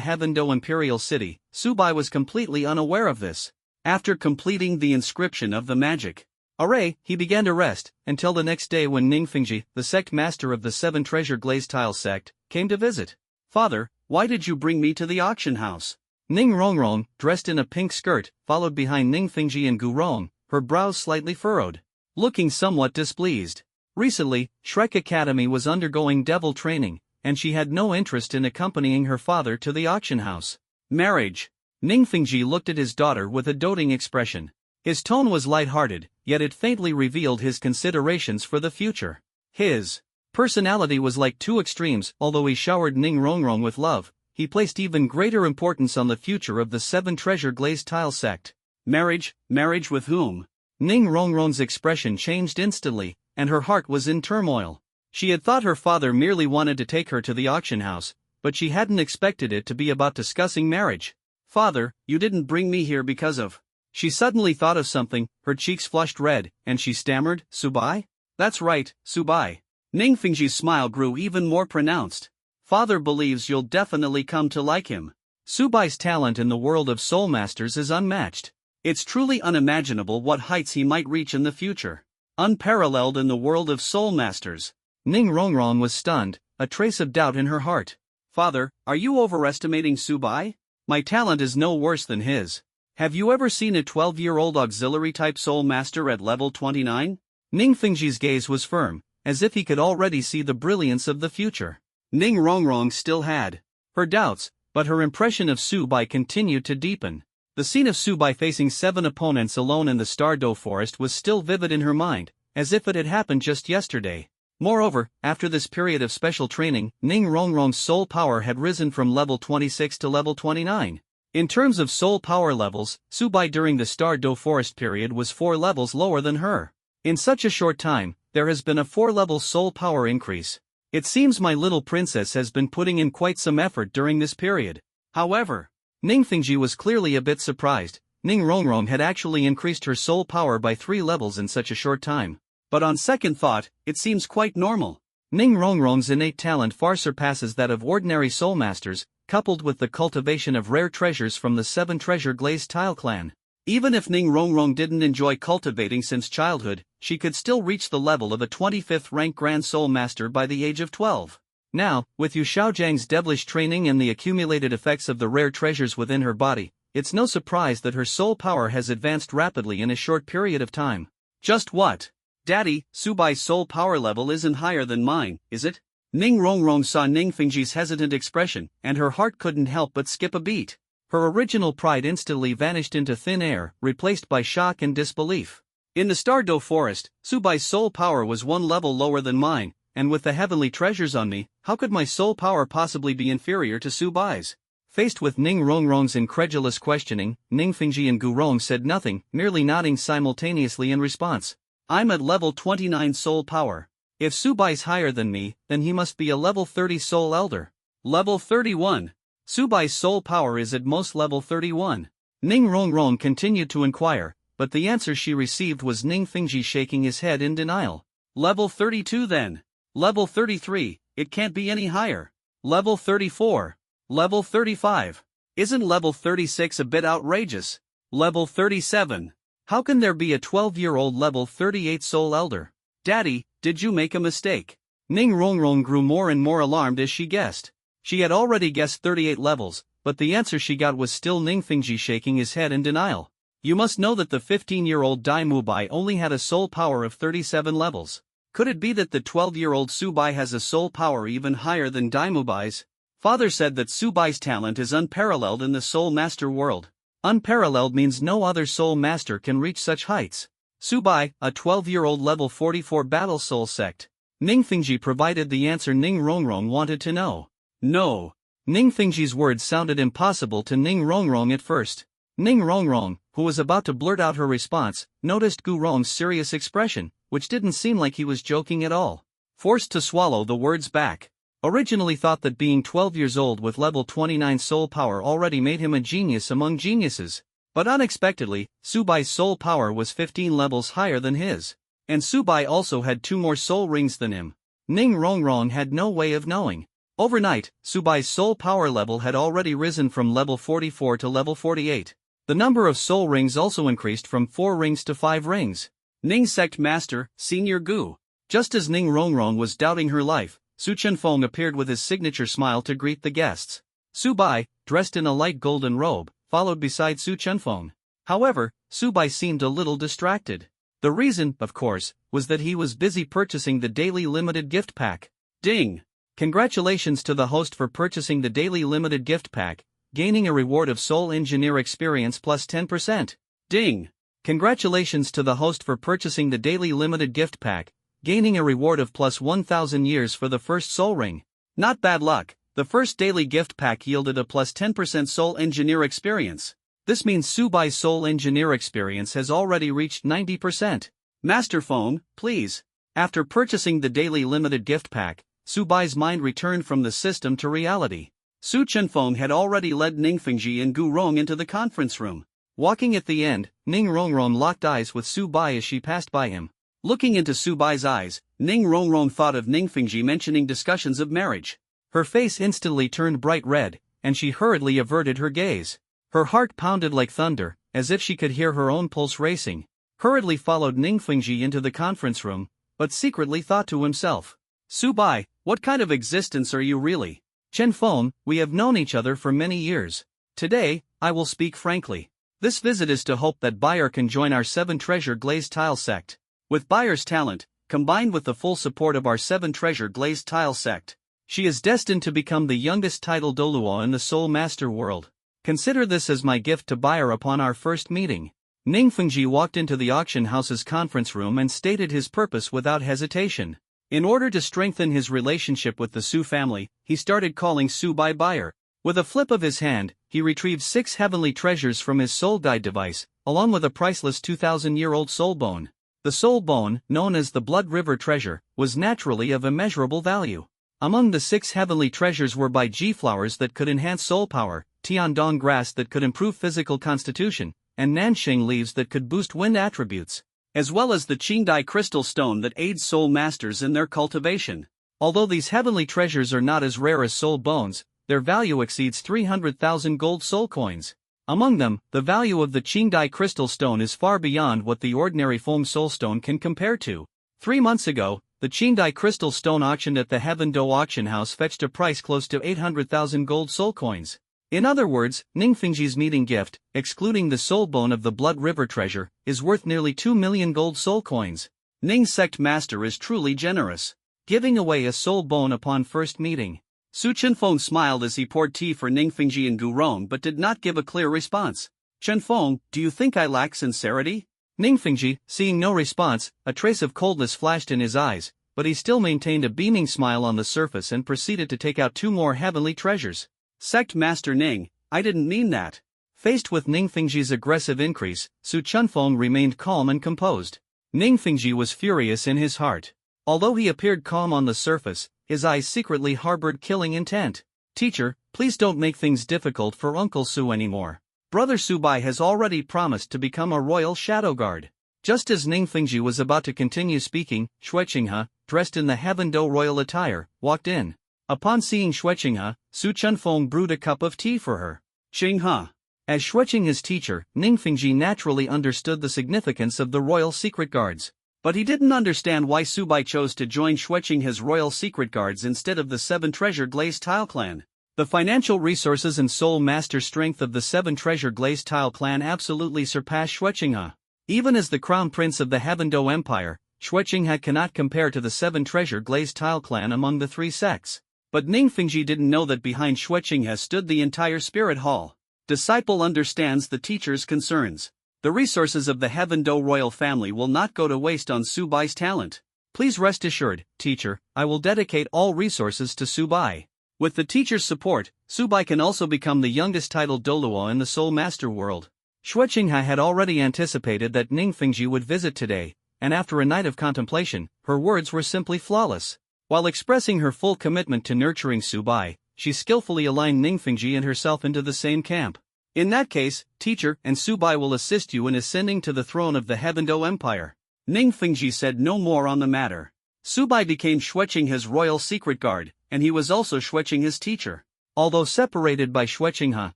Heaven Do Imperial City, Subai was completely unaware of this. After completing the inscription of the magic array, he began to rest, until the next day when Ningfengji, the sect master of the 7 Treasure Glazed Tile sect, came to visit. "Father, why did you bring me to the auction house?" Ning Rongrong, dressed in a pink skirt, followed behind Ningfengji and Gu Rong, her brows slightly furrowed, looking somewhat displeased. Recently, Shrek Academy was undergoing devil training, and she had no interest in accompanying her father to the auction house. "Marriage." Ningfengji looked at his daughter with a doting expression. His tone was light-hearted, yet it faintly revealed his considerations for the future. His personality was like two extremes. Although he showered Ning Rongrong with love, he placed even greater importance on the future of the 7 Treasure Glazed Tile sect. "Marriage? Marriage with whom?" Ning Rongrong's expression changed instantly, and her heart was in turmoil. She had thought her father merely wanted to take her to the auction house, but she hadn't expected it to be about discussing marriage. "Father, you didn't bring me here because of..." She suddenly thought of something, her cheeks flushed red, and she stammered, "Subai?" "That's right, Subai." Ningfengji's smile grew even more pronounced. "Father believes you'll definitely come to like him. Subai's talent in the world of soul masters is unmatched. It's truly unimaginable what heights he might reach in the future. Unparalleled in the world of soul masters." Ning Rongrong was stunned, a trace of doubt in her heart. "Father, are you overestimating Subai? My talent is no worse than his. Have you ever seen a 12-year-old auxiliary-type soul master at level 29? Ningfengji's gaze was firm, as if he could already see the brilliance of the future. Ning Rongrong still had her doubts, but her impression of Subai continued to deepen. The scene of Subai facing 7 opponents alone in the Stardoe Forest was still vivid in her mind, as if it had happened just yesterday. Moreover, after this period of special training, Ning Rongrong's soul power had risen from level 26 to level 29. In terms of soul power levels, Subai during the Stardoe Forest period was 4 levels lower than her. In such a short time, there has been a 4-level soul power increase. It seems my little princess has been putting in quite some effort during this period. However, Ningfengji was clearly a bit surprised. Ning Rongrong had actually increased her soul power by 3 levels in such a short time. But on second thought, it seems quite normal. Ning Rongrong's innate talent far surpasses that of ordinary soul masters, coupled with the cultivation of rare treasures from the 7 treasure glazed tile clan. Even if Ning Rongrong didn't enjoy cultivating since childhood, she could still reach the level of a 25th rank Grand Soul Master by the age of 12. Now, with Yu Xiaojiang's devilish training and the accumulated effects of the rare treasures within her body, it's no surprise that her soul power has advanced rapidly in a short period of time. Just what? Daddy, Subai's soul power level isn't higher than mine, is it? Ning Rongrong saw Ning Fengji's hesitant expression, and her heart couldn't help but skip a beat. Her original pride instantly vanished into thin air, replaced by shock and disbelief. In the Stardow Forest, Subai's soul power was 1 level lower than mine, and with the heavenly treasures on me, how could my soul power possibly be inferior to Subai's? Faced with Ning Rongrong's incredulous questioning, Ning Fengji and Gu Rong said nothing, merely nodding simultaneously in response. I'm at level 29 soul power. If Subai's higher than me, then he must be a level 30 soul elder. Level 31. Subai's soul power is at most level 31. Ning Rongrong continued to inquire, but the answer she received was Ning Fengji shaking his head in denial. Level 32 then. Level 33, it can't be any higher. Level 34. Level 35. Isn't level 36 a bit outrageous? Level 37. How can there be a 12-year-old level 38 soul elder? Daddy, did you make a mistake? Ning Rongrong grew more and more alarmed as she guessed. She had already guessed 38 levels, but the answer she got was still Ning Fengji shaking his head in denial. You must know that the 15-year-old Dai Mubai only had a soul power of 37 levels. Could it be that the 12-year-old Subai has a soul power even higher than Dai Mubai's? Father said that Subai's talent is unparalleled in the soul master world. Unparalleled means no other soul master can reach such heights. Subai, a 12-year-old level 44 battle soul sect. Ning Fengji provided the answer Ning Rongrong wanted to know. No. Ning Fengji's words sounded impossible to Ning Rongrong at first. Ning Rongrong, who was about to blurt out her response, noticed Gu Rong's serious expression, which didn't seem like he was joking at all. Forced to swallow the words back. Originally thought that being 12 years old with level 29 soul power already made him a genius among geniuses. But unexpectedly, Subai's soul power was 15 levels higher than his. And Subai also had 2 more soul rings than him. Ning Rongrong had no way of knowing. Overnight, Subai's soul power level had already risen from level 44 to level 48. The number of soul rings also increased from 4 rings to 5 rings. Ning Sect Master, Senior Gu. Just as Ning Rongrong was doubting her life, Su Chenfeng appeared with his signature smile to greet the guests. Subai, dressed in a light golden robe, followed beside Su Chenfeng. However, Subai seemed a little distracted. The reason, of course, was that he was busy purchasing the daily limited gift pack. Ding! Congratulations to the host for purchasing the daily limited gift pack, gaining a reward of Soul Engineer experience plus 10%. Ding! Congratulations to the host for purchasing the daily limited gift pack, gaining a reward of plus 1,000 years for the first soul ring. Not bad luck, the first daily gift pack yielded a plus 10% Soul Engineer experience. This means Subai's Soul Engineer experience has already reached 90%. Master Phone, please. After purchasing the daily limited gift pack, Subai's mind returned from the system to reality. Su Chenfeng had already led Ning Fengji and Gu Rong into the conference room. Walking at the end, Ning Rongrong locked eyes with Subai as she passed by him. Looking into Subai's eyes, Ning Rongrong thought of Ning Fengji mentioning discussions of marriage. Her face instantly turned bright red, and she hurriedly averted her gaze. Her heart pounded like thunder, as if she could hear her own pulse racing. Hurriedly followed Ning Fengji into the conference room, but secretly thought to himself, Subai, what kind of existence are you really? Chenfeng, we have known each other for many years. Today, I will speak frankly. This visit is to hope that Bayer can join our 7 treasure glazed tile sect. With Bayer's talent, combined with the full support of our 7 treasure glazed tile sect, she is destined to become the youngest title Doluo in the Soul Master world. Consider this as my gift to Bayer upon our first meeting. Ning Fengji walked into the auction house's conference room and stated his purpose without hesitation. In order to strengthen his relationship with the Su family, he started calling Subai Bayer. With a flip of his hand, he retrieved 6 heavenly treasures from his soul guide device, along with a priceless 2,000-year-old soul bone. The soul bone, known as the Blood River treasure, was naturally of immeasurable value. Among the 6 heavenly treasures were Bai Ji flowers that could enhance soul power, Tiandong grass that could improve physical constitution, and Nanxing leaves that could boost wind attributes, as well as the Qingdai crystal stone that aids soul masters in their cultivation. Although these heavenly treasures are not as rare as soul bones, their value exceeds 300,000 gold soul coins. Among them, the value of the Qingdai crystal stone is far beyond what the ordinary Feng soul stone can compare to. 3 months ago, the Qingdai crystal stone auctioned at the Heaven Do auction house fetched a price close to 800,000 gold soul coins. In other words, Ningfengji's meeting gift, excluding the soul bone of the Blood River treasure, is worth nearly 2 million gold soul coins. Ning's sect master is truly generous, giving away a soul bone upon first meeting. Su Chenfeng smiled as he poured tea for Ningfengji and Gurong but did not give a clear response. Chenfeng, do you think I lack sincerity? Ningfengji, seeing no response, a trace of coldness flashed in his eyes, but he still maintained a beaming smile on the surface and proceeded to take out 2 more heavenly treasures. Sect Master Ning, I didn't mean that. Faced with Ningfengji's aggressive increase, Su Chenfeng remained calm and composed. Ningfengji was furious in his heart. Although he appeared calm on the surface, his eyes secretly harbored killing intent. Teacher, please don't make things difficult for Uncle Su anymore. Brother Subai has already promised to become a royal shadow guard. Just as Ningfengji was about to continue speaking, Xueqinghe, dressed in the Heaven Do royal attire, walked in. Upon seeing Xueqinghe, Su Chenfeng brewed a cup of tea for her. Qinghe. As Xueqinghe's teacher, Ningfengji naturally understood the significance of the royal secret guards. But he didn't understand why Subai chose to join Xueqinghe's royal secret guards instead of the 7 treasure glazed tile clan. The financial resources and soul master strength of the 7 treasure glazed tile clan absolutely surpass Xueqinghe. Even as the crown prince of the Heaven Do Empire, Xueqinghe cannot compare to the 7 treasure glazed tile clan among the 3 sects. But Ningfengji didn't know that behind Xueqinghe stood the entire spirit hall. Disciple understands the teacher's concerns. The resources of the Heaven Do royal family will not go to waste on Subai's talent. Please rest assured, teacher, I will dedicate all resources to Subai. With the teacher's support, Subai can also become the youngest titled Doluo in the Soul Master world. Xueqinghe had already anticipated that Ningfengji would visit today, and after a night of contemplation, her words were simply flawless. While expressing her full commitment to nurturing Subai, she skillfully aligned Ningfengji and herself into the same camp. In that case, teacher and Subai will assist you in ascending to the throne of the Heaven Do Empire. Ningfengji said no more on the matter. Subai became Xueqinghe's royal secret guard, and he was also Xueqinghe's teacher. Although separated by Xueqinghe,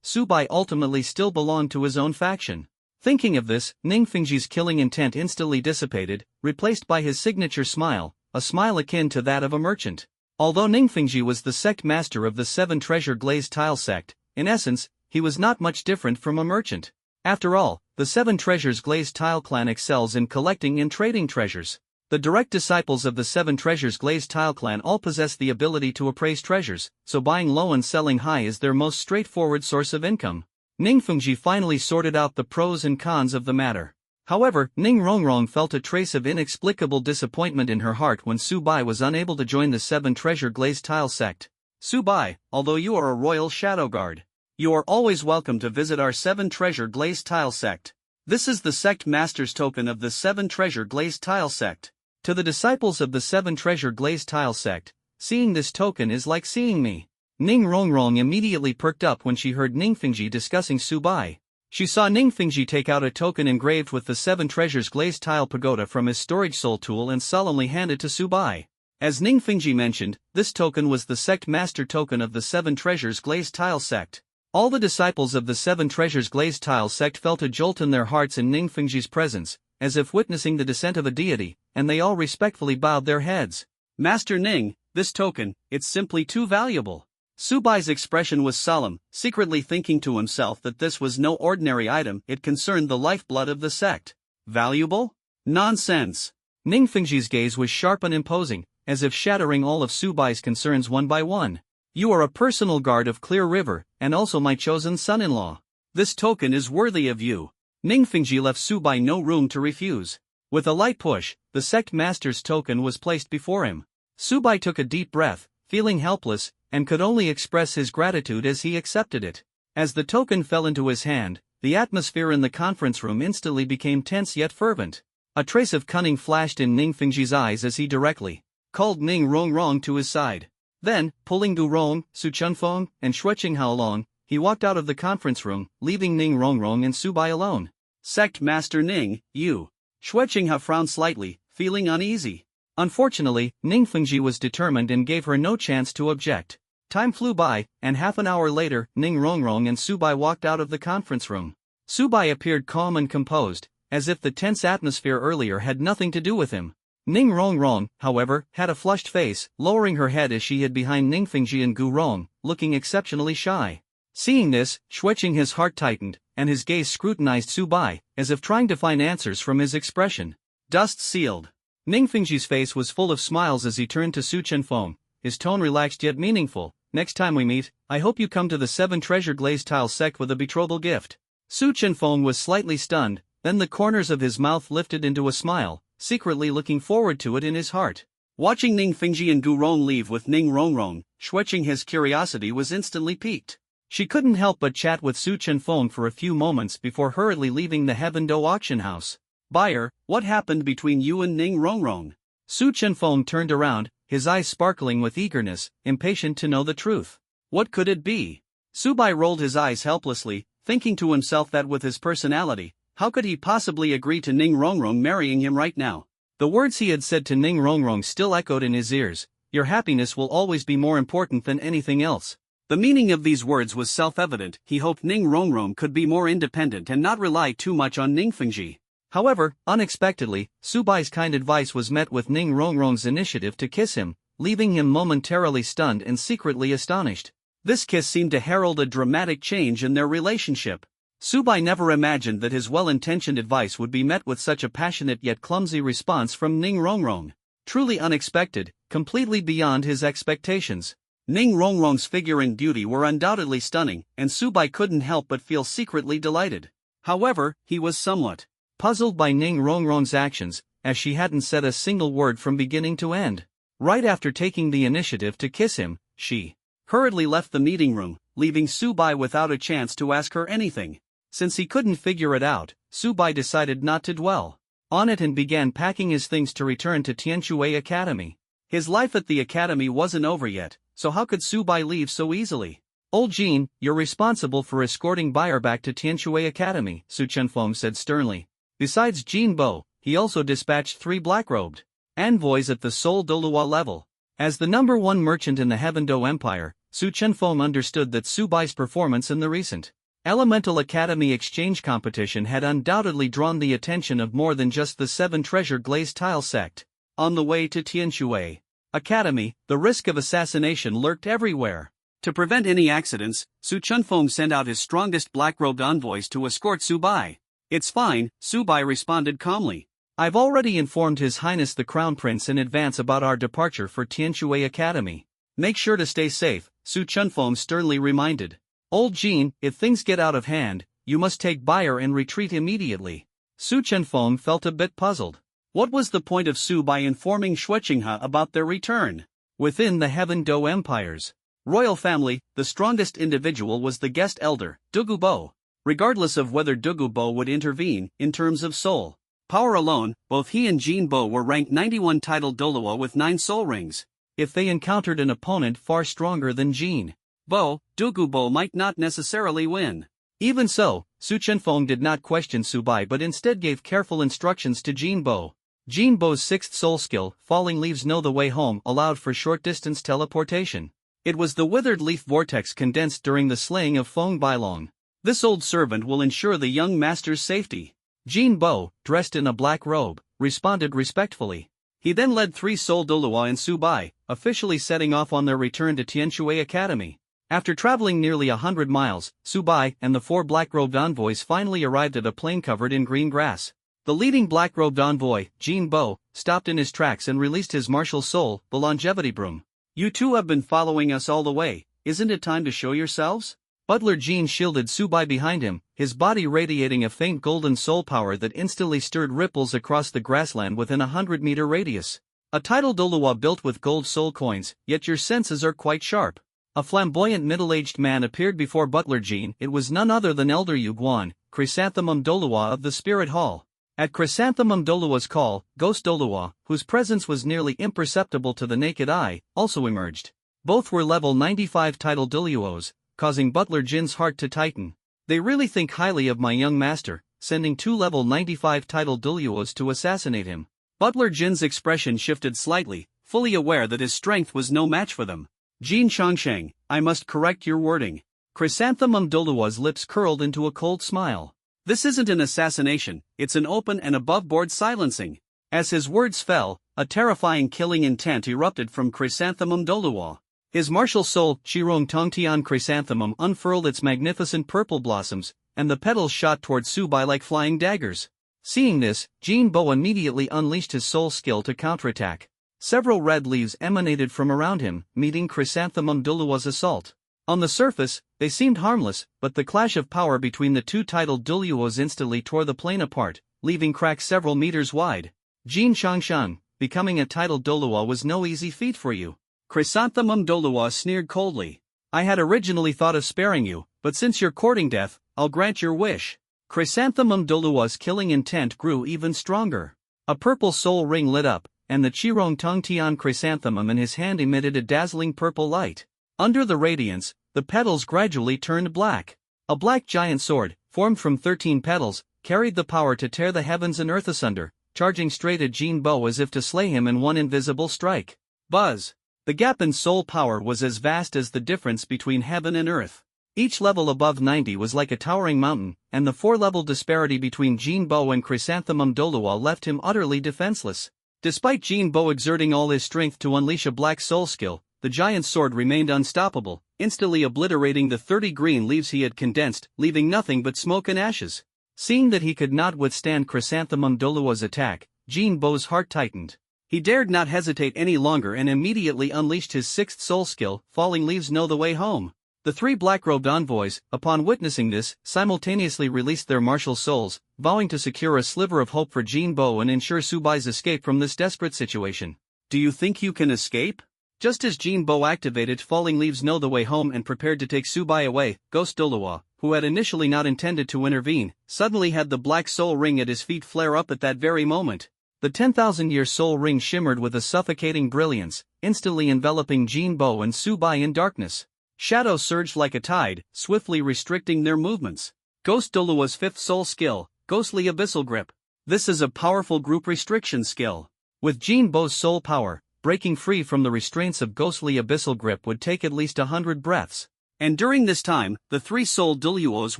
Subai ultimately still belonged to his own faction. Thinking of this, Ningfengji's killing intent instantly dissipated, replaced by his signature smile, a smile akin to that of a merchant. Although Ningfengji was the sect master of the 7 treasure glazed tile sect, in essence, he was not much different from a merchant. After all, the 7 treasures glazed tile clan excels in collecting and trading treasures. The direct disciples of the 7 treasures glazed tile clan all possess the ability to appraise treasures, so buying low and selling high is their most straightforward source of income. Ningfengji finally sorted out the pros and cons of the matter. However, Ning Rongrong felt a trace of inexplicable disappointment in her heart when Subai was unable to join the 7 treasure glazed tile sect. Subai, although you are a royal shadow guard, you are always welcome to visit our 7 treasure glazed tile sect. This is the sect master's token of the 7 treasure glazed tile sect. To the disciples of the 7 treasure glazed tile sect, seeing this token is like seeing me. Ning Rongrong immediately perked up when she heard Ningfengji discussing Subai. She saw Ningfengji take out a token engraved with the 7 treasures glazed tile pagoda from his storage soul tool and solemnly hand it to Subai. As Ningfengji mentioned, this token was the sect master token of the 7 treasures glazed tile sect. All the disciples of the 7 treasures glazed tile sect felt a jolt in their hearts in Ningfengji's presence, as if witnessing the descent of a deity, and they all respectfully bowed their heads. Master Ning, this token, it's simply too valuable. Subai's expression was solemn, secretly thinking to himself that this was no ordinary item, it concerned the lifeblood of the sect. Valuable? Nonsense. Ningfengji's gaze was sharp and imposing, as if shattering all of Subai's concerns one by one. You are a personal guard of Clear River, and also my chosen son-in-law. This token is worthy of you. Ningfengji left Subai no room to refuse. With a light push, the sect master's token was placed before him. Subai took a deep breath, feeling helpless, and could only express his gratitude as he accepted it. As the token fell into his hand, the atmosphere in the conference room instantly became tense yet fervent. A trace of cunning flashed in Ningfengji's eyes as he directly called Ning Rongrong to his side. Then, pulling Gurong, Su Chenfeng, and Xueqinghe along, he walked out of the conference room, leaving Ning Rongrong and Subai alone. Sect Master Ning, you. Shuqinghe frowned slightly, feeling uneasy. Unfortunately, Ning Fengji was determined and gave her no chance to object. Time flew by, and half an hour later, Ning Rongrong and Subai walked out of the conference room. Subai appeared calm and composed, as if the tense atmosphere earlier had nothing to do with him. Ning Rongrong, however, had a flushed face, lowering her head as she hid behind Ning Fengji and Gu Rong, looking exceptionally shy. Seeing this, Shuqinghe's heart tightened, and his gaze scrutinized Subai, as if trying to find answers from his expression. Dust sealed. Ning Fengji's face was full of smiles as he turned to Su Chenfeng, his tone relaxed yet meaningful. Next time we meet, I hope you come to the 7 treasure glazed tile sect with a betrothal gift. Su Chenfeng was slightly stunned, then the corners of his mouth lifted into a smile, secretly looking forward to it in his heart. Watching Ning Fengji and Gu Rong leave with Ning Rongrong, Shuqinghe's curiosity was instantly piqued. She couldn't help but chat with Su Chenfeng for a few moments before hurriedly leaving the Heavendo auction house. Buyer, what happened between you and Ning Rongrong? Su Chenfeng turned around, his eyes sparkling with eagerness, impatient to know the truth. What could it be? Subai rolled his eyes helplessly, thinking to himself that with his personality, how could he possibly agree to Ning Rongrong marrying him right now? The words he had said to Ning Rongrong still echoed in his ears. Your happiness will always be more important than anything else. The meaning of these words was self-evident. He hoped Ning Rongrong could be more independent and not rely too much on Ning Fengji. However, unexpectedly, Subai's kind advice was met with Ning Rongrong's initiative to kiss him, leaving him momentarily stunned and secretly astonished. This kiss seemed to herald a dramatic change in their relationship. Subai never imagined that his well-intentioned advice would be met with such a passionate yet clumsy response from Ning Rongrong. Truly unexpected, completely beyond his expectations. Ning Rongrong's figure and beauty were undoubtedly stunning, and Subai couldn't help but feel secretly delighted. However, he was somewhat puzzled by Ning Rongrong's actions, as she hadn't said a single word from beginning to end. Right after taking the initiative to kiss him, she hurriedly left the meeting room, leaving Subai without a chance to ask her anything. Since he couldn't figure it out, Subai decided not to dwell on it and began packing his things to return to Tianshui Academy. His life at the academy wasn't over yet, so how could Subai leave so easily? Old Jean, you're responsible for escorting Buyer back to Tianshui Academy, Su Chenfeng said sternly. Besides Jean Bo, he also dispatched 3 black-robed envoys at the Seoul Dolua level. As the #1 merchant in the Heavendo Empire, Su Chenfeng understood that Subai's performance in the recent Elemental Academy exchange competition had undoubtedly drawn the attention of more than just the 7 treasure glazed tile sect. On the way to Tianshui Academy, the risk of assassination lurked everywhere. To prevent any accidents, Su Chenfeng sent out his strongest black-robed envoys to escort Subai. It's fine, Subai responded calmly. I've already informed His Highness the Crown Prince in advance about our departure for Tianshui Academy. Make sure to stay safe, Su Chenfeng sternly reminded. Old Jean, if things get out of hand, you must take Buyer and retreat immediately. Su Chenfeng felt a bit puzzled. What was the point of Subai informing Shuqinghe about their return? Within the Heavendo Empire's royal family, the strongest individual was the guest elder, Dugu Bo. Regardless of whether Dugu Bo would intervene, in terms of soul power alone, both he and Jean Bo were ranked 91 titled Dolua with 9 soul rings. If they encountered an opponent far stronger than Jean Bo, Dugu Bo might not necessarily win. Even so, Su Chenfeng did not question Subai but instead gave careful instructions to Jean Bo. Jean Bo's 6th soul skill, Falling Leaves Know the Way Home, allowed for short-distance teleportation. It was the withered leaf vortex condensed during the slaying of Feng Bailong. This old servant will ensure the young master's safety. Jean Bo, dressed in a black robe, responded respectfully. He then led 3 Soul Dolua and Subai, officially setting off on their return to Tianshui Academy. After traveling nearly 100 miles, Subai and the 4 black-robed envoys finally arrived at a plain covered in green grass. The leading black-robed envoy, Jean Bo, stopped in his tracks and released his martial soul, the longevity broom. You two have been following us all the way, isn't it time to show yourselves? Butler Jean shielded Subai behind him, his body radiating a faint golden soul power that instantly stirred ripples across the grassland within a 100-meter radius. A title Dolua built with gold soul coins, yet your senses are quite sharp. A flamboyant middle-aged man appeared before Butler Jean. It was none other than Elder Yu Guan, Chrysanthemum Dolua of the Spirit Hall. At Chrysanthemum Dolua's call, Ghost Dolua, whose presence was nearly imperceptible to the naked eye, also emerged. Both were level 95 title Doluos, causing Butler Jin's heart to tighten. They really think highly of my young master, sending 2 level 95 title Duluos to assassinate him. Butler Jin's expression shifted slightly, fully aware that his strength was no match for them. Jin Changsheng, I must correct your wording. Chrysanthemum Duluo's lips curled into a cold smile. This isn't an assassination, it's an open and above-board silencing. As his words fell, a terrifying killing intent erupted from Chrysanthemum Doluo. His martial soul, Chirong Tongtian Chrysanthemum, unfurled its magnificent purple blossoms, and the petals shot toward Subai like flying daggers. Seeing this, Jin Bo immediately unleashed his soul skill to counterattack. Several red leaves emanated from around him, meeting Chrysanthemum Duluo's assault. On the surface, they seemed harmless, but the clash of power between the two titled Duluos instantly tore the plane apart, leaving cracks several meters wide. Jin Changshan, becoming a titled Doluo was no easy feat for you. Chrysanthemum Doluo sneered coldly. I had originally thought of sparing you, but since you're courting death, I'll grant your wish. Chrysanthemum Doluo's killing intent grew even stronger. A purple soul ring lit up, and the Chirong Tongtian Chrysanthemum in his hand emitted a dazzling purple light. Under the radiance, the petals gradually turned black. A black giant sword, formed from 13 petals, carried the power to tear the heavens and earth asunder, charging straight at Jin Bo as if to slay him in one invisible strike. Buzz! The gap in soul power was as vast as the difference between heaven and earth. Each level above 90 was like a towering mountain, and the 4-level disparity between Jin Bo and Chrysanthemum Doluo left him utterly defenseless. Despite Jin Bo exerting all his strength to unleash a black soul skill, the giant's sword remained unstoppable, instantly obliterating the 30 green leaves he had condensed, leaving nothing but smoke and ashes. Seeing that he could not withstand Chrysanthemum Doluo's attack, Jin Bo's heart tightened. He dared not hesitate any longer and immediately unleashed his 6th soul skill, Falling Leaves Know the Way Home. The 3 black-robed envoys, upon witnessing this, simultaneously released their martial souls, vowing to secure a sliver of hope for Jin Bo and ensure Subai's escape from this desperate situation. Do you think you can escape? Just as Jin Bo activated Falling Leaves Know the Way Home and prepared to take Subai away, Ghost Doluo, who had initially not intended to intervene, suddenly had the black soul ring at his feet flare up at that very moment. The 10,000-year soul ring shimmered with a suffocating brilliance, instantly enveloping Jin Bo and Subai in darkness. Shadows surged like a tide, swiftly restricting their movements. Ghost Doluo's 5th soul skill, Ghostly Abyssal Grip. This is a powerful group restriction skill. With Jin Bo's soul power, breaking free from the restraints of Ghostly Abyssal Grip would take at least 100 breaths. And during this time, the 3 soul Doluos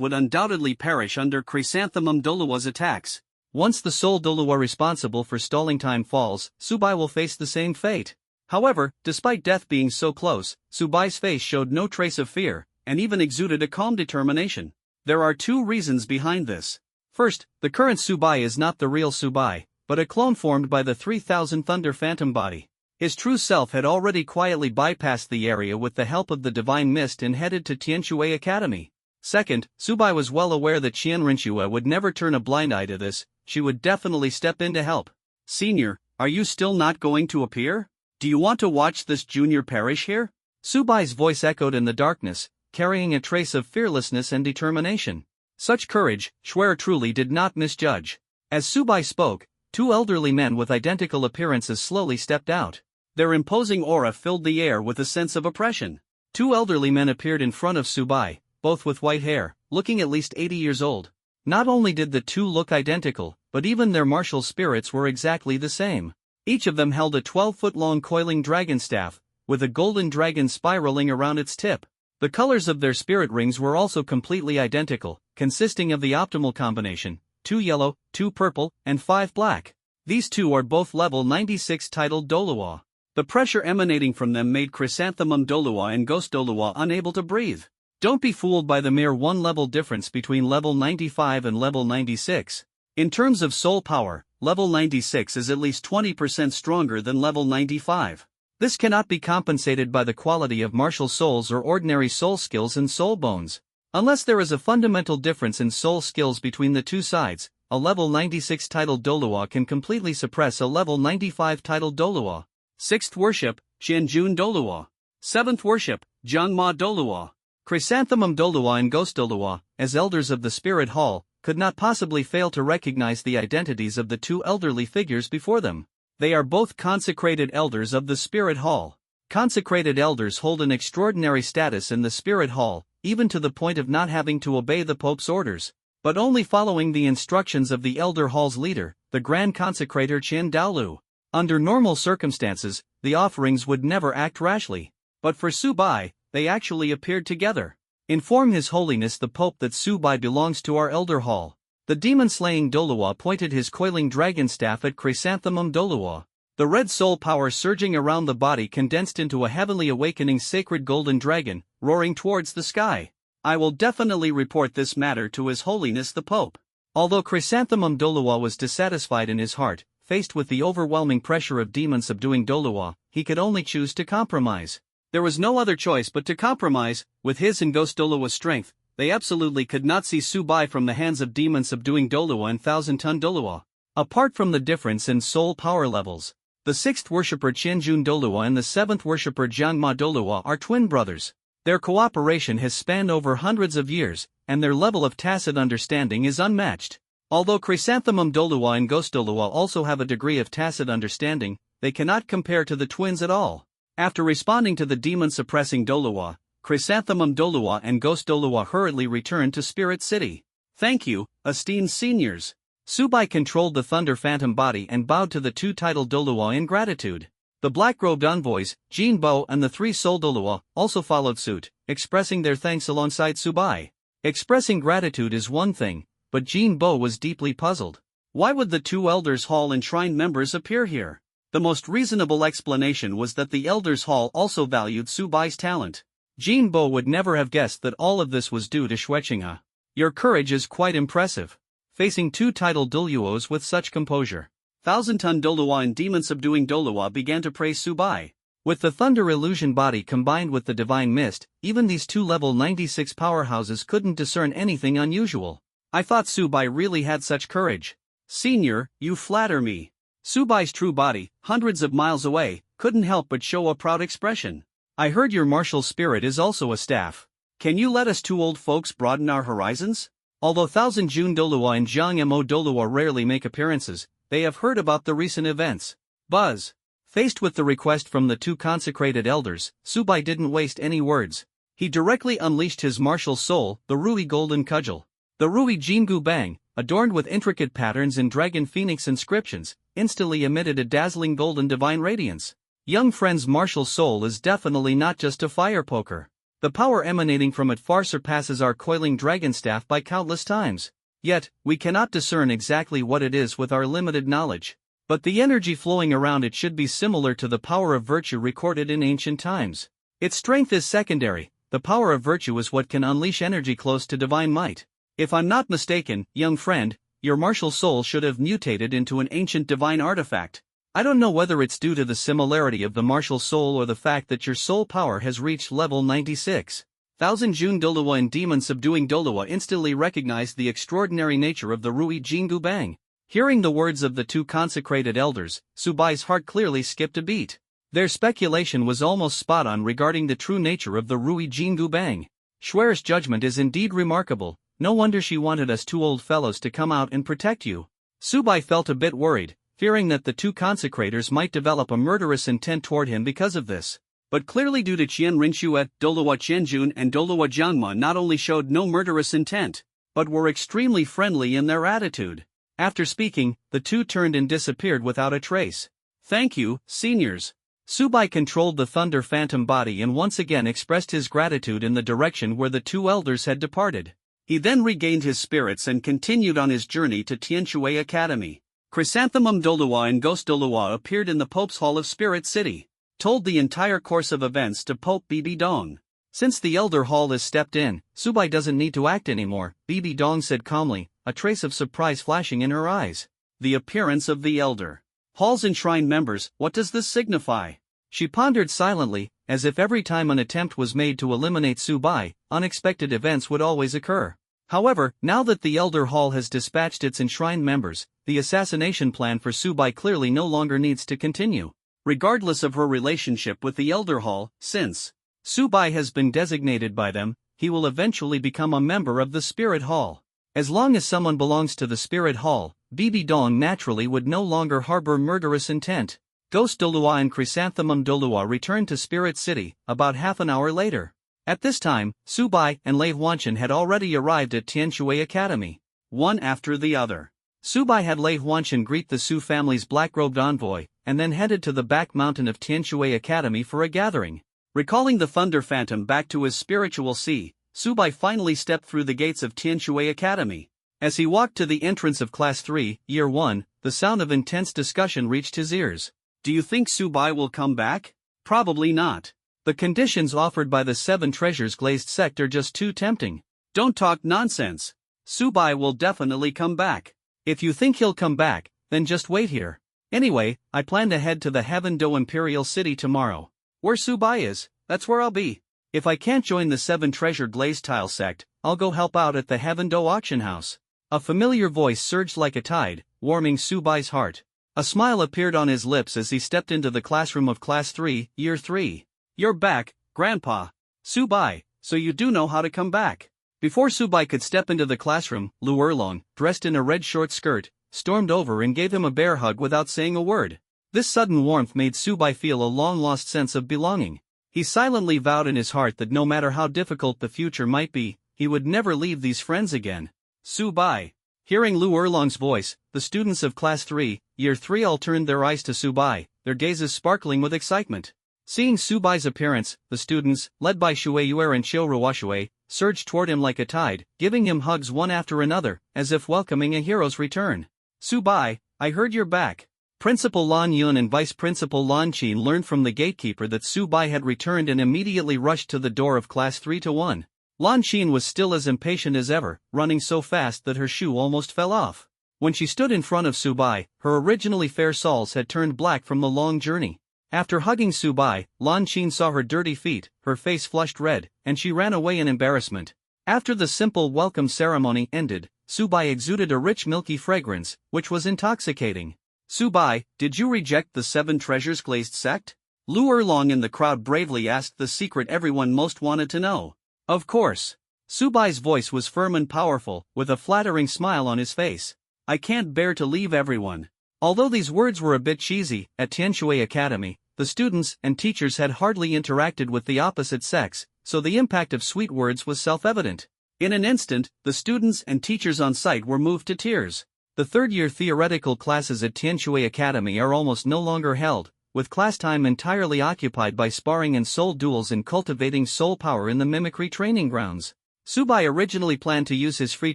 would undoubtedly perish under Chrysanthemum Doluo's attacks. Once the soul Doluo responsible for stalling time falls, Subai will face the same fate. However, despite death being so close, Subai's face showed no trace of fear, and even exuded a calm determination. There are 2 reasons behind this. First, the current Subai is not the real Subai, but a clone formed by the 3000 Thunder Phantom body. His true self had already quietly bypassed the area with the help of the Divine Mist and headed to Tianshui Academy. Second, Subai was well aware that Qian Rinchua would never turn a blind eye to this. She would definitely step in to help. Senior, are you still not going to appear? Do you want to watch this junior perish here? Subai's voice echoed in the darkness, carrying a trace of fearlessness and determination. Such courage, Schwer truly did not misjudge. As Subai spoke, 2 elderly men with identical appearances slowly stepped out. Their imposing aura filled the air with a sense of oppression. 2 elderly men appeared in front of Subai, both with white hair, looking at least 80 years old. Not only did the 2 look identical, but even their martial spirits were exactly the same. Each of them held a 12-foot-long coiling dragon staff, with a golden dragon spiraling around its tip. The colors of their spirit rings were also completely identical, consisting of the optimal combination, 2 yellow, 2 purple, and 5 black. These 2 are both level 96 titled Doluo. The pressure emanating from them made Chrysanthemum Doluo and Ghost Doluo unable to breathe. Don't be fooled by the mere 1-level difference between level 95 and level 96. In terms of soul power, level 96 is at least 20% stronger than level 95. This cannot be compensated by the quality of martial souls or ordinary soul skills and soul bones. Unless there is a fundamental difference in soul skills between the 2 sides, a level 96 titled Doluo can completely suppress a level 95 titled Doluo. 6th Worship, Xianjun Doluo. 7th Worship, Jiangma Doluo. Chrysanthemum Doluo and Ghost Doluo, as elders of the Spirit Hall, could not possibly fail to recognize the identities of the 2 elderly figures before them. They are both consecrated elders of the Spirit Hall. Consecrated elders hold an extraordinary status in the Spirit Hall, even to the point of not having to obey the Pope's orders. but only following the instructions of the Elder Hall's leader, the Grand Consecrator Qin Daolu. Under normal circumstances, the offerings would never act rashly. But for Subai, they actually appeared together. Inform His Holiness the Pope that Subai belongs to our Elder Hall. The demon-slaying Doluwa pointed his coiling dragon staff at Chrysanthemum Doluwa. The red soul power surging around the body condensed into a heavenly awakening sacred golden dragon, roaring towards the sky. I will definitely report this matter to His Holiness the Pope. Although Chrysanthemum Doluwa was dissatisfied in his heart, faced with the overwhelming pressure of demon subduing Doluwa, he could only choose to compromise. There was no other choice but to compromise. With his and Ghost Doluwa's strength, they absolutely could not see Subai from the hands of demon subduing Doluwa and Thousand-Ton Doluwa. Apart from the difference in soul power levels, the 6th worshipper Qianjun Doluwa and the 7th worshipper Jiangma Doluwa are twin brothers. Their cooperation has spanned over hundreds of years, and their level of tacit understanding is unmatched. Although Chrysanthemum Doluwa and Ghost Doluwa also have a degree of tacit understanding, they cannot compare to the twins at all. After responding to the demon-suppressing Doluwa, Chrysanthemum Doluwa and Ghost Doluwa hurriedly returned to Spirit City. Thank you, esteemed seniors. Subai controlled the Thunder Phantom body and bowed to the two-titled Doluwa in gratitude. The black-robed envoys, Jin Bo and the 3 Soul Doluwa, also followed suit, expressing their thanks alongside Subai. Expressing gratitude is one thing, but Jin Bo was deeply puzzled. Why would the 2 Elders Hall enshrined members appear here? The most reasonable explanation was that the Elders Hall also valued Subai's talent. Jin Bo would never have guessed that all of this was due to Xueqinghe. Your courage is quite impressive. Facing 2 titled Doluos with such composure, Thousand-Ton Doluwa and demon-subduing Doluwa began to praise Subai. With the Thunder Illusion body combined with the Divine Mist, even these 2 level 96 powerhouses couldn't discern anything unusual. I thought Subai really had such courage. Senior, you flatter me. Subai's true body, hundreds of miles away, couldn't help but show a proud expression. I heard your martial spirit is also a staff. Can you let us 2 old folks broaden our horizons? Although Thousand Jun Doluwa and Jiang Mo Doluwa rarely make appearances, they have heard about the recent events. Buzz. Faced with the request from the 2 consecrated elders, Subai didn't waste any words. He directly unleashed his martial soul, the Rui Golden Cudgel. The Rui Jingu Bang, adorned with intricate patterns and dragon phoenix inscriptions, instantly emitted a dazzling golden divine radiance. Young friend's martial soul is definitely not just a fire poker. The power emanating from it far surpasses our coiling dragon staff by countless times. Yet, we cannot discern exactly what it is with our limited knowledge. But the energy flowing around it should be similar to the power of virtue recorded in ancient times. Its strength is secondary. The power of virtue is what can unleash energy close to divine might. If I'm not mistaken, young friend, your martial soul should have mutated into an ancient divine artifact. I don't know whether it's due to the similarity of the martial soul or the fact that your soul power has reached level 96. Thousand Jun Doluwa and demon subduing Doluwa instantly recognized the extraordinary nature of the Rui Jingu Bang. Hearing the words of the 2 consecrated elders, Subai's heart clearly skipped a beat. Their speculation was almost spot on regarding the true nature of the Rui Jingu Bang. Xuer's judgment is indeed remarkable. No wonder she wanted us 2 old fellows to come out and protect you. Subai felt a bit worried, fearing that the 2 consecrators might develop a murderous intent toward him because of this. But clearly due to Qian Rinxue, Doluwa Qianjun and Doluwa Jiangma not only showed no murderous intent, but were extremely friendly in their attitude. After speaking, the 2 turned and disappeared without a trace. Thank you, seniors. Subai controlled the Thunder Phantom body and once again expressed his gratitude in the direction where the 2 elders had departed. He then regained his spirits and continued on his journey to Tianshui Academy. Chrysanthemum Doluwa and Ghost Doluwa appeared in the Pope's Hall of Spirit City, told the entire course of events to Pope Bibi Dong. Since the Elder Hall has stepped in, Subai doesn't need to act anymore, Bibi Dong said calmly, a trace of surprise flashing in her eyes. The appearance of the Elder Hall's enshrined members, what does this signify? She pondered silently, as if every time an attempt was made to eliminate Subai, unexpected events would always occur. However, now that the Elder Hall has dispatched its enshrined members, the assassination plan for Subai clearly no longer needs to continue. Regardless of her relationship with the Elder Hall, since Subai has been designated by them, he will eventually become a member of the Spirit Hall. As long as someone belongs to the Spirit Hall, Bibi Dong naturally would no longer harbor murderous intent. Ghost Doluwa and Chrysanthemum Doluwa returned to Spirit City about half an hour later. At this time, Subai and Lei Huanshan had already arrived at Tianshui Academy. one after the other. Subai had Lei Huanshan greet the Su family's black-robed envoy, and then headed to the back mountain of Tianshui Academy for a gathering. Recalling the Thunder Phantom back to his spiritual sea, Subai finally stepped through the gates of Tianshui Academy. As he walked to the entrance of Class 3, Year 1, the sound of intense discussion reached his ears. Do you think Subai will come back? Probably not. The conditions offered by the Seven Treasures glazed sect are just too tempting. Don't talk nonsense. Subai will definitely come back. If you think he'll come back, then just wait here. Anyway, I plan to head to the Heaven-Do Imperial City tomorrow. Where Subai is, that's where I'll be. If I can't join the Seven Treasure Glazed Tile sect, I'll go help out at the Heaven-Do auction house. A familiar voice surged like a tide, warming Subai's heart. A smile appeared on his lips as he stepped into the classroom of Class 3, Year 3. You're back, Grandpa. Subai, so you do know how to come back. Before Subai could step into the classroom, Lu Erlong, dressed in a red short skirt, stormed over and gave him a bear hug without saying a word. This sudden warmth made Subai feel a long-lost sense of belonging. He silently vowed in his heart that no matter how difficult the future might be, he would never leave these friends again. Subai. Hearing Lu Erlong's voice, the students of Class 3, Year 3 all turned their eyes to Subai, their gazes sparkling with excitement. Seeing Subai's appearance, the students, led by Shui Yuer and Qiu Ruoshui, surged toward him like a tide, giving him hugs one after another, as if welcoming a hero's return. Subai, I heard you're back. Principal Lan Yun and Vice Principal Lan Qin learned from the gatekeeper that Subai had returned and immediately rushed to the door of Class 3-1. Lan Qin was still as impatient as ever, running so fast that her shoe almost fell off. When she stood in front of Subai, her originally fair soles had turned black from the long journey. After hugging Subai, Lan Qin saw her dirty feet, her face flushed red, and she ran away in embarrassment. After the simple welcome ceremony ended, Subai exuded a rich milky fragrance, which was intoxicating. Subai, did you reject the Seven Treasures glazed sect? Lu Erlong in the crowd bravely asked the secret everyone most wanted to know. Of course. Subai's voice was firm and powerful, with a flattering smile on his face. I can't bear to leave everyone. Although these words were a bit cheesy, at Tianshui Academy, the students and teachers had hardly interacted with the opposite sex, so the impact of sweet words was self-evident. In an instant, the students and teachers on site were moved to tears. The third-year theoretical classes at Tianshui Academy are almost no longer held, with class time entirely occupied by sparring and soul duels and cultivating soul power in the mimicry training grounds. Subai originally planned to use his free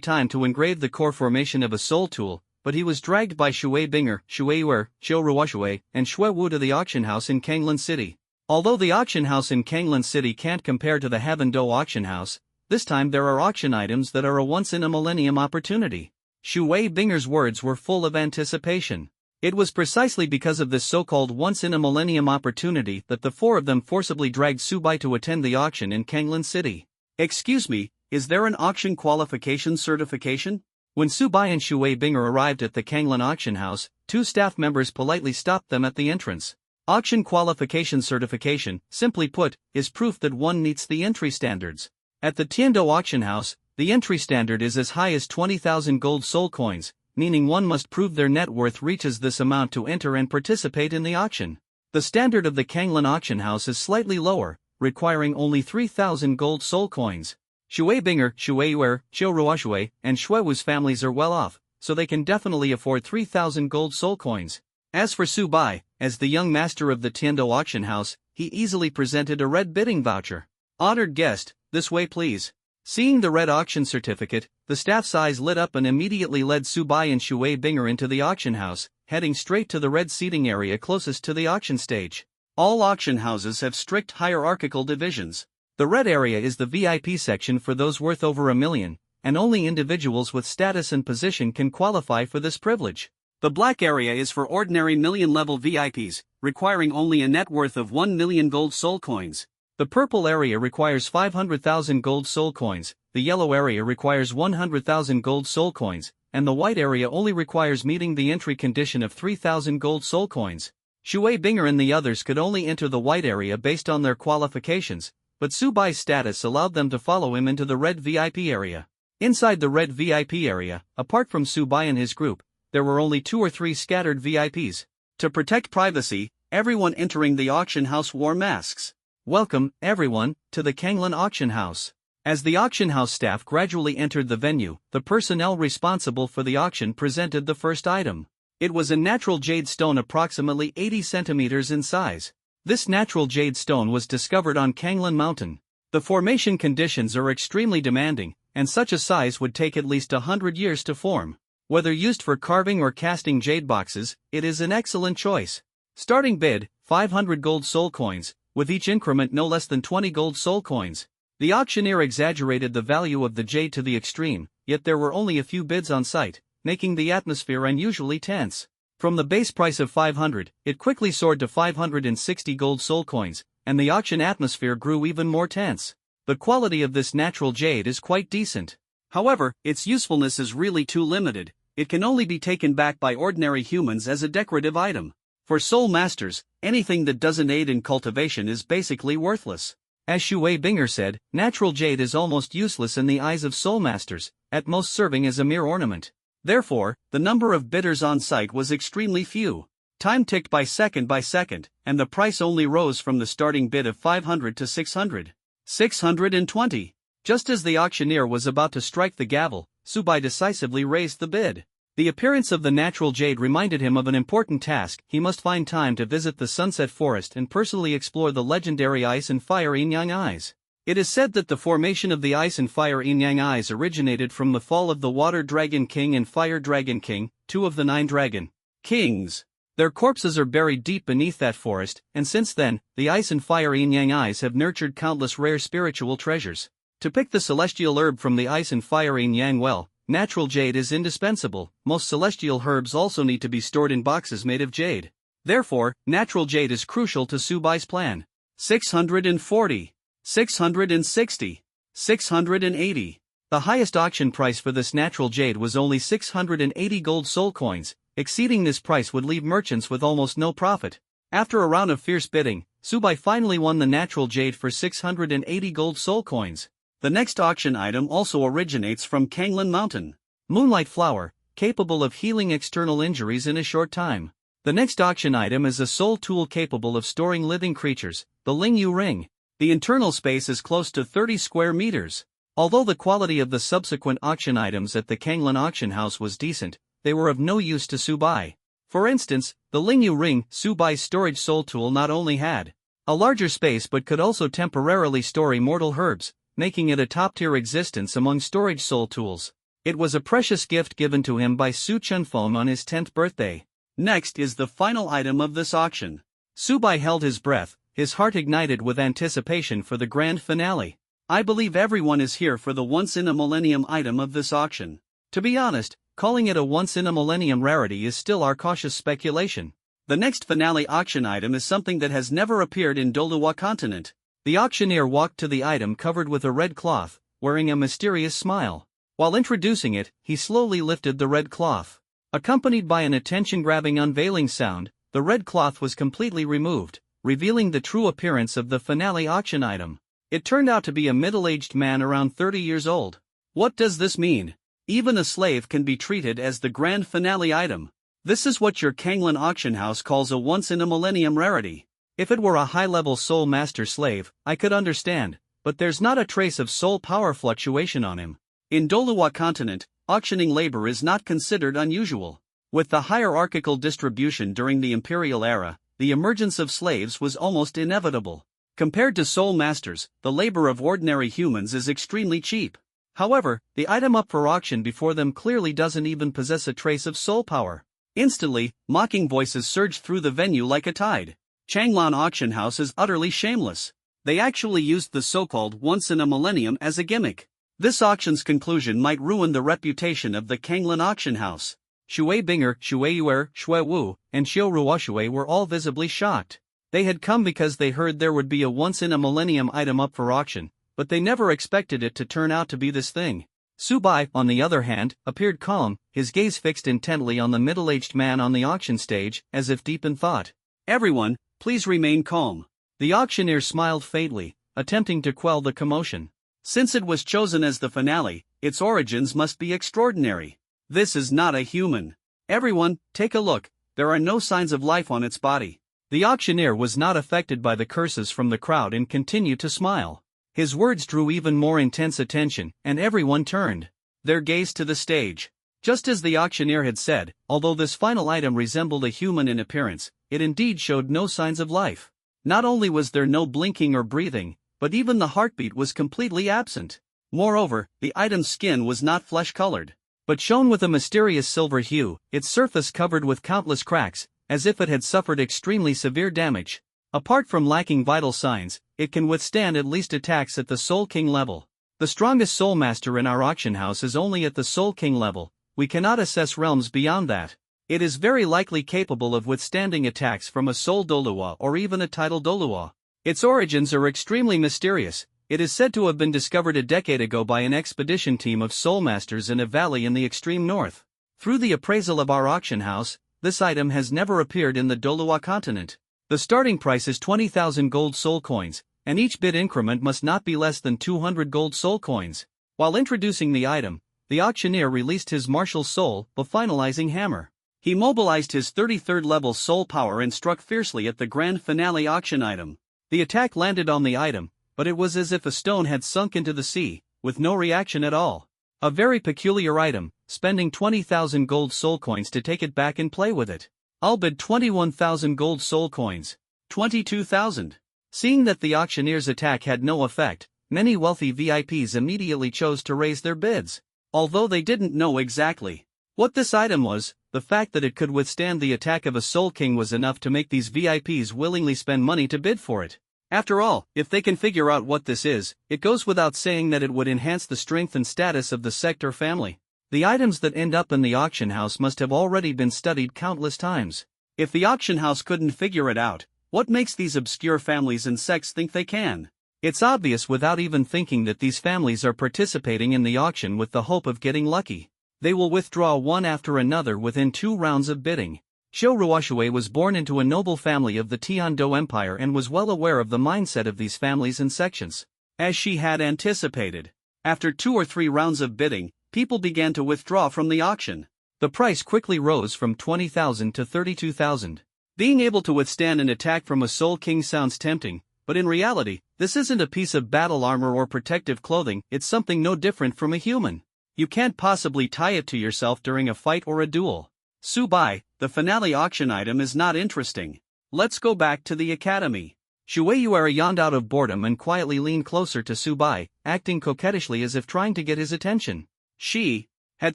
time to engrave the core formation of a soul tool, but he was dragged by Shui Binger, Shui Yuer, Qiu Ruoshui, and Xue Wu to the auction house in Kanglan City. Although the auction house in Kanglan City can't compare to the Heaven-Do auction house, this time there are auction items that are a once-in-a-millennium opportunity. Shui Binger's words were full of anticipation. It was precisely because of this so-called once-in-a-millennium opportunity that the four of them forcibly dragged Subai to attend the auction in Kanglan City. Excuse me, is there an auction qualification certification? When Subai and Shui Binger arrived at the Kanglan auction house, two staff members politely stopped them at the entrance. Auction qualification certification, simply put, is proof that one meets the entry standards. At the Tiando auction house, the entry standard is as high as 20,000 gold soul coins, meaning one must prove their net worth reaches this amount to enter and participate in the auction. The standard of the Kanglan auction house is slightly lower, requiring only 3,000 gold soul coins. Shui Binger, Shui Yuer, Qiu Ruoshui, and Xue Wu's families are well off, so they can definitely afford 3,000 gold soul coins. As for Subai, as the young master of the Tiando auction house, he easily presented a red bidding voucher. Honored guest, this way please. Seeing the red auction certificate, the staff's eyes lit up and immediately led Subai and Shui Binger into the auction house, heading straight to the red seating area closest to the auction stage. All auction houses have strict hierarchical divisions. The red area is the VIP section for those worth over $1 million, and only individuals with status and position can qualify for this privilege. The black area is for ordinary million-level VIPs, requiring only a net worth of 1 million gold soul coins. The purple area requires 500,000 gold soul coins, the yellow area requires 100,000 gold soul coins, and the white area only requires meeting the entry condition of 3,000 gold soul coins. Shui Binger and the others could only enter the white area based on their qualifications, but Subai's status allowed them to follow him into the red VIP area. Inside the red VIP area, apart from Subai and his group, there were only 2 or 3 scattered VIPs. To protect privacy, everyone entering the auction house wore masks. Welcome, everyone, to the Kanglan auction house. As the auction house staff gradually entered the venue, the personnel responsible for the auction presented the first item. It was a natural jade stone approximately 80 centimeters in size. This natural jade stone was discovered on Kanglan Mountain. The formation conditions are extremely demanding, and such a size would take at least 100 years to form. Whether used for carving or casting jade boxes, it is an excellent choice. Starting bid, 500 gold soul coins, with each increment no less than 20 gold soul coins. The auctioneer exaggerated the value of the jade to the extreme, yet there were only a few bids on site, making the atmosphere unusually tense. From the base price of 500, it quickly soared to 560 gold soul coins, and the auction atmosphere grew even more tense. The quality of this natural jade is quite decent. However, its usefulness is really too limited. It can only be taken back by ordinary humans as a decorative item. For soul masters, anything that doesn't aid in cultivation is basically worthless. As Shui Binger said, natural jade is almost useless in the eyes of soul masters, at most serving as a mere ornament. Therefore, the number of bidders on site was extremely few. Time ticked by second, and the price only rose from the starting bid of 500 to 600. 620. Just as the auctioneer was about to strike the gavel, Subai decisively raised the bid. The appearance of the natural jade reminded him of an important task. He must find time to visit the Sunset Forest and personally explore the legendary Ice and Fire Yin-Yang Eyes. It is said that the formation of the Ice and Fire Yin-Yang Eyes originated from the fall of the Water Dragon King and Fire Dragon King, two of the 9 dragon kings. Their corpses are buried deep beneath that forest, and since then, the Ice and Fire Yin-Yang Eyes have nurtured countless rare spiritual treasures. To pick the celestial herb from the Ice and Fire Yin-Yang well, natural jade is indispensable. Most celestial herbs also need to be stored in boxes made of jade. Therefore, natural jade is crucial to Subai's plan. 640. 660. 680. The highest auction price for this natural jade was only 680 gold soul coins. Exceeding this price would leave merchants with almost no profit. After a round of fierce bidding, Subai finally won the natural jade for 680 gold soul coins. The next auction item also originates from Kanglan Mountain. Moonlight flower, capable of healing external injuries in a short time. The next auction item is a soul tool capable of storing living creatures, the Lingyu ring. The internal space is close to 30 square meters. Although the quality of the subsequent auction items at the Kanglan auction house was decent, they were of no use to Subai. For instance, the Lingyu ring, Subai's storage soul tool, not only had a larger space but could also temporarily store immortal herbs, making it a top-tier existence among storage soul tools. It was a precious gift given to him by Su Chunfeng on his 10th birthday. Next is the final item of this auction. Subai held his breath, his heart ignited with anticipation for the grand finale. I believe everyone is here for the once-in-a-millennium item of this auction. To be honest, calling it a once-in-a-millennium rarity is still our cautious speculation. The next finale auction item is something that has never appeared in Doluwa continent. The auctioneer walked to the item covered with a red cloth, wearing a mysterious smile. While introducing it, he slowly lifted the red cloth. Accompanied by an attention-grabbing unveiling sound, the red cloth was completely removed, revealing the true appearance of the finale auction item. It turned out to be a middle-aged man around 30 years old. What does this mean? Even a slave can be treated as the grand finale item. This is what your Kanglan auction house calls a once-in-a-millennium rarity. If it were a high-level soul master slave, I could understand, but there's not a trace of soul power fluctuation on him. In Doluwa continent, auctioning labor is not considered unusual. With the hierarchical distribution during the imperial era, the emergence of slaves was almost inevitable. Compared to soul masters, the labor of ordinary humans is extremely cheap. However, the item up for auction before them clearly doesn't even possess a trace of soul power. Instantly, mocking voices surged through the venue like a tide. Changlan auction house is utterly shameless. They actually used the so-called once-in-a-millennium as a gimmick. This auction's conclusion might ruin the reputation of the Kanglan auction house. Shui Binger, Shui Yuer, Shui Wu, and Xiu Ruoshui were all visibly shocked. They had come because they heard there would be a once-in-a-millennium item up for auction, but they never expected it to turn out to be this thing. Subai, on the other hand, appeared calm, his gaze fixed intently on the middle-aged man on the auction stage, as if deep in thought. Everyone, please remain calm. The auctioneer smiled faintly, attempting to quell the commotion. Since it was chosen as the finale, its origins must be extraordinary. This is not a human. Everyone, take a look, there are no signs of life on its body. The auctioneer was not affected by the curses from the crowd and continued to smile. His words drew even more intense attention, and everyone turned their gaze to the stage. Just as the auctioneer had said, although this final item resembled a human in appearance, it indeed showed no signs of life. Not only was there no blinking or breathing, but even the heartbeat was completely absent. Moreover, the item's skin was not flesh-colored, but shone with a mysterious silver hue, its surface covered with countless cracks, as if it had suffered extremely severe damage. Apart from lacking vital signs, it can withstand at least attacks at the Soul King level. The strongest Soul Master in our auction house is only at the Soul King level. We cannot assess realms beyond that. It is very likely capable of withstanding attacks from a Soul Doluwa or even a Title Doluwa. Its origins are extremely mysterious. It is said to have been discovered a decade ago by an expedition team of Soul Masters in a valley in the extreme north. Through the appraisal of our auction house, this item has never appeared in the Doluwa continent. The starting price is 20,000 gold soul coins, and each bid increment must not be less than 200 gold soul coins. While introducing the item, the auctioneer released his martial soul, the finalizing hammer. He mobilized his 33rd level soul power and struck fiercely at the grand finale auction item. The attack landed on the item, but it was as if a stone had sunk into the sea, with no reaction at all. A very peculiar item, spending 20,000 gold soul coins to take it back and play with it. I'll bid 21,000 gold soul coins. 22,000. Seeing that the auctioneer's attack had no effect, many wealthy VIPs immediately chose to raise their bids. Although they didn't know exactly what this item was, the fact that it could withstand the attack of a Soul King was enough to make these VIPs willingly spend money to bid for it. After all, if they can figure out what this is, it goes without saying that it would enhance the strength and status of the sector family. The items that end up in the auction house must have already been studied countless times. If the auction house couldn't figure it out, what makes these obscure families and sects think they can? It's obvious without even thinking that these families are participating in the auction with the hope of getting lucky. They will withdraw one after another within 2 rounds of bidding. Xiao Ruoxue was born into a noble family of the Tiando Empire and was well aware of the mindset of these families and sections. As she had anticipated, after 2 or 3 rounds of bidding, people began to withdraw from the auction. The price quickly rose from 20,000 to 32,000. Being able to withstand an attack from a Soul King sounds tempting, but in reality, this isn't a piece of battle armor or protective clothing, it's something no different from a human. You can't possibly tie it to yourself during a fight or a duel. Subai, the finale auction item is not interesting. Let's go back to the academy. Shueiyuera yawned out of boredom and quietly leaned closer to Subai, acting coquettishly as if trying to get his attention. She had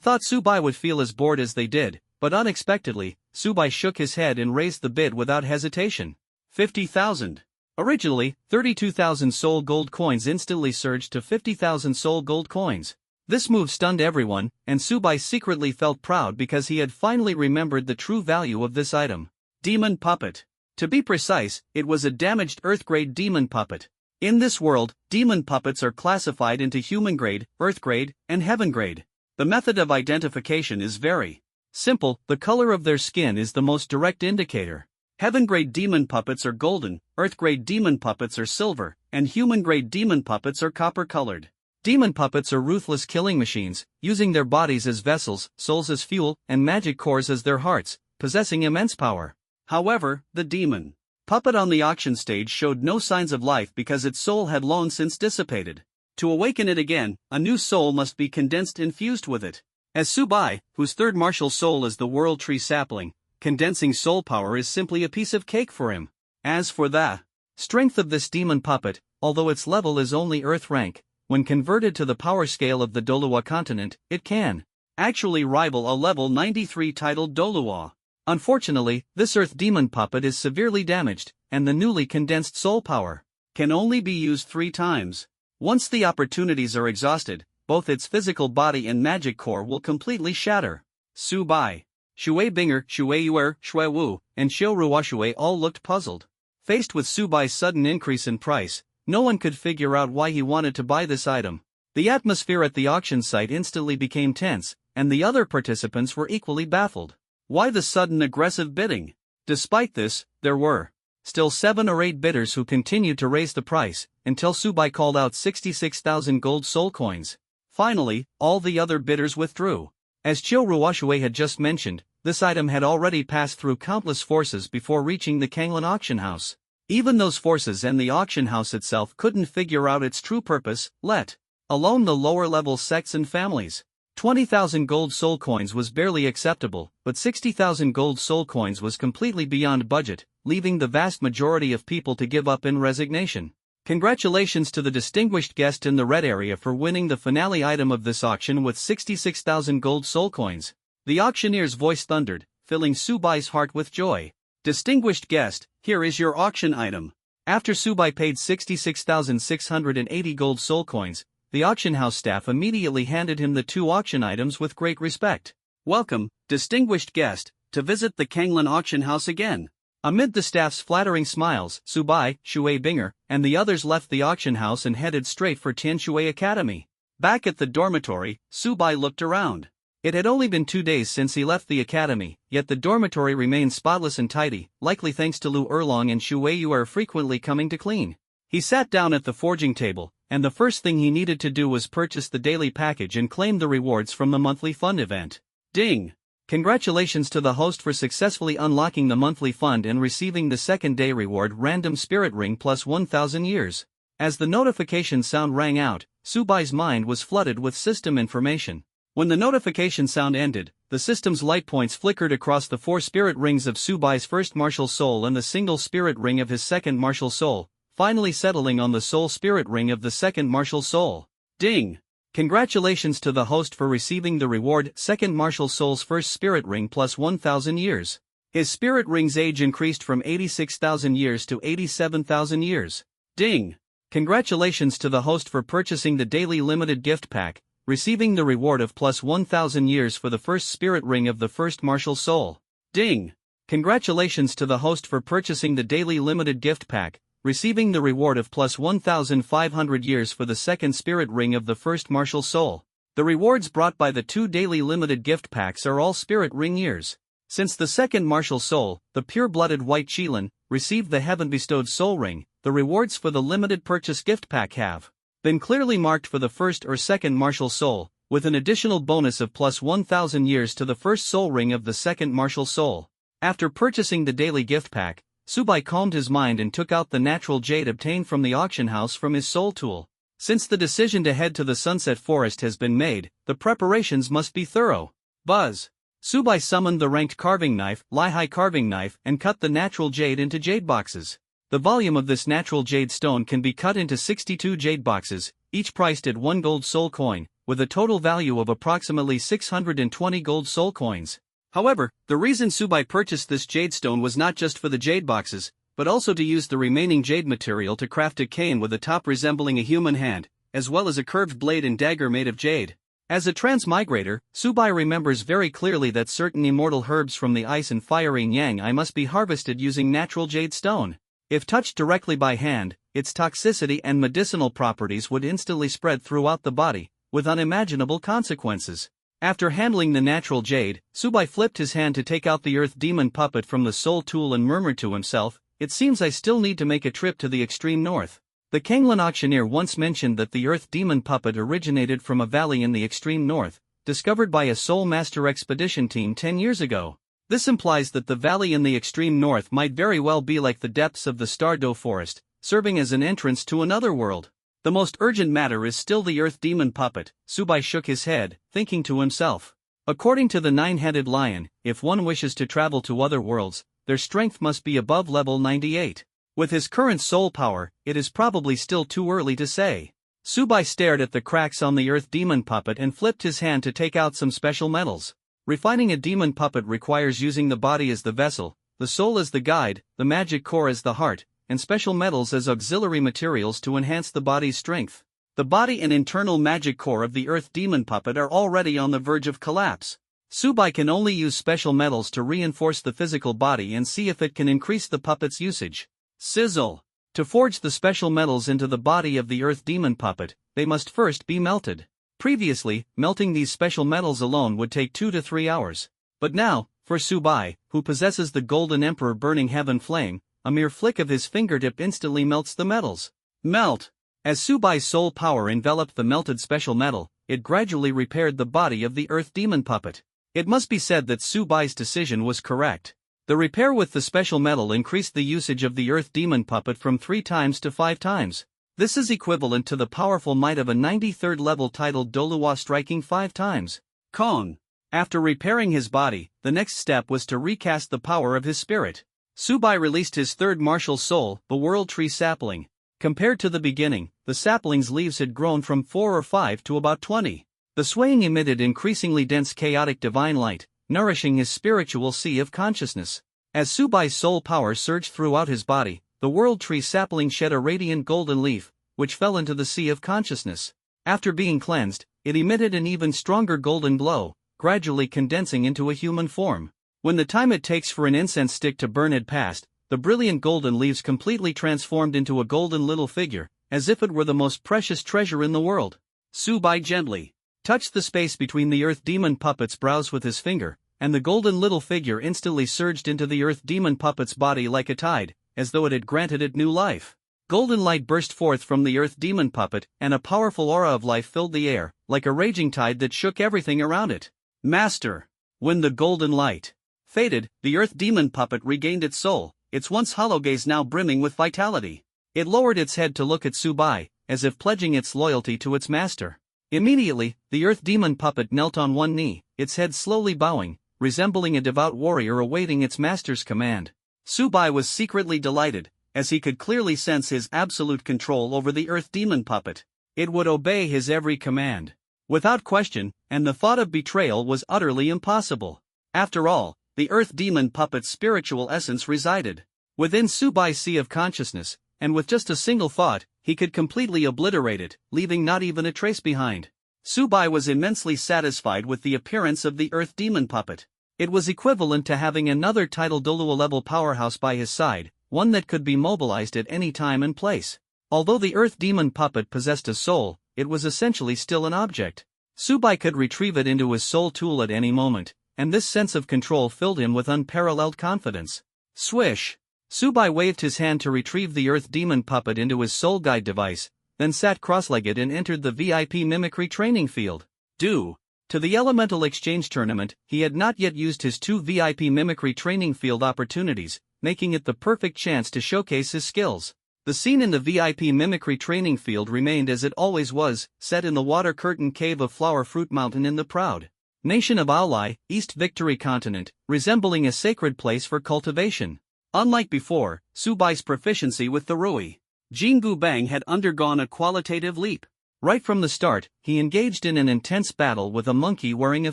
thought Subai would feel as bored as they did, but unexpectedly, Subai shook his head and raised the bid without hesitation. 50,000. Originally, 32,000 soul gold coins instantly surged to 50,000 soul gold coins. This move stunned everyone, and Subai secretly felt proud because he had finally remembered the true value of this item. Demon Puppet. To be precise, it was a damaged Earth-grade demon puppet. In this world, demon puppets are classified into human-grade, Earth-grade, and Heaven-grade. The method of identification is very simple. The color of their skin is the most direct indicator. Heaven-grade demon puppets are golden, Earth-grade demon puppets are silver, and human-grade demon puppets are copper-colored. Demon puppets are ruthless killing machines, using their bodies as vessels, souls as fuel, and magic cores as their hearts, possessing immense power. However, the demon puppet on the auction stage showed no signs of life because its soul had long since dissipated. To awaken it again, a new soul must be condensed and fused with it. As Subai, whose third martial soul is the World Tree Sapling, condensing soul power is simply a piece of cake for him. As for the strength of this demon puppet, although its level is only Earth rank, when converted to the power scale of the Doluwa continent, it can actually rival a level 93 titled Doluwa. Unfortunately, this Earth demon puppet is severely damaged, and the newly condensed soul power can only be used 3 times. Once the opportunities are exhausted, both its physical body and magic core will completely shatter. Subai, Shui Binger, Shueiyuer, Shuewu, and Xiao Ruoxue all looked puzzled. Faced with Subai's sudden increase in price, no one could figure out why he wanted to buy this item. The atmosphere at the auction site instantly became tense, and the other participants were equally baffled. Why the sudden aggressive bidding? Despite this, there were still 7 or 8 bidders who continued to raise the price, until Subai called out 66,000 gold soul coins. Finally, all the other bidders withdrew. As Xiao Ruoxue had just mentioned, this item had already passed through countless forces before reaching the Kanglan auction house. Even those forces and the auction house itself couldn't figure out its true purpose, let alone the lower-level sects and families. 20,000 gold soul coins was barely acceptable, but 60,000 gold soul coins was completely beyond budget, leaving the vast majority of people to give up in resignation. Congratulations to the distinguished guest in the red area for winning the finale item of this auction with 66,000 gold soul coins. The auctioneer's voice thundered, filling Subai's heart with joy. Distinguished guest, here is your auction item. After Subai paid 66,680 gold soul coins, the auction house staff immediately handed him the 2 auction items with great respect. Welcome, distinguished guest, to visit the Kanglan auction house again. Amid the staff's flattering smiles, Subai, Shui Binger, and the others left the auction house and headed straight for Tianshui Academy. Back at the dormitory, Subai looked around. It had only been 2 days since he left the academy, yet the dormitory remained spotless and tidy, likely thanks to Lu Erlong and Shui Yu are frequently coming to clean. He sat down at the forging table, and the first thing he needed to do was purchase the daily package and claim the rewards from the monthly fund event. Ding! Congratulations to the host for successfully unlocking the monthly fund and receiving the second day reward random spirit ring plus 1,000 years. As the notification sound rang out, Subai's mind was flooded with system information. When the notification sound ended, the system's light points flickered across the 4 spirit rings of Subai's first martial soul and the single spirit ring of his second martial soul, finally settling on the soul spirit ring of the second martial soul. Ding! Congratulations to the host for receiving the reward second martial soul's first spirit ring plus 1,000 years. His spirit ring's age increased from 86,000 years to 87,000 years. Ding! Congratulations to the host for purchasing the daily limited gift pack, receiving the reward of plus 1,000 years for the first spirit ring of the first martial soul. Ding! Congratulations to the host for purchasing the daily limited gift pack, receiving the reward of plus 1,500 years for the second spirit ring of the first martial soul. The rewards brought by the 2 daily limited gift packs are all spirit ring years. Since the second martial soul, the pure-blooded white Qilin, received the heaven-bestowed soul ring, the rewards for the limited purchase gift pack have been clearly marked for the first or second martial soul, with an additional bonus of plus 1,000 years to the first soul ring of the second martial soul. After purchasing the daily gift pack, Subai calmed his mind and took out the natural jade obtained from the auction house from his soul tool. Since the decision to head to the Sunset Forest has been made, the preparations must be thorough. Buzz! Subai summoned the ranked carving knife, Lihai carving knife, and cut the natural jade into jade boxes. The volume of this natural jade stone can be cut into 62 jade boxes, each priced at 1 gold soul coin, with a total value of approximately 620 gold soul coins. However, the reason Subai purchased this jade stone was not just for the jade boxes, but also to use the remaining jade material to craft a cane with a top resembling a human hand, as well as a curved blade and dagger made of jade. As a transmigrator, Subai remembers very clearly that certain immortal herbs from the ice and fiery Yang must be harvested using natural jade stone. If touched directly by hand, its toxicity and medicinal properties would instantly spread throughout the body, with unimaginable consequences. After handling the natural jade, Subai flipped his hand to take out the earth demon puppet from the soul tool and murmured to himself, "It seems I still need to make a trip to the extreme north." The Kanglan auctioneer once mentioned that the earth demon puppet originated from a valley in the extreme north, discovered by a Soul Master expedition team 10 years ago. This implies that the valley in the extreme north might very well be like the depths of the Stardow forest, serving as an entrance to another world. The most urgent matter is still the earth demon puppet, Subai shook his head, thinking to himself. According to the 9-headed lion, if one wishes to travel to other worlds, their strength must be above level 98. With his current soul power, it is probably still too early to say. Subai stared at the cracks on the earth demon puppet and flipped his hand to take out some special metals. Refining a demon puppet requires using the body as the vessel, the soul as the guide, the magic core as the heart, and special metals as auxiliary materials to enhance the body's strength. The body and internal magic core of the earth demon puppet are already on the verge of collapse. Subai can only use special metals to reinforce the physical body and see if it can increase the puppet's usage. Sizzle! To forge the special metals into the body of the earth demon puppet, they must first be melted. Previously, melting these special metals alone would take 2 to 3 hours. But now, for Subai, who possesses the Golden Emperor Burning Heaven Flame, a mere flick of his fingertip instantly melts the metals. Melt! As Subai's soul power enveloped the melted special metal, it gradually repaired the body of the earth demon puppet. It must be said that Subai's decision was correct. The repair with the special metal increased the usage of the Earth Demon puppet from 3 times to 5 times. This is equivalent to the powerful might of a 93rd level titled Doluwa striking 5 times. Kong. After repairing his body, the next step was to recast the power of his spirit. Subai released his third martial soul, the World Tree Sapling. Compared to the beginning, the sapling's leaves had grown from 4 or 5 to about 20. The swaying emitted increasingly dense chaotic divine light, nourishing his spiritual sea of consciousness. As Subai's soul power surged throughout his body, the World Tree Sapling shed a radiant golden leaf, which fell into the sea of consciousness. After being cleansed, it emitted an even stronger golden glow, gradually condensing into a human form. When the time it takes for an incense stick to burn had passed, the brilliant golden leaves completely transformed into a golden little figure, as if it were the most precious treasure in the world. Subai gently touched the space between the Earth Demon puppet's brows with his finger, and the golden little figure instantly surged into the Earth Demon puppet's body like a tide, as though it had granted it new life. Golden light burst forth from the Earth Demon puppet, and a powerful aura of life filled the air, like a raging tide that shook everything around it. Master. When the golden light faded, the Earth Demon puppet regained its soul, its once hollow gaze now brimming with vitality. It lowered its head to look at Subai, as if pledging its loyalty to its master. Immediately, the Earth Demon puppet knelt on one knee, its head slowly bowing, resembling a devout warrior awaiting its master's command. Subai was secretly delighted, as he could clearly sense his absolute control over the Earth Demon puppet. It would obey his every command, without question, and the thought of betrayal was utterly impossible. After all, the Earth Demon puppet's spiritual essence resided within Subai's sea of consciousness, and with just a single thought, he could completely obliterate it, leaving not even a trace behind. Subai was immensely satisfied with the appearance of the Earth Demon puppet. It was equivalent to having another title Doluwa level powerhouse by his side, one that could be mobilized at any time and place. Although the Earth Demon puppet possessed a soul, it was essentially still an object. Subai could retrieve it into his soul tool at any moment, and this sense of control filled him with unparalleled confidence. Swish! Subai waved his hand to retrieve the Earth Demon puppet into his soul guide device, then sat cross-legged and entered the VIP mimicry training field. Due to the Elemental Exchange Tournament, he had not yet used his 2 VIP mimicry training field opportunities, making it the perfect chance to showcase his skills. The scene in the VIP mimicry training field remained as it always was, set in the water curtain cave of Flower Fruit Mountain in the proud nation of Aulai, East Victory Continent, resembling a sacred place for cultivation. Unlike before, Subai's proficiency with the Rui Jingu Bang had undergone a qualitative leap. Right from the start, he engaged in an intense battle with a monkey wearing a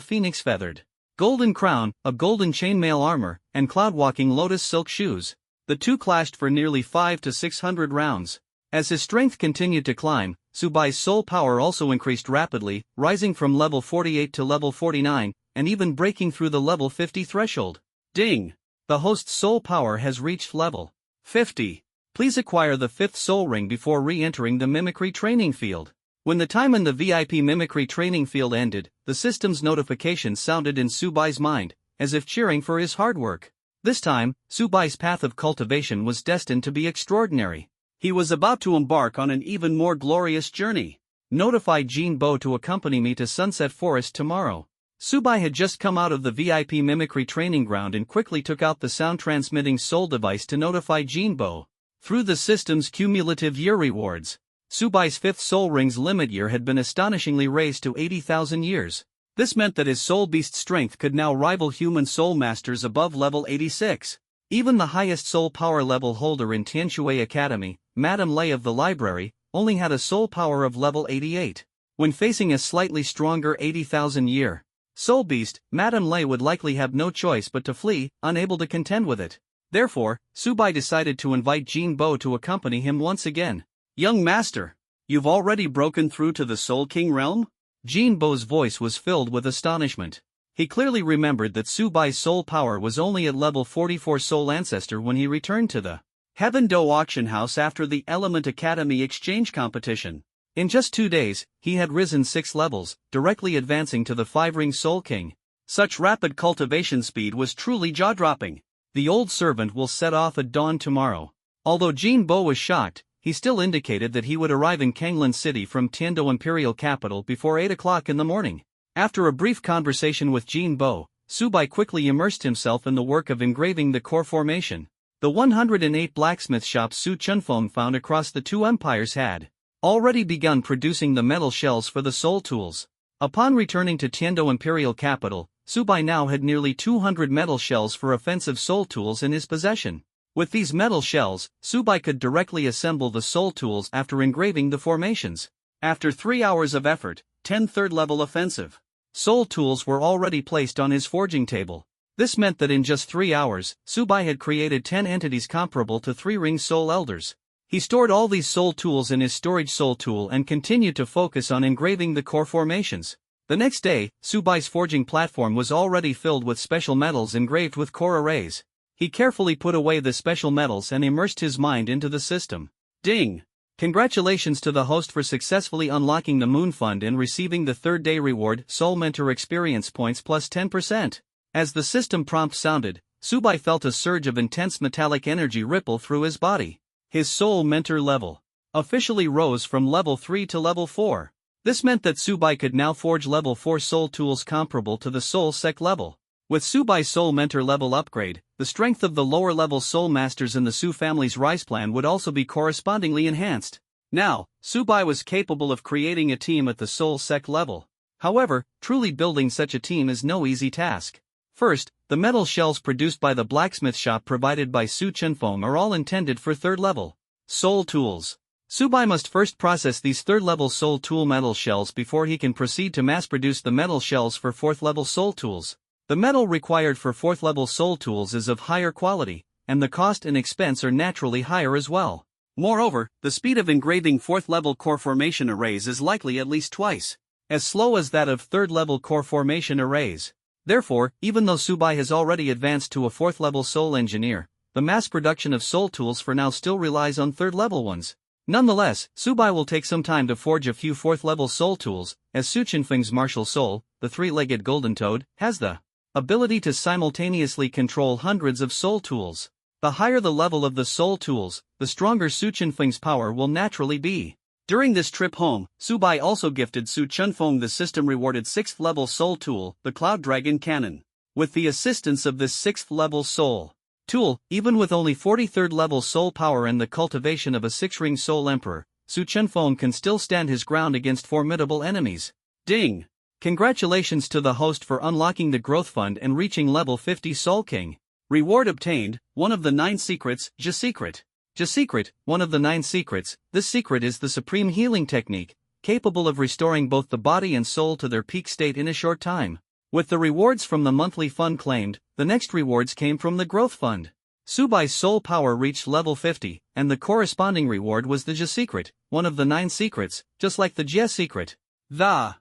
phoenix-feathered golden crown, a golden chainmail armor, and cloud-walking lotus silk shoes. The two clashed for nearly 500 to 600 rounds. As his strength continued to climb, Subai's soul power also increased rapidly, rising from level 48 to level 49, and even breaking through the level 50 threshold. Ding! The host's soul power has reached level 50. Please acquire the 5th soul ring before re-entering the mimicry training field. When the time in the VIP mimicry training field ended, the system's notification sounded in Subai's mind, as if cheering for his hard work. This time, Subai's path of cultivation was destined to be extraordinary. He was about to embark on an even more glorious journey. Notify Jinbo to accompany me to Sunset Forest tomorrow. Subai had just come out of the VIP mimicry training ground and quickly took out the sound-transmitting soul device to notify Jinbo. Through the system's cumulative year rewards, Subai's 5th soul ring's limit year had been astonishingly raised to 80,000 years. This meant that his soul beast strength could now rival human soul masters above level 86. Even the highest soul power level holder in Tianshui Academy, Madame Lei of the library, only had a soul power of level 88. When facing a slightly stronger 80,000 year soul beast, Madame Lei would likely have no choice but to flee, unable to contend with it. Therefore, Subai decided to invite Jinbo to accompany him once again. Young master, you've already broken through to the Soul King realm? Jinbo's voice was filled with astonishment. He clearly remembered that Subai's soul power was only at level 44 Soul Ancestor when he returned to the Heaven Do auction house after the Element Academy exchange competition. In just 2 days, he had risen 6 levels, directly advancing to the 5-ring Soul King. Such rapid cultivation speed was truly jaw-dropping. The old servant will set off at dawn tomorrow. Although Jinbo was shocked, he still indicated that he would arrive in Kanglan City from Tiando Imperial Capital before 8 o'clock in the morning. After a brief conversation with Jinbo, Subai quickly immersed himself in the work of engraving the core formation. The 108 blacksmith shops Su Chunfeng found across the two empires had already begun producing the metal shells for the soul tools. Upon returning to Tiando imperial capital, Subai now had nearly 200 metal shells for offensive soul tools in his possession. With these metal shells, Subai could directly assemble the soul tools after engraving the formations. After 3 hours of effort, 10 third-level offensive soul tools were already placed on his forging table. This meant that in just 3 hours, Subai had created 10 entities comparable to 3 ring soul elders. He stored all these soul tools in his storage soul tool and continued to focus on engraving the core formations. The next day, Subai's forging platform was already filled with special metals engraved with core arrays. He carefully put away the special metals and immersed his mind into the system. Ding! Congratulations to the host for successfully unlocking the Moon Fund and receiving the third-day reward Soul Mentor Experience Points plus 10%. As the system prompt sounded, Subai felt a surge of intense metallic energy ripple through his body. His Soul Mentor level officially rose from level 3 to level 4. This meant that Subai could now forge level 4 soul tools comparable to the Soul Sec level. With Subai's Soul Mentor level upgrade, the strength of the lower-level Soul Masters in the Su family's rise plan would also be correspondingly enhanced. Now, Subai was capable of creating a team at the Soul Sec level. However, truly building such a team is no easy task. First, the metal shells produced by the blacksmith shop provided by Su Chunfeng are all intended for third-level soul tools. Subai must first process these third-level soul tool metal shells before he can proceed to mass-produce the metal shells for fourth-level soul tools. The metal required for fourth-level soul tools is of higher quality, and the cost and expense are naturally higher as well. Moreover, the speed of engraving fourth-level core formation arrays is likely at least twice as slow as that of third-level core formation arrays. Therefore, even though Subai has already advanced to a fourth-level soul engineer, the mass production of soul tools for now still relies on third-level ones. Nonetheless, Subai will take some time to forge a few fourth-level soul tools, as Su Chunfeng's martial soul, the three-legged golden toad, has the ability to simultaneously control hundreds of soul tools. The higher the level of the soul tools, the stronger Su Chunfeng's power will naturally be. During this trip home, Subai also gifted Su Chunfeng the system-rewarded 6th-level soul tool, the Cloud Dragon Cannon. With the assistance of this 6th-level soul tool, even with only 43rd level soul power and the cultivation of a 6-ring soul emperor, Su Chunfeng can still stand his ground against formidable enemies. Ding! Congratulations to the host for unlocking the growth fund and reaching level 50 Soul King. Reward obtained, one of the 9 secrets, Secret. Secret, one of the 9 secrets. This secret is the supreme healing technique, capable of restoring both the body and soul to their peak state in a short time. With the rewards from the monthly fund claimed, the next rewards came from the growth fund. Subai's soul power reached level 50, and the corresponding reward was the Secret, one of the 9 secrets, just like the Secret. The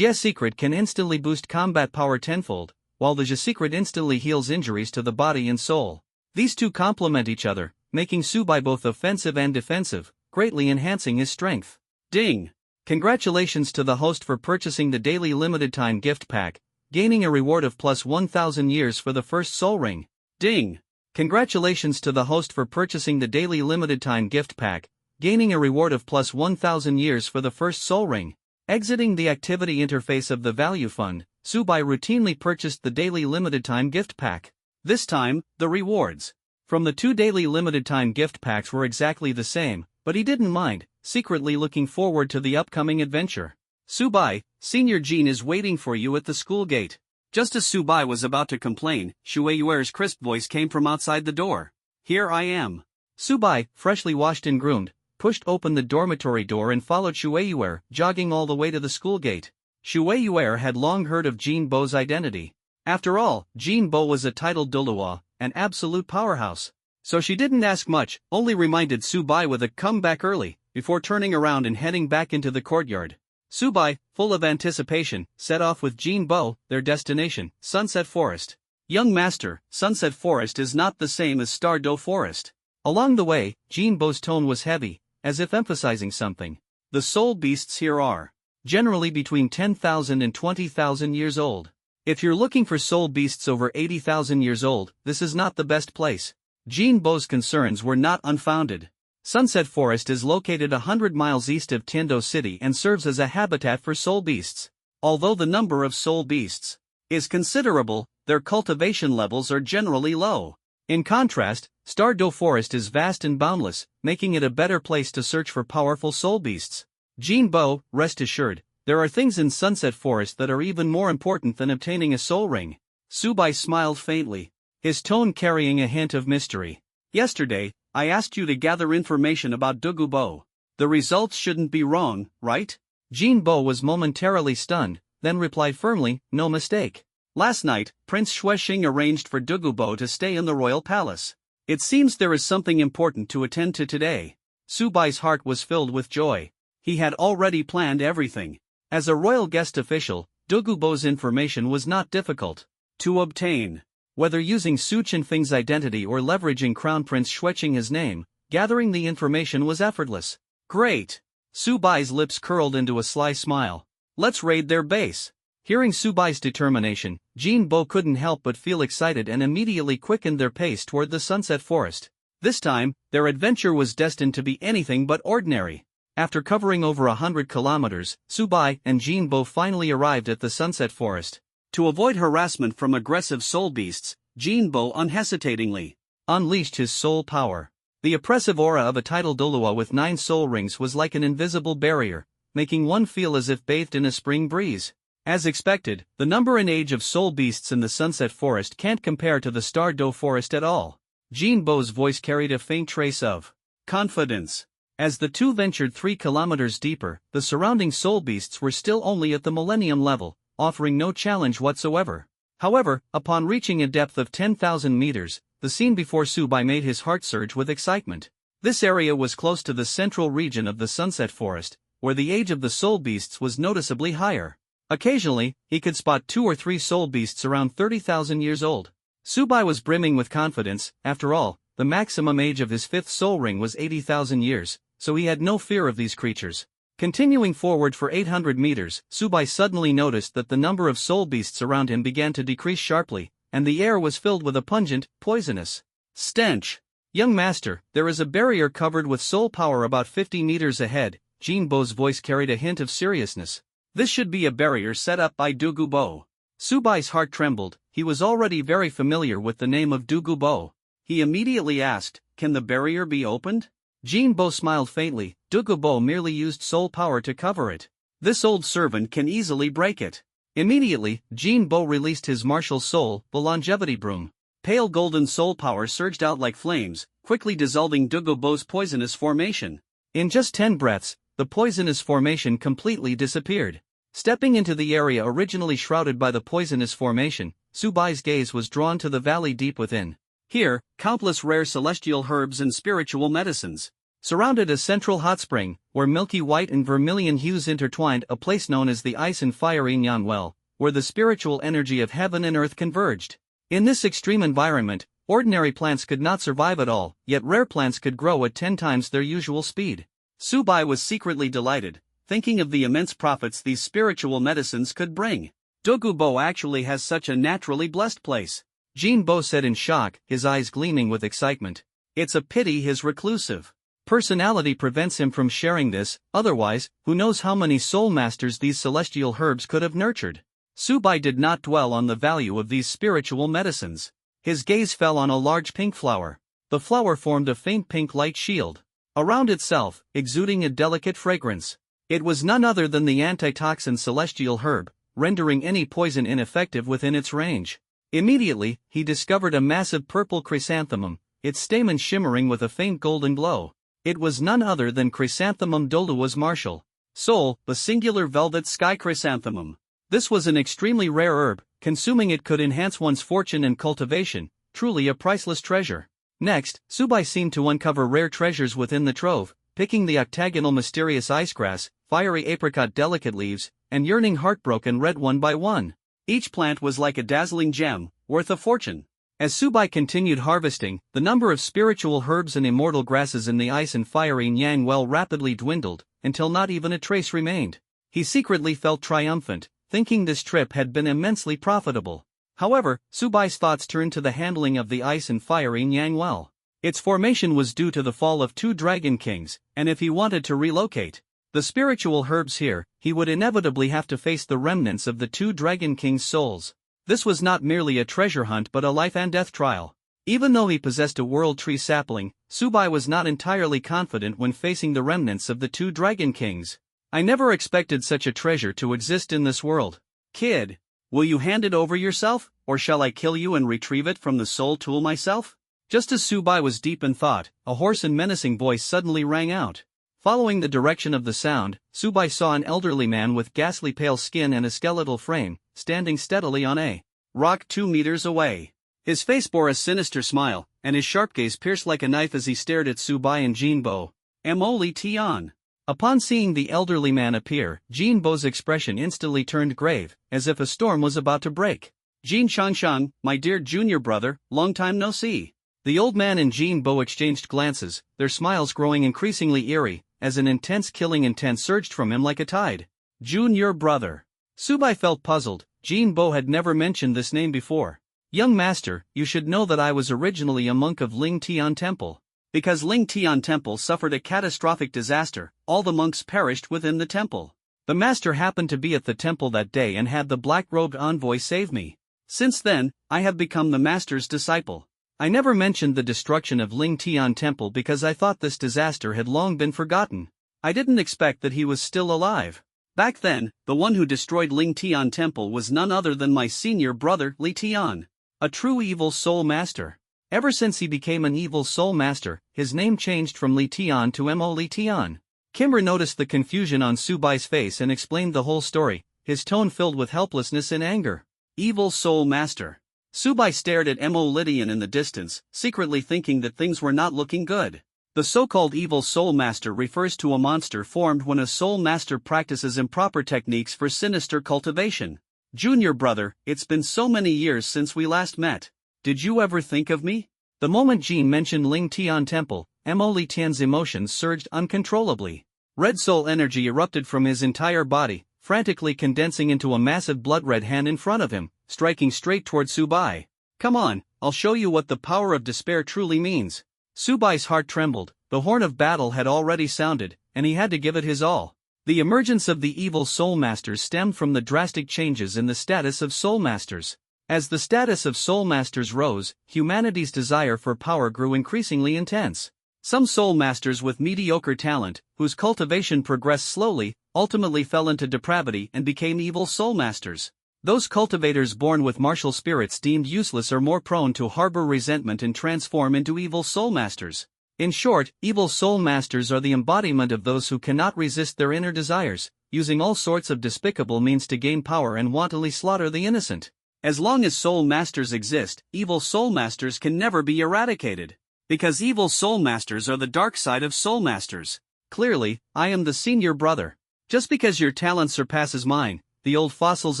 Secret can instantly boost combat power tenfold, while the Secret instantly heals injuries to the body and soul. These two complement each other, making Subai both offensive and defensive, greatly enhancing his strength. Ding! Congratulations to the host for purchasing the daily limited-time gift pack, gaining a reward of plus 1,000 years for the first soul ring. Ding! Congratulations to the host for purchasing the daily limited-time gift pack, gaining a reward of plus 1,000 years for the first soul ring. Exiting the activity interface of the value fund, Subai routinely purchased the daily limited-time gift pack. This time, the rewards from the 2 daily limited-time gift packs were exactly the same, but he didn't mind, secretly looking forward to the upcoming adventure. Subai, Senior Jean is waiting for you at the school gate. Just as Subai was about to complain, Shui Yuer's crisp voice came from outside the door. Here I am. Subai, freshly washed and groomed, pushed open the dormitory door and followed Shui Yuer, jogging all the way to the school gate. Shui Yuer had long heard of Jean Bo's identity. After all, Jean Bo was a titled Doluo, an absolute powerhouse. So she didn't ask much, only reminded Subai with a come back early, before turning around and heading back into the courtyard. Subai, full of anticipation, set off with Jean Bo, their destination, Sunset Forest. Young master, Sunset Forest is not the same as Stardew Forest. Along the way, Jean Bo's tone was heavy, as if emphasizing something. The soul beasts here are generally between 10,000 and 20,000 years old. If you're looking for soul beasts over 80,000 years old, this is not the best place. Jean Bo's concerns were not unfounded. Sunset Forest is located 100 miles east of Tiando City and serves as a habitat for soul beasts. Although the number of soul beasts is considerable, their cultivation levels are generally low. In contrast, Stardew Forest is vast and boundless, making it a better place to search for powerful soul beasts. Jinbo, rest assured, there are things in Sunset Forest that are even more important than obtaining a soul ring. Subai smiled faintly, his tone carrying a hint of mystery. Yesterday, I asked you to gather information about Dugubo. The results shouldn't be wrong, right? Jinbo was momentarily stunned, then replied firmly, no mistake. Last night, Prince Shuexing arranged for Dugubo to stay in the royal palace. It seems there is something important to attend to today. Subai's heart was filled with joy. He had already planned everything. As a royal guest official, Dugubo's information was not difficult to obtain. Whether using Su Qinfeng's identity or leveraging Crown Prince Shuexing's name, gathering the information was effortless. Great! Subai's lips curled into a sly smile. Let's raid their base. Hearing Subai's determination, Jinbo couldn't help but feel excited and immediately quickened their pace toward the Sunset Forest. This time, their adventure was destined to be anything but ordinary. After covering over 100 kilometers, Subai and Jinbo finally arrived at the Sunset Forest. To avoid harassment from aggressive soul beasts, Jinbo unhesitatingly unleashed his soul power. The oppressive aura of a tidal Dolua with 9 soul rings was like an invisible barrier, making one feel as if bathed in a spring breeze. As expected, the number and age of soul beasts in the Sunset Forest can't compare to the Stardew Forest at all. Jinbo's voice carried a faint trace of confidence. As the two ventured 3 kilometers deeper, the surrounding soul beasts were still only at the Millennium level, offering no challenge whatsoever. However, upon reaching a depth of 10,000 meters, the scene before Subai made his heart surge with excitement. This area was close to the central region of the Sunset Forest, where the age of the soul beasts was noticeably higher. Occasionally, he could spot 2 or 3 soul beasts around 30,000 years old. Subai was brimming with confidence. After all, the maximum age of his 5th soul ring was 80,000 years, so he had no fear of these creatures. Continuing forward for 800 meters, Subai suddenly noticed that the number of soul beasts around him began to decrease sharply, and the air was filled with a pungent, poisonous stench. Young master, there is a barrier covered with soul power about 50 meters ahead. Jinbo's voice carried a hint of seriousness. This should be a barrier set up by Dugubo. Subai's heart trembled. He was already very familiar with the name of Dugubo. He immediately asked, can the barrier be opened? Jinbo smiled faintly. Dugubo merely used soul power to cover it. This old servant can easily break it. Immediately, Jinbo released his martial soul, the longevity broom. Pale golden soul power surged out like flames, quickly dissolving Dugubo's poisonous formation. In just 10 breaths, the poisonous formation completely disappeared. Stepping into the area originally shrouded by the poisonous formation, Subai's gaze was drawn to the valley deep within. Here, countless rare celestial herbs and spiritual medicines surrounded a central hot spring, where milky white and vermilion hues intertwined, a place known as the Ice and Fire Yin Yang Well, where the spiritual energy of heaven and earth converged. In this extreme environment, ordinary plants could not survive at all, yet rare plants could grow at 10 times their usual speed. Subai was secretly delighted, thinking of the immense profits these spiritual medicines could bring. Dugubo actually has such a naturally blessed place. Jinbo said in shock, his eyes gleaming with excitement. It's a pity his reclusive personality prevents him from sharing this, otherwise, who knows how many soul masters these celestial herbs could have nurtured. Subai did not dwell on the value of these spiritual medicines. His gaze fell on a large pink flower. The flower formed a faint pink light shield around itself, exuding a delicate fragrance. It was none other than the antitoxin celestial herb, rendering any poison ineffective within its range. Immediately, he discovered a massive purple chrysanthemum, its stamen shimmering with a faint golden glow. It was none other than Chrysanthemum Dolua's martial soul, the singular velvet sky chrysanthemum. This was an extremely rare herb. Consuming it could enhance one's fortune and cultivation, truly a priceless treasure. Next, Subai seemed to uncover rare treasures within the trove, picking the octagonal mysterious icegrass, fiery apricot delicate leaves, and yearning heartbroken red one by one. Each plant was like a dazzling gem, worth a fortune. As Subai continued harvesting, the number of spiritual herbs and immortal grasses in the Ice and Fire Yin Yang Well rapidly dwindled, until not even a trace remained. He secretly felt triumphant, thinking this trip had been immensely profitable. However, Subai's thoughts turned to the handling of the Ice and Fire Yin Yang Well. Its formation was due to the fall of 2 dragon kings, and if he wanted to relocate the spiritual herbs here, he would inevitably have to face the remnants of the 2 dragon kings' souls. This was not merely a treasure hunt but a life and death trial. Even though he possessed a world tree sapling, Subai was not entirely confident when facing the remnants of the two Dragon Kings. I never expected such a treasure to exist in this world. Kid, will you hand it over yourself, or shall I kill you and retrieve it from the soul tool myself? Just as Subai was deep in thought, a hoarse and menacing voice suddenly rang out. Following the direction of the sound, Subai saw an elderly man with ghastly pale skin and a skeletal frame, standing steadily on a rock 2 meters away. His face bore a sinister smile, and his sharp gaze pierced like a knife as he stared at Subai and Jinbo. Emoli Tian. Upon seeing the elderly man appear, Jinbo's expression instantly turned grave, as if a storm was about to break. Jin Shangshan, my dear junior brother, long time no see. The old man and Jinbo exchanged glances, their smiles growing increasingly eerie, as an intense killing intent surged from him like a tide. Junior brother. Subai felt puzzled. Jinbo had never mentioned this name before. Young master, you should know that I was originally a monk of Ling Tian Temple. Because Ling Tian Temple suffered a catastrophic disaster, all the monks perished within the temple. The master happened to be at the temple that day and had the black-robed envoy save me. Since then, I have become the master's disciple. I never mentioned the destruction of Ling Tian Temple because I thought this disaster had long been forgotten. I didn't expect that he was still alive. Back then, the one who destroyed Ling Tian Temple was none other than my senior brother, Li Tian. A true evil soul master. Ever since he became an evil soul master, his name changed from Li Tian to Mo Li Tian. Kimber noticed the confusion on Subai's face and explained the whole story, his tone filled with helplessness and anger. Evil soul master. Subai stared at Mo Lydian in the distance, secretly thinking that things were not looking good. The so-called evil soul master refers to a monster formed when a soul master practices improper techniques for sinister cultivation. Junior brother, it's been so many years since we last met. Did you ever think of me? The moment Jean mentioned Ling Tian Temple, Mo Li Tian's emotions surged uncontrollably. Red soul energy erupted from his entire body, frantically condensing into a massive blood-red hand in front of him, striking straight toward Subai. Come on, I'll show you what the power of despair truly means. Subai's heart trembled, the horn of battle had already sounded, and he had to give it his all. The emergence of the evil soul masters stemmed from the drastic changes in the status of soul masters. As the status of soul masters rose, humanity's desire for power grew increasingly intense. Some soul masters with mediocre talent, whose cultivation progressed slowly, ultimately fell into depravity and became evil soul masters. Those cultivators born with martial spirits deemed useless or more prone to harbor resentment and transform into evil soul masters. In short, evil soul masters are the embodiment of those who cannot resist their inner desires, using all sorts of despicable means to gain power and wantonly slaughter the innocent. As long as soul masters exist, evil soul masters can never be eradicated. Because evil soul masters are the dark side of soul masters. Clearly, I am the senior brother. Just because your talent surpasses mine, the old fossils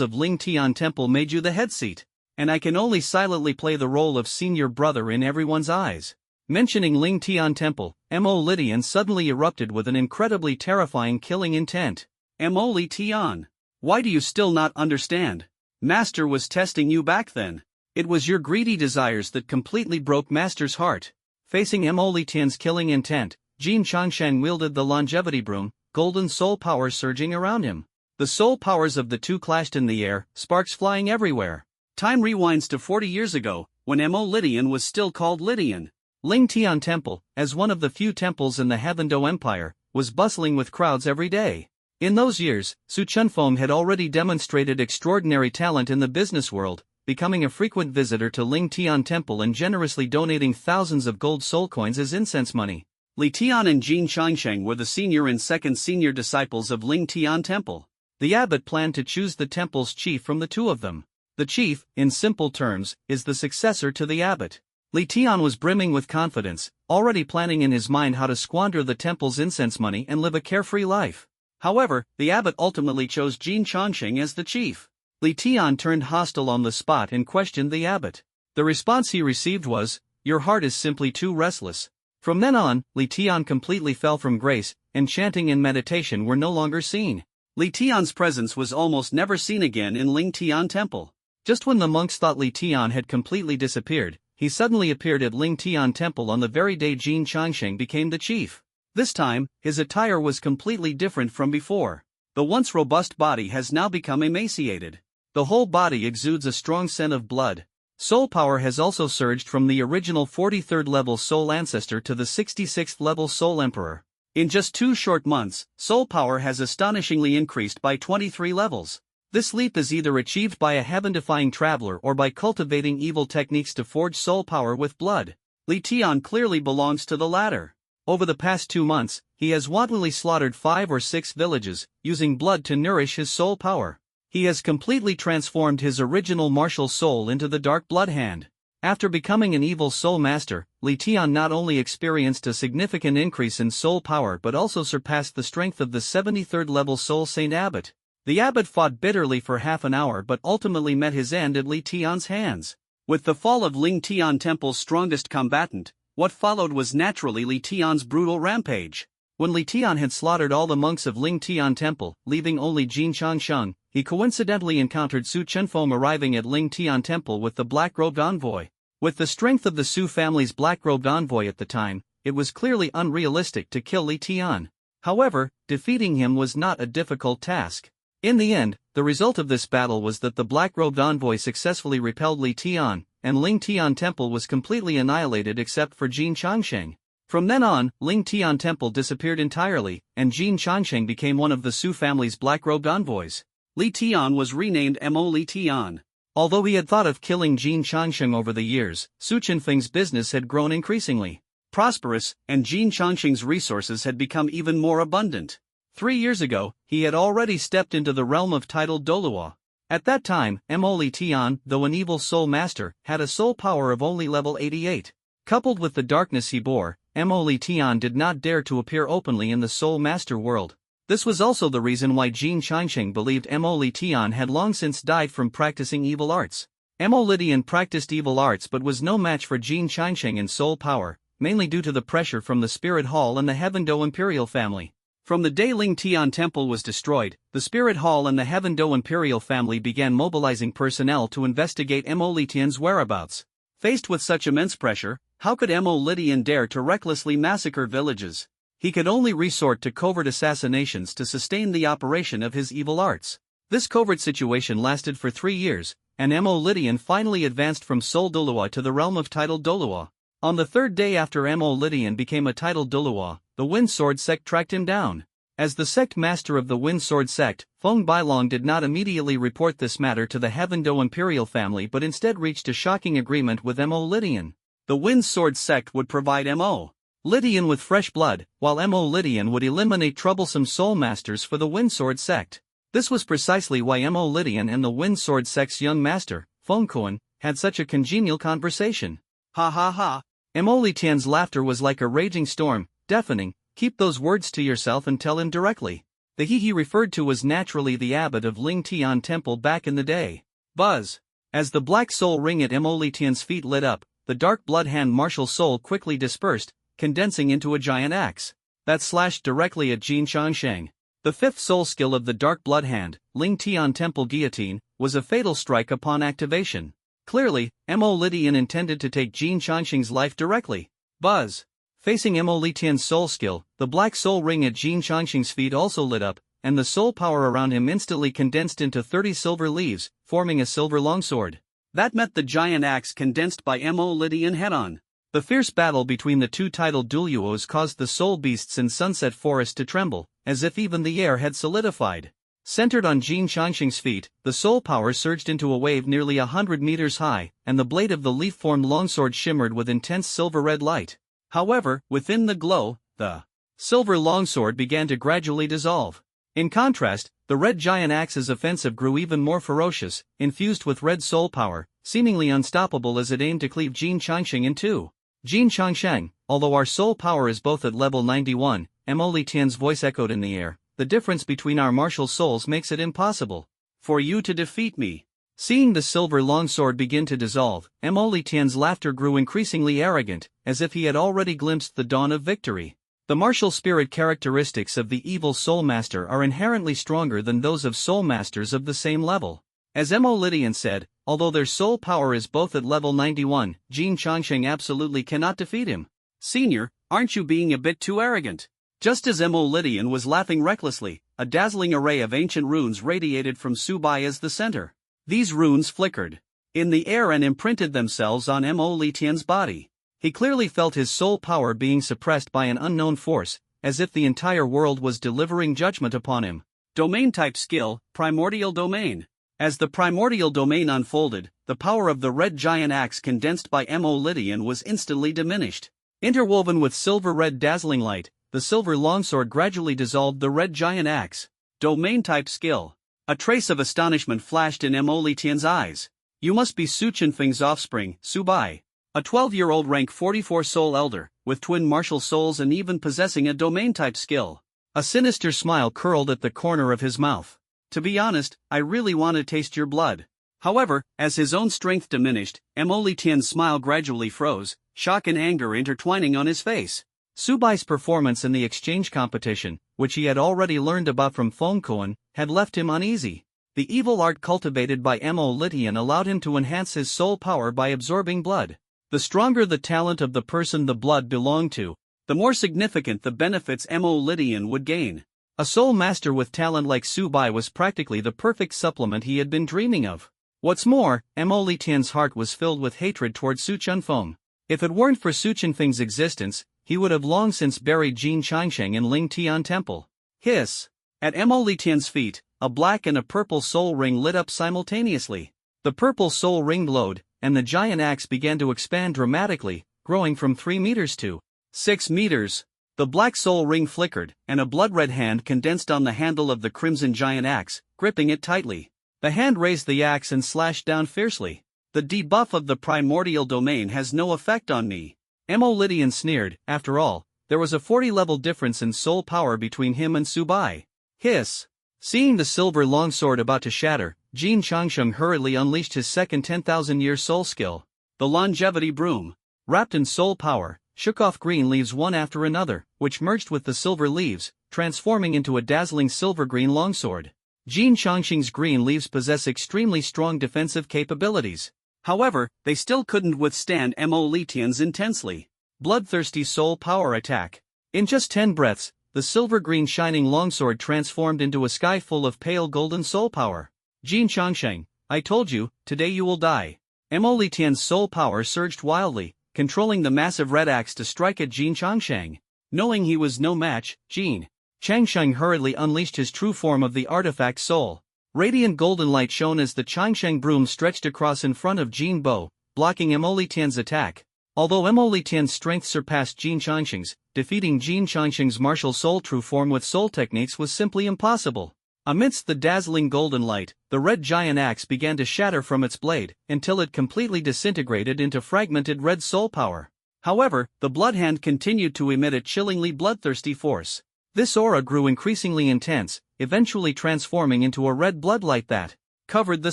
of Ling Tian Temple made you the head seat, and I can only silently play the role of senior brother in everyone's eyes. Mentioning Ling Tian Temple, Mo Lydian suddenly erupted with an incredibly terrifying killing intent. Mo Li Tian. Why do you still not understand? Master was testing you back then. It was your greedy desires that completely broke Master's heart. Facing Mo Li Tian's killing intent, Jin Changshan wielded the longevity broom, golden soul power surging around him. The soul powers of the two clashed in the air, sparks flying everywhere. Time rewinds to 40 years ago, when Mo Lydian was still called Lydian. Ling Tian Temple, as one of the few temples in the Havendo Empire, was bustling with crowds every day. In those years, Su Chunfeng had already demonstrated extraordinary talent in the business world, becoming a frequent visitor to Ling Tian Temple and generously donating thousands of gold soul coins as incense money. Li Tian and Jin Shangsheng were the senior and second senior disciples of Ling Tian Temple. The abbot planned to choose the temple's chief from the two of them. The chief, in simple terms, is the successor to the abbot. Li Tian was brimming with confidence, already planning in his mind how to squander the temple's incense money and live a carefree life. However, the abbot ultimately chose Jin Changsheng as the chief. Li Tian turned hostile on the spot and questioned the abbot. The response he received was, "Your heart is simply too restless." From then on, Li Tian completely fell from grace, and chanting and meditation were no longer seen. Li Tian's presence was almost never seen again in Ling Tian Temple. Just when the monks thought Li Tian had completely disappeared, he suddenly appeared at Ling Tian Temple on the very day Jin Changsheng became the chief. This time, his attire was completely different from before. The once robust body has now become emaciated. The whole body exudes a strong scent of blood. Soul power has also surged from the original 43rd level Soul Ancestor to the 66th level Soul Emperor. In just 2 short months, soul power has astonishingly increased by 23 levels. This leap is either achieved by a heaven-defying traveler or by cultivating evil techniques to forge soul power with blood. Li Tian clearly belongs to the latter. Over the past 2 months, he has wantonly slaughtered 5 or 6 villages, using blood to nourish his soul power. He has completely transformed his original martial soul into the Dark Blood Hand. After becoming an evil soul master, Li Tian not only experienced a significant increase in soul power but also surpassed the strength of the 73rd level Soul Saint Abbot. The abbot fought bitterly for half an hour but ultimately met his end at Li Tian's hands. With the fall of Ling Tian Temple's strongest combatant, what followed was naturally Li Tian's brutal rampage. When Li Tian had slaughtered all the monks of Ling Tian Temple, leaving only Jin Changsheng, he coincidentally encountered Su Chenfeng arriving at Ling Tian Temple with the black-robed envoy. With the strength of the Su family's black-robed envoy at the time, it was clearly unrealistic to kill Li Tian. However, defeating him was not a difficult task. In the end, the result of this battle was that the black-robed envoy successfully repelled Li Tian, and Ling Tian Temple was completely annihilated except for Jin Changsheng. From then on, Ling Tian Temple disappeared entirely, and Jin Changsheng became one of the Su family's black-robed envoys. Li Tian was renamed Mo Li Tian. Although he had thought of killing Jin Changsheng over the years, Su Chenfeng's business had grown increasingly prosperous, and Jin Changsheng's resources had become even more abundant. 3 years ago, he had already stepped into the realm of titled Dolua. At that time, Mo Li Tian, though an evil soul master, had a soul power of only level 88. Coupled with the darkness he bore, Mo Li Tian did not dare to appear openly in the soul master world. This was also the reason why Jin Changsheng believed Mo Li Tian had long since died from practicing evil arts. Mo Li Tian practiced evil arts but was no match for Jin Changsheng in soul power, mainly due to the pressure from the Spirit Hall and the Heaven Do Imperial family. From the day Ling Tian Temple was destroyed, the Spirit Hall and the Heaven Do Imperial family began mobilizing personnel to investigate Mo Li Tian's whereabouts. Faced with such immense pressure, how could Mo Li Tian dare to recklessly massacre villages? He could only resort to covert assassinations to sustain the operation of his evil arts. This covert situation lasted for 3 years, and Mo Li Tian finally advanced from Soul Dolua to the realm of titled Dolua. On the 3rd day after Mo Li Tian became a titled Dolua, the Wind Sword sect tracked him down. As the sect master of the Wind Sword sect, Feng Bailong did not immediately report this matter to the Heaven Do Imperial family but instead reached a shocking agreement with Mo Li Tian. The Wind Sword sect would provide Mo Li Tian with fresh blood, while Mo Li Tian would eliminate troublesome soul masters for the Wind Sword sect. This was precisely why Mo Li Tian and the Wind Sword sect's young master, Feng Kuan, had such a congenial conversation. Ha ha ha. Mo Li Tian's laughter was like a raging storm, deafening. Keep those words to yourself and tell him directly. The he referred to was naturally the abbot of Ling Tian Temple back in the day. Buzz. As the black soul ring at Mo Li Tian's feet lit up, the dark blood hand martial soul quickly dispersed, condensing into a giant axe that slashed directly at Jin Changsheng. The 5th soul skill of the Dark Blood Hand, Ling Tian Temple Guillotine, was a fatal strike upon activation. Clearly, Mo Li Tian intended to take Jin Changsheng's life directly. Buzz. Facing Mo Li Tian's soul skill, the black soul ring at Jin Changsheng's feet also lit up, and the soul power around him instantly condensed into 30 silver leaves, forming a silver longsword. That met the giant axe condensed by Mo Li Tian head-on. The fierce battle between the two titled Duluos caused the soul beasts in Sunset Forest to tremble, as if even the air had solidified. Centered on Jin Changsheng's feet, the soul power surged into a wave nearly 100 meters high, and the blade of the leaf-formed longsword shimmered with intense silver-red light. However, within the glow, the silver longsword began to gradually dissolve. In contrast, the red giant axe's offensive grew even more ferocious, infused with red soul power, seemingly unstoppable as it aimed to cleave Jin Changsheng in two. Jin Changsheng, although our soul power is both at level 91, Mo Li Tian's voice echoed in the air, the difference between our martial souls makes it impossible for you to defeat me. Seeing the silver longsword begin to dissolve, Mo Li Tian's laughter grew increasingly arrogant, as if he had already glimpsed the dawn of victory. The martial spirit characteristics of the evil soul master are inherently stronger than those of soul masters of the same level. As Mo Li Tian said, although their soul power is both at level 91, Jin Changsheng absolutely cannot defeat him. Senior, aren't you being a bit too arrogant? Just as Mo Li Tian was laughing recklessly, a dazzling array of ancient runes radiated from Mubai as the center. These runes flickered in the air and imprinted themselves on Mo Litian's body. He clearly felt his soul power being suppressed by an unknown force, as if the entire world was delivering judgment upon him. Domain type skill, Primordial Domain. As the Primordial Domain unfolded, the power of the red giant axe condensed by Mo Litian was instantly diminished. Interwoven with silver-red dazzling light, the silver longsword gradually dissolved the red giant axe. Domain type skill. A trace of astonishment flashed in Mo Litian's eyes. You must be Su Chenfeng's offspring, Subai. A 12-year-old rank 44 soul elder, with twin martial souls and even possessing a domain type skill. A sinister smile curled at the corner of his mouth. To be honest, I really want to taste your blood. However, as his own strength diminished, Mo Litian's smile gradually froze, shock and anger intertwining on his face. Subai's performance in the exchange competition, which he had already learned about from Feng Kuan, had left him uneasy. The evil art cultivated by Mo Litian allowed him to enhance his soul power by absorbing blood. The stronger the talent of the person the blood belonged to, the more significant the benefits Mo Litian would gain. A soul master with talent like Subai was practically the perfect supplement he had been dreaming of. What's more, Mo Litian's heart was filled with hatred toward Su Chenfeng. If it weren't for Su Chenfeng's existence, he would have long since buried Jin Changsheng in Ling Tian Temple. Hiss! At Mo Litian's feet, a black and a purple soul ring lit up simultaneously. The purple soul ring glowed, and the giant axe began to expand dramatically, growing from 3 meters to 6 meters. The black soul ring flickered, and a blood-red hand condensed on the handle of the crimson giant axe, gripping it tightly. The hand raised the axe and slashed down fiercely. The debuff of the primordial domain has no effect on me. Mo Litian sneered. After all, there was a 40-level difference in soul power between him and Subai. Hiss! Seeing the silver longsword about to shatter, Jin Changsheng hurriedly unleashed his second 10,000-year soul skill. The longevity broom. Wrapped in soul power, shook off green leaves one after another, which merged with the silver leaves, transforming into a dazzling silver-green longsword. Jin Changsheng's green leaves possess extremely strong defensive capabilities. However, they still couldn't withstand Mo Litian's intensely bloodthirsty soul power attack. In just 10 breaths, the silver-green shining longsword transformed into a sky full of pale golden soul power. Jin Changsheng, I told you, today you will die. Mo Litian's soul power surged wildly, controlling the massive red axe to strike at Jin Changsheng. Knowing he was no match, Jin Changsheng hurriedly unleashed his true form of the artifact soul. Radiant golden light shone as the Changsheng broom stretched across in front of Jin Bo, blocking Mo Litian's attack. Although Mo Litian's strength surpassed Jin Changsheng's, defeating Jin Changsheng's martial soul true form with soul techniques was simply impossible. Amidst the dazzling golden light, the red giant axe began to shatter from its blade, until it completely disintegrated into fragmented red soul power. However, the blood hand continued to emit a chillingly bloodthirsty force. This aura grew increasingly intense, eventually transforming into a red bloodlight that covered the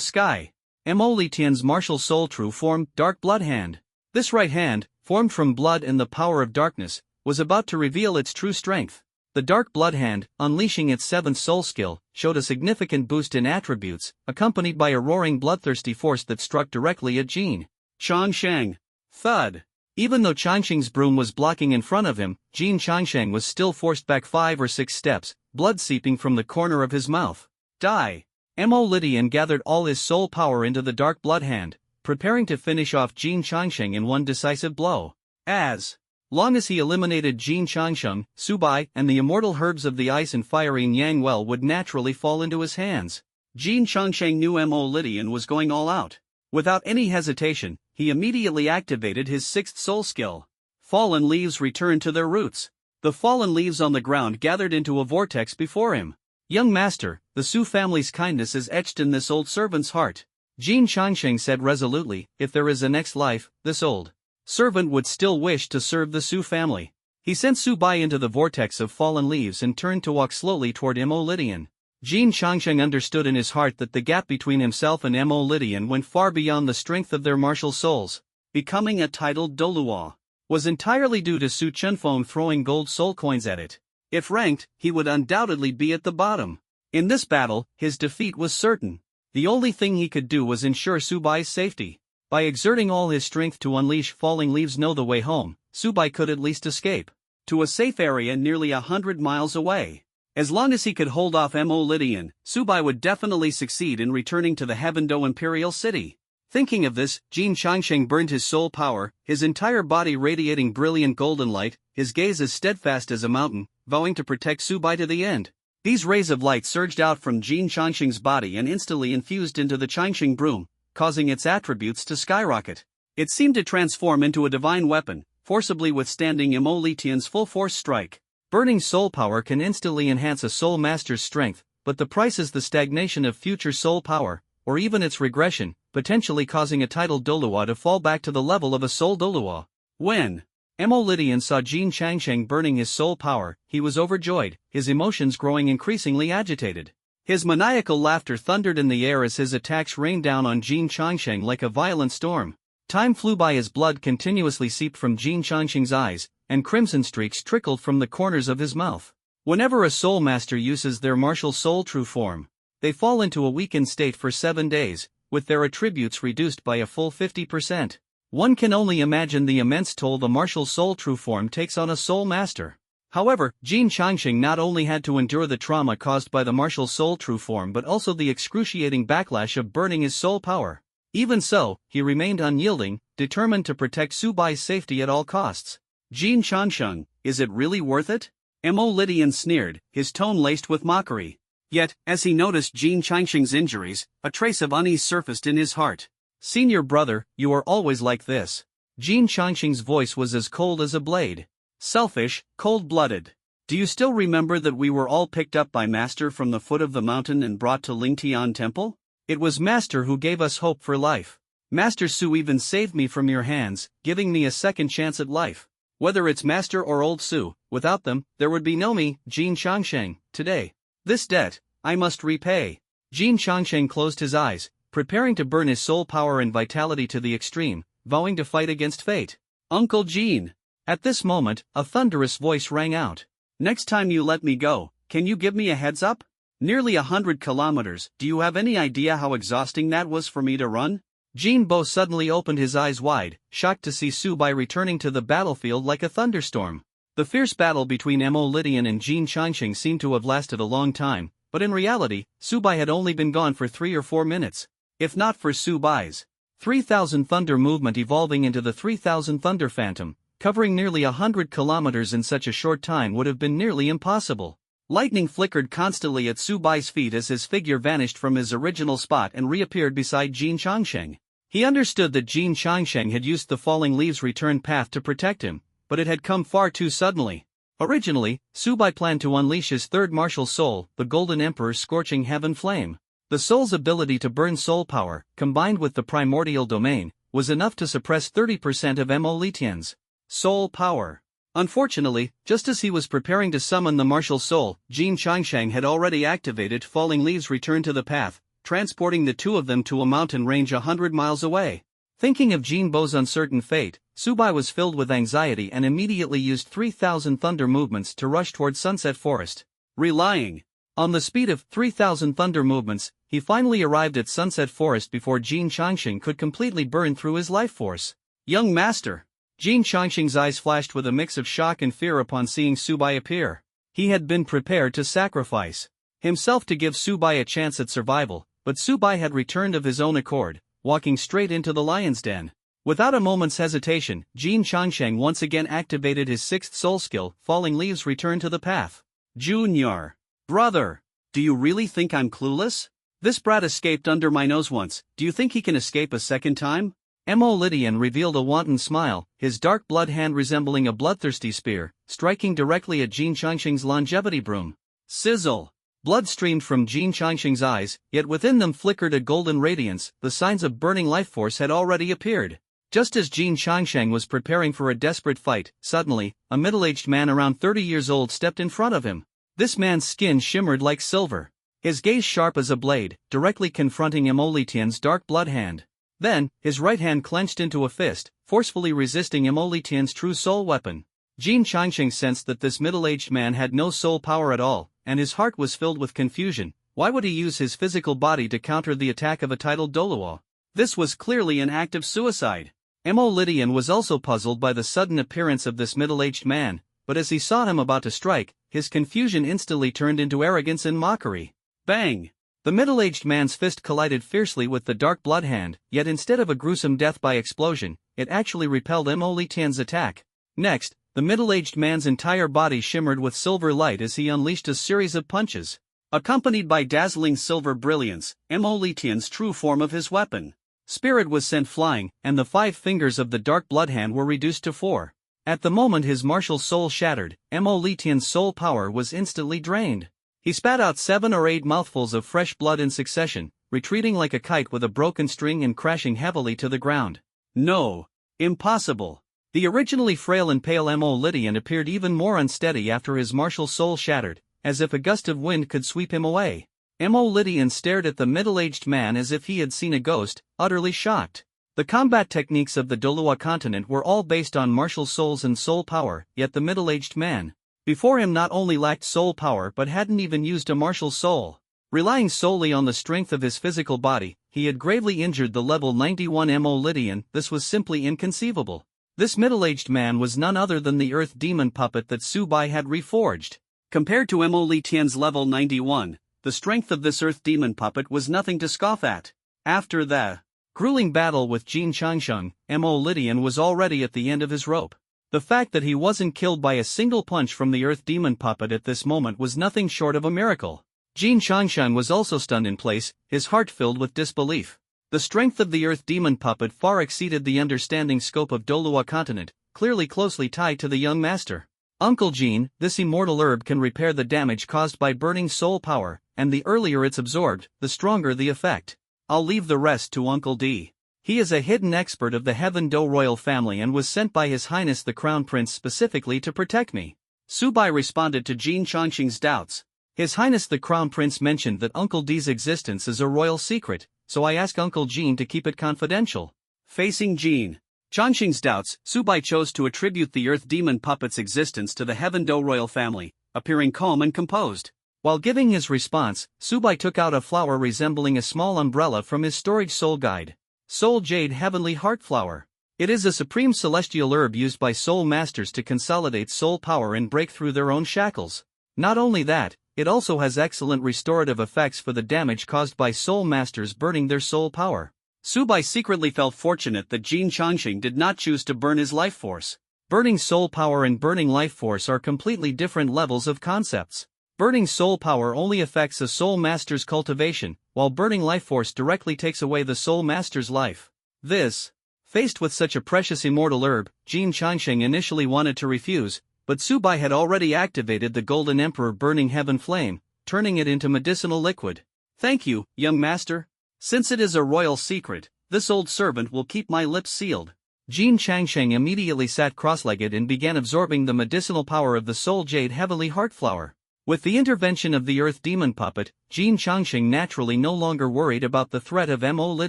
sky. Mo Litian's martial soul true form, Dark Blood Hand. This right hand, formed from blood and the power of darkness, was about to reveal its true strength. The Dark Blood Hand, unleashing its 7th soul skill, showed a significant boost in attributes, accompanied by a roaring bloodthirsty force that struck directly at Jin Changsheng. Thud! Even though Changsheng's broom was blocking in front of him, Jin Changsheng was still forced back 5 or 6 steps, blood seeping from the corner of his mouth. Die! Mo Litian gathered all his soul power into the Dark Blood Hand, preparing to finish off Jin Changsheng in one decisive blow. As long as he eliminated Jin Changsheng, Subai and the immortal herbs of the ice and fiery Yang well would naturally fall into his hands. Jin Changsheng knew Mo Litian was going all out. Without any hesitation, he immediately activated his 6th soul skill. Fallen leaves returned to their roots. The fallen leaves on the ground gathered into a vortex before him. Young master, the Su family's kindness is etched in this old servant's heart. Jin Changsheng said resolutely, if there is a next life, this old servant would still wish to serve the Su family. He sent Subai into the vortex of fallen leaves and turned to walk slowly toward Mo Litian. Jin Changsheng understood in his heart that the gap between himself and Mo Litian went far beyond the strength of their martial souls. Becoming a titled Doluo was entirely due to Su Chenfeng throwing gold soul coins at it. If ranked, he would undoubtedly be at the bottom. In this battle, his defeat was certain. The only thing he could do was ensure Subai's safety. By exerting all his strength to unleash falling leaves know the way home, Subai could at least escape to a safe area nearly 100 miles away. As long as he could hold off Mo Lydian, Subai would definitely succeed in returning to the Heavendo Imperial City. Thinking of this, Jin Changsheng burned his soul power, his entire body radiating brilliant golden light, his gaze as steadfast as a mountain, vowing to protect Subai to the end. These rays of light surged out from Jin Changsheng's body and instantly infused into the Changsheng broom, causing its attributes to skyrocket. It seemed to transform into a divine weapon, forcibly withstanding Mo Lydian's full-force strike. Burning soul power can instantly enhance a soul master's strength, but the price is the stagnation of future soul power, or even its regression, potentially causing a title Doluo to fall back to the level of a soul Doluo. When Mo Lydian saw Jin Changsheng burning his soul power, he was overjoyed, his emotions growing increasingly agitated. His maniacal laughter thundered in the air as his attacks rained down on Jin Changsheng like a violent storm. Time flew by as blood continuously seeped from Jin Changsheng's eyes, and crimson streaks trickled from the corners of his mouth. Whenever a soul master uses their martial soul true form, they fall into a weakened state for 7 days, with their attributes reduced by a full 50%. One can only imagine the immense toll the martial soul true form takes on a soul master. However, Jin Changsheng not only had to endure the trauma caused by the martial soul true form but also the excruciating backlash of burning his soul power. Even so, he remained unyielding, determined to protect Subai's safety at all costs. Jin Changsheng, is it really worth it? Mo Lydian sneered, his tone laced with mockery. Yet, as he noticed Jin Changsheng's injuries, a trace of unease surfaced in his heart. Senior brother, you are always like this. Jin Changsheng's voice was as cold as a blade. Selfish, cold-blooded. Do you still remember that we were all picked up by Master from the foot of the mountain and brought to Lingtian Temple? It was Master who gave us hope for life. Master Su even saved me from your hands, giving me a second chance at life. Whether it's Master or old Su, without them, there would be no me, Jin Changsheng, today. This debt, I must repay. Jin Changsheng closed his eyes, preparing to burn his soul power and vitality to the extreme, vowing to fight against fate. Uncle Jin. At this moment, a thunderous voice rang out. Next time you let me go, can you give me a heads up? Nearly 100 kilometers, do you have any idea how exhausting that was for me to run? Jin Bo suddenly opened his eyes wide, shocked to see Subai returning to the battlefield like a thunderstorm. The fierce battle between Mo Lydian and Jin Changsheng seemed to have lasted a long time, but in reality, Subai had only been gone for 3 or 4 minutes. If not for Subai's 3000 Thunder movement evolving into the 3000 Thunder Phantom, covering nearly 100 kilometers in such a short time would have been nearly impossible. Lightning flickered constantly at Subai's feet as his figure vanished from his original spot and reappeared beside Jin Changsheng. He understood that Jin Changsheng had used the falling leaves return path to protect him, but it had come far too suddenly. Originally, Subai planned to unleash his third martial soul, the Golden Emperor's scorching heaven flame. The soul's ability to burn soul power, combined with the primordial domain, was enough to suppress 30% of Mo Lydian's soul power. Unfortunately, just as he was preparing to summon the martial soul, Jin Changsheng had already activated falling leaves return to the path, transporting the two of them to a mountain range 100 miles away. Thinking of Jin Bo's uncertain fate, Subai was filled with anxiety and immediately used 3000 thunder movements to rush toward Sunset Forest. Relying on the speed of 3000 thunder movements, he finally arrived at Sunset Forest before Jin Changsheng could completely burn through his life force. Young master! Jin Changsheng's eyes flashed with a mix of shock and fear upon seeing Subai appear. He had been prepared to sacrifice himself to give Subai a chance at survival, but Subai had returned of his own accord, walking straight into the lion's den. Without a moment's hesitation, Jin Changsheng once again activated his sixth soul skill, falling leaves return to the path. Junior! Brother! Do you really think I'm clueless? This brat escaped under my nose once, do you think he can escape a second time? Mo Lydian revealed a wanton smile, his dark blood hand resembling a bloodthirsty spear, striking directly at Jin Changsheng's longevity broom. Sizzle! Blood streamed from Jin Changsheng's eyes, yet within them flickered a golden radiance. The signs of burning life force had already appeared. Just as Jin Changsheng was preparing for a desperate fight, suddenly, a middle-aged man around 30 years old stepped in front of him. This man's skin shimmered like silver, his gaze sharp as a blade, directly confronting Mo Lydian's dark blood hand. Then, his right hand clenched into a fist, forcefully resisting Mo Lydian's true soul weapon. Jin Changsheng sensed that this middle-aged man had no soul power at all, and his heart was filled with confusion. Why would he use his physical body to counter the attack of a titled Doluo? This was clearly an act of suicide. Mo Lydian was also puzzled by the sudden appearance of this middle-aged man, but as he saw him about to strike, his confusion instantly turned into arrogance and mockery. Bang! The middle-aged man's fist collided fiercely with the dark blood hand, yet instead of a gruesome death by explosion, it actually repelled Mo Li Tian's attack. Next, the middle-aged man's entire body shimmered with silver light as he unleashed a series of punches, accompanied by dazzling silver brilliance. Mo Li Tian's true form of his weapon, spirit, was sent flying, and the 5 fingers of the dark blood hand were reduced to 4. At the moment his martial soul shattered, Mo Li Tian's soul power was instantly drained. He spat out 7 or 8 mouthfuls of fresh blood in succession, retreating like a kite with a broken string and crashing heavily to the ground. No. Impossible. The originally frail and pale Mo Li Tian appeared even more unsteady after his martial soul shattered, as if a gust of wind could sweep him away. Mo Li Tian stared at the middle-aged man as if he had seen a ghost, utterly shocked. The combat techniques of the Dolua continent were all based on martial souls and soul power, yet the middle-aged man before him not only lacked soul power but hadn't even used a martial soul. Relying solely on the strength of his physical body, he had gravely injured the level 91 Mo Li Tian. This was simply inconceivable. This middle-aged man was none other than the earth demon puppet that Subai had reforged. Compared to Mo Li Tian's level 91, the strength of this earth demon puppet was nothing to scoff at. After the grueling battle with Jin Changsheng, Mo Li Tian was already at the end of his rope. The fact that he wasn't killed by a single punch from the earth demon puppet at this moment was nothing short of a miracle. Jin Changsheng was also stunned in place, his heart filled with disbelief. The strength of the earth demon puppet far exceeded the understanding scope of Dolua continent, clearly closely tied to the young master. Uncle Jin, this immortal herb can repair the damage caused by burning soul power, and the earlier it's absorbed, the stronger the effect. I'll leave the rest to Uncle D. He is a hidden expert of the Heaven Do royal family and was sent by His Highness the Crown Prince specifically to protect me. Subai responded to Jin Changsheng's doubts. His Highness the Crown Prince mentioned that Uncle D's existence is a royal secret, so I ask Uncle Jin to keep it confidential. Facing Jin Changsheng's doubts, Subai chose to attribute the earth demon puppet's existence to the Heaven Do royal family, appearing calm and composed. While giving his response, Subai took out a flower resembling a small umbrella from his storage soul guide. Soul Jade Heavenly Heart Flower. It is a supreme celestial herb used by soul masters to consolidate soul power and break through their own shackles. Not only that, it also has excellent restorative effects for the damage caused by soul masters burning their soul power. Subai secretly felt fortunate that Jin Changsheng did not choose to burn his life force. Burning soul power and burning life force are completely different levels of concepts. Burning soul power only affects a soul master's cultivation, while burning life force directly takes away the soul master's life. Faced with such a precious immortal herb, Jin Changsheng initially wanted to refuse, but Subai had already activated the Golden Emperor Burning Heaven Flame, turning it into medicinal liquid. Thank you, young master. Since it is a royal secret, this old servant will keep my lips sealed. Jin Changsheng immediately sat cross-legged and began absorbing the medicinal power of the Soul Jade Heavenly Heart Flower. With the intervention of the earth demon puppet, Jin Changsheng naturally no longer worried about the threat of Mo Li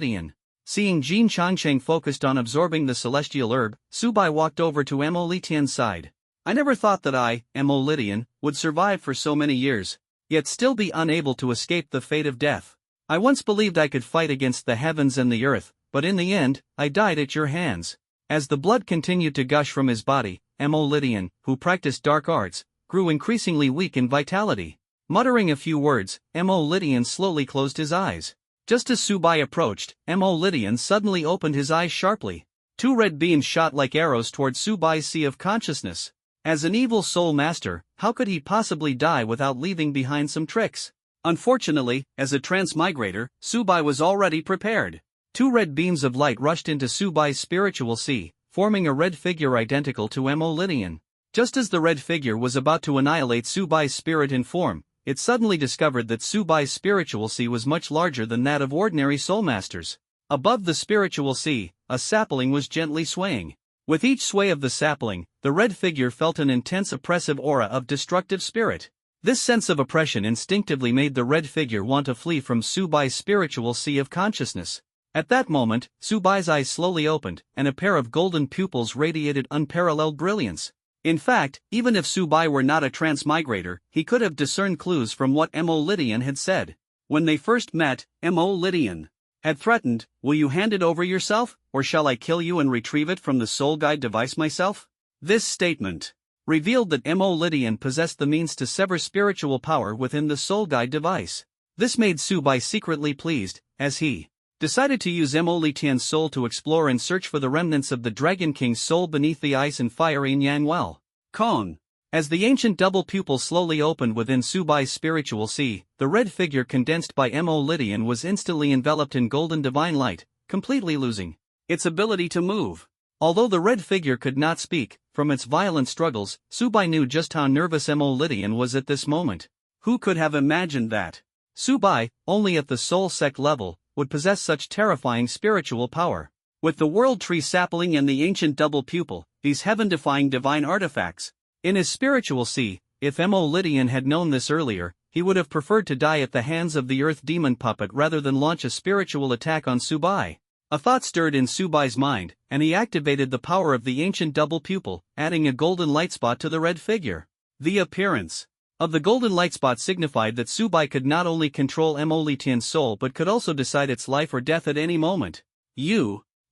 Tian. Seeing Jin Changsheng focused on absorbing the celestial herb, Subai walked over to Mo Li Tian's side. I never thought that I, Mo Li Tian, would survive for so many years, yet still be unable to escape the fate of death. I once believed I could fight against the heavens and the earth, but in the end, I died at your hands. As the blood continued to gush from his body, Mo Li Tian, who practiced dark arts, grew increasingly weak in vitality. Muttering a few words, Mo Li Tian slowly closed his eyes. Just as Subai approached, Mo Li Tian suddenly opened his eyes sharply. 2 red beams shot like arrows toward Subai's sea of consciousness. As an evil soul master, how could he possibly die without leaving behind some tricks? Unfortunately, as a transmigrator, Subai was already prepared. 2 red beams of light rushed into Subai's spiritual sea, forming a red figure identical to Mo Li Tian. Just as the red figure was about to annihilate Subai's spirit in form, it suddenly discovered that Subai's spiritual sea was much larger than that of ordinary soul masters. Above the spiritual sea, a sapling was gently swaying. With each sway of the sapling, the red figure felt an intense oppressive aura of destructive spirit. This sense of oppression instinctively made the red figure want to flee from Subai's spiritual sea of consciousness. At that moment, Subai's eyes slowly opened, and a pair of golden pupils radiated unparalleled brilliance. In fact, even if Subai were not a transmigrator, he could have discerned clues from what Mo Li Tian had said. When they first met, Mo Li Tian had threatened, "Will you hand it over yourself, or shall I kill you and retrieve it from the soul guide device myself?" This statement revealed that Mo Lydian possessed the means to sever spiritual power within the Soul Guide device. This made Subai secretly pleased, as he decided to use Mo Lydian's soul to explore and search for the remnants of the Dragon King's soul beneath the ice and fiery Yang Well. Kong. As the ancient double pupil slowly opened within Subai's spiritual sea, the red figure condensed by Mo Lydian was instantly enveloped in golden divine light, completely losing its ability to move. Although the red figure could not speak, from its violent struggles, Subai knew just how nervous Mo Lydian was at this moment. Who could have imagined that Subai, only at the soul sect level, would possess such terrifying spiritual power? With the world tree sapling and the ancient double pupil, these heaven-defying divine artifacts. In his spiritual sea, if Mo Lydian had known this earlier, he would have preferred to die at the hands of the earth demon puppet rather than launch a spiritual attack on Subai. A thought stirred in Subai's mind, and he activated the power of the ancient double pupil, adding a golden light spot to the red figure. The appearance of the golden light spot signified that Subai could not only control Mo Lydian's soul but could also decide its life or death at any moment.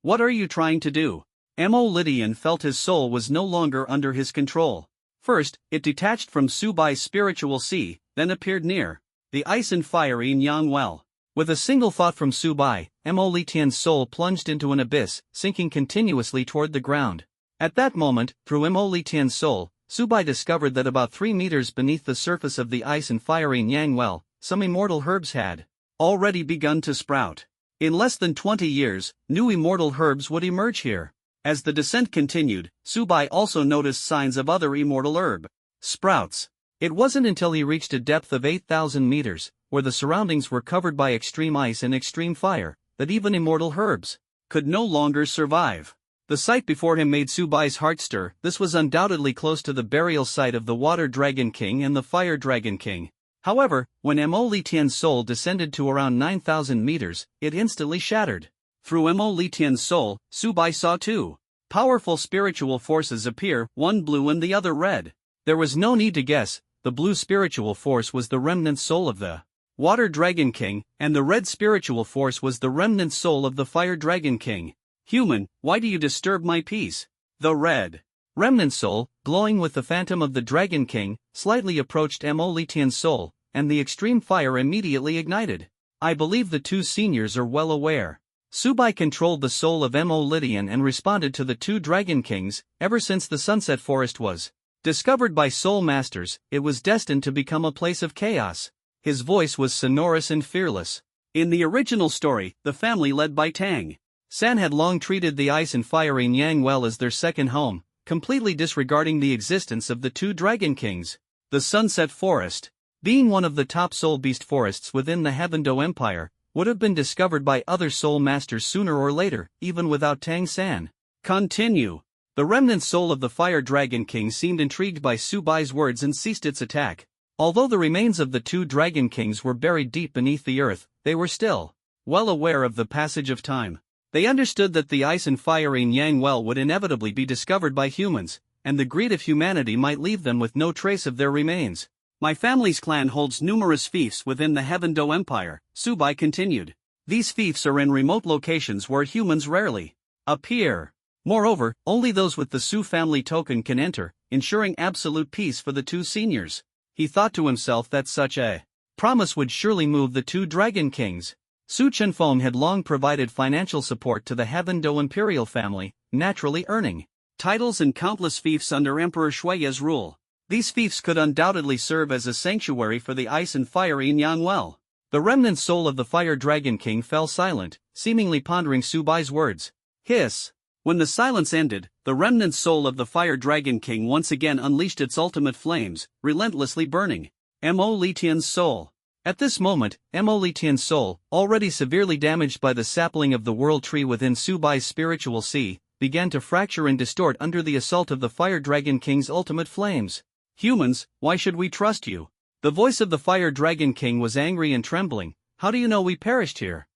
What are you trying to do? Mo Lydian felt his soul was no longer under his control. First, it detached from Subai's spiritual sea, then appeared near the ice and fiery Yang Well. With a single thought from Subai, Mo Lydian's soul plunged into an abyss, sinking continuously toward the ground. At that moment, through Mo Lydian's soul, Subai discovered that about 3 meters beneath the surface of the ice and fiery Yang Well, some immortal herbs had already begun to sprout. In less than 20 years, new immortal herbs would emerge here. As the descent continued, Subai also noticed signs of other immortal herb sprouts. It wasn't until he reached a depth of 8,000 meters, where the surroundings were covered by extreme ice and extreme fire, that even immortal herbs could no longer survive. The sight before him made Subai's heart stir. This was undoubtedly close to the burial site of the Water Dragon King and the Fire Dragon King. However, when Mo Lydian's soul descended to around 9,000 meters, it instantly shattered. Through Mo Lydian's soul, Subai saw 2 powerful spiritual forces appear, one blue and the other red. There was no need to guess, the blue spiritual force was the remnant soul of the Water Dragon King, and the red spiritual force was the remnant soul of the Fire Dragon King. Human, why do you disturb my peace? The red remnant soul, glowing with the phantom of the Dragon King, slightly approached Mo Lydian's soul, and the extreme fire immediately ignited. I believe the 2 seniors are well aware. Subai controlled the soul of Mo Lydian and responded to the 2 Dragon Kings. Ever since the Sunset Forest was discovered by Soul Masters, it was destined to become a place of chaos. His voice was sonorous and fearless. In the original story, the family led by Tang San had long treated the ice and fiery Yang Well as their second home, completely disregarding the existence of the 2 Dragon Kings. The Sunset Forest, being one of the top soul beast forests within the Heavendo Empire, would have been discovered by other soul masters sooner or later, even without Tang San. Continue. The remnant soul of the Fire Dragon King seemed intrigued by Subai's words and ceased its attack. Although the remains of the 2 Dragon Kings were buried deep beneath the earth, they were still well aware of the passage of time. They understood that the ice and fiery Yang Well would inevitably be discovered by humans, and the greed of humanity might leave them with no trace of their remains. My family's clan holds numerous fiefs within the Heavendo Empire, Subai continued. These fiefs are in remote locations where humans rarely appear. Moreover, only those with the Su family token can enter, ensuring absolute peace for the 2 seniors. He thought to himself that such a promise would surely move the 2 Dragon Kings. Su Chenfeng had long provided financial support to the Heavendo imperial family, naturally earning titles and countless fiefs under Emperor Shui's rule. These fiefs could undoubtedly serve as a sanctuary for the ice and fiery Yang Well. The remnant soul of the Fire Dragon King fell silent, seemingly pondering Subai's words. Hiss. When the silence ended, the remnant soul of the Fire Dragon King once again unleashed its ultimate flames, relentlessly burning Mo Lydian's soul. At this moment, Mo Lydian's soul, already severely damaged by the sapling of the world tree within Subai's spiritual sea, began to fracture and distort under the assault of the Fire Dragon King's ultimate flames. Humans, why should we trust you? The voice of the Fire Dragon King was angry and trembling. How do you know we perished here?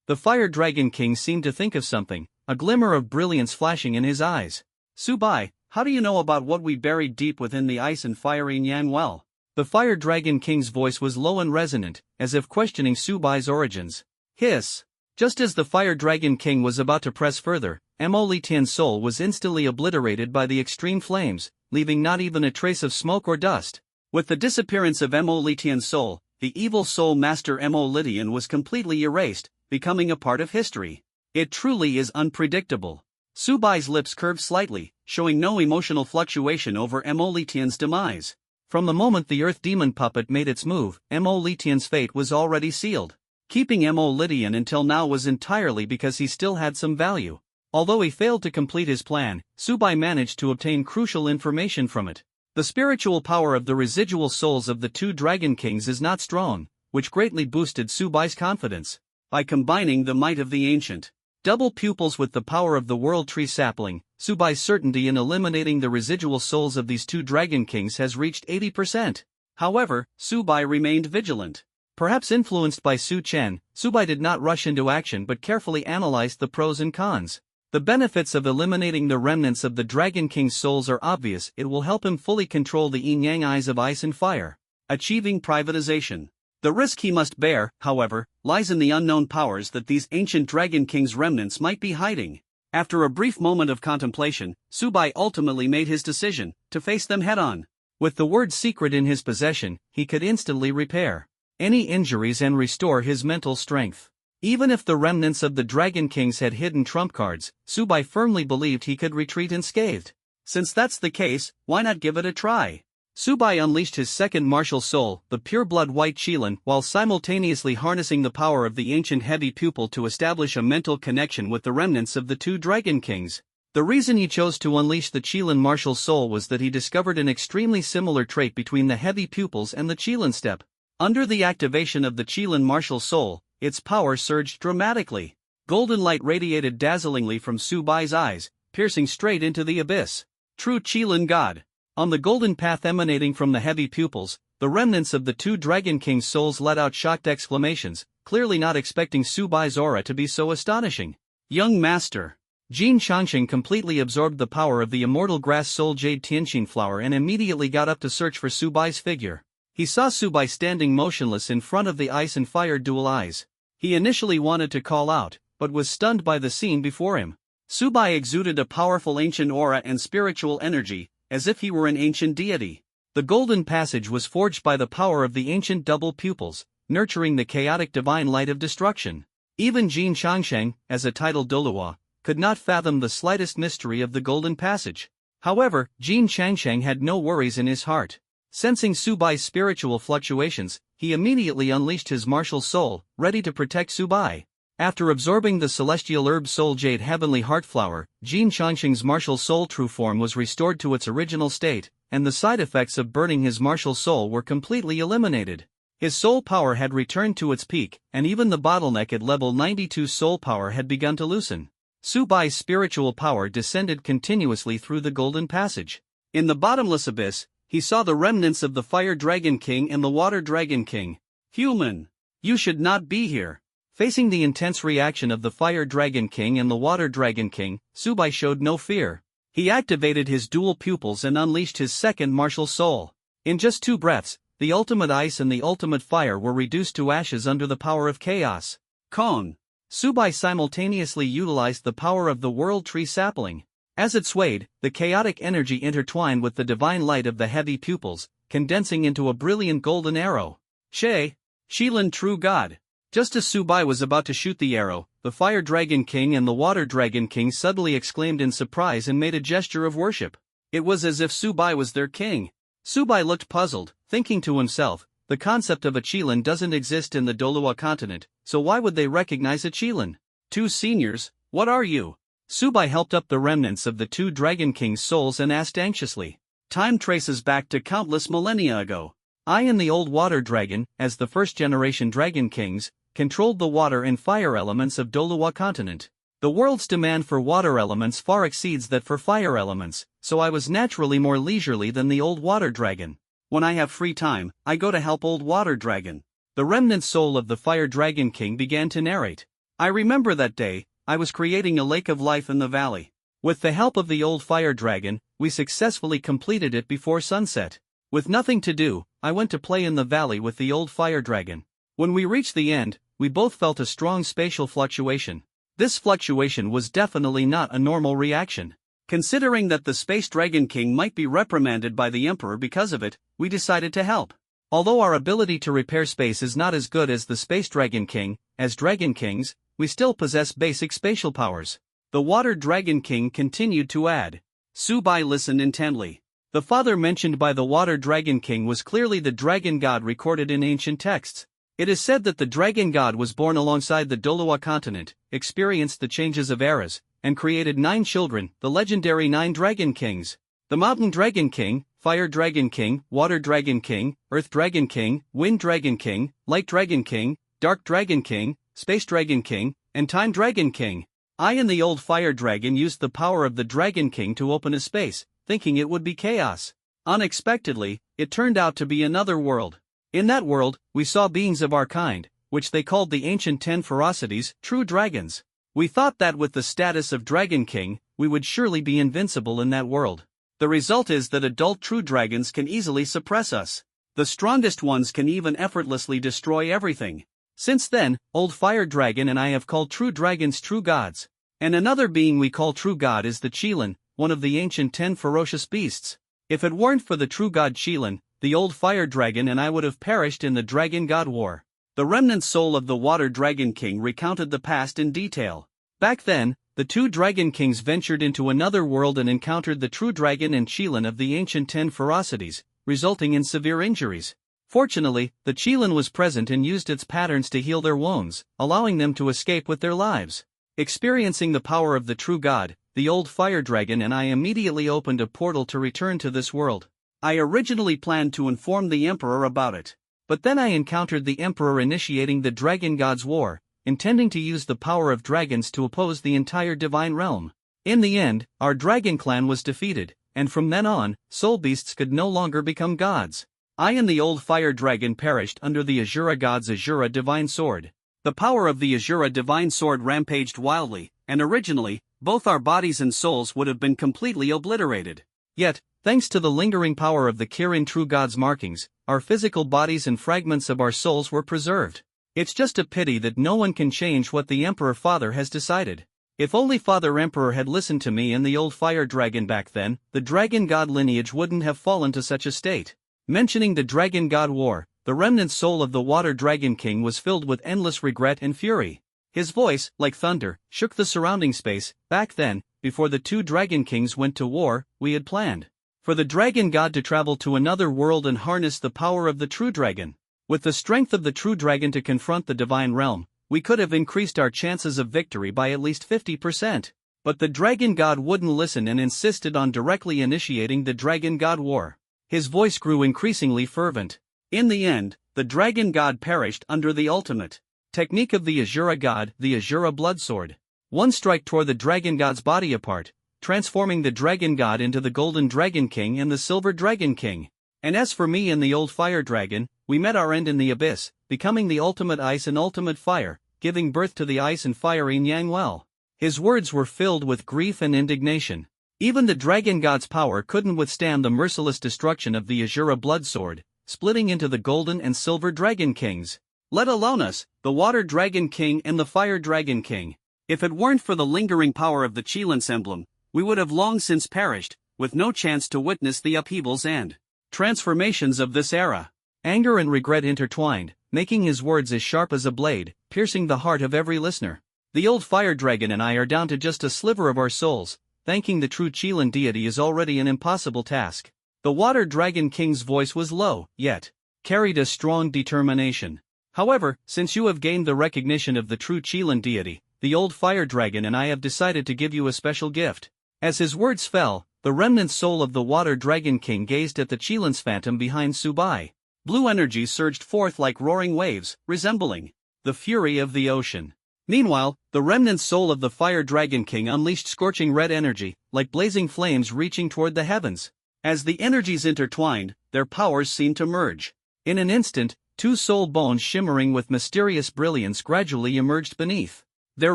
The Fire Dragon King seemed to think of something, a glimmer of brilliance flashing in his eyes. Subai, how do you know about what we buried deep within the ice and fiery Yang Well? The Fire Dragon King's voice was low and resonant, as if questioning Subai's origins. Hiss. Just as the Fire Dragon King was about to press further, Mo Lydian's soul was instantly obliterated by the extreme flames, leaving not even a trace of smoke or dust. With the disappearance of Mo Lytian's soul, the evil soul master Mo Lytian was completely erased, becoming a part of history. It truly is unpredictable. Subai's lips curved slightly, showing no emotional fluctuation over Mo Lytian's demise. From the moment the Earth Demon puppet made its move, Mo Lytian's fate was already sealed. Keeping Mo Lytian until now was entirely because he still had some value. Although he failed to complete his plan, Subai managed to obtain crucial information from it. The spiritual power of the residual souls of the two Dragon Kings is not strong, which greatly boosted Subai's confidence. By combining the might of the ancient double pupils with the power of the World Tree Sapling, Subai's certainty in eliminating the residual souls of these two Dragon Kings has reached 80%. However, Subai remained vigilant. Perhaps influenced by Su Chen, Subai did not rush into action but carefully analyzed the pros and cons. The benefits of eliminating the remnants of the Dragon King's souls are obvious. It will help him fully control the yin-yang eyes of ice and fire, achieving privatization. The risk he must bear, however, lies in the unknown powers that these ancient Dragon King's remnants might be hiding. After a brief moment of contemplation, Subai ultimately made his decision to face them head-on. With the word secret in his possession, he could instantly repair any injuries and restore his mental strength. Even if the remnants of the Dragon Kings had hidden trump cards, Subai firmly believed he could retreat unscathed. Since that's the case, why not give it a try? Subai unleashed his second martial soul, the pure-blood white Qilin, while simultaneously harnessing the power of the ancient heavy pupil to establish a mental connection with the remnants of the two Dragon Kings. The reason he chose to unleash the Qilin martial soul was that he discovered an extremely similar trait between the heavy pupils and the Qilin step. Under the activation of the Qilin martial soul, its power surged dramatically. Golden light radiated dazzlingly from Subai's eyes, piercing straight into the abyss. True Qilin God. On the golden path emanating from the heavy pupils, the remnants of the two Dragon King's souls let out shocked exclamations, clearly not expecting Subai's aura to be so astonishing. Young Master. Jin Changsheng completely absorbed the power of the immortal grass soul jade Tianqin flower and immediately got up to search for Subai's figure. He saw Subai standing motionless in front of the ice and fire dual eyes. He initially wanted to call out, but was stunned by the scene before him. Subai exuded a powerful ancient aura and spiritual energy, as if he were an ancient deity. The golden passage was forged by the power of the ancient double pupils, nurturing the chaotic divine light of destruction. Even Jin Changsheng, as a titled Doluo, could not fathom the slightest mystery of the golden passage. However, Jin Changsheng had no worries in his heart. Sensing Subai's spiritual fluctuations, he immediately unleashed his martial soul, ready to protect Subai. After absorbing the celestial herb soul jade heavenly heart flower, Jin Changsheng's martial soul true form was restored to its original state, and the side effects of burning his martial soul were completely eliminated. His soul power had returned to its peak, and even the bottleneck at level 92 soul power had begun to loosen. Subai's spiritual power descended continuously through the golden passage. In the bottomless abyss, he saw the remnants of the Fire Dragon King and the Water Dragon King. Human! You should not be here. Facing the intense reaction of the Fire Dragon King and the Water Dragon King, Subai showed no fear. He activated his dual pupils and unleashed his second martial soul. In just 2 breaths, the ultimate ice and the ultimate fire were reduced to ashes under the power of chaos. Kong! Subai simultaneously utilized the power of the World Tree Sapling. As it swayed, the chaotic energy intertwined with the divine light of the heavy pupils, condensing into a brilliant golden arrow. Qilin True God. Just as Subai was about to shoot the arrow, the Fire Dragon King and the Water Dragon King suddenly exclaimed in surprise and made a gesture of worship. It was as if Subai was their king. Subai looked puzzled, thinking to himself, the concept of a Qilin doesn't exist in the Doluo continent, so why would they recognize a Qilin? 2 seniors, what are you? Subai helped up the remnants of the 2 Dragon King's souls and asked anxiously. Time traces back to countless millennia ago. I and the old Water Dragon, as the first-generation Dragon Kings, controlled the water and fire elements of Doluo continent. The world's demand for water elements far exceeds that for fire elements, so I was naturally more leisurely than the old Water Dragon. When I have free time, I go to help old Water Dragon. The remnant soul of the Fire Dragon King began to narrate. I remember that day, I was creating a lake of life in the valley. With the help of the old Fire Dragon, we successfully completed it before sunset. With nothing to do, I went to play in the valley with the old Fire Dragon. When we reached the end, we both felt a strong spatial fluctuation. This fluctuation was definitely not a normal reaction. Considering that the Space Dragon King might be reprimanded by the Emperor because of it, we decided to help. Although our ability to repair space is not as good as the Space Dragon King, as Dragon Kings, we still possess basic spatial powers. The Water Dragon King continued to add. Subai listened intently. The father mentioned by the Water Dragon King was clearly the dragon god recorded in ancient texts. It is said that the dragon god was born alongside the Dolua continent, experienced the changes of eras, and created 9 children, the legendary 9 Dragon Kings. The Mountain Dragon King, Fire Dragon King, Water Dragon King, Earth Dragon King, Wind Dragon King, Light Dragon King, Dark Dragon King, Space Dragon King, and Time Dragon King. I and the old Fire Dragon used the power of the Dragon King to open a space, thinking it would be chaos. Unexpectedly, it turned out to be another world. In that world, we saw beings of our kind, which they called the ancient 10 ferocities, true dragons. We thought that with the status of Dragon King, we would surely be invincible in that world. The result is that adult true dragons can easily suppress us. The strongest ones can even effortlessly destroy everything. Since then, old Fire Dragon and I have called true dragons true gods. And another being we call true god is the Qilin, one of the ancient 10 ferocious beasts. If it weren't for the true god Qilin, the old Fire Dragon and I would have perished in the Dragon God War. The remnant soul of the Water Dragon King recounted the past in detail. Back then, the 2 Dragon Kings ventured into another world and encountered the true dragon and Qilin of the ancient 10 ferocities, resulting in severe injuries. Fortunately, the Qilin was present and used its patterns to heal their wounds, allowing them to escape with their lives. Experiencing the power of the true god, the old Fire Dragon and I immediately opened a portal to return to this world. I originally planned to inform the Emperor about it. But then I encountered the Emperor initiating the Dragon God's War, intending to use the power of dragons to oppose the entire divine realm. In the end, our dragon clan was defeated, and from then on, soul beasts could no longer become gods. I and the old Fire Dragon perished under the Azura God's Azura Divine Sword. The power of the Azura Divine Sword rampaged wildly, and originally, both our bodies and souls would have been completely obliterated. Yet, thanks to the lingering power of the Kirin True God's markings, our physical bodies and fragments of our souls were preserved. It's just a pity that no one can change what the Emperor Father has decided. If only Father Emperor had listened to me and the old Fire Dragon back then, the Dragon God lineage wouldn't have fallen to such a state. Mentioning the Dragon God War, the remnant soul of the Water Dragon King was filled with endless regret and fury. His voice, like thunder, shook the surrounding space. Back then, before the 2 Dragon Kings went to war, we had planned for the Dragon God to travel to another world and harness the power of the true dragon. With the strength of the true dragon to confront the divine realm, we could have increased our chances of victory by at least 50%. But the Dragon God wouldn't listen and insisted on directly initiating the Dragon God War. His voice grew increasingly fervent. In the end, the Dragon God perished under the ultimate technique of the Azura God, the Azura Blood Sword. One strike tore the Dragon God's body apart, transforming the Dragon God into the Golden Dragon King and the Silver Dragon King. And as for me and the old Fire Dragon, we met our end in the abyss, becoming the ultimate ice and ultimate fire, giving birth to the ice and fire Yin Yang Well. His words were filled with grief and indignation. Even the Dragon God's power couldn't withstand the merciless destruction of the Azura Blood Sword, splitting into the Golden and Silver Dragon Kings. Let alone us, the Water Dragon King and the Fire Dragon King. If it weren't for the lingering power of the Qilin's emblem, we would have long since perished, with no chance to witness the upheavals and transformations of this era. Anger and regret intertwined, making his words as sharp as a blade, piercing the heart of every listener. The old Fire Dragon and I are down to just a sliver of our souls. Thanking the true Qilin deity is already an impossible task. The Water Dragon King's voice was low, yet carried a strong determination. However, since you have gained the recognition of the true Qilin deity, the old Fire Dragon and I have decided to give you a special gift. As his words fell, the remnant soul of the Water Dragon King gazed at the Qilin's phantom behind Subai. Blue energy surged forth like roaring waves, resembling the fury of the ocean. Meanwhile, the remnant soul of the Fire Dragon King unleashed scorching red energy, like blazing flames reaching toward the heavens. As the energies intertwined, their powers seemed to merge. In an instant, 2 soul bones shimmering with mysterious brilliance gradually emerged beneath their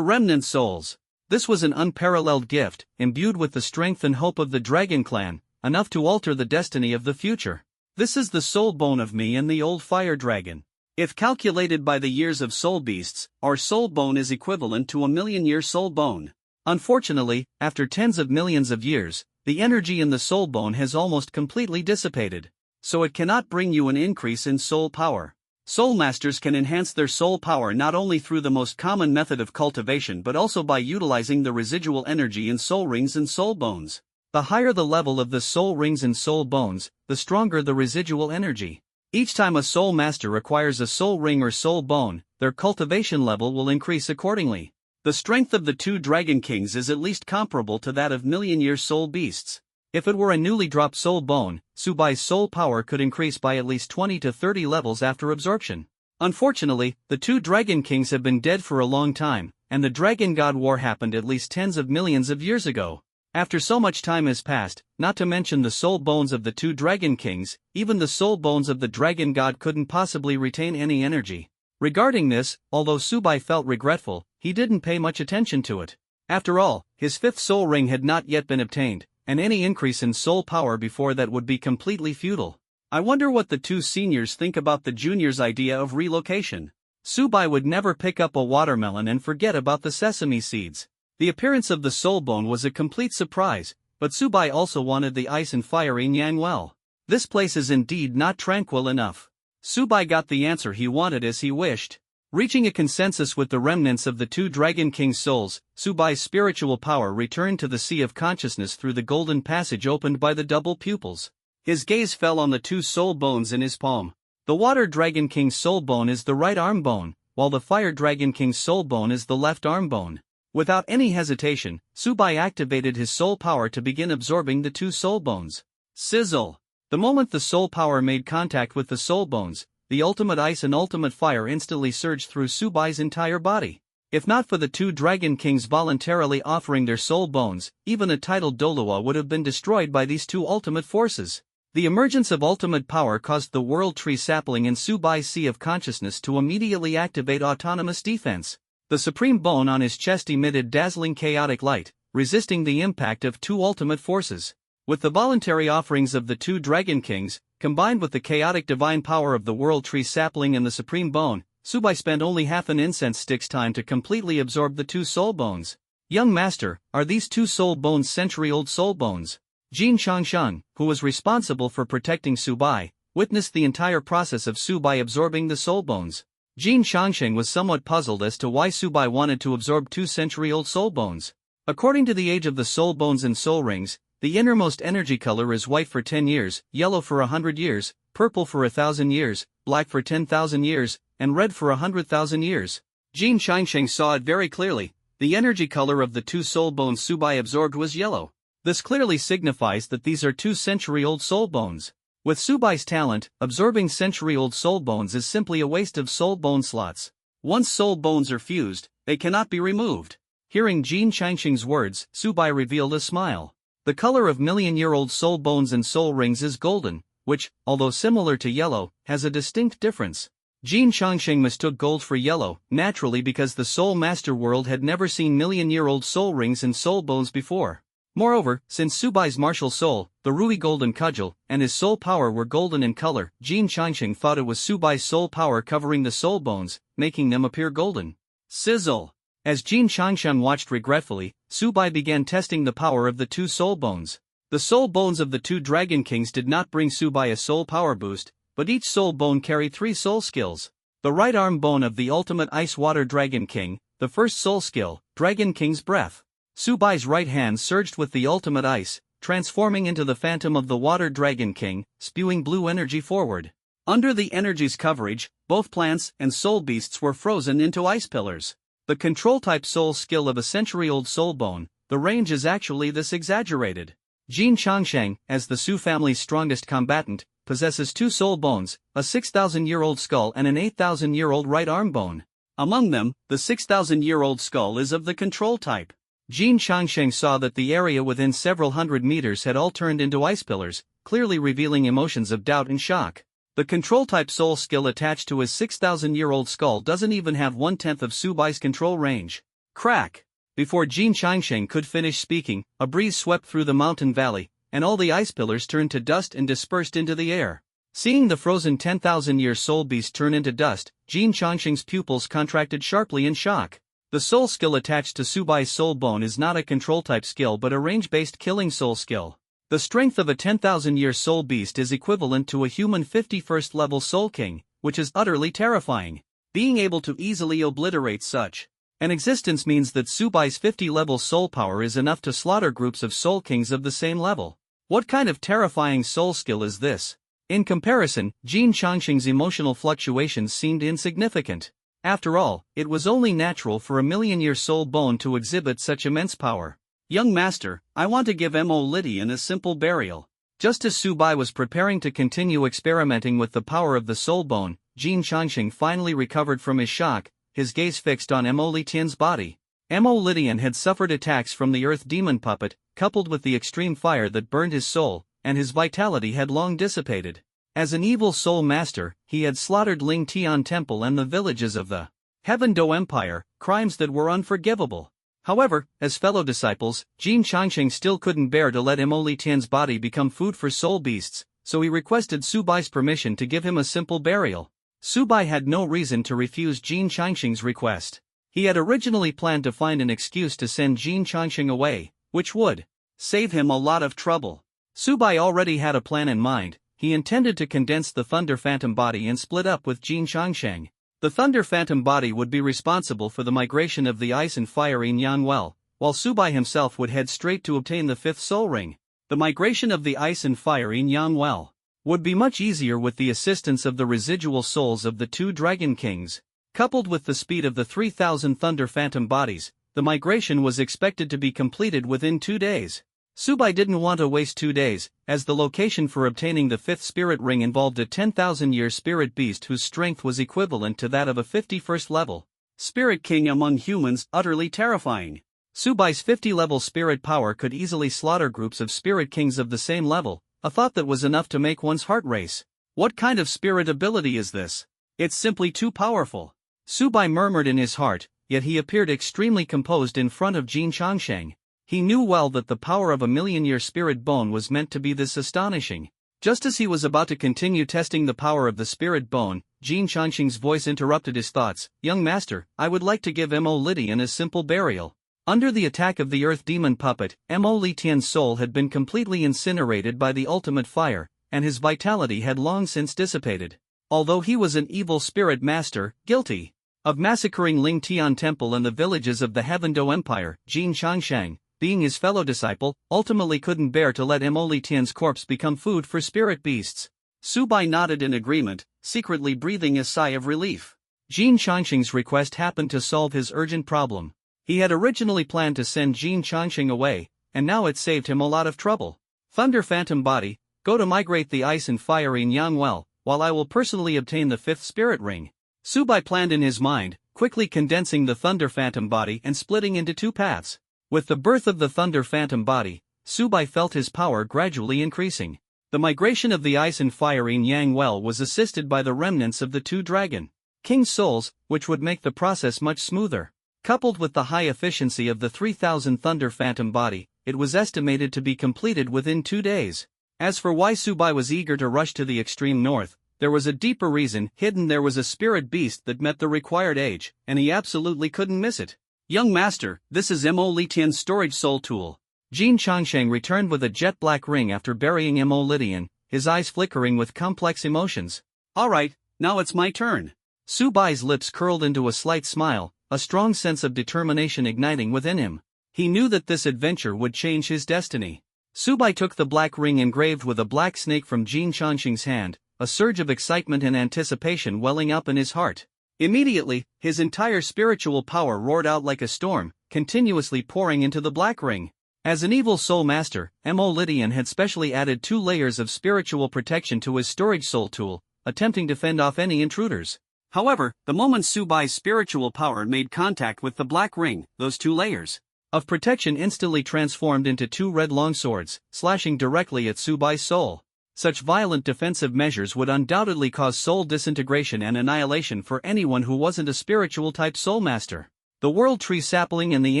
remnant souls. This was an unparalleled gift, imbued with the strength and hope of the Dragon Clan, enough to alter the destiny of the future. This is the soul bone of me and the old Fire Dragon. If calculated by the years of soul beasts, our soul bone is equivalent to a 1,000,000-year soul bone. Unfortunately, after tens of millions of years, the energy in the soul bone has almost completely dissipated, so it cannot bring you an increase in soul power. Soul masters can enhance their soul power not only through the most common method of cultivation but also by utilizing the residual energy in soul rings and soul bones. The higher the level of the soul rings and soul bones, the stronger the residual energy. Each time a soul master acquires a soul ring or soul bone, their cultivation level will increase accordingly. The strength of the two Dragon Kings is at least comparable to that of million-year soul beasts. If it were a newly dropped soul bone, Subai's soul power could increase by at least 20 to 30 levels after absorption. Unfortunately, the two Dragon Kings have been dead for a long time, and the Dragon God War happened at least tens of millions of years ago. After so much time has passed, not to mention the soul bones of the two Dragon Kings, even the soul bones of the Dragon God couldn't possibly retain any energy. Regarding this, although Subai felt regretful, he didn't pay much attention to it. After all, his fifth soul ring had not yet been obtained, and any increase in soul power before that would be completely futile. I wonder what the two seniors think about the juniors' idea of relocation. Subai would never pick up a watermelon and forget about the sesame seeds. The appearance of the soul bone was a complete surprise, but Subai also wanted the ice and fiery Nyang well. This place is indeed not tranquil enough. Subai got the answer he wanted as he wished. Reaching a consensus with the remnants of the two Dragon King's souls, Subai's spiritual power returned to the sea of consciousness through the golden passage opened by the double pupils. His gaze fell on the two soul bones in his palm. The Water Dragon King's soul bone is the right arm bone, while the Fire Dragon King's soul bone is the left arm bone. Without any hesitation, Subai activated his soul power to begin absorbing the two soul bones. Sizzle! The moment the soul power made contact with the soul bones, the ultimate ice and ultimate fire instantly surged through Subai's entire body. If not for the two Dragon Kings voluntarily offering their soul bones, even a titled Dolua would have been destroyed by these two ultimate forces. The emergence of ultimate power caused the World Tree sapling in Subai's sea of consciousness to immediately activate autonomous defense. The supreme bone on his chest emitted dazzling chaotic light, resisting the impact of two ultimate forces. With the voluntary offerings of the two Dragon Kings, combined with the chaotic divine power of the World Tree sapling and the supreme bone, Subai spent only half an incense stick's time to completely absorb the two soul bones. Young master, are these two soul bones century-old soul bones? Jin Changsheng, who was responsible for protecting Subai, witnessed the entire process of Subai absorbing the soul bones. Jin Changsheng was somewhat puzzled as to why Subai wanted to absorb two century-old soul bones. According to the age of the soul bones and soul rings, the innermost energy color is white for 10 years, yellow for 100 years, purple for 1,000 years, black for 10,000 years, and red for 100,000 years. Jin Changsheng saw it very clearly. The energy color of the two soul bones Subai absorbed was yellow. This clearly signifies that these are two century-old soul bones. With Subai's talent, absorbing century-old soul bones is simply a waste of soul bone slots. Once soul bones are fused, they cannot be removed. Hearing Jin Changsheng's words, Subai revealed a smile. The color of million-year-old soul bones and soul rings is golden, which, although similar to yellow, has a distinct difference. Jin Changsheng mistook gold for yellow, naturally because the soul master world had never seen million-year-old soul rings and soul bones before. Moreover, since Subai's martial soul, the Rui Golden Cudgel, and his soul power were golden in color, Jin Changsheng thought it was Subai's soul power covering the soul bones, making them appear golden. Sizzle! As Jin Changsheng watched regretfully, Subai began testing the power of the two soul bones. The soul bones of the two Dragon Kings did not bring Subai a soul power boost, but each soul bone carried 3 soul skills. The right arm bone of the ultimate Ice Water Dragon King, the first soul skill, Dragon King's Breath. Subai's right hand surged with the ultimate ice, transforming into the phantom of the Water Dragon King, spewing blue energy forward. Under the energy's coverage, both plants and soul beasts were frozen into ice pillars. The control-type soul skill of a century-old soul bone, the range is actually this exaggerated. Jin Changsheng, as the Su family's strongest combatant, possesses 2 soul bones, a 6,000-year-old skull and an 8,000-year-old right arm bone. Among them, the 6,000-year-old skull is of the control type. Jin Changsheng saw that the area within several hundred meters had all turned into ice pillars, clearly revealing emotions of doubt and shock. The control-type soul skill attached to his 6,000-year-old skull doesn't even have 1/10 of Subai's control range. Crack! Before Jin Changsheng could finish speaking, a breeze swept through the mountain valley, and all the ice pillars turned to dust and dispersed into the air. Seeing the frozen 10,000-year soul beast turn into dust, Jin Changsheng's pupils contracted sharply in shock. The soul skill attached to Subai's soul bone is not a control-type skill but a range-based killing soul skill. The strength of a 10,000-year soul beast is equivalent to a human 51st level soul king, which is utterly terrifying. Being able to easily obliterate such an existence means that Subai's 50-level soul power is enough to slaughter groups of soul kings of the same level. What kind of terrifying soul skill is this? In comparison, Jin Changxing's emotional fluctuations seemed insignificant. After all, it was only natural for a million-year soul bone to exhibit such immense power. Young master, I want to give Mo Lydian a simple burial. Just as Subai was preparing to continue experimenting with the power of the soul bone, Jin Changxing finally recovered from his shock, his gaze fixed on Mo Lydian's body. Mo Lydian had suffered attacks from the earth demon puppet, coupled with the extreme fire that burned his soul, and his vitality had long dissipated. As an evil soul master, he had slaughtered Ling Tian Temple and the villages of the Heaven Do Empire, crimes that were unforgivable. However, as fellow disciples, Jin Changxing still couldn't bear to let Mo Lydian's body become food for soul beasts, so he requested Subai's permission to give him a simple burial. Subai had no reason to refuse Jin Changxing's request. He had originally planned to find an excuse to send Jin Changxing away, which would save him a lot of trouble. Subai already had a plan in mind. He intended to condense the Thunder Phantom body and split up with Jin Changxing. The Thunder Phantom body would be responsible for the migration of the ice and fire in Yang Well, while Subai himself would head straight to obtain the fifth soul ring. The migration of the ice and fire in Yang Well would be much easier with the assistance of the residual souls of the two Dragon Kings. Coupled with the speed of the 3,000 Thunder Phantom bodies, the migration was expected to be completed within 2 days. Subai didn't want to waste 2 days, as the location for obtaining the fifth spirit ring involved a 10,000-year spirit beast whose strength was equivalent to that of a 51st level spirit king among humans, utterly terrifying. Subai's 50-level spirit power could easily slaughter groups of spirit kings of the same level, a thought that was enough to make one's heart race. What kind of spirit ability is this? It's simply too powerful. Subai murmured in his heart, yet he appeared extremely composed in front of Jin Changxing. He knew well that the power of a million-year spirit bone was meant to be this astonishing. Just as he was about to continue testing the power of the spirit bone, Jin Changxing's voice interrupted his thoughts. Young master, I would like to give Mo Lydian a simple burial. Under the attack of the earth demon puppet, Mo Lydian's soul had been completely incinerated by the ultimate fire, and his vitality had long since dissipated. Although he was an evil spirit master, guilty of massacring Ling Tian Temple and the villages of the Heaven Do Empire, Jin Changxing, being his fellow disciple, ultimately couldn't bear to let Mo Lydian's corpse become food for spirit beasts. Subai nodded in agreement, secretly breathing a sigh of relief. Jin Changxing's request happened to solve his urgent problem. He had originally planned to send Jin Changxing away, and now it saved him a lot of trouble. Thunder Phantom body, go to migrate the ice and fire in Yang Well, while I will personally obtain the fifth spirit ring. Subai planned in his mind, quickly condensing the Thunder Phantom body and splitting into 2 paths. With the birth of the Thunder Phantom body, Subai felt his power gradually increasing. The migration of the ice and fire in Yang Well was assisted by the remnants of the 2 Dragon King's souls, which would make the process much smoother. Coupled with the high efficiency of the 3,000 Thunder Phantom body, it was estimated to be completed within 2 days. As for why Subai was eager to rush to the extreme north, there was a deeper reason hidden. There was a spirit beast that met the required age, and he absolutely couldn't miss it. Young master, this is Mo Lydian's storage soul tool. Jin Changxing returned with a jet black ring after burying Mo Lydian, his eyes flickering with complex emotions. Alright, now it's my turn. Subai's lips curled into a slight smile, a strong sense of determination igniting within him. He knew that this adventure would change his destiny. Subai took the black ring engraved with a black snake from Jin Changxing's hand, a surge of excitement and anticipation welling up in his heart. Immediately, his entire spiritual power roared out like a storm, continuously pouring into the black ring. As an evil soul master, Mo Lydian had specially added 2 layers of spiritual protection to his storage soul tool, attempting to fend off any intruders. However, the moment Subai's spiritual power made contact with the black ring, those 2 layers of protection instantly transformed into 2 red longswords, slashing directly at Subai's soul. Such violent defensive measures would undoubtedly cause soul disintegration and annihilation for anyone who wasn't a spiritual-type soul master. The world tree sapling and the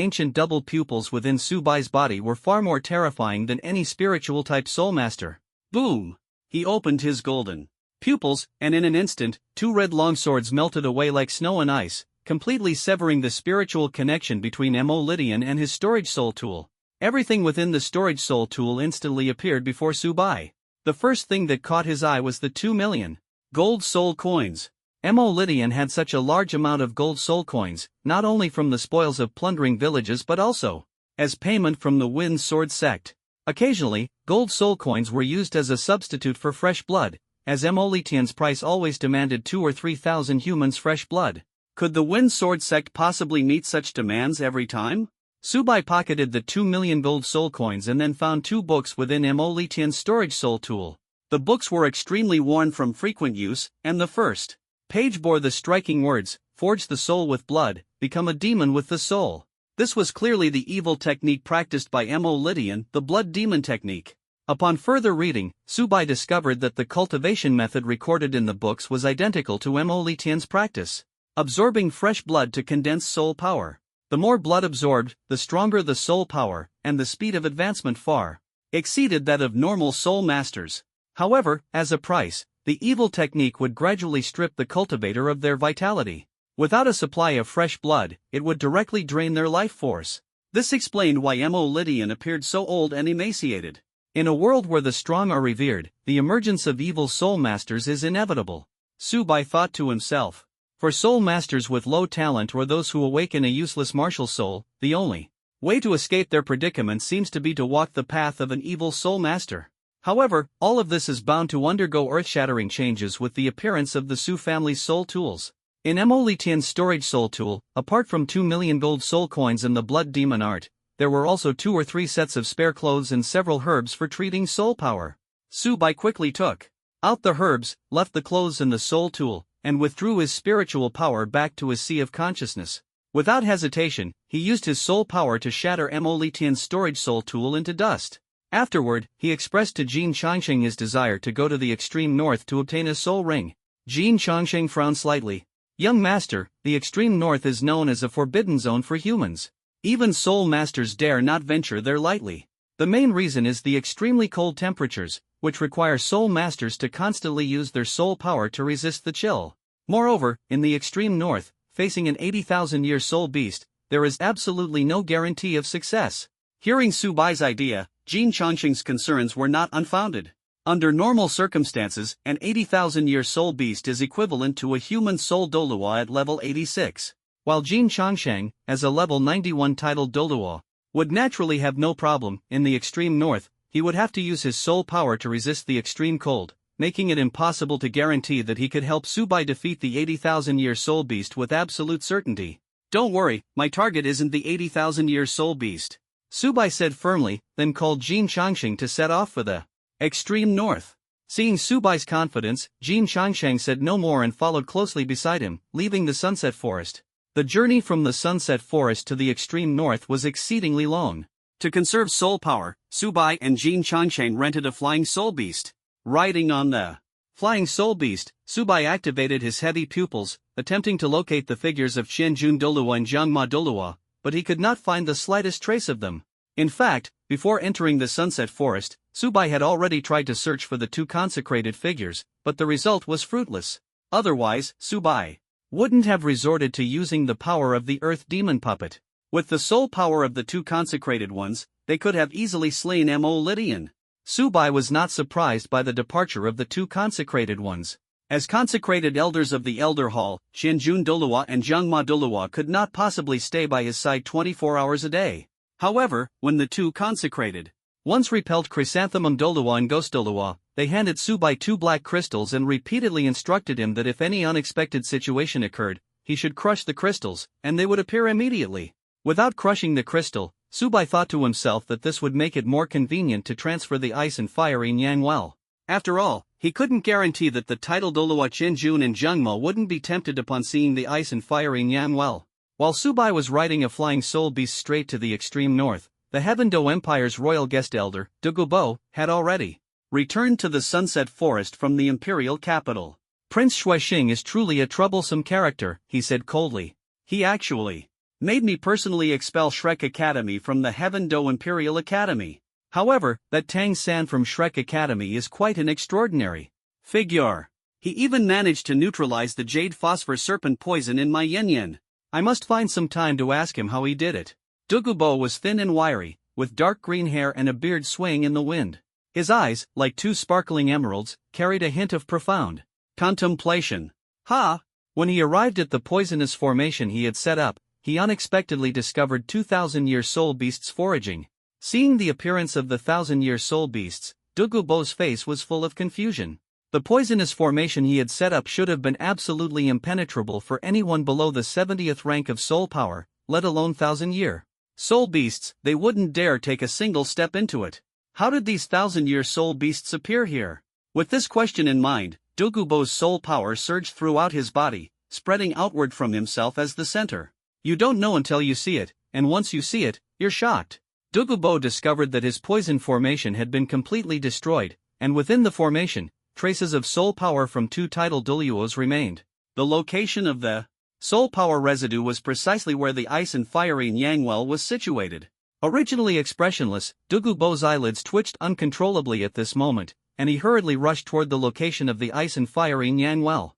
ancient double pupils within Subai's body were far more terrifying than any spiritual-type soul master. Boom! He opened his golden pupils, and in an instant, 2 red longswords melted away like snow and ice, completely severing the spiritual connection between Mo Lydian and his storage soul tool. Everything within the storage soul tool instantly appeared before Subai. The first thing that caught his eye was the 2 million gold soul coins. Mo Lydian had such a large amount of gold soul coins, not only from the spoils of plundering villages but also as payment from the Wind Sword sect. Occasionally, gold soul coins were used as a substitute for fresh blood, as Mo Lydian's price always demanded 2 or 3,000 humans' fresh blood. Could the Wind Sword sect possibly meet such demands every time? Subai pocketed the 2 million gold soul coins and then found 2 books within Mo Lydian's storage soul tool. The books were extremely worn from frequent use, and the first page bore the striking words, "Forge the soul with blood, become a demon with the soul." This was clearly the evil technique practiced by Mo Lydian, the blood demon technique. Upon further reading, Subai discovered that the cultivation method recorded in the books was identical to Mo Lydian's practice, absorbing fresh blood to condense soul power. The more blood absorbed, the stronger the soul power, and the speed of advancement far exceeded that of normal soul masters. However, as a price, the evil technique would gradually strip the cultivator of their vitality. Without a supply of fresh blood, it would directly drain their life force. This explained why Mo Lydian appeared so old and emaciated. In a world where the strong are revered, the emergence of evil soul masters is inevitable. Subai thought to himself. For soul masters with low talent or those who awaken a useless martial soul, the only way to escape their predicament seems to be to walk the path of an evil soul master. However, all of this is bound to undergo earth-shattering changes with the appearance of the Su family's soul tools. In Mo Lydian's storage soul tool, apart from 2 million gold soul coins and the blood demon art, there were also 2 or 3 sets of spare clothes and several herbs for treating soul power. Subai quickly took out the herbs, left the clothes in the soul tool, and withdrew his spiritual power back to his sea of consciousness. Without hesitation, he used his soul power to shatter Mo Lydian's storage soul tool into dust. Afterward, he expressed to Jin Changsheng his desire to go to the extreme north to obtain a soul ring. Jin Changsheng frowned slightly. "Young master, the extreme north is known as a forbidden zone for humans. Even soul masters dare not venture there lightly. The main reason is the extremely cold temperatures, which require soul masters to constantly use their soul power to resist the chill. Moreover, in the extreme north, facing an 80,000-year soul beast, there is absolutely no guarantee of success." Hearing Subai's idea, Jin Changsheng's concerns were not unfounded. Under normal circumstances, an 80,000-year soul beast is equivalent to a human soul Doluo at level 86. While Jin Changsheng, as a level 91 titled Doluo, would naturally have no problem. In the extreme north, he would have to use his soul power to resist the extreme cold, making it impossible to guarantee that he could help Subai defeat the 80,000-year soul beast with absolute certainty. "Don't worry, my target isn't the 80,000-year soul beast," Subai said firmly, then called Jin Changsheng to set off for the extreme north. Seeing Subai's confidence, Jin Changsheng said no more and followed closely beside him, leaving the Sunset Forest. The journey from the Sunset Forest to the extreme north was exceedingly long. To conserve soul power, Subai and Jin Changsheng rented a flying soul beast. Riding on the flying soul beast, Subai activated his heavy pupils, attempting to locate the figures of Qianjun Doluo and Jiangma Doluo, but he could not find the slightest trace of them. In fact, before entering the Sunset Forest, Subai had already tried to search for the 2 consecrated figures, but the result was fruitless. Otherwise, Subai wouldn't have resorted to using the power of the Earth Demon puppet. With the soul power of the 2 consecrated ones, they could have easily slain Mo Lydian. Subai was not surprised by the departure of the 2 consecrated ones. As consecrated elders of the Elder Hall, Qianjun Doluo and Jiangma Doluo could not possibly stay by his side 24 hours a day. However, when the 2 consecrated ones repelled Chrysanthemum Doluo and Ghost Doluo, they handed Subai 2 black crystals and repeatedly instructed him that if any unexpected situation occurred, he should crush the crystals, and they would appear immediately. Without crushing the crystal, Subai thought to himself that this would make it more convenient to transfer the ice and fire in Yang well. After all, he couldn't guarantee that the titled Doluo Qianjun and Jiangma wouldn't be tempted upon seeing the ice and fire in Yang well. While Subai was riding a flying soul beast straight to the extreme north, the Heavendo Empire's royal guest elder, Dugubo, had already returned to the Sunset Forest from the imperial capital. "Prince Shuixing is truly a troublesome character," he said coldly. "He actually made me personally expel Shrek Academy from the Heavendo Imperial Academy. However, that Tang San from Shrek Academy is quite an extraordinary figure. He even managed to neutralize the Jade Phosphor Serpent poison in my Yen Yen. I must find some time to ask him how he did it. Dugubo was thin and wiry, with dark green hair and a beard swaying in the wind. His eyes, like two sparkling emeralds, carried a hint of profound contemplation. When he arrived at the poisonous formation he had set up, he unexpectedly discovered 2,000-year soul beasts foraging. Seeing the appearance of the 1,000-year soul beasts, Dugubo's face was full of confusion. The poisonous formation he had set up should have been absolutely impenetrable for anyone below the 70th rank of soul power, let alone 1,000-year soul beasts. They wouldn't dare take a single step into it. How did these 1,000-year soul beasts appear here? With this question in mind, Dugubo's soul power surged throughout his body, spreading outward from himself as the center. You don't know until you see it, and once you see it, you're shocked. Dugubo discovered that his poison formation had been completely destroyed, and within the formation, traces of soul power from two tidal duluos remained. The location of the soul power residue was precisely where the ice and fiery Yang well was situated. Originally expressionless, Dugubo's eyelids twitched uncontrollably at this moment, and he hurriedly rushed toward the location of the ice and fiery Yang well.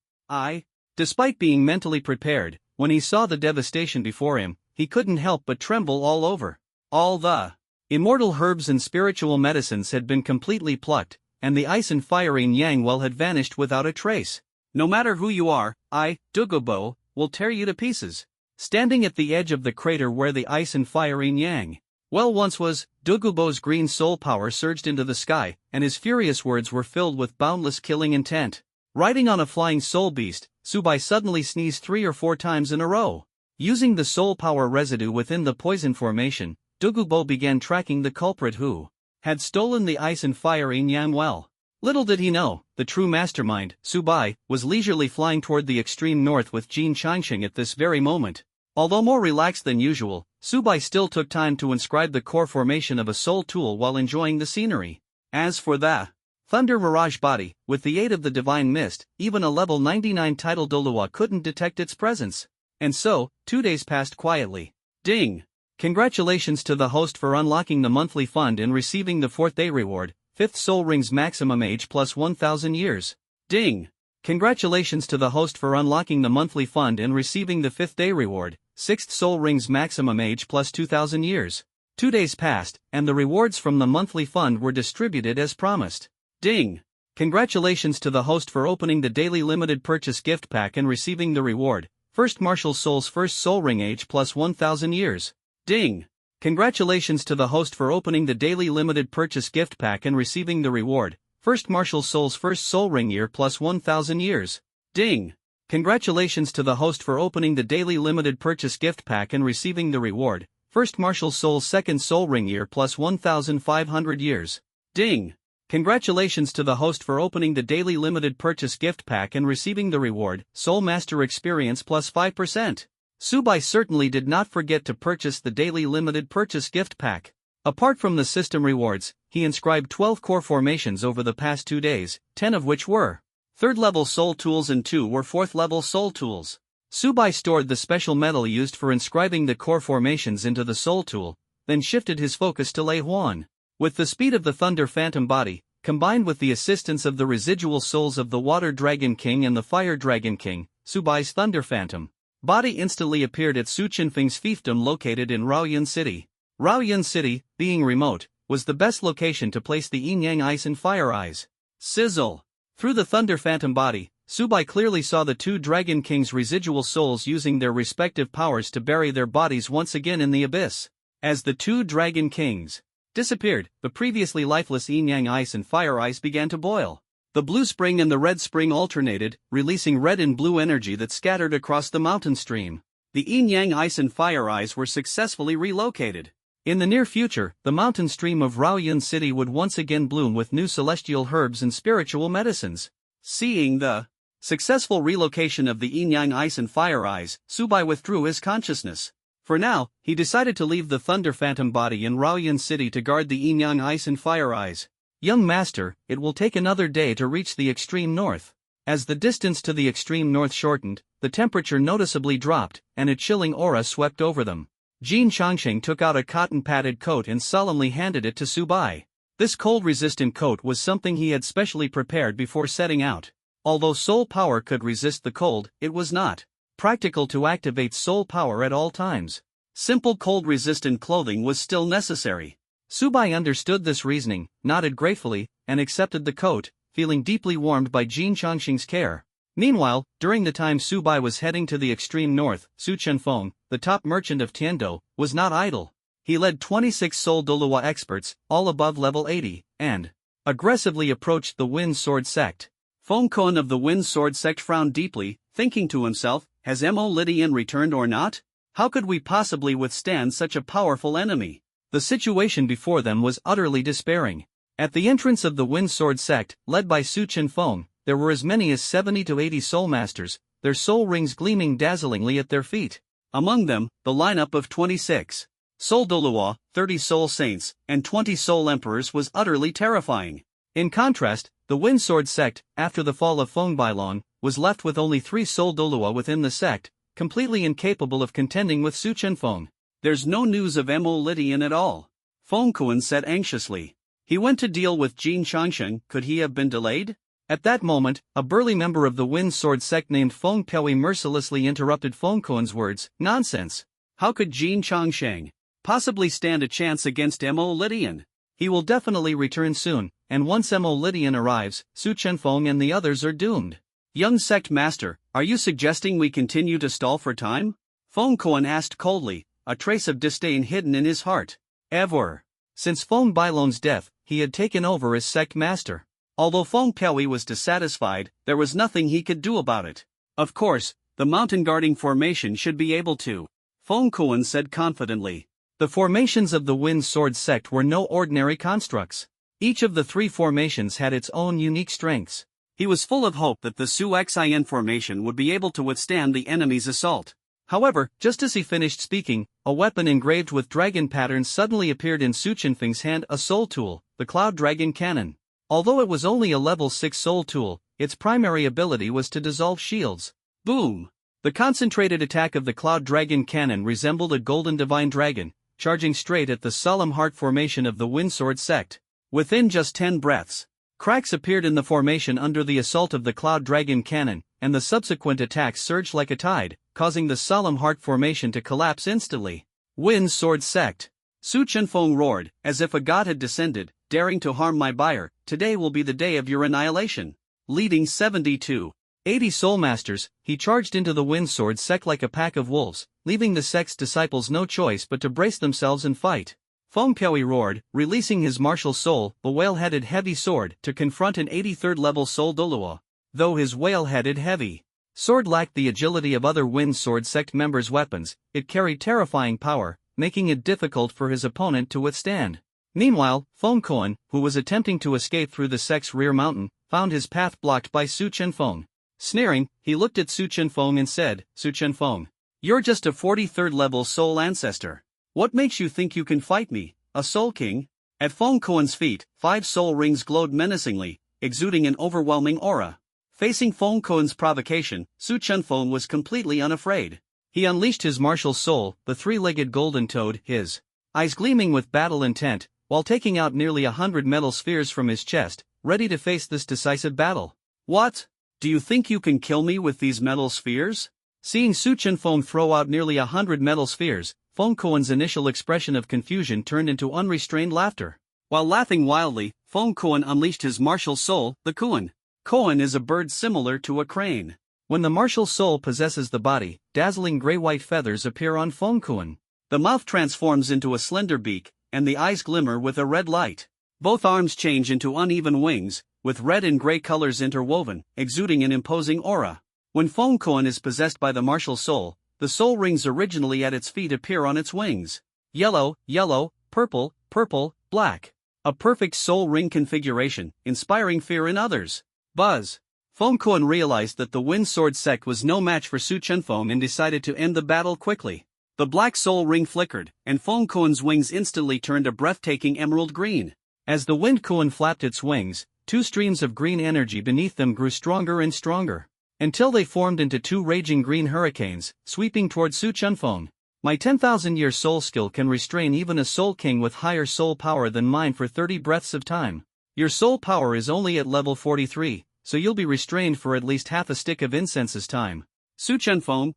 Despite being mentally prepared, when he saw the devastation before him, he couldn't help but tremble all over. All the immortal herbs and spiritual medicines had been completely plucked, and the ice and fiery Yang well had vanished without a trace. No matter who you are, I, Dugubo, will tear you to pieces. Standing at the edge of the crater where the ice and fiery Yang well once was, Dugubo's green soul power surged into the sky, and his furious words were filled with boundless killing intent. Riding on a flying soul beast, Mubai suddenly sneezed 3 or 4 times in a row. Using the soul power residue within the poison formation, Dugubo began tracking the culprit who had stolen the ice and fiery Yang well. Little did he know, the true mastermind, Mubai, was leisurely flying toward the extreme north with Jin Changsheng at this very moment. Although more relaxed than usual, Mubai still took time to inscribe the core formation of a soul tool while enjoying the scenery. As for the Thunder Mirage body, with the aid of the divine mist, even a level 99 tidal Dolua couldn't detect its presence. And so, 2 days passed quietly. Ding! Congratulations to the host for unlocking the monthly fund and receiving the 4th day reward, 5th soul ring's maximum age plus 1,000 years. Ding! Congratulations to the host for unlocking the monthly fund and receiving the 5th day reward, 6th soul ring's maximum age plus 2,000 years. 2 days passed, and the rewards from the monthly fund were distributed as promised. Ding! Congratulations to the host for opening the daily limited purchase gift pack and receiving the reward, 1st Martial Soul's 1st soul ring age plus 1,000 years. Ding! Congratulations to the host for opening the daily limited purchase gift pack and receiving the reward, 1st Martial Soul's 1st soul ring year plus 1,000 years. Ding! Congratulations to the host for opening the daily limited purchase gift pack and receiving the reward, 1st Martial Soul's 2nd soul ring year plus 1,500 years. Ding! Congratulations to the host for opening the daily limited purchase gift pack and receiving the reward, Soul Master Experience plus 5%. Mubai certainly did not forget to purchase the daily limited purchase gift pack. Apart from the system rewards, he inscribed 12 core formations over the past 2 days, 10 of which were 3rd level soul tools and 2 were 4th level soul tools. Mubai stored the special metal used for inscribing the core formations into the soul tool, then shifted his focus to Lei Huan. With the speed of the Thunder Phantom body, combined with the assistance of the residual souls of the Water Dragon King and the Fire Dragon King, Subai's Thunder Phantom body instantly appeared at Su Qinfeng's fiefdom located in Raoyun City. Raoyun City, being remote, was the best location to place the Yin Yang Ice and Fire Eyes. Sizzle! Through the Thunder Phantom body, Mubai clearly saw the 2 Dragon Kings' residual souls using their respective powers to bury their bodies once again in the abyss. As the 2 Dragon Kings disappeared, the previously lifeless Yin Yang Ice and Fire Ice began to boil. The blue spring and the red spring alternated, releasing red and blue energy that scattered across the mountain stream. The Yin Yang Ice and Fire Eyes were successfully relocated. In the near future, the mountain stream of Raoyun City would once again bloom with new celestial herbs and spiritual medicines. Seeing the successful relocation of the Yin Yang Ice and Fire Eyes, Mubai withdrew his consciousness. For now, he decided to leave the Thunder Phantom body in Raoyun City to guard the Yin Yang Ice and Fire Eyes. Young master, it will take another day to reach the extreme north. As the distance to the extreme north shortened, the temperature noticeably dropped, and a chilling aura swept over them. Jin Changsheng took out a cotton-padded coat and solemnly handed it to Mubai. This cold-resistant coat was something he had specially prepared before setting out. Although soul power could resist the cold, it was not practical to activate soul power at all times. Simple cold-resistant clothing was still necessary. Subai understood this reasoning, nodded gratefully, and accepted the coat, feeling deeply warmed by Jin Chongqing's care. Meanwhile, during the time Subai was heading to the extreme north, Su Chenfeng, the top merchant of Tiando, was not idle. He led 26 Soul Doluwa experts, all above level 80, and aggressively approached the Wind Sword sect. Feng Kuan of the Wind Sword sect frowned deeply, thinking to himself, has Mo Lydian returned or not? How could we possibly withstand such a powerful enemy? The situation before them was utterly despairing. At the entrance of the Wind Sword sect, led by Su Chenfeng, there were as many as 70 to 80 soul masters, their soul rings gleaming dazzlingly at their feet. Among them, the lineup of 26 Soul Doluwa, 30 Soul Saints, and 20 Soul Emperors was utterly terrifying. In contrast, the Wind Sword sect, after the fall of Feng Bailong, was left with only 3 Soul Doluwa within the sect, completely incapable of contending with Su Chenfeng. There's no news of Mo Lydian at all, Feng Kuan said anxiously. He went to deal with Jin Chongqing, could he have been delayed? At that moment, a burly member of the Wind Sword sect named Feng Pei mercilessly interrupted Feng Kuan's words. Nonsense! How could Jin Chongqing possibly stand a chance against Mo Lydian? He will definitely return soon, and once Mo Lydian arrives, Su Chenfeng and the others are doomed. Young sect master, are you suggesting we continue to stall for time? Feng Kuan asked coldly, a trace of disdain hidden in his heart. Ever since Feng Bailong's death, he had taken over as sect master. Although Feng Pei was dissatisfied, there was nothing he could do about it. Of course, the mountain guarding formation should be able to, Feng Kuan said confidently. The formations of the Wind Sword sect were no ordinary constructs. Each of the 3 formations had its own unique strengths. He was full of hope that the Su Xin formation would be able to withstand the enemy's assault. However, just as he finished speaking, a weapon engraved with dragon patterns suddenly appeared in Su Chenfeng's hand, a soul tool, the Cloud Dragon Cannon. Although it was only a level 6 soul tool, its primary ability was to dissolve shields. Boom! The concentrated attack of the Cloud Dragon Cannon resembled a golden divine dragon, charging straight at the solemn heart formation of the Wind Sword sect. Within just 10 breaths, cracks appeared in the formation under the assault of the Cloud Dragon Cannon, and the subsequent attacks surged like a tide, causing the solemn heart formation to collapse instantly. Wind Sword sect! Su Chenfeng roared, as if a god had descended, daring to harm my buyer. Today will be the day of your annihilation. Leading 72 80 soul masters, he charged into the Wind Sword sect like a pack of wolves, leaving the sect's disciples no choice but to brace themselves and fight. Feng Pei roared, releasing his martial soul, the whale-headed heavy sword, to confront an 83rd level Soul Doluwa. Though his whale-headed heavy sword lacked the agility of other Wind Sword sect members' weapons, it carried terrifying power, making it difficult for his opponent to withstand. Meanwhile, Feng Kuan, who was attempting to escape through the sect's rear mountain, found his path blocked by Su Chenfeng. Sneering, he looked at Su Chenfeng and said, Su Chenfeng, you're just a 43rd level soul ancestor. What makes you think you can fight me, a soul king? At Feng Kuan's feet, 5 soul rings glowed menacingly, exuding an overwhelming aura. Facing Feng Kuan's provocation, Su Chenfeng was completely unafraid. He unleashed his martial soul, the 3-legged golden toad, his eyes gleaming with battle intent, while taking out nearly 100 metal spheres from his chest, ready to face this decisive battle. What? Do you think you can kill me with these metal spheres? Seeing Su Chenfeng throw out nearly 100 metal spheres, Feng Kuan's initial expression of confusion turned into unrestrained laughter. While laughing wildly, Feng Kuan unleashed his martial soul, the Kuan. Kuan is a bird similar to a crane. When the martial soul possesses the body, dazzling gray-white feathers appear on Feng Kuan. The mouth transforms into a slender beak, and the eyes glimmer with a red light. Both arms change into uneven wings, with red and gray colors interwoven, exuding an imposing aura. When Feng Kuan is possessed by the martial soul, the soul rings originally at its feet appear on its wings. Yellow, yellow, purple, purple, black. A perfect soul ring configuration, inspiring fear in others. Buzz. Feng Kuan realized that the Wind Sword sect was no match for Su Chenfeng and decided to end the battle quickly. The black soul ring flickered, and Feng Kuan's wings instantly turned a breathtaking emerald green. As the Wind Kuan flapped its wings, 2 streams of green energy beneath them grew stronger and stronger, until they formed into 2 raging green hurricanes, sweeping toward Su Chenfeng. My 10,000-year soul skill can restrain even a soul king with higher soul power than mine for 30 breaths of time. Your soul power is only at level 43, so you'll be restrained for at least half a stick of incense's time. Su Chenfeng,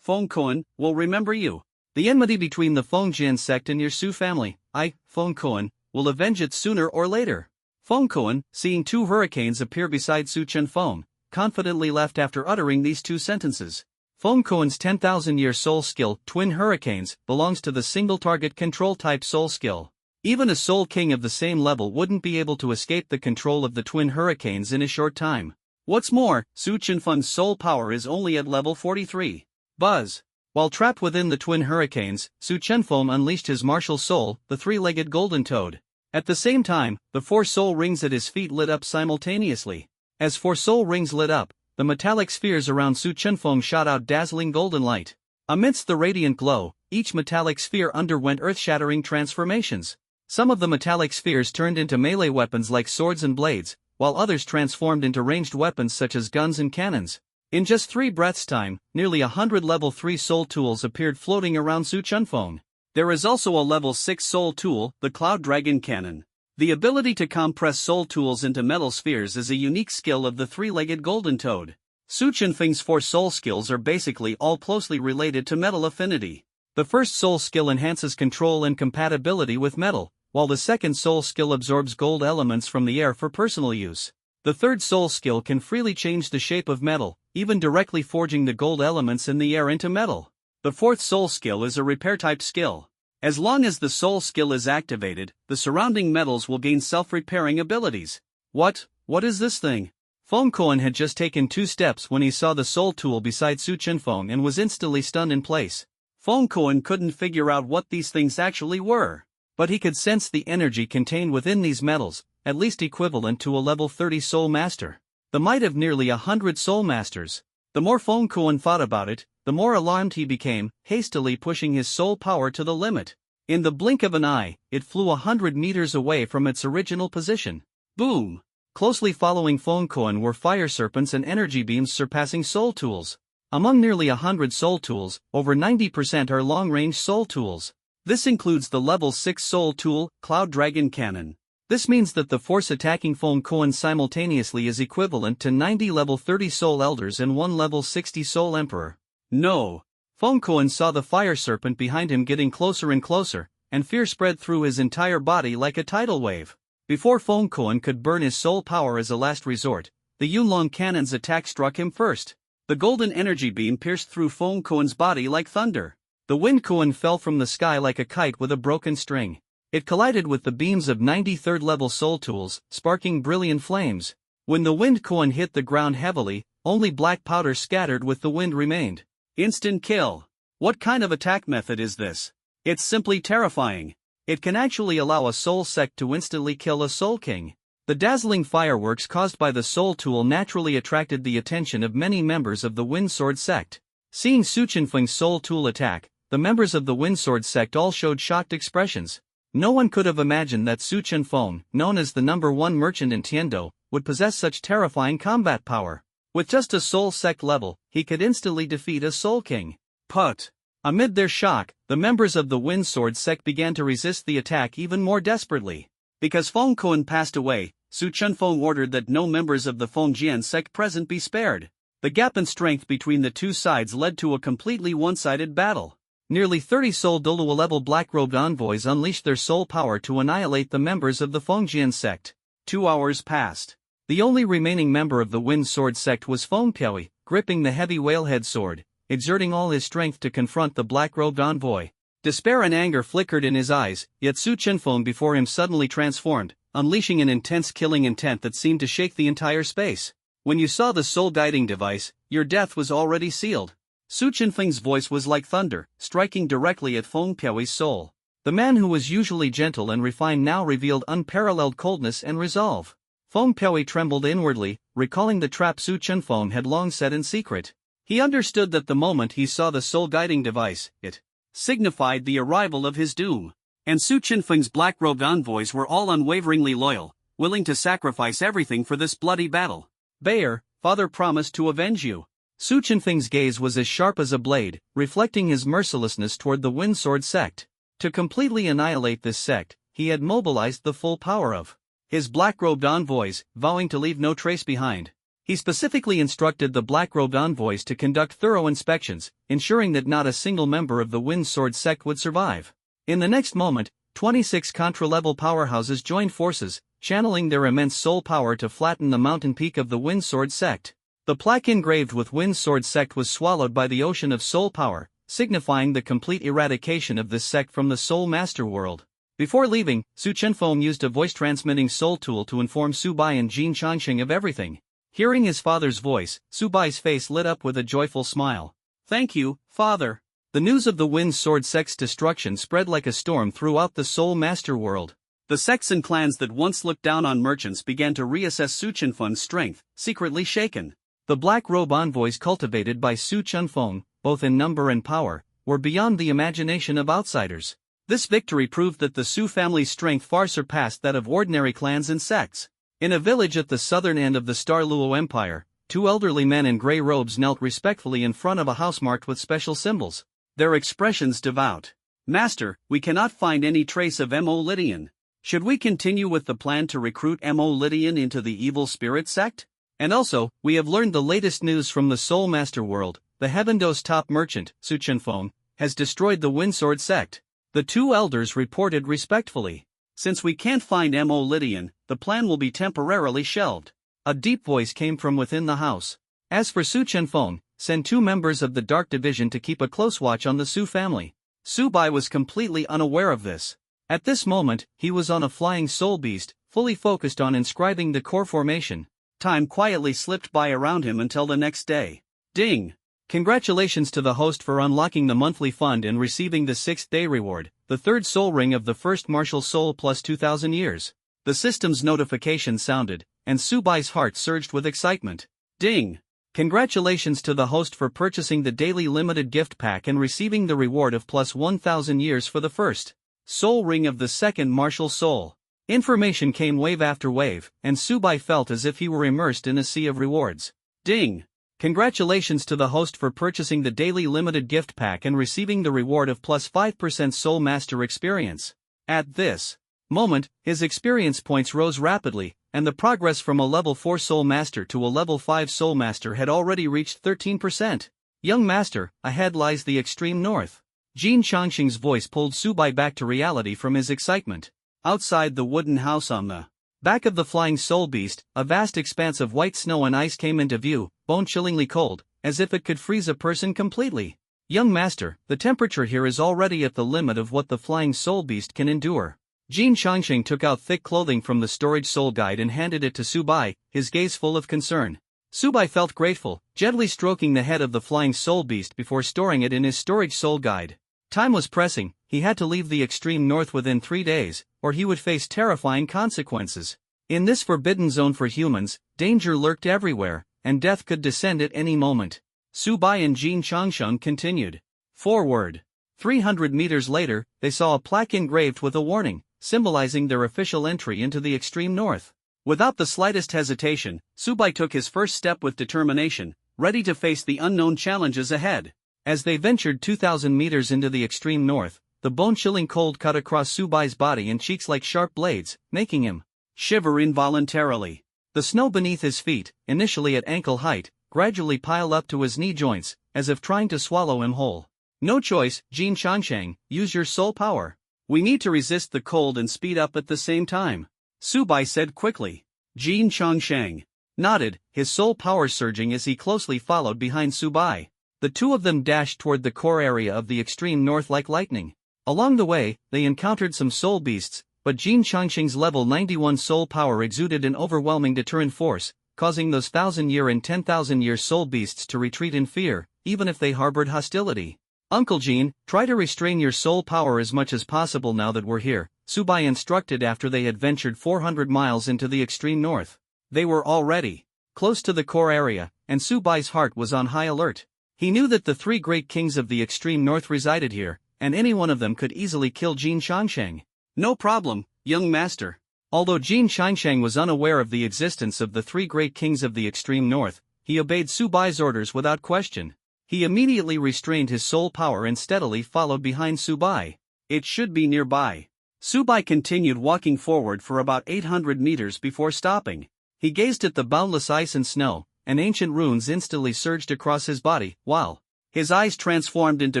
Feng Koan, will remember you. The enmity between the Fengjian sect and your Su family, Feng Koan, will avenge it sooner or later. Feng Koan, seeing two hurricanes appear beside Su Chenfeng, confidently left after uttering these two sentences. Feng Koan's 10,000-year soul skill, Twin Hurricanes, belongs to the single-target control-type soul skill. Even a soul king of the same level wouldn't be able to escape the control of the Twin Hurricanes in a short time. What's more, Su Chenfeng's soul power is only at level 43. Buzz! While trapped within the Twin Hurricanes, Su Chenfeng unleashed his martial soul, the three-legged golden toad. At the same time, the 4 soul rings at his feet lit up simultaneously. As 4 soul rings lit up, the metallic spheres around Su Chenfeng shot out dazzling golden light. Amidst the radiant glow, each metallic sphere underwent earth-shattering transformations. Some of the metallic spheres turned into melee weapons like swords and blades, while others transformed into ranged weapons such as guns and cannons. In just 3 breaths' time, nearly 100 level 3 soul tools appeared floating around Su Chenfeng. There is also a level 6 soul tool, the Cloud Dragon Cannon. The ability to compress soul tools into metal spheres is a unique skill of the three-legged golden toad. Su Chenfeng's 4 soul skills are basically all closely related to metal affinity. The first soul skill enhances control and compatibility with metal, while the second soul skill absorbs gold elements from the air for personal use. The third soul skill can freely change the shape of metal, even directly forging the gold elements in the air into metal. The fourth soul skill is a repair-type skill. As long as the soul skill is activated, the surrounding metals will gain self-repairing abilities. What is this thing? Feng Koan had just taken 2 steps when he saw the soul tool beside Su Chenfeng and was instantly stunned in place. Feng Koan couldn't figure out what these things actually were, but he could sense the energy contained within these metals, at least equivalent to a level 30 soul master. The might of nearly 100 soul masters. The more Feng Koan thought about it, the more alarmed he became, hastily pushing his soul power to the limit. In the blink of an eye, it flew 100 meters away from its original position. Boom! Closely following Feng Koan were fire serpents and energy beams surpassing soul tools. Among nearly 100 soul tools, over 90% are long-range soul tools. This includes the level 6 soul tool, Cloud Dragon Cannon. This means that the force attacking Feng Koan simultaneously is equivalent to 90 level 30 soul elders and 1 level 60 soul emperor. No! Feng Koan saw the fire serpent behind him getting closer and closer, and fear spread through his entire body like a tidal wave. Before Feng Koan could burn his soul power as a last resort, the Yunlong Cannon's attack struck him first. The golden energy beam pierced through Feng Koan's body like thunder. The Wind Koan fell from the sky like a kite with a broken string. It collided with the beams of 93rd level soul tools, sparking brilliant flames. When the Wind Koan hit the ground heavily, only black powder scattered with the wind remained. Instant kill. What kind of attack method is this? It's simply terrifying. It can actually allow a soul sect to instantly kill a soul king. The dazzling fireworks caused by the soul tool naturally attracted the attention of many members of the Wind Sword sect. Seeing Su Chenfeng's soul tool attack, the members of the Wind Sword sect all showed shocked expressions. No one could have imagined that Su Chenfeng, known as the #1 merchant in Tiando, would possess such terrifying combat power. With just a soul sect level, he could instantly defeat a soul king. But amid their shock, the members of the Wind Sword sect began to resist the attack even more desperately. Because Feng Koan passed away, Su Chenfeng ordered that no members of the Fengjian sect present be spared. The gap in strength between the two sides led to a completely one-sided battle. Nearly 30 soul Doluo-level black-robed envoys unleashed their soul power to annihilate the members of the Fengjian sect. 2 hours passed. The only remaining member of the Wind Sword sect was Feng Piaoi, gripping the heavy whalehead sword, exerting all his strength to confront the black-robed envoy. Despair and anger flickered in his eyes, yet Su Chenfeng before him suddenly transformed, unleashing an intense killing intent that seemed to shake the entire space. When you saw the soul guiding device, your death was already sealed. Su Chenfeng's voice was like thunder, striking directly at Feng Piaoi's soul. The man who was usually gentle and refined now revealed unparalleled coldness and resolve. Feng Piaoi trembled inwardly, recalling the trap Su Chenfeng had long set in secret. He understood that the moment he saw the soul-guiding device, it signified the arrival of his doom. And Su Chenfeng's black-robed envoys were all unwaveringly loyal, willing to sacrifice everything for this bloody battle. Bayer, father promised to avenge you. Su Chenfeng's gaze was as sharp as a blade, reflecting his mercilessness toward the Wind Sword sect. To completely annihilate this sect, he had mobilized the full power of his black-robed envoys, vowing to leave no trace behind. He specifically instructed the black-robed envoys to conduct thorough inspections, ensuring that not a single member of the Wind Sword sect would survive. In the next moment, 26 Contra-level powerhouses joined forces, channeling their immense soul power to flatten the mountain peak of the Wind Sword sect. The plaque engraved with Wind Sword sect was swallowed by the ocean of soul power, signifying the complete eradication of this sect from the Soul Master world. Before leaving, Su Chenfeng used a voice-transmitting soul tool to inform Subai and Jin Changxing of everything. Hearing his father's voice, Subai's face lit up with a joyful smile. "Thank you, father." The news of the Wind Sword sect's destruction spread like a storm throughout the Soul Master world. The sects and clans that once looked down on merchants began to reassess Su Chenfeng's strength, secretly shaken. The black robe envoys cultivated by Su Chenfeng, both in number and power, were beyond the imagination of outsiders. This victory proved that the Su family's strength far surpassed that of ordinary clans and sects. In a village at the southern end of the Star Luo Empire, two elderly men in gray robes knelt respectfully in front of a house marked with special symbols. Their expressions devout. "Master, we cannot find any trace of Mo Lydian. Should we continue with the plan to recruit Mo Lydian into the evil spirit sect? And also, we have learned the latest news from the Soul Master world. The Heavendo's top merchant, Su Chenfeng, has destroyed the Wind Sword sect." The two elders reported respectfully. "Since we can't find Mo Lydian, the plan will be temporarily shelved." A deep voice came from within the house. "As for Su Chenfeng, send 2 members of the Dark Division to keep a close watch on the Su family." Subai was completely unaware of this. At this moment, he was on a flying soul beast, fully focused on inscribing the core formation. Time quietly slipped by around him until the next day. Ding! Congratulations to the host for unlocking the monthly fund and receiving the 6th day reward, the 3rd soul ring of the first martial soul plus 2,000 years. The system's notification sounded, and Subai's heart surged with excitement. Ding! Congratulations to the host for purchasing the daily limited gift pack and receiving the reward of plus 1,000 years for the first soul ring of the second martial soul. Information came wave after wave, and Subai felt as if he were immersed in a sea of rewards. Ding! Congratulations to the host for purchasing the daily limited gift pack and receiving the reward of plus 5% Soul Master experience. At this moment, his experience points rose rapidly, and the progress from a level 4 Soul Master to a level 5 Soul Master had already reached 13%. Young Master, ahead lies the extreme north. Jin Changxing's voice pulled Subai back to reality from his excitement. Outside the wooden house on the back of the flying soul beast, a vast expanse of white snow and ice came into view, bone-chillingly cold, as if it could freeze a person completely. Young Master, the temperature here is already at the limit of what the flying soul beast can endure. Jin Changxing took out thick clothing from the storage soul guide and handed it to Subai, his gaze full of concern. Subai felt grateful, gently stroking the head of the flying soul beast before storing it in his storage soul guide. Time was pressing, he had to leave the extreme north within 3 days, or he would face terrifying consequences. In this forbidden zone for humans, danger lurked everywhere, and death could descend at any moment. Subai and Jin Changxing continued forward. 300 meters later, they saw a plaque engraved with a warning, symbolizing their official entry into the extreme north. Without the slightest hesitation, Subai took his first step with determination, ready to face the unknown challenges ahead. As they ventured 2,000 meters into the extreme north, the bone-chilling cold cut across Subai's body and cheeks like sharp blades, making him shiver involuntarily. The snow beneath his feet, initially at ankle height, gradually piled up to his knee joints, as if trying to swallow him whole. No choice, Jin Changxing, use your soul power. We need to resist the cold and speed up at the same time. Subai said quickly. Jin Changxing nodded, his soul power surging as he closely followed behind Subai. The two of them dashed toward the core area of the extreme north like lightning. Along the way, they encountered some soul beasts, but Jin Changxing's level 91 soul power exuded an overwhelming deterrent force, causing those 1,000-year and 10,000-year soul beasts to retreat in fear, even if they harbored hostility. Uncle Jin, try to restrain your soul power as much as possible now that we're here, Subai instructed after they had ventured 400 miles into the extreme north. They were already close to the core area, and Subai's heart was on high alert. He knew that the 3 great kings of the extreme north resided here, and any one of them could easily kill Jin Changxing. No problem, young master. Although Jin Changxing was unaware of the existence of the 3 great kings of the extreme north, he obeyed Subai's orders without question. He immediately restrained his soul power and steadily followed behind Subai. It should be nearby. Subai continued walking forward for about 800 meters before stopping. He gazed at the boundless ice and snow, and ancient runes instantly surged across his body, while his eyes transformed into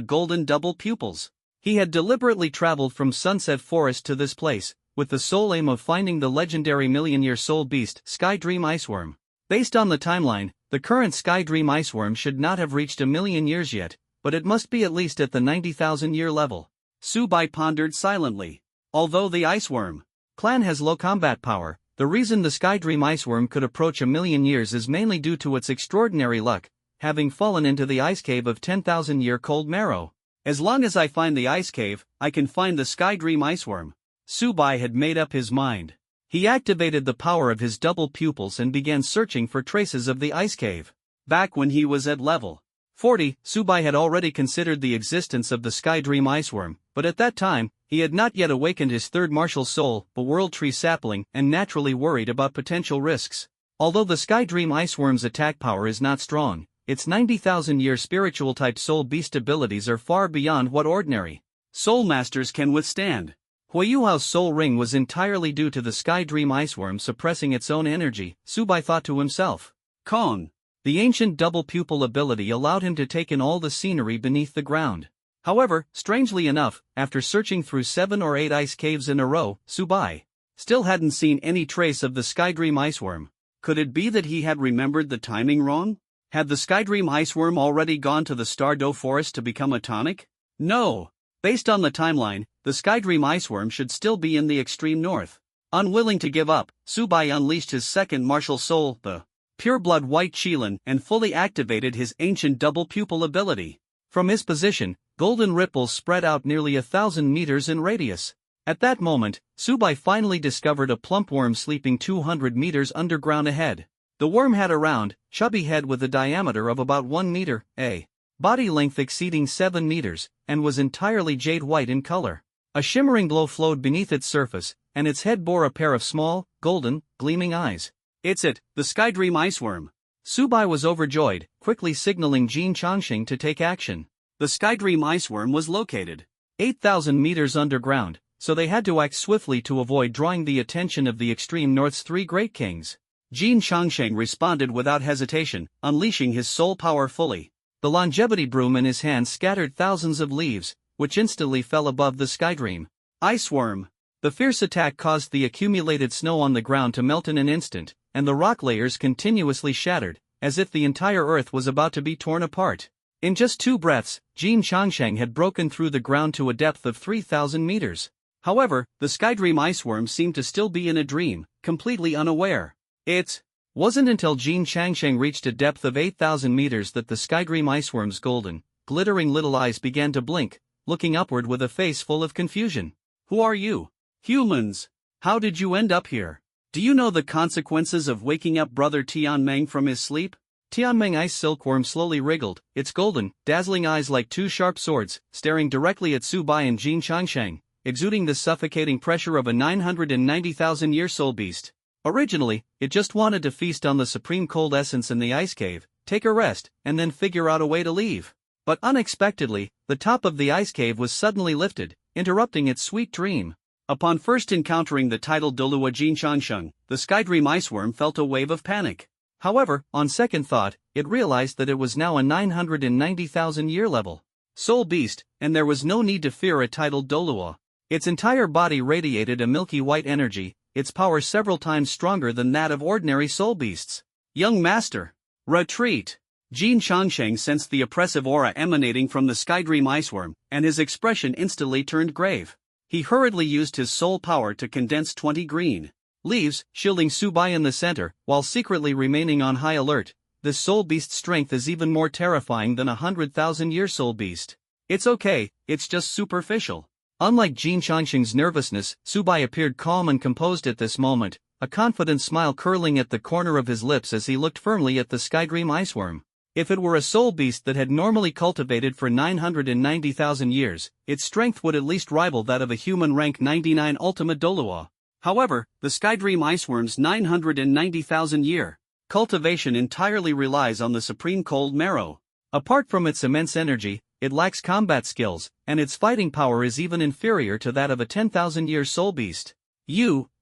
golden double pupils. He had deliberately traveled from Sunset Forest to this place, with the sole aim of finding the legendary million-year soul beast, Sky Dream Iceworm. Based on the timeline, the current Sky Dream Iceworm should not have reached 1,000,000 years yet, but it must be at least at the 90,000-year level. Subai pondered silently. Although the Iceworm clan has low combat power, the reason the Sky Dream Iceworm could approach 1,000,000 years is mainly due to its extraordinary luck, having fallen into the ice cave of 10,000-year cold marrow. As long as I find the ice cave, I can find the Sky Dream Iceworm. Subai had made up his mind. He activated the power of his double pupils and began searching for traces of the ice cave. Back when he was at level 40, Subai had already considered the existence of the Sky Dream Iceworm, but at that time, he had not yet awakened his third martial soul, the World Tree Sapling, and naturally worried about potential risks. Although the Sky Dream Iceworm's attack power is not strong, its 90,000-year spiritual-type soul beast abilities are far beyond what ordinary soul masters can withstand. Huiyuhao's soul ring was entirely due to the Sky Dream Iceworm suppressing its own energy, Subai thought to himself. Kong. The ancient double pupil ability allowed him to take in all the scenery beneath the ground. However, strangely enough, after searching through 7 or 8 ice caves in a row, Subai still hadn't seen any trace of the Sky Dream Iceworm. Could it be that he had remembered the timing wrong? Had the Sky Dream Iceworm already gone to the Stardow Forest to become a tonic? No. Based on the timeline, the Sky Dream Iceworm should still be in the extreme north. Unwilling to give up, Subai unleashed his second martial soul, the Pureblood White Qilin, and fully activated his ancient double pupil ability. From his position, golden ripples spread out nearly 1,000 meters in radius. At that moment, Subai finally discovered a plump worm sleeping 200 meters underground ahead. The worm had a round, chubby head with a diameter of about 1 meter, a body length exceeding 7 meters, and was entirely jade white in color. A shimmering glow flowed beneath its surface, and its head bore a pair of small, golden, gleaming eyes. It's it, the Sky Dream Iceworm. Subai was overjoyed, quickly signaling Jin Changxing to take action. The Sky Dream Iceworm was located 8,000 meters underground, so they had to act swiftly to avoid drawing the attention of the extreme north's 3 great kings. Jin Changxing responded without hesitation, unleashing his soul power fully. The longevity broom in his hand scattered thousands of leaves, which instantly fell above the Sky Dream Iceworm. The fierce attack caused the accumulated snow on the ground to melt in an instant, and the rock layers continuously shattered, as if the entire earth was about to be torn apart. In just 2 breaths, Jin Changxing had broken through the ground to a depth of 3,000 meters. However, the Sky Dream Iceworm seemed to still be in a dream, completely unaware. It wasn't until Jin Changxing reached a depth of 8,000 meters that the Sky Dream Iceworm's golden, glittering little eyes began to blink, looking upward with a face full of confusion. Who are you? Humans. How did you end up here? Do you know the consequences of waking up Brother Tianmeng from his sleep? Tianmeng Ice Silkworm slowly wriggled, its golden, dazzling eyes like 2 sharp swords, staring directly at Subai and Jin Changxing, exuding the suffocating pressure of a 990,000-year soul beast. Originally, it just wanted to feast on the supreme cold essence in the ice cave, take a rest, and then figure out a way to leave. But unexpectedly, the top of the ice cave was suddenly lifted, interrupting its sweet dream. Upon first encountering the titled Dolua Jin Changxing, the Sky Dream Iceworm felt a wave of panic. However, on second thought, it realized that it was now a 990,000-year level soul beast, and there was no need to fear a titled Dolua. Its entire body radiated a milky white energy, its power several times stronger than that of ordinary soul beasts. Young master, retreat! Jin Changxing sensed the oppressive aura emanating from the Sky Dream Iceworm, and his expression instantly turned grave. He hurriedly used his soul power to condense 20 green leaves, shielding Subai in the center, while secretly remaining on high alert. This soul beast's strength is even more terrifying than a 100,000-year soul beast. It's okay, it's just superficial. Unlike Jin Changxing's nervousness, Subai appeared calm and composed at this moment, a confident smile curling at the corner of his lips as he looked firmly at the Sky Dream Iceworm. If it were a soul beast that had normally cultivated for 990,000 years, its strength would at least rival that of a human rank 99 Ultimate Dolua. However, the Sky Dream Iceworm's 990,000-year cultivation entirely relies on the supreme cold marrow. Apart from its immense energy, it lacks combat skills, and its fighting power is even inferior to that of a 10,000-year soul beast.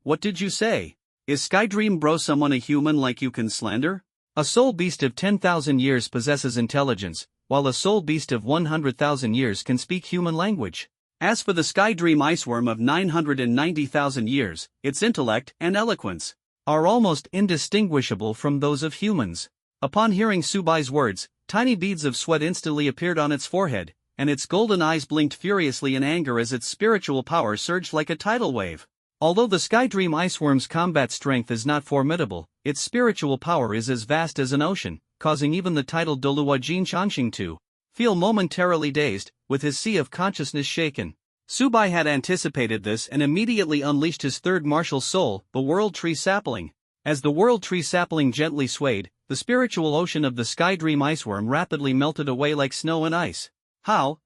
What did you say? Is Sky Dream Bro someone a human like you can slander? A soul beast of 10,000 years possesses intelligence, while a soul beast of 100,000 years can speak human language. As for the Sky Dream Iceworm of 990,000 years, its intellect and eloquence are almost indistinguishable from those of humans. Upon hearing Subai's words, tiny beads of sweat instantly appeared on its forehead, and its golden eyes blinked furiously in anger as its spiritual power surged like a tidal wave. Although the Sky Dream Iceworm's combat strength is not formidable, its spiritual power is as vast as an ocean, causing even the titled Doluo Jin Changxing to feel momentarily dazed, with his sea of consciousness shaken. Subai had anticipated this and immediately unleashed his third martial soul, the World Tree Sapling. As the World Tree Sapling gently swayed, the spiritual ocean of the Sky Dream Iceworm rapidly melted away like snow and ice. How?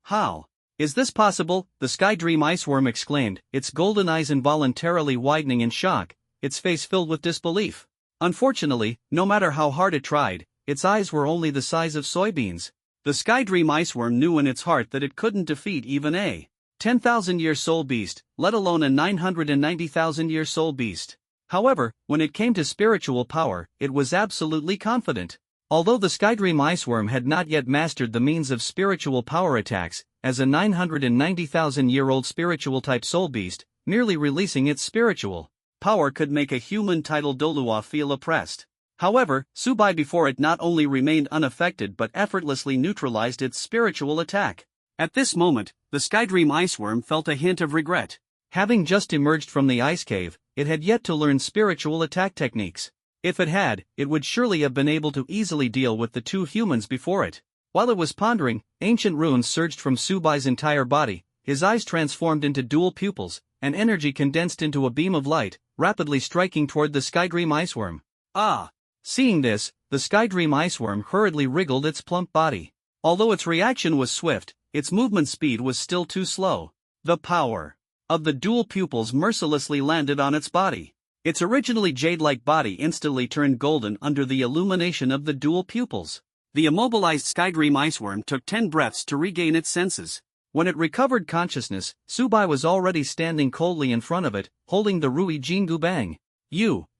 Is this possible? The Sky Dream Iceworm exclaimed, its golden eyes involuntarily widening in shock, its face filled with disbelief. Unfortunately, no matter how hard it tried, its eyes were only the size of soybeans. The Sky Dream Iceworm knew in its heart that it couldn't defeat even a 10,000-year soul beast, let alone a 990,000-year soul beast. However, when it came to spiritual power, it was absolutely confident. Although the Sky Dream Iceworm had not yet mastered the means of spiritual power attacks, as a 990,000-year-old spiritual-type soul beast, merely releasing its spiritual power could make a human titled Doluo feel oppressed. However, Subai before it not only remained unaffected but effortlessly neutralized its spiritual attack. At this moment, the Sky Dream Iceworm felt a hint of regret. Having just emerged from the ice cave, it had yet to learn spiritual attack techniques. If it had, it would surely have been able to easily deal with the two humans before it. While it was pondering, ancient runes surged from Subai's entire body, his eyes transformed into dual pupils, and energy condensed into a beam of light, rapidly striking toward the Sky Dream Iceworm. Ah! Seeing this, the Sky Dream Iceworm hurriedly wriggled its plump body. Although its reaction was swift, its movement speed was still too slow. The power of the dual pupils mercilessly landed on its body. Its originally jade-like body instantly turned golden under the illumination of the dual pupils. The immobilized Sky Dream Iceworm took 10 breaths to regain its senses. When it recovered consciousness, Subai was already standing coldly in front of it, holding the Rui Jingu Bang.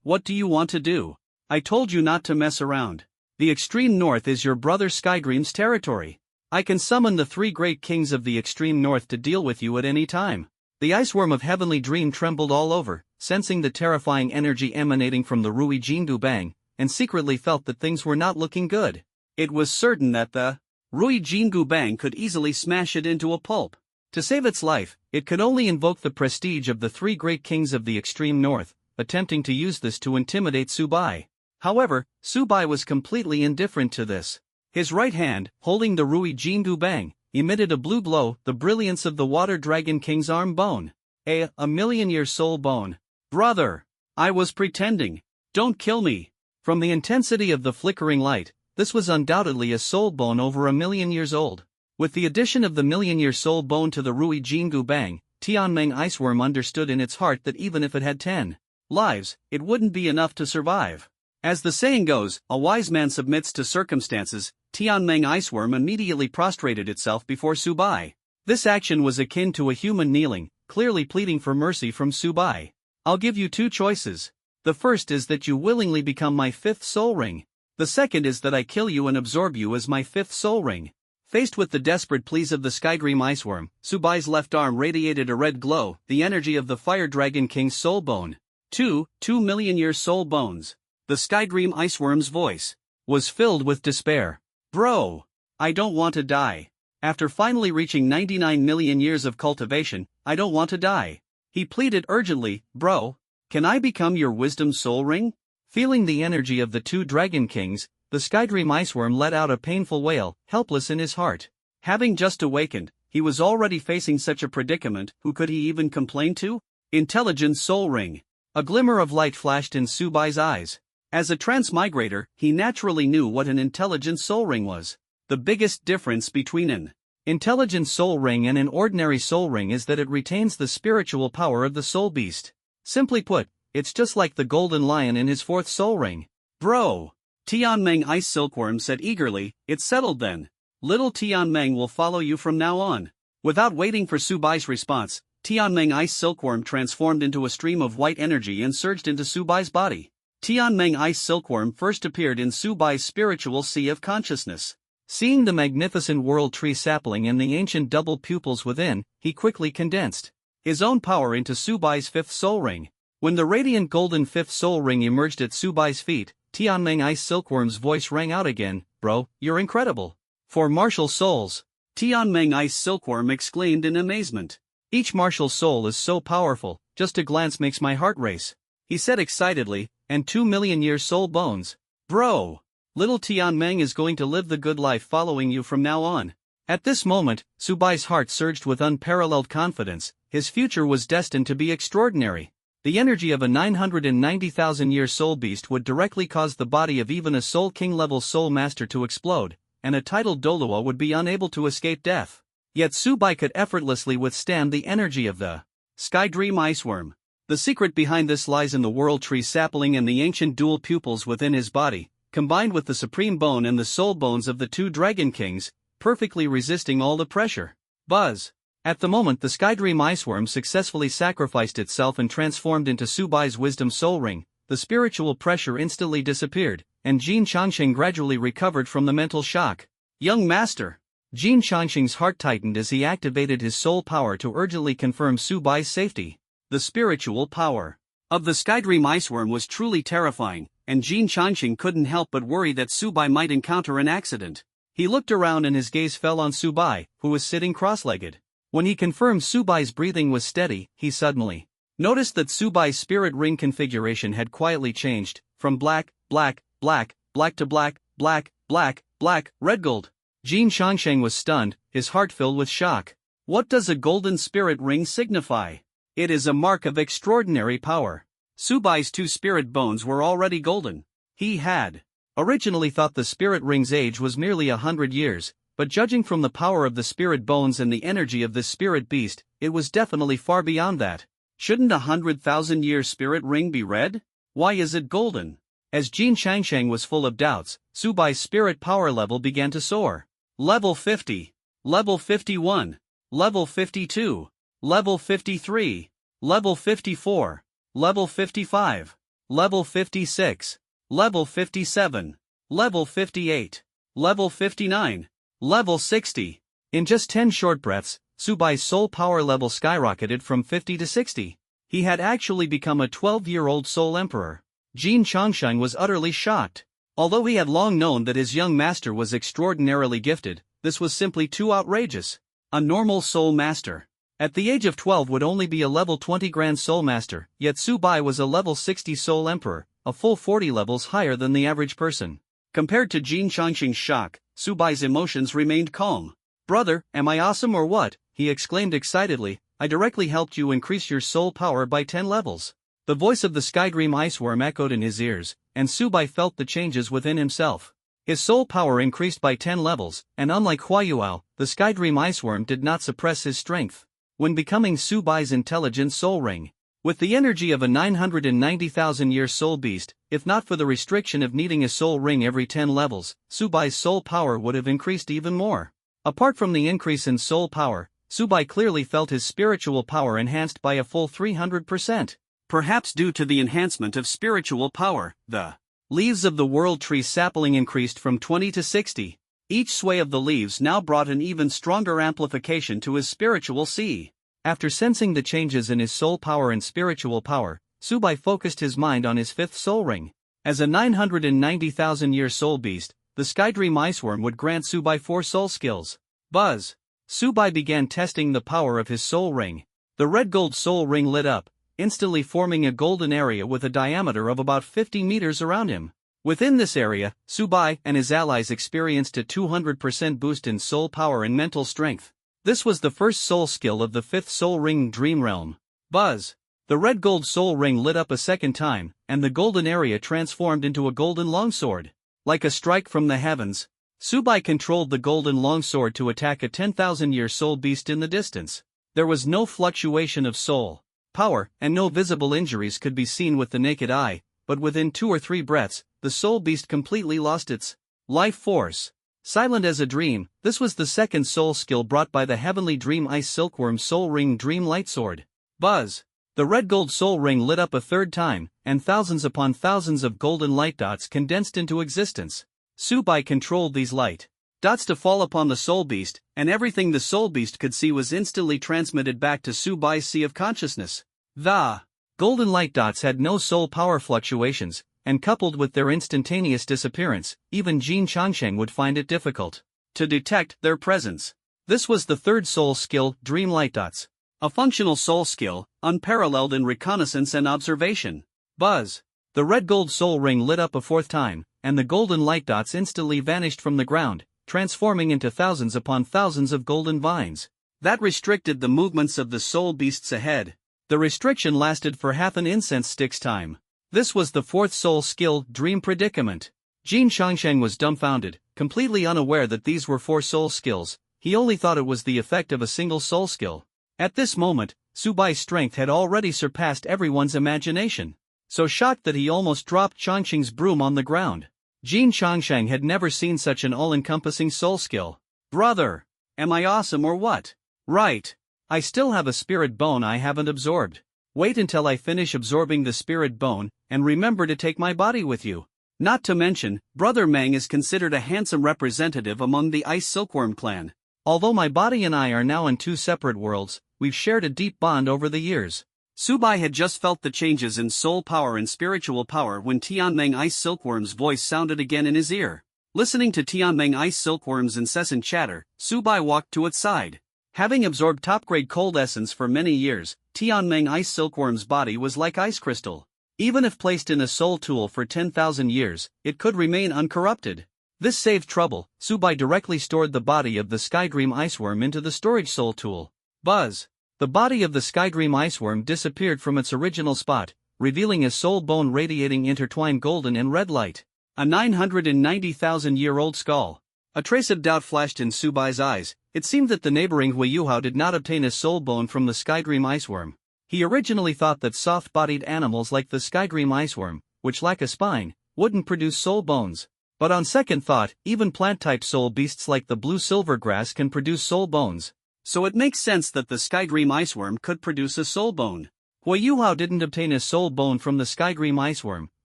What do you want to do? I told you not to mess around. The extreme north is your brother Skydream's territory. I can summon the 3 great kings of the extreme north to deal with you at any time. The Iceworm of Heavenly Dream trembled all over, sensing the terrifying energy emanating from the Rui Jingu Bang, and secretly felt that things were not looking good. It was certain that the Rui Jingu Bang could easily smash it into a pulp. To save its life, it could only invoke the prestige of the 3 great kings of the extreme north, attempting to use this to intimidate Subai. However, Subai was completely indifferent to this. His right hand, holding the Rui Jingu Bang, emitted a blue glow, the brilliance of the Water Dragon King's arm bone. A million-year soul bone. Brother! I was pretending. Don't kill me. From the intensity of the flickering light, this was undoubtedly a soul bone over 1,000,000 years old. With the addition of the million-year soul bone to the Rui Jingu Bang, Tianmeng Iceworm understood in its heart that even if it had 10 lives, it wouldn't be enough to survive. As the saying goes, a wise man submits to circumstances. Tianmeng Iceworm immediately prostrated itself before Subai. This action was akin to a human kneeling, clearly pleading for mercy from Subai. I'll give you 2 choices. The first is that you willingly become my 5th soul ring. The second is that I kill you and absorb you as my 5th soul ring. Faced with the desperate pleas of the Sky Dream Iceworm, Subai's left arm radiated a red glow, the energy of the Fire Dragon King's soul bone. 2 million-year soul bones. The Sky Dream Iceworm's voice was filled with despair. Bro! I don't want to die. After finally reaching 99 million years of cultivation, I don't want to die. He pleaded urgently, bro, can I become your wisdom soul ring? Feeling the energy of the 2 Dragon Kings, the Sky Dream Iceworm let out a painful wail, helpless in his heart. Having just awakened, he was already facing such a predicament. Who could he even complain to? Intelligent soul ring. A glimmer of light flashed in Subai's eyes. As a transmigrator, he naturally knew what an intelligent soul ring was. The biggest difference between an intelligent soul ring and an ordinary soul ring is that it retains the spiritual power of the soul beast. Simply put, it's just like the golden lion in his 4th soul ring. Bro! Tianmeng Ice Silkworm said eagerly, it's settled then. Little Tianmeng will follow you from now on. Without waiting for Subai's response, Tianmeng Ice Silkworm transformed into a stream of white energy and surged into Subai's body. Tianmeng Ice Silkworm first appeared in Subai's spiritual sea of consciousness. Seeing the magnificent world tree sapling and the ancient double pupils within, he quickly condensed his own power into Subai's fifth soul ring. When the radiant golden fifth soul ring emerged at Subai's feet, Tianmeng Ice Silkworm's voice rang out again, "Bro, you're incredible." "For martial souls," Tianmeng Ice Silkworm exclaimed in amazement. "Each martial soul is so powerful, just a glance makes my heart race," he said excitedly, "and 2 million year soul bones. Bro! Little Tianmeng is going to live the good life following you from now on." At this moment, Subai's heart surged with unparalleled confidence. His future was destined to be extraordinary. The energy of a 990,000-year soul beast would directly cause the body of even a Soul King-level soul master to explode, and a titled Dolua would be unable to escape death. Yet Subai could effortlessly withstand the energy of the Sky Dream Iceworm. The secret behind this lies in the World Tree sapling and the ancient dual pupils within his body, combined with the Supreme Bone and the soul bones of the two Dragon Kings, perfectly resisting all the pressure. Buzz! At the moment the Skydream Iceworm successfully sacrificed itself and transformed into Subai's Wisdom Soul Ring, the spiritual pressure instantly disappeared, and Jin Changsheng gradually recovered from the mental shock. "Young Master!" Jin Changsheng's heart tightened as he activated his soul power to urgently confirm Subai's safety. The spiritual power of the Skydream Iceworm was truly terrifying, and Jin Changsheng couldn't help but worry that Subai might encounter an accident. He looked around and his gaze fell on Subai, who was sitting cross-legged. When he confirmed Subai's breathing was steady, he suddenly noticed that Subai's spirit ring configuration had quietly changed, from black, black, black, black to black, black, black, black, red gold. Jin Changsheng was stunned, his heart filled with shock. What does a golden spirit ring signify? It is a mark of extraordinary power. Subai's two spirit bones were already golden. He had originally thought the spirit ring's age was merely 100 years, but judging from the power of the spirit bones and the energy of this spirit beast, it was definitely far beyond that. Shouldn't a 100,000-year spirit ring be red? Why is it golden? As Jin Changsheng was full of doubts, Subai's spirit power level began to soar. Level 50. Level 51. Level 52. Level 53. Level 54. Level 55. Level 56. Level 57. Level 58. Level 59. Level 60. In just 10 short breaths, Subai's soul power level skyrocketed from 50 to 60. He had actually become a 12-year-old soul emperor. Jin Changsheng was utterly shocked. Although he had long known that his young master was extraordinarily gifted, this was simply too outrageous. A normal soul master at the age of 12 would only be a level 20 Grand Soul Master, yet Subai was a level 60 Soul Emperor, a full 40 levels higher than the average person. Compared to Jin Changsheng's shock, Subai's emotions remained calm. "Brother, am I awesome or what?" he exclaimed excitedly. "I directly helped you increase your soul power by 10 levels. The voice of the Skydream Iceworm echoed in his ears, and Subai felt the changes within himself. His soul power increased by 10 levels, and unlike Huayuao, the Skydream Iceworm did not suppress his strength. When becoming Subai's intelligent soul ring, with the energy of a 990,000-year soul beast, if not for the restriction of needing a soul ring every 10 levels, Subai's soul power would have increased even more. Apart from the increase in soul power, Subai clearly felt his spiritual power enhanced by a full 300%. Perhaps due to the enhancement of spiritual power, the leaves of the world tree sapling increased from 20 to 60. Each sway of the leaves now brought an even stronger amplification to his spiritual sea. After sensing the changes in his soul power and spiritual power, Subai focused his mind on his fifth soul ring. As a 990,000-year soul beast, the Skydream Iceworm would grant Subai 4 soul skills. Buzz! Subai began testing the power of his soul ring. The red gold soul ring lit up, instantly forming a golden area with a diameter of about 50 meters around him. Within this area, Subai and his allies experienced a 200% boost in soul power and mental strength. This was the first soul skill of the fifth soul ring Dream Realm. Buzz! The red gold soul ring lit up a second time, and the golden area transformed into a golden longsword. Like a strike from the heavens, Subai controlled the golden longsword to attack a 10,000-year soul beast in the distance. There was no fluctuation of soul power, and no visible injuries could be seen with the naked eye, but within 2 or 3 breaths, the soul beast completely lost its life force. Silent as a dream, this was the second soul skill brought by the heavenly Dream Ice Silkworm Soul Ring Dream Light Sword. Buzz! The red gold soul ring lit up a third time, and thousands upon thousands of golden light dots condensed into existence. Subai controlled these light dots to fall upon the soul beast, and everything the soul beast could see was instantly transmitted back to Subai's sea of consciousness. The golden light dots had no soul power fluctuations, and coupled with their instantaneous disappearance, even Jin Changsheng would find it difficult to detect their presence. This was the third soul skill, Dream Light Dots. A functional soul skill, unparalleled in reconnaissance and observation. Buzz. The red gold soul ring lit up a fourth time, and the golden light dots instantly vanished from the ground, transforming into thousands upon thousands of golden vines. That restricted the movements of the soul beasts ahead. The restriction lasted for half an incense stick's time. This was the fourth soul skill, Dream Predicament. Jin Changsheng was dumbfounded, completely unaware that these were 4 soul skills. He only thought it was the effect of a single soul skill. At this moment, Subai's strength had already surpassed everyone's imagination. So shocked that he almost dropped Changsheng's broom on the ground. Jin Changsheng had never seen such an all-encompassing soul skill. Brother! Am I awesome or what? Right. I still have a spirit bone I haven't absorbed. Wait until I finish absorbing the spirit bone, and remember to take my body with you. Not to mention, Brother Meng is considered a handsome representative among the Ice Silkworm clan. Although my body and I are now in 2 separate worlds, we've shared a deep bond over the years. Subai had just felt the changes in soul power and spiritual power when Tianmeng Ice Silkworm's voice sounded again in his ear. Listening to Tianmeng Ice Silkworm's incessant chatter, Subai walked to its side. Having absorbed top-grade cold essence for many years, Tianmeng Ice Silkworm's body was like ice crystal. Even if placed in a soul tool for 10,000 years, it could remain uncorrupted. This saved trouble. Subai directly stored the body of the Skydream Iceworm into the storage soul tool. Buzz. The body of the Skydream Iceworm disappeared from its original spot, revealing a soul bone radiating intertwined golden and red light. A 990,000-year-old skull. A trace of doubt flashed in Subai's eyes. It seemed that the neighboring Huiyuhao did not obtain a soul bone from the Skydream Iceworm. He originally thought that soft-bodied animals like the Skydream Iceworm, which lack a spine, wouldn't produce soul bones. But on second thought, even plant-type soul beasts like the blue silvergrass can produce soul bones. So it makes sense that the Skydream Iceworm could produce a soul bone. Huiyuhao didn't obtain a soul bone from the Skydream Iceworm,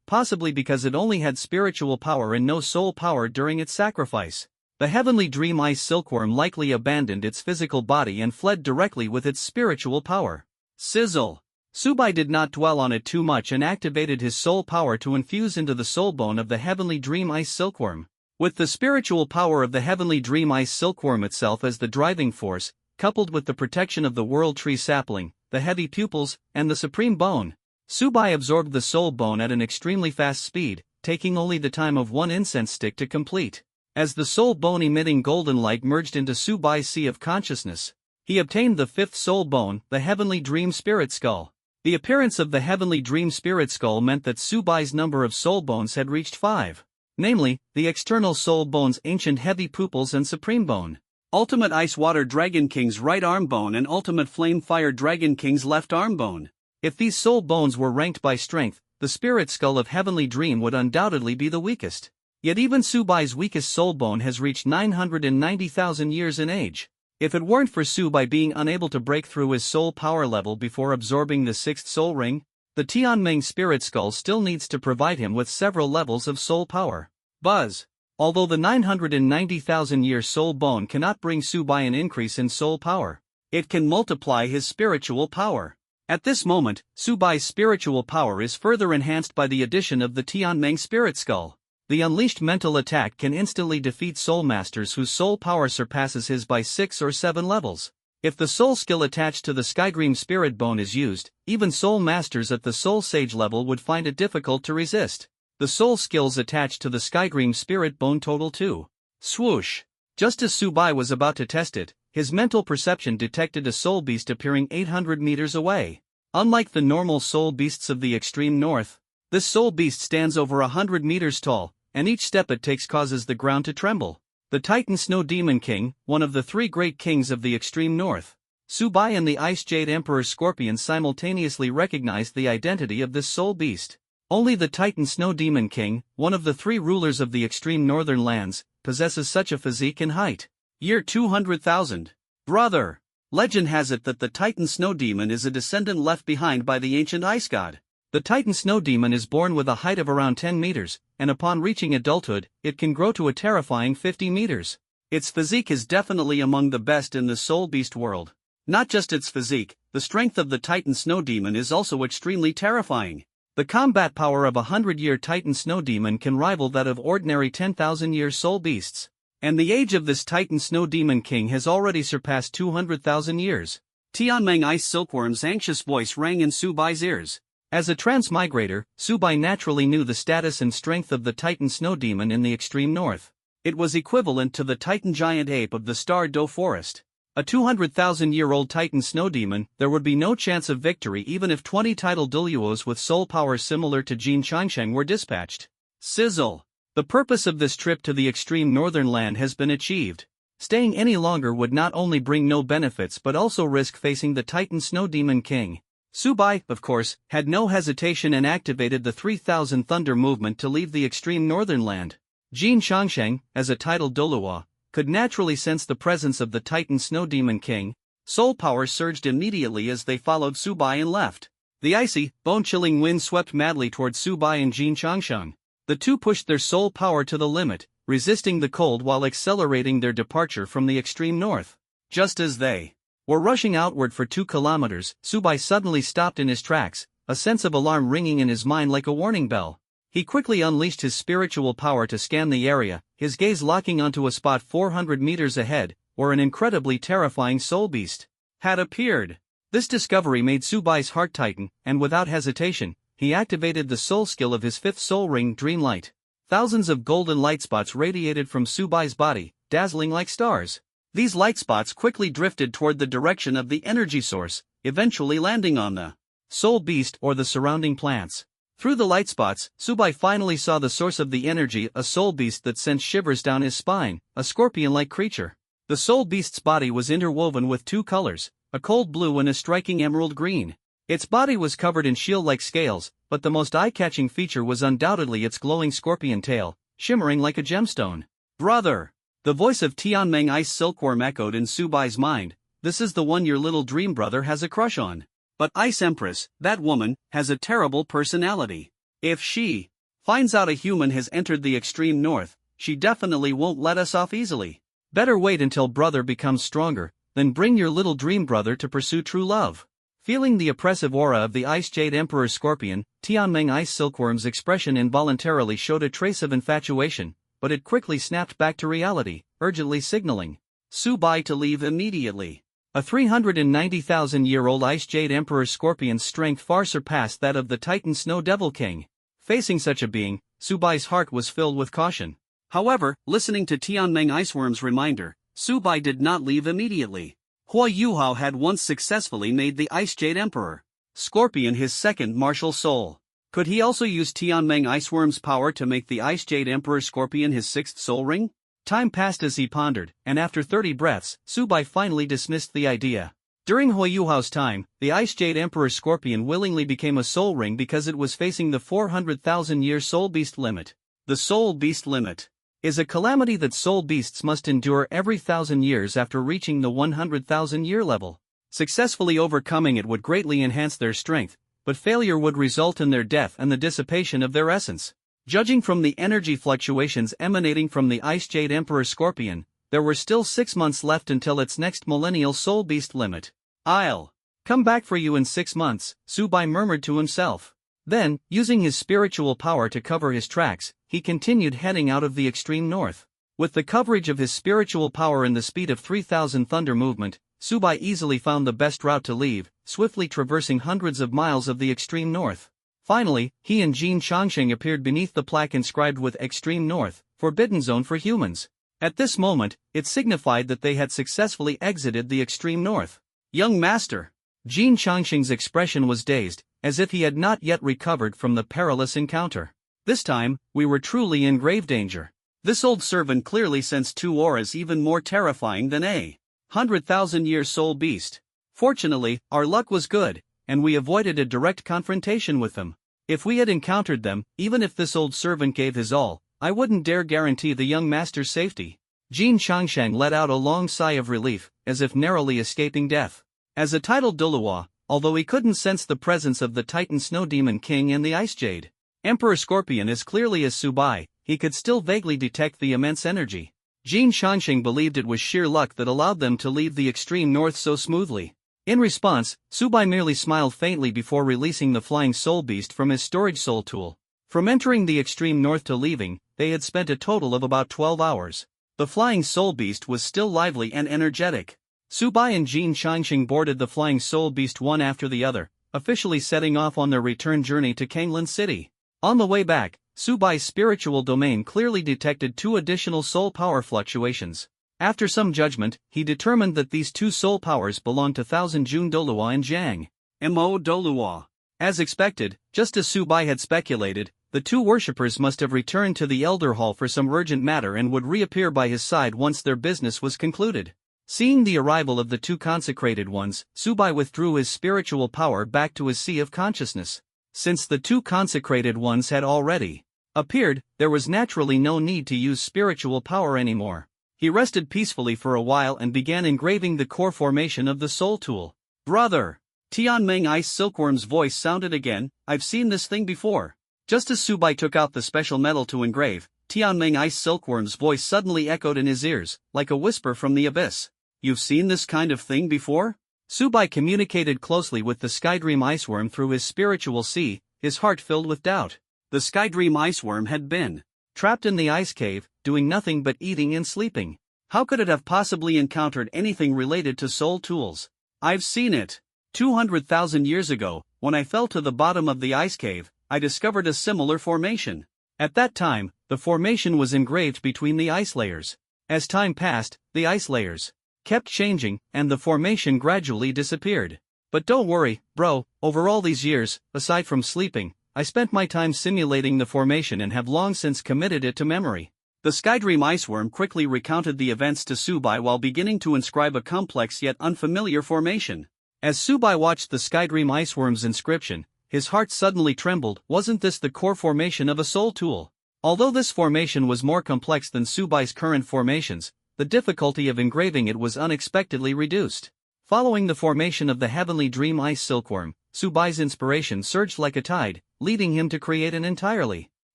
possibly because it only had spiritual power and no soul power during its sacrifice. The Heavenly Dream Ice Silkworm likely abandoned its physical body and fled directly with its spiritual power. Sizzle. Subai did not dwell on it too much and activated his soul power to infuse into the soul bone of the Heavenly Dream Ice Silkworm. With the spiritual power of the Heavenly Dream Ice Silkworm itself as the driving force, coupled with the protection of the World Tree Sapling, the heavy pupils, and the Supreme Bone, Subai absorbed the soul bone at an extremely fast speed, taking only the time of 1 incense stick to complete. As the soul bone emitting golden light merged into Subai's sea of consciousness, he obtained the 5th soul bone, the Heavenly Dream Spirit Skull. The appearance of the Heavenly Dream Spirit Skull meant that Subai's number of soul bones had reached 5. Namely, the external soul bone's ancient heavy pupils and Supreme Bone, Ultimate Ice Water Dragon King's right arm bone and Ultimate Flame Fire Dragon King's left arm bone. If these soul bones were ranked by strength, the Spirit Skull of Heavenly Dream would undoubtedly be the weakest. Yet even Subai's weakest soul bone has reached 990,000 years in age. If it weren't for Subai being unable to break through his soul power level before absorbing the 6th soul ring, the Tianmeng Spirit Skull still needs to provide him with several levels of soul power. Buzz. Although the 990,000-year soul bone cannot bring Subai an increase in soul power, it can multiply his spiritual power. At this moment, Subai's spiritual power is further enhanced by the addition of the Tianmeng Spirit Skull. The unleashed mental attack can instantly defeat soul masters whose soul power surpasses his by 6 or 7 levels. If the soul skill attached to the Skydream Spirit Bone is used, even soul masters at the soul sage level would find it difficult to resist. The soul skills attached to the Skydream Spirit Bone total 2. Swoosh! Just as Subai was about to test it, his mental perception detected a soul beast appearing 800 meters away. Unlike the normal soul beasts of the extreme north, this soul beast stands over 100 meters tall, and each step it takes causes the ground to tremble. The Titan Snow Demon King, one of the 3 great kings of the extreme north. Subai and the Ice Jade Emperor Scorpion simultaneously recognized the identity of this soul beast. Only the Titan Snow Demon King, one of the 3 rulers of the extreme northern lands, possesses such a physique and height. Year 200,000. Brother! Legend has it that the Titan snow demon is a descendant left behind by the ancient ice god. The Titan snow demon is born with a height of around 10 meters, and upon reaching adulthood, it can grow to a terrifying 50 meters. Its physique is definitely among the best in the soul beast world. Not just its physique, the strength of the Titan snow demon is also extremely terrifying. The combat power of a 100-year Titan snow demon can rival that of ordinary 10,000-year soul beasts. And the age of this Titan snow demon king has already surpassed 200,000 years. Tianmeng ice silkworm's anxious voice rang in Subai's ears. As a transmigrator, Subai naturally knew the status and strength of the Titan snow demon in the extreme north. It was equivalent to the Titan giant ape of the Star Do forest. A 200,000-year-old Titan snow demon, there would be no chance of victory even if 20 tidal Duluos with soul power similar to Jin Changsheng were dispatched. Sizzle! The purpose of this trip to the extreme northern land has been achieved. Staying any longer would not only bring no benefits but also risk facing the Titan snow demon king. Subai, of course, had no hesitation and activated the 3000 Thunder movement to leave the extreme northern land. Jin Changsheng, as a tidal Doluo, could naturally sense the presence of the Titan snow demon king. Soul power surged immediately as they followed Subai and left. The icy, bone-chilling wind swept madly towards Subai and Jin Changsheng. The two pushed their soul power to the limit, resisting the cold while accelerating their departure from the extreme north. Just as they were rushing outward for 2 kilometers, Subai suddenly stopped in his tracks, a sense of alarm ringing in his mind like a warning bell. He quickly unleashed his spiritual power to scan the area, his gaze locking onto a spot 400 meters ahead, where an incredibly terrifying soul beast had appeared. This discovery made Subai's heart tighten, and without hesitation, he activated the soul skill of his 5th soul ring, Dreamlight. Thousands of golden light spots radiated from Subai's body, dazzling like stars. These light spots quickly drifted toward the direction of the energy source, eventually landing on the soul beast or the surrounding plants. Through the light spots, Subai finally saw the source of the energy, a soul beast that sent shivers down his spine, a scorpion-like creature. The soul beast's body was interwoven with 2 colors, a cold blue and a striking emerald green. Its body was covered in shield-like scales, but the most eye-catching feature was undoubtedly its glowing scorpion tail, shimmering like a gemstone. Brother! The voice of Tianmeng ice silkworm echoed in Subai's mind. This is the one your little dream brother has a crush on. But Ice Empress, that woman, has a terrible personality. If she finds out a human has entered the extreme north, she definitely won't let us off easily. Better wait until brother becomes stronger, then bring your little dream brother to pursue true love. Feeling the oppressive aura of the Ice Jade Emperor Scorpion, Tianmeng Ice Silkworm's expression involuntarily showed a trace of infatuation, but it quickly snapped back to reality, urgently signaling Subai to leave immediately. A 390,000-year-old Ice Jade Emperor Scorpion's strength far surpassed that of the Titan Snow Devil King. Facing such a being, Subai's heart was filled with caution. However, listening to Tianmeng Iceworm's reminder, Subai did not leave immediately. Hua Yuhao had once successfully made the Ice Jade Emperor Scorpion his second martial soul. Could he also use Tianmeng Iceworm's power to make the Ice Jade Emperor Scorpion his 6th soul ring? Time passed as he pondered, and after 30 breaths, Subai finally dismissed the idea. During Hua Yuhao's time, the Ice Jade Emperor Scorpion willingly became a soul ring because it was facing the 400,000-year soul beast limit. The soul beast limit is a calamity that soul beasts must endure every 1,000 years after reaching the 100,000-year level. Successfully overcoming it would greatly enhance their strength, but failure would result in their death and the dissipation of their essence. Judging from the energy fluctuations emanating from the Ice Jade Emperor Scorpion, there were still 6 months left until its next millennial soul beast limit. I'll come back for you in 6 months, Subai murmured to himself. Then, using his spiritual power to cover his tracks, he continued heading out of the extreme north. With the coverage of his spiritual power and the speed of 3000 Thunder movement, Subai easily found the best route to leave, swiftly traversing hundreds of miles of the extreme north. Finally, he and Jin Changsheng appeared beneath the plaque inscribed with Extreme North, Forbidden Zone for Humans. At this moment, it signified that they had successfully exited the extreme north. Young master! Jin Changsheng's expression was dazed, as if he had not yet recovered from the perilous encounter. This time, we were truly in grave danger. This old servant clearly sensed 2 auras even more terrifying than a 100,000-year soul beast. Fortunately, our luck was good, and we avoided a direct confrontation with them. If we had encountered them, even if this old servant gave his all, I wouldn't dare guarantee the young master's safety. Jin Changsheng let out a long sigh of relief, as if narrowly escaping death. As a titled Duluwa, although he couldn't sense the presence of the Titan Snow Demon King and the Ice Jade Emperor Scorpion as clearly as Subai, he could still vaguely detect the immense energy. Jin Shanxing believed it was sheer luck that allowed them to leave the extreme north so smoothly. In response, Subai merely smiled faintly before releasing the flying soul beast from his storage soul tool. From entering the extreme north to leaving, they had spent a total of about 12 hours. The flying soul beast was still lively and energetic. Subai and Jin Shanxing boarded the flying soul beast one after the other, officially setting off on their return journey to Kanglan City. On the way back, Subai's spiritual domain clearly detected 2 additional soul power fluctuations. After some judgment, he determined that these 2 soul powers belonged to Thousand Jun Doluwa and Jiang Mo Doluwa. As expected, just as Subai had speculated, the 2 worshippers must have returned to the Elder Hall for some urgent matter and would reappear by his side once their business was concluded. Seeing the arrival of the 2 consecrated ones, Subai withdrew his spiritual power back to his sea of consciousness. Since the 2 consecrated ones had already appeared, there was naturally no need to use spiritual power anymore. He rested peacefully for a while and began engraving the core formation of the soul tool. "Brother!" Tianmeng Ice Silkworm's voice sounded again. "I've seen this thing before." Just as Subai took out the special metal to engrave, Tianmeng Ice Silkworm's voice suddenly echoed in his ears, like a whisper from the abyss. "You've seen this kind of thing before?" Subai communicated closely with the Skydream Iceworm through his spiritual sea, his heart filled with doubt. The Skydream Iceworm had been trapped in the ice cave, doing nothing but eating and sleeping. How could it have possibly encountered anything related to soul tools? "I've seen it. 200,000 years ago, when I fell to the bottom of the ice cave, I discovered a similar formation. At that time, the formation was engraved between the ice layers. As time passed, the ice layers kept changing, and the formation gradually disappeared. But don't worry, bro, over all these years, aside from sleeping, I spent my time simulating the formation and have long since committed it to memory." The Skydream Iceworm quickly recounted the events to Subai while beginning to inscribe a complex yet unfamiliar formation. As Subai watched the Skydream Iceworm's inscription, his heart suddenly trembled. Wasn't this the core formation of a soul tool? Although this formation was more complex than Subai's current formations, the difficulty of engraving it was unexpectedly reduced. Following the formation of the Heavenly Dream Ice Silkworm, Subai's inspiration surged like a tide, leading him to create an entirely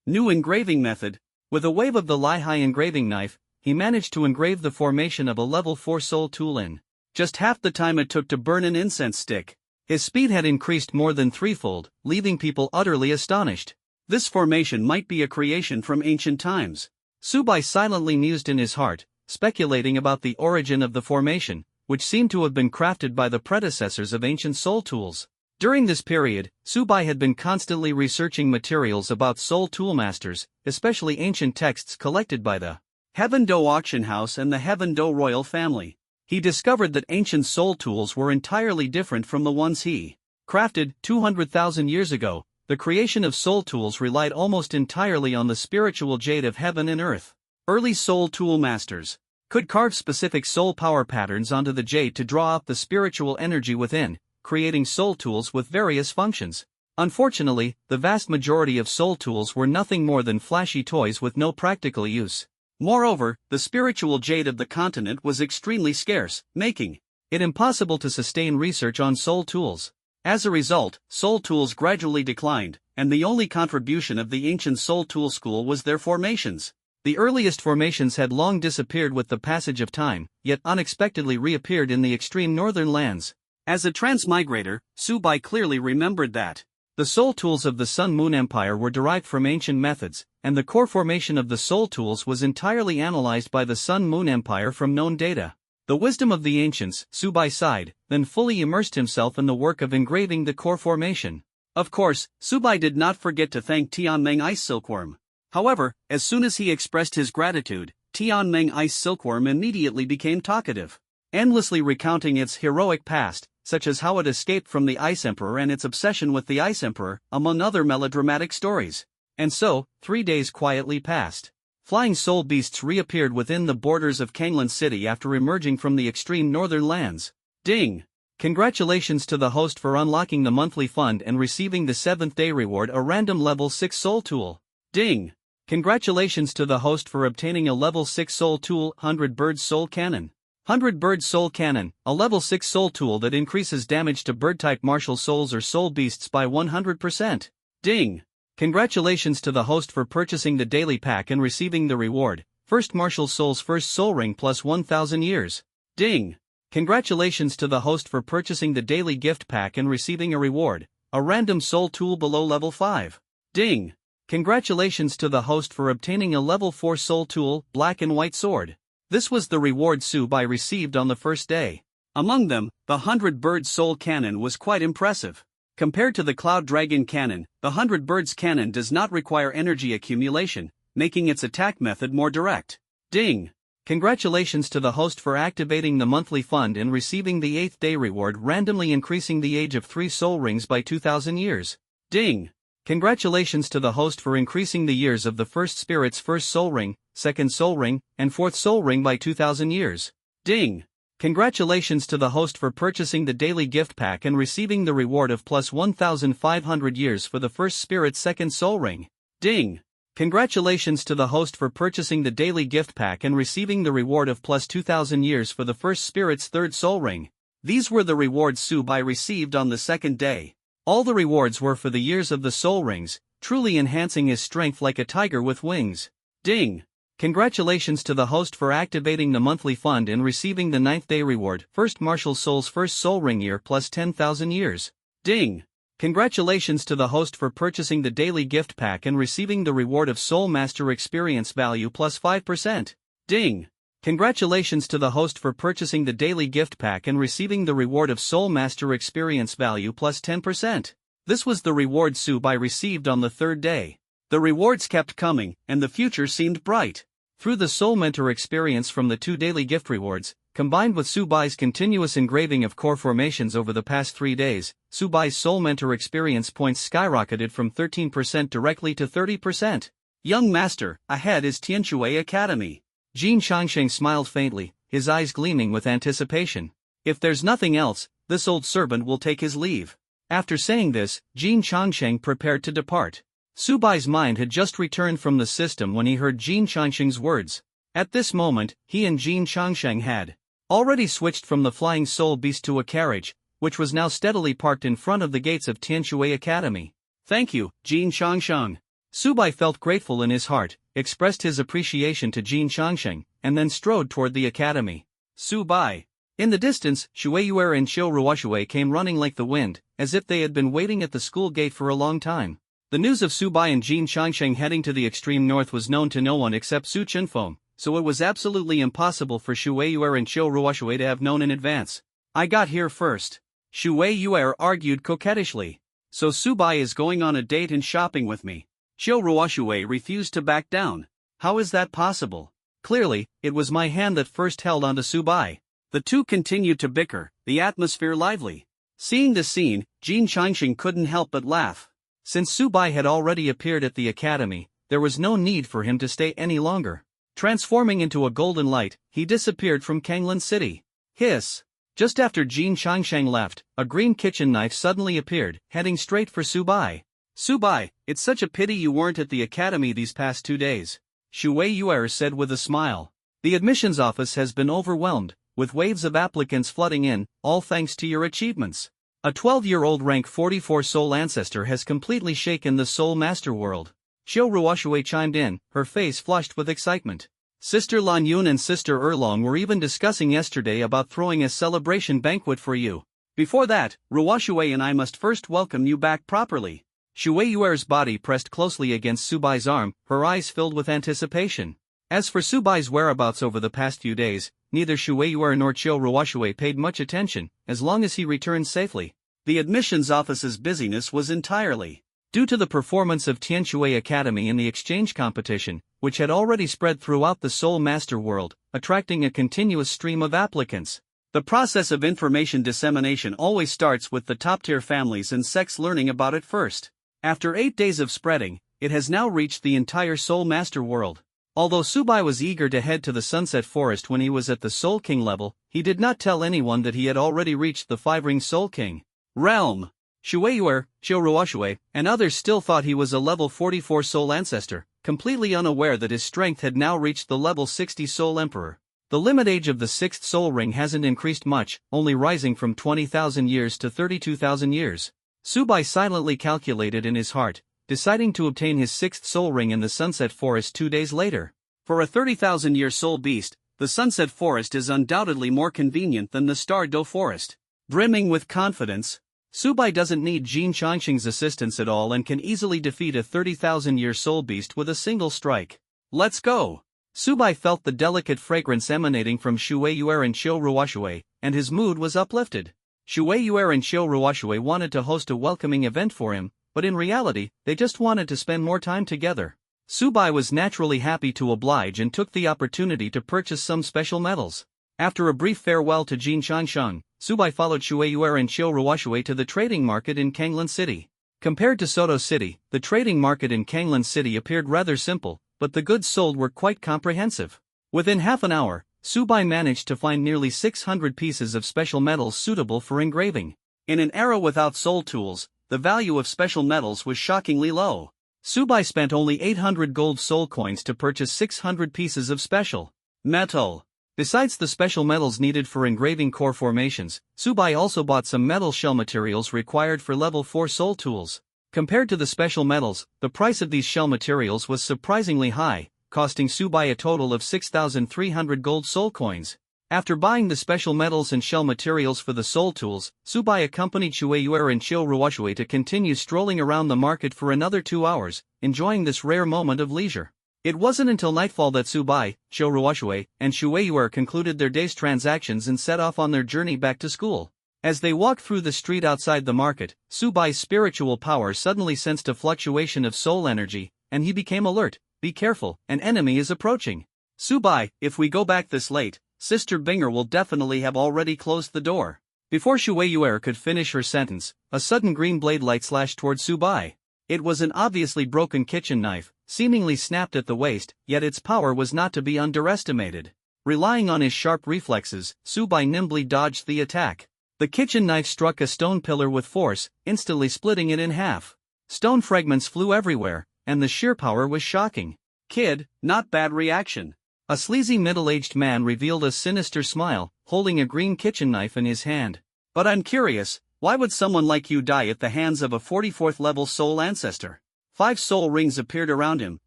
new engraving method. With a wave of the Lihai engraving knife, he managed to engrave the formation of a level 4 soul tool in just half the time it took to burn an incense stick. His speed had increased more than threefold, leaving people utterly astonished. This formation might be a creation from ancient times. Subai silently mused in his heart, speculating about the origin of the formation, which seemed to have been crafted by the predecessors of ancient soul tools. During this period, Subai had been constantly researching materials about soul toolmasters, especially ancient texts collected by the Heaven Do Auction House and the Heaven Do royal family. He discovered that ancient soul tools were entirely different from the ones he crafted 200,000 years ago. The creation of soul tools relied almost entirely on the spiritual jade of heaven and earth. Early soul tool masters could carve specific soul power patterns onto the jade to draw up the spiritual energy within, creating soul tools with various functions. Unfortunately, the vast majority of soul tools were nothing more than flashy toys with no practical use. Moreover, the spiritual jade of the continent was extremely scarce, making it impossible to sustain research on soul tools. As a result, soul tools gradually declined, and the only contribution of the ancient soul tool school was their formations. The earliest formations had long disappeared with the passage of time, yet unexpectedly reappeared in the extreme northern lands. As a transmigrator, Subai clearly remembered that the soul tools of the Sun Moon Empire were derived from ancient methods, and the core formation of the soul tools was entirely analyzed by the Sun Moon Empire from known data. The wisdom of the ancients, Subai sighed, then fully immersed himself in the work of engraving the core formation. Of course, Subai did not forget to thank Tianmeng Ice Silkworm. However, as soon as he expressed his gratitude, Tianmeng Ice Silkworm immediately became talkative, endlessly recounting its heroic past, such as how it escaped from the Ice Emperor and its obsession with the Ice Emperor, among other melodramatic stories. And so, 3 days quietly passed. Flying soul beasts reappeared within the borders of Kanglan City after emerging from the extreme northern lands. Ding! Congratulations to the host for unlocking the monthly fund and receiving the 7th day reward, a random level 6 soul tool. Ding! Congratulations to the host for obtaining a level 6 soul tool, 100 birds soul cannon. 100 Bird Soul Cannon, a level 6 soul tool that increases damage to bird-type martial souls or soul beasts by 100%. Ding! Congratulations to the host for purchasing the daily pack and receiving the reward, First Martial Soul's first soul ring plus 1000 years. Ding! Congratulations to the host for purchasing the daily gift pack and receiving a reward, a random soul tool below level 5. Ding! Congratulations to the host for obtaining a level 4 soul tool, Black and White Sword. This was the reward Subai received on the first day. Among them, the 100 Bird Soul Cannon was quite impressive. Compared to the Cloud Dragon Cannon, the 100 Birds Cannon does not require energy accumulation, making its attack method more direct. Ding! Congratulations to the host for activating the monthly fund and receiving the 8th day reward, randomly increasing the age of 3 soul rings by 2000 years. Ding! Congratulations to the host for increasing the years of the first spirit's first soul ring, second soul ring, and fourth soul ring by 2000 years. Ding! Congratulations to the host for purchasing the daily gift pack and receiving the reward of plus 1500 years for the first spirit's second soul ring. Ding! Congratulations to the host for purchasing the daily gift pack and receiving the reward of plus 2000 years for the first spirit's third soul ring. These were the rewards Subai received on the second day. All the rewards were for the years of the soul rings, truly enhancing his strength like a tiger with wings. Ding! Congratulations to the host for activating the monthly fund and receiving the 9th day reward, First Martial Soul's first soul ring year plus 10,000 years. Ding! Congratulations to the host for purchasing the daily gift pack and receiving the reward of Soul Master experience value plus 5%. Ding! Congratulations to the host for purchasing the daily gift pack and receiving the reward of Soul Master experience value plus 10%. This was the reward Subai received on the third day. The rewards kept coming, and the future seemed bright. Through the Soul Mentor experience from the 2 daily gift rewards, combined with Subai's continuous engraving of core formations over the past 3 days, Subai's Soul Mentor experience points skyrocketed from 13% directly to 30%. Young Master, ahead is Tianshui Academy. Jin Changsheng smiled faintly, his eyes gleaming with anticipation. If there's nothing else, this old servant will take his leave. After saying this, Jin Changsheng prepared to depart. Subai's mind had just returned from the system when he heard Jin Changsheng's words. At this moment, he and Jin Changsheng had already switched from the flying soul beast to a carriage, which was now steadily parked in front of the gates of Tianshui Academy. Thank you, Jin Changsheng. Subai felt grateful in his heart, expressed his appreciation to Jin Changsheng, and then strode toward the academy. Subai. In the distance, Shueiyuer and Qiu Ruoshui came running like the wind, as if they had been waiting at the school gate for a long time. The news of Subai and Jin Changsheng heading to the extreme north was known to no one except Su Chenfeng, so it was absolutely impossible for Shueiyuer and Qiu Ruoshui to have known in advance. I got here first. Shueiyuer argued coquettishly. So Subai is going on a date and shopping with me. Qiu Ruoshui refused to back down. How is that possible? Clearly, it was my hand that first held onto Subai. The two continued to bicker, the atmosphere lively. Seeing the scene, Jin Changsheng couldn't help but laugh. Since Subai had already appeared at the academy, there was no need for him to stay any longer. Transforming into a golden light, he disappeared from Kanglan City. Hiss! Just after Jin Changsheng left, a green kitchen knife suddenly appeared, heading straight for Subai. Subai, it's such a pity you weren't at the academy these past 2 days. Shueiyuer said with a smile. The admissions office has been overwhelmed, with waves of applicants flooding in, all thanks to your achievements. A 12-year-old rank 44 soul ancestor has completely shaken the soul master world. Qiu Ruoshui chimed in, her face flushed with excitement. Sister Lan Yun and Sister Erlong were even discussing yesterday about throwing a celebration banquet for you. Before that, Ruoshui and I must first welcome you back properly. Shueiyuer's body pressed closely against Subai's arm, her eyes filled with anticipation. As for Subai's whereabouts over the past few days, neither Shueiyuer nor Qiu Ruoshui paid much attention, as long as he returned safely. The admissions office's busyness was entirely due to the performance of Tianshui Academy in the exchange competition, which had already spread throughout the Soul Master world, attracting a continuous stream of applicants. The process of information dissemination always starts with the top-tier families and sects learning about it first. After 8 days of spreading, it has now reached the entire Soul Master world. Although Subai was eager to head to the Sunset Forest when he was at the Soul King level, he did not tell anyone that he had already reached the 5-ring Soul King realm. Shueiyuer, Qiu Ruoshui, and others still thought he was a level 44 soul ancestor, completely unaware that his strength had now reached the level 60 soul emperor. The limit age of the sixth soul ring hasn't increased much, only rising from 20,000 years to 32,000 years. Subai silently calculated in his heart, deciding to obtain his sixth soul ring in the Sunset Forest 2 days later. For a 30,000-year soul beast, the Sunset Forest is undoubtedly more convenient than the Star Do Forest. Brimming with confidence, Subai doesn't need Jin Changxing's assistance at all and can easily defeat a 30,000-year soul beast with a single strike. Let's go! Subai felt the delicate fragrance emanating from Shui Yuer and Qiu Ruoshui, and his mood was uplifted. Shui Yuer and Qiu Ruoshui wanted to host a welcoming event for him, but in reality, they just wanted to spend more time together. Subai was naturally happy to oblige and took the opportunity to purchase some special medals. After a brief farewell to Jin Changsheng, Subai followed Shui Yuer and Qiu Ruoshui to the trading market in Kanglan City. Compared to Soto City, the trading market in Kanglan City appeared rather simple, but the goods sold were quite comprehensive. Within half an hour, Subai managed to find nearly 600 pieces of special metals suitable for engraving. In an era without soul tools, the value of special metals was shockingly low. Subai spent only 800 gold soul coins to purchase 600 pieces of special metal. Besides the special metals needed for engraving core formations, Subai also bought some metal shell materials required for level 4 soul tools. Compared to the special metals, the price of these shell materials was surprisingly high, costing Subai a total of 6,300 gold soul coins. After buying the special metals and shell materials for the soul tools, Subai accompanied Shui Yuer and Qiu Ruoshui to continue strolling around the market for another 2 hours, enjoying this rare moment of leisure. It wasn't until nightfall that Subai, Qiu Ruoshui, and Shui Yuer concluded their day's transactions and set off on their journey back to school. As they walked through the street outside the market, Subai's spiritual power suddenly sensed a fluctuation of soul energy, and he became alert. Be careful, an enemy is approaching. Subai, if we go back this late, Sister Binger will definitely have already closed the door. Before Shui Yuer could finish her sentence, a sudden green blade light slashed towards Subai. It was an obviously broken kitchen knife, seemingly snapped at the waist, yet its power was not to be underestimated. Relying on his sharp reflexes, Subai nimbly dodged the attack. The kitchen knife struck a stone pillar with force, instantly splitting it in half. Stone fragments flew everywhere, and the sheer power was shocking. Kid, not bad reaction. A sleazy middle-aged man revealed a sinister smile, holding a green kitchen knife in his hand. But I'm curious, why would someone like you die at the hands of a 44th level soul ancestor? 5 soul rings appeared around him,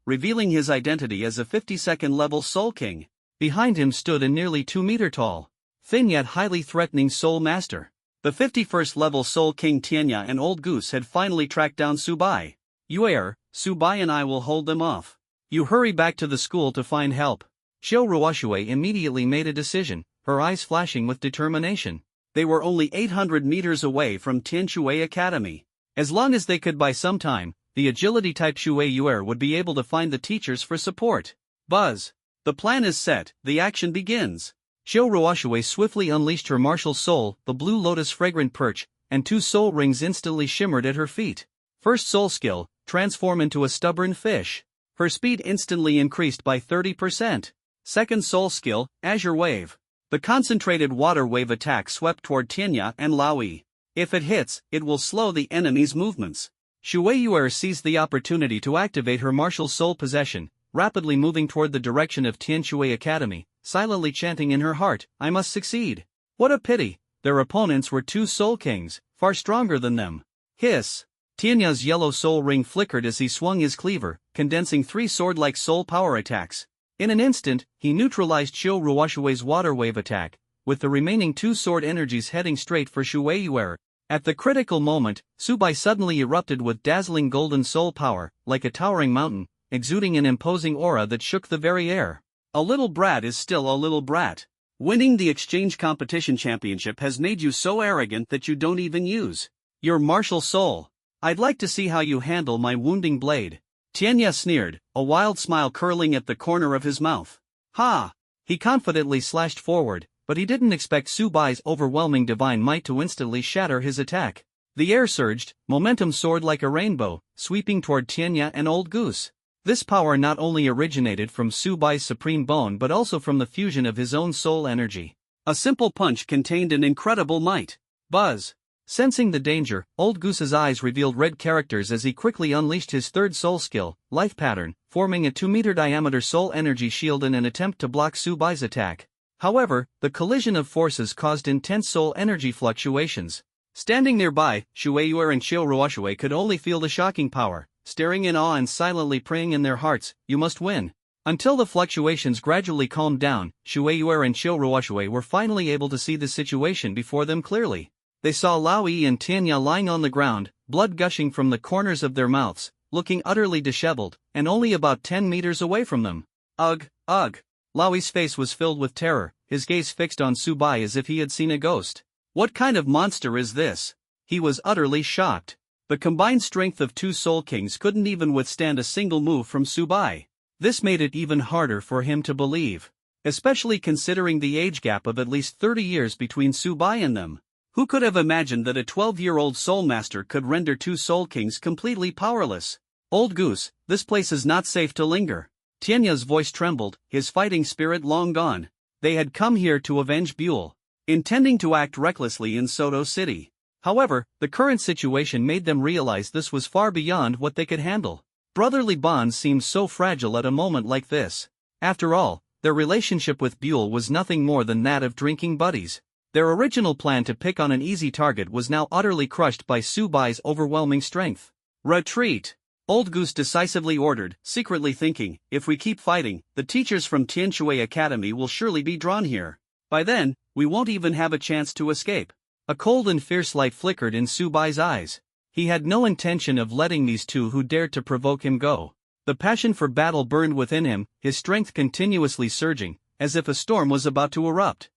revealing his identity as a 52nd level soul king. Behind him stood a nearly 2-meter tall, thin yet highly threatening soul master. The 51st level soul king Tianya and Old Goose had finally tracked down Subai. Yuer, Subai and I will hold them off. You hurry back to the school to find help. Qiu Ruoshui immediately made a decision, her eyes flashing with determination. They were only 800 meters away from Tianshui Academy. As long as they could buy some time, the agility-type Shui Yuer would be able to find the teachers for support. Buzz. The plan is set, the action begins. Qiu Ruoshui swiftly unleashed her martial soul, the blue lotus fragrant perch, and 2 soul rings instantly shimmered at her feet. First soul skill, transform into a stubborn fish. Her speed instantly increased by 30%. Second soul skill, azure wave. The concentrated water wave attack swept toward Tianya and Laoyi. If it hits, it will slow the enemy's movements. Shui Yuer seized the opportunity to activate her martial soul possession, rapidly moving toward the direction of Tianshui Academy, silently chanting in her heart, I must succeed. What a pity, their opponents were 2 soul kings, far stronger than them. Hiss. Tianya's yellow soul ring flickered as he swung his cleaver, condensing 3 sword-like soul power attacks. In an instant, he neutralized Qiu Ruoshui's water wave attack, with the remaining 2 sword energies heading straight for Shui Yuer. At the critical moment, Subai suddenly erupted with dazzling golden soul power, like a towering mountain, exuding an imposing aura that shook the very air. A little brat is still a little brat. Winning the exchange competition championship has made you so arrogant that you don't even use your martial soul. I'd like to see how you handle my wounding blade. Tianya sneered, a wild smile curling at the corner of his mouth. Ha! He confidently slashed forward, but he didn't expect Subai's overwhelming divine might to instantly shatter his attack. The air surged, momentum soared like a rainbow, sweeping toward Tianya and Old Goose. This power not only originated from Subai's supreme bone but also from the fusion of his own soul energy. A simple punch contained an incredible might. Buzz. Sensing the danger, Old Goose's eyes revealed red characters as he quickly unleashed his 3rd soul skill, Life Pattern, forming a 2-meter diameter soul energy shield in an attempt to block Subai's attack. However, the collision of forces caused intense soul energy fluctuations. Standing nearby, Shueiyue and Xiuruoshui could only feel the shocking power, staring in awe and silently praying in their hearts, "You must win." Until the fluctuations gradually calmed down, Shueiyue and Xiuruoshui were finally able to see the situation before them clearly. They saw Lao Yi and Tianya lying on the ground, blood gushing from the corners of their mouths, looking utterly disheveled, and only about 10 meters away from them. Ugh, ugh. Lao Yi's face was filled with terror, his gaze fixed on Subai as if he had seen a ghost. What kind of monster is this? He was utterly shocked. The combined strength of two Soul Kings couldn't even withstand a single move from Subai. This made it even harder for him to believe, especially considering the age gap of at least 30 years between Subai and them. Who could have imagined that a 12-year-old Soul Master could render two Soul Kings completely powerless? Old goose, this place is not safe to linger. Tianya's voice trembled, his fighting spirit long gone. They had come here to avenge Buell, intending to act recklessly in Soto City. However, the current situation made them realize this was far beyond what they could handle. Brotherly bonds seemed so fragile at a moment like this. After all, their relationship with Buell was nothing more than that of drinking buddies. Their original plan to pick on an easy target was now utterly crushed by Subai's overwhelming strength. Retreat! Old Goose decisively ordered, secretly thinking, if we keep fighting, the teachers from Tianshui Academy will surely be drawn here. By then, we won't even have a chance to escape. A cold and fierce light flickered in Subai's eyes. He had no intention of letting these two who dared to provoke him go. The passion for battle burned within him, his strength continuously surging, as if a storm was about to erupt.